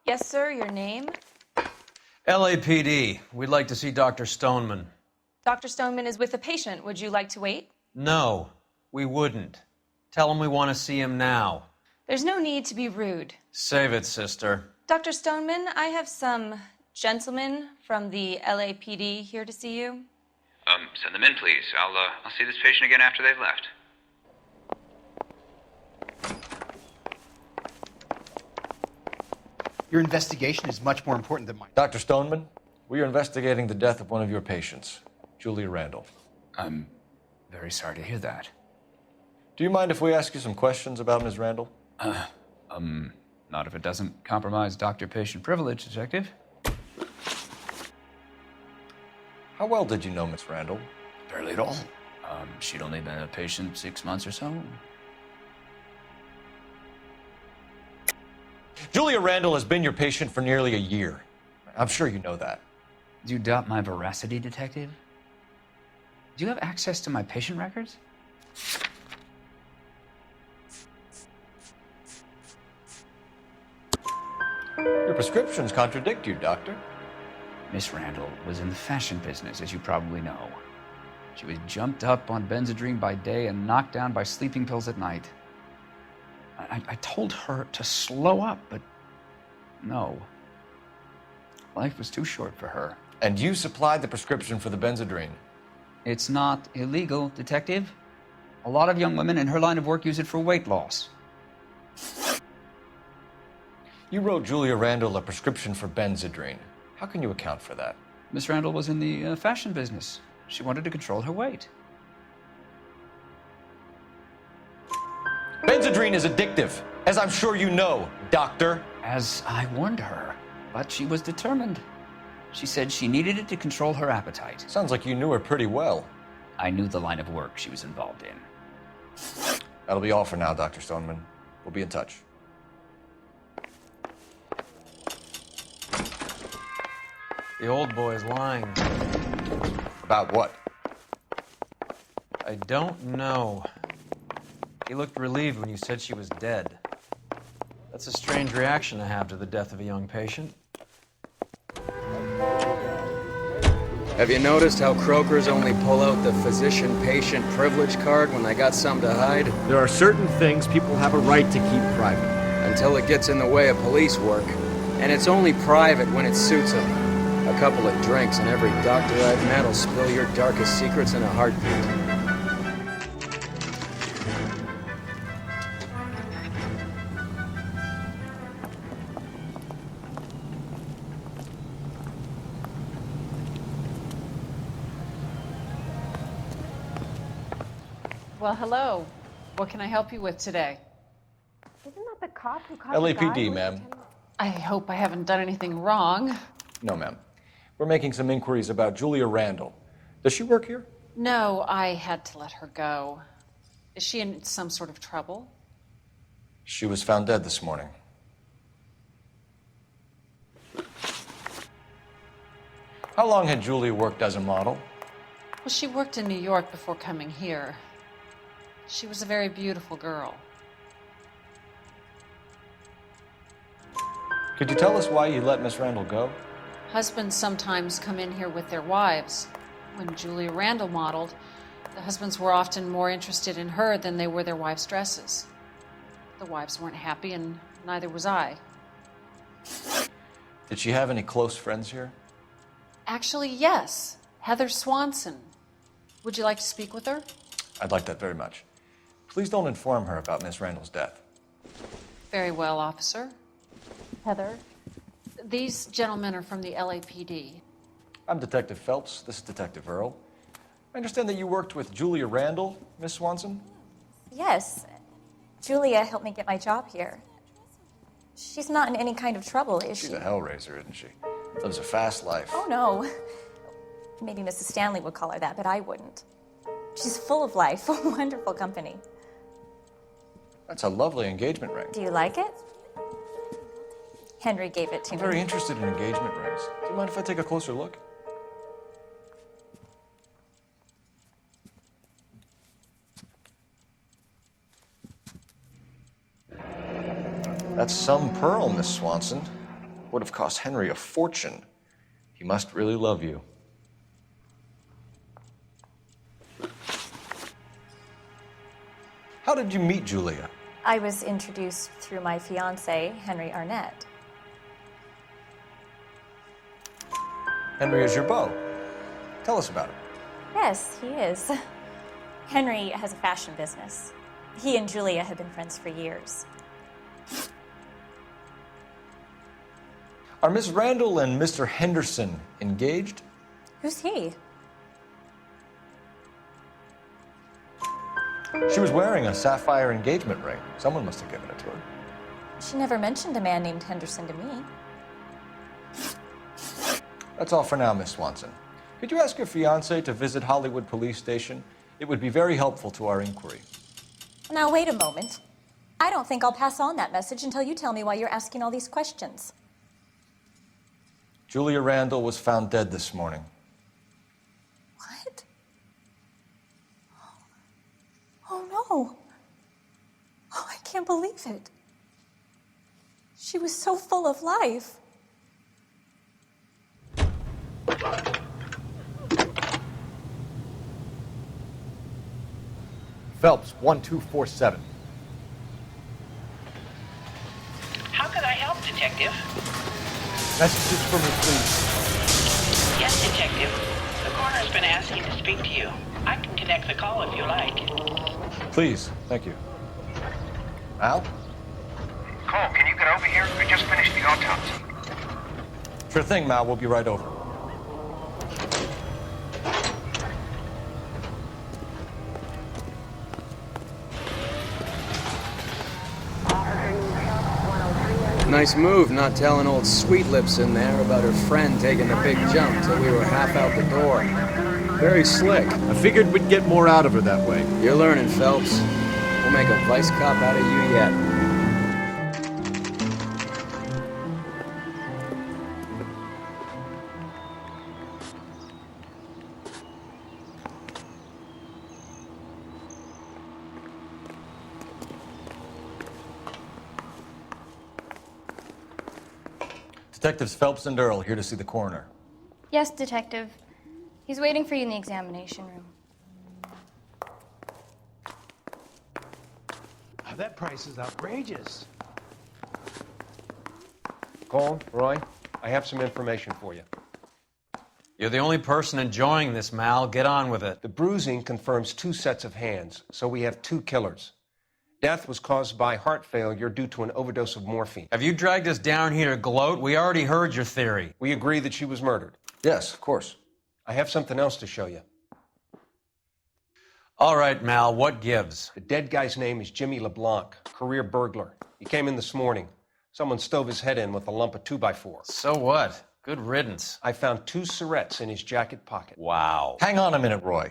Yes, sir, your name? LAPD. We'd like to see Dr. Stoneman. Dr. Stoneman is with a patient. Would you like to wait? No, we wouldn't. Tell him we want to see him now. There's no need to be rude. Save it, sister. Dr. Stoneman, I have some gentlemen from the LAPD here to see you. Send them in, please. I'll see this patient again after they've left. Your investigation is much more important than mine. Dr. Stoneman, we are investigating the death of one of your patients, Julia Randall. I'm very sorry to hear that. Do you mind if we ask you some questions about Ms. Randall? Not if it doesn't compromise doctor-patient privilege, Detective. How well did you know Ms. Randall? Barely at all. She'd only been a patient 6 months or so. Julia Randall has been your patient for nearly a year. I'm sure you know that. Do you doubt my veracity, Detective? Do you have access to my patient records? Your prescriptions contradict you, Doctor. Miss Randall was in the fashion business, as you probably know. She was jumped up on Benzedrine by day and knocked down by sleeping pills at night. I told her to slow up, but no. Life was too short for her. And you supplied the prescription for the Benzedrine? It's not illegal, Detective. A lot of young women in her line of work use it for weight loss. You wrote Julia Randall a prescription for Benzedrine. How can you account for that? Miss Randall was in the fashion business. She wanted to control her weight. Benzedrine is addictive, as I'm sure you know, Doctor. As I warned her, but she was determined. She said she needed it to control her appetite. Sounds like you knew her pretty well. I knew the line of work she was involved in. That'll be all for now, Dr. Stoneman. We'll be in touch. The old boy's lying. About what? I don't know. He looked relieved when you said she was dead. That's a strange reaction to have to the death of a young patient. Have you noticed how Croakers only pull out the physician-patient privilege card when they got something to hide? There are certain things people have a right to keep private. Until it gets in the way of police work. And it's only private when it suits them. A couple of drinks and every doctor I've met will spill your darkest secrets in a heartbeat. Well, hello. What can I help you with today? Isn't that the cop who caught LAPD, ma'am. I hope I haven't done anything wrong. No, ma'am. We're making some inquiries about Julia Randall. Does she work here? No, I had to let her go. Is she in some sort of trouble? She was found dead this morning. How long had Julia worked as a model? Well, she worked in New York before coming here. She was a very beautiful girl. Could you tell us why you let Miss Randall go? Husbands sometimes come in here with their wives. When Julia Randall modeled, the husbands were often more interested in her than they were their wives' dresses. The wives weren't happy, and neither was I. Did she have any close friends here? Actually, yes. Heather Swanson. Would you like to speak with her? I'd like that very much. Please don't inform her about Miss Randall's death. Very well, officer. Heather? These gentlemen are from the LAPD. I'm Detective Phelps. This is Detective Earl. I understand that you worked with Julia Randall, Miss Swanson? Yes. Julia helped me get my job here. She's not in any kind of trouble, is she? She's a hellraiser, isn't she? Lives a fast life. Oh, no. Maybe Mrs. Stanley would call her that, but I wouldn't. She's full of life, a wonderful company. That's a lovely engagement ring. Do you like it? Henry gave it to me. I'm very interested in engagement rings. Do you mind if I take a closer look? That's some pearl, Miss Swanson. Would have cost Henry a fortune. He must really love you. How did you meet Julia? I was introduced through my fiancé, Henry Arnett. Henry is your beau. Tell us about it. Yes, he is. Henry has a fashion business. He and Julia have been friends for years. Are Miss Randall and Mr. Henderson engaged? Who's he? She was wearing a sapphire engagement ring. Someone must have given it to her. She never mentioned a man named Henderson to me. That's all for now, Miss Swanson. Could you ask your fiancé to visit Hollywood Police Station? It would be very helpful to our inquiry. Now, wait a moment. I don't think I'll pass on that message until you tell me why you're asking all these questions. Julia Randall was found dead this morning. What? Oh, no. Oh, I can't believe it. She was so full of life. Phelps, 1247. How can I help, Detective? Messages for me, please. Yes, Detective. The coroner's been asking to speak to you. I can connect the call if you like. Please, thank you. Al? Cole, can you get over here? We just finished the autopsy. Sure thing, Mal. We'll be right over. Nice move not telling old Sweet Lips in there about her friend taking the big jump till we were half out the door. Very slick. I figured we'd get more out of her that way. You're learning, Phelps. We'll make a vice cop out of you yet. Detectives Phelps and Earl here to see the coroner. Yes, Detective. He's waiting for you in the examination room. That price is outrageous. Cole, Roy, I have some information for you. You're the only person enjoying this, Mal. Get on with it. The bruising confirms 2 sets of hands, so we have 2 killers. Death was caused by heart failure due to an overdose of morphine. Have you dragged us down here to gloat? We already heard your theory. We agree that she was murdered. Yes, of course. I have something else to show you. All right, Mal, what gives? The dead guy's name is Jimmy LeBlanc, career burglar. He came in this morning. Someone stove his head in with a lump of 2x4. So what? Good riddance. I found 2 cigarettes in his jacket pocket. Wow. Hang on a minute, Roy.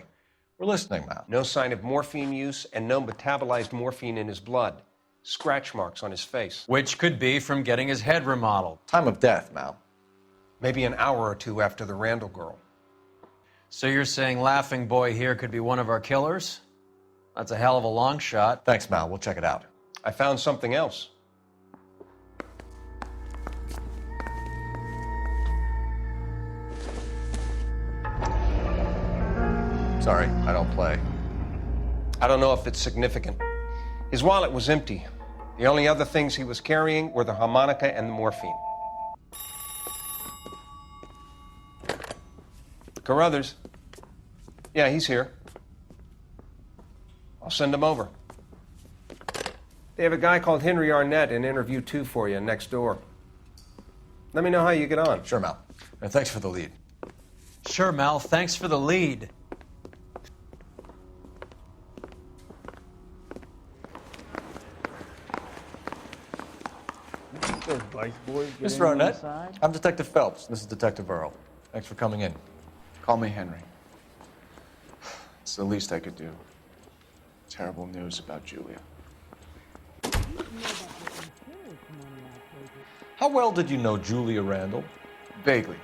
We're listening now. No sign of morphine use and no metabolized morphine in his blood. Scratch marks on his face. Which could be from getting his head remodeled. Time of death, Mal. Maybe an hour or 2 after the Randall girl. So you're saying Laughing Boy here could be one of our killers? That's a hell of a long shot. Thanks, Mal. We'll check it out. I found something else. Sorry, I don't play. I don't know if it's significant. His wallet was empty. The only other things he was carrying were the harmonica and the morphine. Carruthers. Yeah, he's here. I'll send him over. They have a guy called Henry Arnett in interview 2 for you next door. Let me know how you get on. Sure, Mal. And thanks for the lead. Sure, Mal. Thanks for the lead. Mr. Arnett, I'm Detective Phelps. This is Detective Earl. Thanks for coming in. Call me Henry. It's the least I could do. Terrible news about Julia. How well did you know Julia Randall? Vaguely.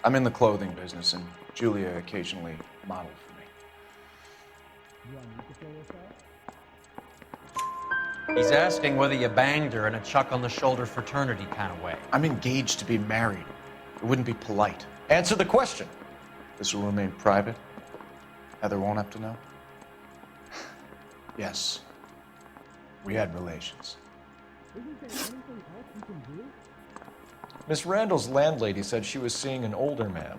I'm in the clothing business, and Julia occasionally modeled for me. He's asking whether you banged her in a chuck-on-the-shoulder fraternity kind of way. I'm engaged to be married. It wouldn't be polite. Answer the question. This will remain private. Heather won't have to know. Yes. We had relations. Miss Randall's landlady said she was seeing an older man.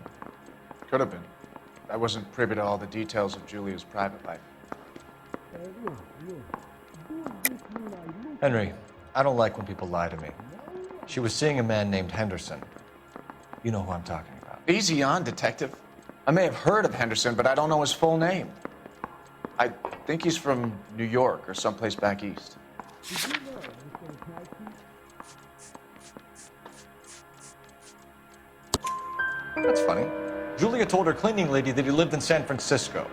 Could have been. I wasn't privy to all the details of Julia's private life. Henry, I don't like when people lie to me. She was seeing a man named Henderson. You know who I'm talking about. Easy on, Detective. I may have heard of Henderson, but I don't know his full name. I think he's from New York or someplace back east. That's funny. Julia told her cleaning lady that he lived in San Francisco.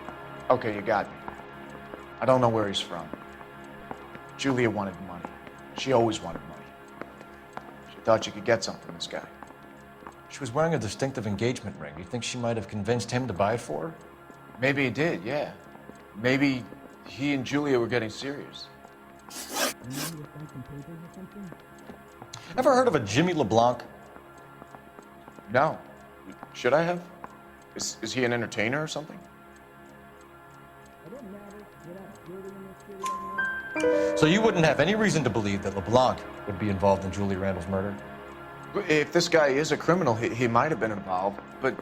Okay, you got me. I don't know where he's from. Julia wanted money. She always wanted money. She thought she could get something from this guy. She was wearing a distinctive engagement ring. You think she might have convinced him to buy it for her? Maybe he did, yeah. Maybe he and Julia were getting serious. Ever heard of a Jimmy LeBlanc? No. Should I have? Is he an entertainer or something? So you wouldn't have any reason to believe that LeBlanc would be involved in Julia Randall's murder? If this guy is a criminal, he might have been involved. But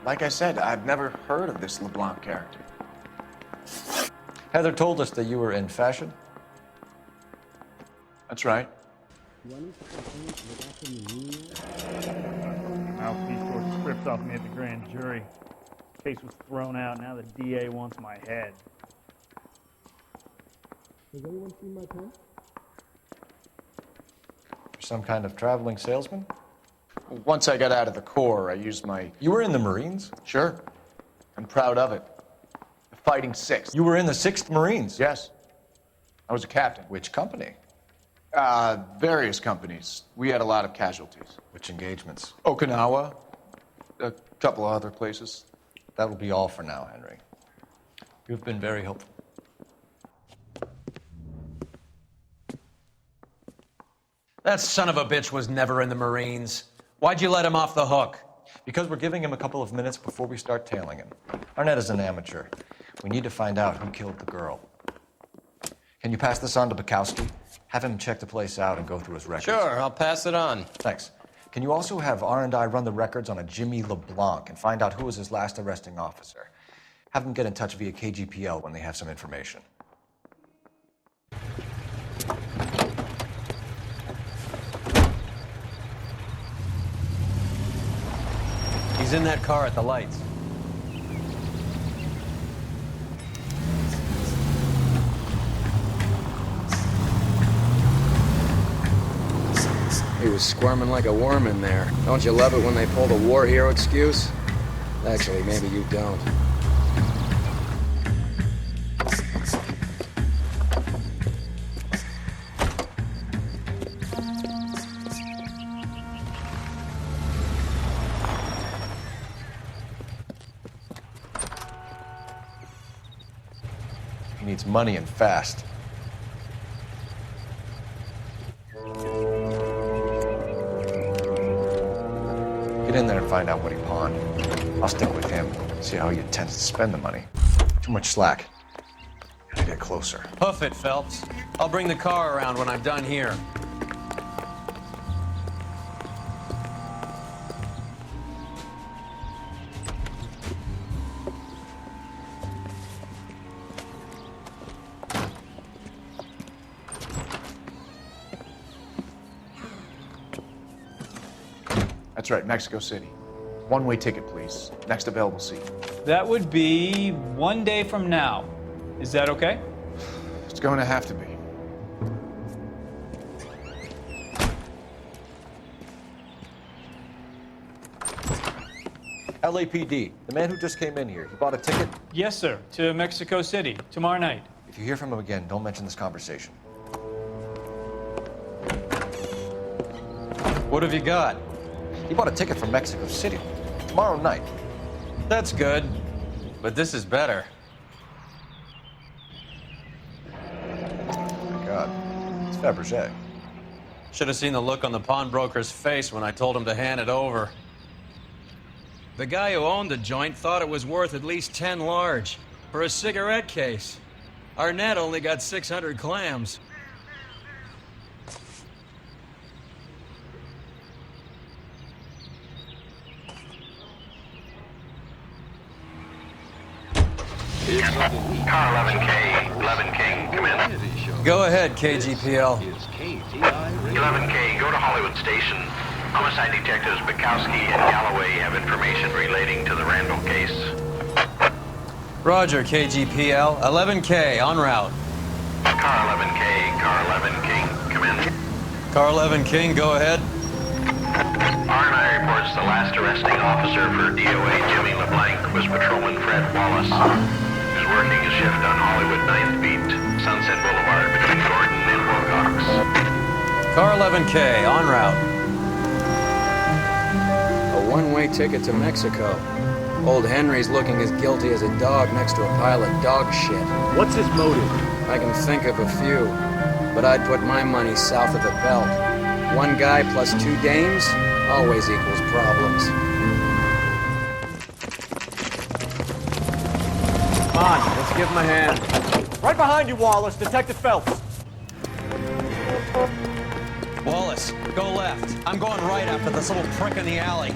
like I said, I've never heard of this LeBlanc character. Heather told us that you were in fashion. That's right. Mouthpiece tore script off me at the grand jury. Case was thrown out. Now the DA wants my head. Has anyone seen my pen? You're some kind of traveling salesman? Once I got out of the Corps, I used my... You were in the Marines? Sure. I'm proud of it. The Fighting Sixth. You were in the 6th Marines? Yes. I was a captain. Which company? Various companies. We had a lot of casualties. Which engagements? Okinawa. A couple of other places. That will be all for now, Henry. You've been very helpful. That son of a bitch was never in the Marines. Why'd you let him off the hook? Because we're giving him a couple of minutes before we start tailing him. Arnett is an amateur. We need to find out who killed the girl. Can you pass this on to Bukowski? Have him check the place out and go through his records. Sure, I'll pass it on. Thanks. Can you also have R&I run the records on a Jimmy LeBlanc and find out who was his last arresting officer? Have them get in touch via KGPL when they have some information. He's in that car at the lights. He was squirming like a worm in there. Don't you love it when they pull the war hero excuse? Actually, maybe you don't. He needs money and fast. Get in there and find out what he pawned. I'll stick with him, see how he intends to spend the money. Too much slack. Gotta get closer. Hoof it, Phelps. I'll bring the car around when I'm done here. That's right, Mexico City. One-way ticket, please. Next available seat. That would be 1 day from now. Is that okay? It's going to have to be. LAPD, the man who just came in here, he bought a ticket? Yes, sir. To Mexico City, tomorrow night. If you hear from him again, don't mention this conversation. What have you got? He bought a ticket from Mexico City. Tomorrow night. That's good. But this is better. Oh my God. It's Fabergé. Should have seen the look on the pawnbroker's face when I told him to hand it over. The guy who owned the joint thought it was worth at least 10 large for a cigarette case. Arnett only got 600 clams. Car 11K, come in. Go ahead, KGPL. 11K, go to Hollywood Station. Homicide detectives Bukowski and Galloway have information relating to the Randall case. Roger, KGPL. 11K, en route. Car 11K, Car 11 King, come in. Car 11 King, go ahead. R&I reports the last arresting officer for DOA Jimmy LeBlanc was Patrolman Fred Wallace, who's working a shift on Hollywood 9th Beat, Sunset Boulevard between Gordon and Wilcox. Car 11K, en route. A one-way ticket to Mexico. Old Henry's looking as guilty as a dog next to a pile of dog shit. What's his motive? I can think of a few, but I'd put my money south of the belt. One guy plus 2 dames always equals problems. Come on, let's give him a hand. Right behind you, Wallace. Detective Phelps. Wallace, go left. I'm going right after this little prick in the alley.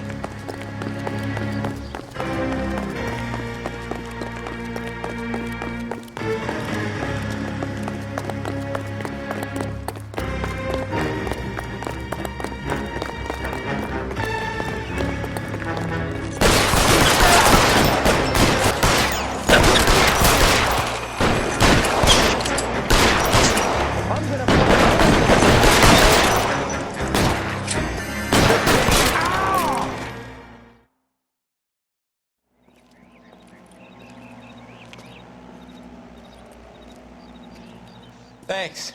Thanks.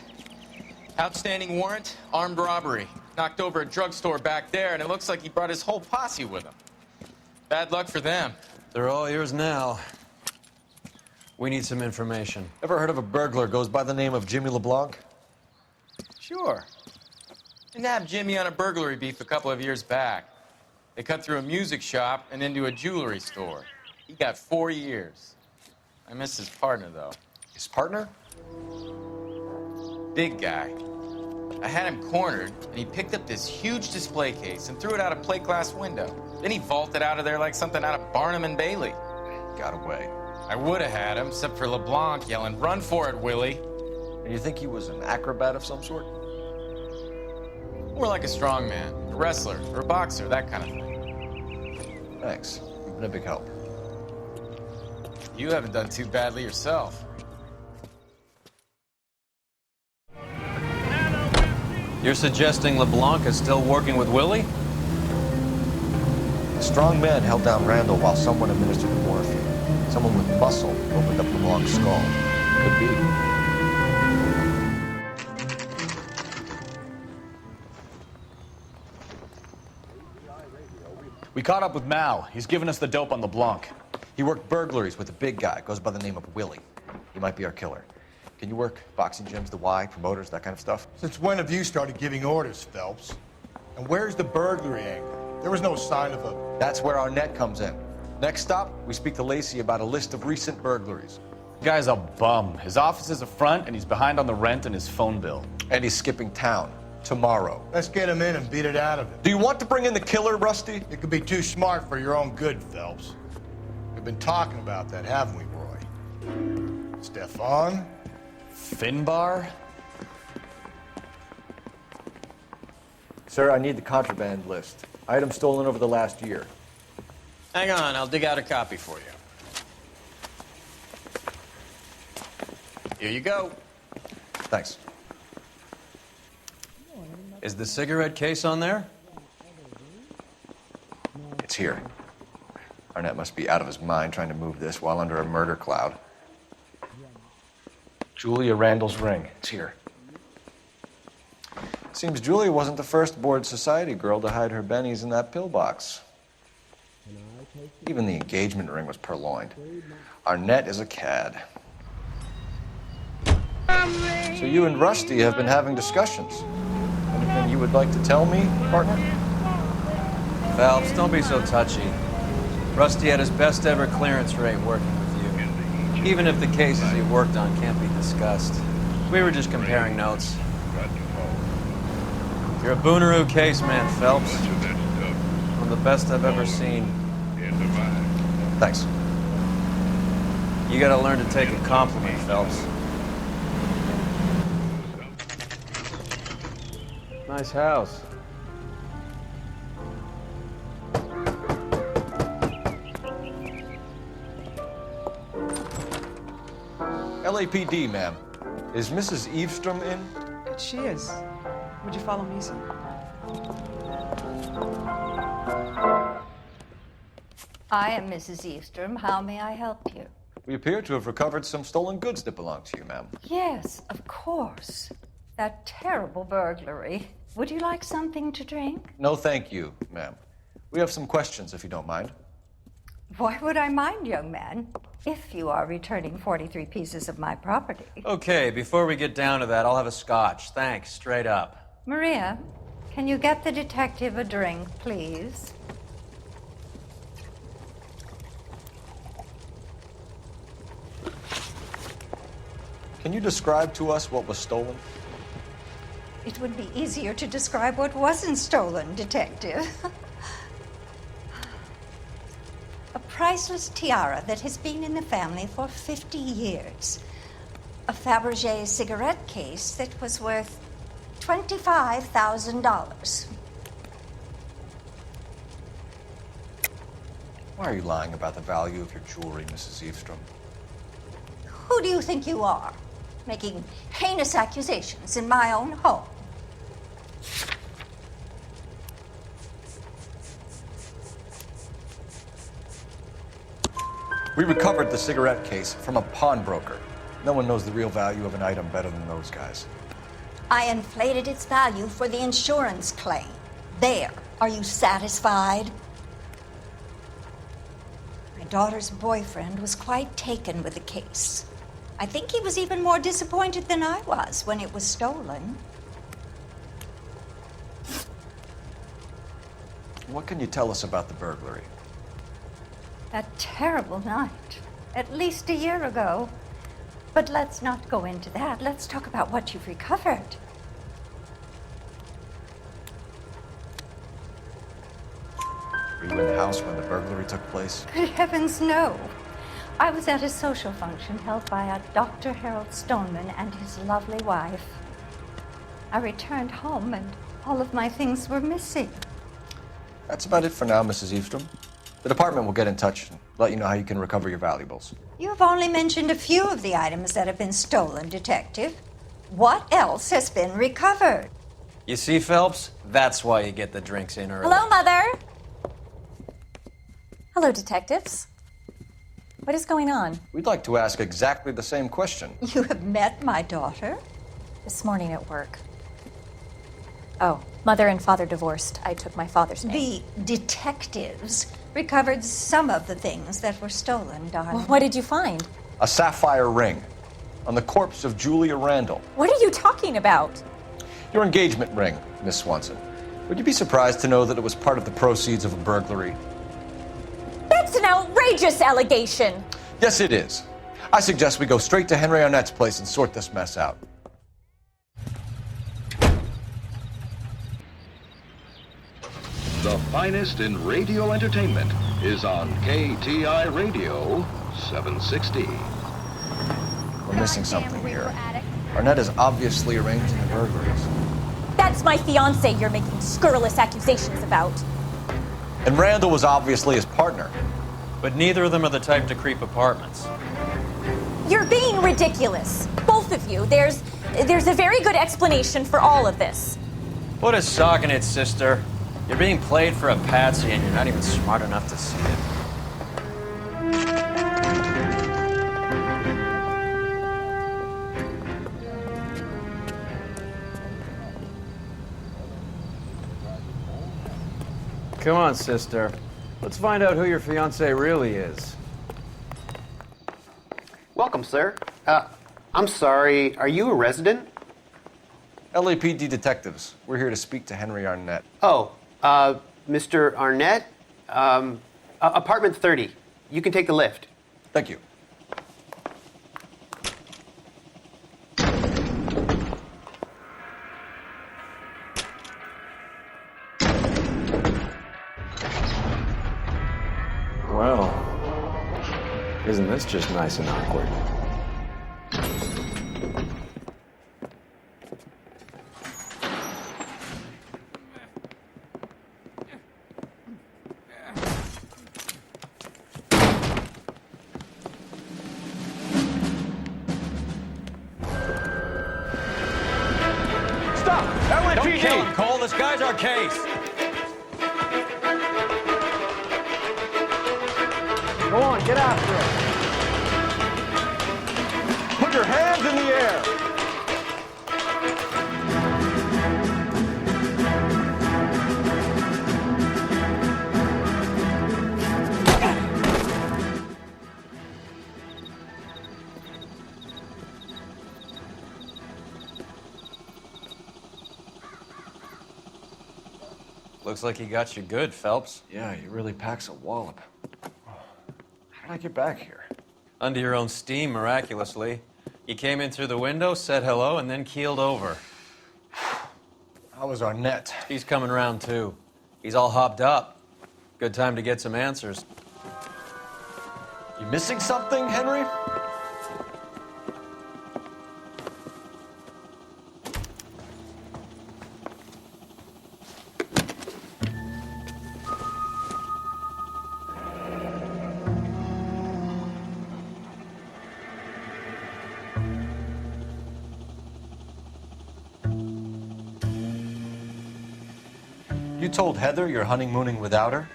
Outstanding warrant, armed robbery. Knocked over a drugstore back there, and it looks like he brought his whole posse with him. Bad luck for them. They're all yours now. We need some information. Ever heard of a burglar goes by the name of Jimmy LeBlanc? Sure. I nabbed Jimmy on a burglary beef a couple of years back. They cut through a music shop and into a jewelry store. He got 4 years. I missed his partner, though. His partner? Big guy. I had him cornered, and he picked up this huge display case and threw it out a plate glass window. Then he vaulted out of there like something out of Barnum and Bailey. Got away. I would have had him, except for LeBlanc yelling, "Run for it, Willie!" And you think he was an acrobat of some sort? More like a strongman, a wrestler, or a boxer, that kind of thing. Thanks. You've been a big help. You haven't done too badly yourself. You're suggesting LeBlanc is still working with Willie? A strong man held down Randall while someone administered the morphine. Someone with muscle opened up LeBlanc's skull. Could be. We caught up with Mao. He's given us the dope on LeBlanc. He worked burglaries with a big guy. Goes by the name of Willie. He might be our killer. Can you work boxing gyms, the Y, promoters, that kind of stuff? Since when have you started giving orders, Phelps? And where's the burglary angle? There was no sign of a... That's where our net comes in. Next stop, we speak to Lacey about a list of recent burglaries. The guy's a bum. His office is a front, and he's behind on the rent and his phone bill. And he's skipping town tomorrow. Let's get him in and beat it out of him. Do you want to bring in the killer, Rusty? It could be too smart for your own good, Phelps. We've been talking about that, haven't we, Roy? Stefan? Finbar? Sir, I need the contraband list. Items stolen over the last year. Hang on, I'll dig out a copy for you. Here you go. Thanks. Is the cigarette case on there? It's here. Arnett must be out of his mind trying to move this while under a murder cloud. Julia Randall's ring. It's here. Seems Julia wasn't the first bored society girl to hide her bennies in that pillbox. Even the engagement ring was purloined. Arnett is a cad. So you and Rusty have been having discussions. Anything you would like to tell me, partner? Phelps, don't be so touchy. Rusty had his best ever clearance rate working with you. Even if the cases he worked on can't be discussed. We were just comparing notes. You're a Booneroo case man, Phelps. One of the best I've ever seen. Thanks. You gotta learn to take a compliment, Phelps. Nice house. LAPD, ma'am. Is Mrs. Eavestrom in? She is. Would you follow me, sir? I am Mrs. Eavestrom. How may I help you? We appear to have recovered some stolen goods that belong to you, ma'am. Yes, of course. That terrible burglary. Would you like something to drink? No, thank you, ma'am. We have some questions, if you don't mind. Why would I mind, young man, if you are returning 43 pieces of my property? Okay, before we get down to that, I'll have a scotch. Thanks, straight up. Maria, can you get the detective a drink, please? Can you describe to us what was stolen? It would be easier to describe what wasn't stolen, Detective. A priceless tiara that has been in the family for 50 years. A Fabergé cigarette case that was worth $25,000. Why are you lying about the value of your jewelry, Mrs. Eavestrom? Who do you think you are, making heinous accusations in my own home? We recovered the cigarette case from a pawnbroker. No one knows the real value of an item better than those guys. I inflated its value for the insurance claim. There. Are you satisfied? My daughter's boyfriend was quite taken with the case. I think he was even more disappointed than I was when it was stolen. What can you tell us about the burglary? That terrible night, at least a year ago. But let's not go into that. Let's talk about what you've recovered. Were you in the house when the burglary took place? Good heavens, no. I was at a social function held by a Dr. Harold Stoneman and his lovely wife. I returned home and all of my things were missing. That's about it for now, Mrs. Eavestrom. The department will get in touch and let you know how you can recover your valuables. You have only mentioned a few of the items that have been stolen, Detective. What else has been recovered? You see, Phelps? That's why you get the drinks in early. Hello, Mother. Hello, detectives. What is going on? We'd like to ask exactly the same question. You have met my daughter? This morning at work. Oh, mother and father divorced. I took my father's name. The detectives recovered some of the things that were stolen, darling. Well, what did you find? A sapphire ring on the corpse of Julia Randall. What are you talking about? Your engagement ring, Miss Swanson. Would you be surprised to know that it was part of the proceeds of a burglary? That's an outrageous allegation! Yes, it is. I suggest we go straight to Henry Arnett's place and sort this mess out. The finest in radio entertainment is on KTI Radio 760. We're missing something here. Arnett is obviously arranging the burglaries. That's my fiancé you're making scurrilous accusations about. And Randall was obviously his partner. But neither of them are the type to creep apartments. You're being ridiculous. Both of you. There's a very good explanation for all of this. Put a sock in it, sister. You're being played for a patsy and you're not even smart enough to see it. Come on, sister. Let's find out who your fiancé really is. Welcome, sir. I'm sorry, are you a resident? LAPD detectives. We're here to speak to Henry Arnett. Oh, Mr. Arnett? Apartment 30. You can take the lift. Thank you. Well, isn't this just nice and awkward? Stop! Don't kill him, Cole. This guy's our case. Go on, get after it. Put your hands in the air. Looks like he got you good, Phelps. Yeah, he really packs a wallop. How did I get back here? Under your own steam, miraculously. You came in through the window, said hello, and then keeled over. How was Arnett? He's coming around, too. He's all hopped up. Good time to get some answers. You missing something, Henry? You told Heather you're honeymooning without her?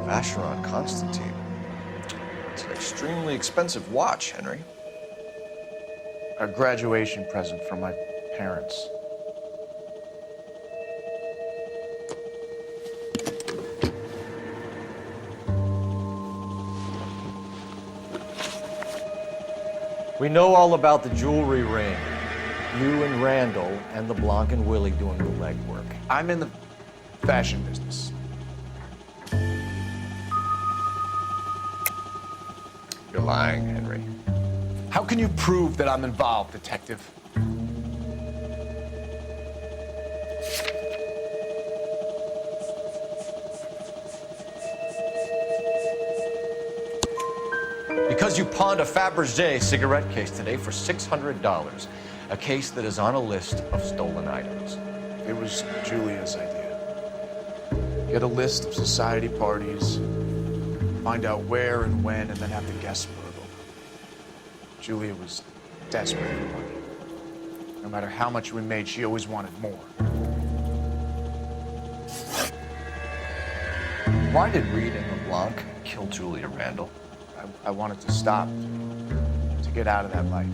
Vacheron Constantine. It's an extremely expensive watch, Henry. A graduation present from my parents. We know all about the jewelry ring. You and Randall and LeBlanc and Willie doing the legwork. I'm in the fashion business. You're lying, Henry. How can you prove that I'm involved, detective? Because you pawned a Fabergé cigarette case today for $600. A case that is on a list of stolen items. It was Julia's idea. Get a list of society parties, find out where and when, and then have the guests burgled. Julia was desperate for money. No matter how much we made, she always wanted more. Why did Reed and LeBlanc kill Julia Randall? I wanted to stop, to get out of that life.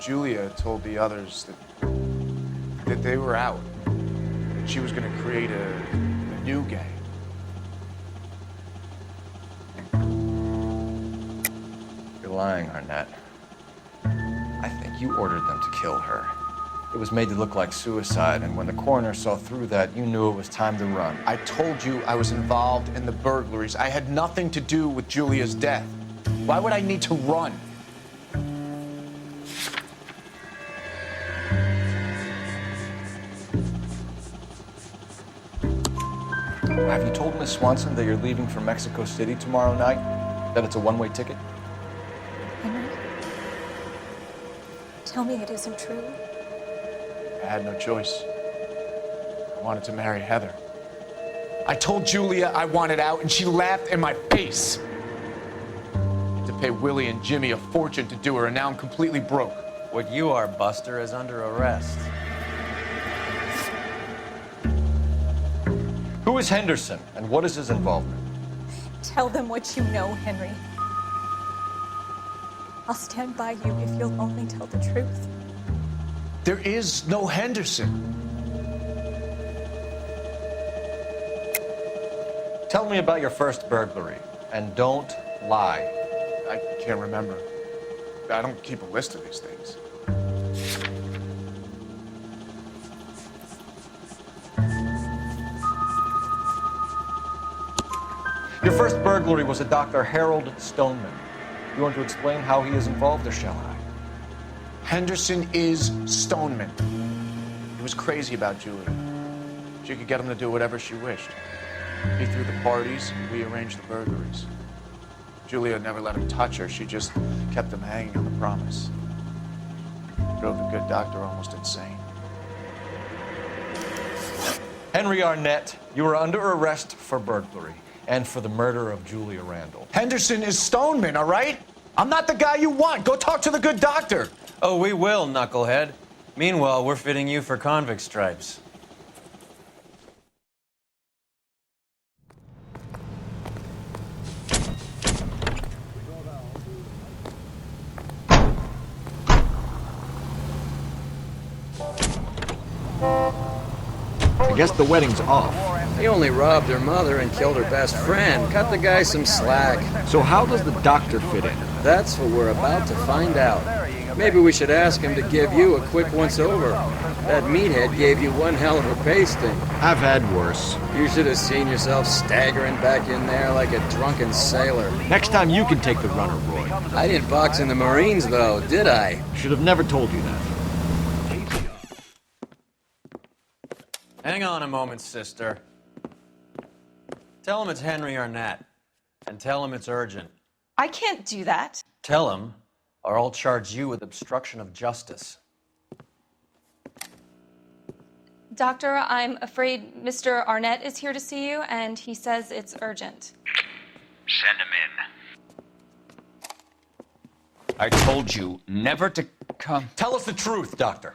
Julia told the others that they were out, that she was going to create a new gang. You're lying, Arnett. I think you ordered them to kill her. It was made to look like suicide, and when the coroner saw through that, you knew it was time to run. I told you I was involved in the burglaries. I had nothing to do with Julia's death. Why would I need to run? Have you told Miss Swanson that you're leaving for Mexico City tomorrow night? That it's a one-way ticket? Henry, tell me it isn't true. I had no choice. I wanted to marry Heather. I told Julia I wanted out, and she laughed in my face. I had to pay Willie and Jimmy a fortune to do her, and now I'm completely broke. What you are, Buster, is under arrest. Who is Henderson, and what is his involvement? Tell them what you know, Henry. I'll stand by you if you'll only tell the truth. There is no Henderson. Tell me about your first burglary, and don't lie. I can't remember. I don't keep a list of these things. Your first burglary was at Dr. Harold Stoneman. You want to explain how he is involved, or shall I? Henderson is Stoneman. He was crazy about Julia. She could get him to do whatever she wished. He threw the parties, and we arranged the burglaries. Julia never let him touch her. She just kept him hanging on the promise. Drove the good doctor almost insane. Henry Arnett, you are under arrest for burglary and for the murder of Julia Randall. Henderson is Stoneman, all right? I'm not the guy you want. Go talk to the good doctor. Oh, we will, knucklehead. Meanwhile, we're fitting you for convict stripes. I guess the wedding's off. He only robbed her mother and killed her best friend. Cut the guy some slack. So how does the doctor fit in? That's what we're about to find out. Maybe we should ask him to give you a quick once-over. That meathead gave you one hell of a pasting. I've had worse. You should have seen yourself staggering back in there like a drunken sailor. Next time you can take the runner, Roy. I didn't box in the Marines, though, did I? Should have never told you that. Hang on a moment, sister. Tell him it's Henry Arnett, and tell him it's urgent. I can't do that. Tell him, or I'll charge you with obstruction of justice. Doctor, I'm afraid Mr. Arnett is here to see you, and he says it's urgent. Send him in. I told you never to come. Tell us the truth, Doctor.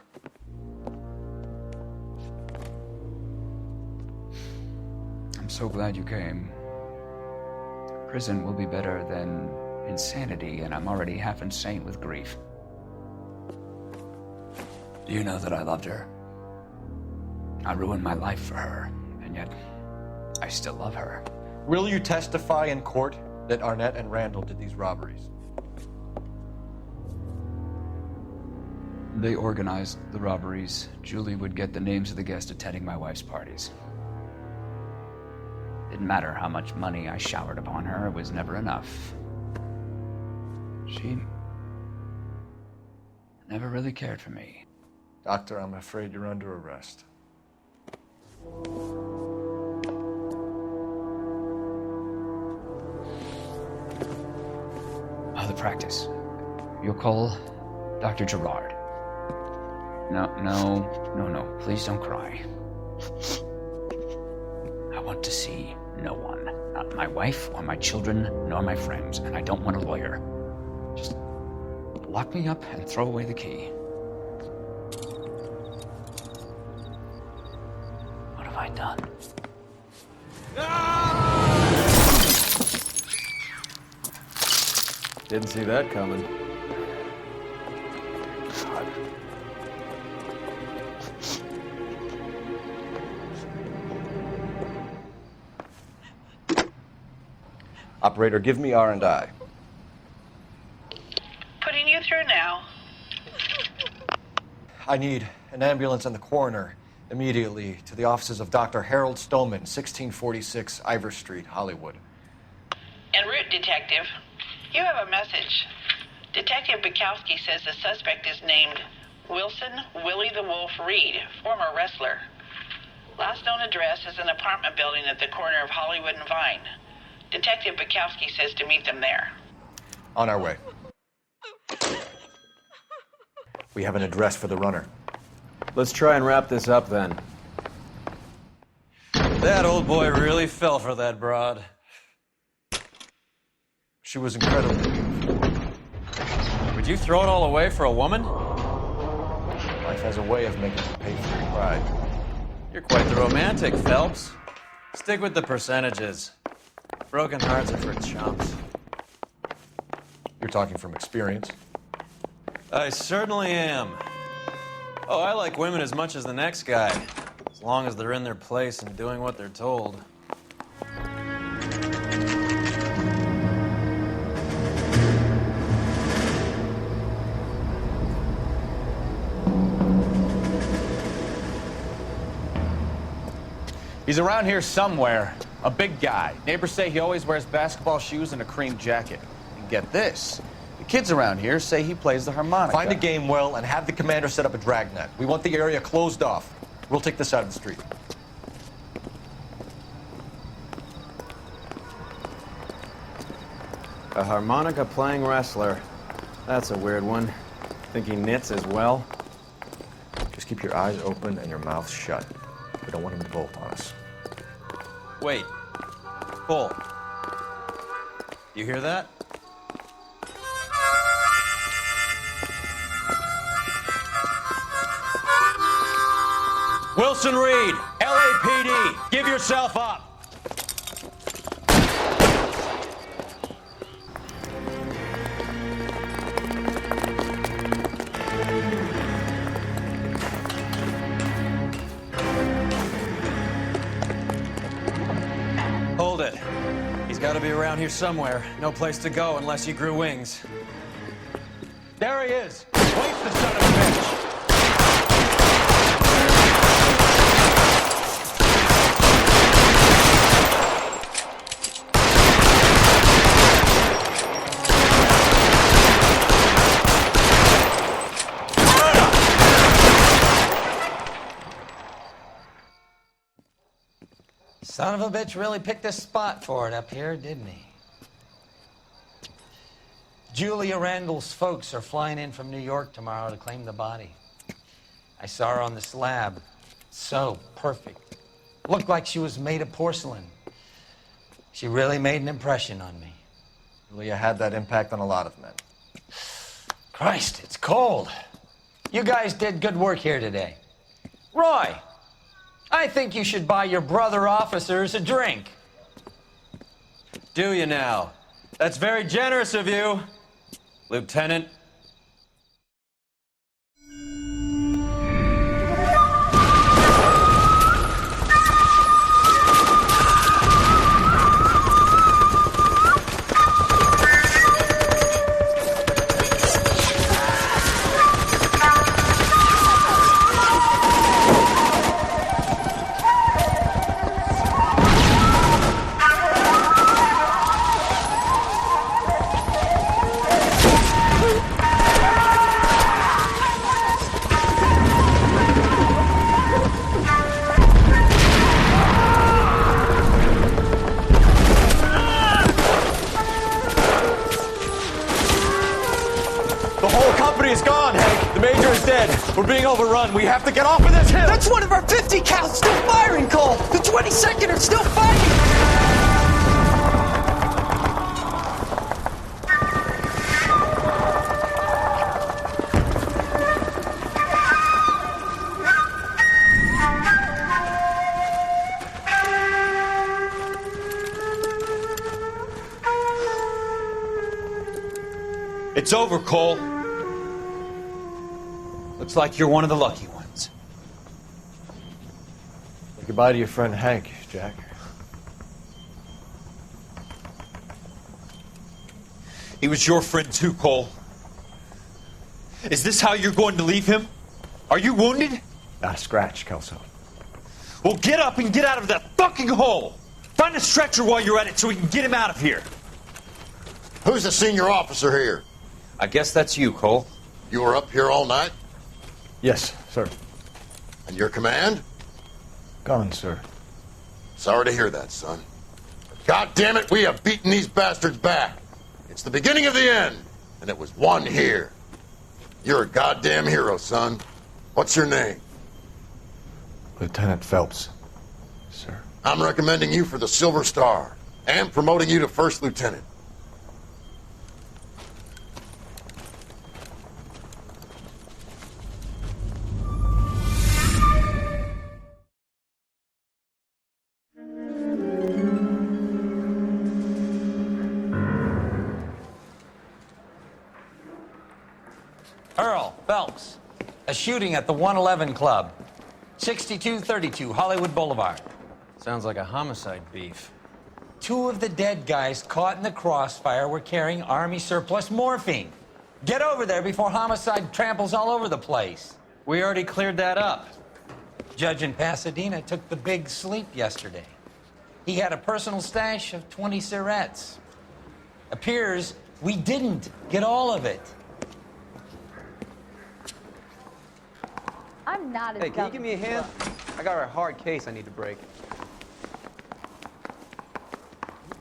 I'm so glad you came. Prison will be better than insanity, and I'm already half insane with grief. Do you know that I loved her? I ruined my life for her, and yet I still love her. Will you testify in court that Arnett and Randall did these robberies? They organized the robberies. Julie would get the names of the guests attending my wife's parties. Didn't matter how much money I showered upon her, it was never enough. She never really cared for me. Doctor, I'm afraid you're under arrest. The practice. You'll call Dr. Gerard. No, please don't cry. want to see no one. Not my wife or my children nor my friends, and I don't want a lawyer. Just lock me up and throw away the key. What have I done? Didn't see that coming. Operator, give me R&I. Putting you through now. I need an ambulance and the coroner immediately to the offices of Dr. Harold Stoneman, 1646 Ivor Street, Hollywood. En route, Detective. You have a message. Detective Bukowski says the suspect is named Wilson Willie the Wolf Reed, former wrestler. Last known address is an apartment building at the corner of Hollywood and Vine. Detective Bukowski says to meet them there. On our way. We have an address for the runner. Let's try and wrap this up then. That old boy really fell for that broad. She was incredibly beautiful. Would you throw it all away for a woman? Life has a way of making you pay for your pride. You're quite the romantic, Phelps. Stick with the percentages. Broken hearts are for chumps. You're talking from experience. I certainly am. Oh, I like women as much as the next guy, as long as they're in their place and doing what they're told. He's around here somewhere. A big guy. Neighbors say he always wears basketball shoes and a cream jacket. And get this. The kids around here say he plays the harmonica. Find a game well and have the commander set up a dragnet. We want the area closed off. We'll take this side of the street. A harmonica playing wrestler. That's a weird one. Think he knits as well? Just keep your eyes open and your mouth shut. We don't want him to bolt on us. Wait. Pull. You hear that? Wilson Reed, LAPD, give yourself up. Hold it. He's got to be around here somewhere. No place to go unless he grew wings. There he is. Waste the son of a bitch. Son of a bitch really picked a spot for it up here, didn't he? Julia Randall's folks are flying in from New York tomorrow to claim the body. I saw her on the slab. So perfect. Looked like she was made of porcelain. She really made an impression on me. Julia had that impact on a lot of men. Christ, it's cold. You guys did good work here today. Roy, I think you should buy your brother officers a drink. Do you now? That's very generous of you, Lieutenant. The whole company is gone, Hank. The Major is dead. We're being overrun. We have to get off of this hill. That's one of our 50 cows still firing, Cole. The 22nd are still fighting. It's over, Cole. Looks like you're one of the lucky ones. Say goodbye to your friend Hank, Jack. He was your friend too, Cole. Is this how you're going to leave him? Are you wounded? Not a scratch, Kelso. Well, get up and get out of that fucking hole! Find a stretcher while you're at it so we can get him out of here. Who's the senior officer here? I guess that's you, Cole. You were up here all night? Yes, sir. And your command? Gone, sir. Sorry to hear that, son. But God damn it, we have beaten these bastards back. It's the beginning of the end, and it was one here. You're a goddamn hero, son. What's your name? Lieutenant Phelps, sir. I'm recommending you for the Silver Star, and promoting you to First Lieutenant. Earl Phelps, a shooting at the 111 Club, 6232 Hollywood Boulevard. Sounds like a homicide beef. 2 of the dead guys caught in the crossfire were carrying Army surplus morphine. Get over there before homicide tramples all over the place. We already cleared that up. Judge in Pasadena took the big sleep yesterday. He had a personal stash of 20 cigarettes. Appears we didn't get all of it. I'm not as Hey, can you give me a hand? I got a hard case I need to break.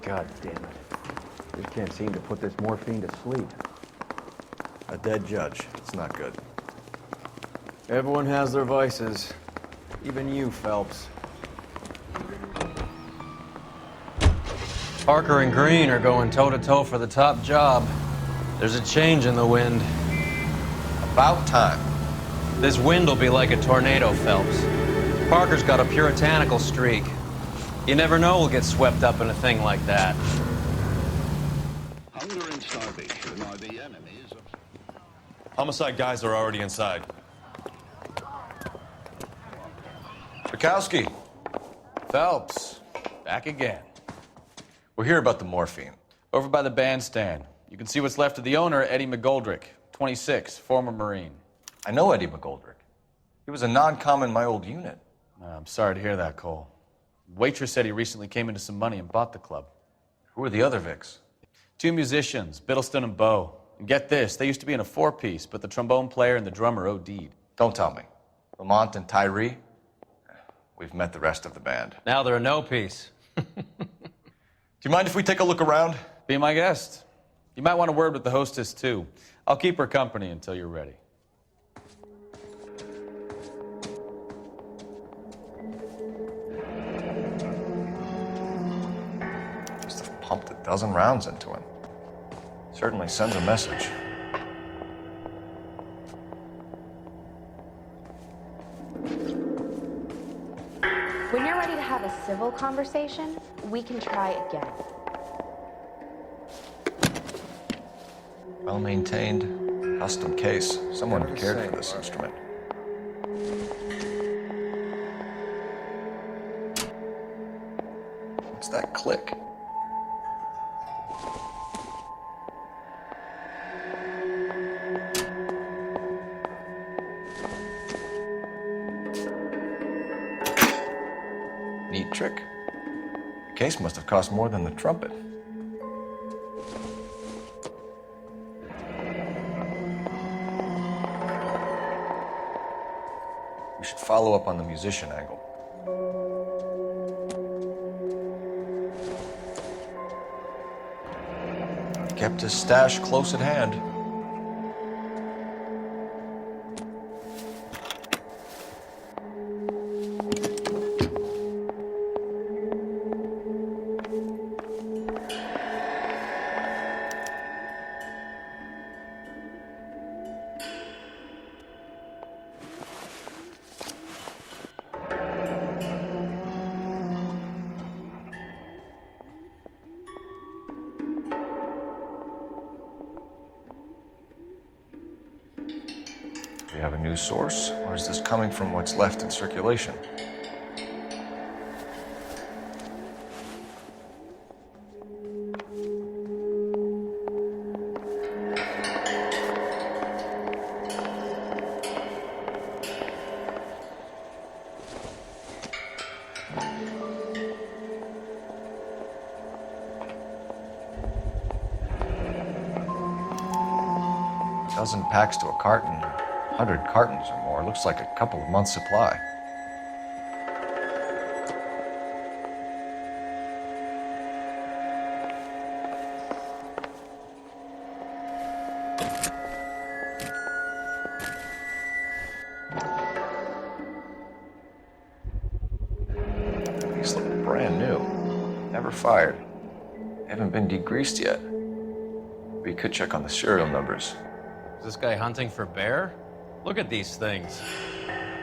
God damn it. Just can't seem to put this morphine to sleep. A dead judge. It's not good. Everyone has their vices. Even you, Phelps. Parker and Green are going toe-to-toe for the top job. There's a change in the wind. About time. This wind will be like a tornado, Phelps. Parker's got a puritanical streak. You never know we'll get swept up in a thing like that. Hunger and starvation are the enemies of... Homicide guys are already inside. Bukowski. Phelps, back again. We're here about the morphine. Over by the bandstand. You can see what's left of the owner, Eddie McGoldrick, 26, former Marine. I know Eddie McGoldrick. He was a non-com in my old unit. I'm sorry to hear that, Cole. Waitress said he recently came into some money and bought the club. Who are the other Vics? 2 musicians, Biddleston and Bowe. And get this, they used to be in a 4-piece, but the trombone player and the drummer OD'd. Don't tell me. Lamont and Tyree? We've met the rest of the band. Now they're a no-piece. Do you mind if we take a look around? Be my guest. You might want a word with the hostess, too. I'll keep her company until you're ready. Pumped a dozen rounds into him. Certainly sends a message. When you're ready to have a civil conversation, we can try again. Well-maintained, custom case. Someone cared for this instrument. What's that click? Neat trick. The case must have cost more than the trumpet. We should follow up on the musician angle. Kept his stash close at hand. Do we have a news source, or is this coming from what's left in circulation? Dozen packs to a carton, 100 cartons or more. Looks like a couple of months' supply. These look brand new. Never fired. Haven't been degreased yet. We could check on the serial numbers. Is this guy hunting for bear? Look at these things.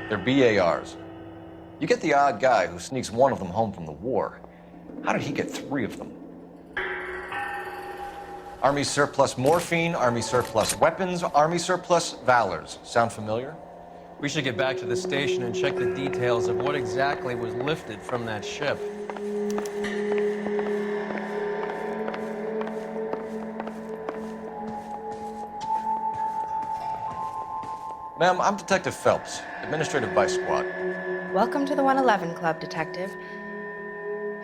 They're BARs. You get the odd guy who sneaks one of them home from the war. How did he get 3 of them? Army surplus morphine, Army surplus weapons, Army surplus valors. Sound familiar? We should get back to the station and check the details of what exactly was lifted from that ship. Ma'am, I'm Detective Phelps, Administrative Vice Squad. Welcome to the 111 Club, Detective.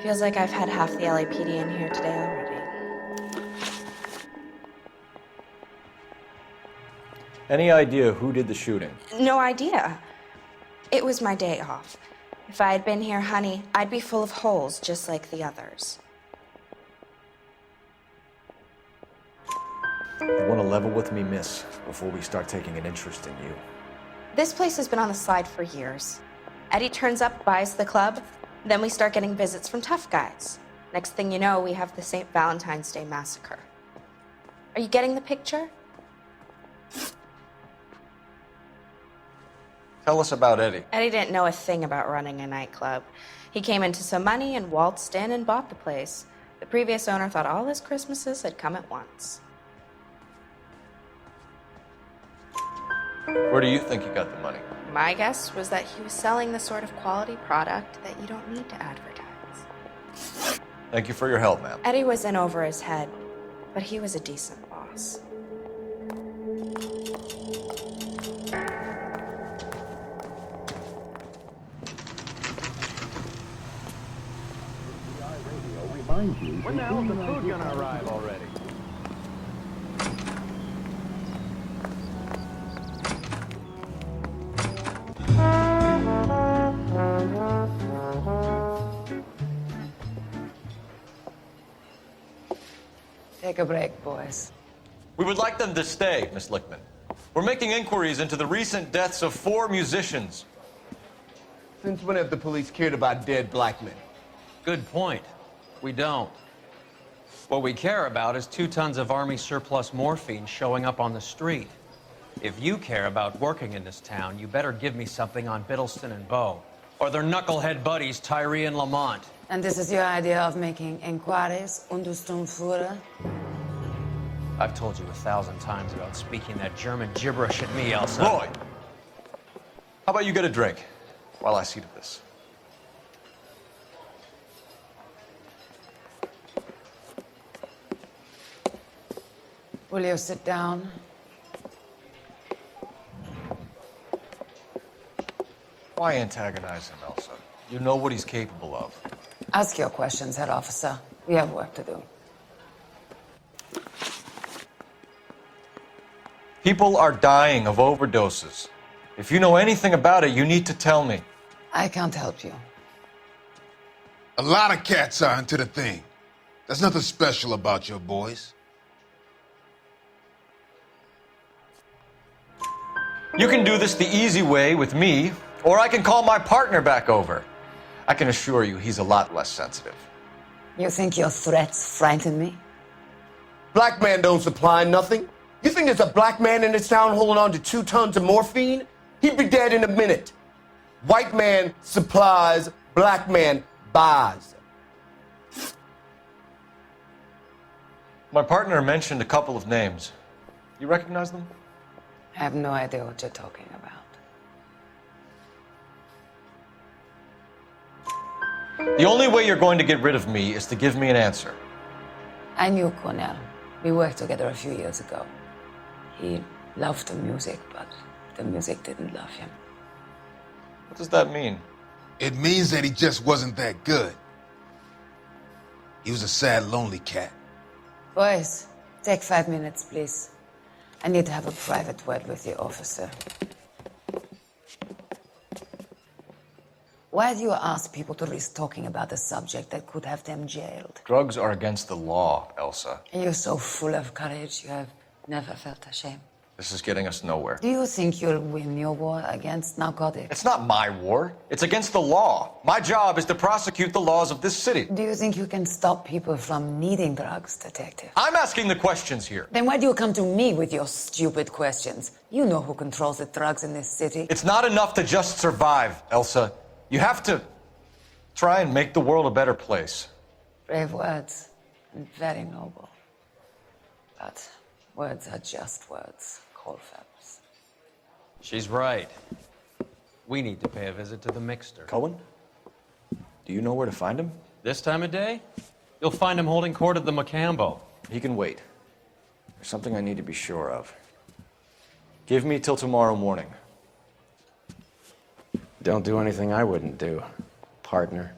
Feels like I've had half the LAPD in here today already. Any idea who did the shooting? No idea. It was my day off. If I had been here, honey, I'd be full of holes just like the others. You want to level with me, miss, before we start taking an interest in you? This place has been on the slide for years. Eddie turns up, buys the club, then we start getting visits from tough guys. Next thing you know, we have the St. Valentine's Day massacre. Are you getting the picture? Tell us about Eddie. Eddie didn't know a thing about running a nightclub. He came into some money and waltzed in and bought the place. The previous owner thought all his Christmases had come at once. Where do you think he got the money? My guess was that he was selling the sort of quality product that you don't need to advertise. Thank you for your help, ma'am. Eddie was in over his head, but he was a decent boss. When the hell's the food gonna arrive already? Take a break, boys. We would like them to stay, Miss Lichtman. We're making inquiries into the recent deaths of 4 musicians. Since when have the police cared about dead black men? Good point. We don't. What we care about is 2 tons of Army surplus morphine showing up on the street. If you care about working in this town, you better give me something on Biddleston and Bow, or their knucklehead buddies Tyree and Lamont. And this is your idea of making inquiries Untersturmführer? I've told you 1,000 times about speaking that German gibberish at me, Elsa. Roy! How about you get a drink while I see to this? Will you sit down? Why antagonize him, Elsa? You know what he's capable of. Ask your questions, head officer. We have work to do. People are dying of overdoses. If you know anything about it, you need to tell me. I can't help you. A lot of cats are into the thing. There's nothing special about your boys. You can do this the easy way with me, or I can call my partner back over. I can assure you he's a lot less sensitive. You think your threats frighten me? Black man don't supply nothing. You think there's a black man in this town holding on to 2 tons of morphine? He'd be dead in a minute. White man supplies, black man buys. My partner mentioned a couple of names. You recognize them? I have no idea what you're talking about. The only way you're going to get rid of me is to give me an answer. I knew Cornell. We worked together a few years ago. He loved the music, but the music didn't love him. What does that mean? It means that he just wasn't that good. He was a sad, lonely cat. Boys, take 5 minutes, please. I need to have a private word with the officer. Why do you ask people to risk talking about a subject that could have them jailed? Drugs are against the law, Elsa. You're so full of courage, you have never felt ashamed. This is getting us nowhere. Do you think you'll win your war against narcotics? It's not my war. It's against the law. My job is to prosecute the laws of this city. Do you think you can stop people from needing drugs, Detective? I'm asking the questions here. Then why do you come to me with your stupid questions? You know who controls the drugs in this city. It's not enough to just survive, Elsa. You have to try and make the world a better place. Brave words, and very noble. But words are just words, Cole Phelps. She's right. We need to pay a visit to the Mixter. Cohen? Do you know where to find him? This time of day? You'll find him holding court at the Macambo. He can wait. There's something I need to be sure of. Give me till tomorrow morning. Don't do anything I wouldn't do, partner.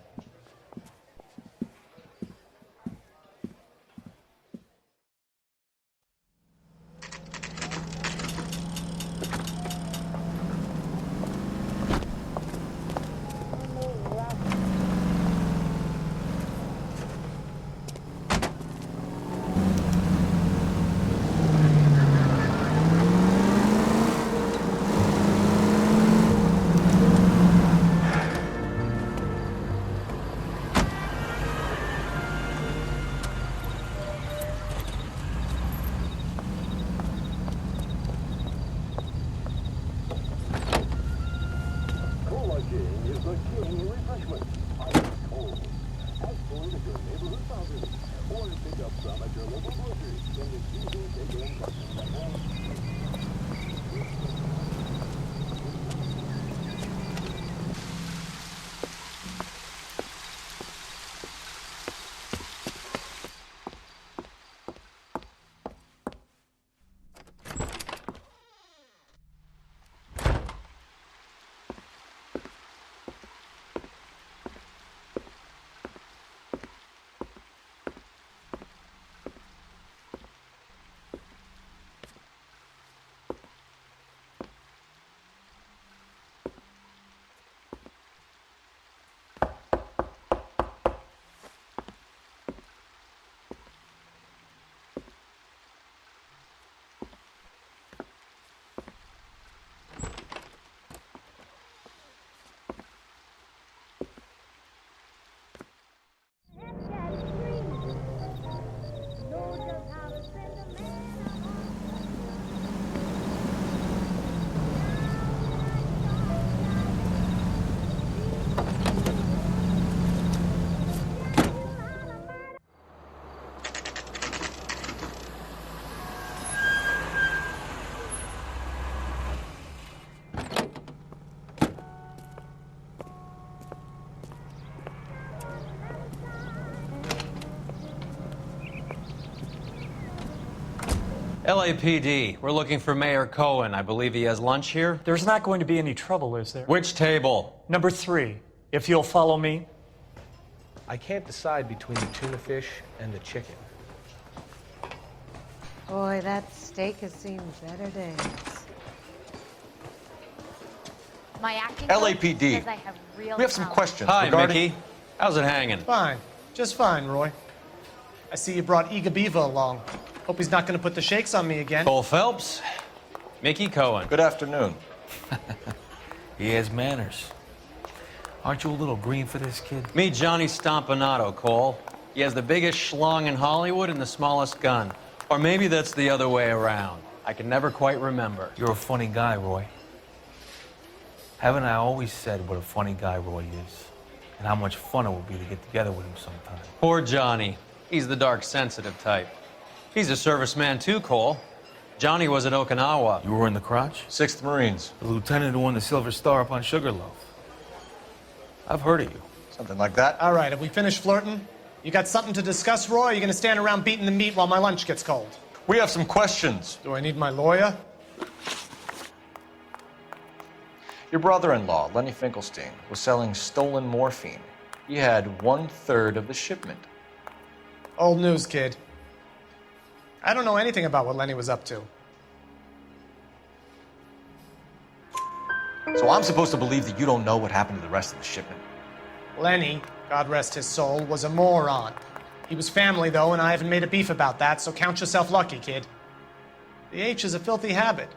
LAPD, we're looking for Mayor Cohen. I believe he has lunch here. There's not going to be any trouble, is there? Which table? Number 3, if you'll follow me. I can't decide between the tuna fish and the chicken. Boy, that steak has seen better days. My acting LAPD. says I have real We have some talent. questions Hi, regarding... Mickey. How's it hanging? Fine. Just fine, Roy. I see you brought Igabiva along. Hope he's not going to put the shakes on me again. Cole Phelps. Mickey Cohen. Good afternoon. He has manners. Aren't you a little green for this kid? Meet Johnny Stompanato, Cole. He has the biggest schlong in Hollywood and the smallest gun. Or maybe that's the other way around. I can never quite remember. You're a funny guy, Roy. Haven't I always said what a funny guy Roy is? And how much fun it would be to get together with him sometime. Poor Johnny. He's the dark, sensitive type. He's a serviceman too, Cole. Johnny was at Okinawa. You were in the crotch? 6th Marines. The lieutenant who won the Silver Star up on Sugarloaf. I've heard of you. Something like that. All right, have we finished flirting? You got something to discuss, Roy? Or are you going to stand around beating the meat while my lunch gets cold? We have some questions. Do I need my lawyer? Your brother-in-law, Lenny Finkelstein, was selling stolen morphine. He had 1/3 of the shipment. Old news, kid. I don't know anything about what Lenny was up to. So I'm supposed to believe that you don't know what happened to the rest of the shipment? Lenny, God rest his soul, was a moron. He was family, though, and I haven't made a beef about that, so count yourself lucky, kid. The H is a filthy habit,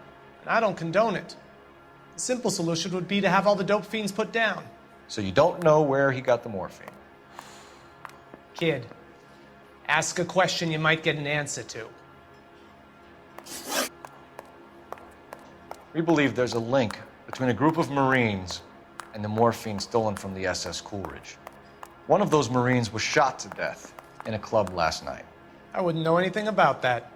and I don't condone it. The simple solution would be to have all the dope fiends put down. So you don't know where he got the morphine? Kid, ask a question you might get an answer to. We believe there's a link between a group of Marines and the morphine stolen from the SS Coolidge. One of those Marines was shot to death in a club last night. I wouldn't know anything about that.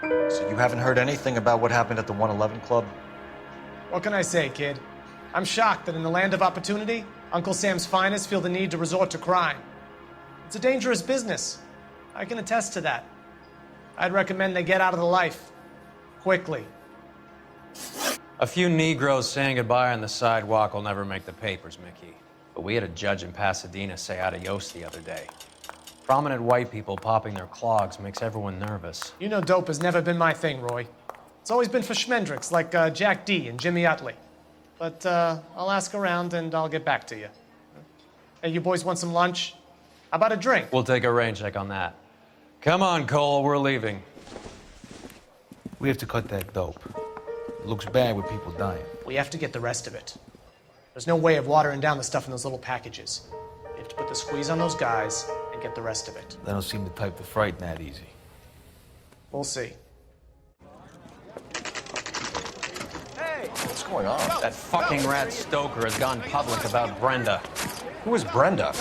So you haven't heard anything about what happened at the 111 Club? What can I say, kid? I'm shocked that in the land of opportunity, Uncle Sam's finest feel the need to resort to crime. It's a dangerous business. I can attest to that. I'd recommend they get out of the life. Quickly. A few Negroes saying goodbye on the sidewalk will never make the papers, Mickey. But we had a judge in Pasadena say adios the other day. Prominent white people popping their clogs makes everyone nervous. You know dope has never been my thing, Roy. It's always been for schmendricks like Jack D. and Jimmy Utley. But I'll ask around and I'll get back to you. Hey, you boys want some lunch? How about a drink? We'll take a rain check on that. Come on, Cole, we're leaving. We have to cut that dope. It looks bad with people dying. We have to get the rest of it. There's no way of watering down the stuff in those little packages. We have to put the squeeze on those guys and get the rest of it. They don't seem the type to frighten that easy. We'll see. Hey, what's going on? That fucking rat Stoker has gone public about Brenda. Who is Brenda?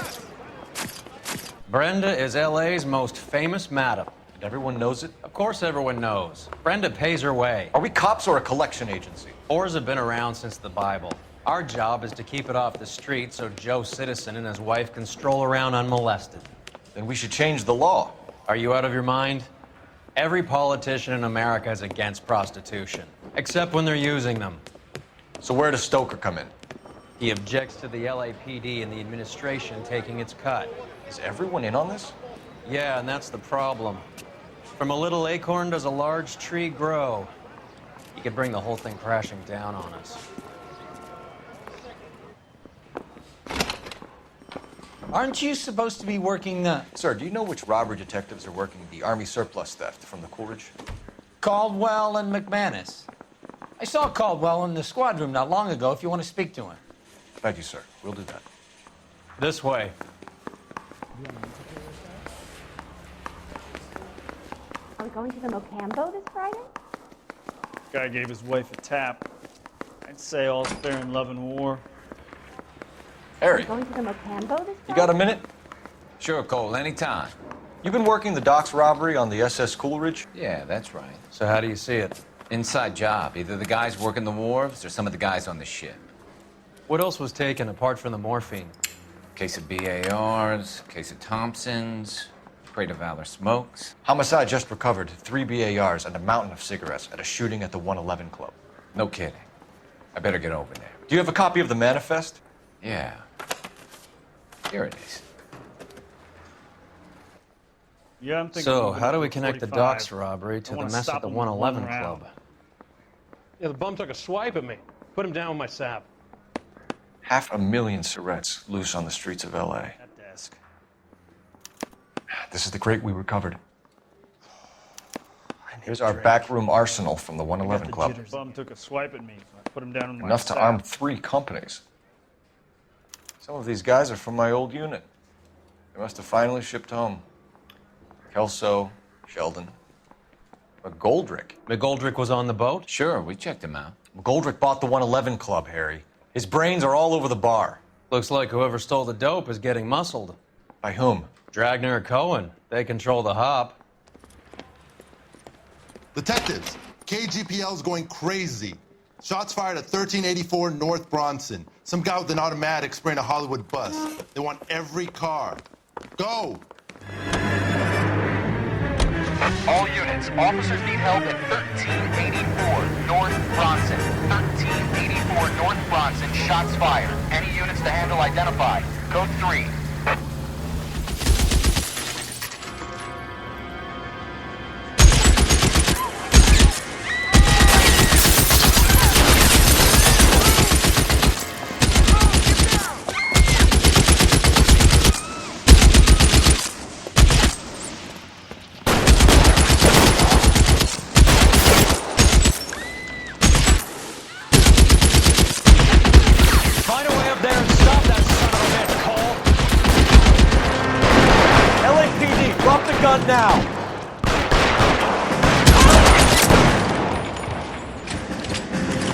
Brenda is L.A.'s most famous madam. And everyone knows it? Of course everyone knows. Brenda pays her way. Are we cops or a collection agency? Whores have been around since the Bible. Our job is to keep it off the street so Joe Citizen and his wife can stroll around unmolested. Then we should change the law. Are you out of your mind? Every politician in America is against prostitution, except when they're using them. So where does Stoker come in? He objects to the LAPD and the administration taking its cut. Is everyone in on this? Yeah, and that's the problem. From a little acorn does a large tree grow. He could bring the whole thing crashing down on us. Aren't you supposed to be working Sir, do you know which robbery detectives are working the Army surplus theft from the Coolidge? Caldwell and McManus? I saw Caldwell in the squad room not long ago if you want to speak to him. Thank you, sir. We'll do that. This way. Are we going to the Mocambo this Friday? Guy gave his wife a tap. I'd say all's fair in love and war. Harry, Going to the Mocambo this you got a minute? Sure, Cole, anytime. You've been working the docks robbery on the SS Coolidge? Yeah, that's right. So how do you see it? Inside job. Either the guys working the wharves or some of the guys on the ship. What else was taken apart from the morphine? Case of BARs, case of Thompsons, crate of Valor smokes. Homicide just recovered 3 BARs and a mountain of cigarettes at a shooting at the 111 Club. No kidding. I better get over there. Do you have a copy of the manifest? Yeah. Here it is. Yeah, I'm thinking. So, how do we connect the docks robbery to the mess at the 111 Club? Yeah, the bum took a swipe at me. Put him down with my sap. 500,000 cigarettes loose on the streets of L.A. That desk. This is the crate we recovered. Here's our backroom arsenal from the 111 Club. The bum took a swipe at me. So I put him down with my Enough to sap. arm 3 companies. Some of these guys are from my old unit. They must have finally shipped home. Kelso, Sheldon, McGoldrick. McGoldrick was on the boat? Sure, we checked him out. McGoldrick bought the 111 Club, Harry. His brains are all over the bar. Looks like whoever stole the dope is getting muscled. By whom? Dragner or Cohen, they control the hop. Detectives, KGPL's going crazy. Shots fired at 1384 North Bronson. Some guy with an automatic spraying a Hollywood bus. They want every car. Go! All units, officers need help at 1384 North Bronson. 1384 North Bronson, shots fired. Any units to handle identified. Code 3. Now!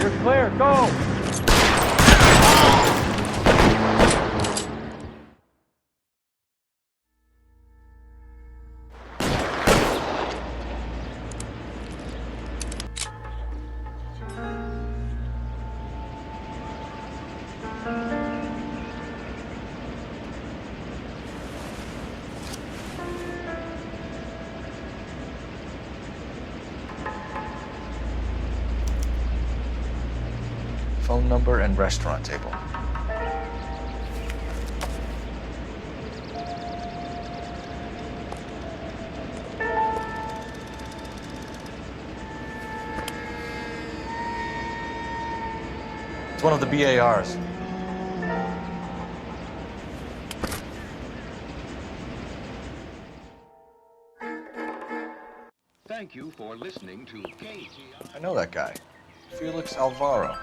You're clear, go! Phone number and restaurant table. It's one of the BARs. Thank you for listening to KG. I know that guy. Felix Alvaro.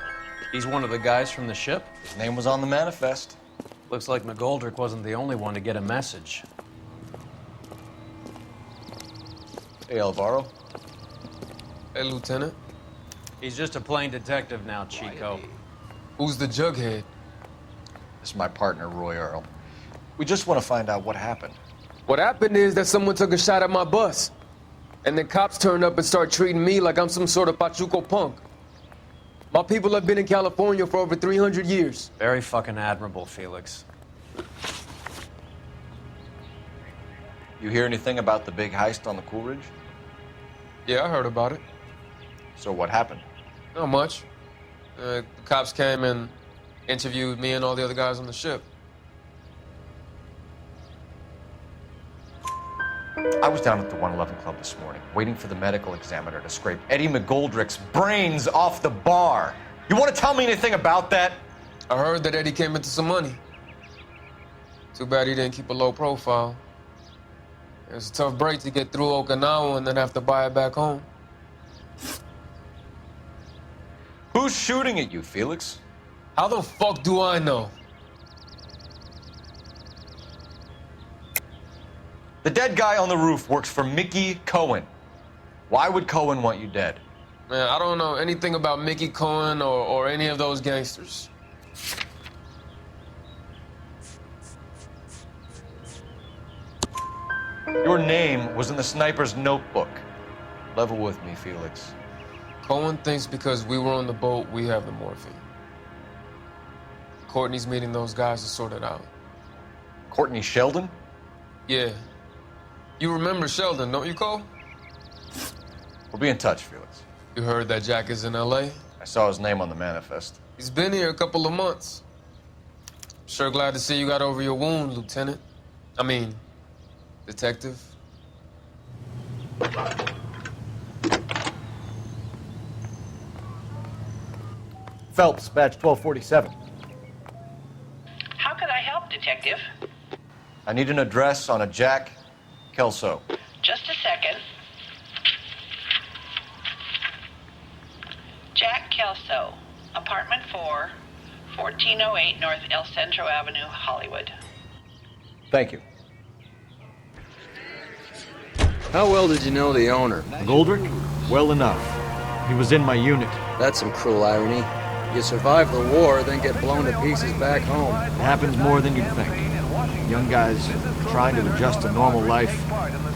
He's one of the guys from the ship? His name was on the manifest. Looks like McGoldrick wasn't the only one to get a message. Hey, Alvaro. Hey, Lieutenant. He's just a plain detective now, Chico. Who's the jughead? This is my partner, Roy Earl. We just want to find out what happened. What happened is that someone took a shot at my bus. And then cops turned up and start treating me like I'm some sort of Pachuco punk. My people have been in California for over 300 years. Very fucking admirable, Felix. You hear anything about the big heist on the Coolidge? Yeah, I heard about it. So what happened? Not much. The cops came and interviewed me and all the other guys on the ship. I was down at the 111 Club this morning, waiting for the medical examiner to scrape Eddie McGoldrick's brains off the bar. You want to tell me anything about that? I heard that Eddie came into some money. Too bad he didn't keep a low profile. It was a tough break to get through Okinawa and then have to buy it back home. Who's shooting at you, Felix? How the fuck do I know? The dead guy on the roof works for Mickey Cohen. Why would Cohen want you dead? Man, I don't know anything about Mickey Cohen or any of those gangsters. Your name was in the sniper's notebook. Level with me, Felix. Cohen thinks because we were on the boat, we have the morphine. Courtney's meeting those guys to sort it out. Courtney Sheldon? Yeah. You remember Sheldon, don't you, Cole? We'll be in touch, Felix. You heard that Jack is in L.A.? I saw his name on the manifest. He's been here a couple of months. Sure glad to see you got over your wound, Lieutenant. I mean, Detective. Phelps, badge 1247. How can I help, Detective? I need an address on a Jack Kelso. Just a second. Jack Kelso, apartment 4, 1408 North El Centro Avenue, Hollywood. Thank you. How well did you know the owner? Goldrick? Well enough. He was in my unit. That's some cruel irony. You survive the war, then get blown to pieces back home. It happens more than you think. Young guys trying to adjust to normal life,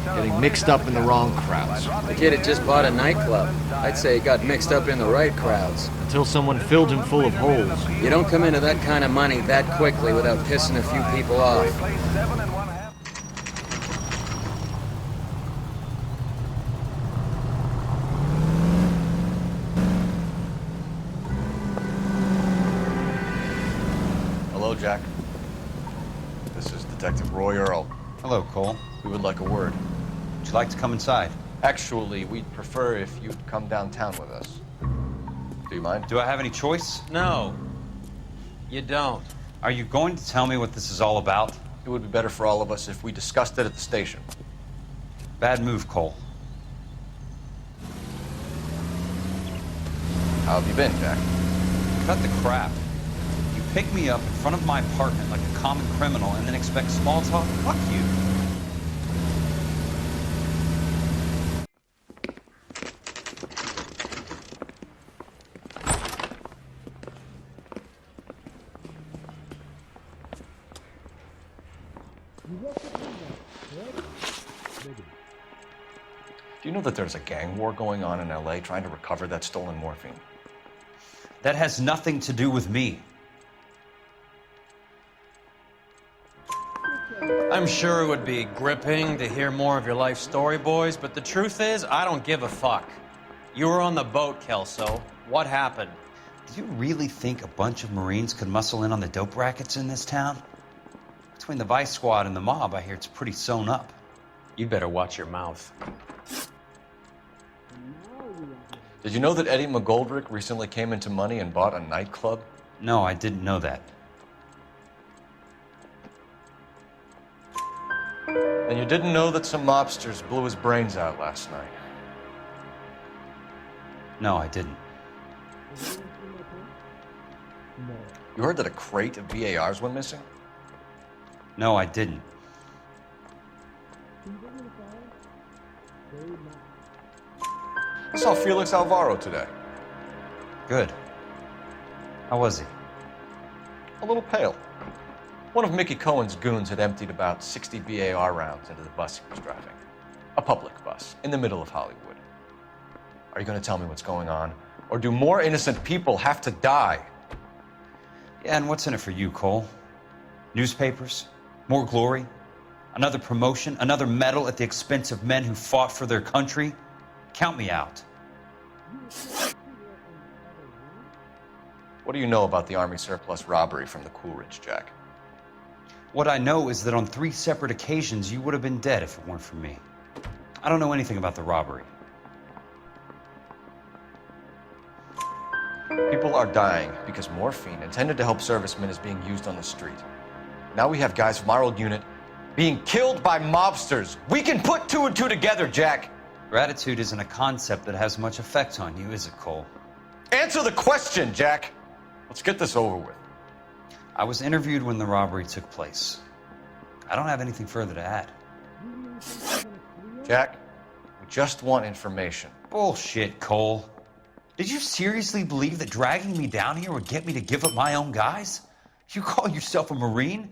getting mixed up in the wrong crowds. The kid had just bought a nightclub. I'd say he got mixed up in the right crowds. Until someone filled him full of holes. You don't come into that kind of money that quickly without pissing a few people off. Hello, Jack. This is Detective Roy Earl. Hello, Cole. We would like a word. Would you like to come inside? Actually, we'd prefer if you'd come downtown with us. Do you mind? Do I have any choice? No. You don't. Are you going to tell me what this is all about? It would be better for all of us if we discussed it at the station. Bad move, Cole. How have you been, Jack? Cut the crap. You pick me up in front of my apartment like a common criminal and then expect small talk? Fuck you. Do you know that there's a gang war going on in L.A. trying to recover that stolen morphine? That has nothing to do with me. I'm sure it would be gripping to hear more of your life story, boys, but the truth is, I don't give a fuck. You were on the boat, Kelso. What happened? Do you really think a bunch of Marines could muscle in on the dope rackets in this town? Between the Vice Squad and the mob, I hear it's pretty sewn up. You better watch your mouth. Did you know that Eddie McGoldrick recently came into money and bought a nightclub? No, I didn't know that. And you didn't know that some mobsters blew his brains out last night? No, I didn't. You heard that a crate of BARs went missing? No, I didn't. I saw Felix Alvaro today. Good. How was he? A little pale. One of Mickey Cohen's goons had emptied about 60 BAR rounds into the bus he was driving. A public bus, in the middle of Hollywood. Are you going to tell me what's going on? Or do more innocent people have to die? Yeah, and what's in it for you, Cole? Newspapers? More glory? Another promotion? Another medal at the expense of men who fought for their country? Count me out. What do you know about the Army surplus robbery from the Coolidge, Jack? What I know is that on 3 separate occasions, you would have been dead if it weren't for me. I don't know anything about the robbery. People are dying because morphine intended to help servicemen is being used on the street. Now we have guys from our old unit being killed by mobsters. We can put 2 and 2 together, Jack. Gratitude isn't a concept that has much effect on you, is it, Cole? Answer the question, Jack. Let's get this over with. I was interviewed when the robbery took place. I don't have anything further to add. Jack, we just want information. Bullshit, Cole. Did you seriously believe that dragging me down here would get me to give up my own guys? You call yourself a Marine?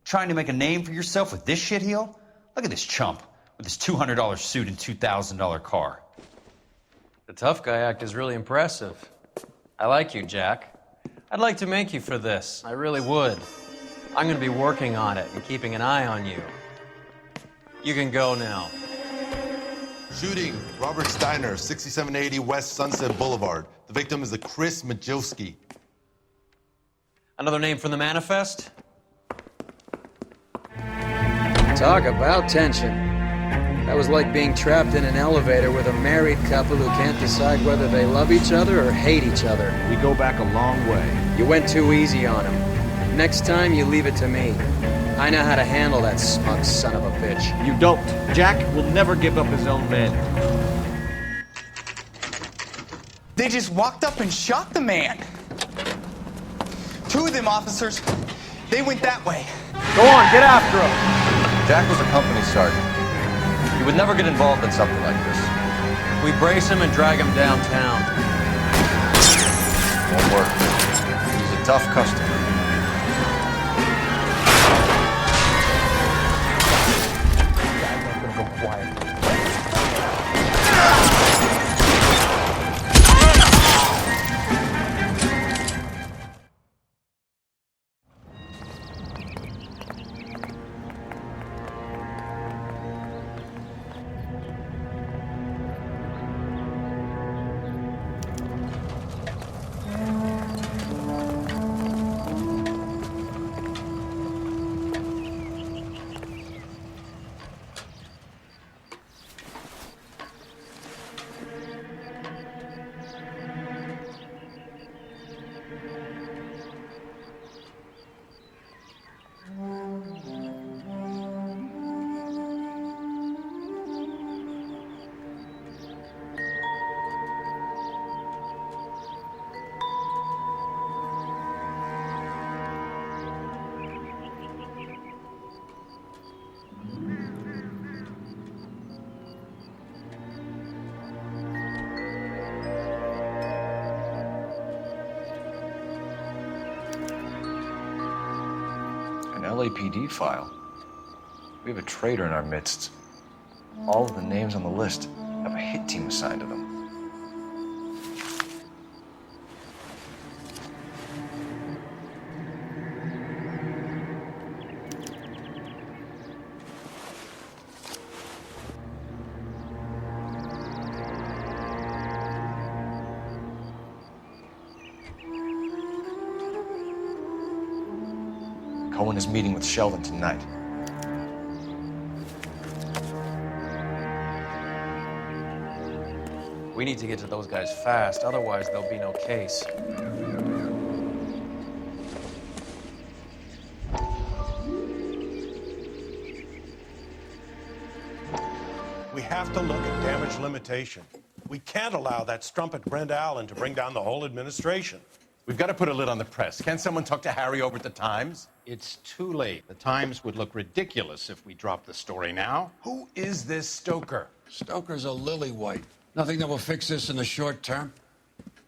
Trying to make a name for yourself with this shitheel? Look at this chump with his $200 suit and $2,000 car. The tough guy act is really impressive. I like you, Jack. I'd like to make you for this. I really would. I'm going to be working on it and keeping an eye on you. You can go now. Shooting, Robert Steiner, 6780 West Sunset Boulevard. The victim is a Chris Majowski. Another name from the manifest? Talk about tension. That was like being trapped in an elevator with a married couple who can't decide whether they love each other or hate each other. We go back a long way. You went too easy on him. Next time, you leave it to me. I know how to handle that smug son of a bitch. You don't. Jack will never give up his own men. They just walked up and shot the man. 2 of them, officers. They went that way. Go on, get after him. Jack was a company sergeant. He would never get involved in something like this. We brace him and drag him downtown. Won't work. He's a tough customer. quietly. LAPD file. We have a traitor in our midst. All of the names on the list have a hit team assigned to them. Cohen is meeting with Sheldon tonight. We need to get to those guys fast, otherwise there'll be no case. We have to look at damage limitation. We can't allow that strumpet Brenda Allen to bring down the whole administration. We've got to put a lid on the press. Can't someone talk to Harry over at the Times? It's too late. The Times would look ridiculous if we dropped the story now. Who is this Stoker? Stoker's a lily-white. Nothing that will fix this in the short term.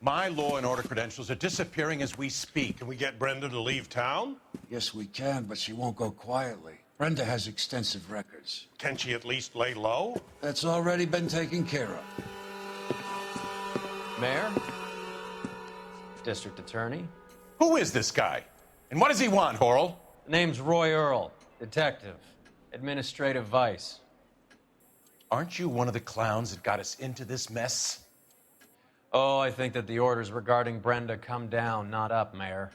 My law and order credentials are disappearing as we speak. Can we get Brenda to leave town? Yes, we can, but she won't go quietly. Brenda has extensive records. Can she at least lay low? That's already been taken care of. Mayor? District Attorney? Who is this guy? And what does he want, Horrell? Name's Roy Earl, detective, administrative vice. Aren't you one of the clowns that got us into this mess? Oh, I think that the orders regarding Brenda come down, not up, Mayor.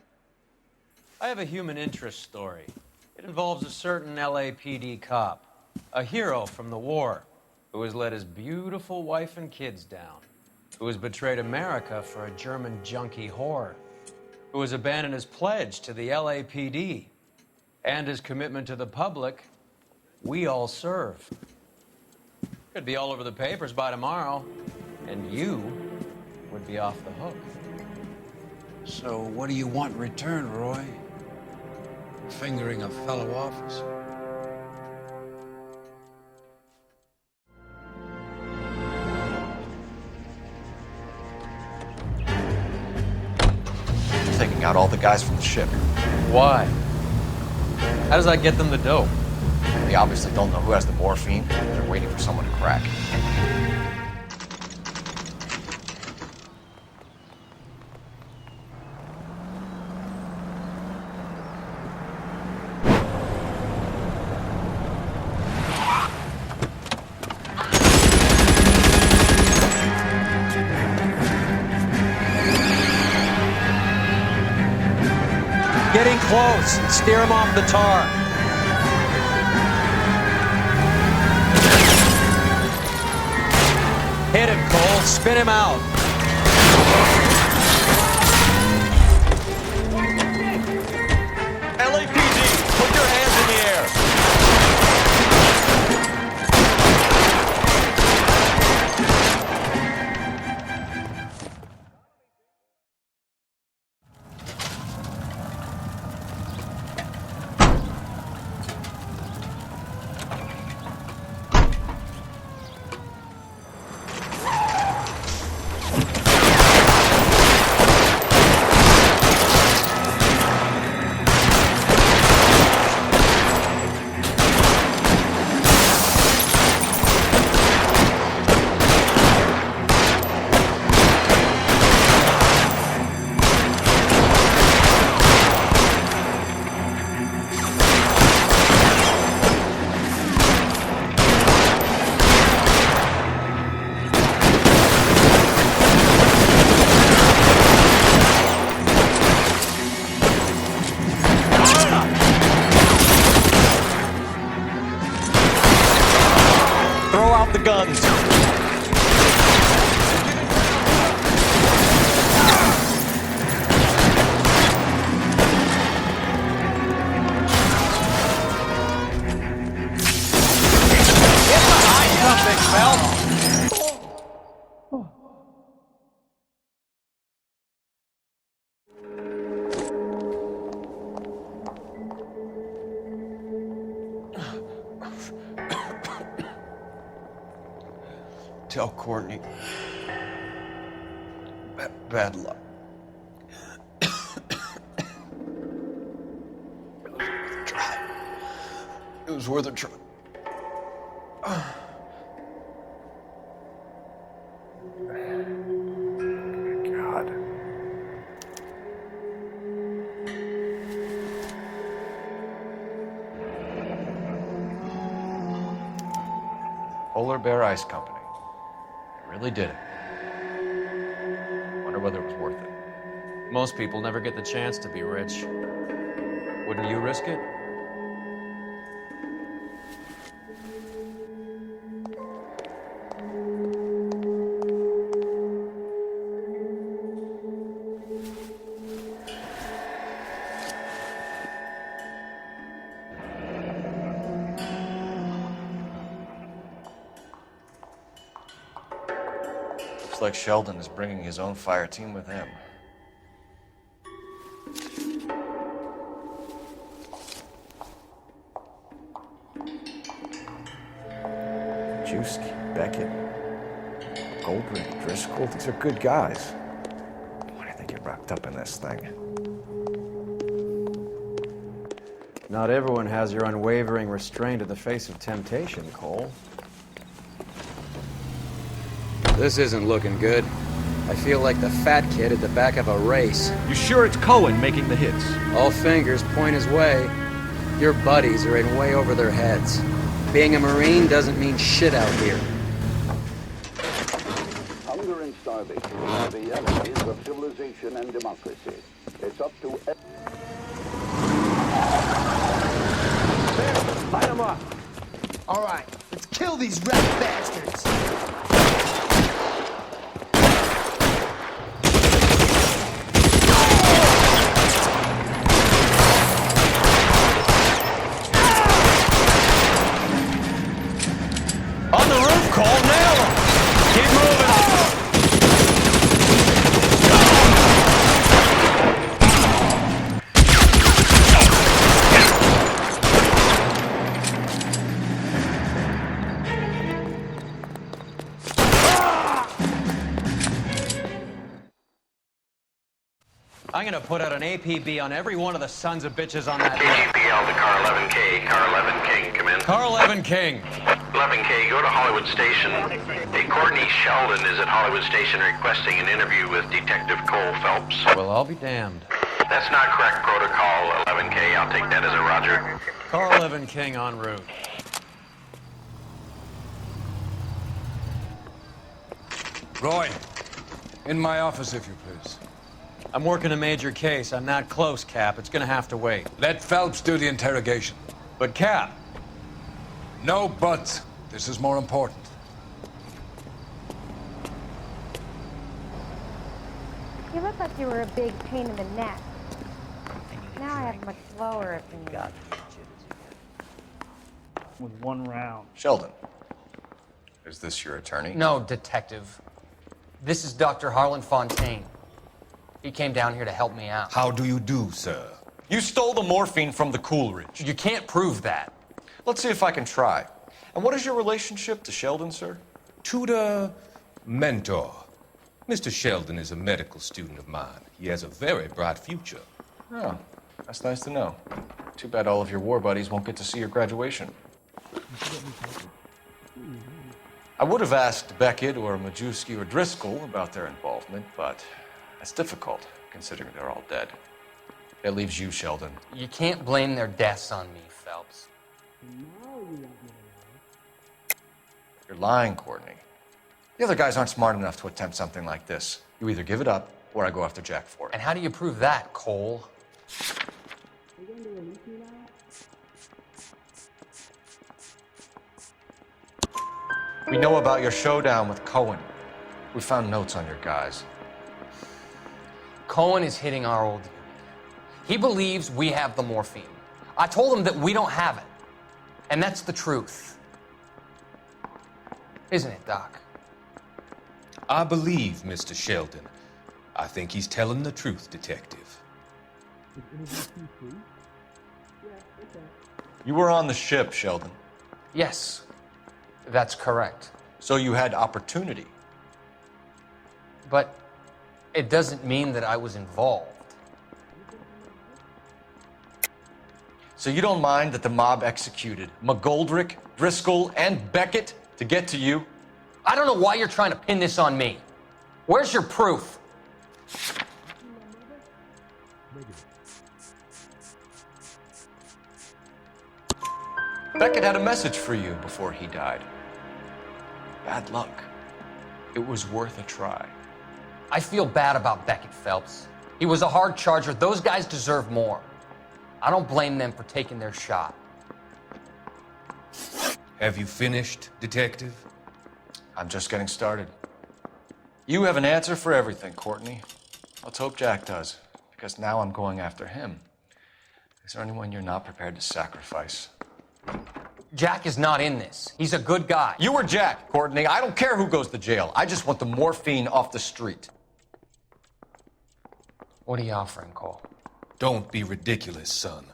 I have a human interest story. It involves a certain LAPD cop, a hero from the war, who has let his beautiful wife and kids down, who has betrayed America for a German junkie whore, who has abandoned his pledge to the LAPD and his commitment to the public. We all serve. Could be all over the papers by tomorrow, and you would be off the hook. So what do you want in return, Roy? Fingering a fellow officer? Taking out all the guys from the ship. Why? How does that get them the dope? They obviously don't know who has the morphine. They're waiting for someone to crack. Getting close. Steer him off the tar. Hit him, Cole. Spin him out. LAPD, put your hands in the air. the guns. Something, Phelps. Tell Courtney. Bad luck. It was worth a try. God. Polar Bear Ice Company. They really did it. Wonder whether it was worth it. Most people never get the chance to be rich. Wouldn't you risk it? Looks like Sheldon is bringing his own fire team with him. Juski, Beckett, Goldberg, Driscoll, these are good guys. Why do they get wrapped up in this thing? Not everyone has your unwavering restraint in the face of temptation, Cole. This isn't looking good. I feel like the fat kid at the back of a race. You sure it's Cohen making the hits? All fingers point his way. Your buddies are in way over their heads. Being a Marine doesn't mean shit out here. Hunger and starvation are the enemies of civilization and democracy. It's up to... Light them up. All right, let's kill these rat bastards. On the roof, Cole, nail him! Keep moving! I'm gonna put out an APB on every one of the sons of bitches on that KGPL to car 11K. Car 11 King, come in. Car 11 King. 11K, go to Hollywood Station. Hey, Courtney Sheldon is at Hollywood Station requesting an interview with Detective Cole Phelps. Well, I'll be damned. That's not correct protocol, 11K. I'll take that as a roger. Car 11 King en route. Roy, in my office, if you please. I'm working a major case. I'm not close, Cap. It's gonna have to wait. Let Phelps do the interrogation. But, Cap. No buts. This is more important. You look like you were a big pain in the neck. Now I have much lower opinion. With one round. Sheldon, is this your attorney? No, detective. This is Dr. Harlan Fontaine. He came down here to help me out. How do you do, sir? You stole the morphine from the Coolidge. You can't prove that. Let's see if I can try. And what is your relationship to Sheldon, sir? Tutor, mentor. Mr. Sheldon is a medical student of mine. He has a very bright future. Oh, that's nice to know. Too bad all of your war buddies won't get to see your graduation. I would have asked Beckett or Majewski or Driscoll about their involvement, but that's difficult, considering they're all dead. It leaves you, Sheldon. You can't blame their deaths on me, Phelps. You're lying, Courtney. The other guys aren't smart enough to attempt something like this. You either give it up, or I go after Jack for it. And how do you prove that, Cole? We know about your showdown with Cohen. We found notes on your guys. Cohen is hitting our old unit. He believes we have the morphine. I told him that we don't have it. And that's the truth. Isn't it, Doc? I believe Mr. Sheldon. I think he's telling the truth, Detective. You were on the ship, Sheldon. Yes, that's correct. So you had opportunity. But it doesn't mean that I was involved. So you don't mind that the mob executed McGoldrick, Driscoll, and Beckett to get to you? I don't know why you're trying to pin this on me. Where's your proof? Beckett had a message for you before he died. Bad luck. It was worth a try. I feel bad about Beckett, Phelps. He was a hard charger. Those guys deserve more. I don't blame them for taking their shot. Have you finished, Detective? I'm just getting started. You have an answer for everything, Courtney. Let's hope Jack does, because now I'm going after him. Is there anyone you're not prepared to sacrifice? Jack is not in this. He's a good guy. You were Jack, Courtney. I don't care who goes to jail. I just want the morphine off the street. What are you offering, Cole? Don't be ridiculous, son.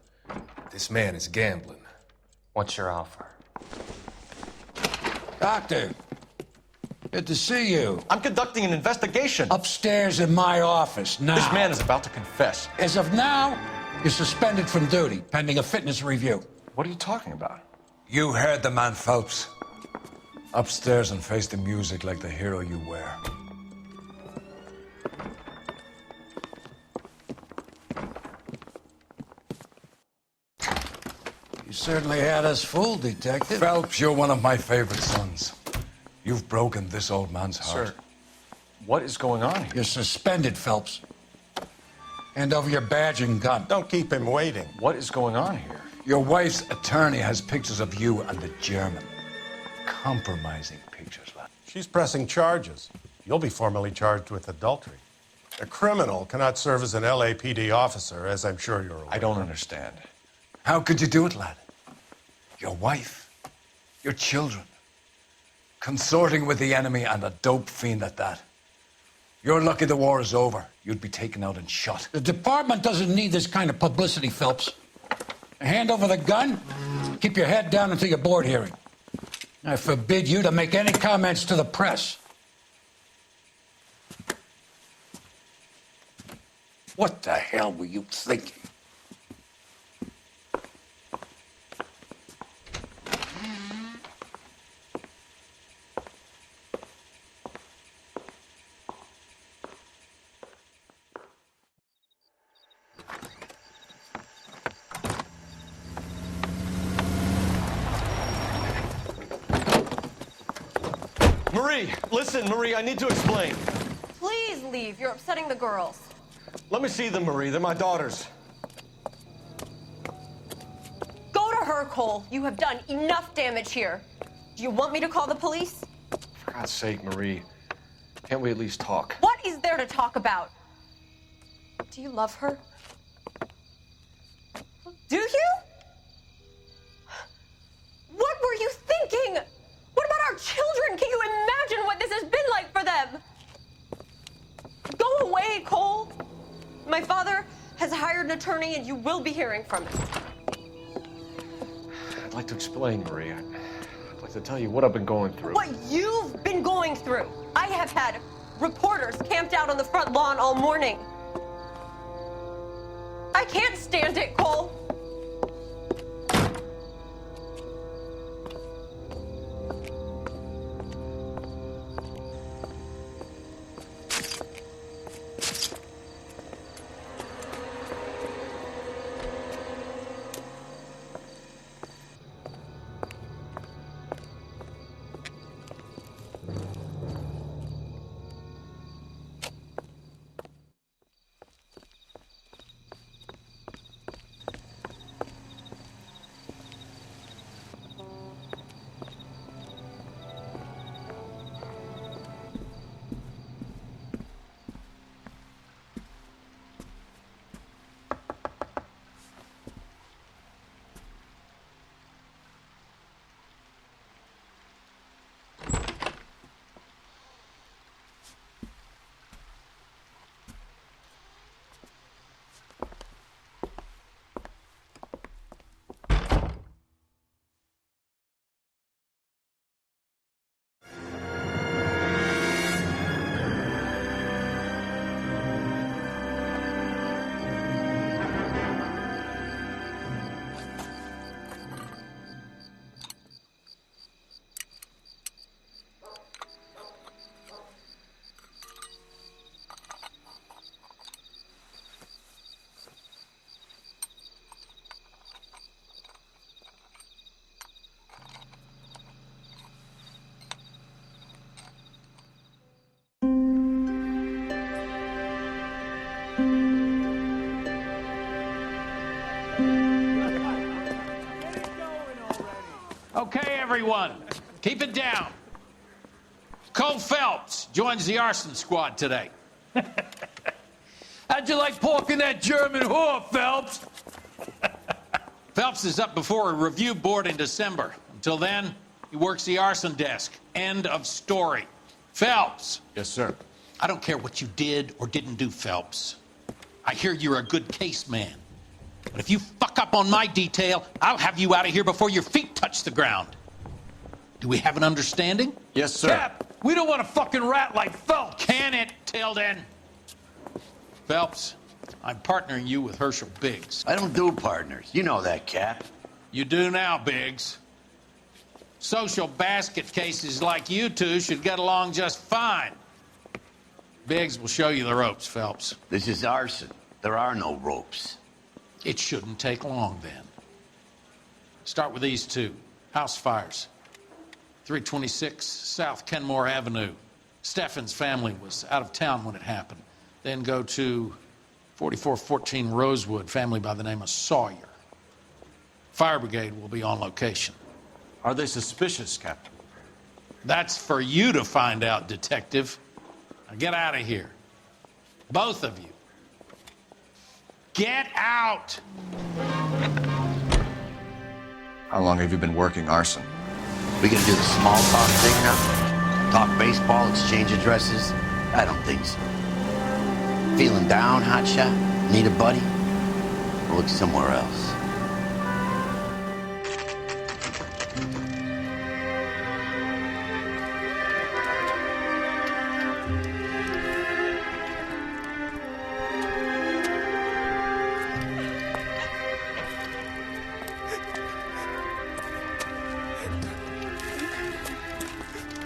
This man is gambling. What's your offer? Doctor, good to see you. I'm conducting an investigation. Upstairs in my office, now. This man is about to confess. As of now, you're suspended from duty, pending a fitness review. What are you talking about? You heard the man, Phelps. Upstairs and face the music like the hero you were. You certainly had us fooled, Detective. Phelps, you're one of my favorite sons. You've broken this old man's heart. Sir, what is going on here? You're suspended, Phelps. Hand over your badge and gun. Don't keep him waiting. What is going on here? Your wife's attorney has pictures of you and the German. Compromising pictures, lad. She's pressing charges. You'll be formally charged with adultery. A criminal cannot serve as an LAPD officer, as I'm sure you're aware. I don't understand. How could you do it, lad? Your wife, your children, consorting with the enemy and a dope fiend at that. You're lucky the war is over. You'd be taken out and shot. The department doesn't need this kind of publicity, Phelps. Hand over the gun, keep your head down until your board hearing. I forbid you to make any comments to the press. What the hell were you thinking? Marie, listen, Marie, I need to explain. Please leave. You're upsetting the girls. Let me see them, Marie. They're my daughters. Go to her, Cole. You have done enough damage here. Do you want me to call the police? For God's sake, Marie, can't we at least talk? What is there to talk about? Do you love her? Do you? What were you thinking? What about our children? Can you imagine what this has been like for them? Go away, Cole. My father has hired an attorney and you will be hearing from him. I'd like to explain, Marie. I'd like to tell you what I've been going through. What you've been going through. I have had reporters camped out on the front lawn all morning. I can't stand it, Cole. Okay, everyone, keep it down. Cole Phelps joins the arson squad today. How'd you like porking that German whore, Phelps? Phelps is up before a review board in December. Until then, he works the arson desk. End of story. Phelps. Yes, sir. I don't care what you did or didn't do, Phelps. I hear you're a good case man. But if you fuck up on my detail, I'll have you out of here before your feet touch the ground. Do we have an understanding? Yes, sir. Cap, we don't want a fucking rat like Phelps. Can it, Tilden? Phelps, I'm partnering you with Herschel Biggs. I don't do partners. You know that, Cap. You do now, Biggs. Social basket cases like you two should get along just fine. Biggs will show you the ropes, Phelps. This is arson. There are no ropes. It shouldn't take long, then. Start with these two. House fires. 326 South Kenmore Avenue. Steffen's family was out of town when it happened. Then go to 4414 Rosewood, family by the name of Sawyer. Fire brigade will be on location. Are they suspicious, Captain? That's for you to find out, Detective. Now get out of here. Both of you. Get out! How long have you been working arson? We gonna do the small talk thing now? Talk baseball, exchange addresses? I don't think so. Feeling down, hotshot? Need a buddy? Or look somewhere else.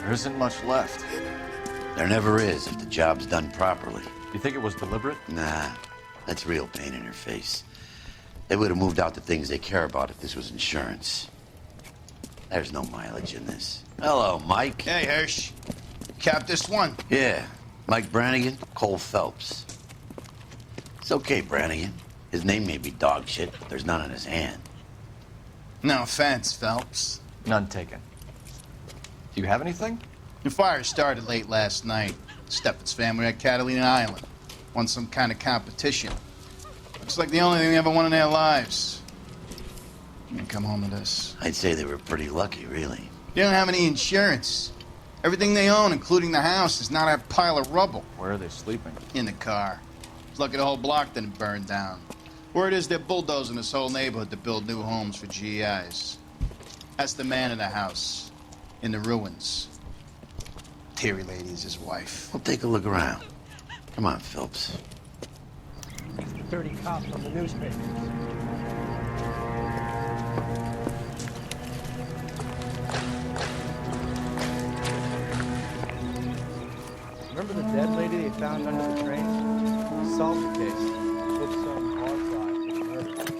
There isn't much left. There never is if the job's done properly. You think it was deliberate? Nah, that's real pain in her face. They would have moved out the things they care about if this was insurance. There's no mileage in this. Hello, Mike. Hey, Hirsch. Cap this one. Yeah, Mike Brannigan, Cole Phelps. It's okay, Brannigan. His name may be dog shit, but there's none on his hand. No offense, Phelps. None taken. Do you have anything? The fire started late last night. Steffen's family at Catalina Island. Won some kind of competition. Looks like the only thing they ever won in their lives. You come home to this. I'd say they were pretty lucky, really. They don't have any insurance. Everything they own, including the house, is not a pile of rubble. Where are they sleeping? In the car. It's lucky the whole block didn't burn down. Word is they're bulldozing this whole neighborhood to build new homes for GIs. That's the man in the house. In the ruins. Terry lady is his wife. We'll take a look around. Come on, Phelps. 30 cops from the newspaper. Remember the dead lady they found under the train? Solved the case. With some hard drives and murder.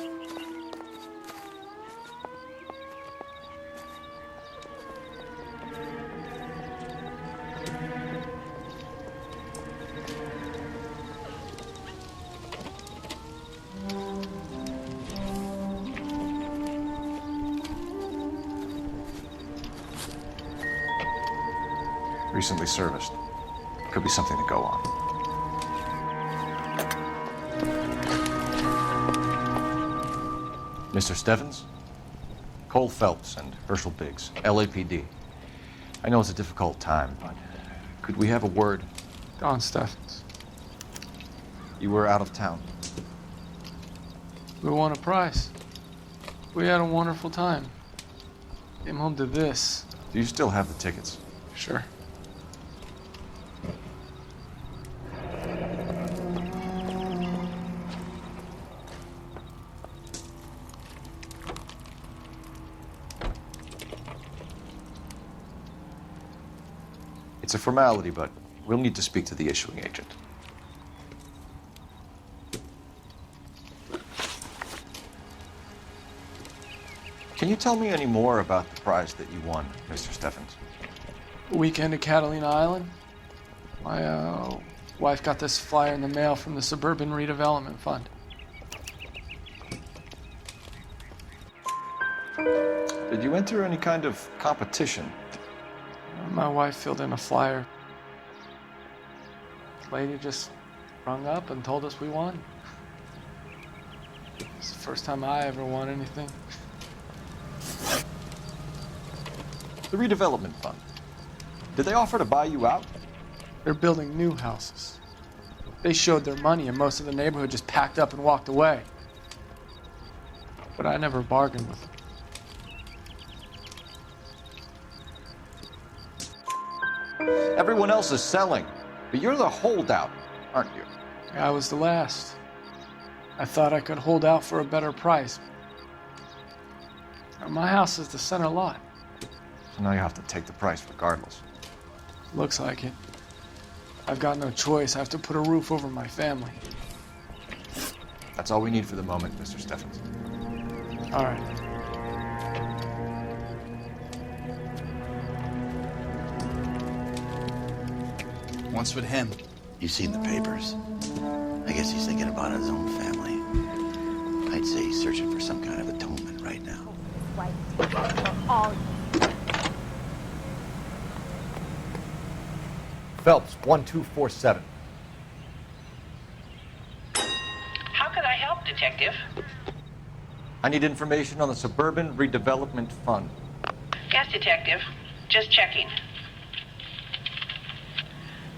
Recently serviced. Could be something to go on. Mr. Stevens? Cole Phelps and Herschel Biggs, LAPD. I know it's a difficult time, but could we have a word? Don Steffens. You were out of town. We won a prize. We had a wonderful time. Came home to this. Do you still have the tickets? Sure. It's a formality, but we'll need to speak to the issuing agent. Can you tell me any more about the prize that you won, Mr. Steffens? Weekend at Catalina Island. My wife got this flyer in the mail from the Suburban Redevelopment Fund. Did you enter any kind of competition? My wife filled in a flyer. The lady just rung up and told us we won. It's the first time I ever won anything. The redevelopment fund. Did they offer to buy you out? They're building new houses. They showed their money and most of the neighborhood just packed up and walked away. But I never bargained with them. Everyone else is selling, but you're the holdout, aren't you? I was the last. I thought I could hold out for a better price. My house is the center lot. So now you have to take the price regardless. Looks like it. I've got no choice. I have to put a roof over my family. That's all we need for the moment, Mr. Steffens. All right. What's with him? You've seen the papers. I guess he's thinking about his own family. I'd say he's searching for some kind of atonement right now. Wife takes it for all you. Phelps, 1247. How could I help, Detective? I need information on the Suburban Redevelopment Fund. Yes, Detective. Just checking.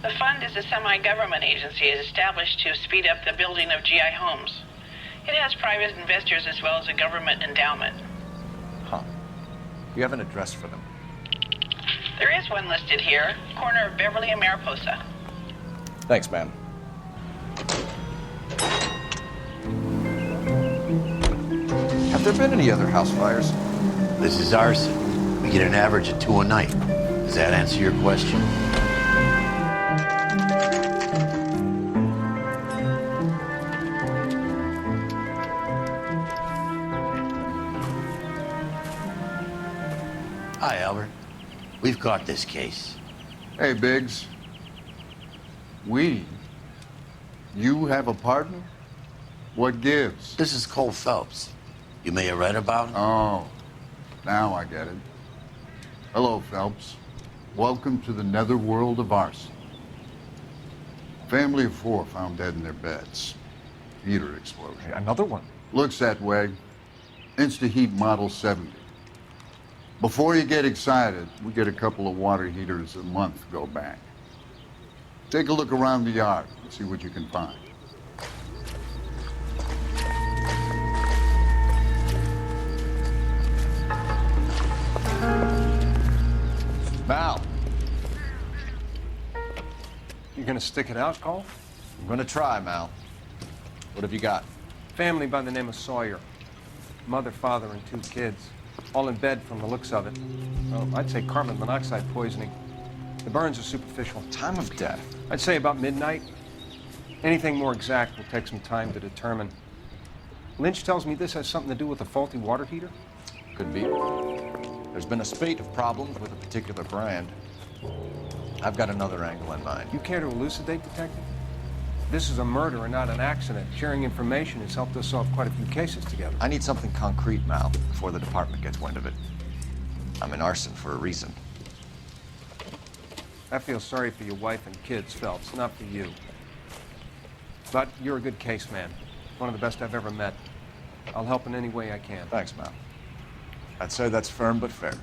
The fund is a semi-government agency established to speed up the building of GI homes. It has private investors as well as a government endowment. Huh. You have an address for them? There is one listed here, corner of Beverly and Mariposa. Thanks, ma'am. Have there been any other house fires? This is arson. We get an average of 2 a night. Does that answer your question? Hi, Albert. We've caught this case. Hey, Biggs. We? You have a partner? What gives? This is Cole Phelps. You may have read about him. Oh, now I get it. Hello, Phelps. Welcome to the netherworld of arson. Family of 4 found dead in their beds. Heater explosion. Hey, another one? Looks that way. Insta-Heat Model 70. Before you get excited, we get a couple of water heaters a month go back. Take a look around the yard and see what you can find. Mal. You gonna stick it out, Cole? I'm gonna try, Mal. What have you got? Family by the name of Sawyer. Mother, father, and 2 kids. All in bed from the looks of it. Well, I'd say carbon monoxide poisoning. The burns are superficial. Time of death? I'd say about midnight. Anything more exact will take some time to determine. Lynch tells me this has something to do with a faulty water heater? Could be. There's been a spate of problems with a particular brand. I've got another angle in mind. You care to elucidate, Detective? This is a murder and not an accident. Sharing information has helped us solve quite a few cases together. I need something concrete, Mal, before the department gets wind of it. I'm in arson for a reason. I feel sorry for your wife and kids, Phelps, not for you. But you're a good case man. One of the best I've ever met. I'll help in any way I can. Thanks, Mal. I'd say that's firm but fair.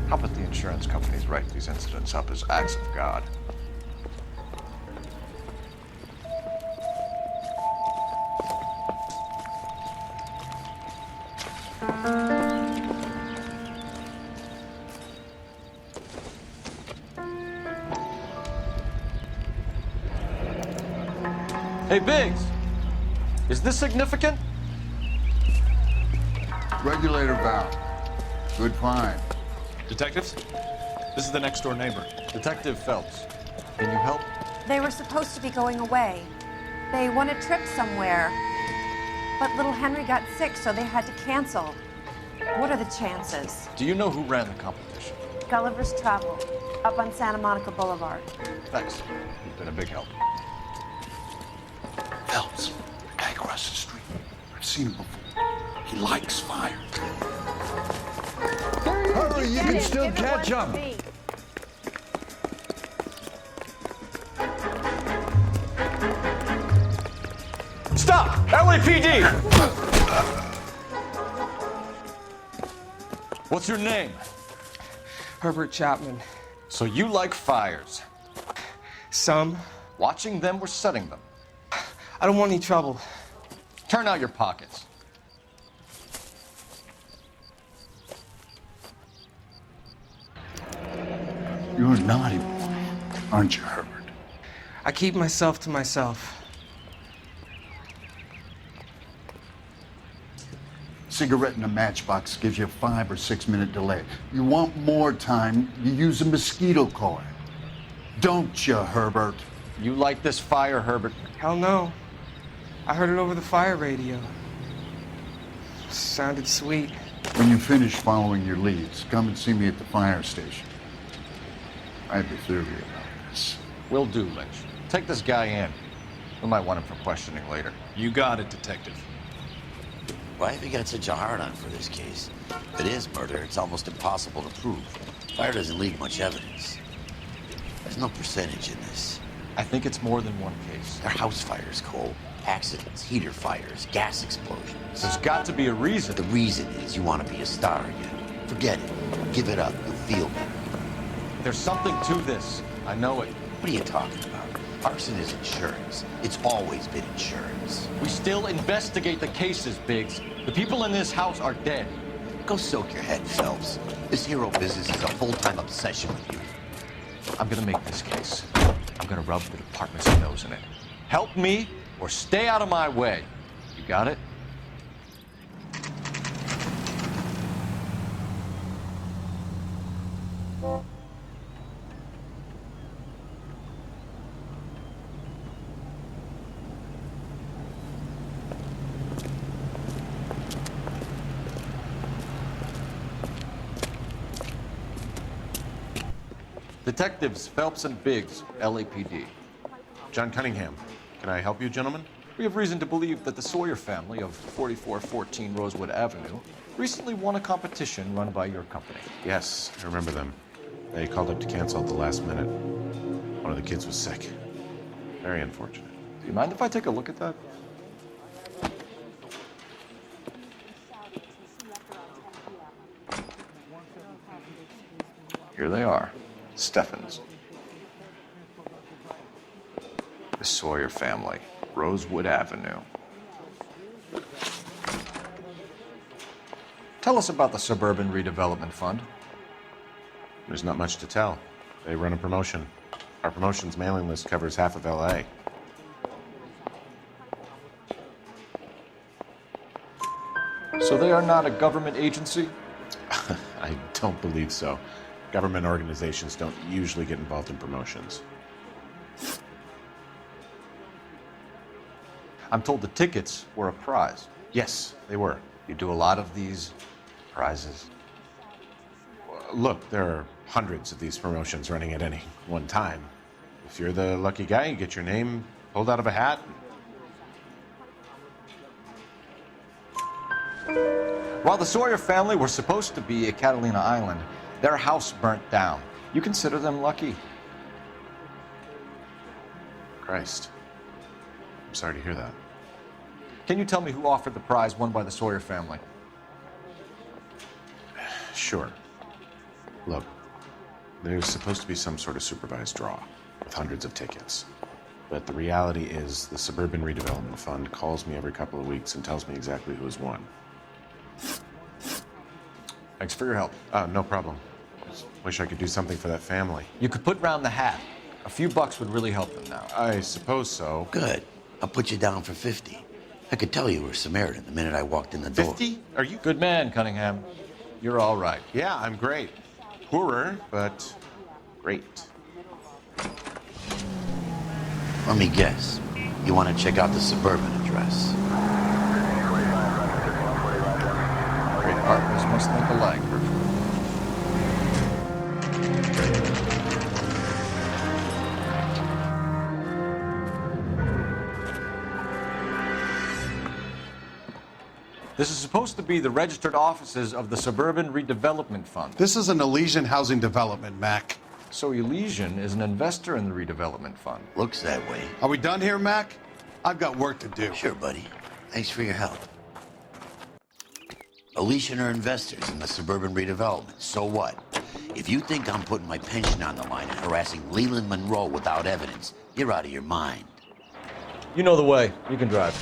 How about the insurance companies write these incidents up as acts of God? Hey, Biggs, is this significant? Regulator valve. Good find. Detectives, this is the next door neighbor, Detective Phelps. Can you help? They were supposed to be going away. They won a trip somewhere. But little Henry got sick, so they had to cancel. What are the chances? Do you know who ran the competition? Gulliver's Travel, up on Santa Monica Boulevard. Thanks. You've been a big help. Phelps, guy across the street. I've seen him before. He likes fire. Hurry, you can still catch up. Stop! LAPD! What's your name? Herbert Chapman. So you like fires? Some. Watching them or setting them? I don't want any trouble. Turn out your pockets. You're a naughty boy, aren't you, Herbert? I keep myself to myself. Cigarette in a matchbox gives you a 5 or 6 minute delay. You want more time, you use a mosquito coil. Don't you, Herbert? You like this fire, Herbert? Hell no. I heard it over the fire radio. Sounded sweet. When you finish following your leads, come and see me at the fire station. I have a theory about this. Will do, Lynch. Take this guy in. We might want him for questioning later. You got it, Detective. Why have you got such a hard-on for this case? If it is murder, it's almost impossible to prove. Fire doesn't leave much evidence. There's no percentage in this. I think it's more than one case. They're house fires, Cole. Accidents, heater fires, gas explosions. There's got to be a reason. The reason is you want to be a star again. Forget it. Give it up. You'll feel better. There's something to this. I know it. What are you talking about? Arson is insurance. It's always been insurance. We still investigate the cases, Biggs. The people in this house are dead. Go soak your head, Phelps. This hero business is a full-time obsession with you. I'm gonna make this case. I'm gonna rub the department's nose in it. Help me or stay out of my way. You got it? Detectives Phelps and Biggs, LAPD. John Cunningham. Can I help you, gentlemen? We have reason to believe that the Sawyer family of 4414 Rosewood Avenue recently won a competition run by your company. Yes, I remember them. They called up to cancel at the last minute. One of the kids was sick. Very unfortunate. Do you mind if I take a look at that? Here they are. Steffens. The Sawyer family, Rosewood Avenue. Tell us about the Suburban Redevelopment Fund. There's not much to tell. They run a promotion. Our promotion's mailing list covers half of L.A. So they are not a government agency? I don't believe so. Government organizations don't usually get involved in promotions. I'm told the tickets were a prize. Yes, they were. You do a lot of these prizes? Look, there are hundreds of these promotions running at any one time. If you're the lucky guy, you get your name pulled out of a hat. While the Sawyer family were supposed to be at Catalina Island, their house burnt down. You consider them lucky? Christ. I'm sorry to hear that. Can you tell me who offered the prize won by the Sawyer family? Sure. Look, there's supposed to be some sort of supervised draw with hundreds of tickets. But the reality is the Suburban Redevelopment Fund calls me every couple of weeks and tells me exactly who has won. Thanks for your help. No problem. Just wish I could do something for that family. You could put round the hat. A few bucks would really help them now. I suppose so. Good. I'll put you down for 50. I could tell you were a Samaritan the minute I walked in the door. 50? Are you... Good man, Cunningham. You're all right. Yeah, I'm great. Poorer, but great. Let me guess. You want to check out the Suburban address? Great partners must think alike, Herschel. This is supposed to be the registered offices of the Suburban Redevelopment Fund. This is an Elysian housing development, Mac. So Elysian is an investor in the redevelopment fund. Looks that way. Are we done here, Mac? I've got work to do. Sure, buddy. Thanks for your help. Elysian are investors in the Suburban Redevelopment. So what? If you think I'm putting my pension on the line and harassing Leland Monroe without evidence, you're out of your mind. You know the way. You can drive.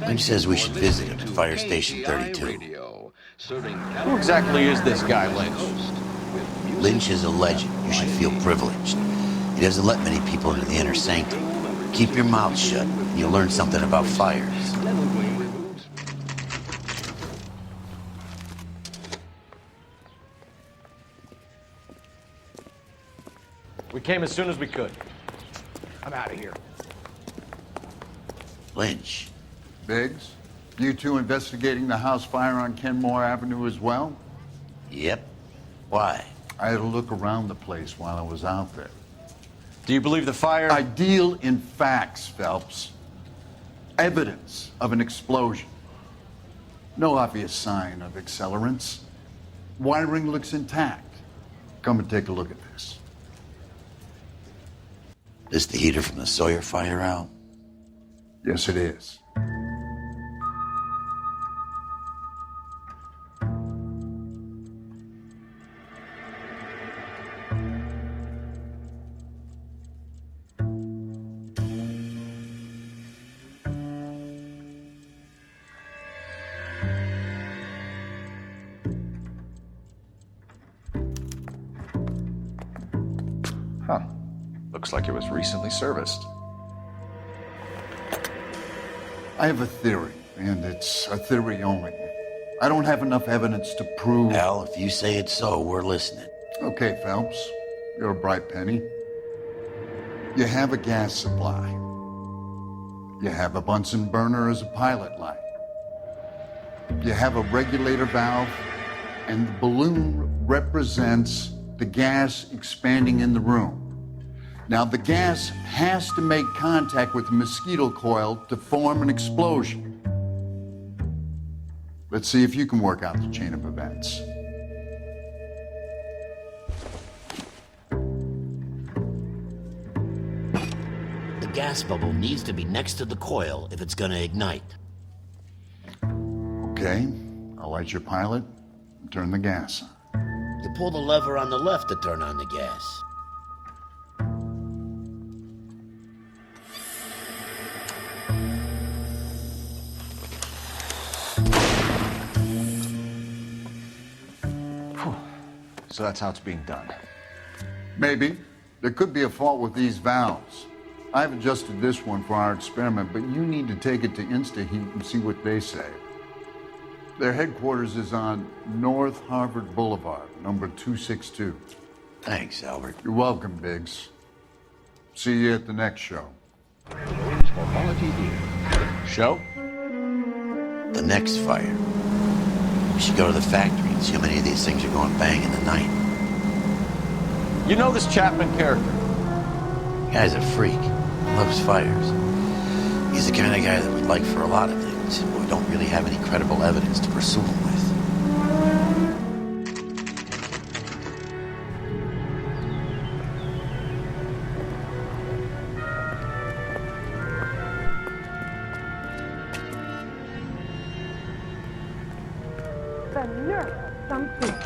Lynch says we should visit him at Fire Station 32. Who exactly is this guy, Lynch? Lynch is a legend. You should feel privileged. He doesn't let many people into the inner sanctum. Keep your mouth shut, and you'll learn something about fires. We came as soon as we could. I'm out of here. Lynch. Biggs, you two investigating the house fire on Kenmore Avenue as well? Yep. Why? I had a look around the place while I was out there. Do you believe the fire? I deal in facts, Phelps. Evidence of an explosion. No obvious sign of accelerants. Wiring looks intact. Come and take a look at this. This the heater from the Sawyer fire, Al? Yes, it is. Huh. Looks like it was recently serviced. I have a theory, and it's a theory only. I don't have enough evidence to prove... Al, if you say it's so, we're listening. Okay, Phelps. You're a bright penny. You have a gas supply. You have a Bunsen burner as a pilot light. You have a regulator valve, and the balloon represents the gas expanding in the room. Now, the gas has to make contact with the mosquito coil to form an explosion. Let's see if you can work out the chain of events. The gas bubble needs to be next to the coil if it's gonna ignite. Okay, I'll light your pilot and turn the gas on. You pull the lever on the left to turn on the gas. So that's how it's being done. Maybe. There could be a fault with these valves. I've adjusted this one for our experiment, but you need to take it to InstaHeat and see what they say. Their headquarters is on North Harvard Boulevard, number 262. Thanks, Albert. You're welcome, Biggs. See you at the next show. Show? The next fire. We should go to the factory and see how many of these things are going bang in the night. You know this Chapman character? Guy's a freak. Loves fires. He's the kind of guy that we'd like for a lot of things, but we don't really have any credible evidence to pursue him with. The nerve of some people.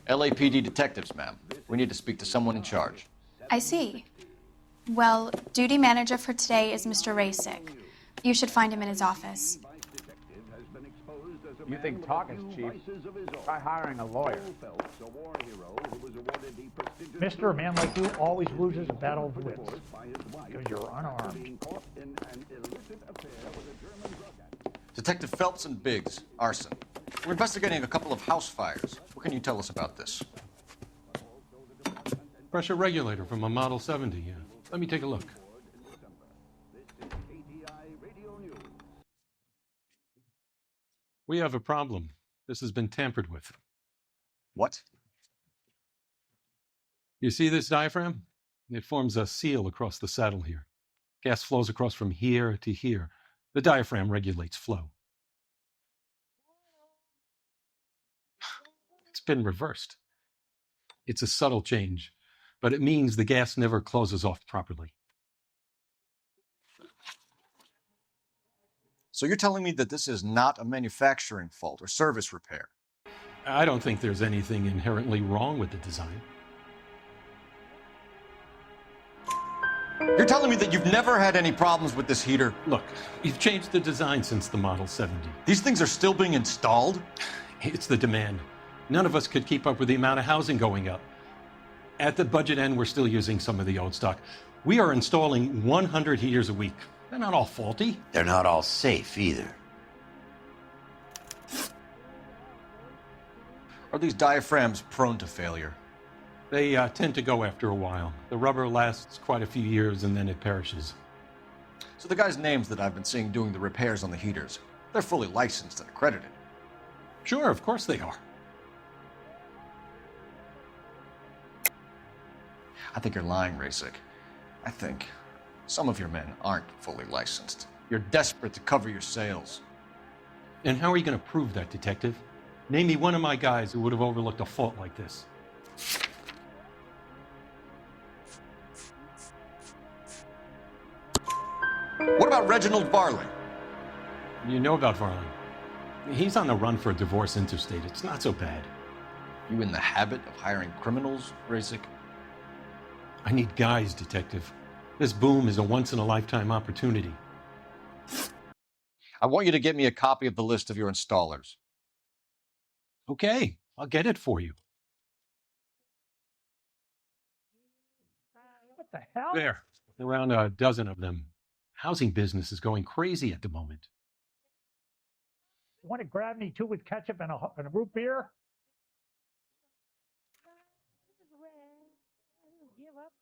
LAPD detectives, ma'am. We need to speak to someone in charge. I see. Well, duty manager for today is Mr. Rasick. You should find him in his office. You think talking's cheap? Try hiring a lawyer. Mister, a man like you always loses a battle of wits because you're unarmed. Detective Phelps and Biggs, arson. We're investigating a couple of house fires. What can you tell us about this? Pressure regulator from a Model 70, yeah. Let me take a look. We have a problem. This has been tampered with. What? You see this diaphragm? It forms a seal across the saddle here. Gas flows across from here to here. The diaphragm regulates flow. It's been reversed. It's a subtle change, but it means the gas never closes off properly. So you're telling me that this is not a manufacturing fault or service repair? I don't think there's anything inherently wrong with the design. You're telling me that you've never had any problems with this heater? Look, we've changed the design since the Model 70. These things are still being installed? It's the demand. None of us could keep up with the amount of housing going up. At the budget end, we're still using some of the old stock. We are installing 100 heaters a week. They're not all faulty. They're not all safe either. Are these diaphragms prone to failure? They tend to go after a while. The rubber lasts quite a few years and then it perishes. So the guys' names that I've been seeing doing the repairs on the heaters, they're fully licensed and accredited? Sure, of course they are. I think you're lying, Rasik. I think some of your men aren't fully licensed. You're desperate to cover your sales. And how are you going to prove that, Detective? Name me one of my guys who would have overlooked a fault like this. What about Reginald Varley? You know about Varley. He's on the run for a divorce interstate. It's not so bad. You in the habit of hiring criminals, Rasik? I need guys, Detective. This boom is a once-in-a-lifetime opportunity. I want you to get me a copy of the list of your installers. Okay, I'll get it for you. What the hell? There, around a dozen of them. Housing business is going crazy at the moment. You want to grab me two with ketchup and a root beer?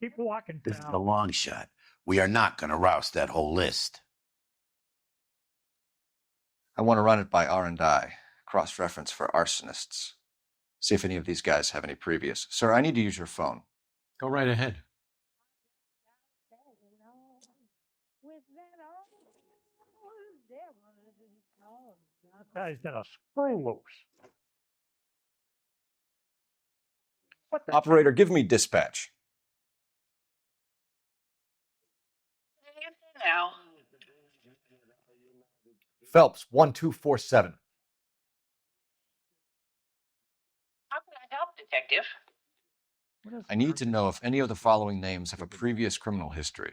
Keep walking This is down. a long shot. We are not going to roust that whole list. I want to run it by R&I, cross-reference for arsonists. See if any of these guys have any previous. Sir, I need to use your phone. Go right ahead. That guy's got a screw loose. What the? Operator, give me dispatch. Now, Phelps, 1247. how can I help, Detective? I need to know if any of the following names have a previous criminal history.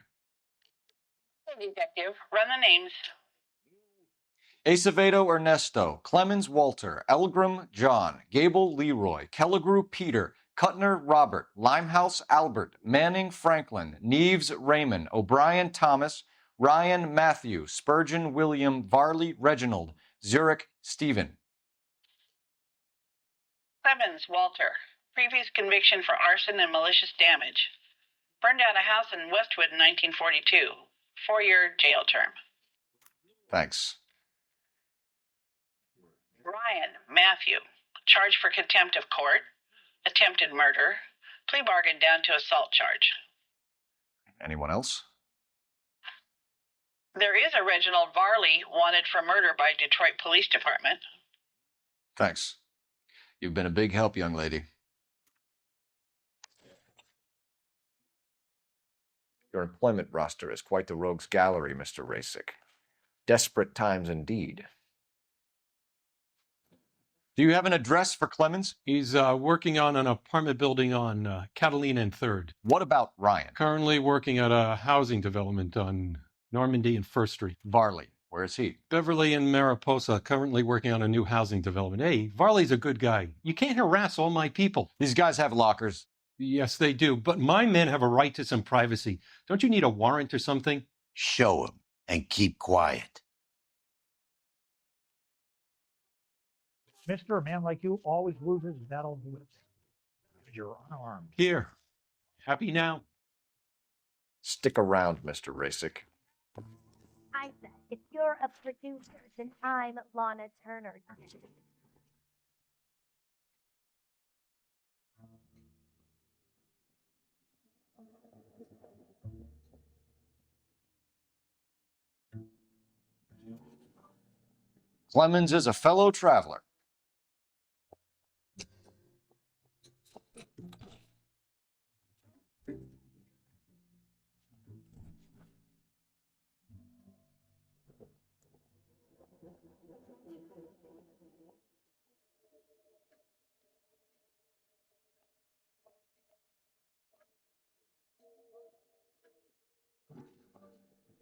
Hey, Detective, run the names. Acevedo Ernesto, Clemens Walter, Elgram John, Gable Leroy, Kelligrew Peter, Cutner Robert, Limehouse Albert, Manning Franklin, Neves Raymond, O'Brien Thomas, Ryan Matthew, Spurgeon William, Varley Reginald, Zurich Stephen. Clemens Walter, previous conviction for arson and malicious damage. Burned down a house in Westwood in 1942. 4-year jail term. Thanks. Ryan Matthew, charged for contempt of court, attempted murder, plea bargain down to assault charge. Anyone else? There is a Reginald Varley wanted for murder by Detroit Police Department. Thanks. You've been a big help, young lady. Your employment roster is quite the rogues gallery, Mr. Rasik. Desperate times indeed. Do you have an address for Clemens? He's working on an apartment building on Catalina and 3rd. What about Ryan? Currently working at a housing development on Normandy and 1st Street. Varley, where is he? Beverly and Mariposa, currently working on a new housing development. Hey, Varley's a good guy. You can't harass all my people. These guys have lockers. Yes, they do. But my men have a right to some privacy. Don't you need a warrant or something? Show him and keep quiet. Mister, a man like you always loses battle with. You're unarmed. Here. Happy now? Stick around, Mr. Rasik. I said, if you're a producer, then I'm Lana Turner. Clemens is a fellow traveler.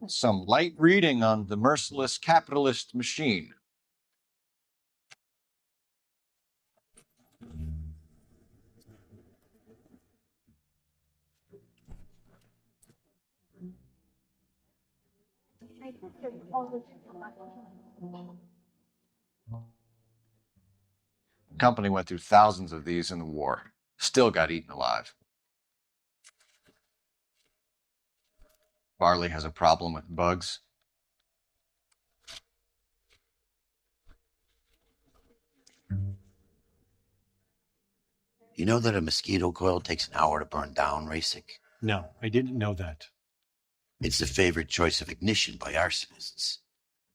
Some light reading on the merciless capitalist machine. The company went through thousands of these in the war. Still got eaten alive. Varley has a problem with bugs. You know that a mosquito coil takes an hour to burn down, Rasik? No, I didn't know that. It's the favorite choice of ignition by arsonists.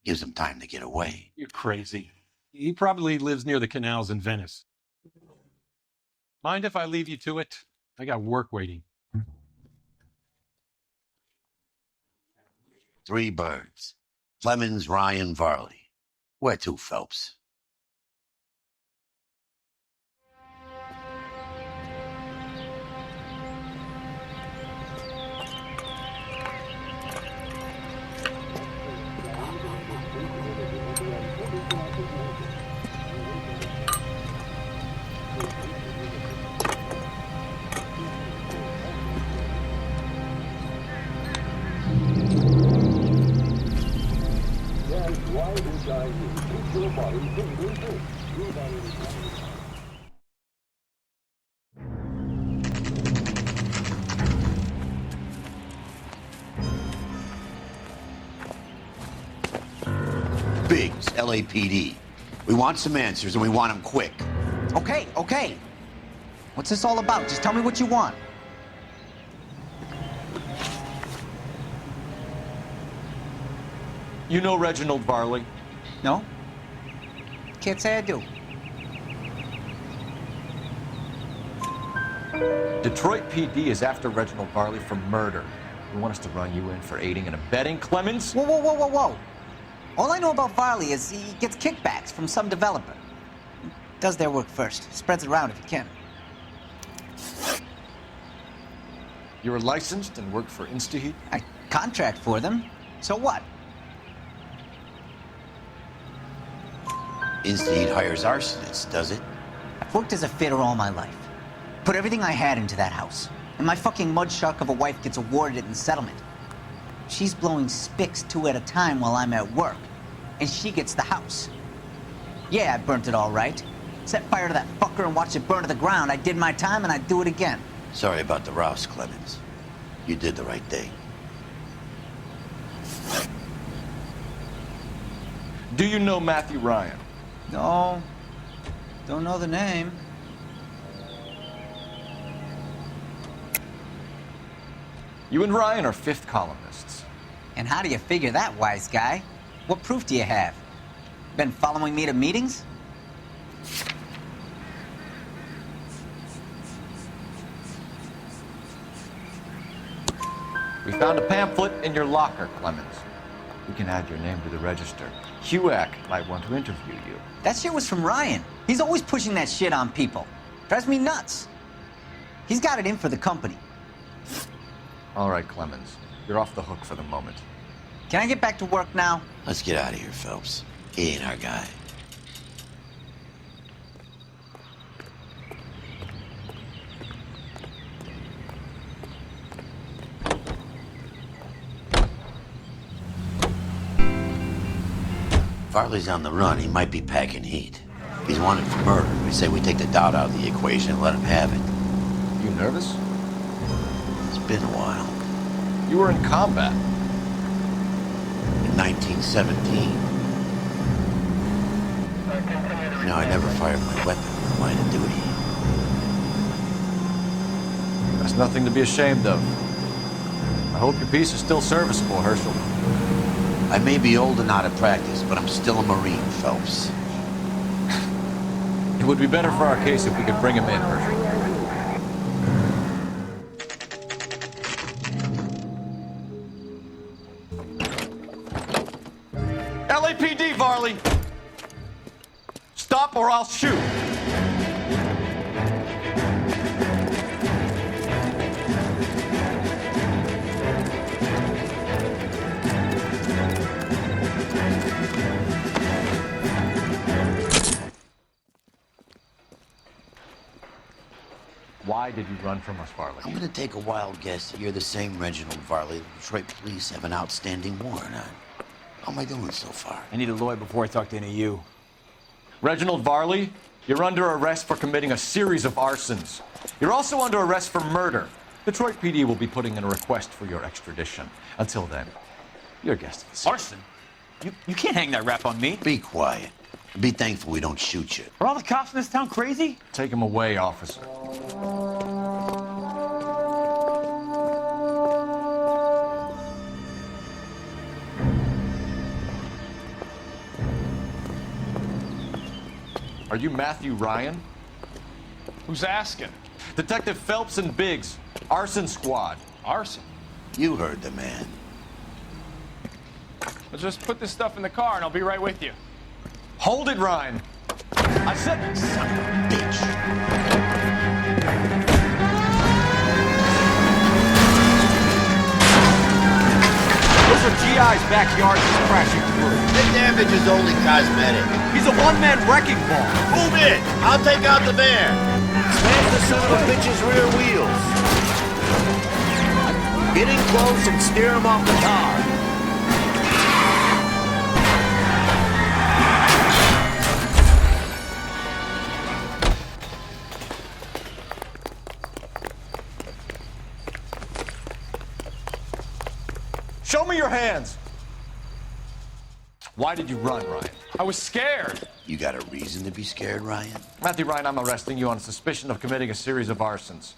Gives them time to get away. You're crazy. He probably lives near the canals in Venice. Mind if I leave you to it? I got work waiting. 3 birds. Clemens, Ryan, Varley. Where to, Phelps? Biggs, LAPD. We want some answers and we want them quick. Okay, okay. What's this all about? Just tell me what you want. You know Reginald Varley? No? Can't say I do. Detroit PD is after Reginald Varley for murder. You want us to run you in for aiding and abetting, Clemens? Whoa, whoa, whoa, whoa, whoa. All I know about Varley is he gets kickbacks from some developer. He does their work first. Spreads it around if he can. You're licensed and work for InstaHeat? I contract for them. So what? InstaHeat hires arsonists, does it? I've worked as a fitter all my life. Put everything I had into that house. And my fucking mud shark of a wife gets awarded it in settlement. She's blowing spics 2 at a time while I'm at work. And she gets the house. Yeah, I burnt it all right. Set fire to that fucker and watched it burn to the ground. I did my time and I'd do it again. Sorry about the rouse, Clemens. You did the right thing. Do you know Matthew Ryan? No. Don't know the name. You and Ryan are 5th columnists. And how do you figure that, wise guy? What proof do you have? Been following me to meetings? We found a pamphlet in your locker, Clemens. We can add your name to the register. HUAC might want to interview you. That shit was from Ryan. He's always pushing that shit on people. Drives me nuts. He's got it in for the company. All right, Clemens. You're off the hook for the moment. Can I get back to work now? Let's get out of here, Phelps. He ain't our guy. Varley's on the run. He might be packing heat. If he's wanted for murder, we say we take the doubt out of the equation and let him have it. You nervous? It's been a while. You were in combat. In 1917. You know, I never fired my weapon in the line of duty. That's nothing to be ashamed of. I hope your piece is still serviceable, Herschel. I may be old and out of practice, but I'm still a Marine, Phelps. It would be better for our case if we could bring him in, Hershey. LAPD, Varley! Stop or I'll shoot! Why did you run from us, Varley? I'm gonna take a wild guess that you're the same Reginald Varley the Detroit police have an outstanding warrant on. How am I doing so far? I need a lawyer before I talk to any of you. Reginald Varley, you're under arrest for committing a series of arsons. You're also under arrest for murder. Detroit PD will be putting in a request for your extradition. Until then, you're a guest of the scene. Arson? You can't hang that rap on me. Be quiet. Be thankful we don't shoot you. Are all the cops in this town crazy? Take him away, officer. Are you Matthew Ryan? Who's asking? Detective Phelps and Biggs, arson squad. Arson? You heard the man. Well, just put this stuff in the car and I'll be right with you. Hold it, Ryan. I said, son of a bitch. Those are GI's backyards he's crashing through. The damage is only cosmetic. He's a one-man wrecking ball. Move in. I'll take out the van. Smash the son of a bitch's rear wheels. Get in close and steer him off the car. Show me your hands. Why did you run, Ryan? I was scared. You got a reason to be scared, Ryan? Matthew Ryan, I'm arresting you on suspicion of committing a series of arsons.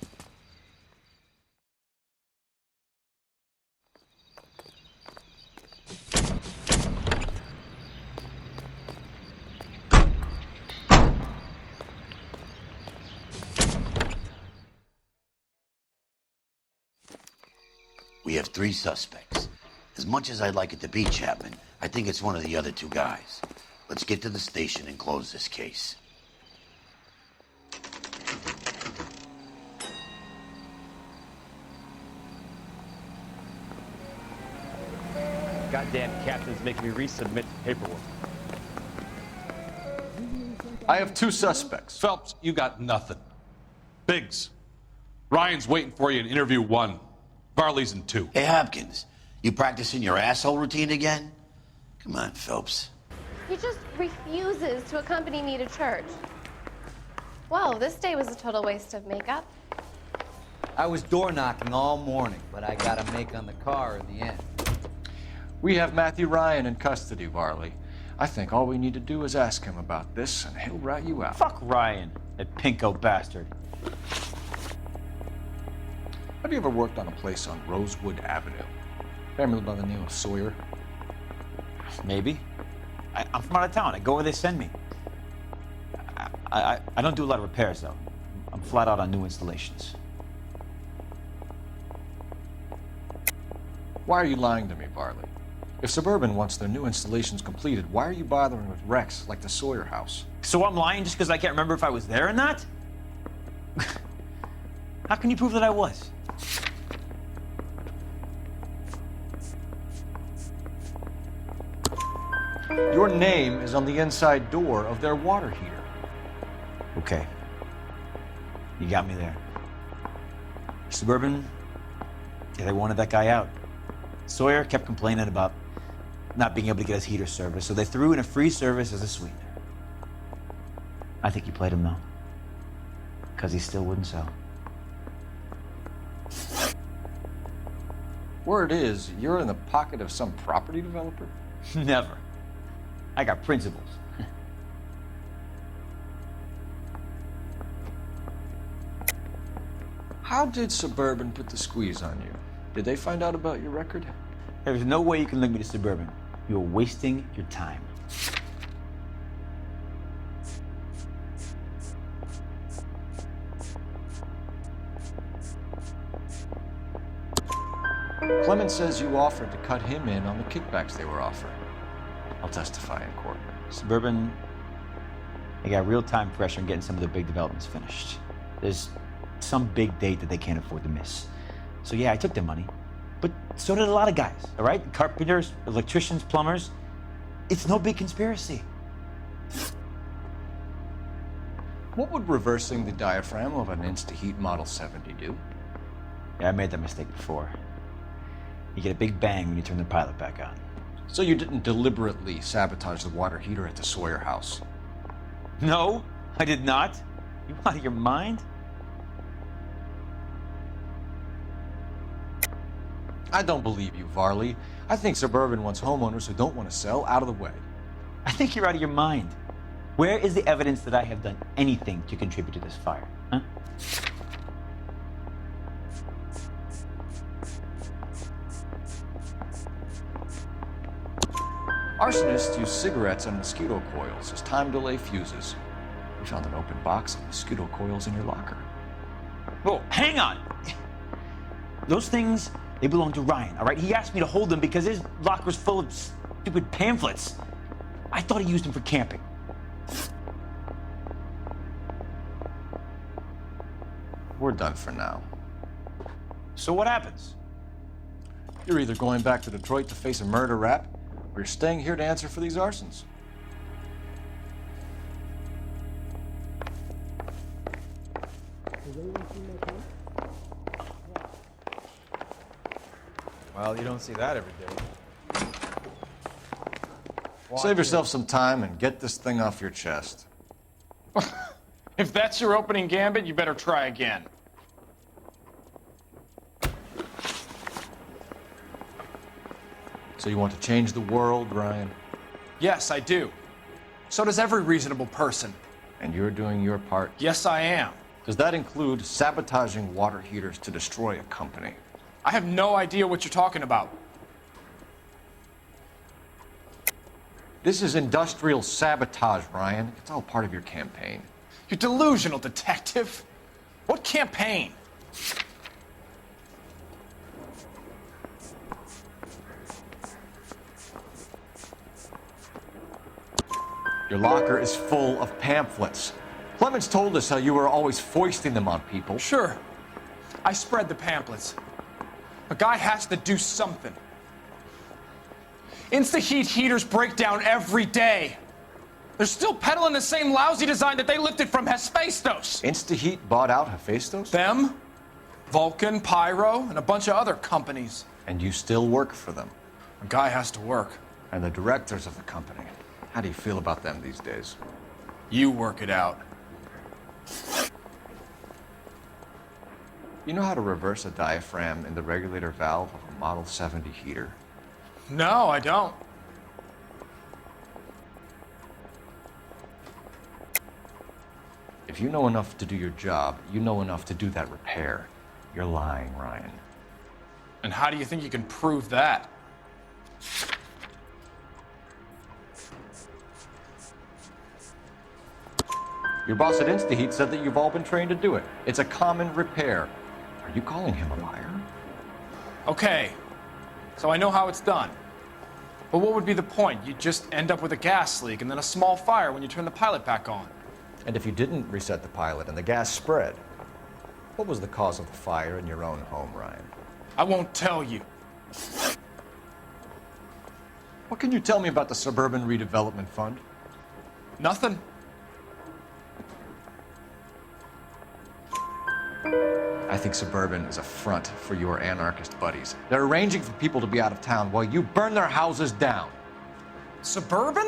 We have 3 suspects. As much as I'd like it to be Chapman, I think it's one of the other 2 guys. Let's get to the station and close this case. Goddamn captain's making me resubmit paperwork. I have 2 suspects. Phelps, you got nothing. Biggs, Ryan's waiting for you in interview 1. Varley's in 2. Hey, Hopkins, you practicing your asshole routine again? Come on, Phelps. He just refuses to accompany me to church. Well, this day was a total waste of makeup. I was door knocking all morning, but I got a make on the car in the end. We have Matthew Ryan in custody, Varley. I think all we need to do is ask him about this, and he'll rat you out. Fuck Ryan, that pinko bastard. Have you ever worked on a place on Rosewood Avenue? Family by the name of Sawyer? Maybe. I'm from out of town. I go where they send me. I don't do a lot of repairs, though. I'm flat out on new installations. Why are you lying to me, Varley? If Suburban wants their new installations completed, why are you bothering with wrecks like the Sawyer house? So I'm lying just because I can't remember if I was there or not? How can you prove that I was? Your name is on the inside door of their water heater. Okay. You got me there. Suburban, yeah, they wanted that guy out. Sawyer kept complaining about not being able to get his heater service, so they threw in a free service as a sweetener. I think he played him, though. Because he still wouldn't sell. Word is, you're in the pocket of some property developer? Never. I got principles. How did Suburban put the squeeze on you? Did they find out about your record? There's no way you can link me to Suburban. You're wasting your time. Clement says you offered to cut him in on the kickbacks they were offering. I'll testify in court. Suburban, they got real-time pressure on getting some of the big developments finished. There's some big date that they can't afford to miss. So yeah, I took their money, but so did a lot of guys, all right? Carpenters, electricians, plumbers. It's no big conspiracy. What would reversing the diaphragm of an Instaheat Model 70 do? Yeah, I made that mistake before. You get a big bang when you turn the pilot back on. So you didn't deliberately sabotage the water heater at the Sawyer house? No, I did not. You out of your mind? I don't believe you, Varley. I think Suburban wants homeowners who don't want to sell out of the way. I think you're out of your mind. Where is the evidence that I have done anything to contribute to this fire, huh? Arsonists use cigarettes and mosquito coils as time delay fuses. We found an open box of mosquito coils in your locker. Whoa, hang on! Those things, they belong to Ryan, all right? He asked me to hold them because his locker's full of stupid pamphlets. I thought he used them for camping. We're done for now. So what happens? You're either going back to Detroit to face a murder rap, or you're staying here to answer for these arsons. Well, you don't see that every day. Save yourself some time and get this thing off your chest. If that's your opening gambit, you better try again. So you want to change the world, Ryan? Yes, I do. So does every reasonable person. And you're doing your part? Yes, I am. Does that include sabotaging water heaters to destroy a company? I have no idea what you're talking about. This is industrial sabotage, Ryan. It's all part of your campaign. You're delusional, detective. What campaign? Your locker is full of pamphlets. Clemens told us how you were always foisting them on people. Sure. I spread the pamphlets. A guy has to do something. Instaheat heaters break down every day. They're still peddling the same lousy design that they lifted from Hephaestus. Instaheat bought out Hephaestus? Them, Vulcan, Pyro, and a bunch of other companies. And you still work for them? A guy has to work. And the directors of the company. How do you feel about them these days? You work it out. You know how to reverse a diaphragm in the regulator valve of a Model 70 heater? No, I don't. If you know enough to do your job, you know enough to do that repair. You're lying, Ryan. And how do you think you can prove that? Your boss at Instaheat said that you've all been trained to do it. It's a common repair. Are you calling him a liar? Okay, so I know how it's done. But what would be the point? You'd just end up with a gas leak and then a small fire when you turn the pilot back on. And if you didn't reset the pilot and the gas spread, what was the cause of the fire in your own home, Ryan? I won't tell you. What can you tell me about the Suburban Redevelopment Fund? Nothing. I think Suburban is a front for your anarchist buddies. They're arranging for people to be out of town while you burn their houses down. Suburban?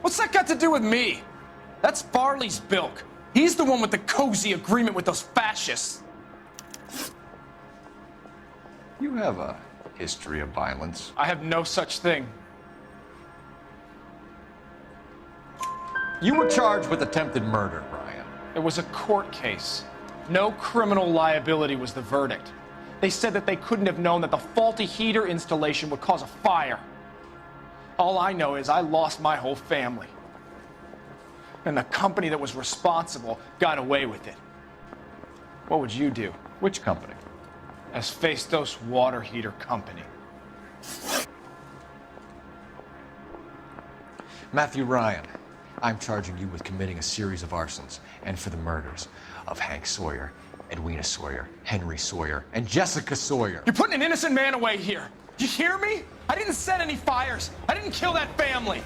What's that got to do with me? That's Farley's bilk. He's the one with the cozy agreement with those fascists. You have a history of violence. I have no such thing. You were charged with attempted murder, Ryan. It was a court case. No criminal liability was the verdict. They said that they couldn't have known that the faulty heater installation would cause a fire. All I know is I lost my whole family. And the company that was responsible got away with it. What would you do? Which company? Asbestos Water Heater Company. Matthew Ryan, I'm charging you with committing a series of arsons and for the murders of Hank Sawyer, Edwina Sawyer, Henry Sawyer, and Jessica Sawyer. You're putting an innocent man away here. You hear me? I didn't set any fires. I didn't kill that family.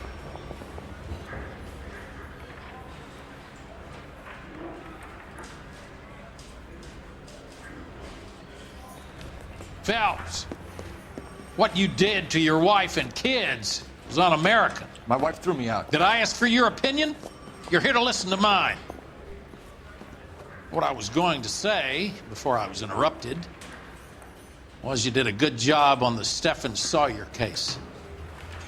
Phelps, what you did to your wife and kids was un-American. My wife threw me out. Did I ask for your opinion? You're here to listen to mine. What I was going to say, before I was interrupted, was you did a good job on the Stephen Sawyer case.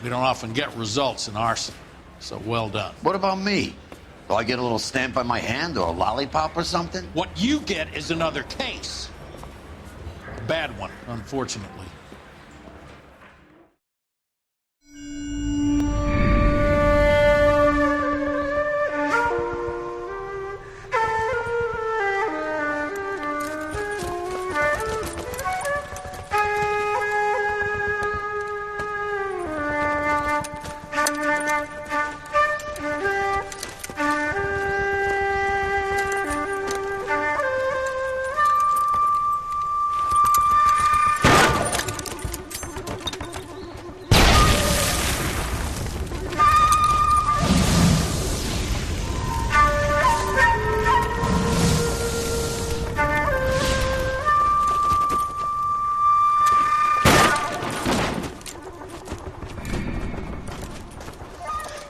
We don't often get results in arson, so well done. What about me? Do I get a little stamp by my hand or a lollipop or something? What you get is another case. A bad one, unfortunately.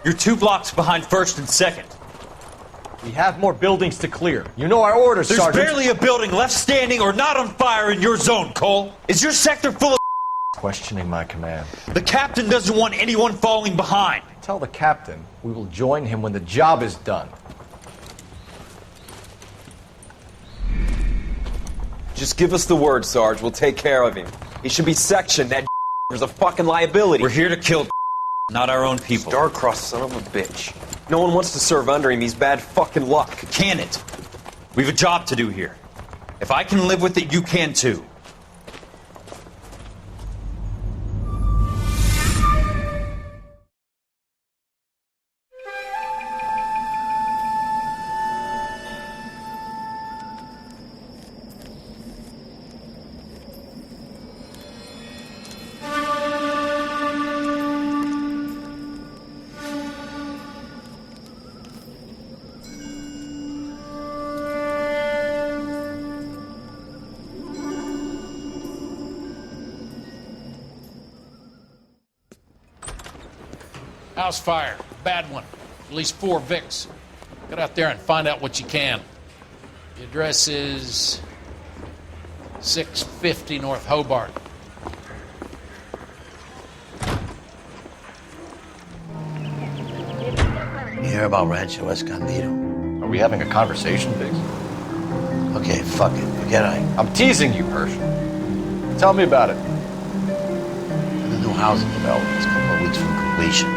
You're 2 blocks behind 1st and 2nd. We have more buildings to clear. You know our orders, There's Sergeant. There's barely a building left standing or not on fire in your zone, Cole. Is your sector full of Questioning my command. The captain doesn't want anyone falling behind. Tell the captain we will join him when the job is done. Just give us the word, Sarge. We'll take care of him. He should be sectioned. That is a fucking liability. We're here to kill not our own people. Star-crossed son of a bitch. No one wants to serve under him. He's bad fucking luck. Can it? We have a job to do here. If I can live with it, you can too. House fire, bad one. At least 4 Vicks. Get out there and find out what you can. The address is 650 North Hobart. You hear about Rancho Escondido? Are we having a conversation, Biggs? Okay, fuck it. Forget I'm teasing you, Herschel. Tell me about it. The new housing development is a couple of weeks from completion.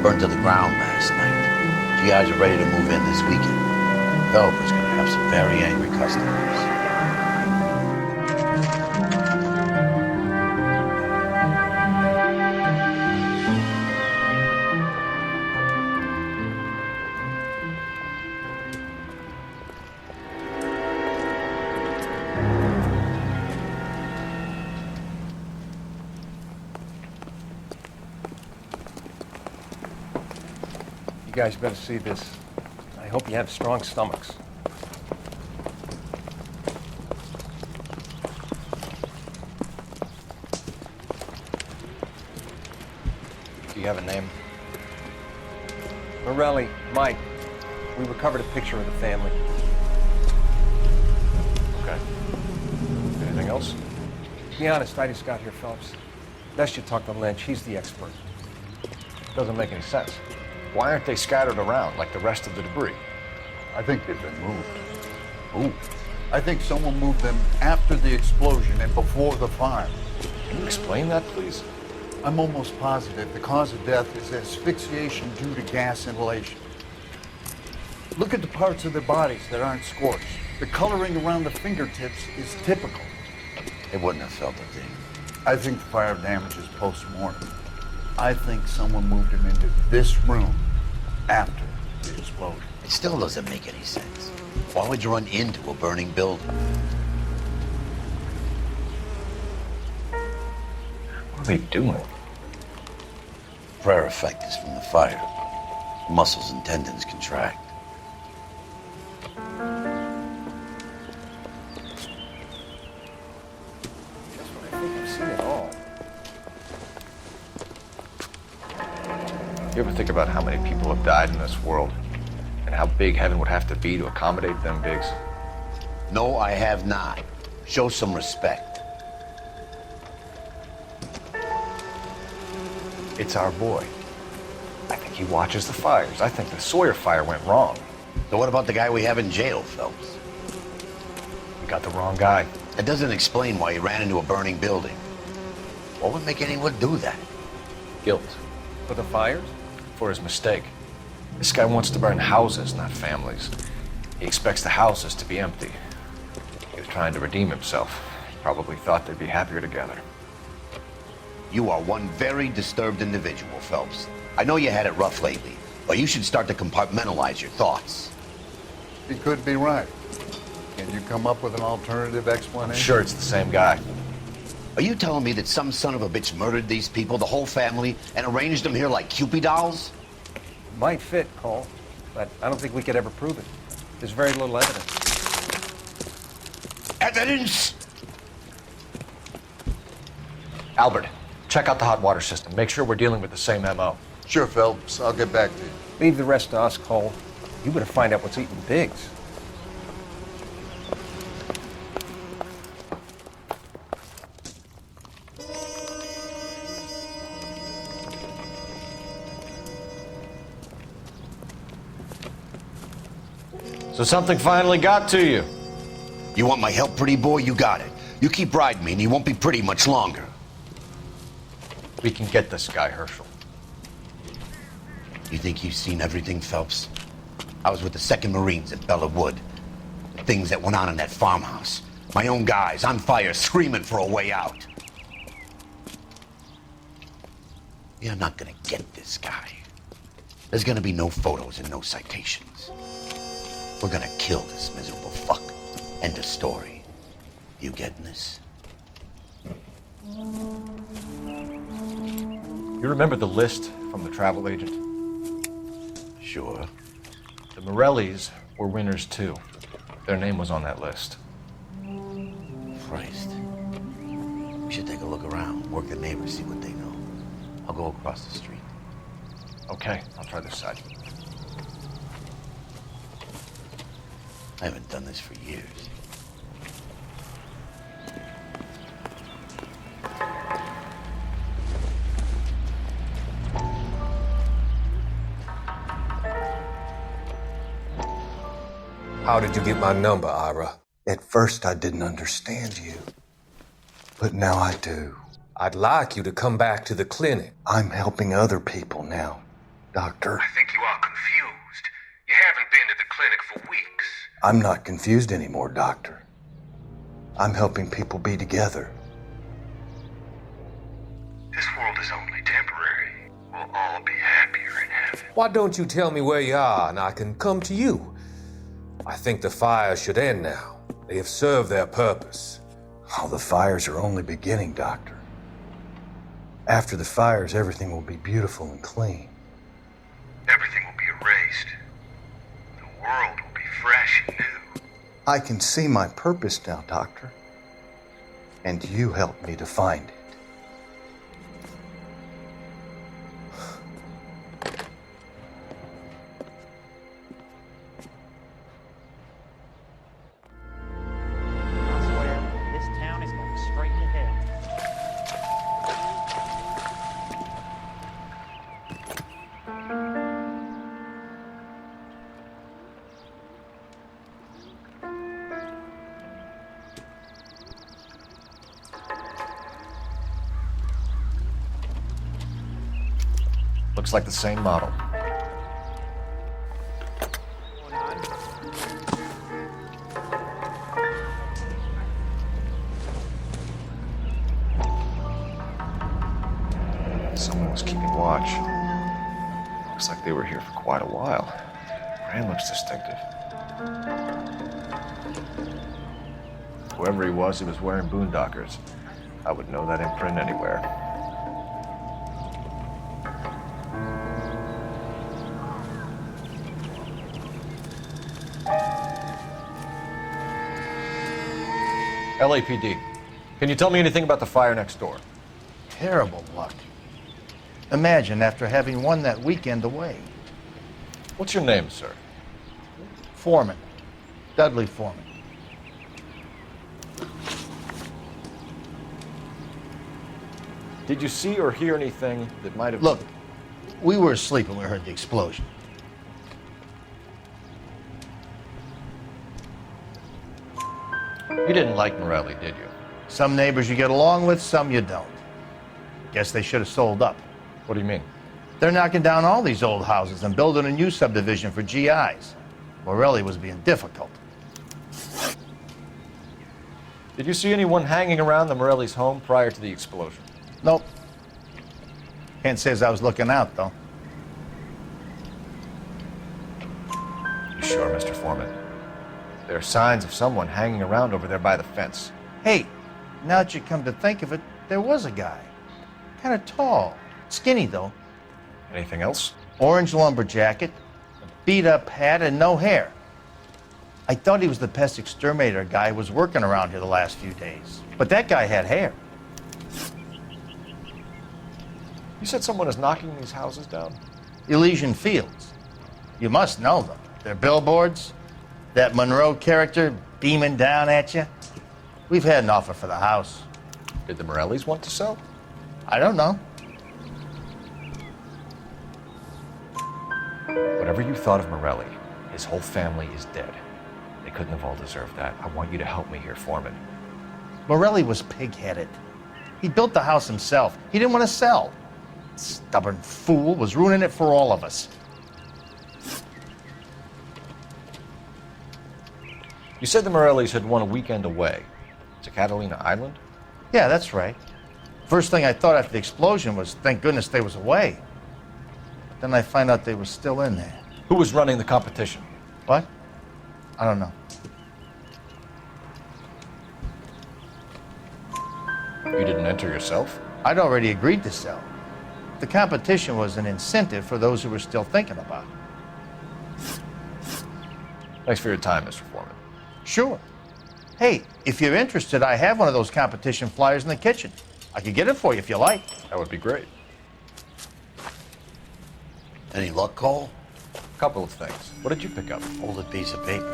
Burned to the ground last night. GIs are ready to move in this weekend. The developer's gonna have some very angry customers. You guys better see this. I hope you have strong stomachs. Do you have a name? Morelli, Mike. We recovered a picture of the family. Okay. Anything else? To be honest, I just got here, Phelps. Best you talk to Lynch. He's the expert. Doesn't make any sense. Why aren't they scattered around like the rest of the debris? I think they've been moved. Ooh. I think someone moved them after the explosion and before the fire. Can you explain that, please? I'm almost positive the cause of death is asphyxiation due to gas inhalation. Look at the parts of their bodies that aren't scorched. The coloring around the fingertips is typical. They wouldn't have felt a thing. I think the fire damage is post-mortem. I think someone moved him into this room after the explosion. It still doesn't make any sense. Why would you run into a burning building? What are they doing? Prayer effect is from the fire. Muscles and tendons contract. You ever think about how many people have died in this world? And how big heaven would have to be to accommodate them, Biggs? No, I have not. Show some respect. It's our boy. I think he watches the fires. I think the Sawyer fire went wrong. So what about the guy we have in jail, Phelps? We got the wrong guy. That doesn't explain why he ran into a burning building. What would make anyone do that? Guilt. For the fires? For his mistake. This guy wants to burn houses, not families. He expects the houses to be empty. He was trying to redeem himself. Probably thought they'd be happier together. You are one very disturbed individual, Phelps. I know you had it rough lately, but you should start to compartmentalize your thoughts. He could be right. Can you come up with an alternative explanation? I'm sure it's the same guy. Are you telling me that some son of a bitch murdered these people, the whole family, and arranged them here like Cupid dolls? Might fit, Cole, but I don't think we could ever prove it. There's very little evidence. Evidence? Albert, check out the hot water system. Make sure we're dealing with the same MO. Sure, Phelps. I'll get back to you. Leave the rest to us, Cole. You better find out what's eating Biggs. So something finally got to you. You want my help, pretty boy? You got it. You keep riding me and you won't be pretty much longer. We can get this guy, Herschel. You think you've seen everything, Phelps? I was with the 2nd Marines at Bella Wood. The things that went on in that farmhouse. My own guys on fire screaming for a way out. You're not gonna get this guy. There's gonna be no photos and no citations. We're gonna kill this miserable fuck. End of story. You getting this? You remember the list from the travel agent? Sure. The Morellis were winners too. Their name was on that list. Christ. We should take a look around, work the neighbors, see what they know. I'll go across the street. Okay, I'll try this side. I haven't done this for years. How did you get my number, Ira? At first, I didn't understand you. But now I do. I'd like you to come back to the clinic. I'm helping other people now, Doctor. I think you are confused. You haven't been to the clinic for weeks. I'm not confused anymore, Doctor. I'm helping people be together. This world is only temporary. We'll all be happier in heaven. Why don't you tell me where you are and I can come to you? I think the fires should end now. They have served their purpose. Oh, the fires are only beginning, Doctor. After the fires, everything will be beautiful and clean. Everything will be erased. The world will be fresh and new. I can see my purpose now, Doctor. And you helped me to find it. Looks like the same model. Someone was keeping watch. Looks like they were here for quite a while. Brand looks distinctive. Whoever he was wearing boondockers. I would know that imprint anywhere. LAPD. Can you tell me anything about the fire next door? Terrible luck. Imagine after having won that weekend away. What's your name, sir? Foreman. Dudley Foreman. Did you see or hear anything that might have... Look, we were asleep when we heard the explosion. You didn't like Morelli, did you? Some neighbors you get along with, some you don't. Guess they should have sold up. What do you mean? They're knocking down all these old houses and building a new subdivision for GIs. Morelli was being difficult. Did you see anyone hanging around the Morelli's home prior to the explosion? Nope. Can't say as I was looking out, though. You sure, Mr. Foreman? There are signs of someone hanging around over there by the fence. Hey, now that you come to think of it, there was a guy. Kind of tall. Skinny, though. Anything else? Orange lumber jacket, a beat-up hat, and no hair. I thought he was the pest exterminator guy who was working around here the last few days. But that guy had hair. You said someone is knocking these houses down? Elysian Fields. You must know them. They're billboards. That Monroe character beaming down at you. We've had an offer for the house. Did the Morellis want to sell? I don't know. Whatever you thought of Morelli, his whole family is dead. They couldn't have all deserved that. I want you to help me here, Foreman. Morelli was pig-headed. He built the house himself. He didn't want to sell. Stubborn fool was ruining it for all of us. You said the Morellis had won a weekend away to Catalina Island? Yeah, that's right. First thing I thought after the explosion was, thank goodness they was away. But then I find out they were still in there. Who was running the competition? What? I don't know. You didn't enter yourself? I'd already agreed to sell. The competition was an incentive for those who were still thinking about it. Thanks for your time, Mr. Foreman. Sure. Hey, if you're interested, I have one of those competition flyers in the kitchen. I could get it for you if you like. That would be great. Any luck, Cole? A couple of things. What did you pick up? Folded piece of paper.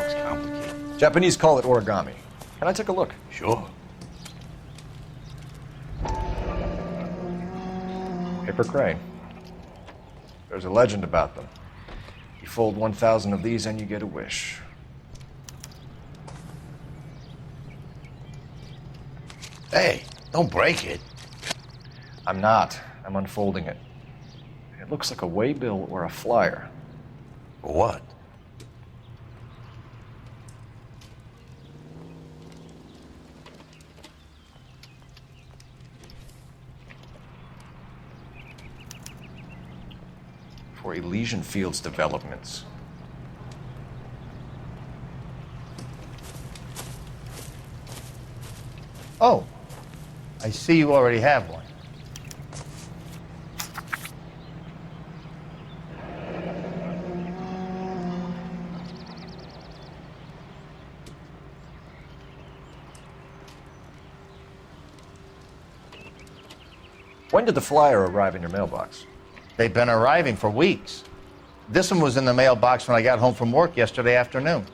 Looks complicated. Japanese call it origami. Can I take a look? Sure. Paper crane. There's a legend about them. You fold 1,000 of these and you get a wish. Hey, don't break it. I'm not. I'm unfolding it. It looks like a waybill or a flyer. For what? For Elysian Fields developments. Oh, I see you already have one. When did the flyer arrive in your mailbox? They've been arriving for weeks. This one was in the mailbox when I got home from work yesterday afternoon.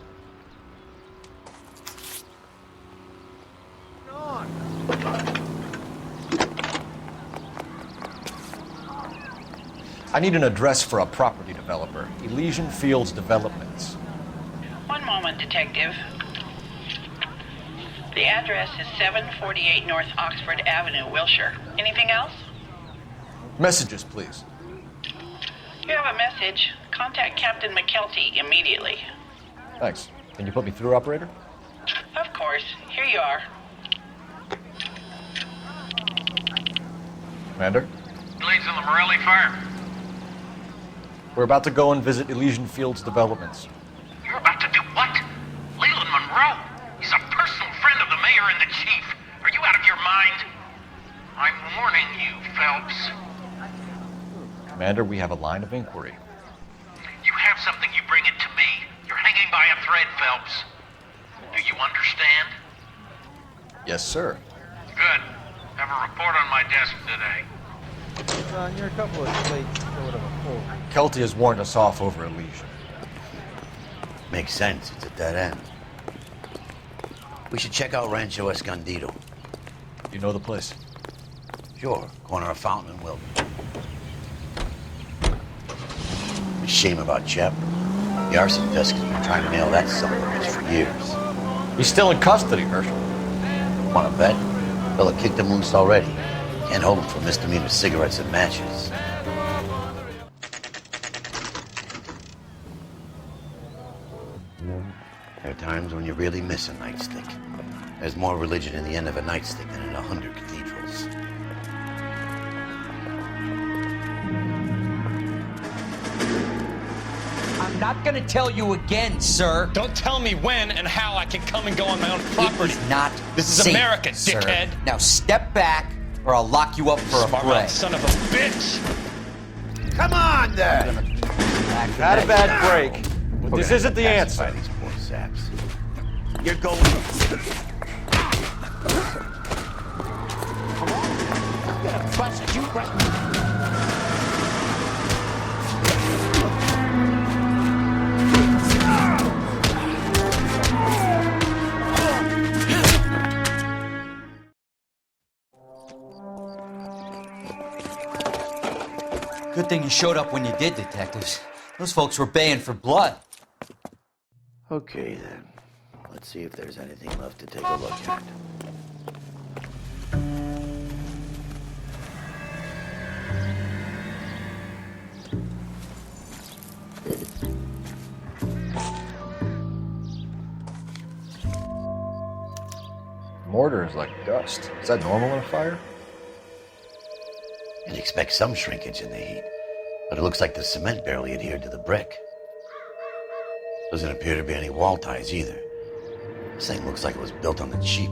I need an address for a property developer. Elysian Fields Developments. One moment, Detective. The address is 748 North Oxford Avenue, Wilshire. Anything else? Messages, please. You have a message. Contact Captain McKelty immediately. Thanks. Can you put me through, operator? Of course. Here you are. Commander? Blades on the Morelli fire. We're about to go and visit Elysian Fields developments. You're about to do what? Leland Monroe? He's a personal friend of the mayor and the chief. Are you out of your mind? I'm warning you, Phelps. Commander, we have a line of inquiry. You have something, you bring it to me. You're hanging by a thread, Phelps. Do you understand? Yes, sir. Good. Have a report on my desk today. Son, you're a couple of slates short of a full. Kelty has warned us off over Elysian. Makes sense. It's a dead end. We should check out Rancho Escondido. You know the place? Sure. Corner of Fountain and Wilton. A shame about Shep. The arson desk has been trying to nail that son of a bitch for years. He's still in custody, Herschel. Want to bet? Fella kicked him loose already. Can't hold him for misdemeanor cigarettes and matches. There are times when you really miss a nightstick. There's more religion in the end of a nightstick than in 100 cathedrals. I'm not gonna tell you again, sir. Don't tell me when and how I can come and go on my own property. It is not This is safe, America, sir. dickhead. Now step back, or I'll lock you up for a Smart break. mouth son of a bitch! Come on, then! Had a bad break, but this isn't the answer. These poor saps. You're going. I'm gonna bust you right. Good thing you showed up when you did, detectives. Those folks were baying for blood. Okay, then. Let's see if there's anything left to take a look at. Mortar is like dust. Is that normal in a fire? You'd expect some shrinkage in the heat, but it looks like the cement barely adhered to the brick. Doesn't appear to be any wall ties either. This thing looks like it was built on the cheap.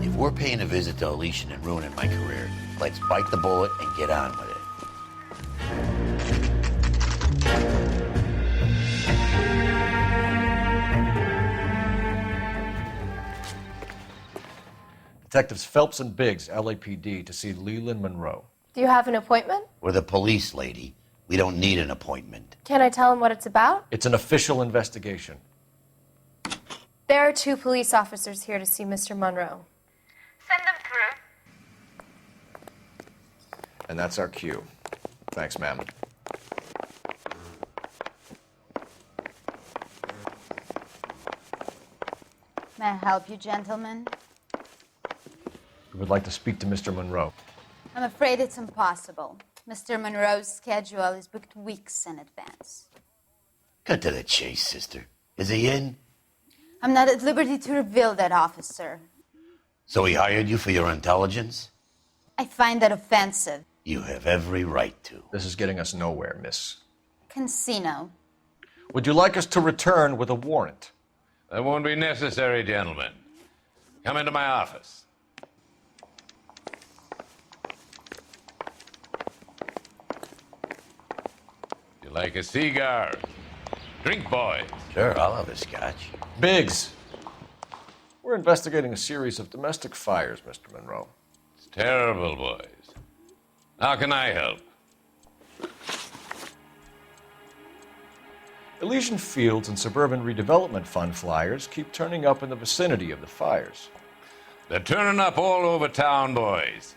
If we're paying a visit to Elysian and ruining my career, let's bite the bullet and get on with it. Detectives Phelps and Biggs, LAPD, to see Leland Monroe. Do you have an appointment? We're the police, lady. We don't need an appointment. Can I tell him what it's about? It's an official investigation. There are 2 police officers here to see Mr. Monroe. Send them through. And that's our cue. Thanks, ma'am. May I help you, gentlemen? We would like to speak to Mr. Monroe. I'm afraid it's impossible. Mr. Monroe's schedule is booked weeks in advance. Cut to the chase, sister. Is he in? I'm not at liberty to reveal that, officer. So he hired you for your intelligence? I find that offensive. You have every right to. This is getting us nowhere, miss. Casino. Would you like us to return with a warrant? That won't be necessary, gentlemen. Come into my office. You like a cigar? Drink, boys. Sure, I'll have a scotch. Biggs. We're investigating a series of domestic fires, Mr. Monroe. It's terrible, boys. How can I help? Elysian Fields and Suburban Redevelopment Fund flyers keep turning up in the vicinity of the fires. They're turning up all over town, boys.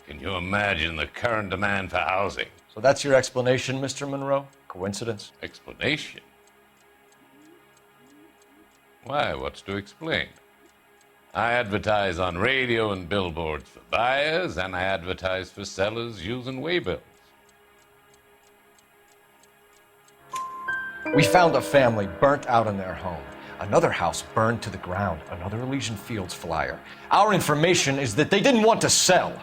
Can you imagine the current demand for housing? So that's your explanation, Mr. Monroe? Coincidence? Explanation? Why, what's to explain? I advertise on radio and billboards for buyers, and I advertise for sellers using waybills. We found a family burnt out in their home. Another house burned to the ground. Another Elysian Fields flyer. Our information is that they didn't want to sell.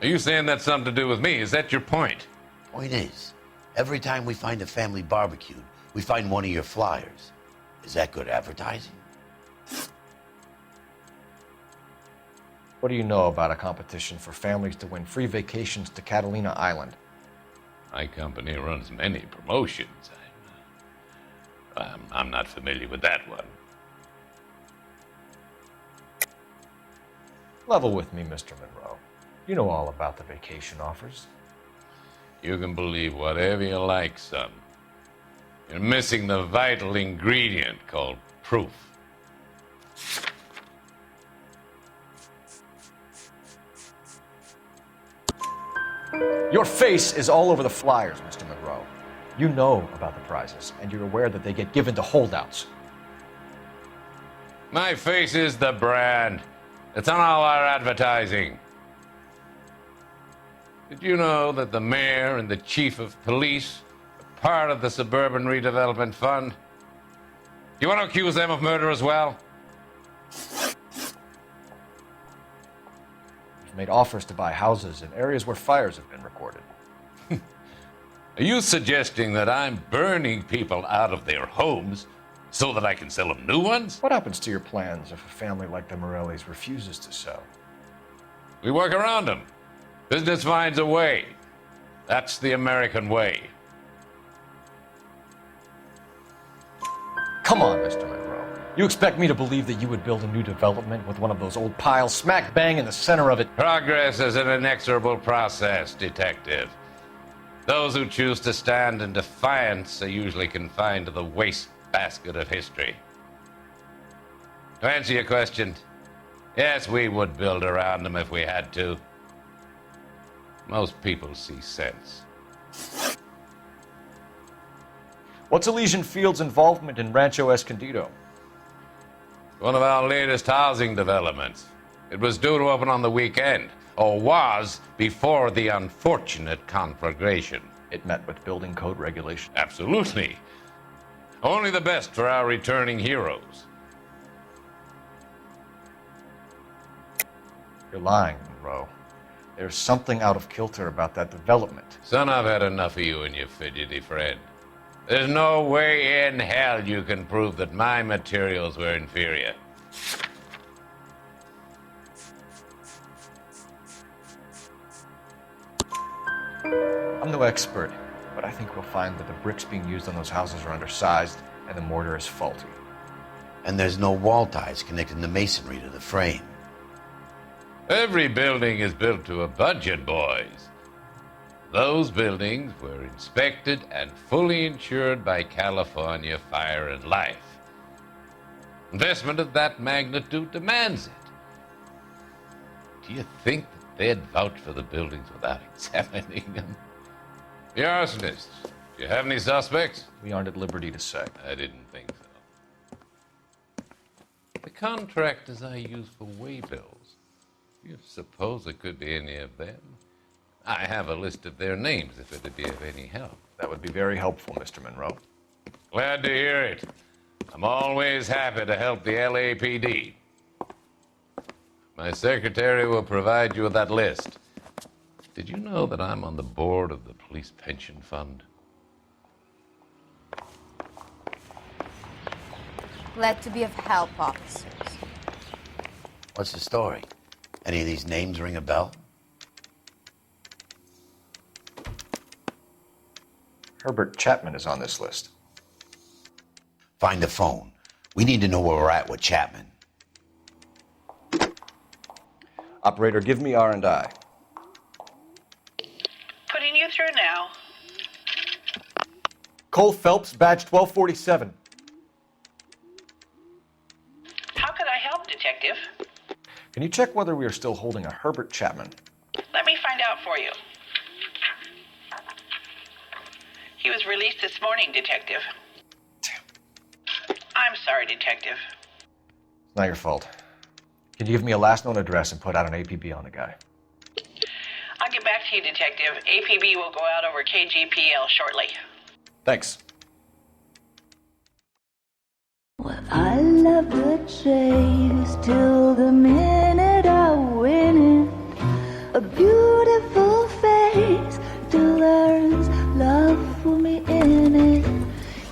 Are you saying that's something to do with me? Is that your point? Point is, every time we find a family barbecued, we find one of your flyers. Is that good advertising? What do you know about a competition for families to win free vacations to Catalina Island? My company runs many promotions. I'm not familiar with that one. Level with me, Mr. Monroe. You know all about the vacation offers. You can believe whatever you like, son. You're missing the vital ingredient called proof. Your face is all over the flyers, Mr. Monroe. You know about the prizes, and you're aware that they get given to holdouts. My face is the brand. It's on all our advertising. Did you know that the mayor and the chief of police are part of the Suburban Redevelopment Fund? Do you want to accuse them of murder as well? You've made offers to buy houses in areas where fires have been recorded. Are you suggesting that I'm burning people out of their homes so that I can sell them new ones? What happens to your plans if a family like the Morellis refuses to sell? We work around them. Business finds a way. That's the American way. Come on, Mr. Monroe. You expect me to believe that you would build a new development with one of those old piles smack bang in the center of it? Progress is an inexorable process, Detective. Those who choose to stand in defiance are usually confined to the wastebasket of history. To answer your question, yes, we would build around them if we had to. Most people see sense. What's Elysian Fields' involvement in Rancho Escondido? One of our latest housing developments. It was due to open on the weekend, or was before the unfortunate conflagration. It met with building code regulation. Absolutely. Only the best for our returning heroes. You're lying, Monroe. There's something out of kilter about that development. Son, I've had enough of you and your fidgety friend. There's no way in hell you can prove that my materials were inferior. I'm no expert, but I think we'll find that the bricks being used on those houses are undersized and the mortar is faulty. And there's no wall ties connecting the masonry to the frame. Every building is built to a budget, boys. Those buildings were inspected and fully insured by California Fire and Life. Investment of that magnitude demands it. Do you think that they'd vouch for the buildings without examining them? The arsonists, do you have any suspects? We aren't at liberty to say. I didn't think so. The contractors I use for waybills, do you suppose it could be any of them? I have a list of their names if it'd be of any help. That would be very helpful, Mr. Monroe. Glad to hear it. I'm always happy to help the LAPD. My secretary will provide you with that list. Did you know that I'm on the board of the Police Pension Fund? Glad to be of help, officers. What's the story? Any of these names ring a bell? Herbert Chapman is on this list. Find the phone. We need to know where we're at with Chapman. Operator, give me R&I. Putting you through now. Cole Phelps, badge 1247. How could I help, Detective? Can you check whether we are still holding a Herbert Chapman? Let me find out for you. He was released this morning, Detective. I'm sorry, Detective. It's not your fault. Can you give me a last known address and put out an APB on the guy? I'll get back to you, Detective. APB will go out over KGPL shortly. Thanks. Well, I love the chase till the minute I win it. A beautiful face till there's love for me in it.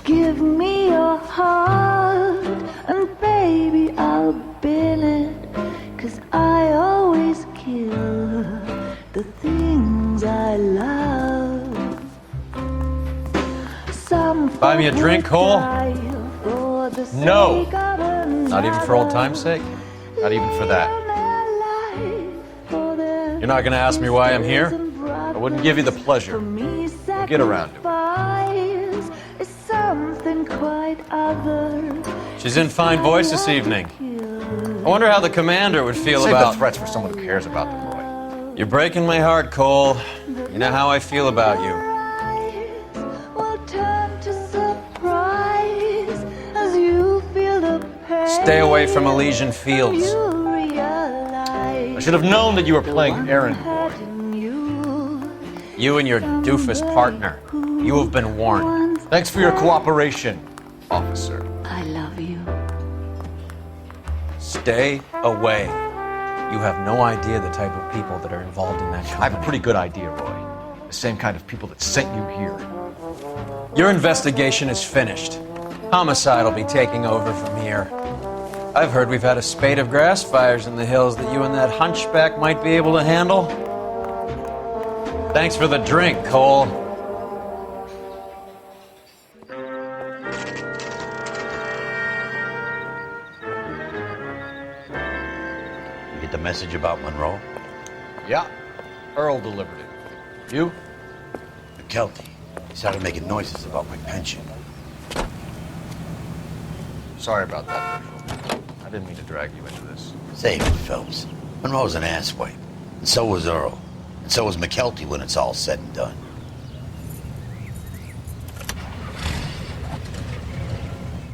Give me your heart and baby I'll bin it. 'Cause I always kill the things I love. Some Buy me a drink, Cole? No! Not even for old time's sake? Not even for that. You're not gonna ask me why I'm here? I wouldn't give you the pleasure. We'll get around to it. She's in fine voice this evening. I wonder how the commander would feel Save about... the threats for someone who cares about them, Roy. You're breaking my heart, Cole. You know how I feel about you. Stay away from Elysian Fields. I should have known that you were playing errand boy. You and your doofus partner. You have been warned. Thanks for your cooperation, officer. I love you. Stay away. You have no idea the type of people that are involved in that company. I have a pretty good idea, Roy. The same kind of people that sent you here. Your investigation is finished. Homicide will be taking over from here. I've heard we've had a spate of grass fires in the hills that you and that hunchback might be able to handle. Thanks for the drink, Cole. You get the message about Monroe? Yeah. Earl delivered it. You? McKelty. He started making noises about my pension. Sorry about that, Herschel. I didn't mean to drag you into this. Save it, Phelps. Monroe's an asswipe. And so was Earl. And so was McKelty when it's all said and done.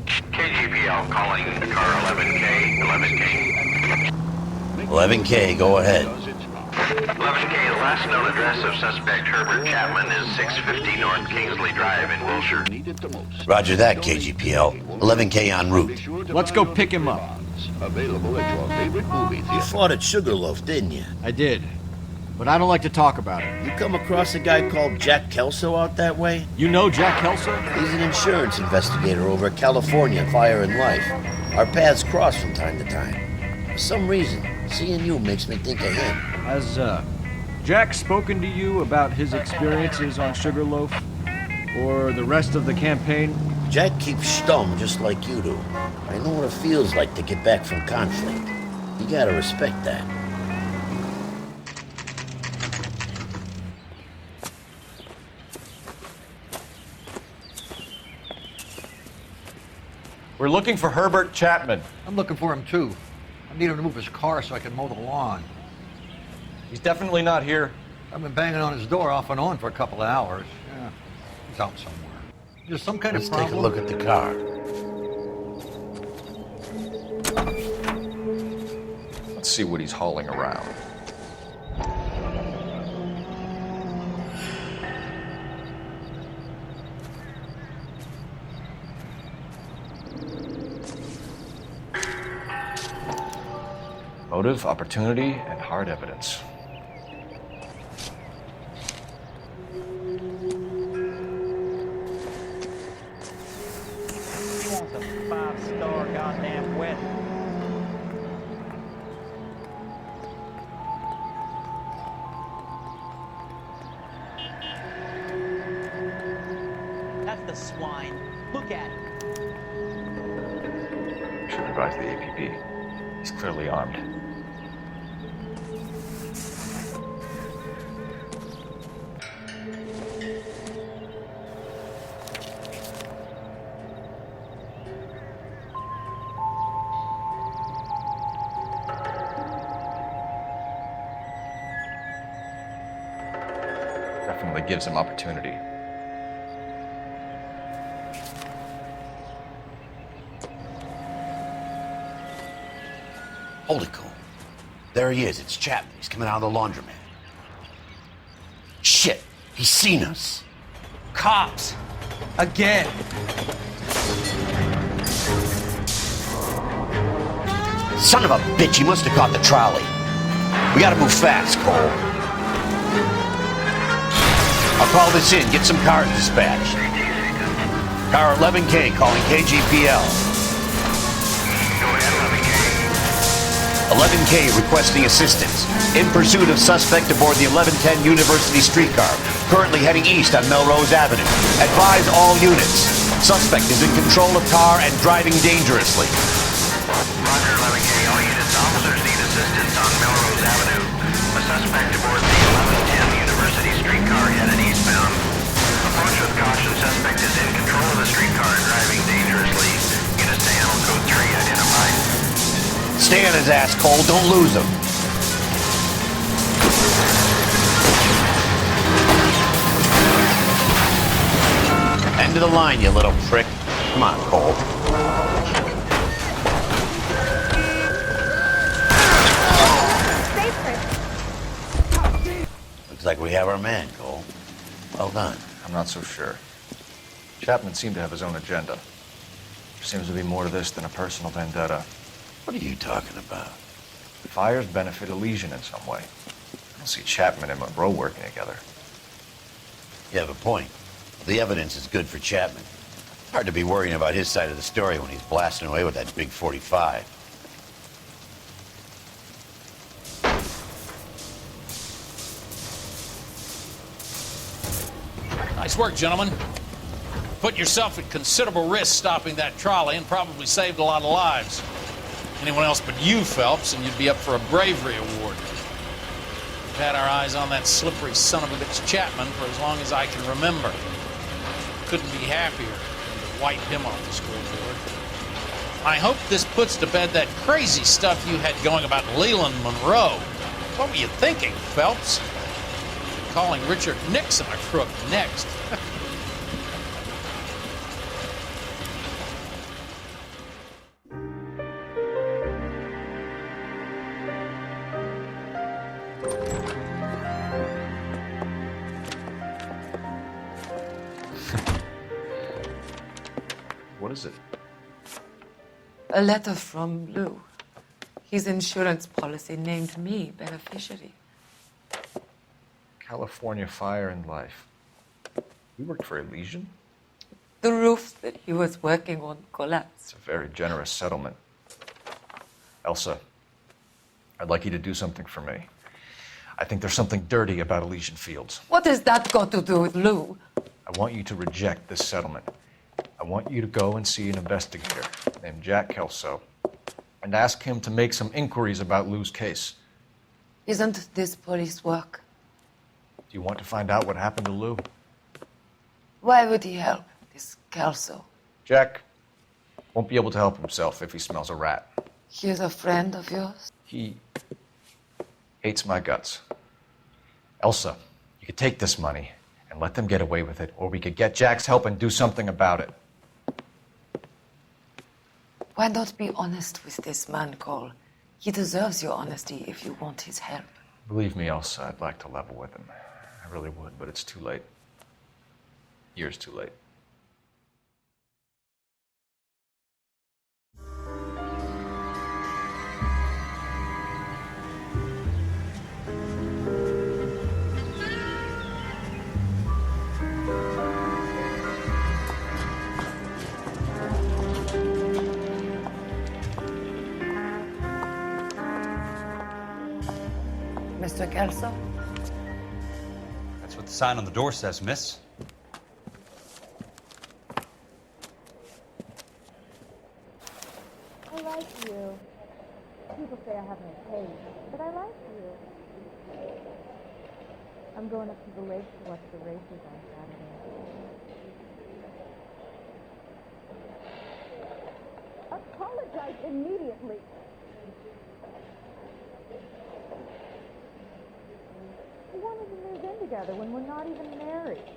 KGPL calling car 11K, 11K. 11K, go ahead. 11K, the last known address of suspect Herbert Chapman is 650 North Kingsley Drive in Wilshire. Roger that, KGPL. 11K en route. Let's go pick him up. Available at your favorite movie theater. You fought at Sugarloaf, didn't you? I did. But I don't like to talk about it. You come across a guy called Jack Kelso out that way? You know Jack Kelso? He's an insurance investigator over at California Fire and Life. Our paths cross from time to time. For some reason, seeing you makes me think of him. Has, Jack spoken to you about his experiences on Sugarloaf? Or the rest of the campaign? Jack keeps stum just like you do. I know what it feels like to get back from conflict. You gotta respect that. We're looking for Herbert Chapman. I'm looking for him too. I need him to move his car so I can mow the lawn. He's definitely not here. I've been banging on his door off and on for a couple of hours. Yeah, he's out somewhere. There's some kind Let's of problem. take a look at the car. Let's see what he's hauling around. Motive, opportunity, and hard evidence. He wants a 5-star goddamn wedding. That's the swine. Look at him. Should advise the APB. He's clearly armed. Definitely gives him opportunity. Hold it, Cole. There he is. It's Chapman. He's coming out of the laundromat. Shit! He's seen us. Cops! Again! Son of a bitch, he must have caught the trolley. We gotta move fast, Cole. I'll call this in. Get some cars dispatched. Car 11K calling KGPL. 11K requesting assistance. In pursuit of suspect aboard the 1110 University streetcar. Currently heading east on Melrose Avenue. Advise all units. Suspect is in control of car and driving dangerously. Roger, 11K. All units, officers need assistance on Melrose Avenue. A suspect aboard the 1110 University streetcar headed eastbound. Approach with caution. Suspect is in control of the streetcar and driving dangerously. Unit stay on code 3 identified. Stay on his ass, Cole. Don't lose him. End of the line, you little prick. Come on, Cole. Looks like we have our man, Cole. Well done. I'm not so sure. Chapman seemed to have his own agenda. There seems to be more to this than a personal vendetta. What are you talking about? The fires benefit Elysian in some way. I don't see Chapman and Monroe working together. You have a point. The evidence is good for Chapman. Hard to be worrying about his side of the story when he's blasting away with that big 45. Nice work, gentlemen. Put yourself at considerable risk stopping that trolley and probably saved a lot of lives. Anyone else but you, Phelps, and you'd be up for a bravery award. We've had our eyes on that slippery son of a bitch Chapman for as long as I can remember. Couldn't be happier than to wipe him off the scoreboard. I hope this puts to bed that crazy stuff you had going about Leland Monroe. What were you thinking, Phelps? Calling Richard Nixon a crook next. What is it? A letter from Lou. His insurance policy named me beneficiary. California Fire and Life. You worked for Elysian? The roof that he was working on collapsed. It's a very generous settlement. Elsa, I'd like you to do something for me. I think there's something dirty about Elysian Fields. What has that got to do with Lou? I want you to reject this settlement. I want you to go and see an investigator named Jack Kelso and ask him to make some inquiries about Lou's case. Isn't this police work? Do you want to find out what happened to Lou? Why would he help, this Kelso? Jack won't be able to help himself if he smells a rat. He's a friend of yours? He hates my guts. Elsa, you could take this money and let them get away with it, or we could get Jack's help and do something about it. Why not be honest with this man, Cole? He deserves your honesty if you want his help. Believe me, Elsa, I'd like to level with him. I really would, but it's too late. Years too late. Mr. Kelso? That's what the sign on the door says, miss. I like you. People say I have no taste, but I like you. I'm going up to the lake to watch the races on Saturday. Apologize immediately. We wanted to move in together when we're not even married.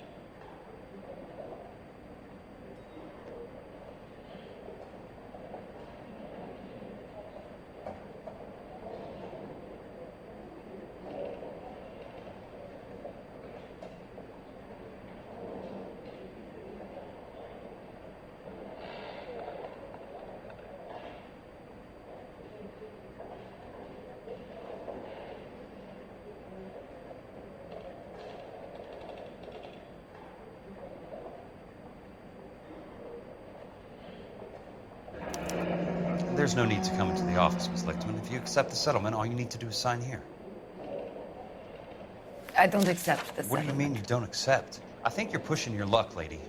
There's no need to come into the office, Miss Lichtman. If you accept the settlement, all you need to do is sign here. I don't accept the What do you mean you don't accept? I think you're pushing your luck, lady.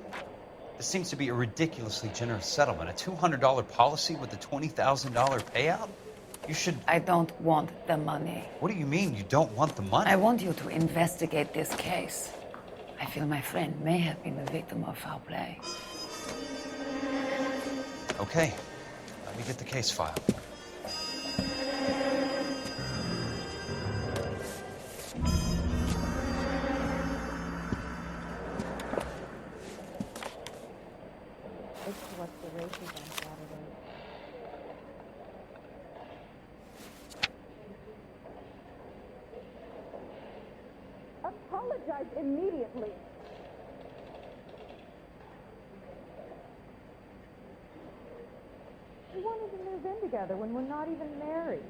This seems to be a ridiculously generous settlement. A $200 policy with a $20,000 payout? You should... I don't want the money. What do you mean you don't want the money? I want you to investigate this case. I feel my friend may have been the victim of foul play. Okay. Let me get the case file. It's what the race is on Saturday. Apologize immediately. We wanted to move in together when we're not even married.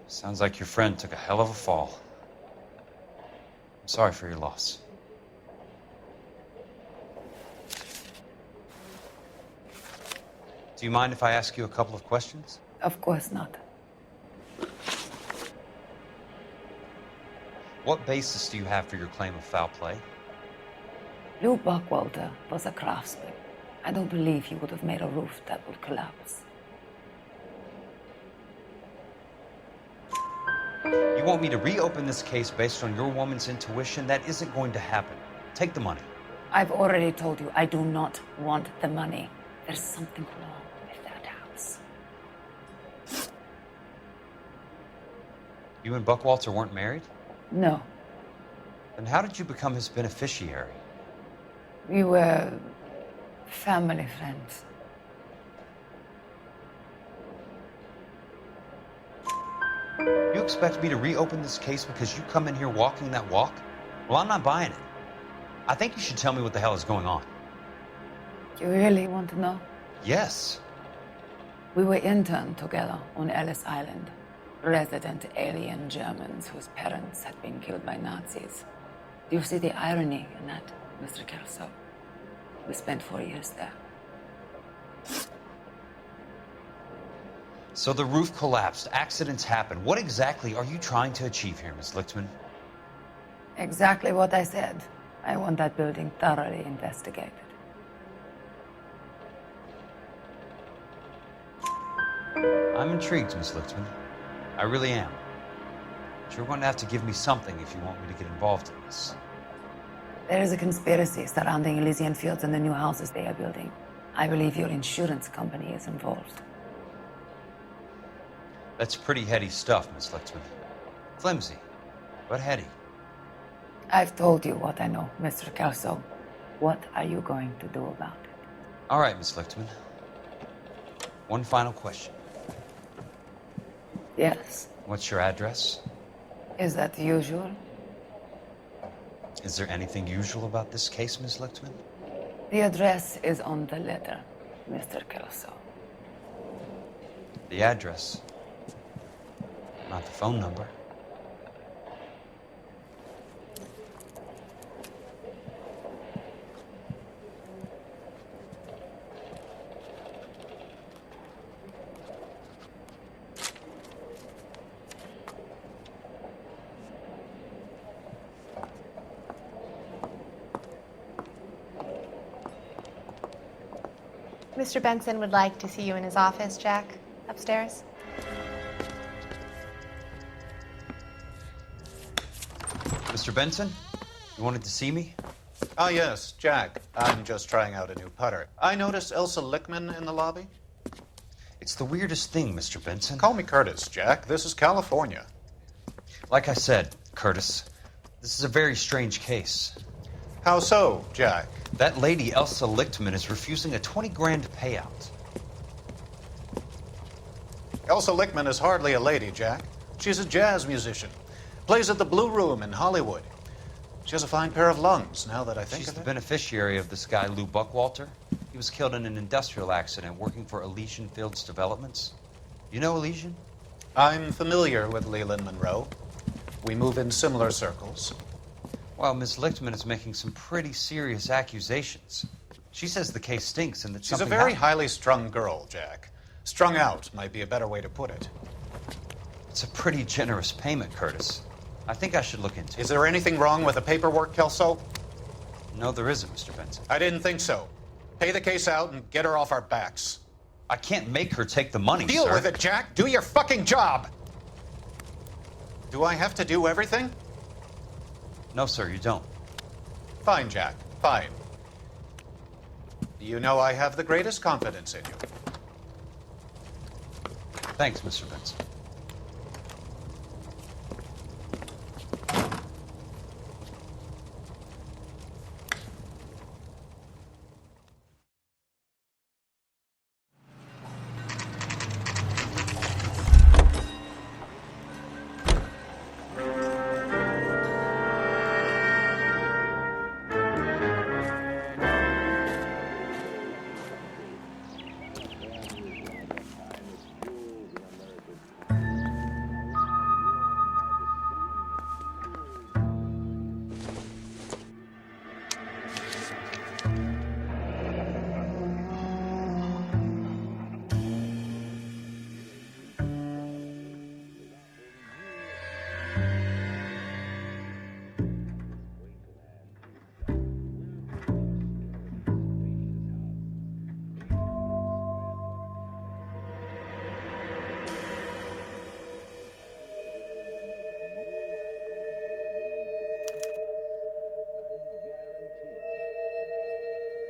Sounds like your friend took a hell of a fall. I'm sorry for your loss. Do you mind if I ask you a couple of questions? Of course not. What basis do you have for your claim of foul play? Lou Buckwalter was a craftsman. I don't believe he would have made a roof that would collapse. You want me to reopen this case based on your woman's intuition? That isn't going to happen. Take the money. I've already told you I do not want the money. There's something wrong with that house. You and Buckwalter weren't married? No. Then how did you become his beneficiary? We were family friends. You expect me to reopen this case because you come in here walking that walk? Well, I'm not buying it. I think you should tell me what the hell is going on. You really want to know? Yes. We were interned together on Ellis Island. Resident alien Germans whose parents had been killed by Nazis. Do you see the irony in that, Mr. Kelso? We spent 4 years there. So the roof collapsed, accidents happen. What exactly are you trying to achieve here, Miss Lichtman? Exactly what I said. I want that building thoroughly investigated. I'm intrigued, Miss Lichtman. I really am. But you're going to have to give me something if you want me to get involved in this. There is a conspiracy surrounding Elysian Fields and the new houses they are building. I believe your insurance company is involved. That's pretty heady stuff, Miss Lichtman. Flimsy, but heady. I've told you what I know, Mr. Kelso. What are you going to do about it? All right, Miss Lichtman. One final question. Yes. What's your address? Is that usual? Is there anything usual about this case, Miss Lichtman? The address is on the letter, Mr. Kelso. The address, not the phone number. Mr. Benson would like to see you in his office, Jack. Upstairs. Mr. Benson, you wanted to see me? Ah, yes, Jack. I'm just trying out a new putter. I noticed Elsa Lichtman in the lobby. It's the weirdest thing, Mr. Benson. Call me Curtis, Jack. This is California. Like I said, Curtis, this is a very strange case. How so, Jack? That lady, Elsa Lichtman, is refusing a 20 grand payout. Elsa Lichtman is hardly a lady, Jack. She's a jazz musician. Plays at the Blue Room in Hollywood. She has a fine pair of lungs, now that I think She's of the it. beneficiary of this guy, Lou Buckwalter. He was killed in an industrial accident working for Elysian Fields Developments. You know Elysian? I'm familiar with Leland Monroe. We move in similar circles. Well, Miss Lichtman is making some pretty serious accusations. She says the case stinks and that She's a something very happened. highly strung girl, Jack. Strung out might be a better way to put it. It's a pretty generous payment, Curtis. I think I should look into it. Is there anything wrong with the paperwork, Kelso? No, there isn't, Mr. Benson. I didn't think so. Pay the case out and get her off our backs. I can't make her take the money, Deal sir. with it, Jack. Do your fucking job. Do I have to do everything? No, sir, you don't. Fine, Jack. Fine. You know I have the greatest confidence in you. Thanks, Mr. Benson.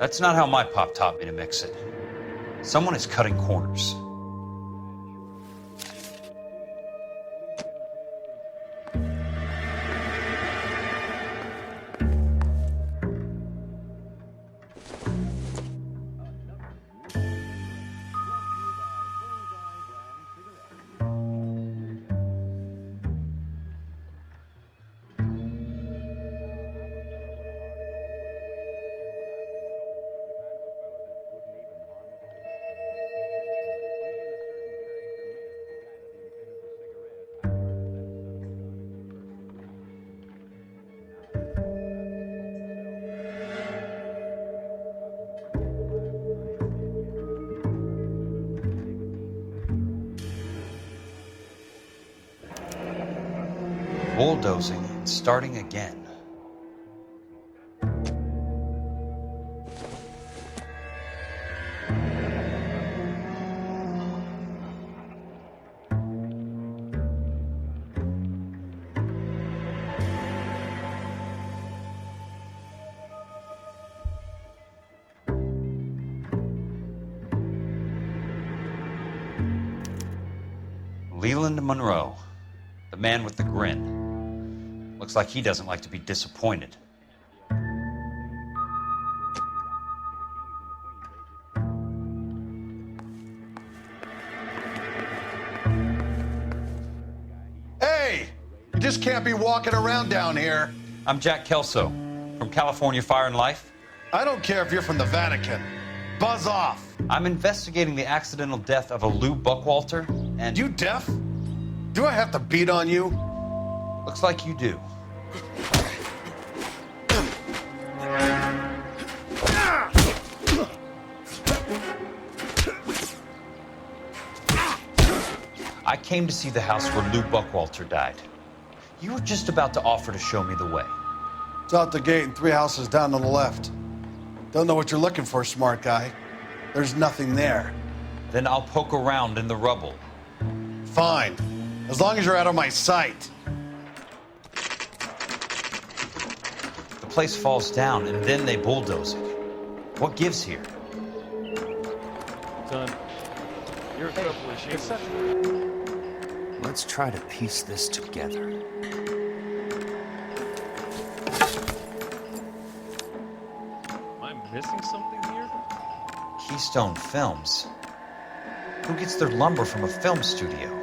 That's not how my pop taught me to mix it. Someone is cutting corners. Bulldozing and starting again. Leland Monroe, the man with the grin. Looks like he doesn't like to be disappointed. Hey! You just can't be walking around down here. I'm Jack Kelso, from California Fire and Life. I don't care if you're from the Vatican. Buzz off. I'm investigating the accidental death of a Lou Buckwalter, and... You deaf? Do I have to beat on you? Looks like you do. I came to see the house where Lou Buckwalter died. You were just about to offer to show me the way. It's out the gate and 3 houses down on the left. Don't know what you're looking for, smart guy. There's nothing there. Then I'll poke around in the rubble. Fine. As long as you're out of my sight. The place falls down and then they bulldoze it. What gives here? Son, you're a couple of sheep. Let's try to piece this together. Am I missing something here? Keystone Films. Who gets their lumber from a film studio?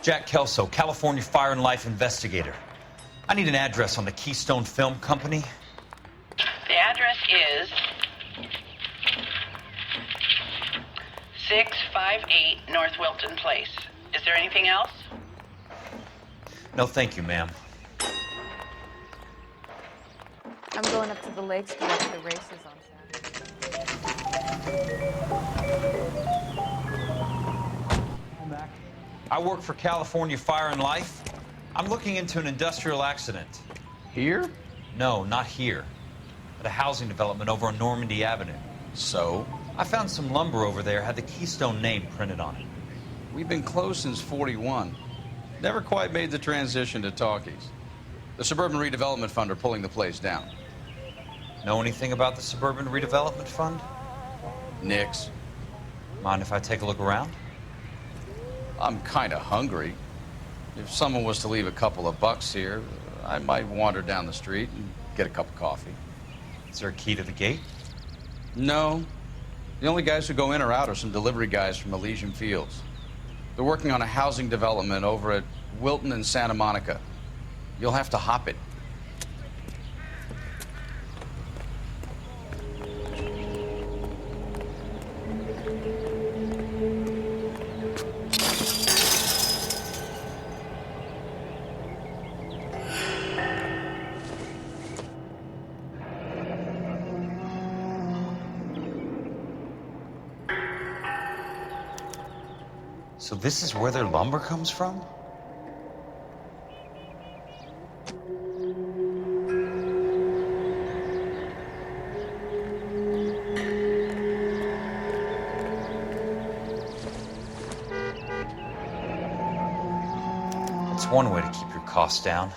Jack Kelso, California Fire and Life investigator. I need an address on the Keystone Film Company. The address is 658 North Wilton Place. Is there anything else? No, thank you, ma'am. I'm going up to the lakes to watch the races on Saturday. I work for California Fire and Life. I'm looking into an industrial accident. Here? No, not here. At a housing development over on Normandy Avenue. So? I found some lumber over there, had the Keystone name printed on it. We've been closed since '41. Never quite made the transition to talkies. The Suburban Redevelopment Fund are pulling the place down. Know anything about the Suburban Redevelopment Fund? Nix. Mind if I take a look around? I'm kind of hungry. If someone was to leave a couple of bucks here, I might wander down the street and get a cup of coffee. Is there a key to the gate? No. The only guys who go in or out are some delivery guys from Elysian Fields. They're working on a housing development over at Wilton and Santa Monica. You'll have to hop it. So this is where their lumber comes from? It's one way to keep your costs down.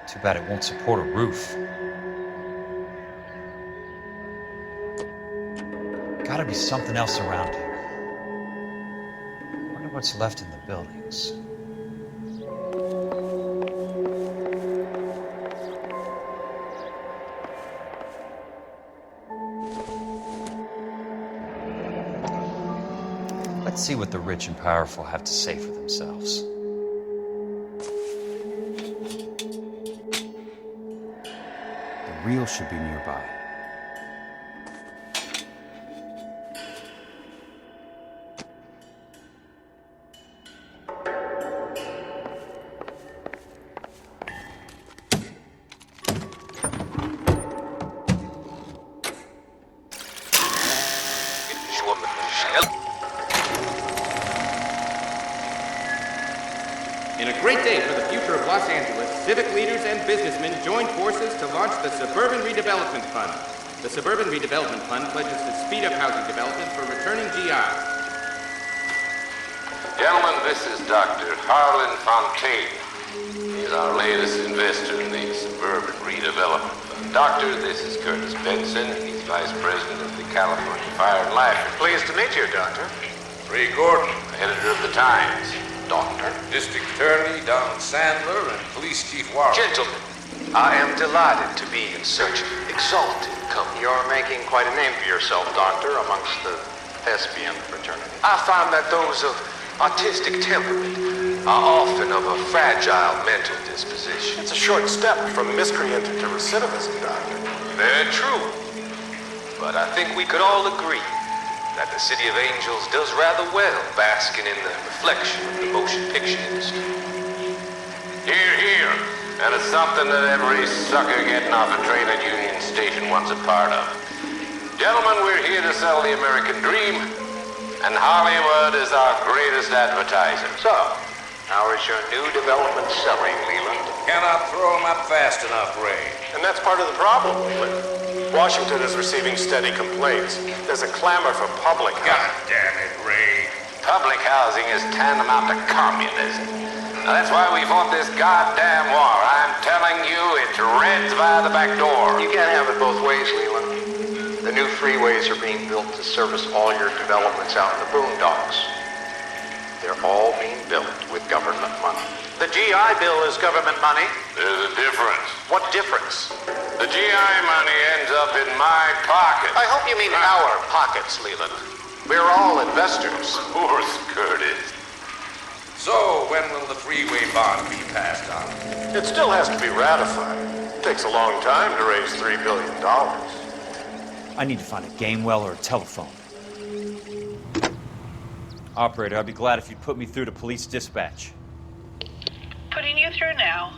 Too bad it won't support a roof. Gotta be something else around here. Wonder what's left in the buildings. Let's see what the rich and powerful have to say for themselves. The reel should be nearby. great day for the future of Los Angeles. Civic leaders and businessmen joined forces to launch the Suburban Redevelopment Fund. The Suburban Redevelopment Fund pledges to speed up housing development for returning GIs. Gentlemen, this is Dr. Harlan Fontaine. He's our latest investor in the Suburban Redevelopment Fund. Doctor, this is Curtis Benson. He's Vice President of the California Fire and Life. Pleased to meet you, Doctor. Ray Gordon, editor of the Times. Doctor. District Attorney Don Sandler and Police Chief Warren. Gentlemen, I am delighted to be in such exalted company. You're making quite a name for yourself, Doctor, amongst the thespian fraternity. I find that those of artistic temperament are often of a fragile mental disposition. It's a short step from miscreant to recidivism, Doctor. Very true. But I think we could all agree that the City of Angels does rather well basking in the reflection of the motion picture industry. Hear, hear. And it's something that every sucker getting off a train at Union Station wants a part of. Gentlemen, we're here to sell the American dream, and Hollywood is our greatest advertiser. So, how is your new development selling, Leland? Cannot throw them up fast enough, Ray. And that's part of the problem, Leland. Washington is receiving steady complaints. There's a clamor for public housing. God damn it, Ray. Public housing is tantamount to communism. Now, that's why we fought this goddamn war. I'm telling you, it's Reds via the back door. You can't have it both ways, Leland. The new freeways are being built to service all your developments out in the boondocks. They're all being built with government money. The GI Bill is government money. There's a difference. What difference? The GI money ends up in my pocket. I hope you mean our pockets, Leland. We're all investors. Of course, Curtis. So, when will the freeway bond be passed on? It still has to be ratified. It takes a long time to raise $3 billion. I need to find a game well or a telephone. Operator, I'd be glad if you'd put me through to police dispatch. Putting you through now.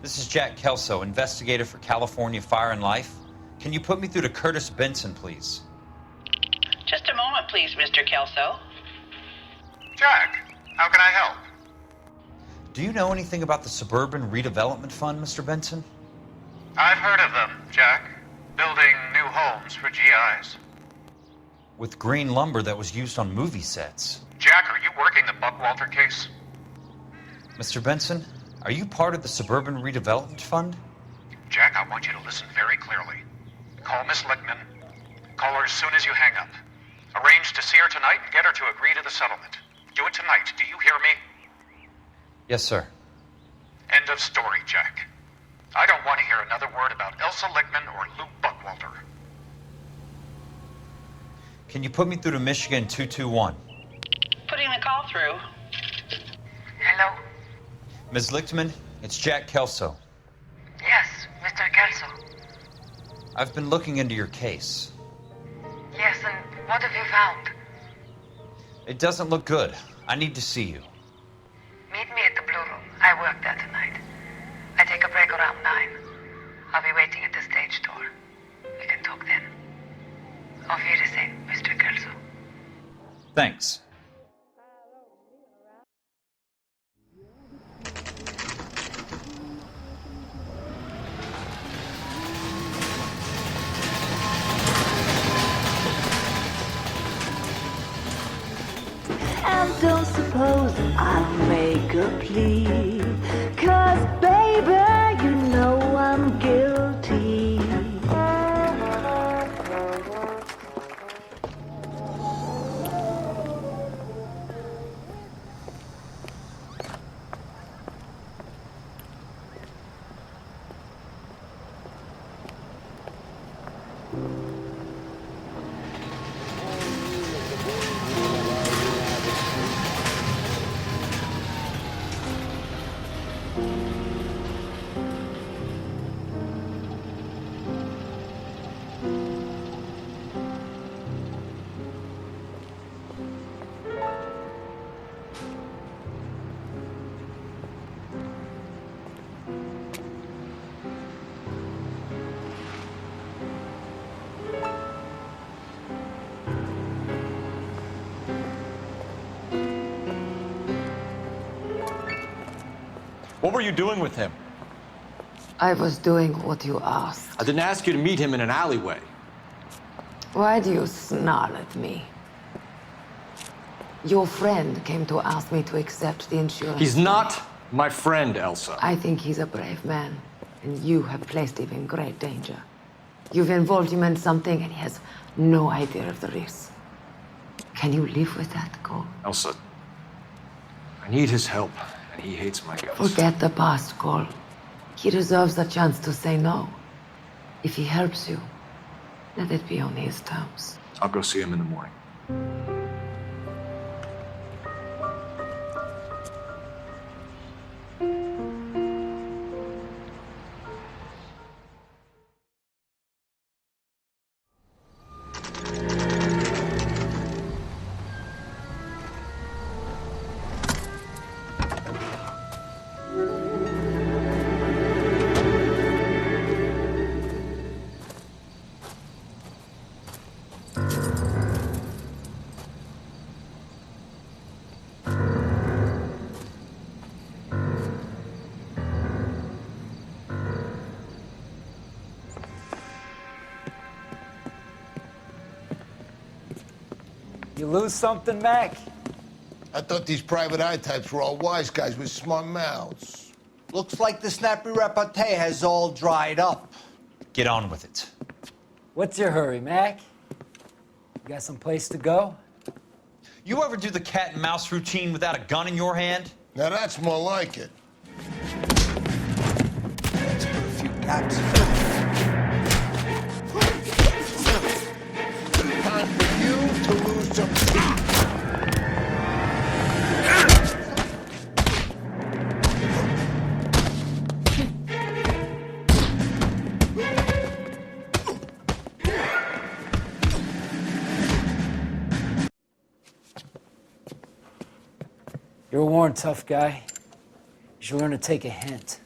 This is Jack Kelso, investigator for California Fire and Life. Can you put me through to Curtis Benson, please? Just a moment, please, Mr. Kelso. Jack, how can I help? Do you know anything about the Suburban Redevelopment Fund, Mr. Benson? I've heard of them, Jack. Building new homes for GIs. With green lumber that was used on movie sets. Jack, are you working the Buckwalter case? Mr. Benson, are you part of the Suburban Redevelopment Fund? Jack, I want you to listen very clearly. Call Miss Lickman. Call her as soon as you hang up. Arrange to see her tonight and get her to agree to the settlement. Do it tonight. Do you hear me? Yes, sir. End of story, Jack. I don't want to hear another word about Elsa Lickman or Lou Buckwalter. Can you put me through to Michigan 221? Putting the call through. Hello? Ms. Lichtman, it's Jack Kelso. Yes, Mr. Kelso. I've been looking into your case. Yes, and what have you found? It doesn't look good. I need to see you. Meet me at the Blue Room. I work there tonight. I take a break around 9. I'll be waiting at the stage door. We can talk then. Auf Wiedersehen, Mr. Kelso. Thanks. And don't suppose I'll make a plea, 'cause baby, you know I'm guilty. What were you doing with him? I was doing what you asked. I didn't ask you to meet him in an alleyway. Why do you snarl at me? Your friend came to ask me to accept the insurance. He's not my friend, Elsa. I think he's a brave man, and you have placed him in great danger. You've involved him in something, and he has no idea of the risk. Can you live with that, Cole? Elsa, I need his help, and he hates my guts. Forget the past, Cole. He deserves a chance to say no. If he helps you, let it be on his terms. I'll go see him in the morning. You lose something, Mac? I thought these private eye types were all wise guys with smart mouths. Looks like the snappy repartee has all dried up. Get on with it. What's your hurry, Mac? You got some place to go? You ever do the cat and mouse routine without a gun in your hand? Now that's more like it. Let's put a few caps. Time for you to lose some teeth. You're a worn, tough guy. You should learn to take a hint.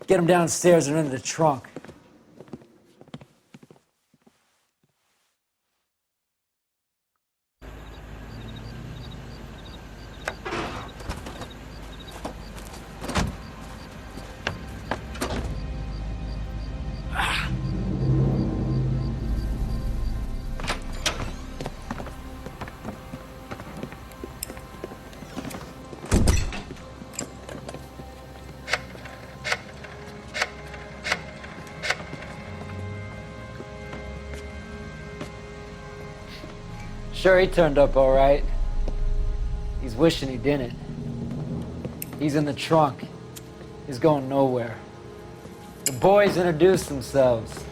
Get him downstairs and into the trunk. Sure, he turned up all right. He's wishing he didn't. He's in the trunk. He's going nowhere. The boys introduced themselves.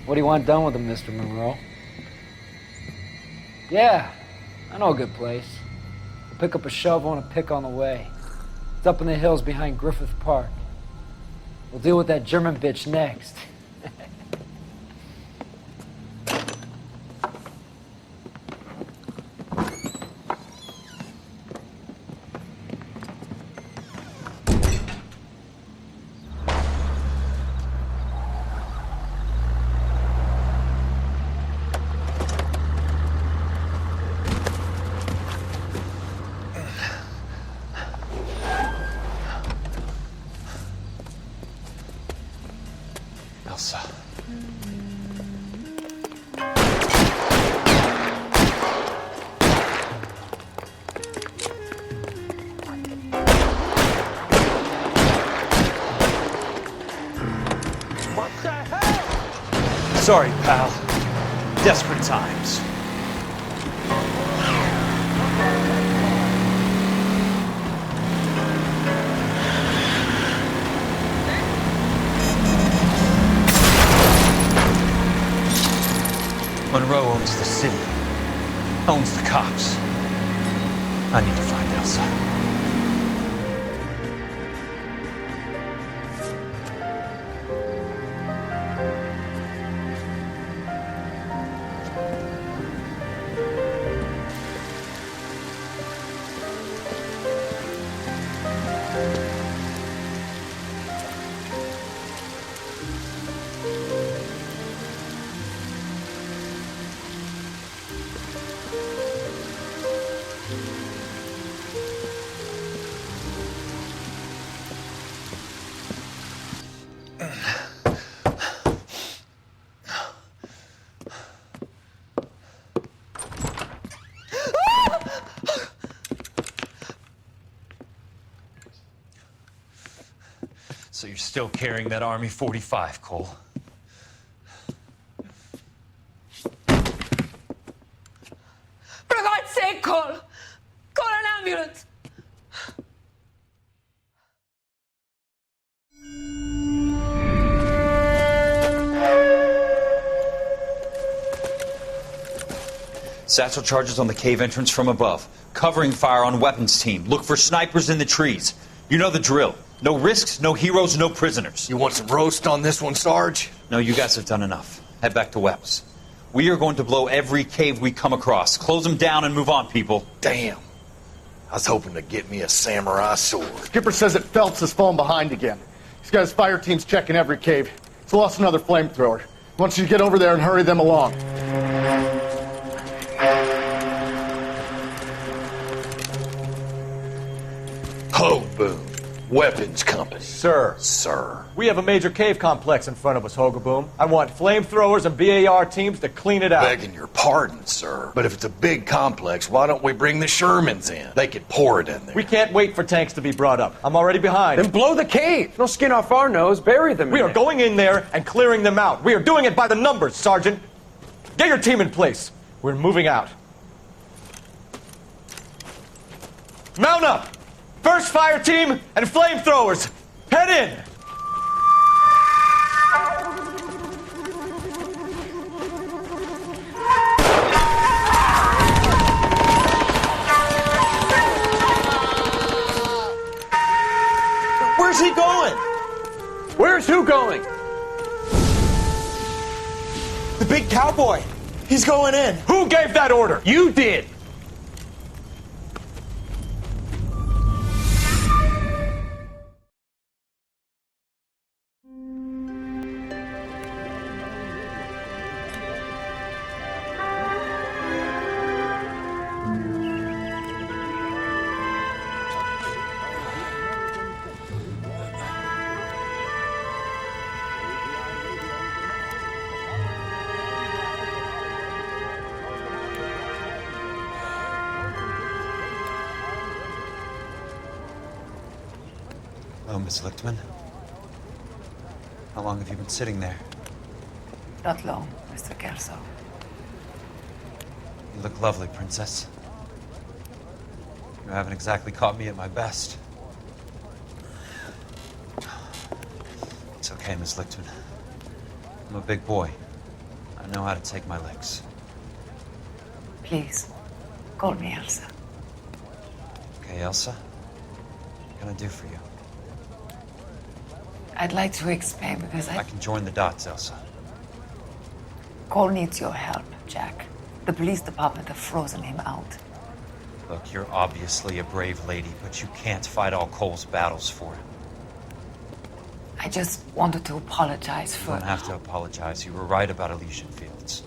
What do you want done with him, Mr. Monroe? Yeah, I know a good place. Pick up a shovel and a pick on the way. It's up in the hills behind Griffith Park. We'll deal with that German bitch next. Elsa. What the hell? Sorry, pal. Desperate times. Monroe owns the city, owns the cops. I need to find Elsa. So you're still carrying that Army 45, Cole? For God's sake, Cole! Call an ambulance! Satchel charges on the cave entrance from above. Covering fire on weapons team. Look for snipers in the trees. You know the drill. No risks, no heroes, no prisoners. You want some roast on this one, Sarge? No, you guys have done enough. Head back to Webb's. We are going to blow every cave we come across. Close them down and move on, people. Damn. I was hoping to get me a samurai sword. Skipper says that Phelps has fallen behind again. He's got his fire teams checking every cave. He's lost another flamethrower. He wants you to get over there and hurry them along. Hogaboom. Weapons Company. Sir. Sir. We have a major cave complex in front of us, Hogaboom. I want flamethrowers and BAR teams to clean it out. Begging your pardon, sir. But if it's a big complex, why don't we bring the Shermans in? They could pour it in there. We can't wait for tanks to be brought up. I'm already behind. Then blow the cave. No skin off our nose. Bury them. We are going in there and clearing them out. We are doing it by the numbers, Sergeant. Get your team in place. We're moving out. Mount up! First fire team and flamethrowers! Head in! Where's he going? Where's who going? The big cowboy. He's going in. Who gave that order? You did. Hello, Miss Lichtman. How long have you been sitting there? Not long, Mr. Kelso. You look lovely, Princess. You haven't exactly caught me at my best. It's okay, Miss Lichtman. I'm a big boy. I know how to take my licks. Please, call me Elsa. Okay, Elsa? What can I do for you? I'd like to explain because I can join the dots, Elsa. Cole needs your help, Jack. The police department have frozen him out. Look, you're obviously a brave lady, but you can't fight all Cole's battles for him. I just wanted to apologize for... You don't have to apologize. You were right about Elysian Fields.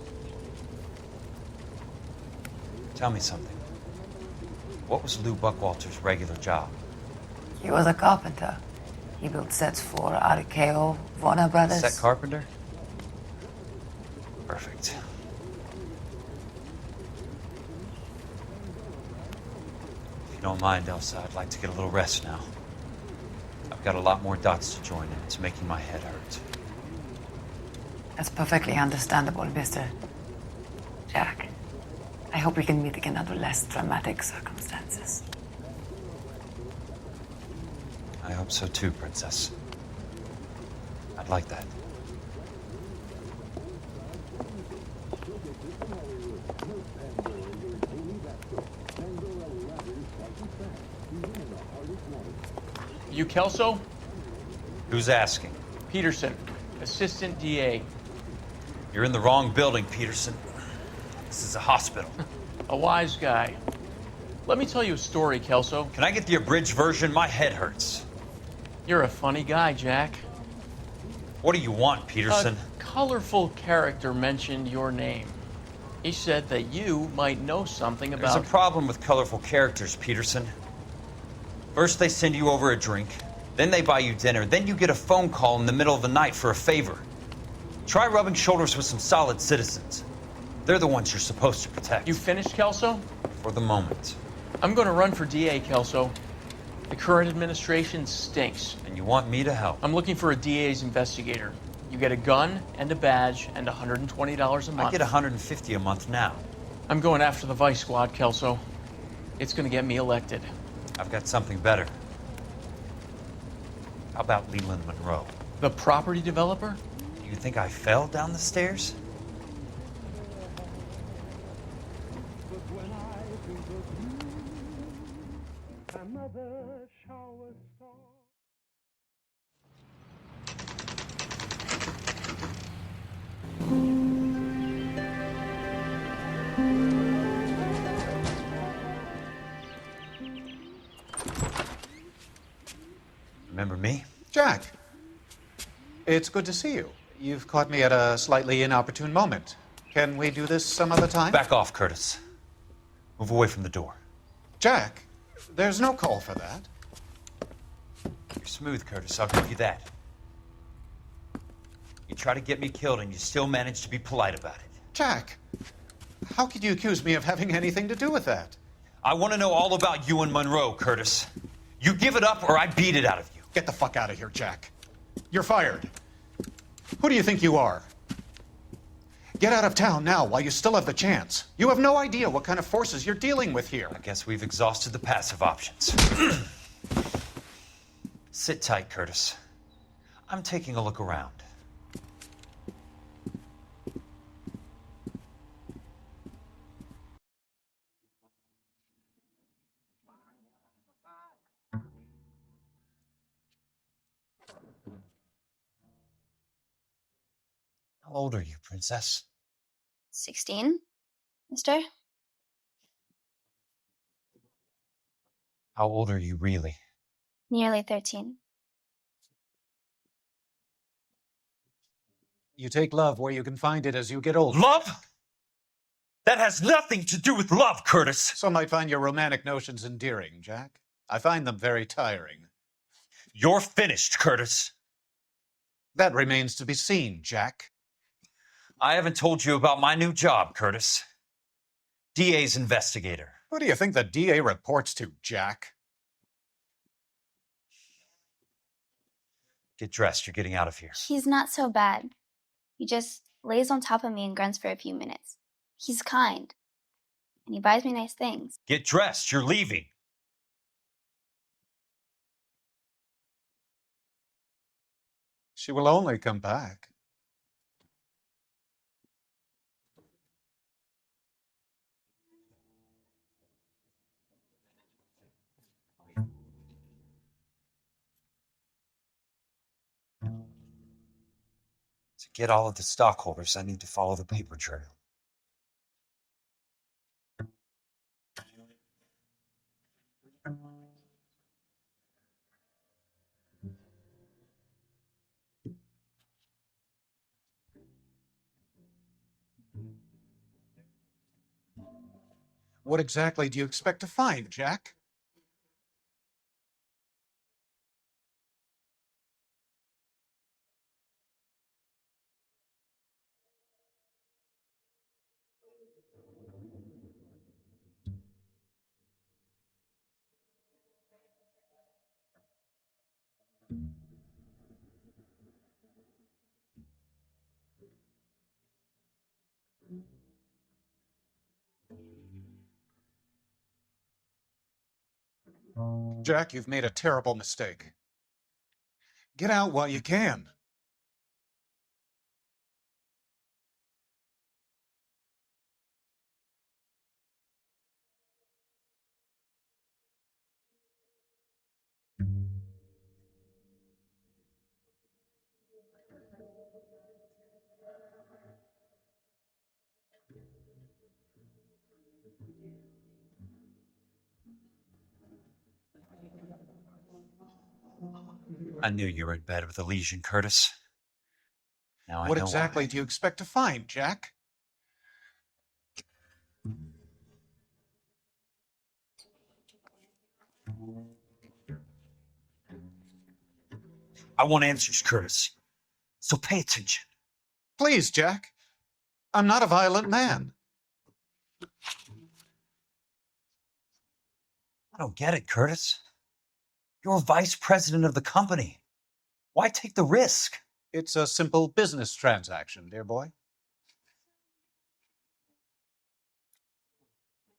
Tell me something. What was Lou Buckwalter's regular job? He was a carpenter. He built sets for RKO, Warner Brothers. Set carpenter? Perfect. If you don't mind, Elsa, I'd like to get a little rest now. I've got a lot more dots to join, and it's making my head hurt. That's perfectly understandable, Mr. Jack. I hope we can meet again under less dramatic circumstances. I hope so too, Princess. I'd like that. You Kelso? Who's asking? Peterson, Assistant DA. You're in the wrong building, Peterson. This is a hospital. A wise guy. Let me tell you a story, Kelso. Can I get the abridged version? My head hurts. You're a funny guy, Jack. What do you want, Peterson? A colorful character mentioned your name. He said that you might know something about... There's a problem with colorful characters, Peterson. First they send you over a drink, then they buy you dinner, then you get a phone call in the middle of the night for a favor. Try rubbing shoulders with some solid citizens. They're the ones you're supposed to protect. You finished, Kelso? For the moment. I'm going to run for DA, Kelso. The current administration stinks. And you want me to help? I'm looking for a DA's investigator. You get a gun and a badge and $120 a month. I get $150 a month now. I'm going after the Vice Squad, Kelso. It's gonna get me elected. I've got something better. How about Leland Monroe? The property developer? Do you think I fell down the stairs? Remember me? Jack, it's good to see you. You've caught me at a slightly inopportune moment. Can we do this some other time? Back off, Curtis. Move away from the door. Jack, there's no call for that. You're smooth, Curtis. I'll give you that. You try to get me killed and you still manage to be polite about it. Jack, how could you accuse me of having anything to do with that? I want to know all about you and Monroe, Curtis. You give it up or I beat it out of you. Get the fuck out of here, Jack. You're fired. Who do you think you are? Get out of town now while you still have the chance. You have no idea what kind of forces you're dealing with here. I guess we've exhausted the passive options. Sit tight, Curtis. I'm taking a look around. How old are you, Princess? 16, mister? How old are you really? Nearly 13. You take love where you can find it as you get older. Love? That has nothing to do with love, Curtis. Some might find your romantic notions endearing, Jack. I find them very tiring. You're finished, Curtis. That remains to be seen, Jack. I haven't told you about my new job, Curtis. DA's investigator. Who do you think the DA reports to, Jack? Get dressed. You're getting out of here. He's not so bad. He just lays on top of me and grunts for a few minutes. He's kind. And he buys me nice things. Get dressed. You're leaving. She will only come back. To get all of the stockholders, I need to follow the paper trail. What exactly do you expect to find, Jack? Jack, you've made a terrible mistake. Get out while you can. I knew you were in bed with a lesion, Curtis. Now I What know exactly why. do you expect to find, Jack? I want answers, Curtis. So pay attention. Please, Jack. I'm not a violent man. I don't get it, Curtis. You're vice president of the company. Why take the risk? It's a simple business transaction, dear boy.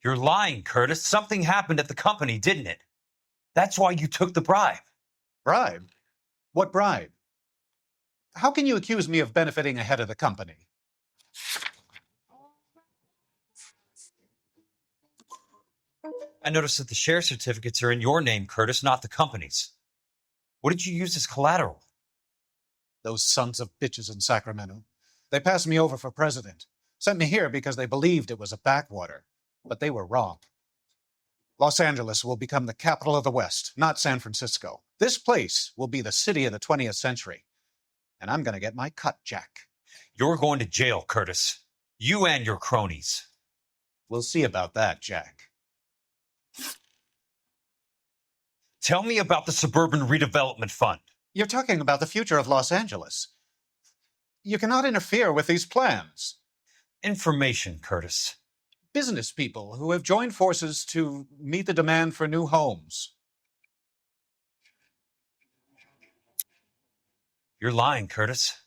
You're lying, Curtis. Something happened at the company, didn't it? That's why you took the bribe. Bribe? What bribe? How can you accuse me of benefiting a head of the company? I noticed that the share certificates are in your name, Curtis, not the company's. What did you use as collateral? Those sons of bitches in Sacramento. They passed me over for president. Sent me here because they believed it was a backwater. But they were wrong. Los Angeles will become the capital of the West, not San Francisco. This place will be the city of the 20th century. And I'm going to get my cut, Jack. You're going to jail, Curtis. You and your cronies. We'll see about that, Jack. Tell me about the Suburban Redevelopment Fund. You're talking about the future of Los Angeles. You cannot interfere with these plans. Information, Curtis. Business people who have joined forces to meet the demand for new homes. You're lying, Curtis.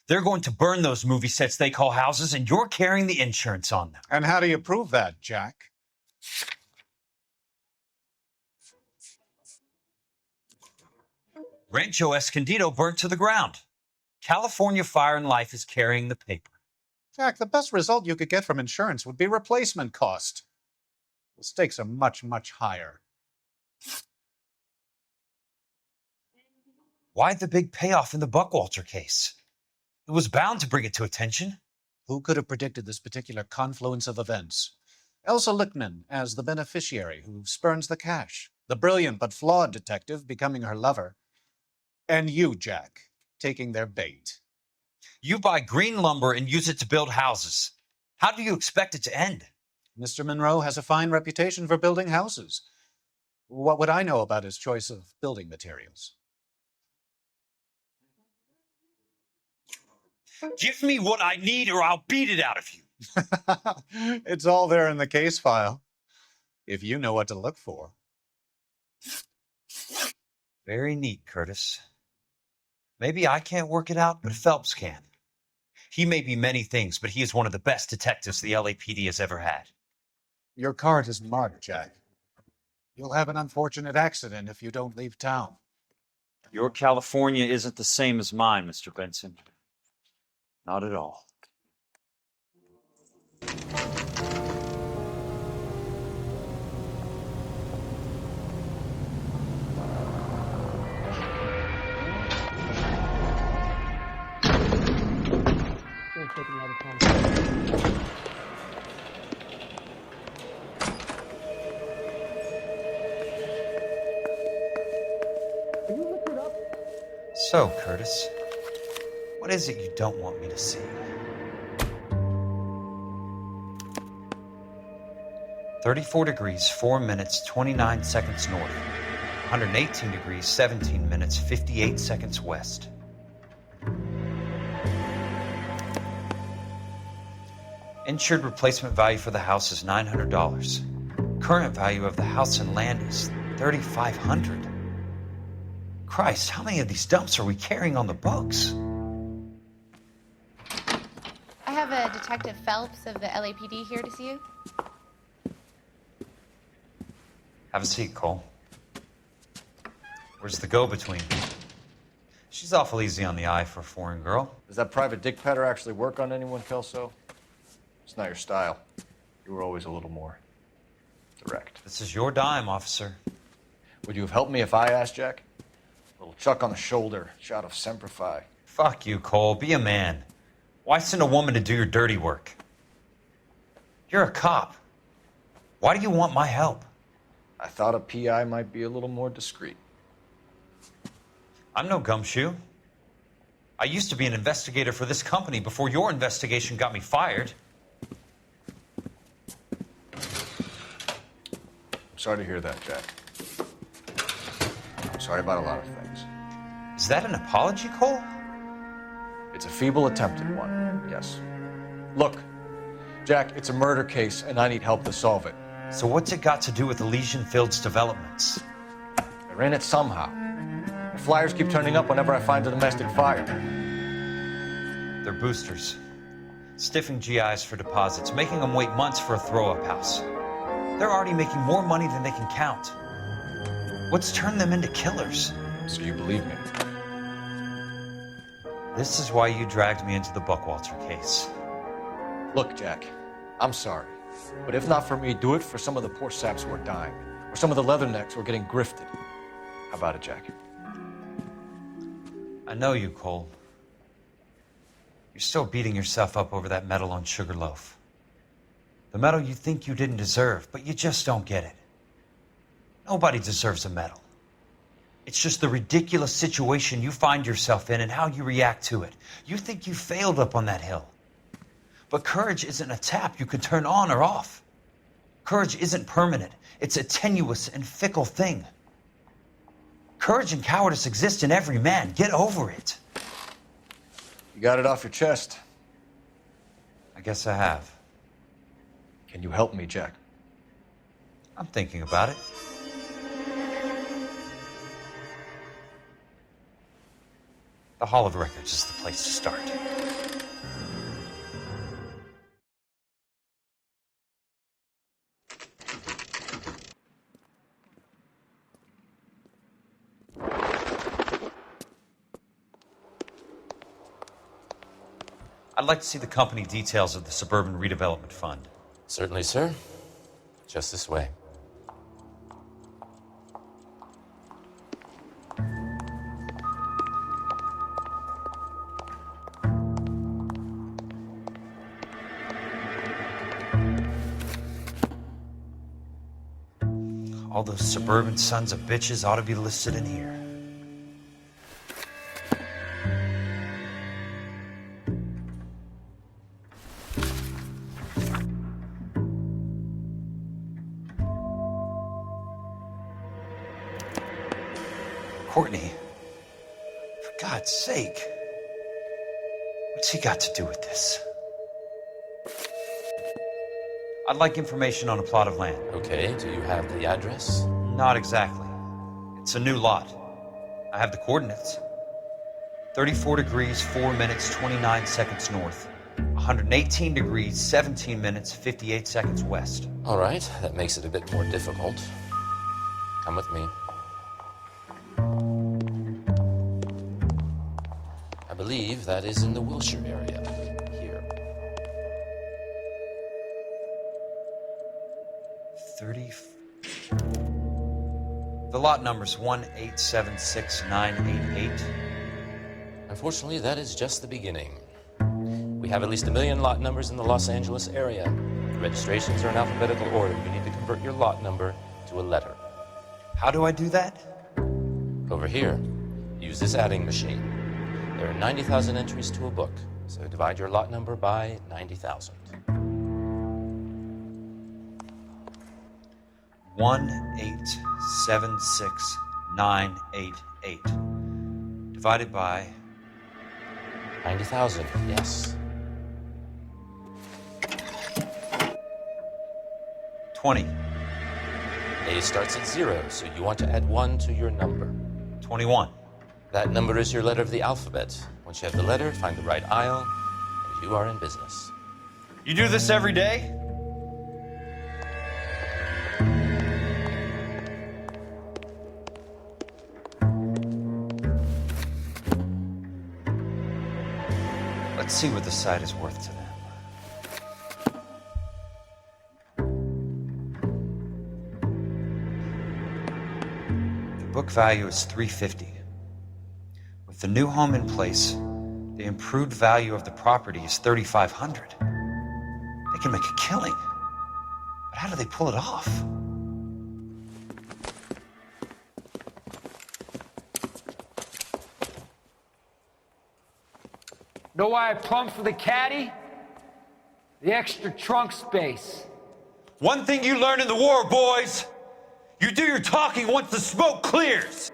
They're going to burn those movie sets they call houses, and you're carrying the insurance on them. And how do you prove that, Jack? Rancho Escondido burnt to the ground. California Fire and Life is carrying the paper. Jack, the best result you could get from insurance would be replacement cost. The stakes are much, much higher. Why the big payoff in the Buckwalter case? It was bound to bring it to attention. Who could have predicted this particular confluence of events? Elsa Lichtman as the beneficiary who spurns the cash, the brilliant but flawed detective becoming her lover, and you, Jack, taking their bait. You buy green lumber and use it to build houses. How do you expect it to end? Mr. Monroe has a fine reputation for building houses. What would I know about his choice of building materials? Give me what I need or I'll beat it out of you. It's all there in the case file, if you know what to look for. Very neat, Curtis. Maybe I can't work it out, but Phelps can. He may be many things, but he is one of the best detectives the LAPD has ever had. Your card is marked, Jack. You'll have an unfortunate accident if you don't leave town. Your California isn't the same as mine, Mr. Benson. Not at all. So, Curtis, what is it you don't want me to see? "34 degrees, 4 minutes, 29 seconds north. 118 degrees, 17 minutes, 58 seconds west." Insured replacement value for the house is $900. Current value of the house and land is $3,500. Christ, how many of these dumps are we carrying on the books? I have a Detective Phelps of the LAPD here to see you. Have a seat, Cole. Where's the go-between? She's awful easy on the eye for a foreign girl. Does that private dick patter actually work on anyone, Kelso? It's not your style. You were always a little more direct. This is your dime, officer. Would you have helped me if I asked, Jack? A little chuck on the shoulder, shot of Semper Fi. Fuck you, Cole. Be a man. Why send a woman to do your dirty work? You're a cop. Why do you want my help? I thought a PI might be a little more discreet. I'm no gumshoe. I used to be an investigator for this company before your investigation got me fired. I'm sorry to hear that, Jack. I'm sorry about a lot of things. Is that an apology, Cole? It's a feeble attempt at one, yes. Look, Jack, it's a murder case, and I need help to solve it. So what's it got to do with Elysian Fields developments? They're in it somehow. The flyers keep turning up whenever I find a domestic fire. They're boosters. Stiffing GIs for deposits, making them wait months for a throw-up house. They're already making more money than they can count. What's turned them into killers? So you believe me? This is why you dragged me into the Buckwalter case. Look, Jack, I'm sorry. But if not for me, do it for some of the poor saps who are dying. Or some of the leathernecks who are getting grifted. How about it, Jack? I know you, Cole. You're still beating yourself up over that medal on Sugarloaf. The medal you think you didn't deserve, but you just don't get it. Nobody deserves a medal. It's just the ridiculous situation you find yourself in and how you react to it. You think you failed up on that hill. But courage isn't a tap you can turn on or off. Courage isn't permanent. It's a tenuous and fickle thing. Courage and cowardice exist in every man. Get over it. You got it off your chest. I guess I have. Can you help me, Jack? I'm thinking about it. The Hall of Records is the place to start. I'd like to see the company details of the Suburban Redevelopment Fund. Certainly, sir. Just this way. All those suburban sons of bitches ought to be listed in here. Courtney, for God's sake, what's he got to do with this? I'd like information on a plot of land. Okay, do you have the address? Not exactly. It's a new lot. I have the coordinates. 34 degrees, 4 minutes, 29 seconds north. 118 degrees, 17 minutes, 58 seconds west. All right, that makes it a bit more difficult. Come with me. I believe that is in the Wilshire area. Here. 30. The lot number's 1876988. Unfortunately, that is just the beginning. We have at least 1 million lot numbers in the Los Angeles area. The registrations are in alphabetical order. You need to convert your lot number to a letter. How do I do that? Over here. Use this adding machine. There are 90,000 entries to a book, so divide your lot number by 90,000. 1876988 divided by 90,000. Yes. 20. A starts at 0, so you want to add 1 to your number. 21. That number is your letter of the alphabet. Once you have the letter, find the right aisle, and you are in business. You do this every day? Let's see what the site is worth to them. The book value is $350. With the new home in place, the improved value of the property is $3,500. They can make a killing. But how do they pull it off? Know why I plumbed for the caddy? The extra trunk space. One thing you learn in the war, boys. You do your talking once the smoke clears.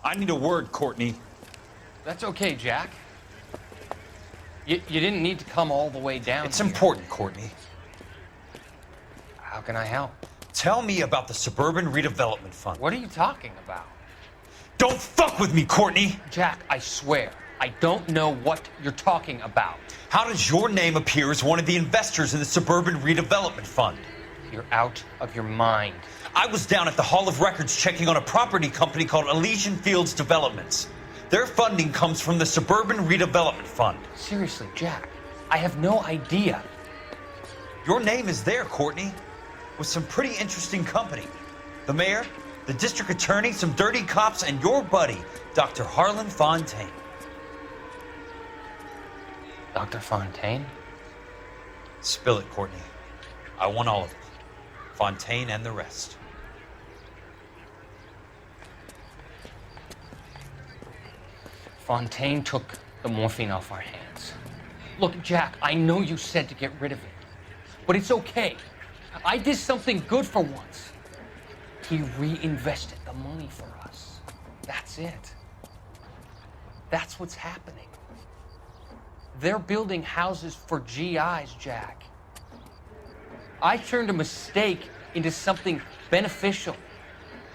I need a word, Courtney. That's okay, Jack. You didn't need to come all the way down It's here. important, Courtney. How can I help? Tell me about the Suburban Redevelopment Fund. What are you talking about? Don't fuck with me, Courtney! Jack, I swear, I don't know what you're talking about. How does your name appear as one of the investors in the Suburban Redevelopment Fund? You're out of your mind. I was down at the Hall of Records checking on a property company called Elysian Fields Developments. Their funding comes from the Suburban Redevelopment Fund. Seriously, Jack, I have no idea. Your name is there, Courtney, with some pretty interesting company. The mayor, the district attorney, some dirty cops, and your buddy, Dr. Harlan Fontaine. Dr. Fontaine? Spill it, Courtney. I want all of it. Fontaine and the rest. Fontaine took the morphine off our hands. Look, Jack, I know you said to get rid of it, but it's okay. I did something good for once. He reinvested the money for us. That's it. That's what's happening. They're building houses for GIs, Jack. I turned a mistake into something beneficial.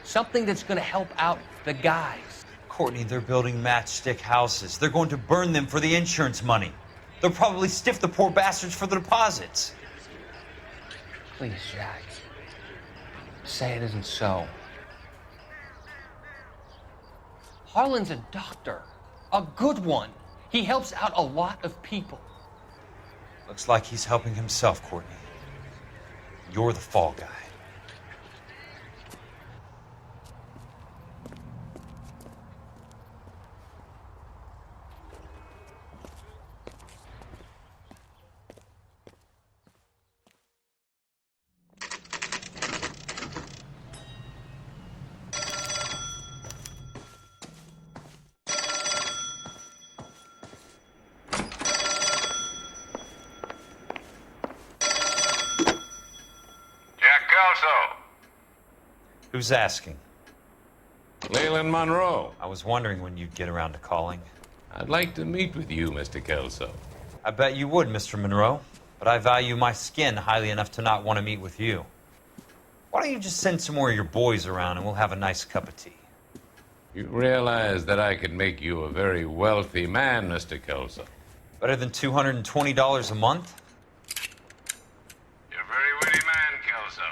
Something that's gonna help out the guys. Courtney, they're building matchstick houses. They're going to burn them for the insurance money. They'll probably stiff the poor bastards for the deposits. Please, Jack. Say it isn't so. Harlan's a doctor. A good one. He helps out a lot of people. Looks like he's helping himself, Courtney. You're the fall guy. Who's asking? Leland Monroe. I was wondering when you'd get around to calling. I'd like to meet with you, Mr. Kelso. I bet you would, Mr. Monroe. But I value my skin highly enough to not want to meet with you. Why don't you just send some more of your boys around and we'll have a nice cup of tea? You realize that I could make you a very wealthy man, Mr. Kelso. Better than $220 a month? You're a very witty man, Kelso.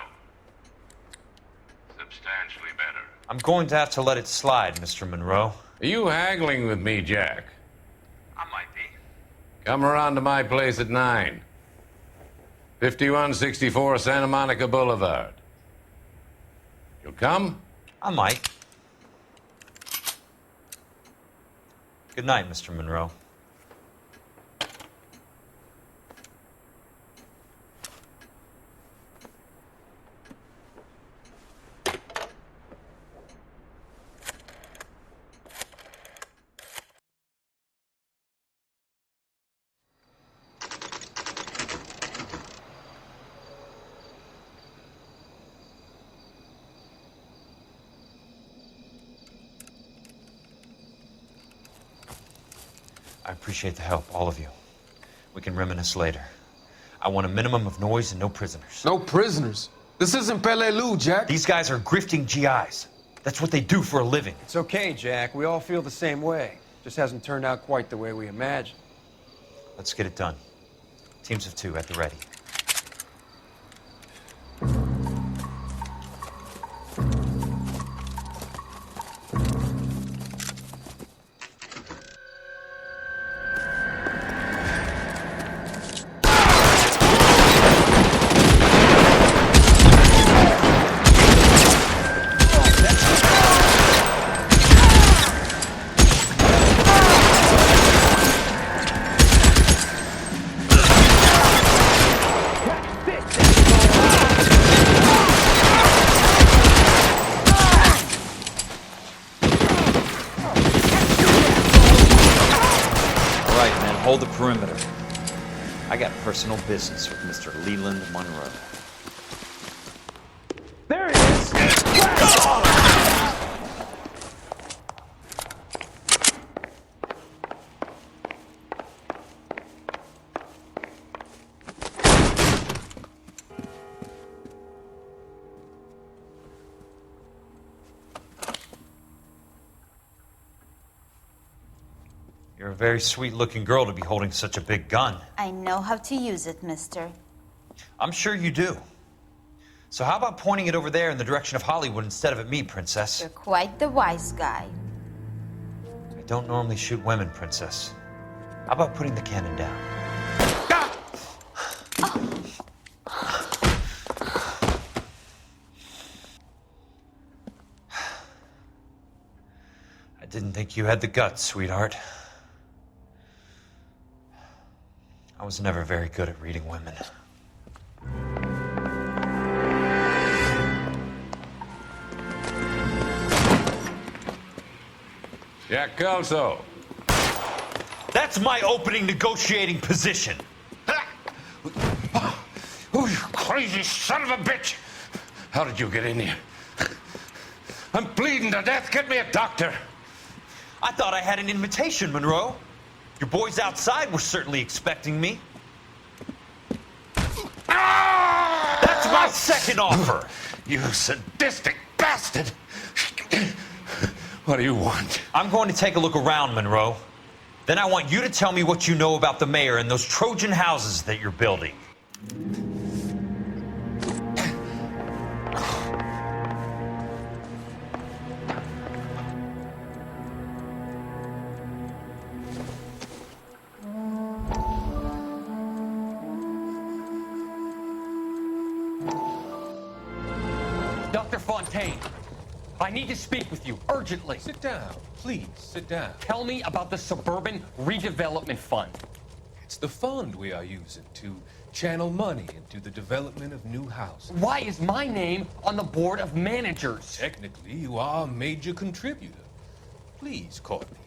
Substantially better. I'm going to have to let it slide, Mr. Monroe. Are you haggling with me, Jack? I might be. Come around to my place at 9. 5164 Santa Monica Boulevard. You'll come? I might. Good night, Mr. Monroe. I appreciate the help, all of you. We can reminisce later. I want a minimum of noise and no prisoners. No prisoners? This isn't Peleliu, Jack. These guys are grifting GIs. That's what they do for a living. It's okay, Jack. We all feel the same way. Just hasn't turned out quite the way we imagined. Let's get it done. Teams of 2 at the ready. Hold the perimeter. I got personal business with Mr. Leland Monroe. There he is! You're a very sweet-looking girl to be holding such a big gun. I know how to use it, mister. I'm sure you do. So how about pointing it over there in the direction of Hollywood instead of at me, Princess? You're quite the wise guy. I don't normally shoot women, Princess. How about putting the cannon down? I didn't think you had the guts, sweetheart. I was never very good at reading women. Jack Kelso. That's my opening negotiating position. Oh, you crazy son of a bitch! How did you get in here? I'm bleeding to death. Get me a doctor. I thought I had an invitation, Monroe. Your boys outside were certainly expecting me. That's my second offer. You sadistic bastard! What do you want? I'm going to take a look around, Monroe. Then I want you to tell me what you know about the mayor and those Trojan houses that you're building. Dr. Fontaine, I need to speak with you urgently. Sit down. Please, sit down. Tell me about the Suburban Redevelopment Fund. It's the fund we are using to channel money into the development of new houses. Why is my name on the board of managers? Technically, you are a major contributor. Please, Courtney.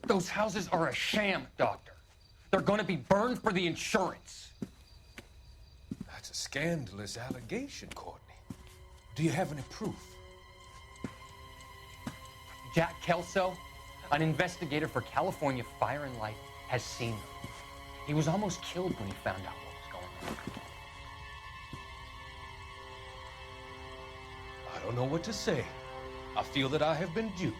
Those houses are a sham, Doctor. They're going to be burned for the insurance. That's a scandalous allegation, Courtney. Do you have any proof? Jack Kelso, an investigator for California Fire and Life, has seen them. He was almost killed when he found out what was going on. I don't know what to say. I feel that I have been duped.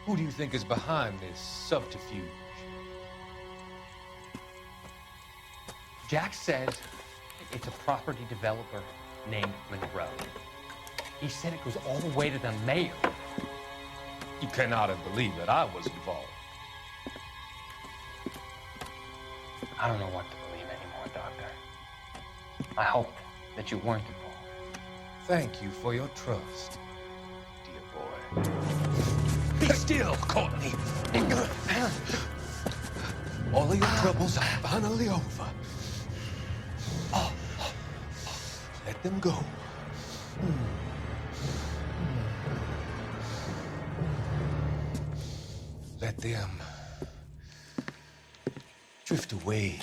Who do you think is behind this subterfuge? Jack says it's a property developer named Monroe. He said it goes all the way to the mayor. You cannot have believed that I was involved. I don't know what to believe anymore, Doctor. I hope that you weren't involved. Thank you for your trust, dear boy. Be still, Courtney. All of your troubles are finally over. Let them go. Let them drift away.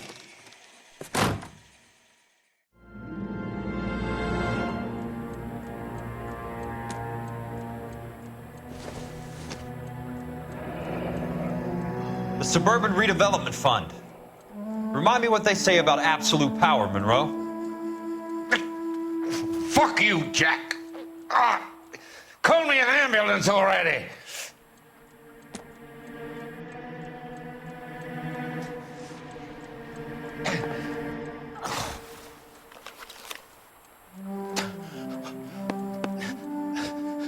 The Suburban Redevelopment Fund. Remind me what they say about absolute power, Monroe. Fuck you, Jack. Call me an ambulance already.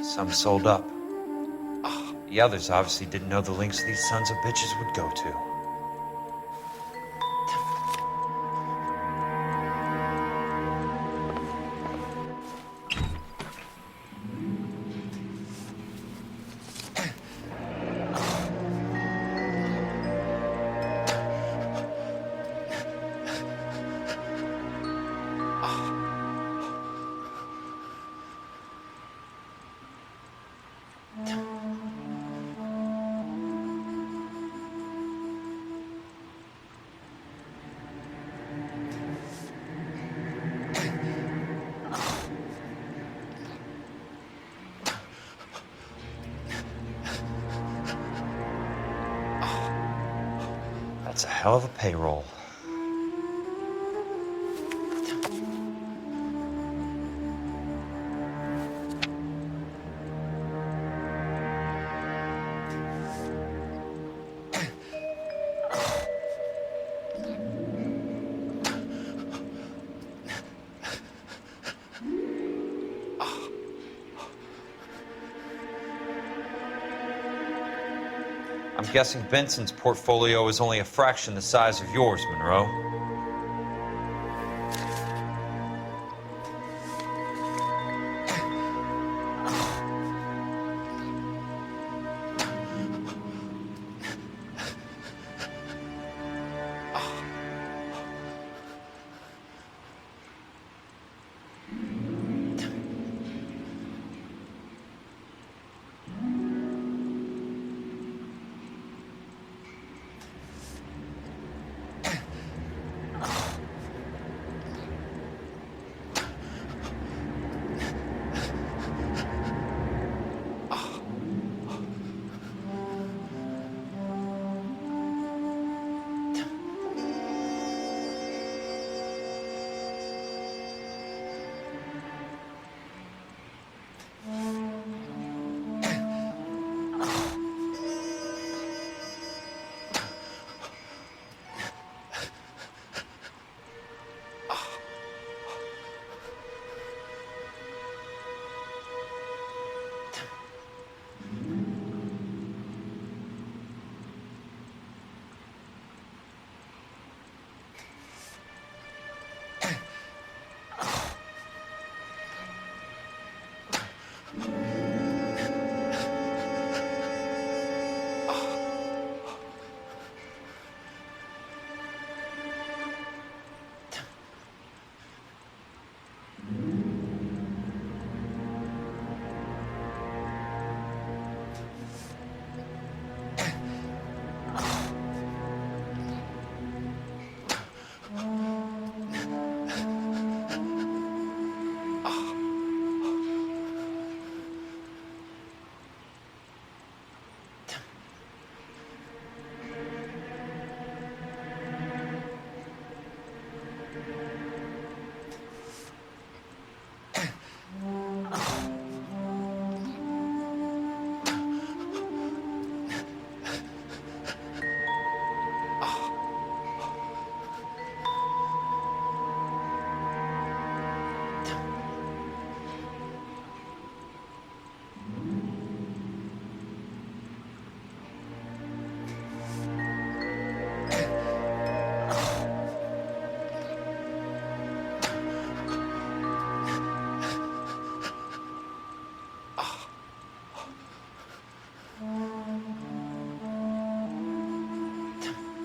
Some sold up. The others obviously didn't know the lengths these sons of bitches would go to. That's a hell of a payroll. I'm guessing Benson's portfolio is only a fraction the size of yours, Monroe.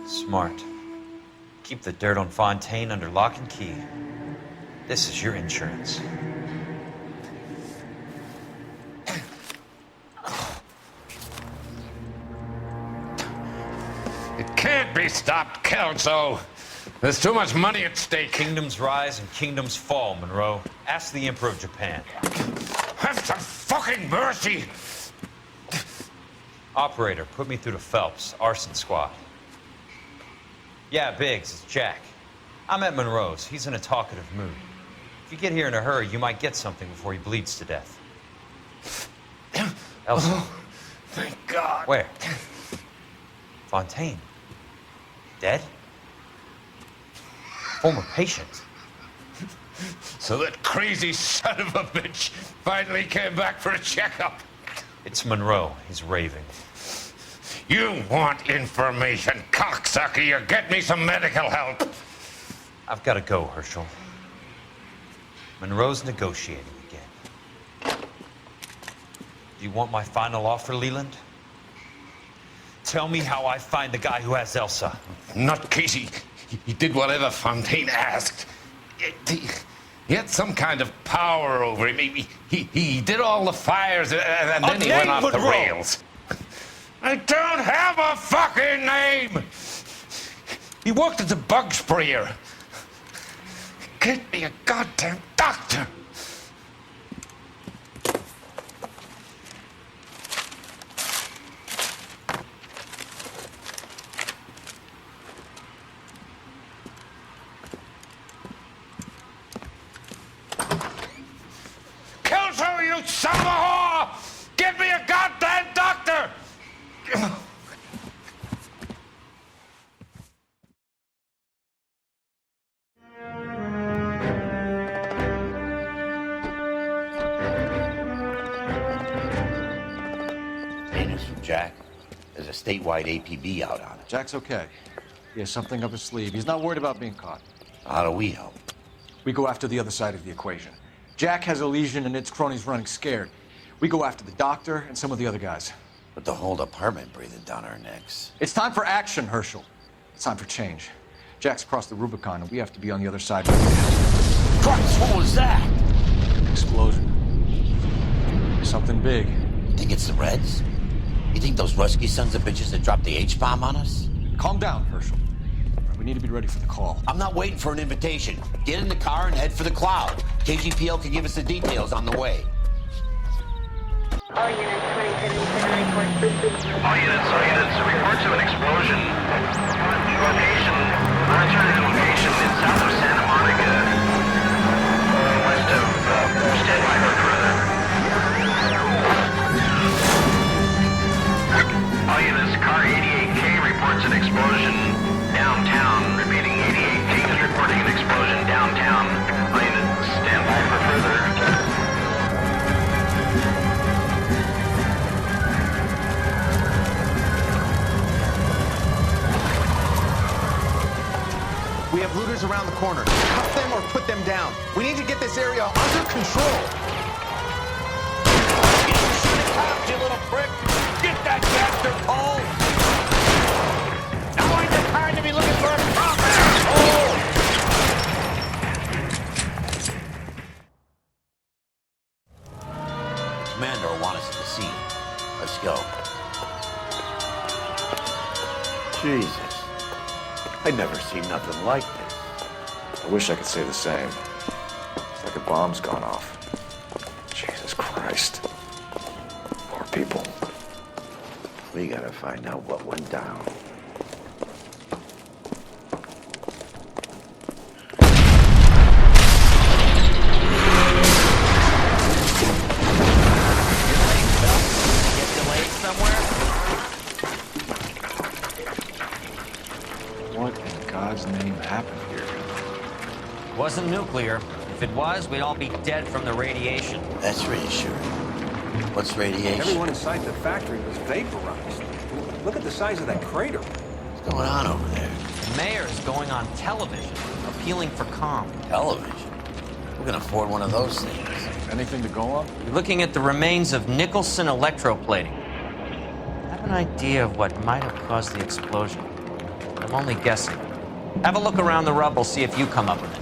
Smart. Keep the dirt on Fontaine under lock and key. This is your insurance. It can't be stopped, Kelso. There's too much money at stake. Kingdoms rise and kingdoms fall, Monroe. Ask the Emperor of Japan. Have some fucking mercy! Operator, put me through to Phelps, arson squad. Yeah, Biggs, it's Jack. I'm at Monroe's. He's in a talkative mood. If you get here in a hurry, you might get something before he bleeds to death. Elsa. Oh, thank God. Where? Fontaine. Dead? Former patient. So that crazy son of a bitch finally came back for a checkup. It's Monroe. He's raving. You want information, cocksucker. You get me some medical help. I've got to go, Herschel. Monroe's negotiating again. Do you want my final offer, Leland? Tell me how I find the guy who has Elsa. Nutcase, he did whatever Fontaine asked. He had some kind of power over him. He did all the fires, and then he went off the rails. I don't have a fucking name! He worked as a bug sprayer. Get me a goddamn doctor! Kelso, you son of a whore! Get me a goddamn doctor! There's a statewide APB out on it. Jack's okay. He has something up his sleeve. He's not worried about being caught. How do we help? We go after the other side of the equation. Jack has a legion and its cronies running scared. We go after the doctor and some of the other guys. But the whole department breathing down our necks. It's time for action, Herschel. It's time for change. Jack's crossed the Rubicon, and we have to be on the other side. Christ, what was that? Explosion. Something big. You think it's the Reds? You think those Rusky sons of bitches that dropped the H-bomb on us? Calm down, Herschel. We need to be ready for the call. I'm not waiting for an invitation. Get in the car and head for the cloud. KGPL can give us the details on the way. All units, report to an explosion. Location, alternative location is south of Santa Monica, west of, stand by for further. All units, car 88K reports an explosion downtown. Repeating, 88K is reporting an explosion downtown. All units, stand by for further. We have looters around the corner. Cuff them or put them down. We need to get this area under control. Get your shit in cops, you little prick! Get that bastard home! Now ain't the time to be looking for a problem, asshole! Commander will want us at the scene. Let's go. Jesus. I've never seen nothing like this. I wish I could say the same. It's like a bomb's gone off. Jesus Christ. Poor people. We gotta find out what went down. What in God's name happened here? It wasn't nuclear. If it was, we'd all be dead from the radiation. That's reassuring. What's radiation? Everyone inside the factory was vaporized. Look at the size of that crater. What's going on over there? The mayor is going on television, appealing for calm. Television? Who can afford one of those things? Anything to go on? We're looking at the remains of Nicholson electroplating. I have an idea of what might have caused the explosion. I'm only guessing. Have a look around the rubble, see if you come up with it.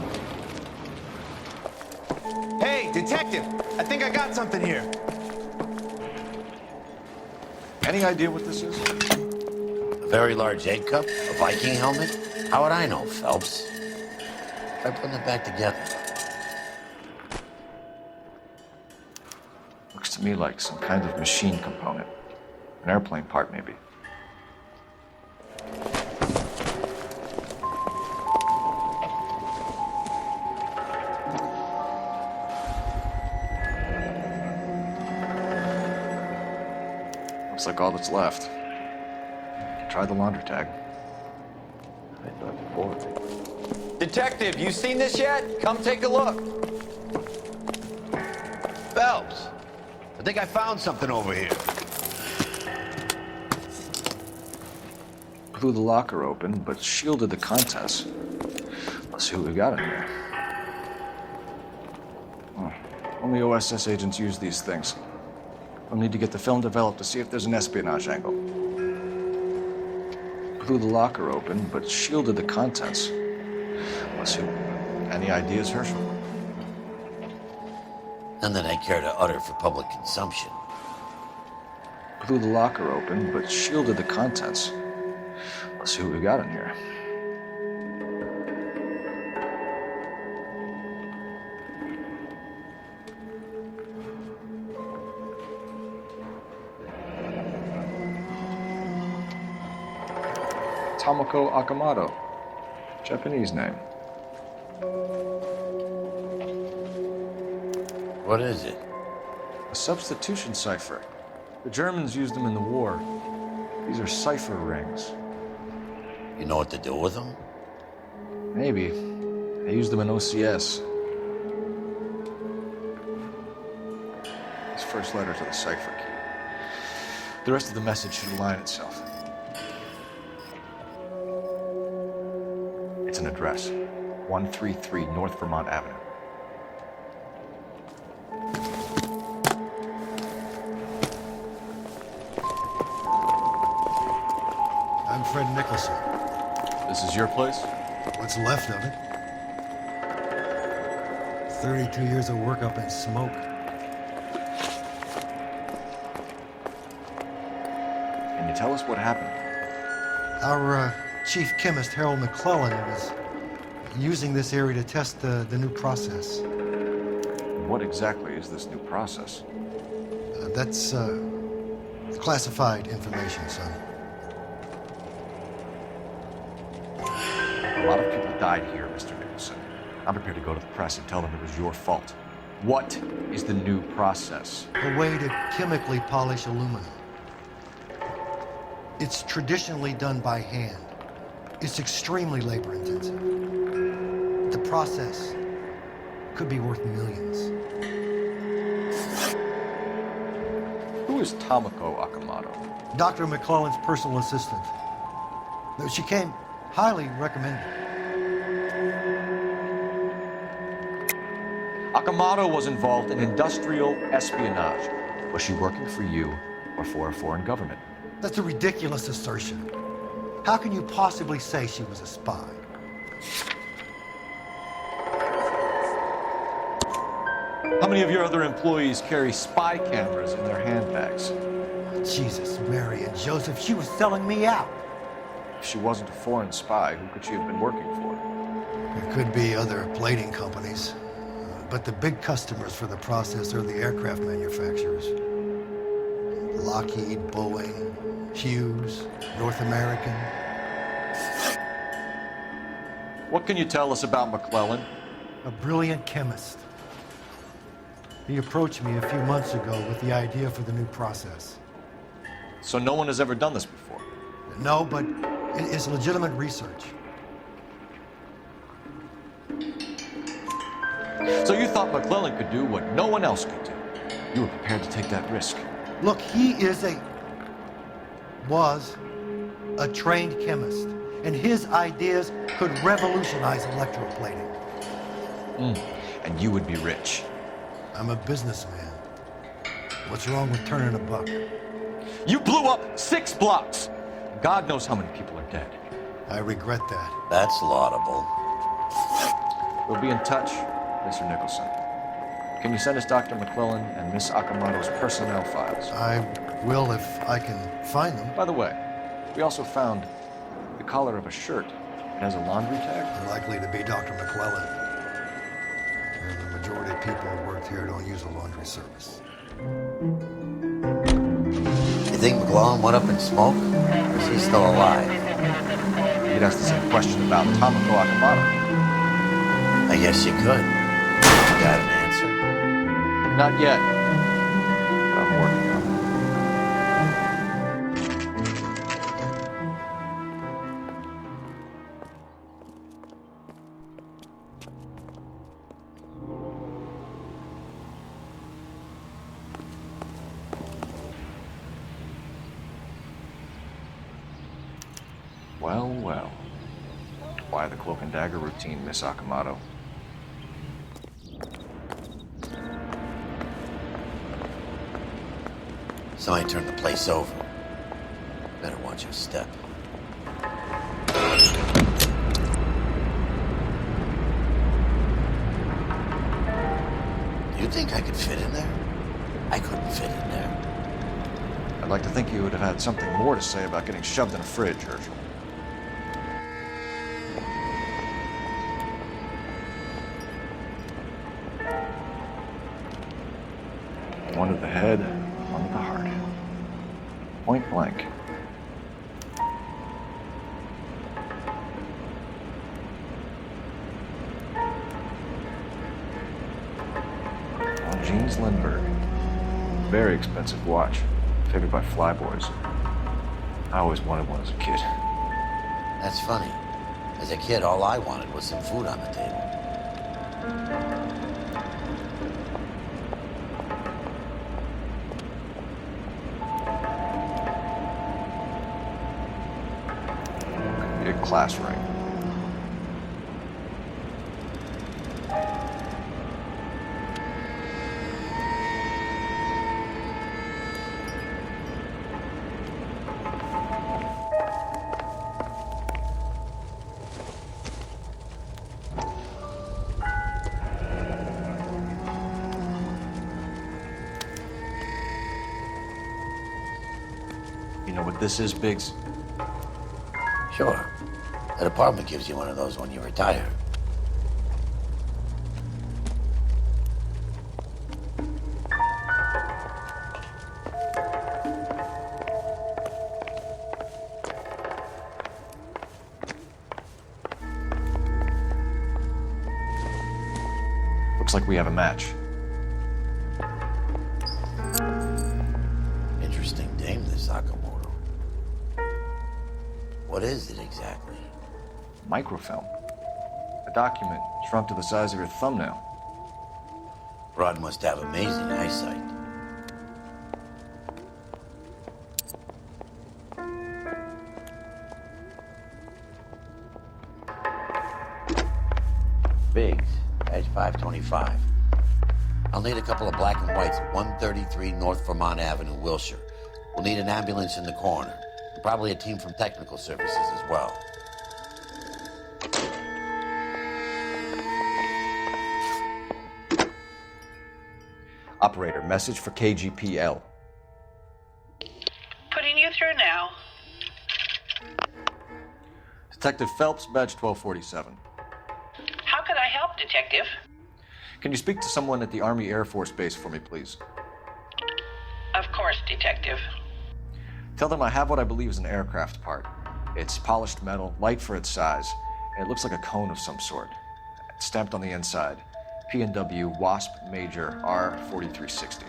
Hey, detective! I think I got something here. Any idea what this is? A very large egg cup? A Viking helmet? How would I know, Phelps? Try putting it back together. Looks to me like some kind of machine component. An airplane part, maybe. Looks like all that's left. Try the laundry tag. I thought before. Detective, you seen this yet? Come take a look. Phelps, I think I found something over here. Blew the locker open, but shielded the contents. Let's see what we got in here. Oh, only OSS agents use these things. We'll need to get the film developed to see if there's an espionage angle. Blew the locker open, but shielded the contents. Let's see. Any ideas, Herschel? None that I care to utter for public consumption. Blew the locker open, but shielded the contents. Let's see what we got in here. Tomoko Akamoto. Japanese name. What is it? A substitution cipher. The Germans used them in the war. These are cipher rings. You know what to do with them? Maybe. They used them in OCS. His first letter to the cipher key. The rest of the message should align itself. That's an address. 133 North Vermont Avenue. I'm Fred Nicholson. This is your place? What's left of it. 32 years of work up in smoke. Can you tell us what happened? Our chief chemist, Harold McClellan, was using this area to test the new process. What exactly is this new process? That's classified information, son. A lot of people died here, Mr. Nicholson. I'm prepared to go to the press and tell them it was your fault. What is the new process? A way to chemically polish aluminum. It's traditionally done by hand. It's extremely labor intensive. The process could be worth millions. Who is Tomoko Akamoto? Dr. McClellan's personal assistant. She came highly recommended. Akamoto was involved in industrial espionage. Was she working for you or for a foreign government? That's a ridiculous assertion. How can you possibly say she was a spy? How many of your other employees carry spy cameras in their handbags? Jesus, Mary and Joseph, she was selling me out. If she wasn't a foreign spy, who could she have been working for? There could be other plating companies, but the big customers for the process are the aircraft manufacturers. Lockheed, Boeing, Hughes, North American. What can you tell us about McClellan? A brilliant chemist. He approached me a few months ago with the idea for the new process. So no one has ever done this before? No, but it's legitimate research. So you thought McClellan could do what no one else could do? You were prepared to take that risk? Look, he was a trained chemist, and his ideas could revolutionize electroplating. And you would be rich. I'm a businessman. What's wrong with turning a buck? You blew up 6 blocks! God knows how many people are dead. I regret that. That's laudable. We'll be in touch, Mr. Nicholson. Can you send us Dr. McClellan and Miss Akamoto's personnel files? I will if I can find them. By the way, we also found the collar of a shirt. It has a laundry tag. Likely to be Dr. McClellan. And the majority of people who work here don't use a laundry service. You think McClellan went up in smoke? Or is he still alive? You'd ask the same question about Tomoko Akamoto. I guess you could. You got an answer? Not yet. But I'm working on it. Well, well. Why the cloak and dagger routine, Miss Akamoto? Somebody turned the place over. Better watch your step. Do you think I could fit in there? I couldn't fit in there. I'd like to think you would have had something more to say about getting shoved in a fridge, Herschel. One to the head, one to the heart. Point blank. Jeans Lindbergh. Very expensive watch. Favored by flyboys. I always wanted one as a kid. That's funny. As a kid, all I wanted was some food on the table. Could be a class ring. You know what this is, Biggs? Sure. That apartment gives you one of those when you retire. Looks like we have a match. Interesting dame, this Sakamoto. What is it exactly? Microfilm. A document shrunk to the size of your thumbnail. Rod must have amazing eyesight. Biggs, page 525. I'll need a couple of black and whites at 133 North Vermont Avenue, Wilshire. We'll need an ambulance in the corner. And probably a team from technical services as well. Operator, message for KGPL. Putting you through now. Detective Phelps, badge 1247. How could I help, Detective? Can you speak to someone at the Army Air Force Base for me, please? Of course, Detective. Tell them I have what I believe is an aircraft part. It's polished metal, light for its size, and it looks like a cone of some sort. It's stamped on the inside. P&W Wasp Major R4360.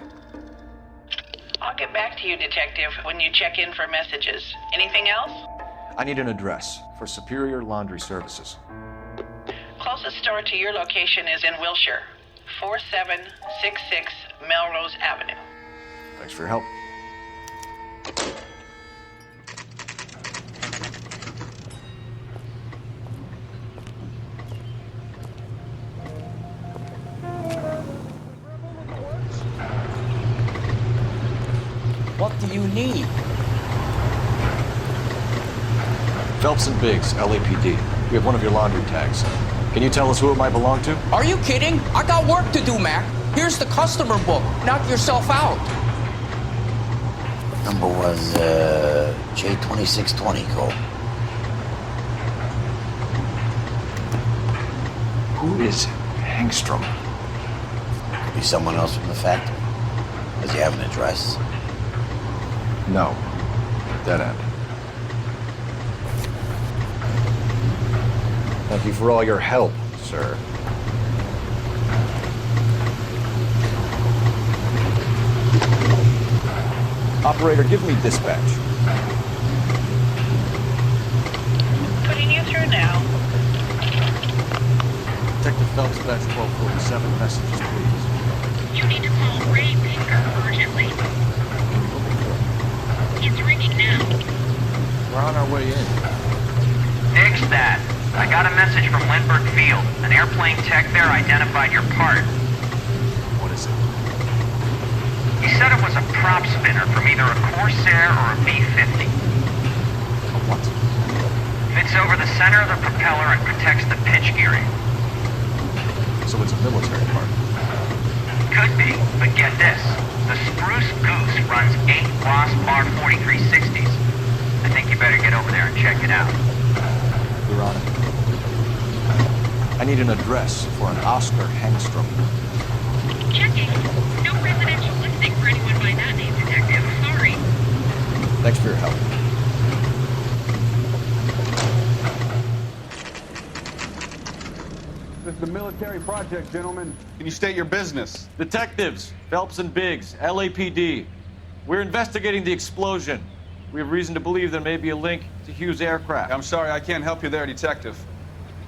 I'll get back to you, Detective, when you check in for messages. Anything else? I need an address for Superior Laundry Services. Closest store to your location is in Wilshire, 4766 Melrose Avenue. Thanks for your help. What do you need? Phelps and Biggs, LAPD. We have one of your laundry tags. Can you tell us who it might belong to? Are you kidding? I got work to do, Mac. Here's the customer book. Knock yourself out. Number was, J2620, Cole. Who is Hangstrom? Could be someone else from the factory. Does he have an address? No. Dead end. Thank you for all your help, sir. Operator, give me dispatch. Putting you through now. Detective Phelps, badge 1247. Messages, please. You need to call Ray Baker urgently. It's ringing now. We're on our way in. Nix that. I got a message from Lindbergh Field. An airplane tech there identified your part. What is it? He said it was a prop spinner from either a Corsair or a B-50. A what? Fits over the center of the propeller and protects the pitch gearing. So it's a military part. Could be, but get this. The Spruce Goose runs 8 Wasp R4360s. I think you better get over there and check it out. You're on it. I need an address for an Oscar Hangstrom. Checking. No residential listing for anyone by that name, Detective. Sorry. Thanks for your help. This is a military project, gentlemen. Can you state your business? Detectives, Phelps and Biggs, LAPD. We're investigating the explosion. We have reason to believe there may be a link to Hughes' aircraft. I'm sorry, I can't help you there, Detective.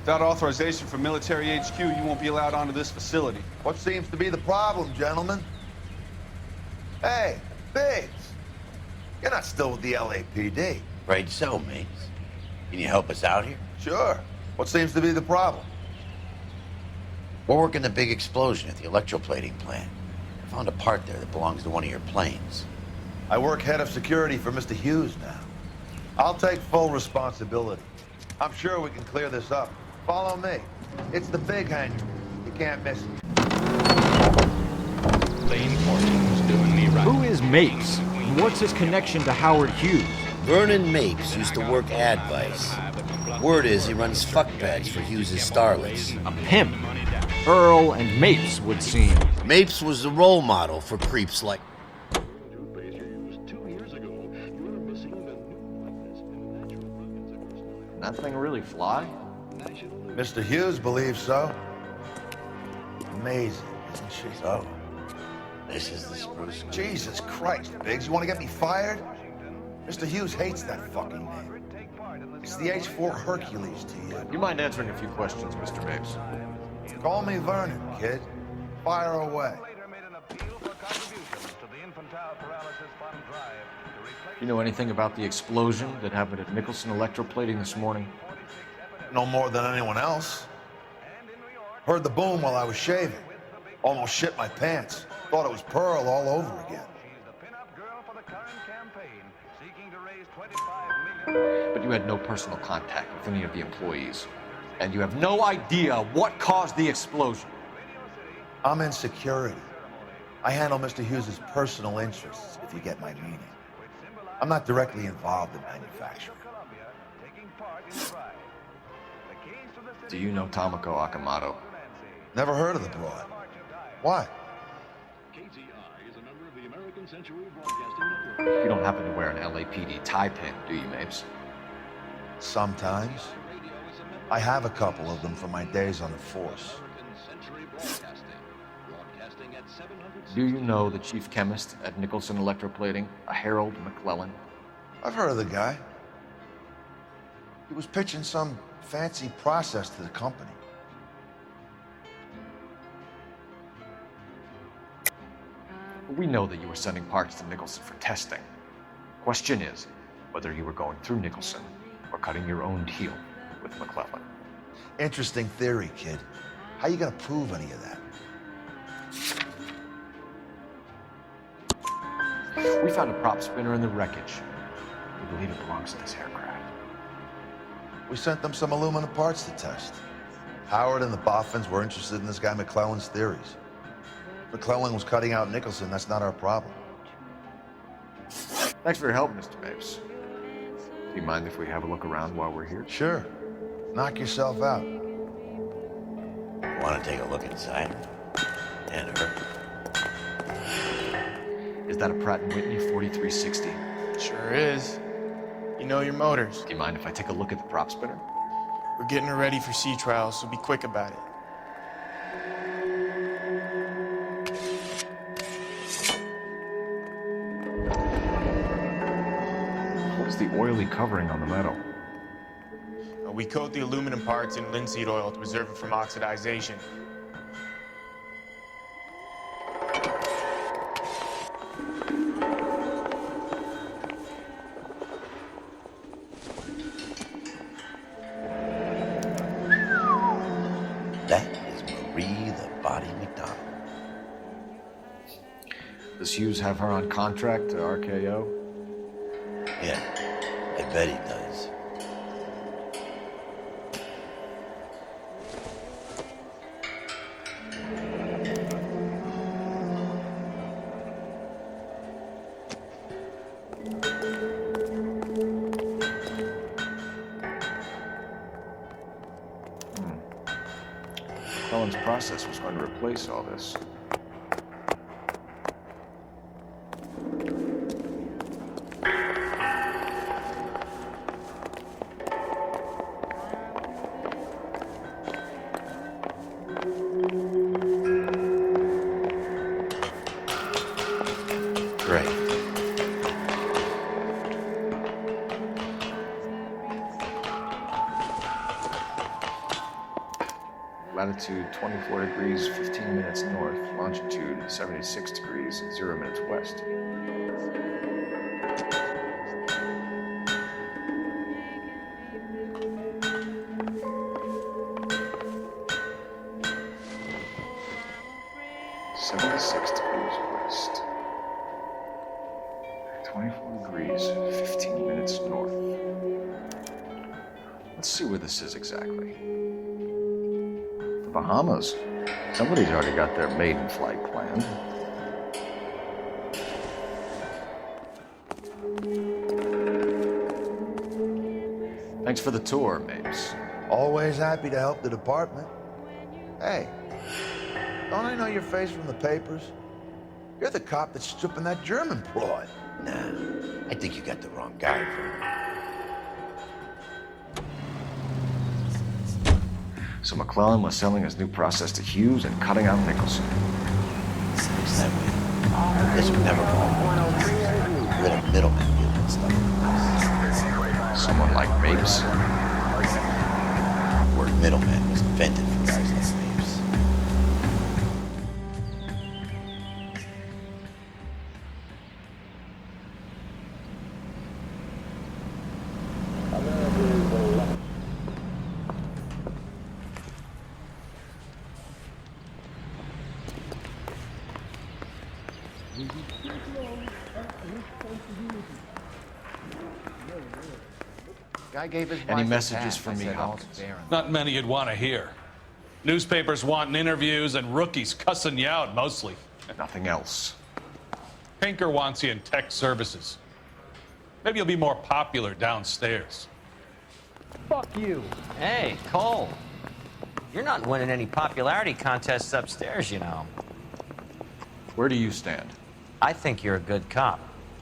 Without authorization from military HQ, you won't be allowed onto this facility. What seems to be the problem, gentlemen? Hey, Biggs. You're not still with the LAPD. Afraid so, mates. Can you help us out here? Sure. What seems to be the problem? We're working the big explosion at the electroplating plant. I found a part there that belongs to one of your planes. I work head of security for Mr. Hughes now. I'll take full responsibility. I'm sure we can clear this up. Follow me. It's the big hangar. You can't miss it. Who is Mates? What's his connection to Howard Hughes? Vernon Mapes used to work Advice. Word is he runs fuck pads for Hughes' starlets. A pimp. Earl and Mapes would seem. Mapes was the role model for creeps like... That thing really fly? Mr. Hughes believes so. Amazing, isn't she? So, this is the spruce. Jesus Christ, Biggs, you want to get me fired? Mr. Hughes hates that fucking name. It's the H4 Hercules to you. You mind answering a few questions, Mr. Mapes? Call me Vernon, kid. Fire away. You know anything about the explosion that happened at Nicholson Electroplating this morning? No more than anyone else. Heard the boom while I was shaving. Almost shit my pants. Thought it was Pearl all over again. But you had no personal contact with any of the employees. And you have no idea what caused the explosion. I'm in security. I handle Mr. Hughes' personal interests, if you get my meaning. I'm not directly involved in manufacturing. Do you know Tomoko Akamoto? Never heard of the broad. Why? You don't happen to wear an LAPD tie pin, do you, Mapes? Sometimes. I have a couple of them from my days on the force. Do you know the chief chemist at Nicholson Electroplating, a Harold McClellan? I've heard of the guy. He was pitching some fancy process to the company. We know that you were sending parts to Nicholson for testing. Question is whether you were going through Nicholson or cutting your own deal with McClellan. Interesting theory, kid. How you gonna prove any of that? We found a prop spinner in the wreckage. We believe it belongs to this aircraft. We sent them some aluminum parts to test. Howard and the Boffins were interested in this guy McClellan's theories. McClellan was cutting out Nicholson. That's not our problem. Thanks for your help, Mr. Mapes. Do you mind if we have a look around while we're here? Sure. Knock yourself out. Want to take a look inside? And her? Is that a Pratt & Whitney 4360? Sure is. You know your motors. Do you mind if I take a look at the prop spinner? We're getting her ready for sea trials, so be quick about it. What's the oily covering on the metal? We coat the aluminum parts in linseed oil to preserve it from oxidization. That is Marie the Body McDonald. Does Hughes have her on contract to RKO? Yeah, I bet he does. McClellan's process was going to replace all this. Great. Latitude 24 degrees, 15 minutes north. Longitude 76 degrees, 0 minutes west. West. 24 degrees, 15 minutes north. Let's see where this is exactly. The Bahamas. Somebody's already got their maiden flight planned. Thanks for the tour, Mapes. Always happy to help the department. Hey, don't I know your face from the papers? You're the cop that's stripping that German broad. Nah, I think you got the wrong guy. So McClellan was selling his new process to Hughes and cutting out Nicholson. Seems that way. This would never go. Rid of middlemen dealing with stuff. Someone like Mapes? The word middleman was invented for guys like Mapes. Guy gave his Any messages for me, Hopkins? Not many you'd want to hear. Newspapers wanting interviews and rookies cussing you out, mostly. Nothing else. Pinker wants you in tech services. Maybe you'll be more popular downstairs. Fuck you. Hey, Cole. You're not winning any popularity contests upstairs, you know. Where do you stand? I think you're a good cop,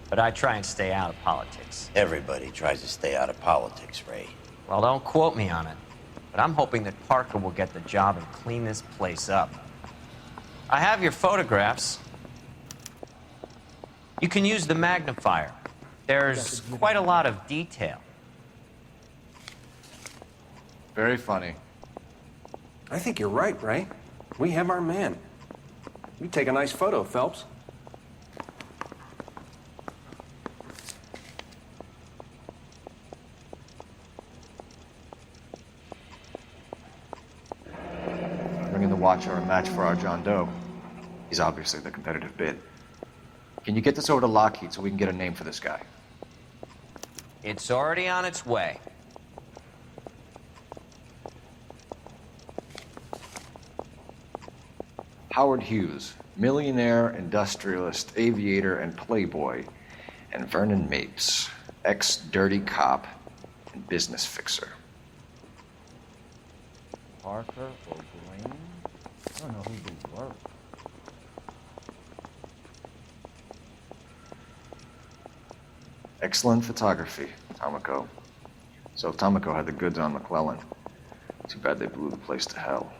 but I try and stay out of politics. Everybody tries to stay out of politics, Ray. Well, don't quote me on it, but I'm hoping that Parker will get the job and clean this place up. I have your photographs. You can use the magnifier. There's quite a lot of detail. Very funny. I think you're right, Ray. We have our man. You take a nice photo, Phelps. Bringing the Watcher a match for our John Doe. He's obviously the competitive bid. Can you get this over to Lockheed so we can get a name for this guy? It's already on its way. Howard Hughes, millionaire, industrialist, aviator, and playboy, and Vernon Mapes, ex-dirty cop and business fixer. Parker or Green? I don't know who they were. Excellent photography, Tomoko. So Tomoko had the goods on McClellan. Too bad they blew the place to hell.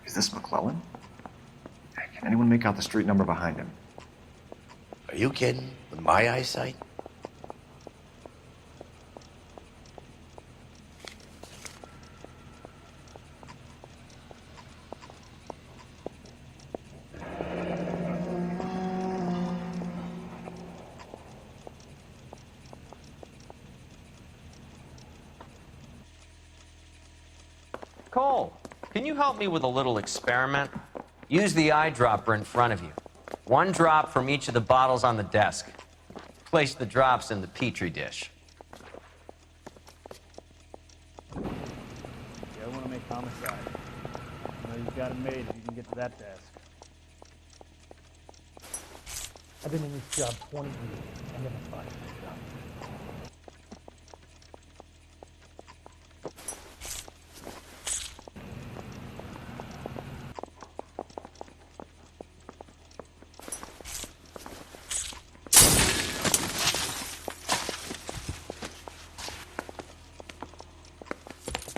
Is this McClellan? Can anyone make out the street number behind him? Are you kidding? With my eyesight? Cole, can you help me with a little experiment? Use the eyedropper in front of you. One drop from each of the bottles on the desk. Place the drops in the Petri dish. You ever want to make homicide? I know you've got it made if you can get to that desk. I've been in this job 20 years. I never fired this job.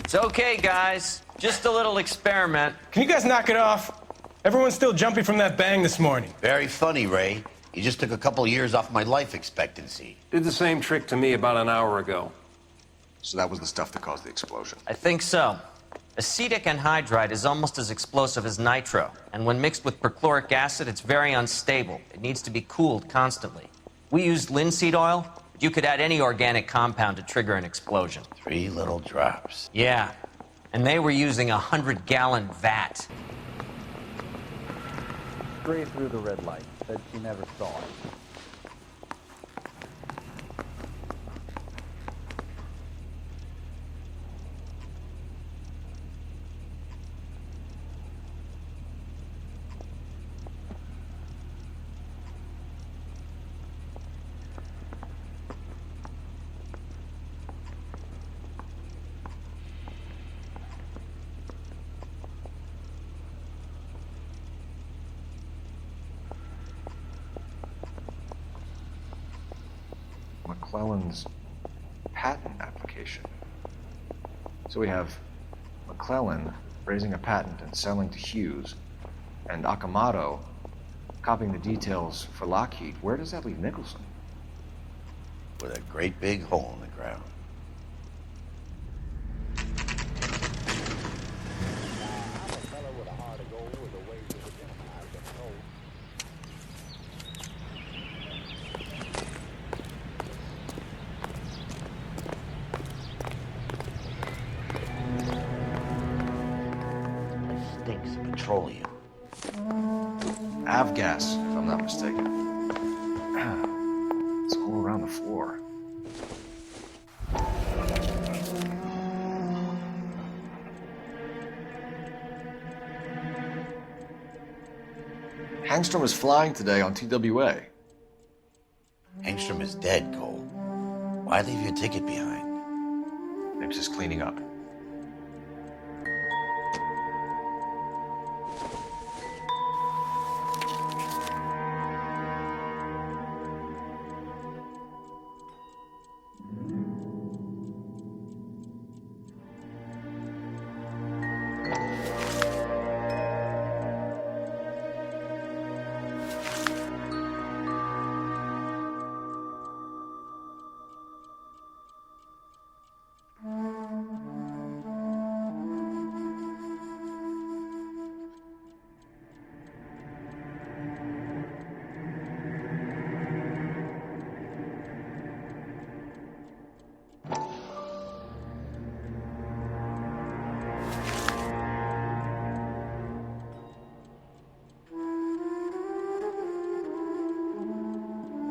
It's okay, guys. Just a little experiment. Can you guys knock it off? Everyone's still jumpy from that bang this morning. Very funny, Ray. You just took a couple years off my life expectancy. Did the same trick to me about an hour ago. So that was the stuff that caused the explosion? I think so. Acetic anhydride is almost as explosive as nitro, and when mixed with perchloric acid, it's very unstable. It needs to be cooled constantly. We used linseed oil. You could add any organic compound to trigger an explosion. 3 little drops. Yeah, and they were using a 100-gallon vat. Straight through the red light. Said she never saw it. McClellan's patent application. So we have McClellan raising a patent and selling to Hughes, and Akamoto copying the details for Lockheed. Where does that leave Nicholson? With a great big hole in the ground. Stinks of petroleum. Avgas, if I'm not mistaken. It's all around the floor. Hangstrom is flying today on TWA. Hangstrom is dead, Cole. Why leave your ticket behind? Mapes is cleaning up.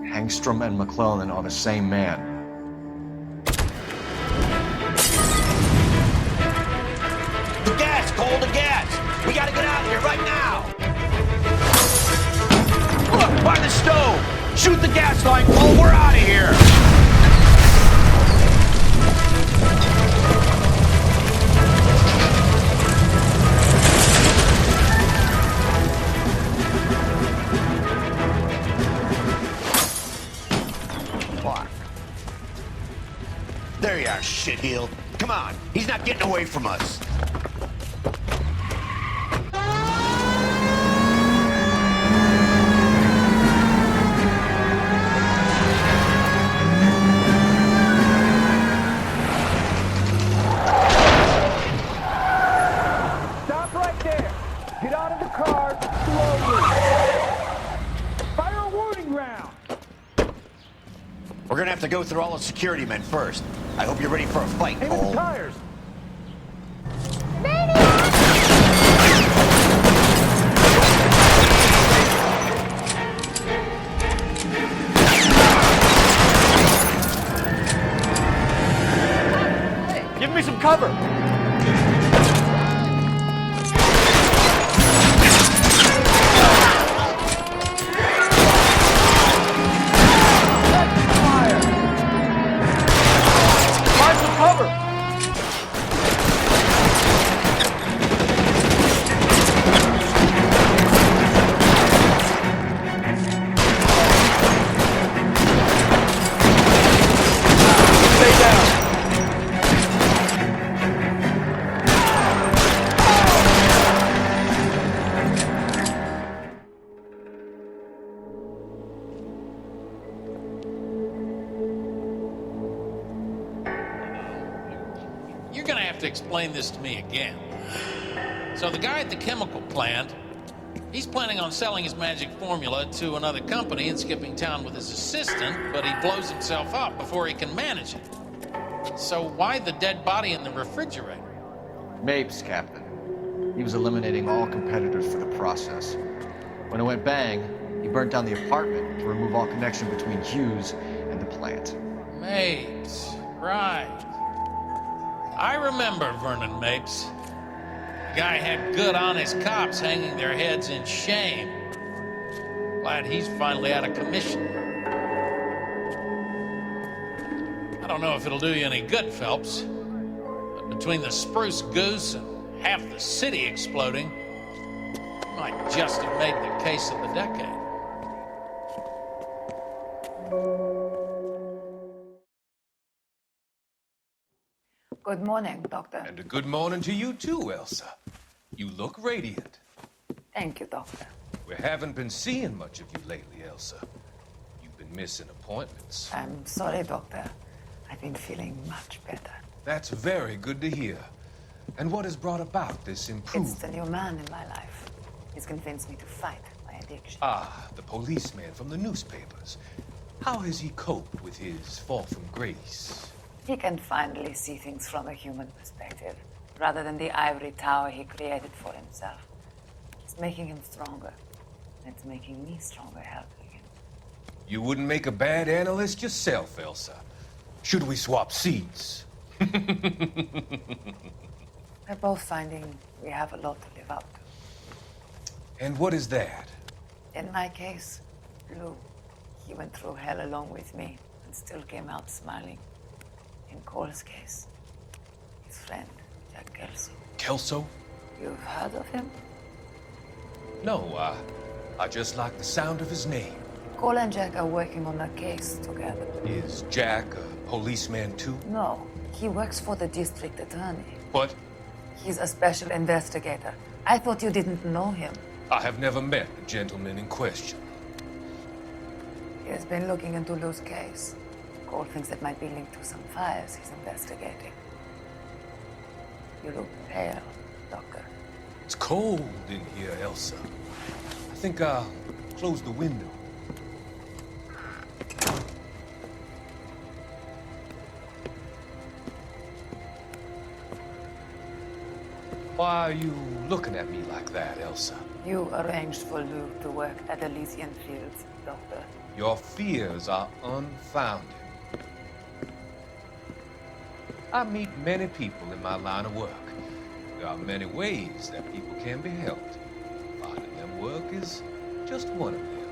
Hangstrom and McClellan are the same man. The gas, Cole, the gas! We gotta get out of here right now! Look, by the stove! Shoot the gas line, Cole, we're out of here! There you are, shitheel. Come on, he's not getting away from us. Stop right there. Get out of the car slowly. Fire a warning round. We're gonna have to go through all the security men first. I hope you're ready for a fight, Aim at Cole. the tires. Give me some cover! Explain this to me again. So the guy at the chemical plant, he's planning on selling his magic formula to another company and skipping town with his assistant, but he blows himself up before he can manage it. So why the dead body in the refrigerator? Mapes, Captain. He was eliminating all competitors for the process. When it went bang, he burnt down the apartment to remove all connection between Hughes and the plant. Mapes, right. I remember Vernon Mapes. The guy had good, honest cops hanging their heads in shame. Glad he's finally out of commission. I don't know if it'll do you any good, Phelps, but between the spruce goose and half the city exploding, you might just have made the case of the decade. Good morning, Doctor. And a good morning to you too, Elsa. You look radiant. Thank you, Doctor. We haven't been seeing much of you lately, Elsa. You've been missing appointments. I'm sorry, Doctor. I've been feeling much better. That's very good to hear. And what has brought about this improvement? It's the new man in my life. He's convinced me to fight my addiction. Ah, the policeman from the newspapers. How has he coped with his fall from grace? He can finally see things from a human perspective, rather than the ivory tower he created for himself. It's making him stronger. It's making me stronger helping him. You wouldn't make a bad analyst yourself, Elsa. Should we swap seats? We're both finding we have a lot to live up to. And what is that? In my case, Lou. He went through hell along with me and still came out smiling. In Cole's case, his friend, Jack Kelso. Kelso? You've heard of him? No, I just like the sound of his name. Cole and Jack are working on a case together. Is Jack a policeman too? No, he works for the district attorney. What? He's a special investigator. I thought you didn't know him. I have never met the gentleman in question. He has been looking into Lou's case. Cole thinks it might be linked to some fires he's investigating. You look pale, Doctor. It's cold in here, Elsa. I think I'll close the window. Why are you looking at me like that, Elsa? You arranged for Lou to work at Elysian Fields, Doctor. Your fears are unfounded. I meet many people in my line of work. There are many ways that people can be helped. Finding them work is just one of them.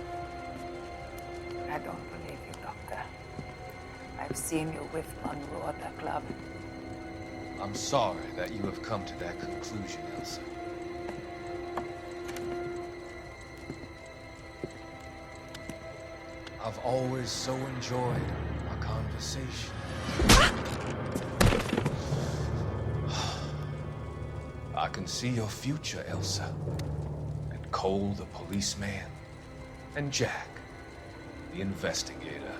I don't believe you, Doctor. I've seen you with Monroe at the club. I'm sorry that you have come to that conclusion, Elsa. I've always so enjoyed our conversation. I can see your future, Elsa. And Cole, the policeman, and Jack, the investigator.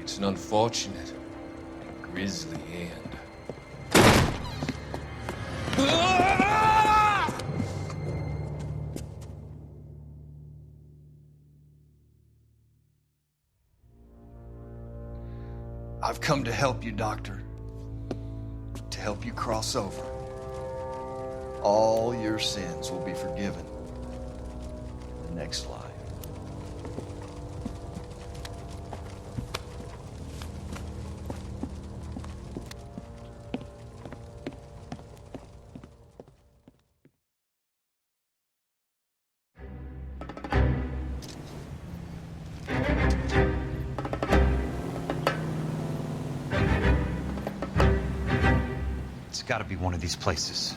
It's an unfortunate and grisly end. I've come to help you, Doctor. To help you cross over. All your sins will be forgiven in the next life. It's got to be one of these places.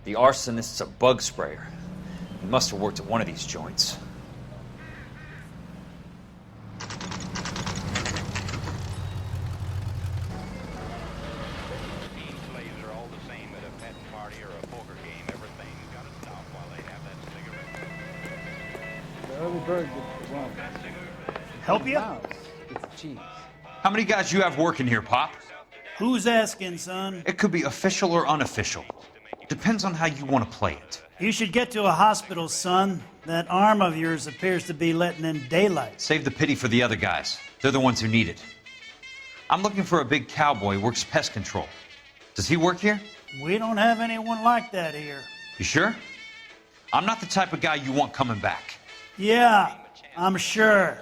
The arsonist's a bug sprayer. He must have worked at one of these joints. Help you? How many guys you have working here, Pop? Who's asking, son? It could be official or unofficial. Depends on how you want to play it. You should get to a hospital, son. That arm of yours appears to be letting in daylight. Save the pity for the other guys. They're the ones who need it. I'm looking for a big cowboy who works pest control. Does he work here? We don't have anyone like that here. You sure? I'm not the type of guy you want coming back. Yeah, I'm sure.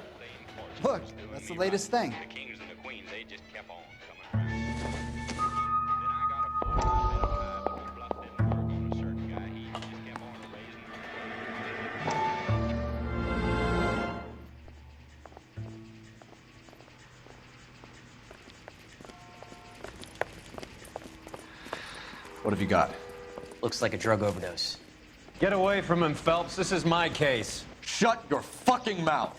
Look, that's the latest thing. What have you got? Looks like a drug overdose. Get away from him, Phelps. This is my case. Shut your fucking mouth.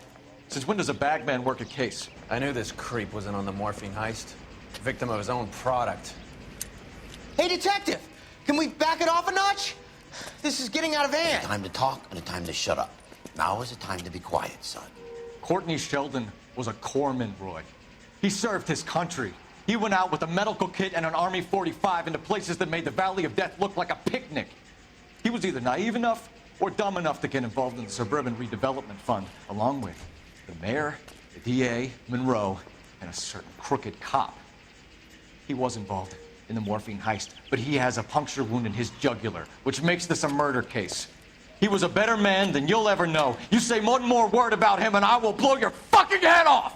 Since when does a bagman work a case? I knew this creep was in on the morphine heist. Victim of his own product. Hey, detective! Can we back it off a notch? This is getting out of hand. A time to talk and a time to shut up. Now is the time to be quiet, son. Courtney Sheldon was a corpsman, Roy. He served his country. He went out with a medical kit and an Army 45 into places that made the Valley of Death look like a picnic. He was either naive enough or dumb enough to get involved in the Suburban Redevelopment Fund, along with the mayor, the DA, Monroe, and a certain crooked cop. He was involved in the morphine heist, but he has a puncture wound in his jugular, which makes this a murder case. He was a better man than you'll ever know. You say one more word about him and I will blow your fucking head off!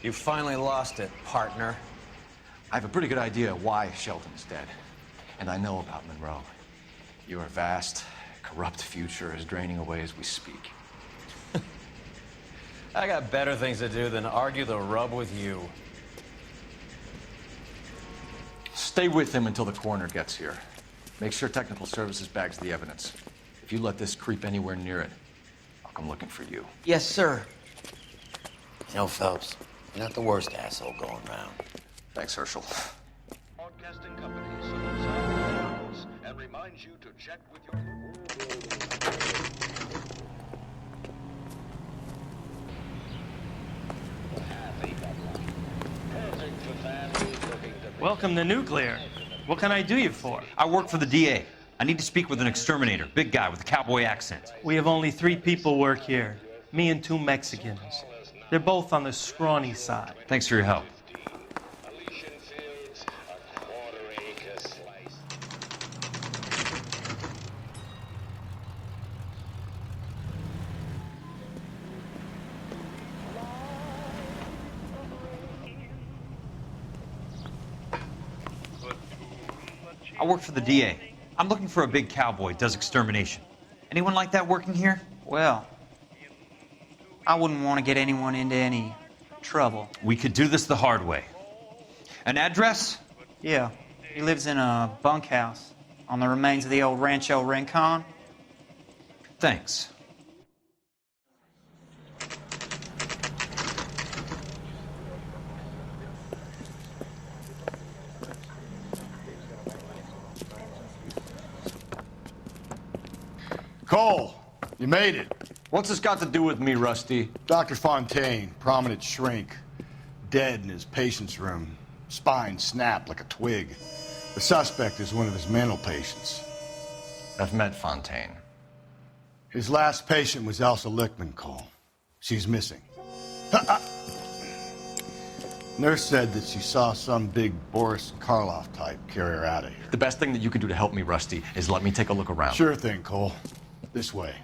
You finally lost it, partner. I have a pretty good idea why Sheldon's dead. And I know about Monroe. Your vast, corrupt future is draining away as we speak. I got better things to do than argue the rub with you. Stay with him until the coroner gets here. Make sure technical services bags the evidence. If you let this creep anywhere near it, I'll come looking for you. Yes, sir. You know, Phelps, you're not the worst asshole going around. Thanks, Herschel. Broadcasting company salutes our audience and reminds you to check with your... Welcome to Nuclear. What can I do you for? I work for the DA. I need to speak with an exterminator, big guy with a cowboy accent. We have only 3 people work here. Me and 2 Mexicans. They're both on the scrawny side. Thanks for your help. I work for the DA. I'm looking for a big cowboy, does extermination. Anyone like that working here? Well, I wouldn't want to get anyone into any trouble. We could do this the hard way. An address? Yeah, he lives in a bunkhouse on the remains of the old Rancho Rincon. Thanks. Cole, you made it. What's this got to do with me, Rusty? Dr. Fontaine, prominent shrink, dead in his patient's room, spine snapped like a twig. The suspect is one of his mental patients. I've met Fontaine. His last patient was Elsa Lichtman, Cole. She's missing. Nurse said that she saw some big Boris Karloff type carry her out of here. The best thing that you can do to help me, Rusty, is let me take a look around. Sure thing, Cole. This way.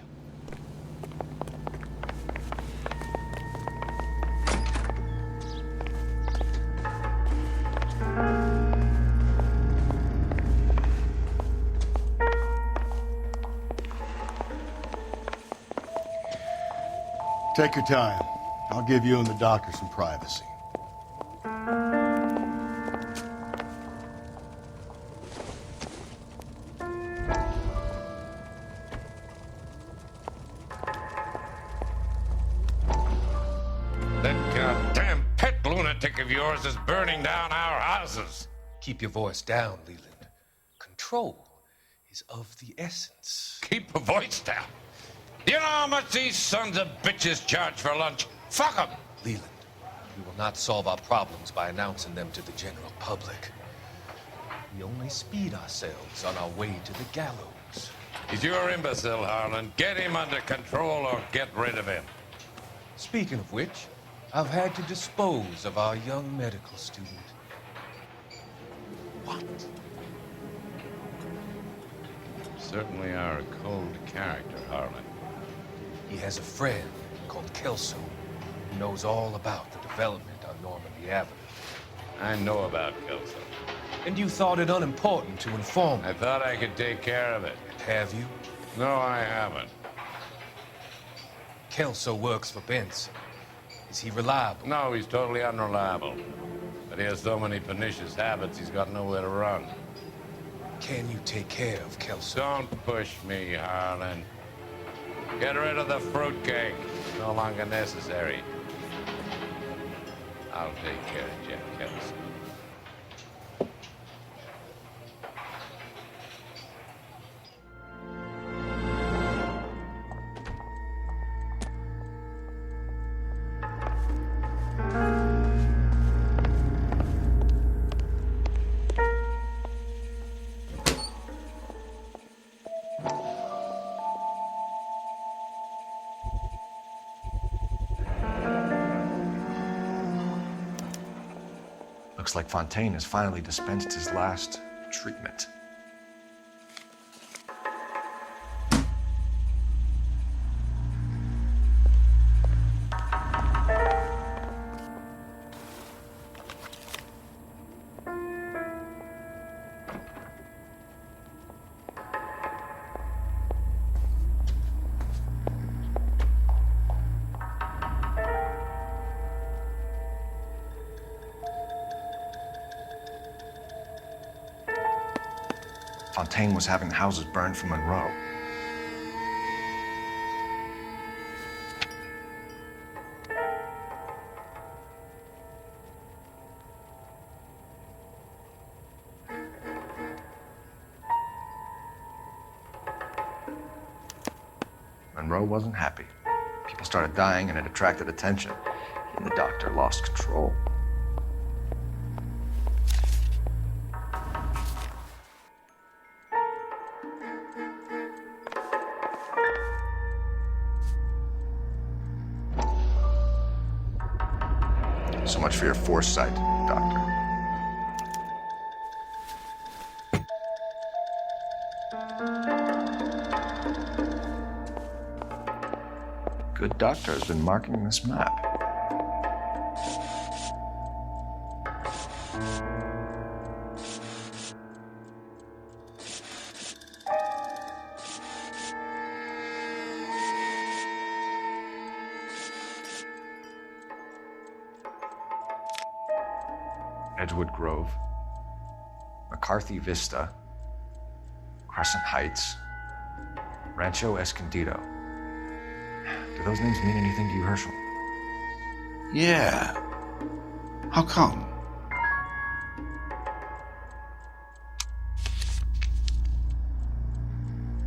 Take your time. I'll give you and the doctor some privacy. That goddamn pet lunatic of yours is burning down our houses. Keep your voice down, Leland. Control is of the essence. Keep your voice down. You know how much these sons of bitches charge for lunch? Fuck them. Leland, we will not solve our problems by announcing them to the general public. We only speed ourselves on our way to the gallows. He's your imbecile, Harlan. Get him under control or get rid of him. Speaking of which, I've had to dispose of our young medical student. What? Certainly are a cold character, Harlan. He has a friend called Kelso who knows all about the development on Normandy Avenue. I know about Kelso. And you thought it unimportant to inform me. I thought I could take care of it. Have you? No, I haven't. Kelso works for Benson. Is he reliable? No, he's totally unreliable. But he has so many pernicious habits, he's got nowhere to run. can you take care of Kelso? Don't push me, Harlan. Get rid of the fruitcake. No longer necessary. I'll take care of Jack Kelso. Looks like Fontaine has finally dispensed his last treatment. Fontaine was having the houses burned from Monroe. Monroe wasn't happy. People started dying and it attracted attention. And the doctor lost control. So much for your foresight, Doctor. Good doctor has been marking this map. Edgewood Grove, McCarthy Vista, Crescent Heights, Rancho Escondido. Do those names mean anything to you, Herschel? Yeah. How come?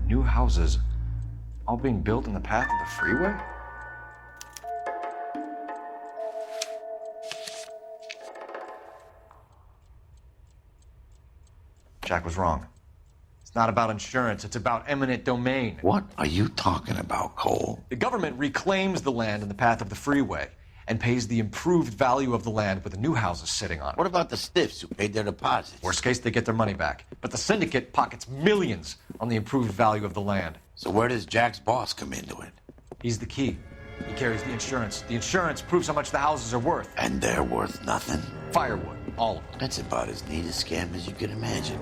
New houses all being built in the path of the freeway? Jack was wrong. It's not about insurance, it's about eminent domain. What are you talking about, Cole? The government reclaims the land in the path of the freeway and pays the improved value of the land with the new houses sitting on it. What about the stiffs who paid their deposits? Worst case, they get their money back. But the syndicate pockets millions on the improved value of the land. So where does Jack's boss come into it? He's the key. He carries the insurance. The insurance proves how much the houses are worth. And they're worth nothing? Firewood, all of them. That's about as neat a scam as you can imagine.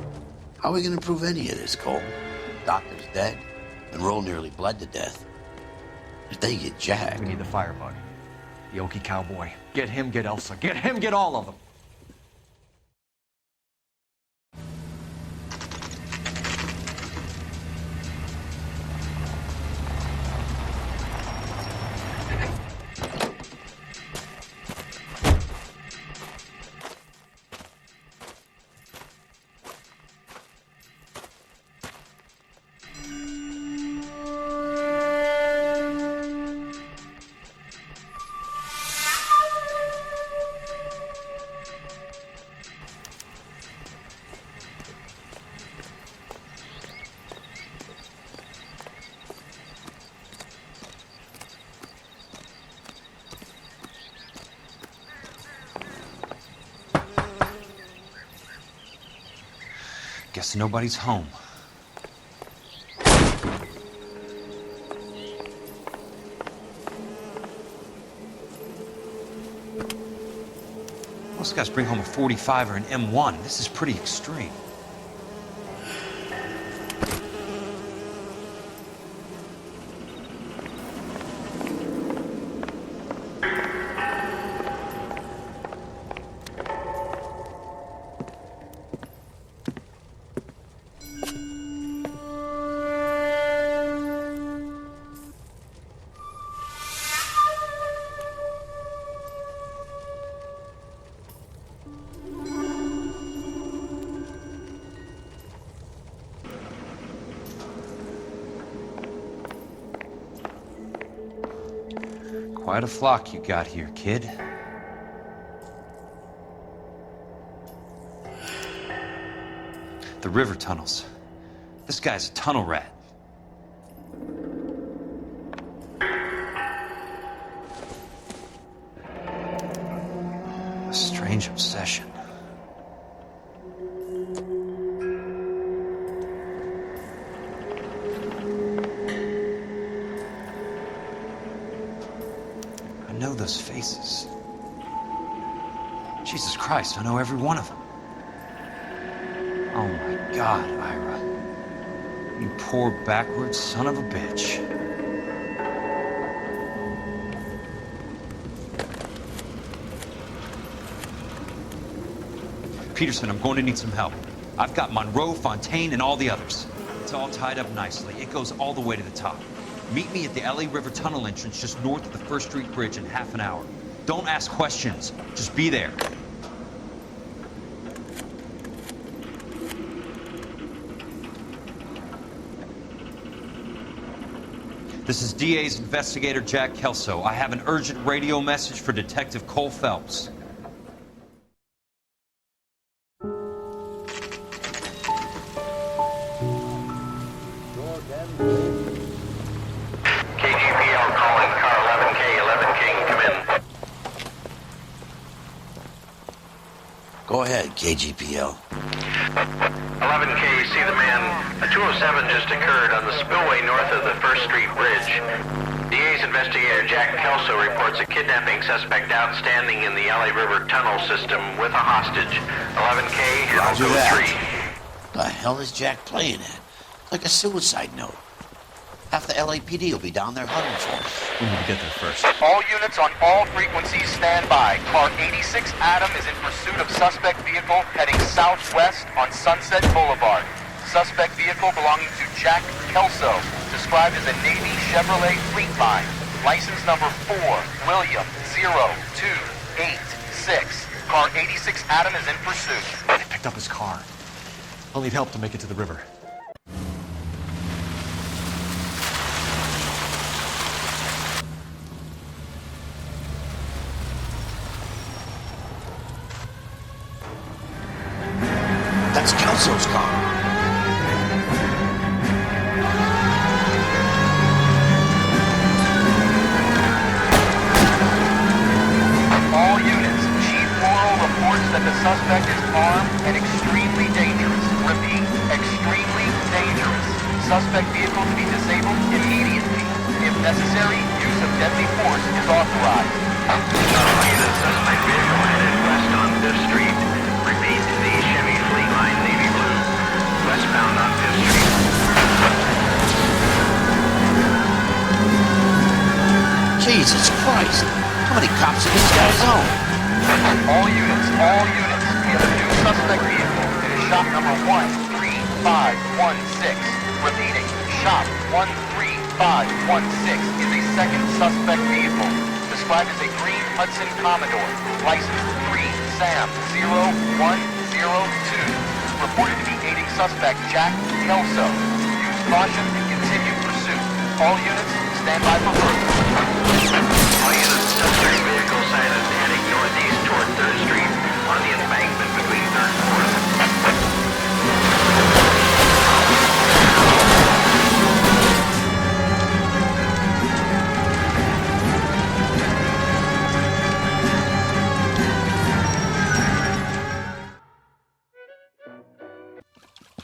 How are we going to prove any of this, Cole? Doctor's dead. Monroe nearly bled to death. If they get Jack... We need the firebug. The Okie cowboy. Get him, get Elsa. Get him, get all of them. Guess nobody's home. Most guys bring home a 45 or an M1. This is pretty extreme. Quite a flock you got here, kid. The river tunnels. This guy's a tunnel rat. A strange obsession. I know those faces. Jesus Christ, I know every one of them. Oh my God, Ira. You poor backwards son of a bitch. Peterson, I'm going to need some help. I've got Monroe, Fontaine, and all the others. It's all tied up nicely. It goes all the way to the top. Meet me at the L.A. River Tunnel entrance just north of the 1st Street Bridge in half an hour. Don't ask questions. Just be there. This is DA's investigator, Jack Kelso. I have an urgent radio message for Detective Cole Phelps. KGPL calling car 11K, 11 King, come in. Go ahead, KGPL. 11K, see the man. A 207 just occurred on the spillway north of the 1st Street Bridge. DA's investigator Jack Kelso reports a kidnapping suspect outstanding in the LA River tunnel system with a hostage. 11K, Roger I'll go that. 3. The hell is Jack playing at? Like a suicide note. Half the LAPD will be down there hunting for us. We need to get there first. All units on all frequencies stand by. Car 86 Adam is in pursuit of suspect vehicle heading southwest on Sunset Boulevard. Suspect vehicle belonging to Jack Kelso, described as a Navy Chevrolet Fleetline. License number 4, William 0286. Car 86 Adam is in pursuit. They picked up his car. I'll need help to make it to the river. That's Kelso's car. All units, Chief Morrow reports that the suspect is armed and extremely dangerous. Repeat, extremely dangerous. Suspect vehicle to be disabled immediately. If necessary, use of deadly force is authorized. The suspect vehicle headed west on 5th Street. Repeat, the Chevy Fleetline Navy Blue. Westbound on 5th Street. Jesus Christ. How many cops are these guys on? All units. We have a new suspect vehicle. It is shop number 13516. Repeating, shop 13516 is a second suspect vehicle. Described as a green Hudson Commodore. License 3 Sam 0102. Reported to be aiding suspect Jack Kelso. Use caution and continue pursuit. All units, stand by for further. All units, suspect vehicle sighted heading northeast toward 3rd Street on the embankment between 3rd and 4th.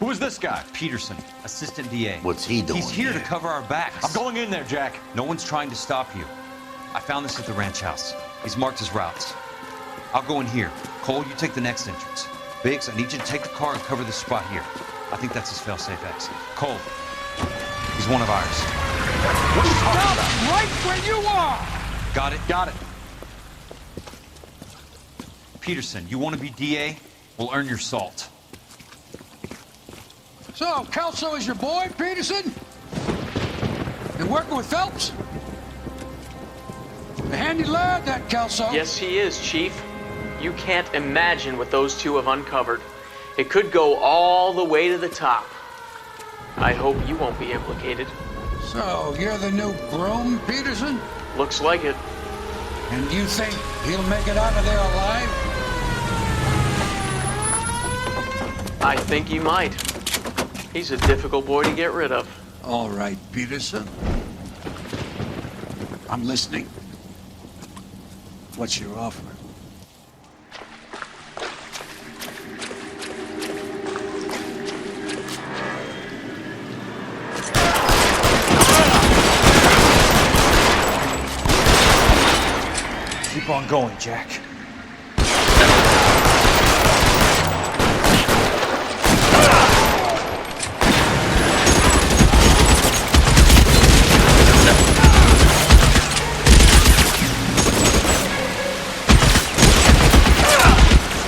Who is this guy? Peterson, assistant DA. What's he doing He's here to here? cover our backs. I'm going in there, Jack. No one's trying to stop you. I found this at the ranch house. He's marked his routes. I'll go in here. Cole, you take the next entrance. Biggs, I need you to take the car and cover this spot here. I think that's his fail-safe exit. Cole, he's one of ours. What are you talking about? Right where you are! Got it? Got it. Peterson, you want to be DA? We'll earn your salt. So, Kelso is your boy, Peterson? Been working with Phelps? A handy lad, that Kelso. Yes, he is, Chief. You can't imagine what those two have uncovered. It could go all the way to the top. I hope you won't be implicated. So, you're the new groom, Peterson? Looks like it. And you think he'll make it out of there alive? I think he might. He's a difficult boy to get rid of. All right, Peterson. I'm listening. What's your offer? Keep on going, Jack.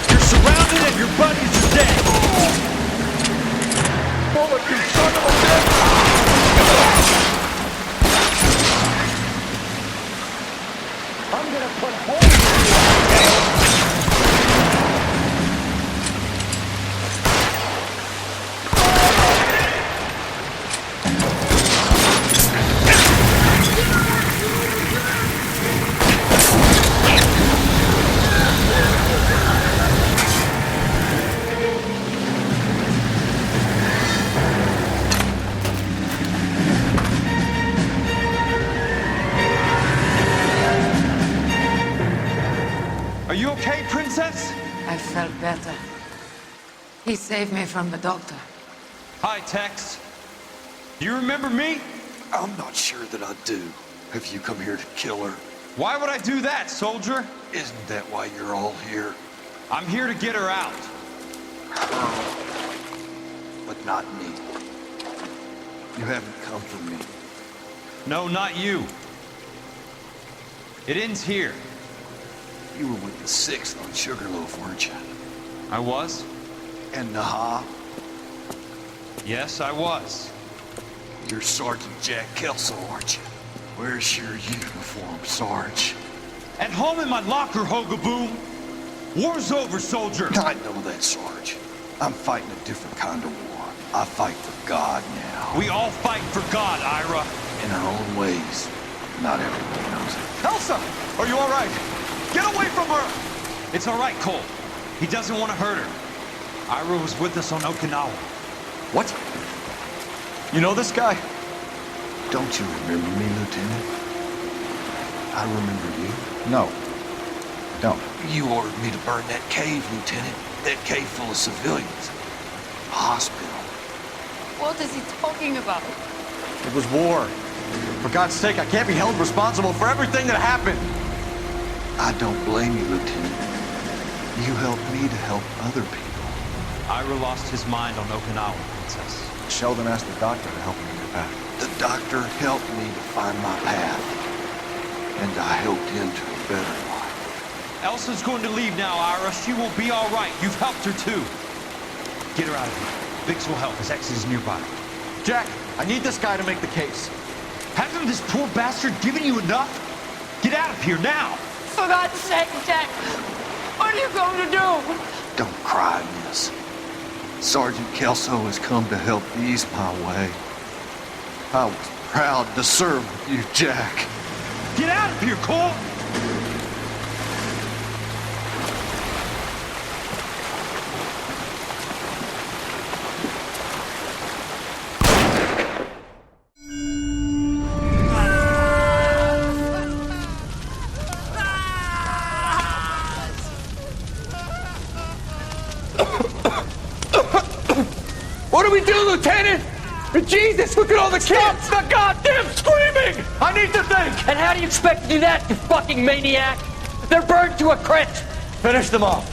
You're surrounded and your buddies are dead. Bullet, you son of a bitch! I'm gonna put holes in Are you okay, Princess? I felt better. He saved me from the doctor. Hi, Tex. Do you remember me? I'm not sure that I do. Have you come here to kill her? Why would I do that, soldier? Isn't that why you're all here? I'm here to get her out. But not me. You haven't come for me. No, not you. It ends here. You were with the 6th on Sugarloaf, weren't you? I was? And Naha? Yes, I was. You're Sergeant Jack Kelso, aren't you? Where's your uniform, Sarge? At home in my locker, Hogaboom. War's over, soldier. I know that, Sarge. I'm fighting a different kind of war. I fight for God now. We all fight for God, Ira. In our own ways. Not everyone knows it. Elsa! Are you all right? Get away from her! It's all right, Cole. He doesn't want to hurt her. Ira was with us on Okinawa. What? You know this guy? Don't you remember me, Lieutenant? I remember you. No. Don't. You ordered me to burn that cave, Lieutenant. That cave full of civilians. A hospital. What is he talking about? It was war. For God's sake, I can't be held responsible for everything that happened. I don't blame you, Lieutenant. You helped me to help other people. Ira lost his mind on Okinawa, Princess. Sheldon asked the doctor to help him get back. The doctor helped me to find my path. And I helped him to a better life. Elsa's going to leave now, Ira. She will be all right. You've helped her, too. Get her out of here. Vix will help. His exit is nearby. Jack, I need this guy to make the case. Hasn't this poor bastard given you enough? Get out of here now! For God's sake, Jack! What are you going to do? Don't cry, miss. Sergeant Kelso has come to help ease my way. I was proud to serve with you, Jack. Get out of here, Cole! What do we do, Lieutenant? Jesus, look at all the kids! Stop the goddamn screaming! I need to think! And how do you expect to do that, you fucking maniac? They're burned to a crisp! Finish them off.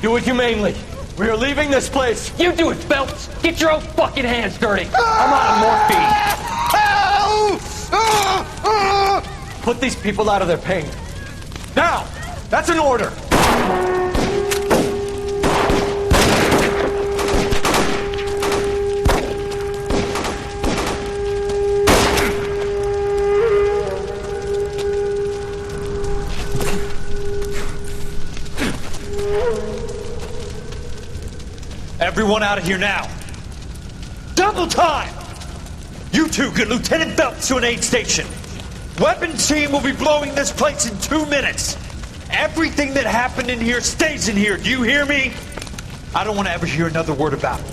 Do it humanely. We are leaving this place. You do it, Phelps! Get your own fucking hands dirty! I'm on morphine! Put these people out of their pain. Now! That's an order! Everyone out of here now. Double time! You two get Lieutenant Phelps to an aid station. Weapons team will be blowing this place in 2 minutes. Everything that happened in here stays in here. Do you hear me? I don't want to ever hear another word about it.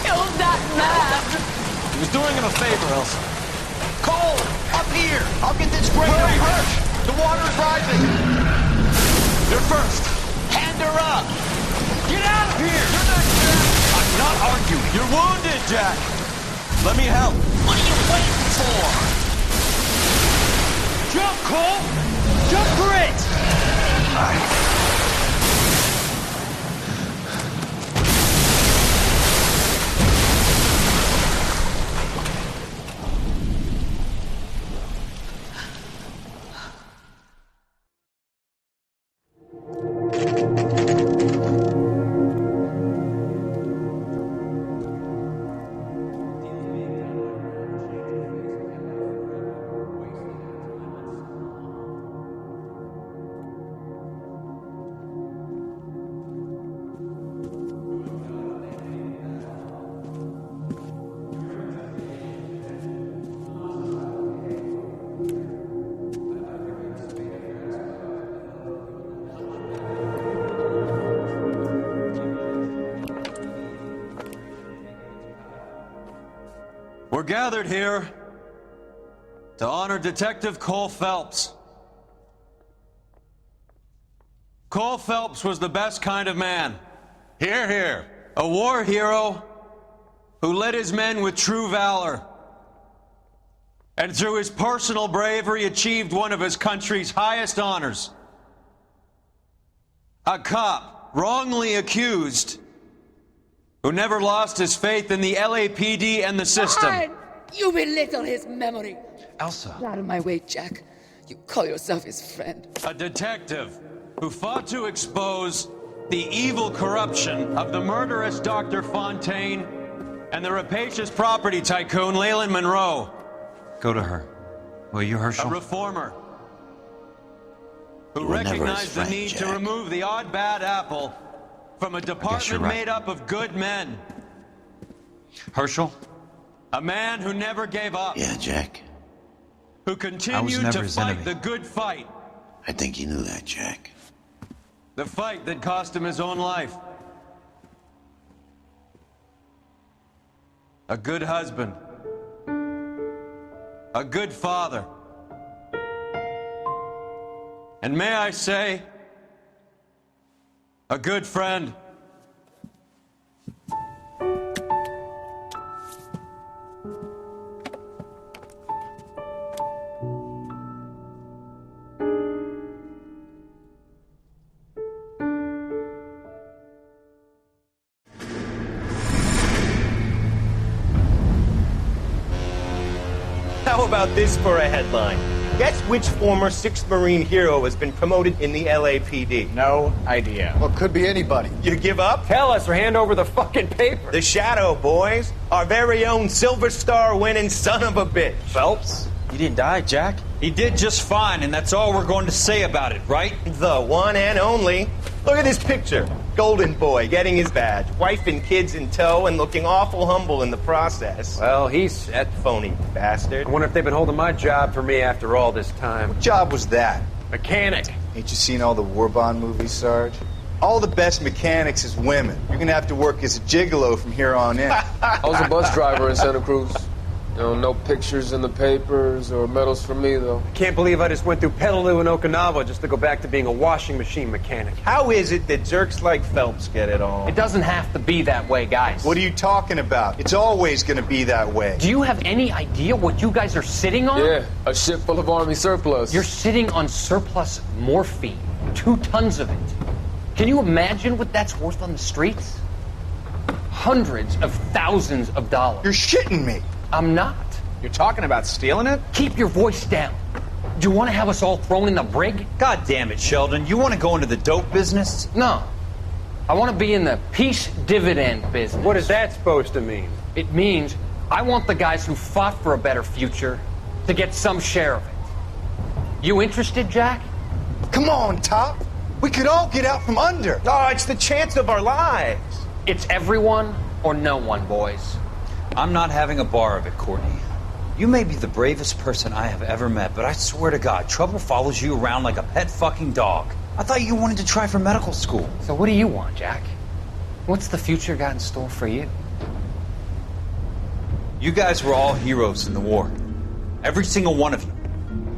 Killed that man! He was doing him a favor, Elsa. Cole, up here! I'll get this grader. Where are you hurt? The water's rising! You're first. Hand her up! Get out of here! You're not Jack! I'm not arguing. You're wounded, Jack. Let me help. What are you waiting for? Jump, Cole! Jump for it! We're gathered here to honor Detective Cole Phelps. Cole Phelps was the best kind of man. Hear, hear. A war hero who led his men with true valor. And through his personal bravery achieved one of his country's highest honors. A cop wrongly accused who never lost his faith in the LAPD and the system. Fine. You belittle his memory. Elsa. Get out of my way, Jack. You call yourself his friend. A detective who fought to expose the evil corruption of the murderous Dr. Fontaine and the rapacious property tycoon Leyland Monroe. Go to her. Will you, Herschel? A reformer who You were never his recognized friend, the need to Jack. remove the odd bad apple from a department right. made up of good men. Herschel? A man who never gave up. Yeah, Jack. Who continued never to to his fight enemy. the good fight. I think you knew that, Jack. The fight that cost him his own life. A good husband. A good father. And may I say, a good friend. How about this for a headline? Guess which former 6th Marine hero has been promoted in the LAPD? No idea. Well, could be anybody. You give up? Tell us or hand over the fucking paper. The Shadow, boys. Our very own Silver Star winning son of a bitch. Phelps? He didn't die, Jack. He did just fine, and that's all we're going to say about it, right? The one and only. Look at this picture. Golden boy getting his badge, wife and kids in tow, and looking awful humble in the process. Well, he's That phony bastard. I wonder if they've been holding my job for me after all this time. What job was that? Mechanic. Ain't you seen all the war bond movies, Sarge? All the best mechanics is women. You're gonna have to work as a gigolo from here on in. I was a bus driver in Santa Cruz. You know, no pictures in the papers or medals for me, though. I can't believe I just went through Petaloo and Okinawa just to go back to being a washing machine mechanic. How is it that jerks like Phelps get it all? It doesn't have to be that way, guys. What are you talking about? It's always gonna be that way. Do you have any idea what you guys are sitting on? Yeah, a ship full of Army surplus. You're sitting on surplus morphine. 2 tons of it. Can you imagine what that's worth on the streets? Hundreds of thousands of dollars. You're shitting me. I'm not. You're talking about stealing it? Keep your voice down. Do you want to have us all thrown in the brig? God damn it, Sheldon. You want to go into the dope business? No. I want to be in the peace dividend business. What is that supposed to mean? It means I want the guys who fought for a better future to get some share of it. You interested, Jack? Come on, Top. We could all get out from under. Oh, it's the chance of our lives. It's everyone or no one, boys. I'm not having a bar of it, Courtney. You may be the bravest person I have ever met, but I swear to God, trouble follows you around like a pet fucking dog. I thought you wanted to try for medical school. So what do you want, Jack? What's the future got in store for you? You guys were all heroes in the war. Every single one of you.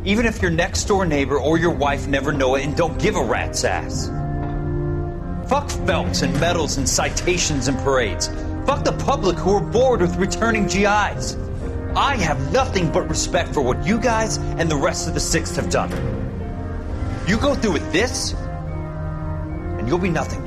Even if your next door neighbor or your wife never know it and don't give a rat's ass. Fuck belts and medals and citations and parades. Fuck the public who are bored with returning GIs. I have nothing but respect for what you guys and the rest of the 6th have done. You go through with this, and you'll be nothing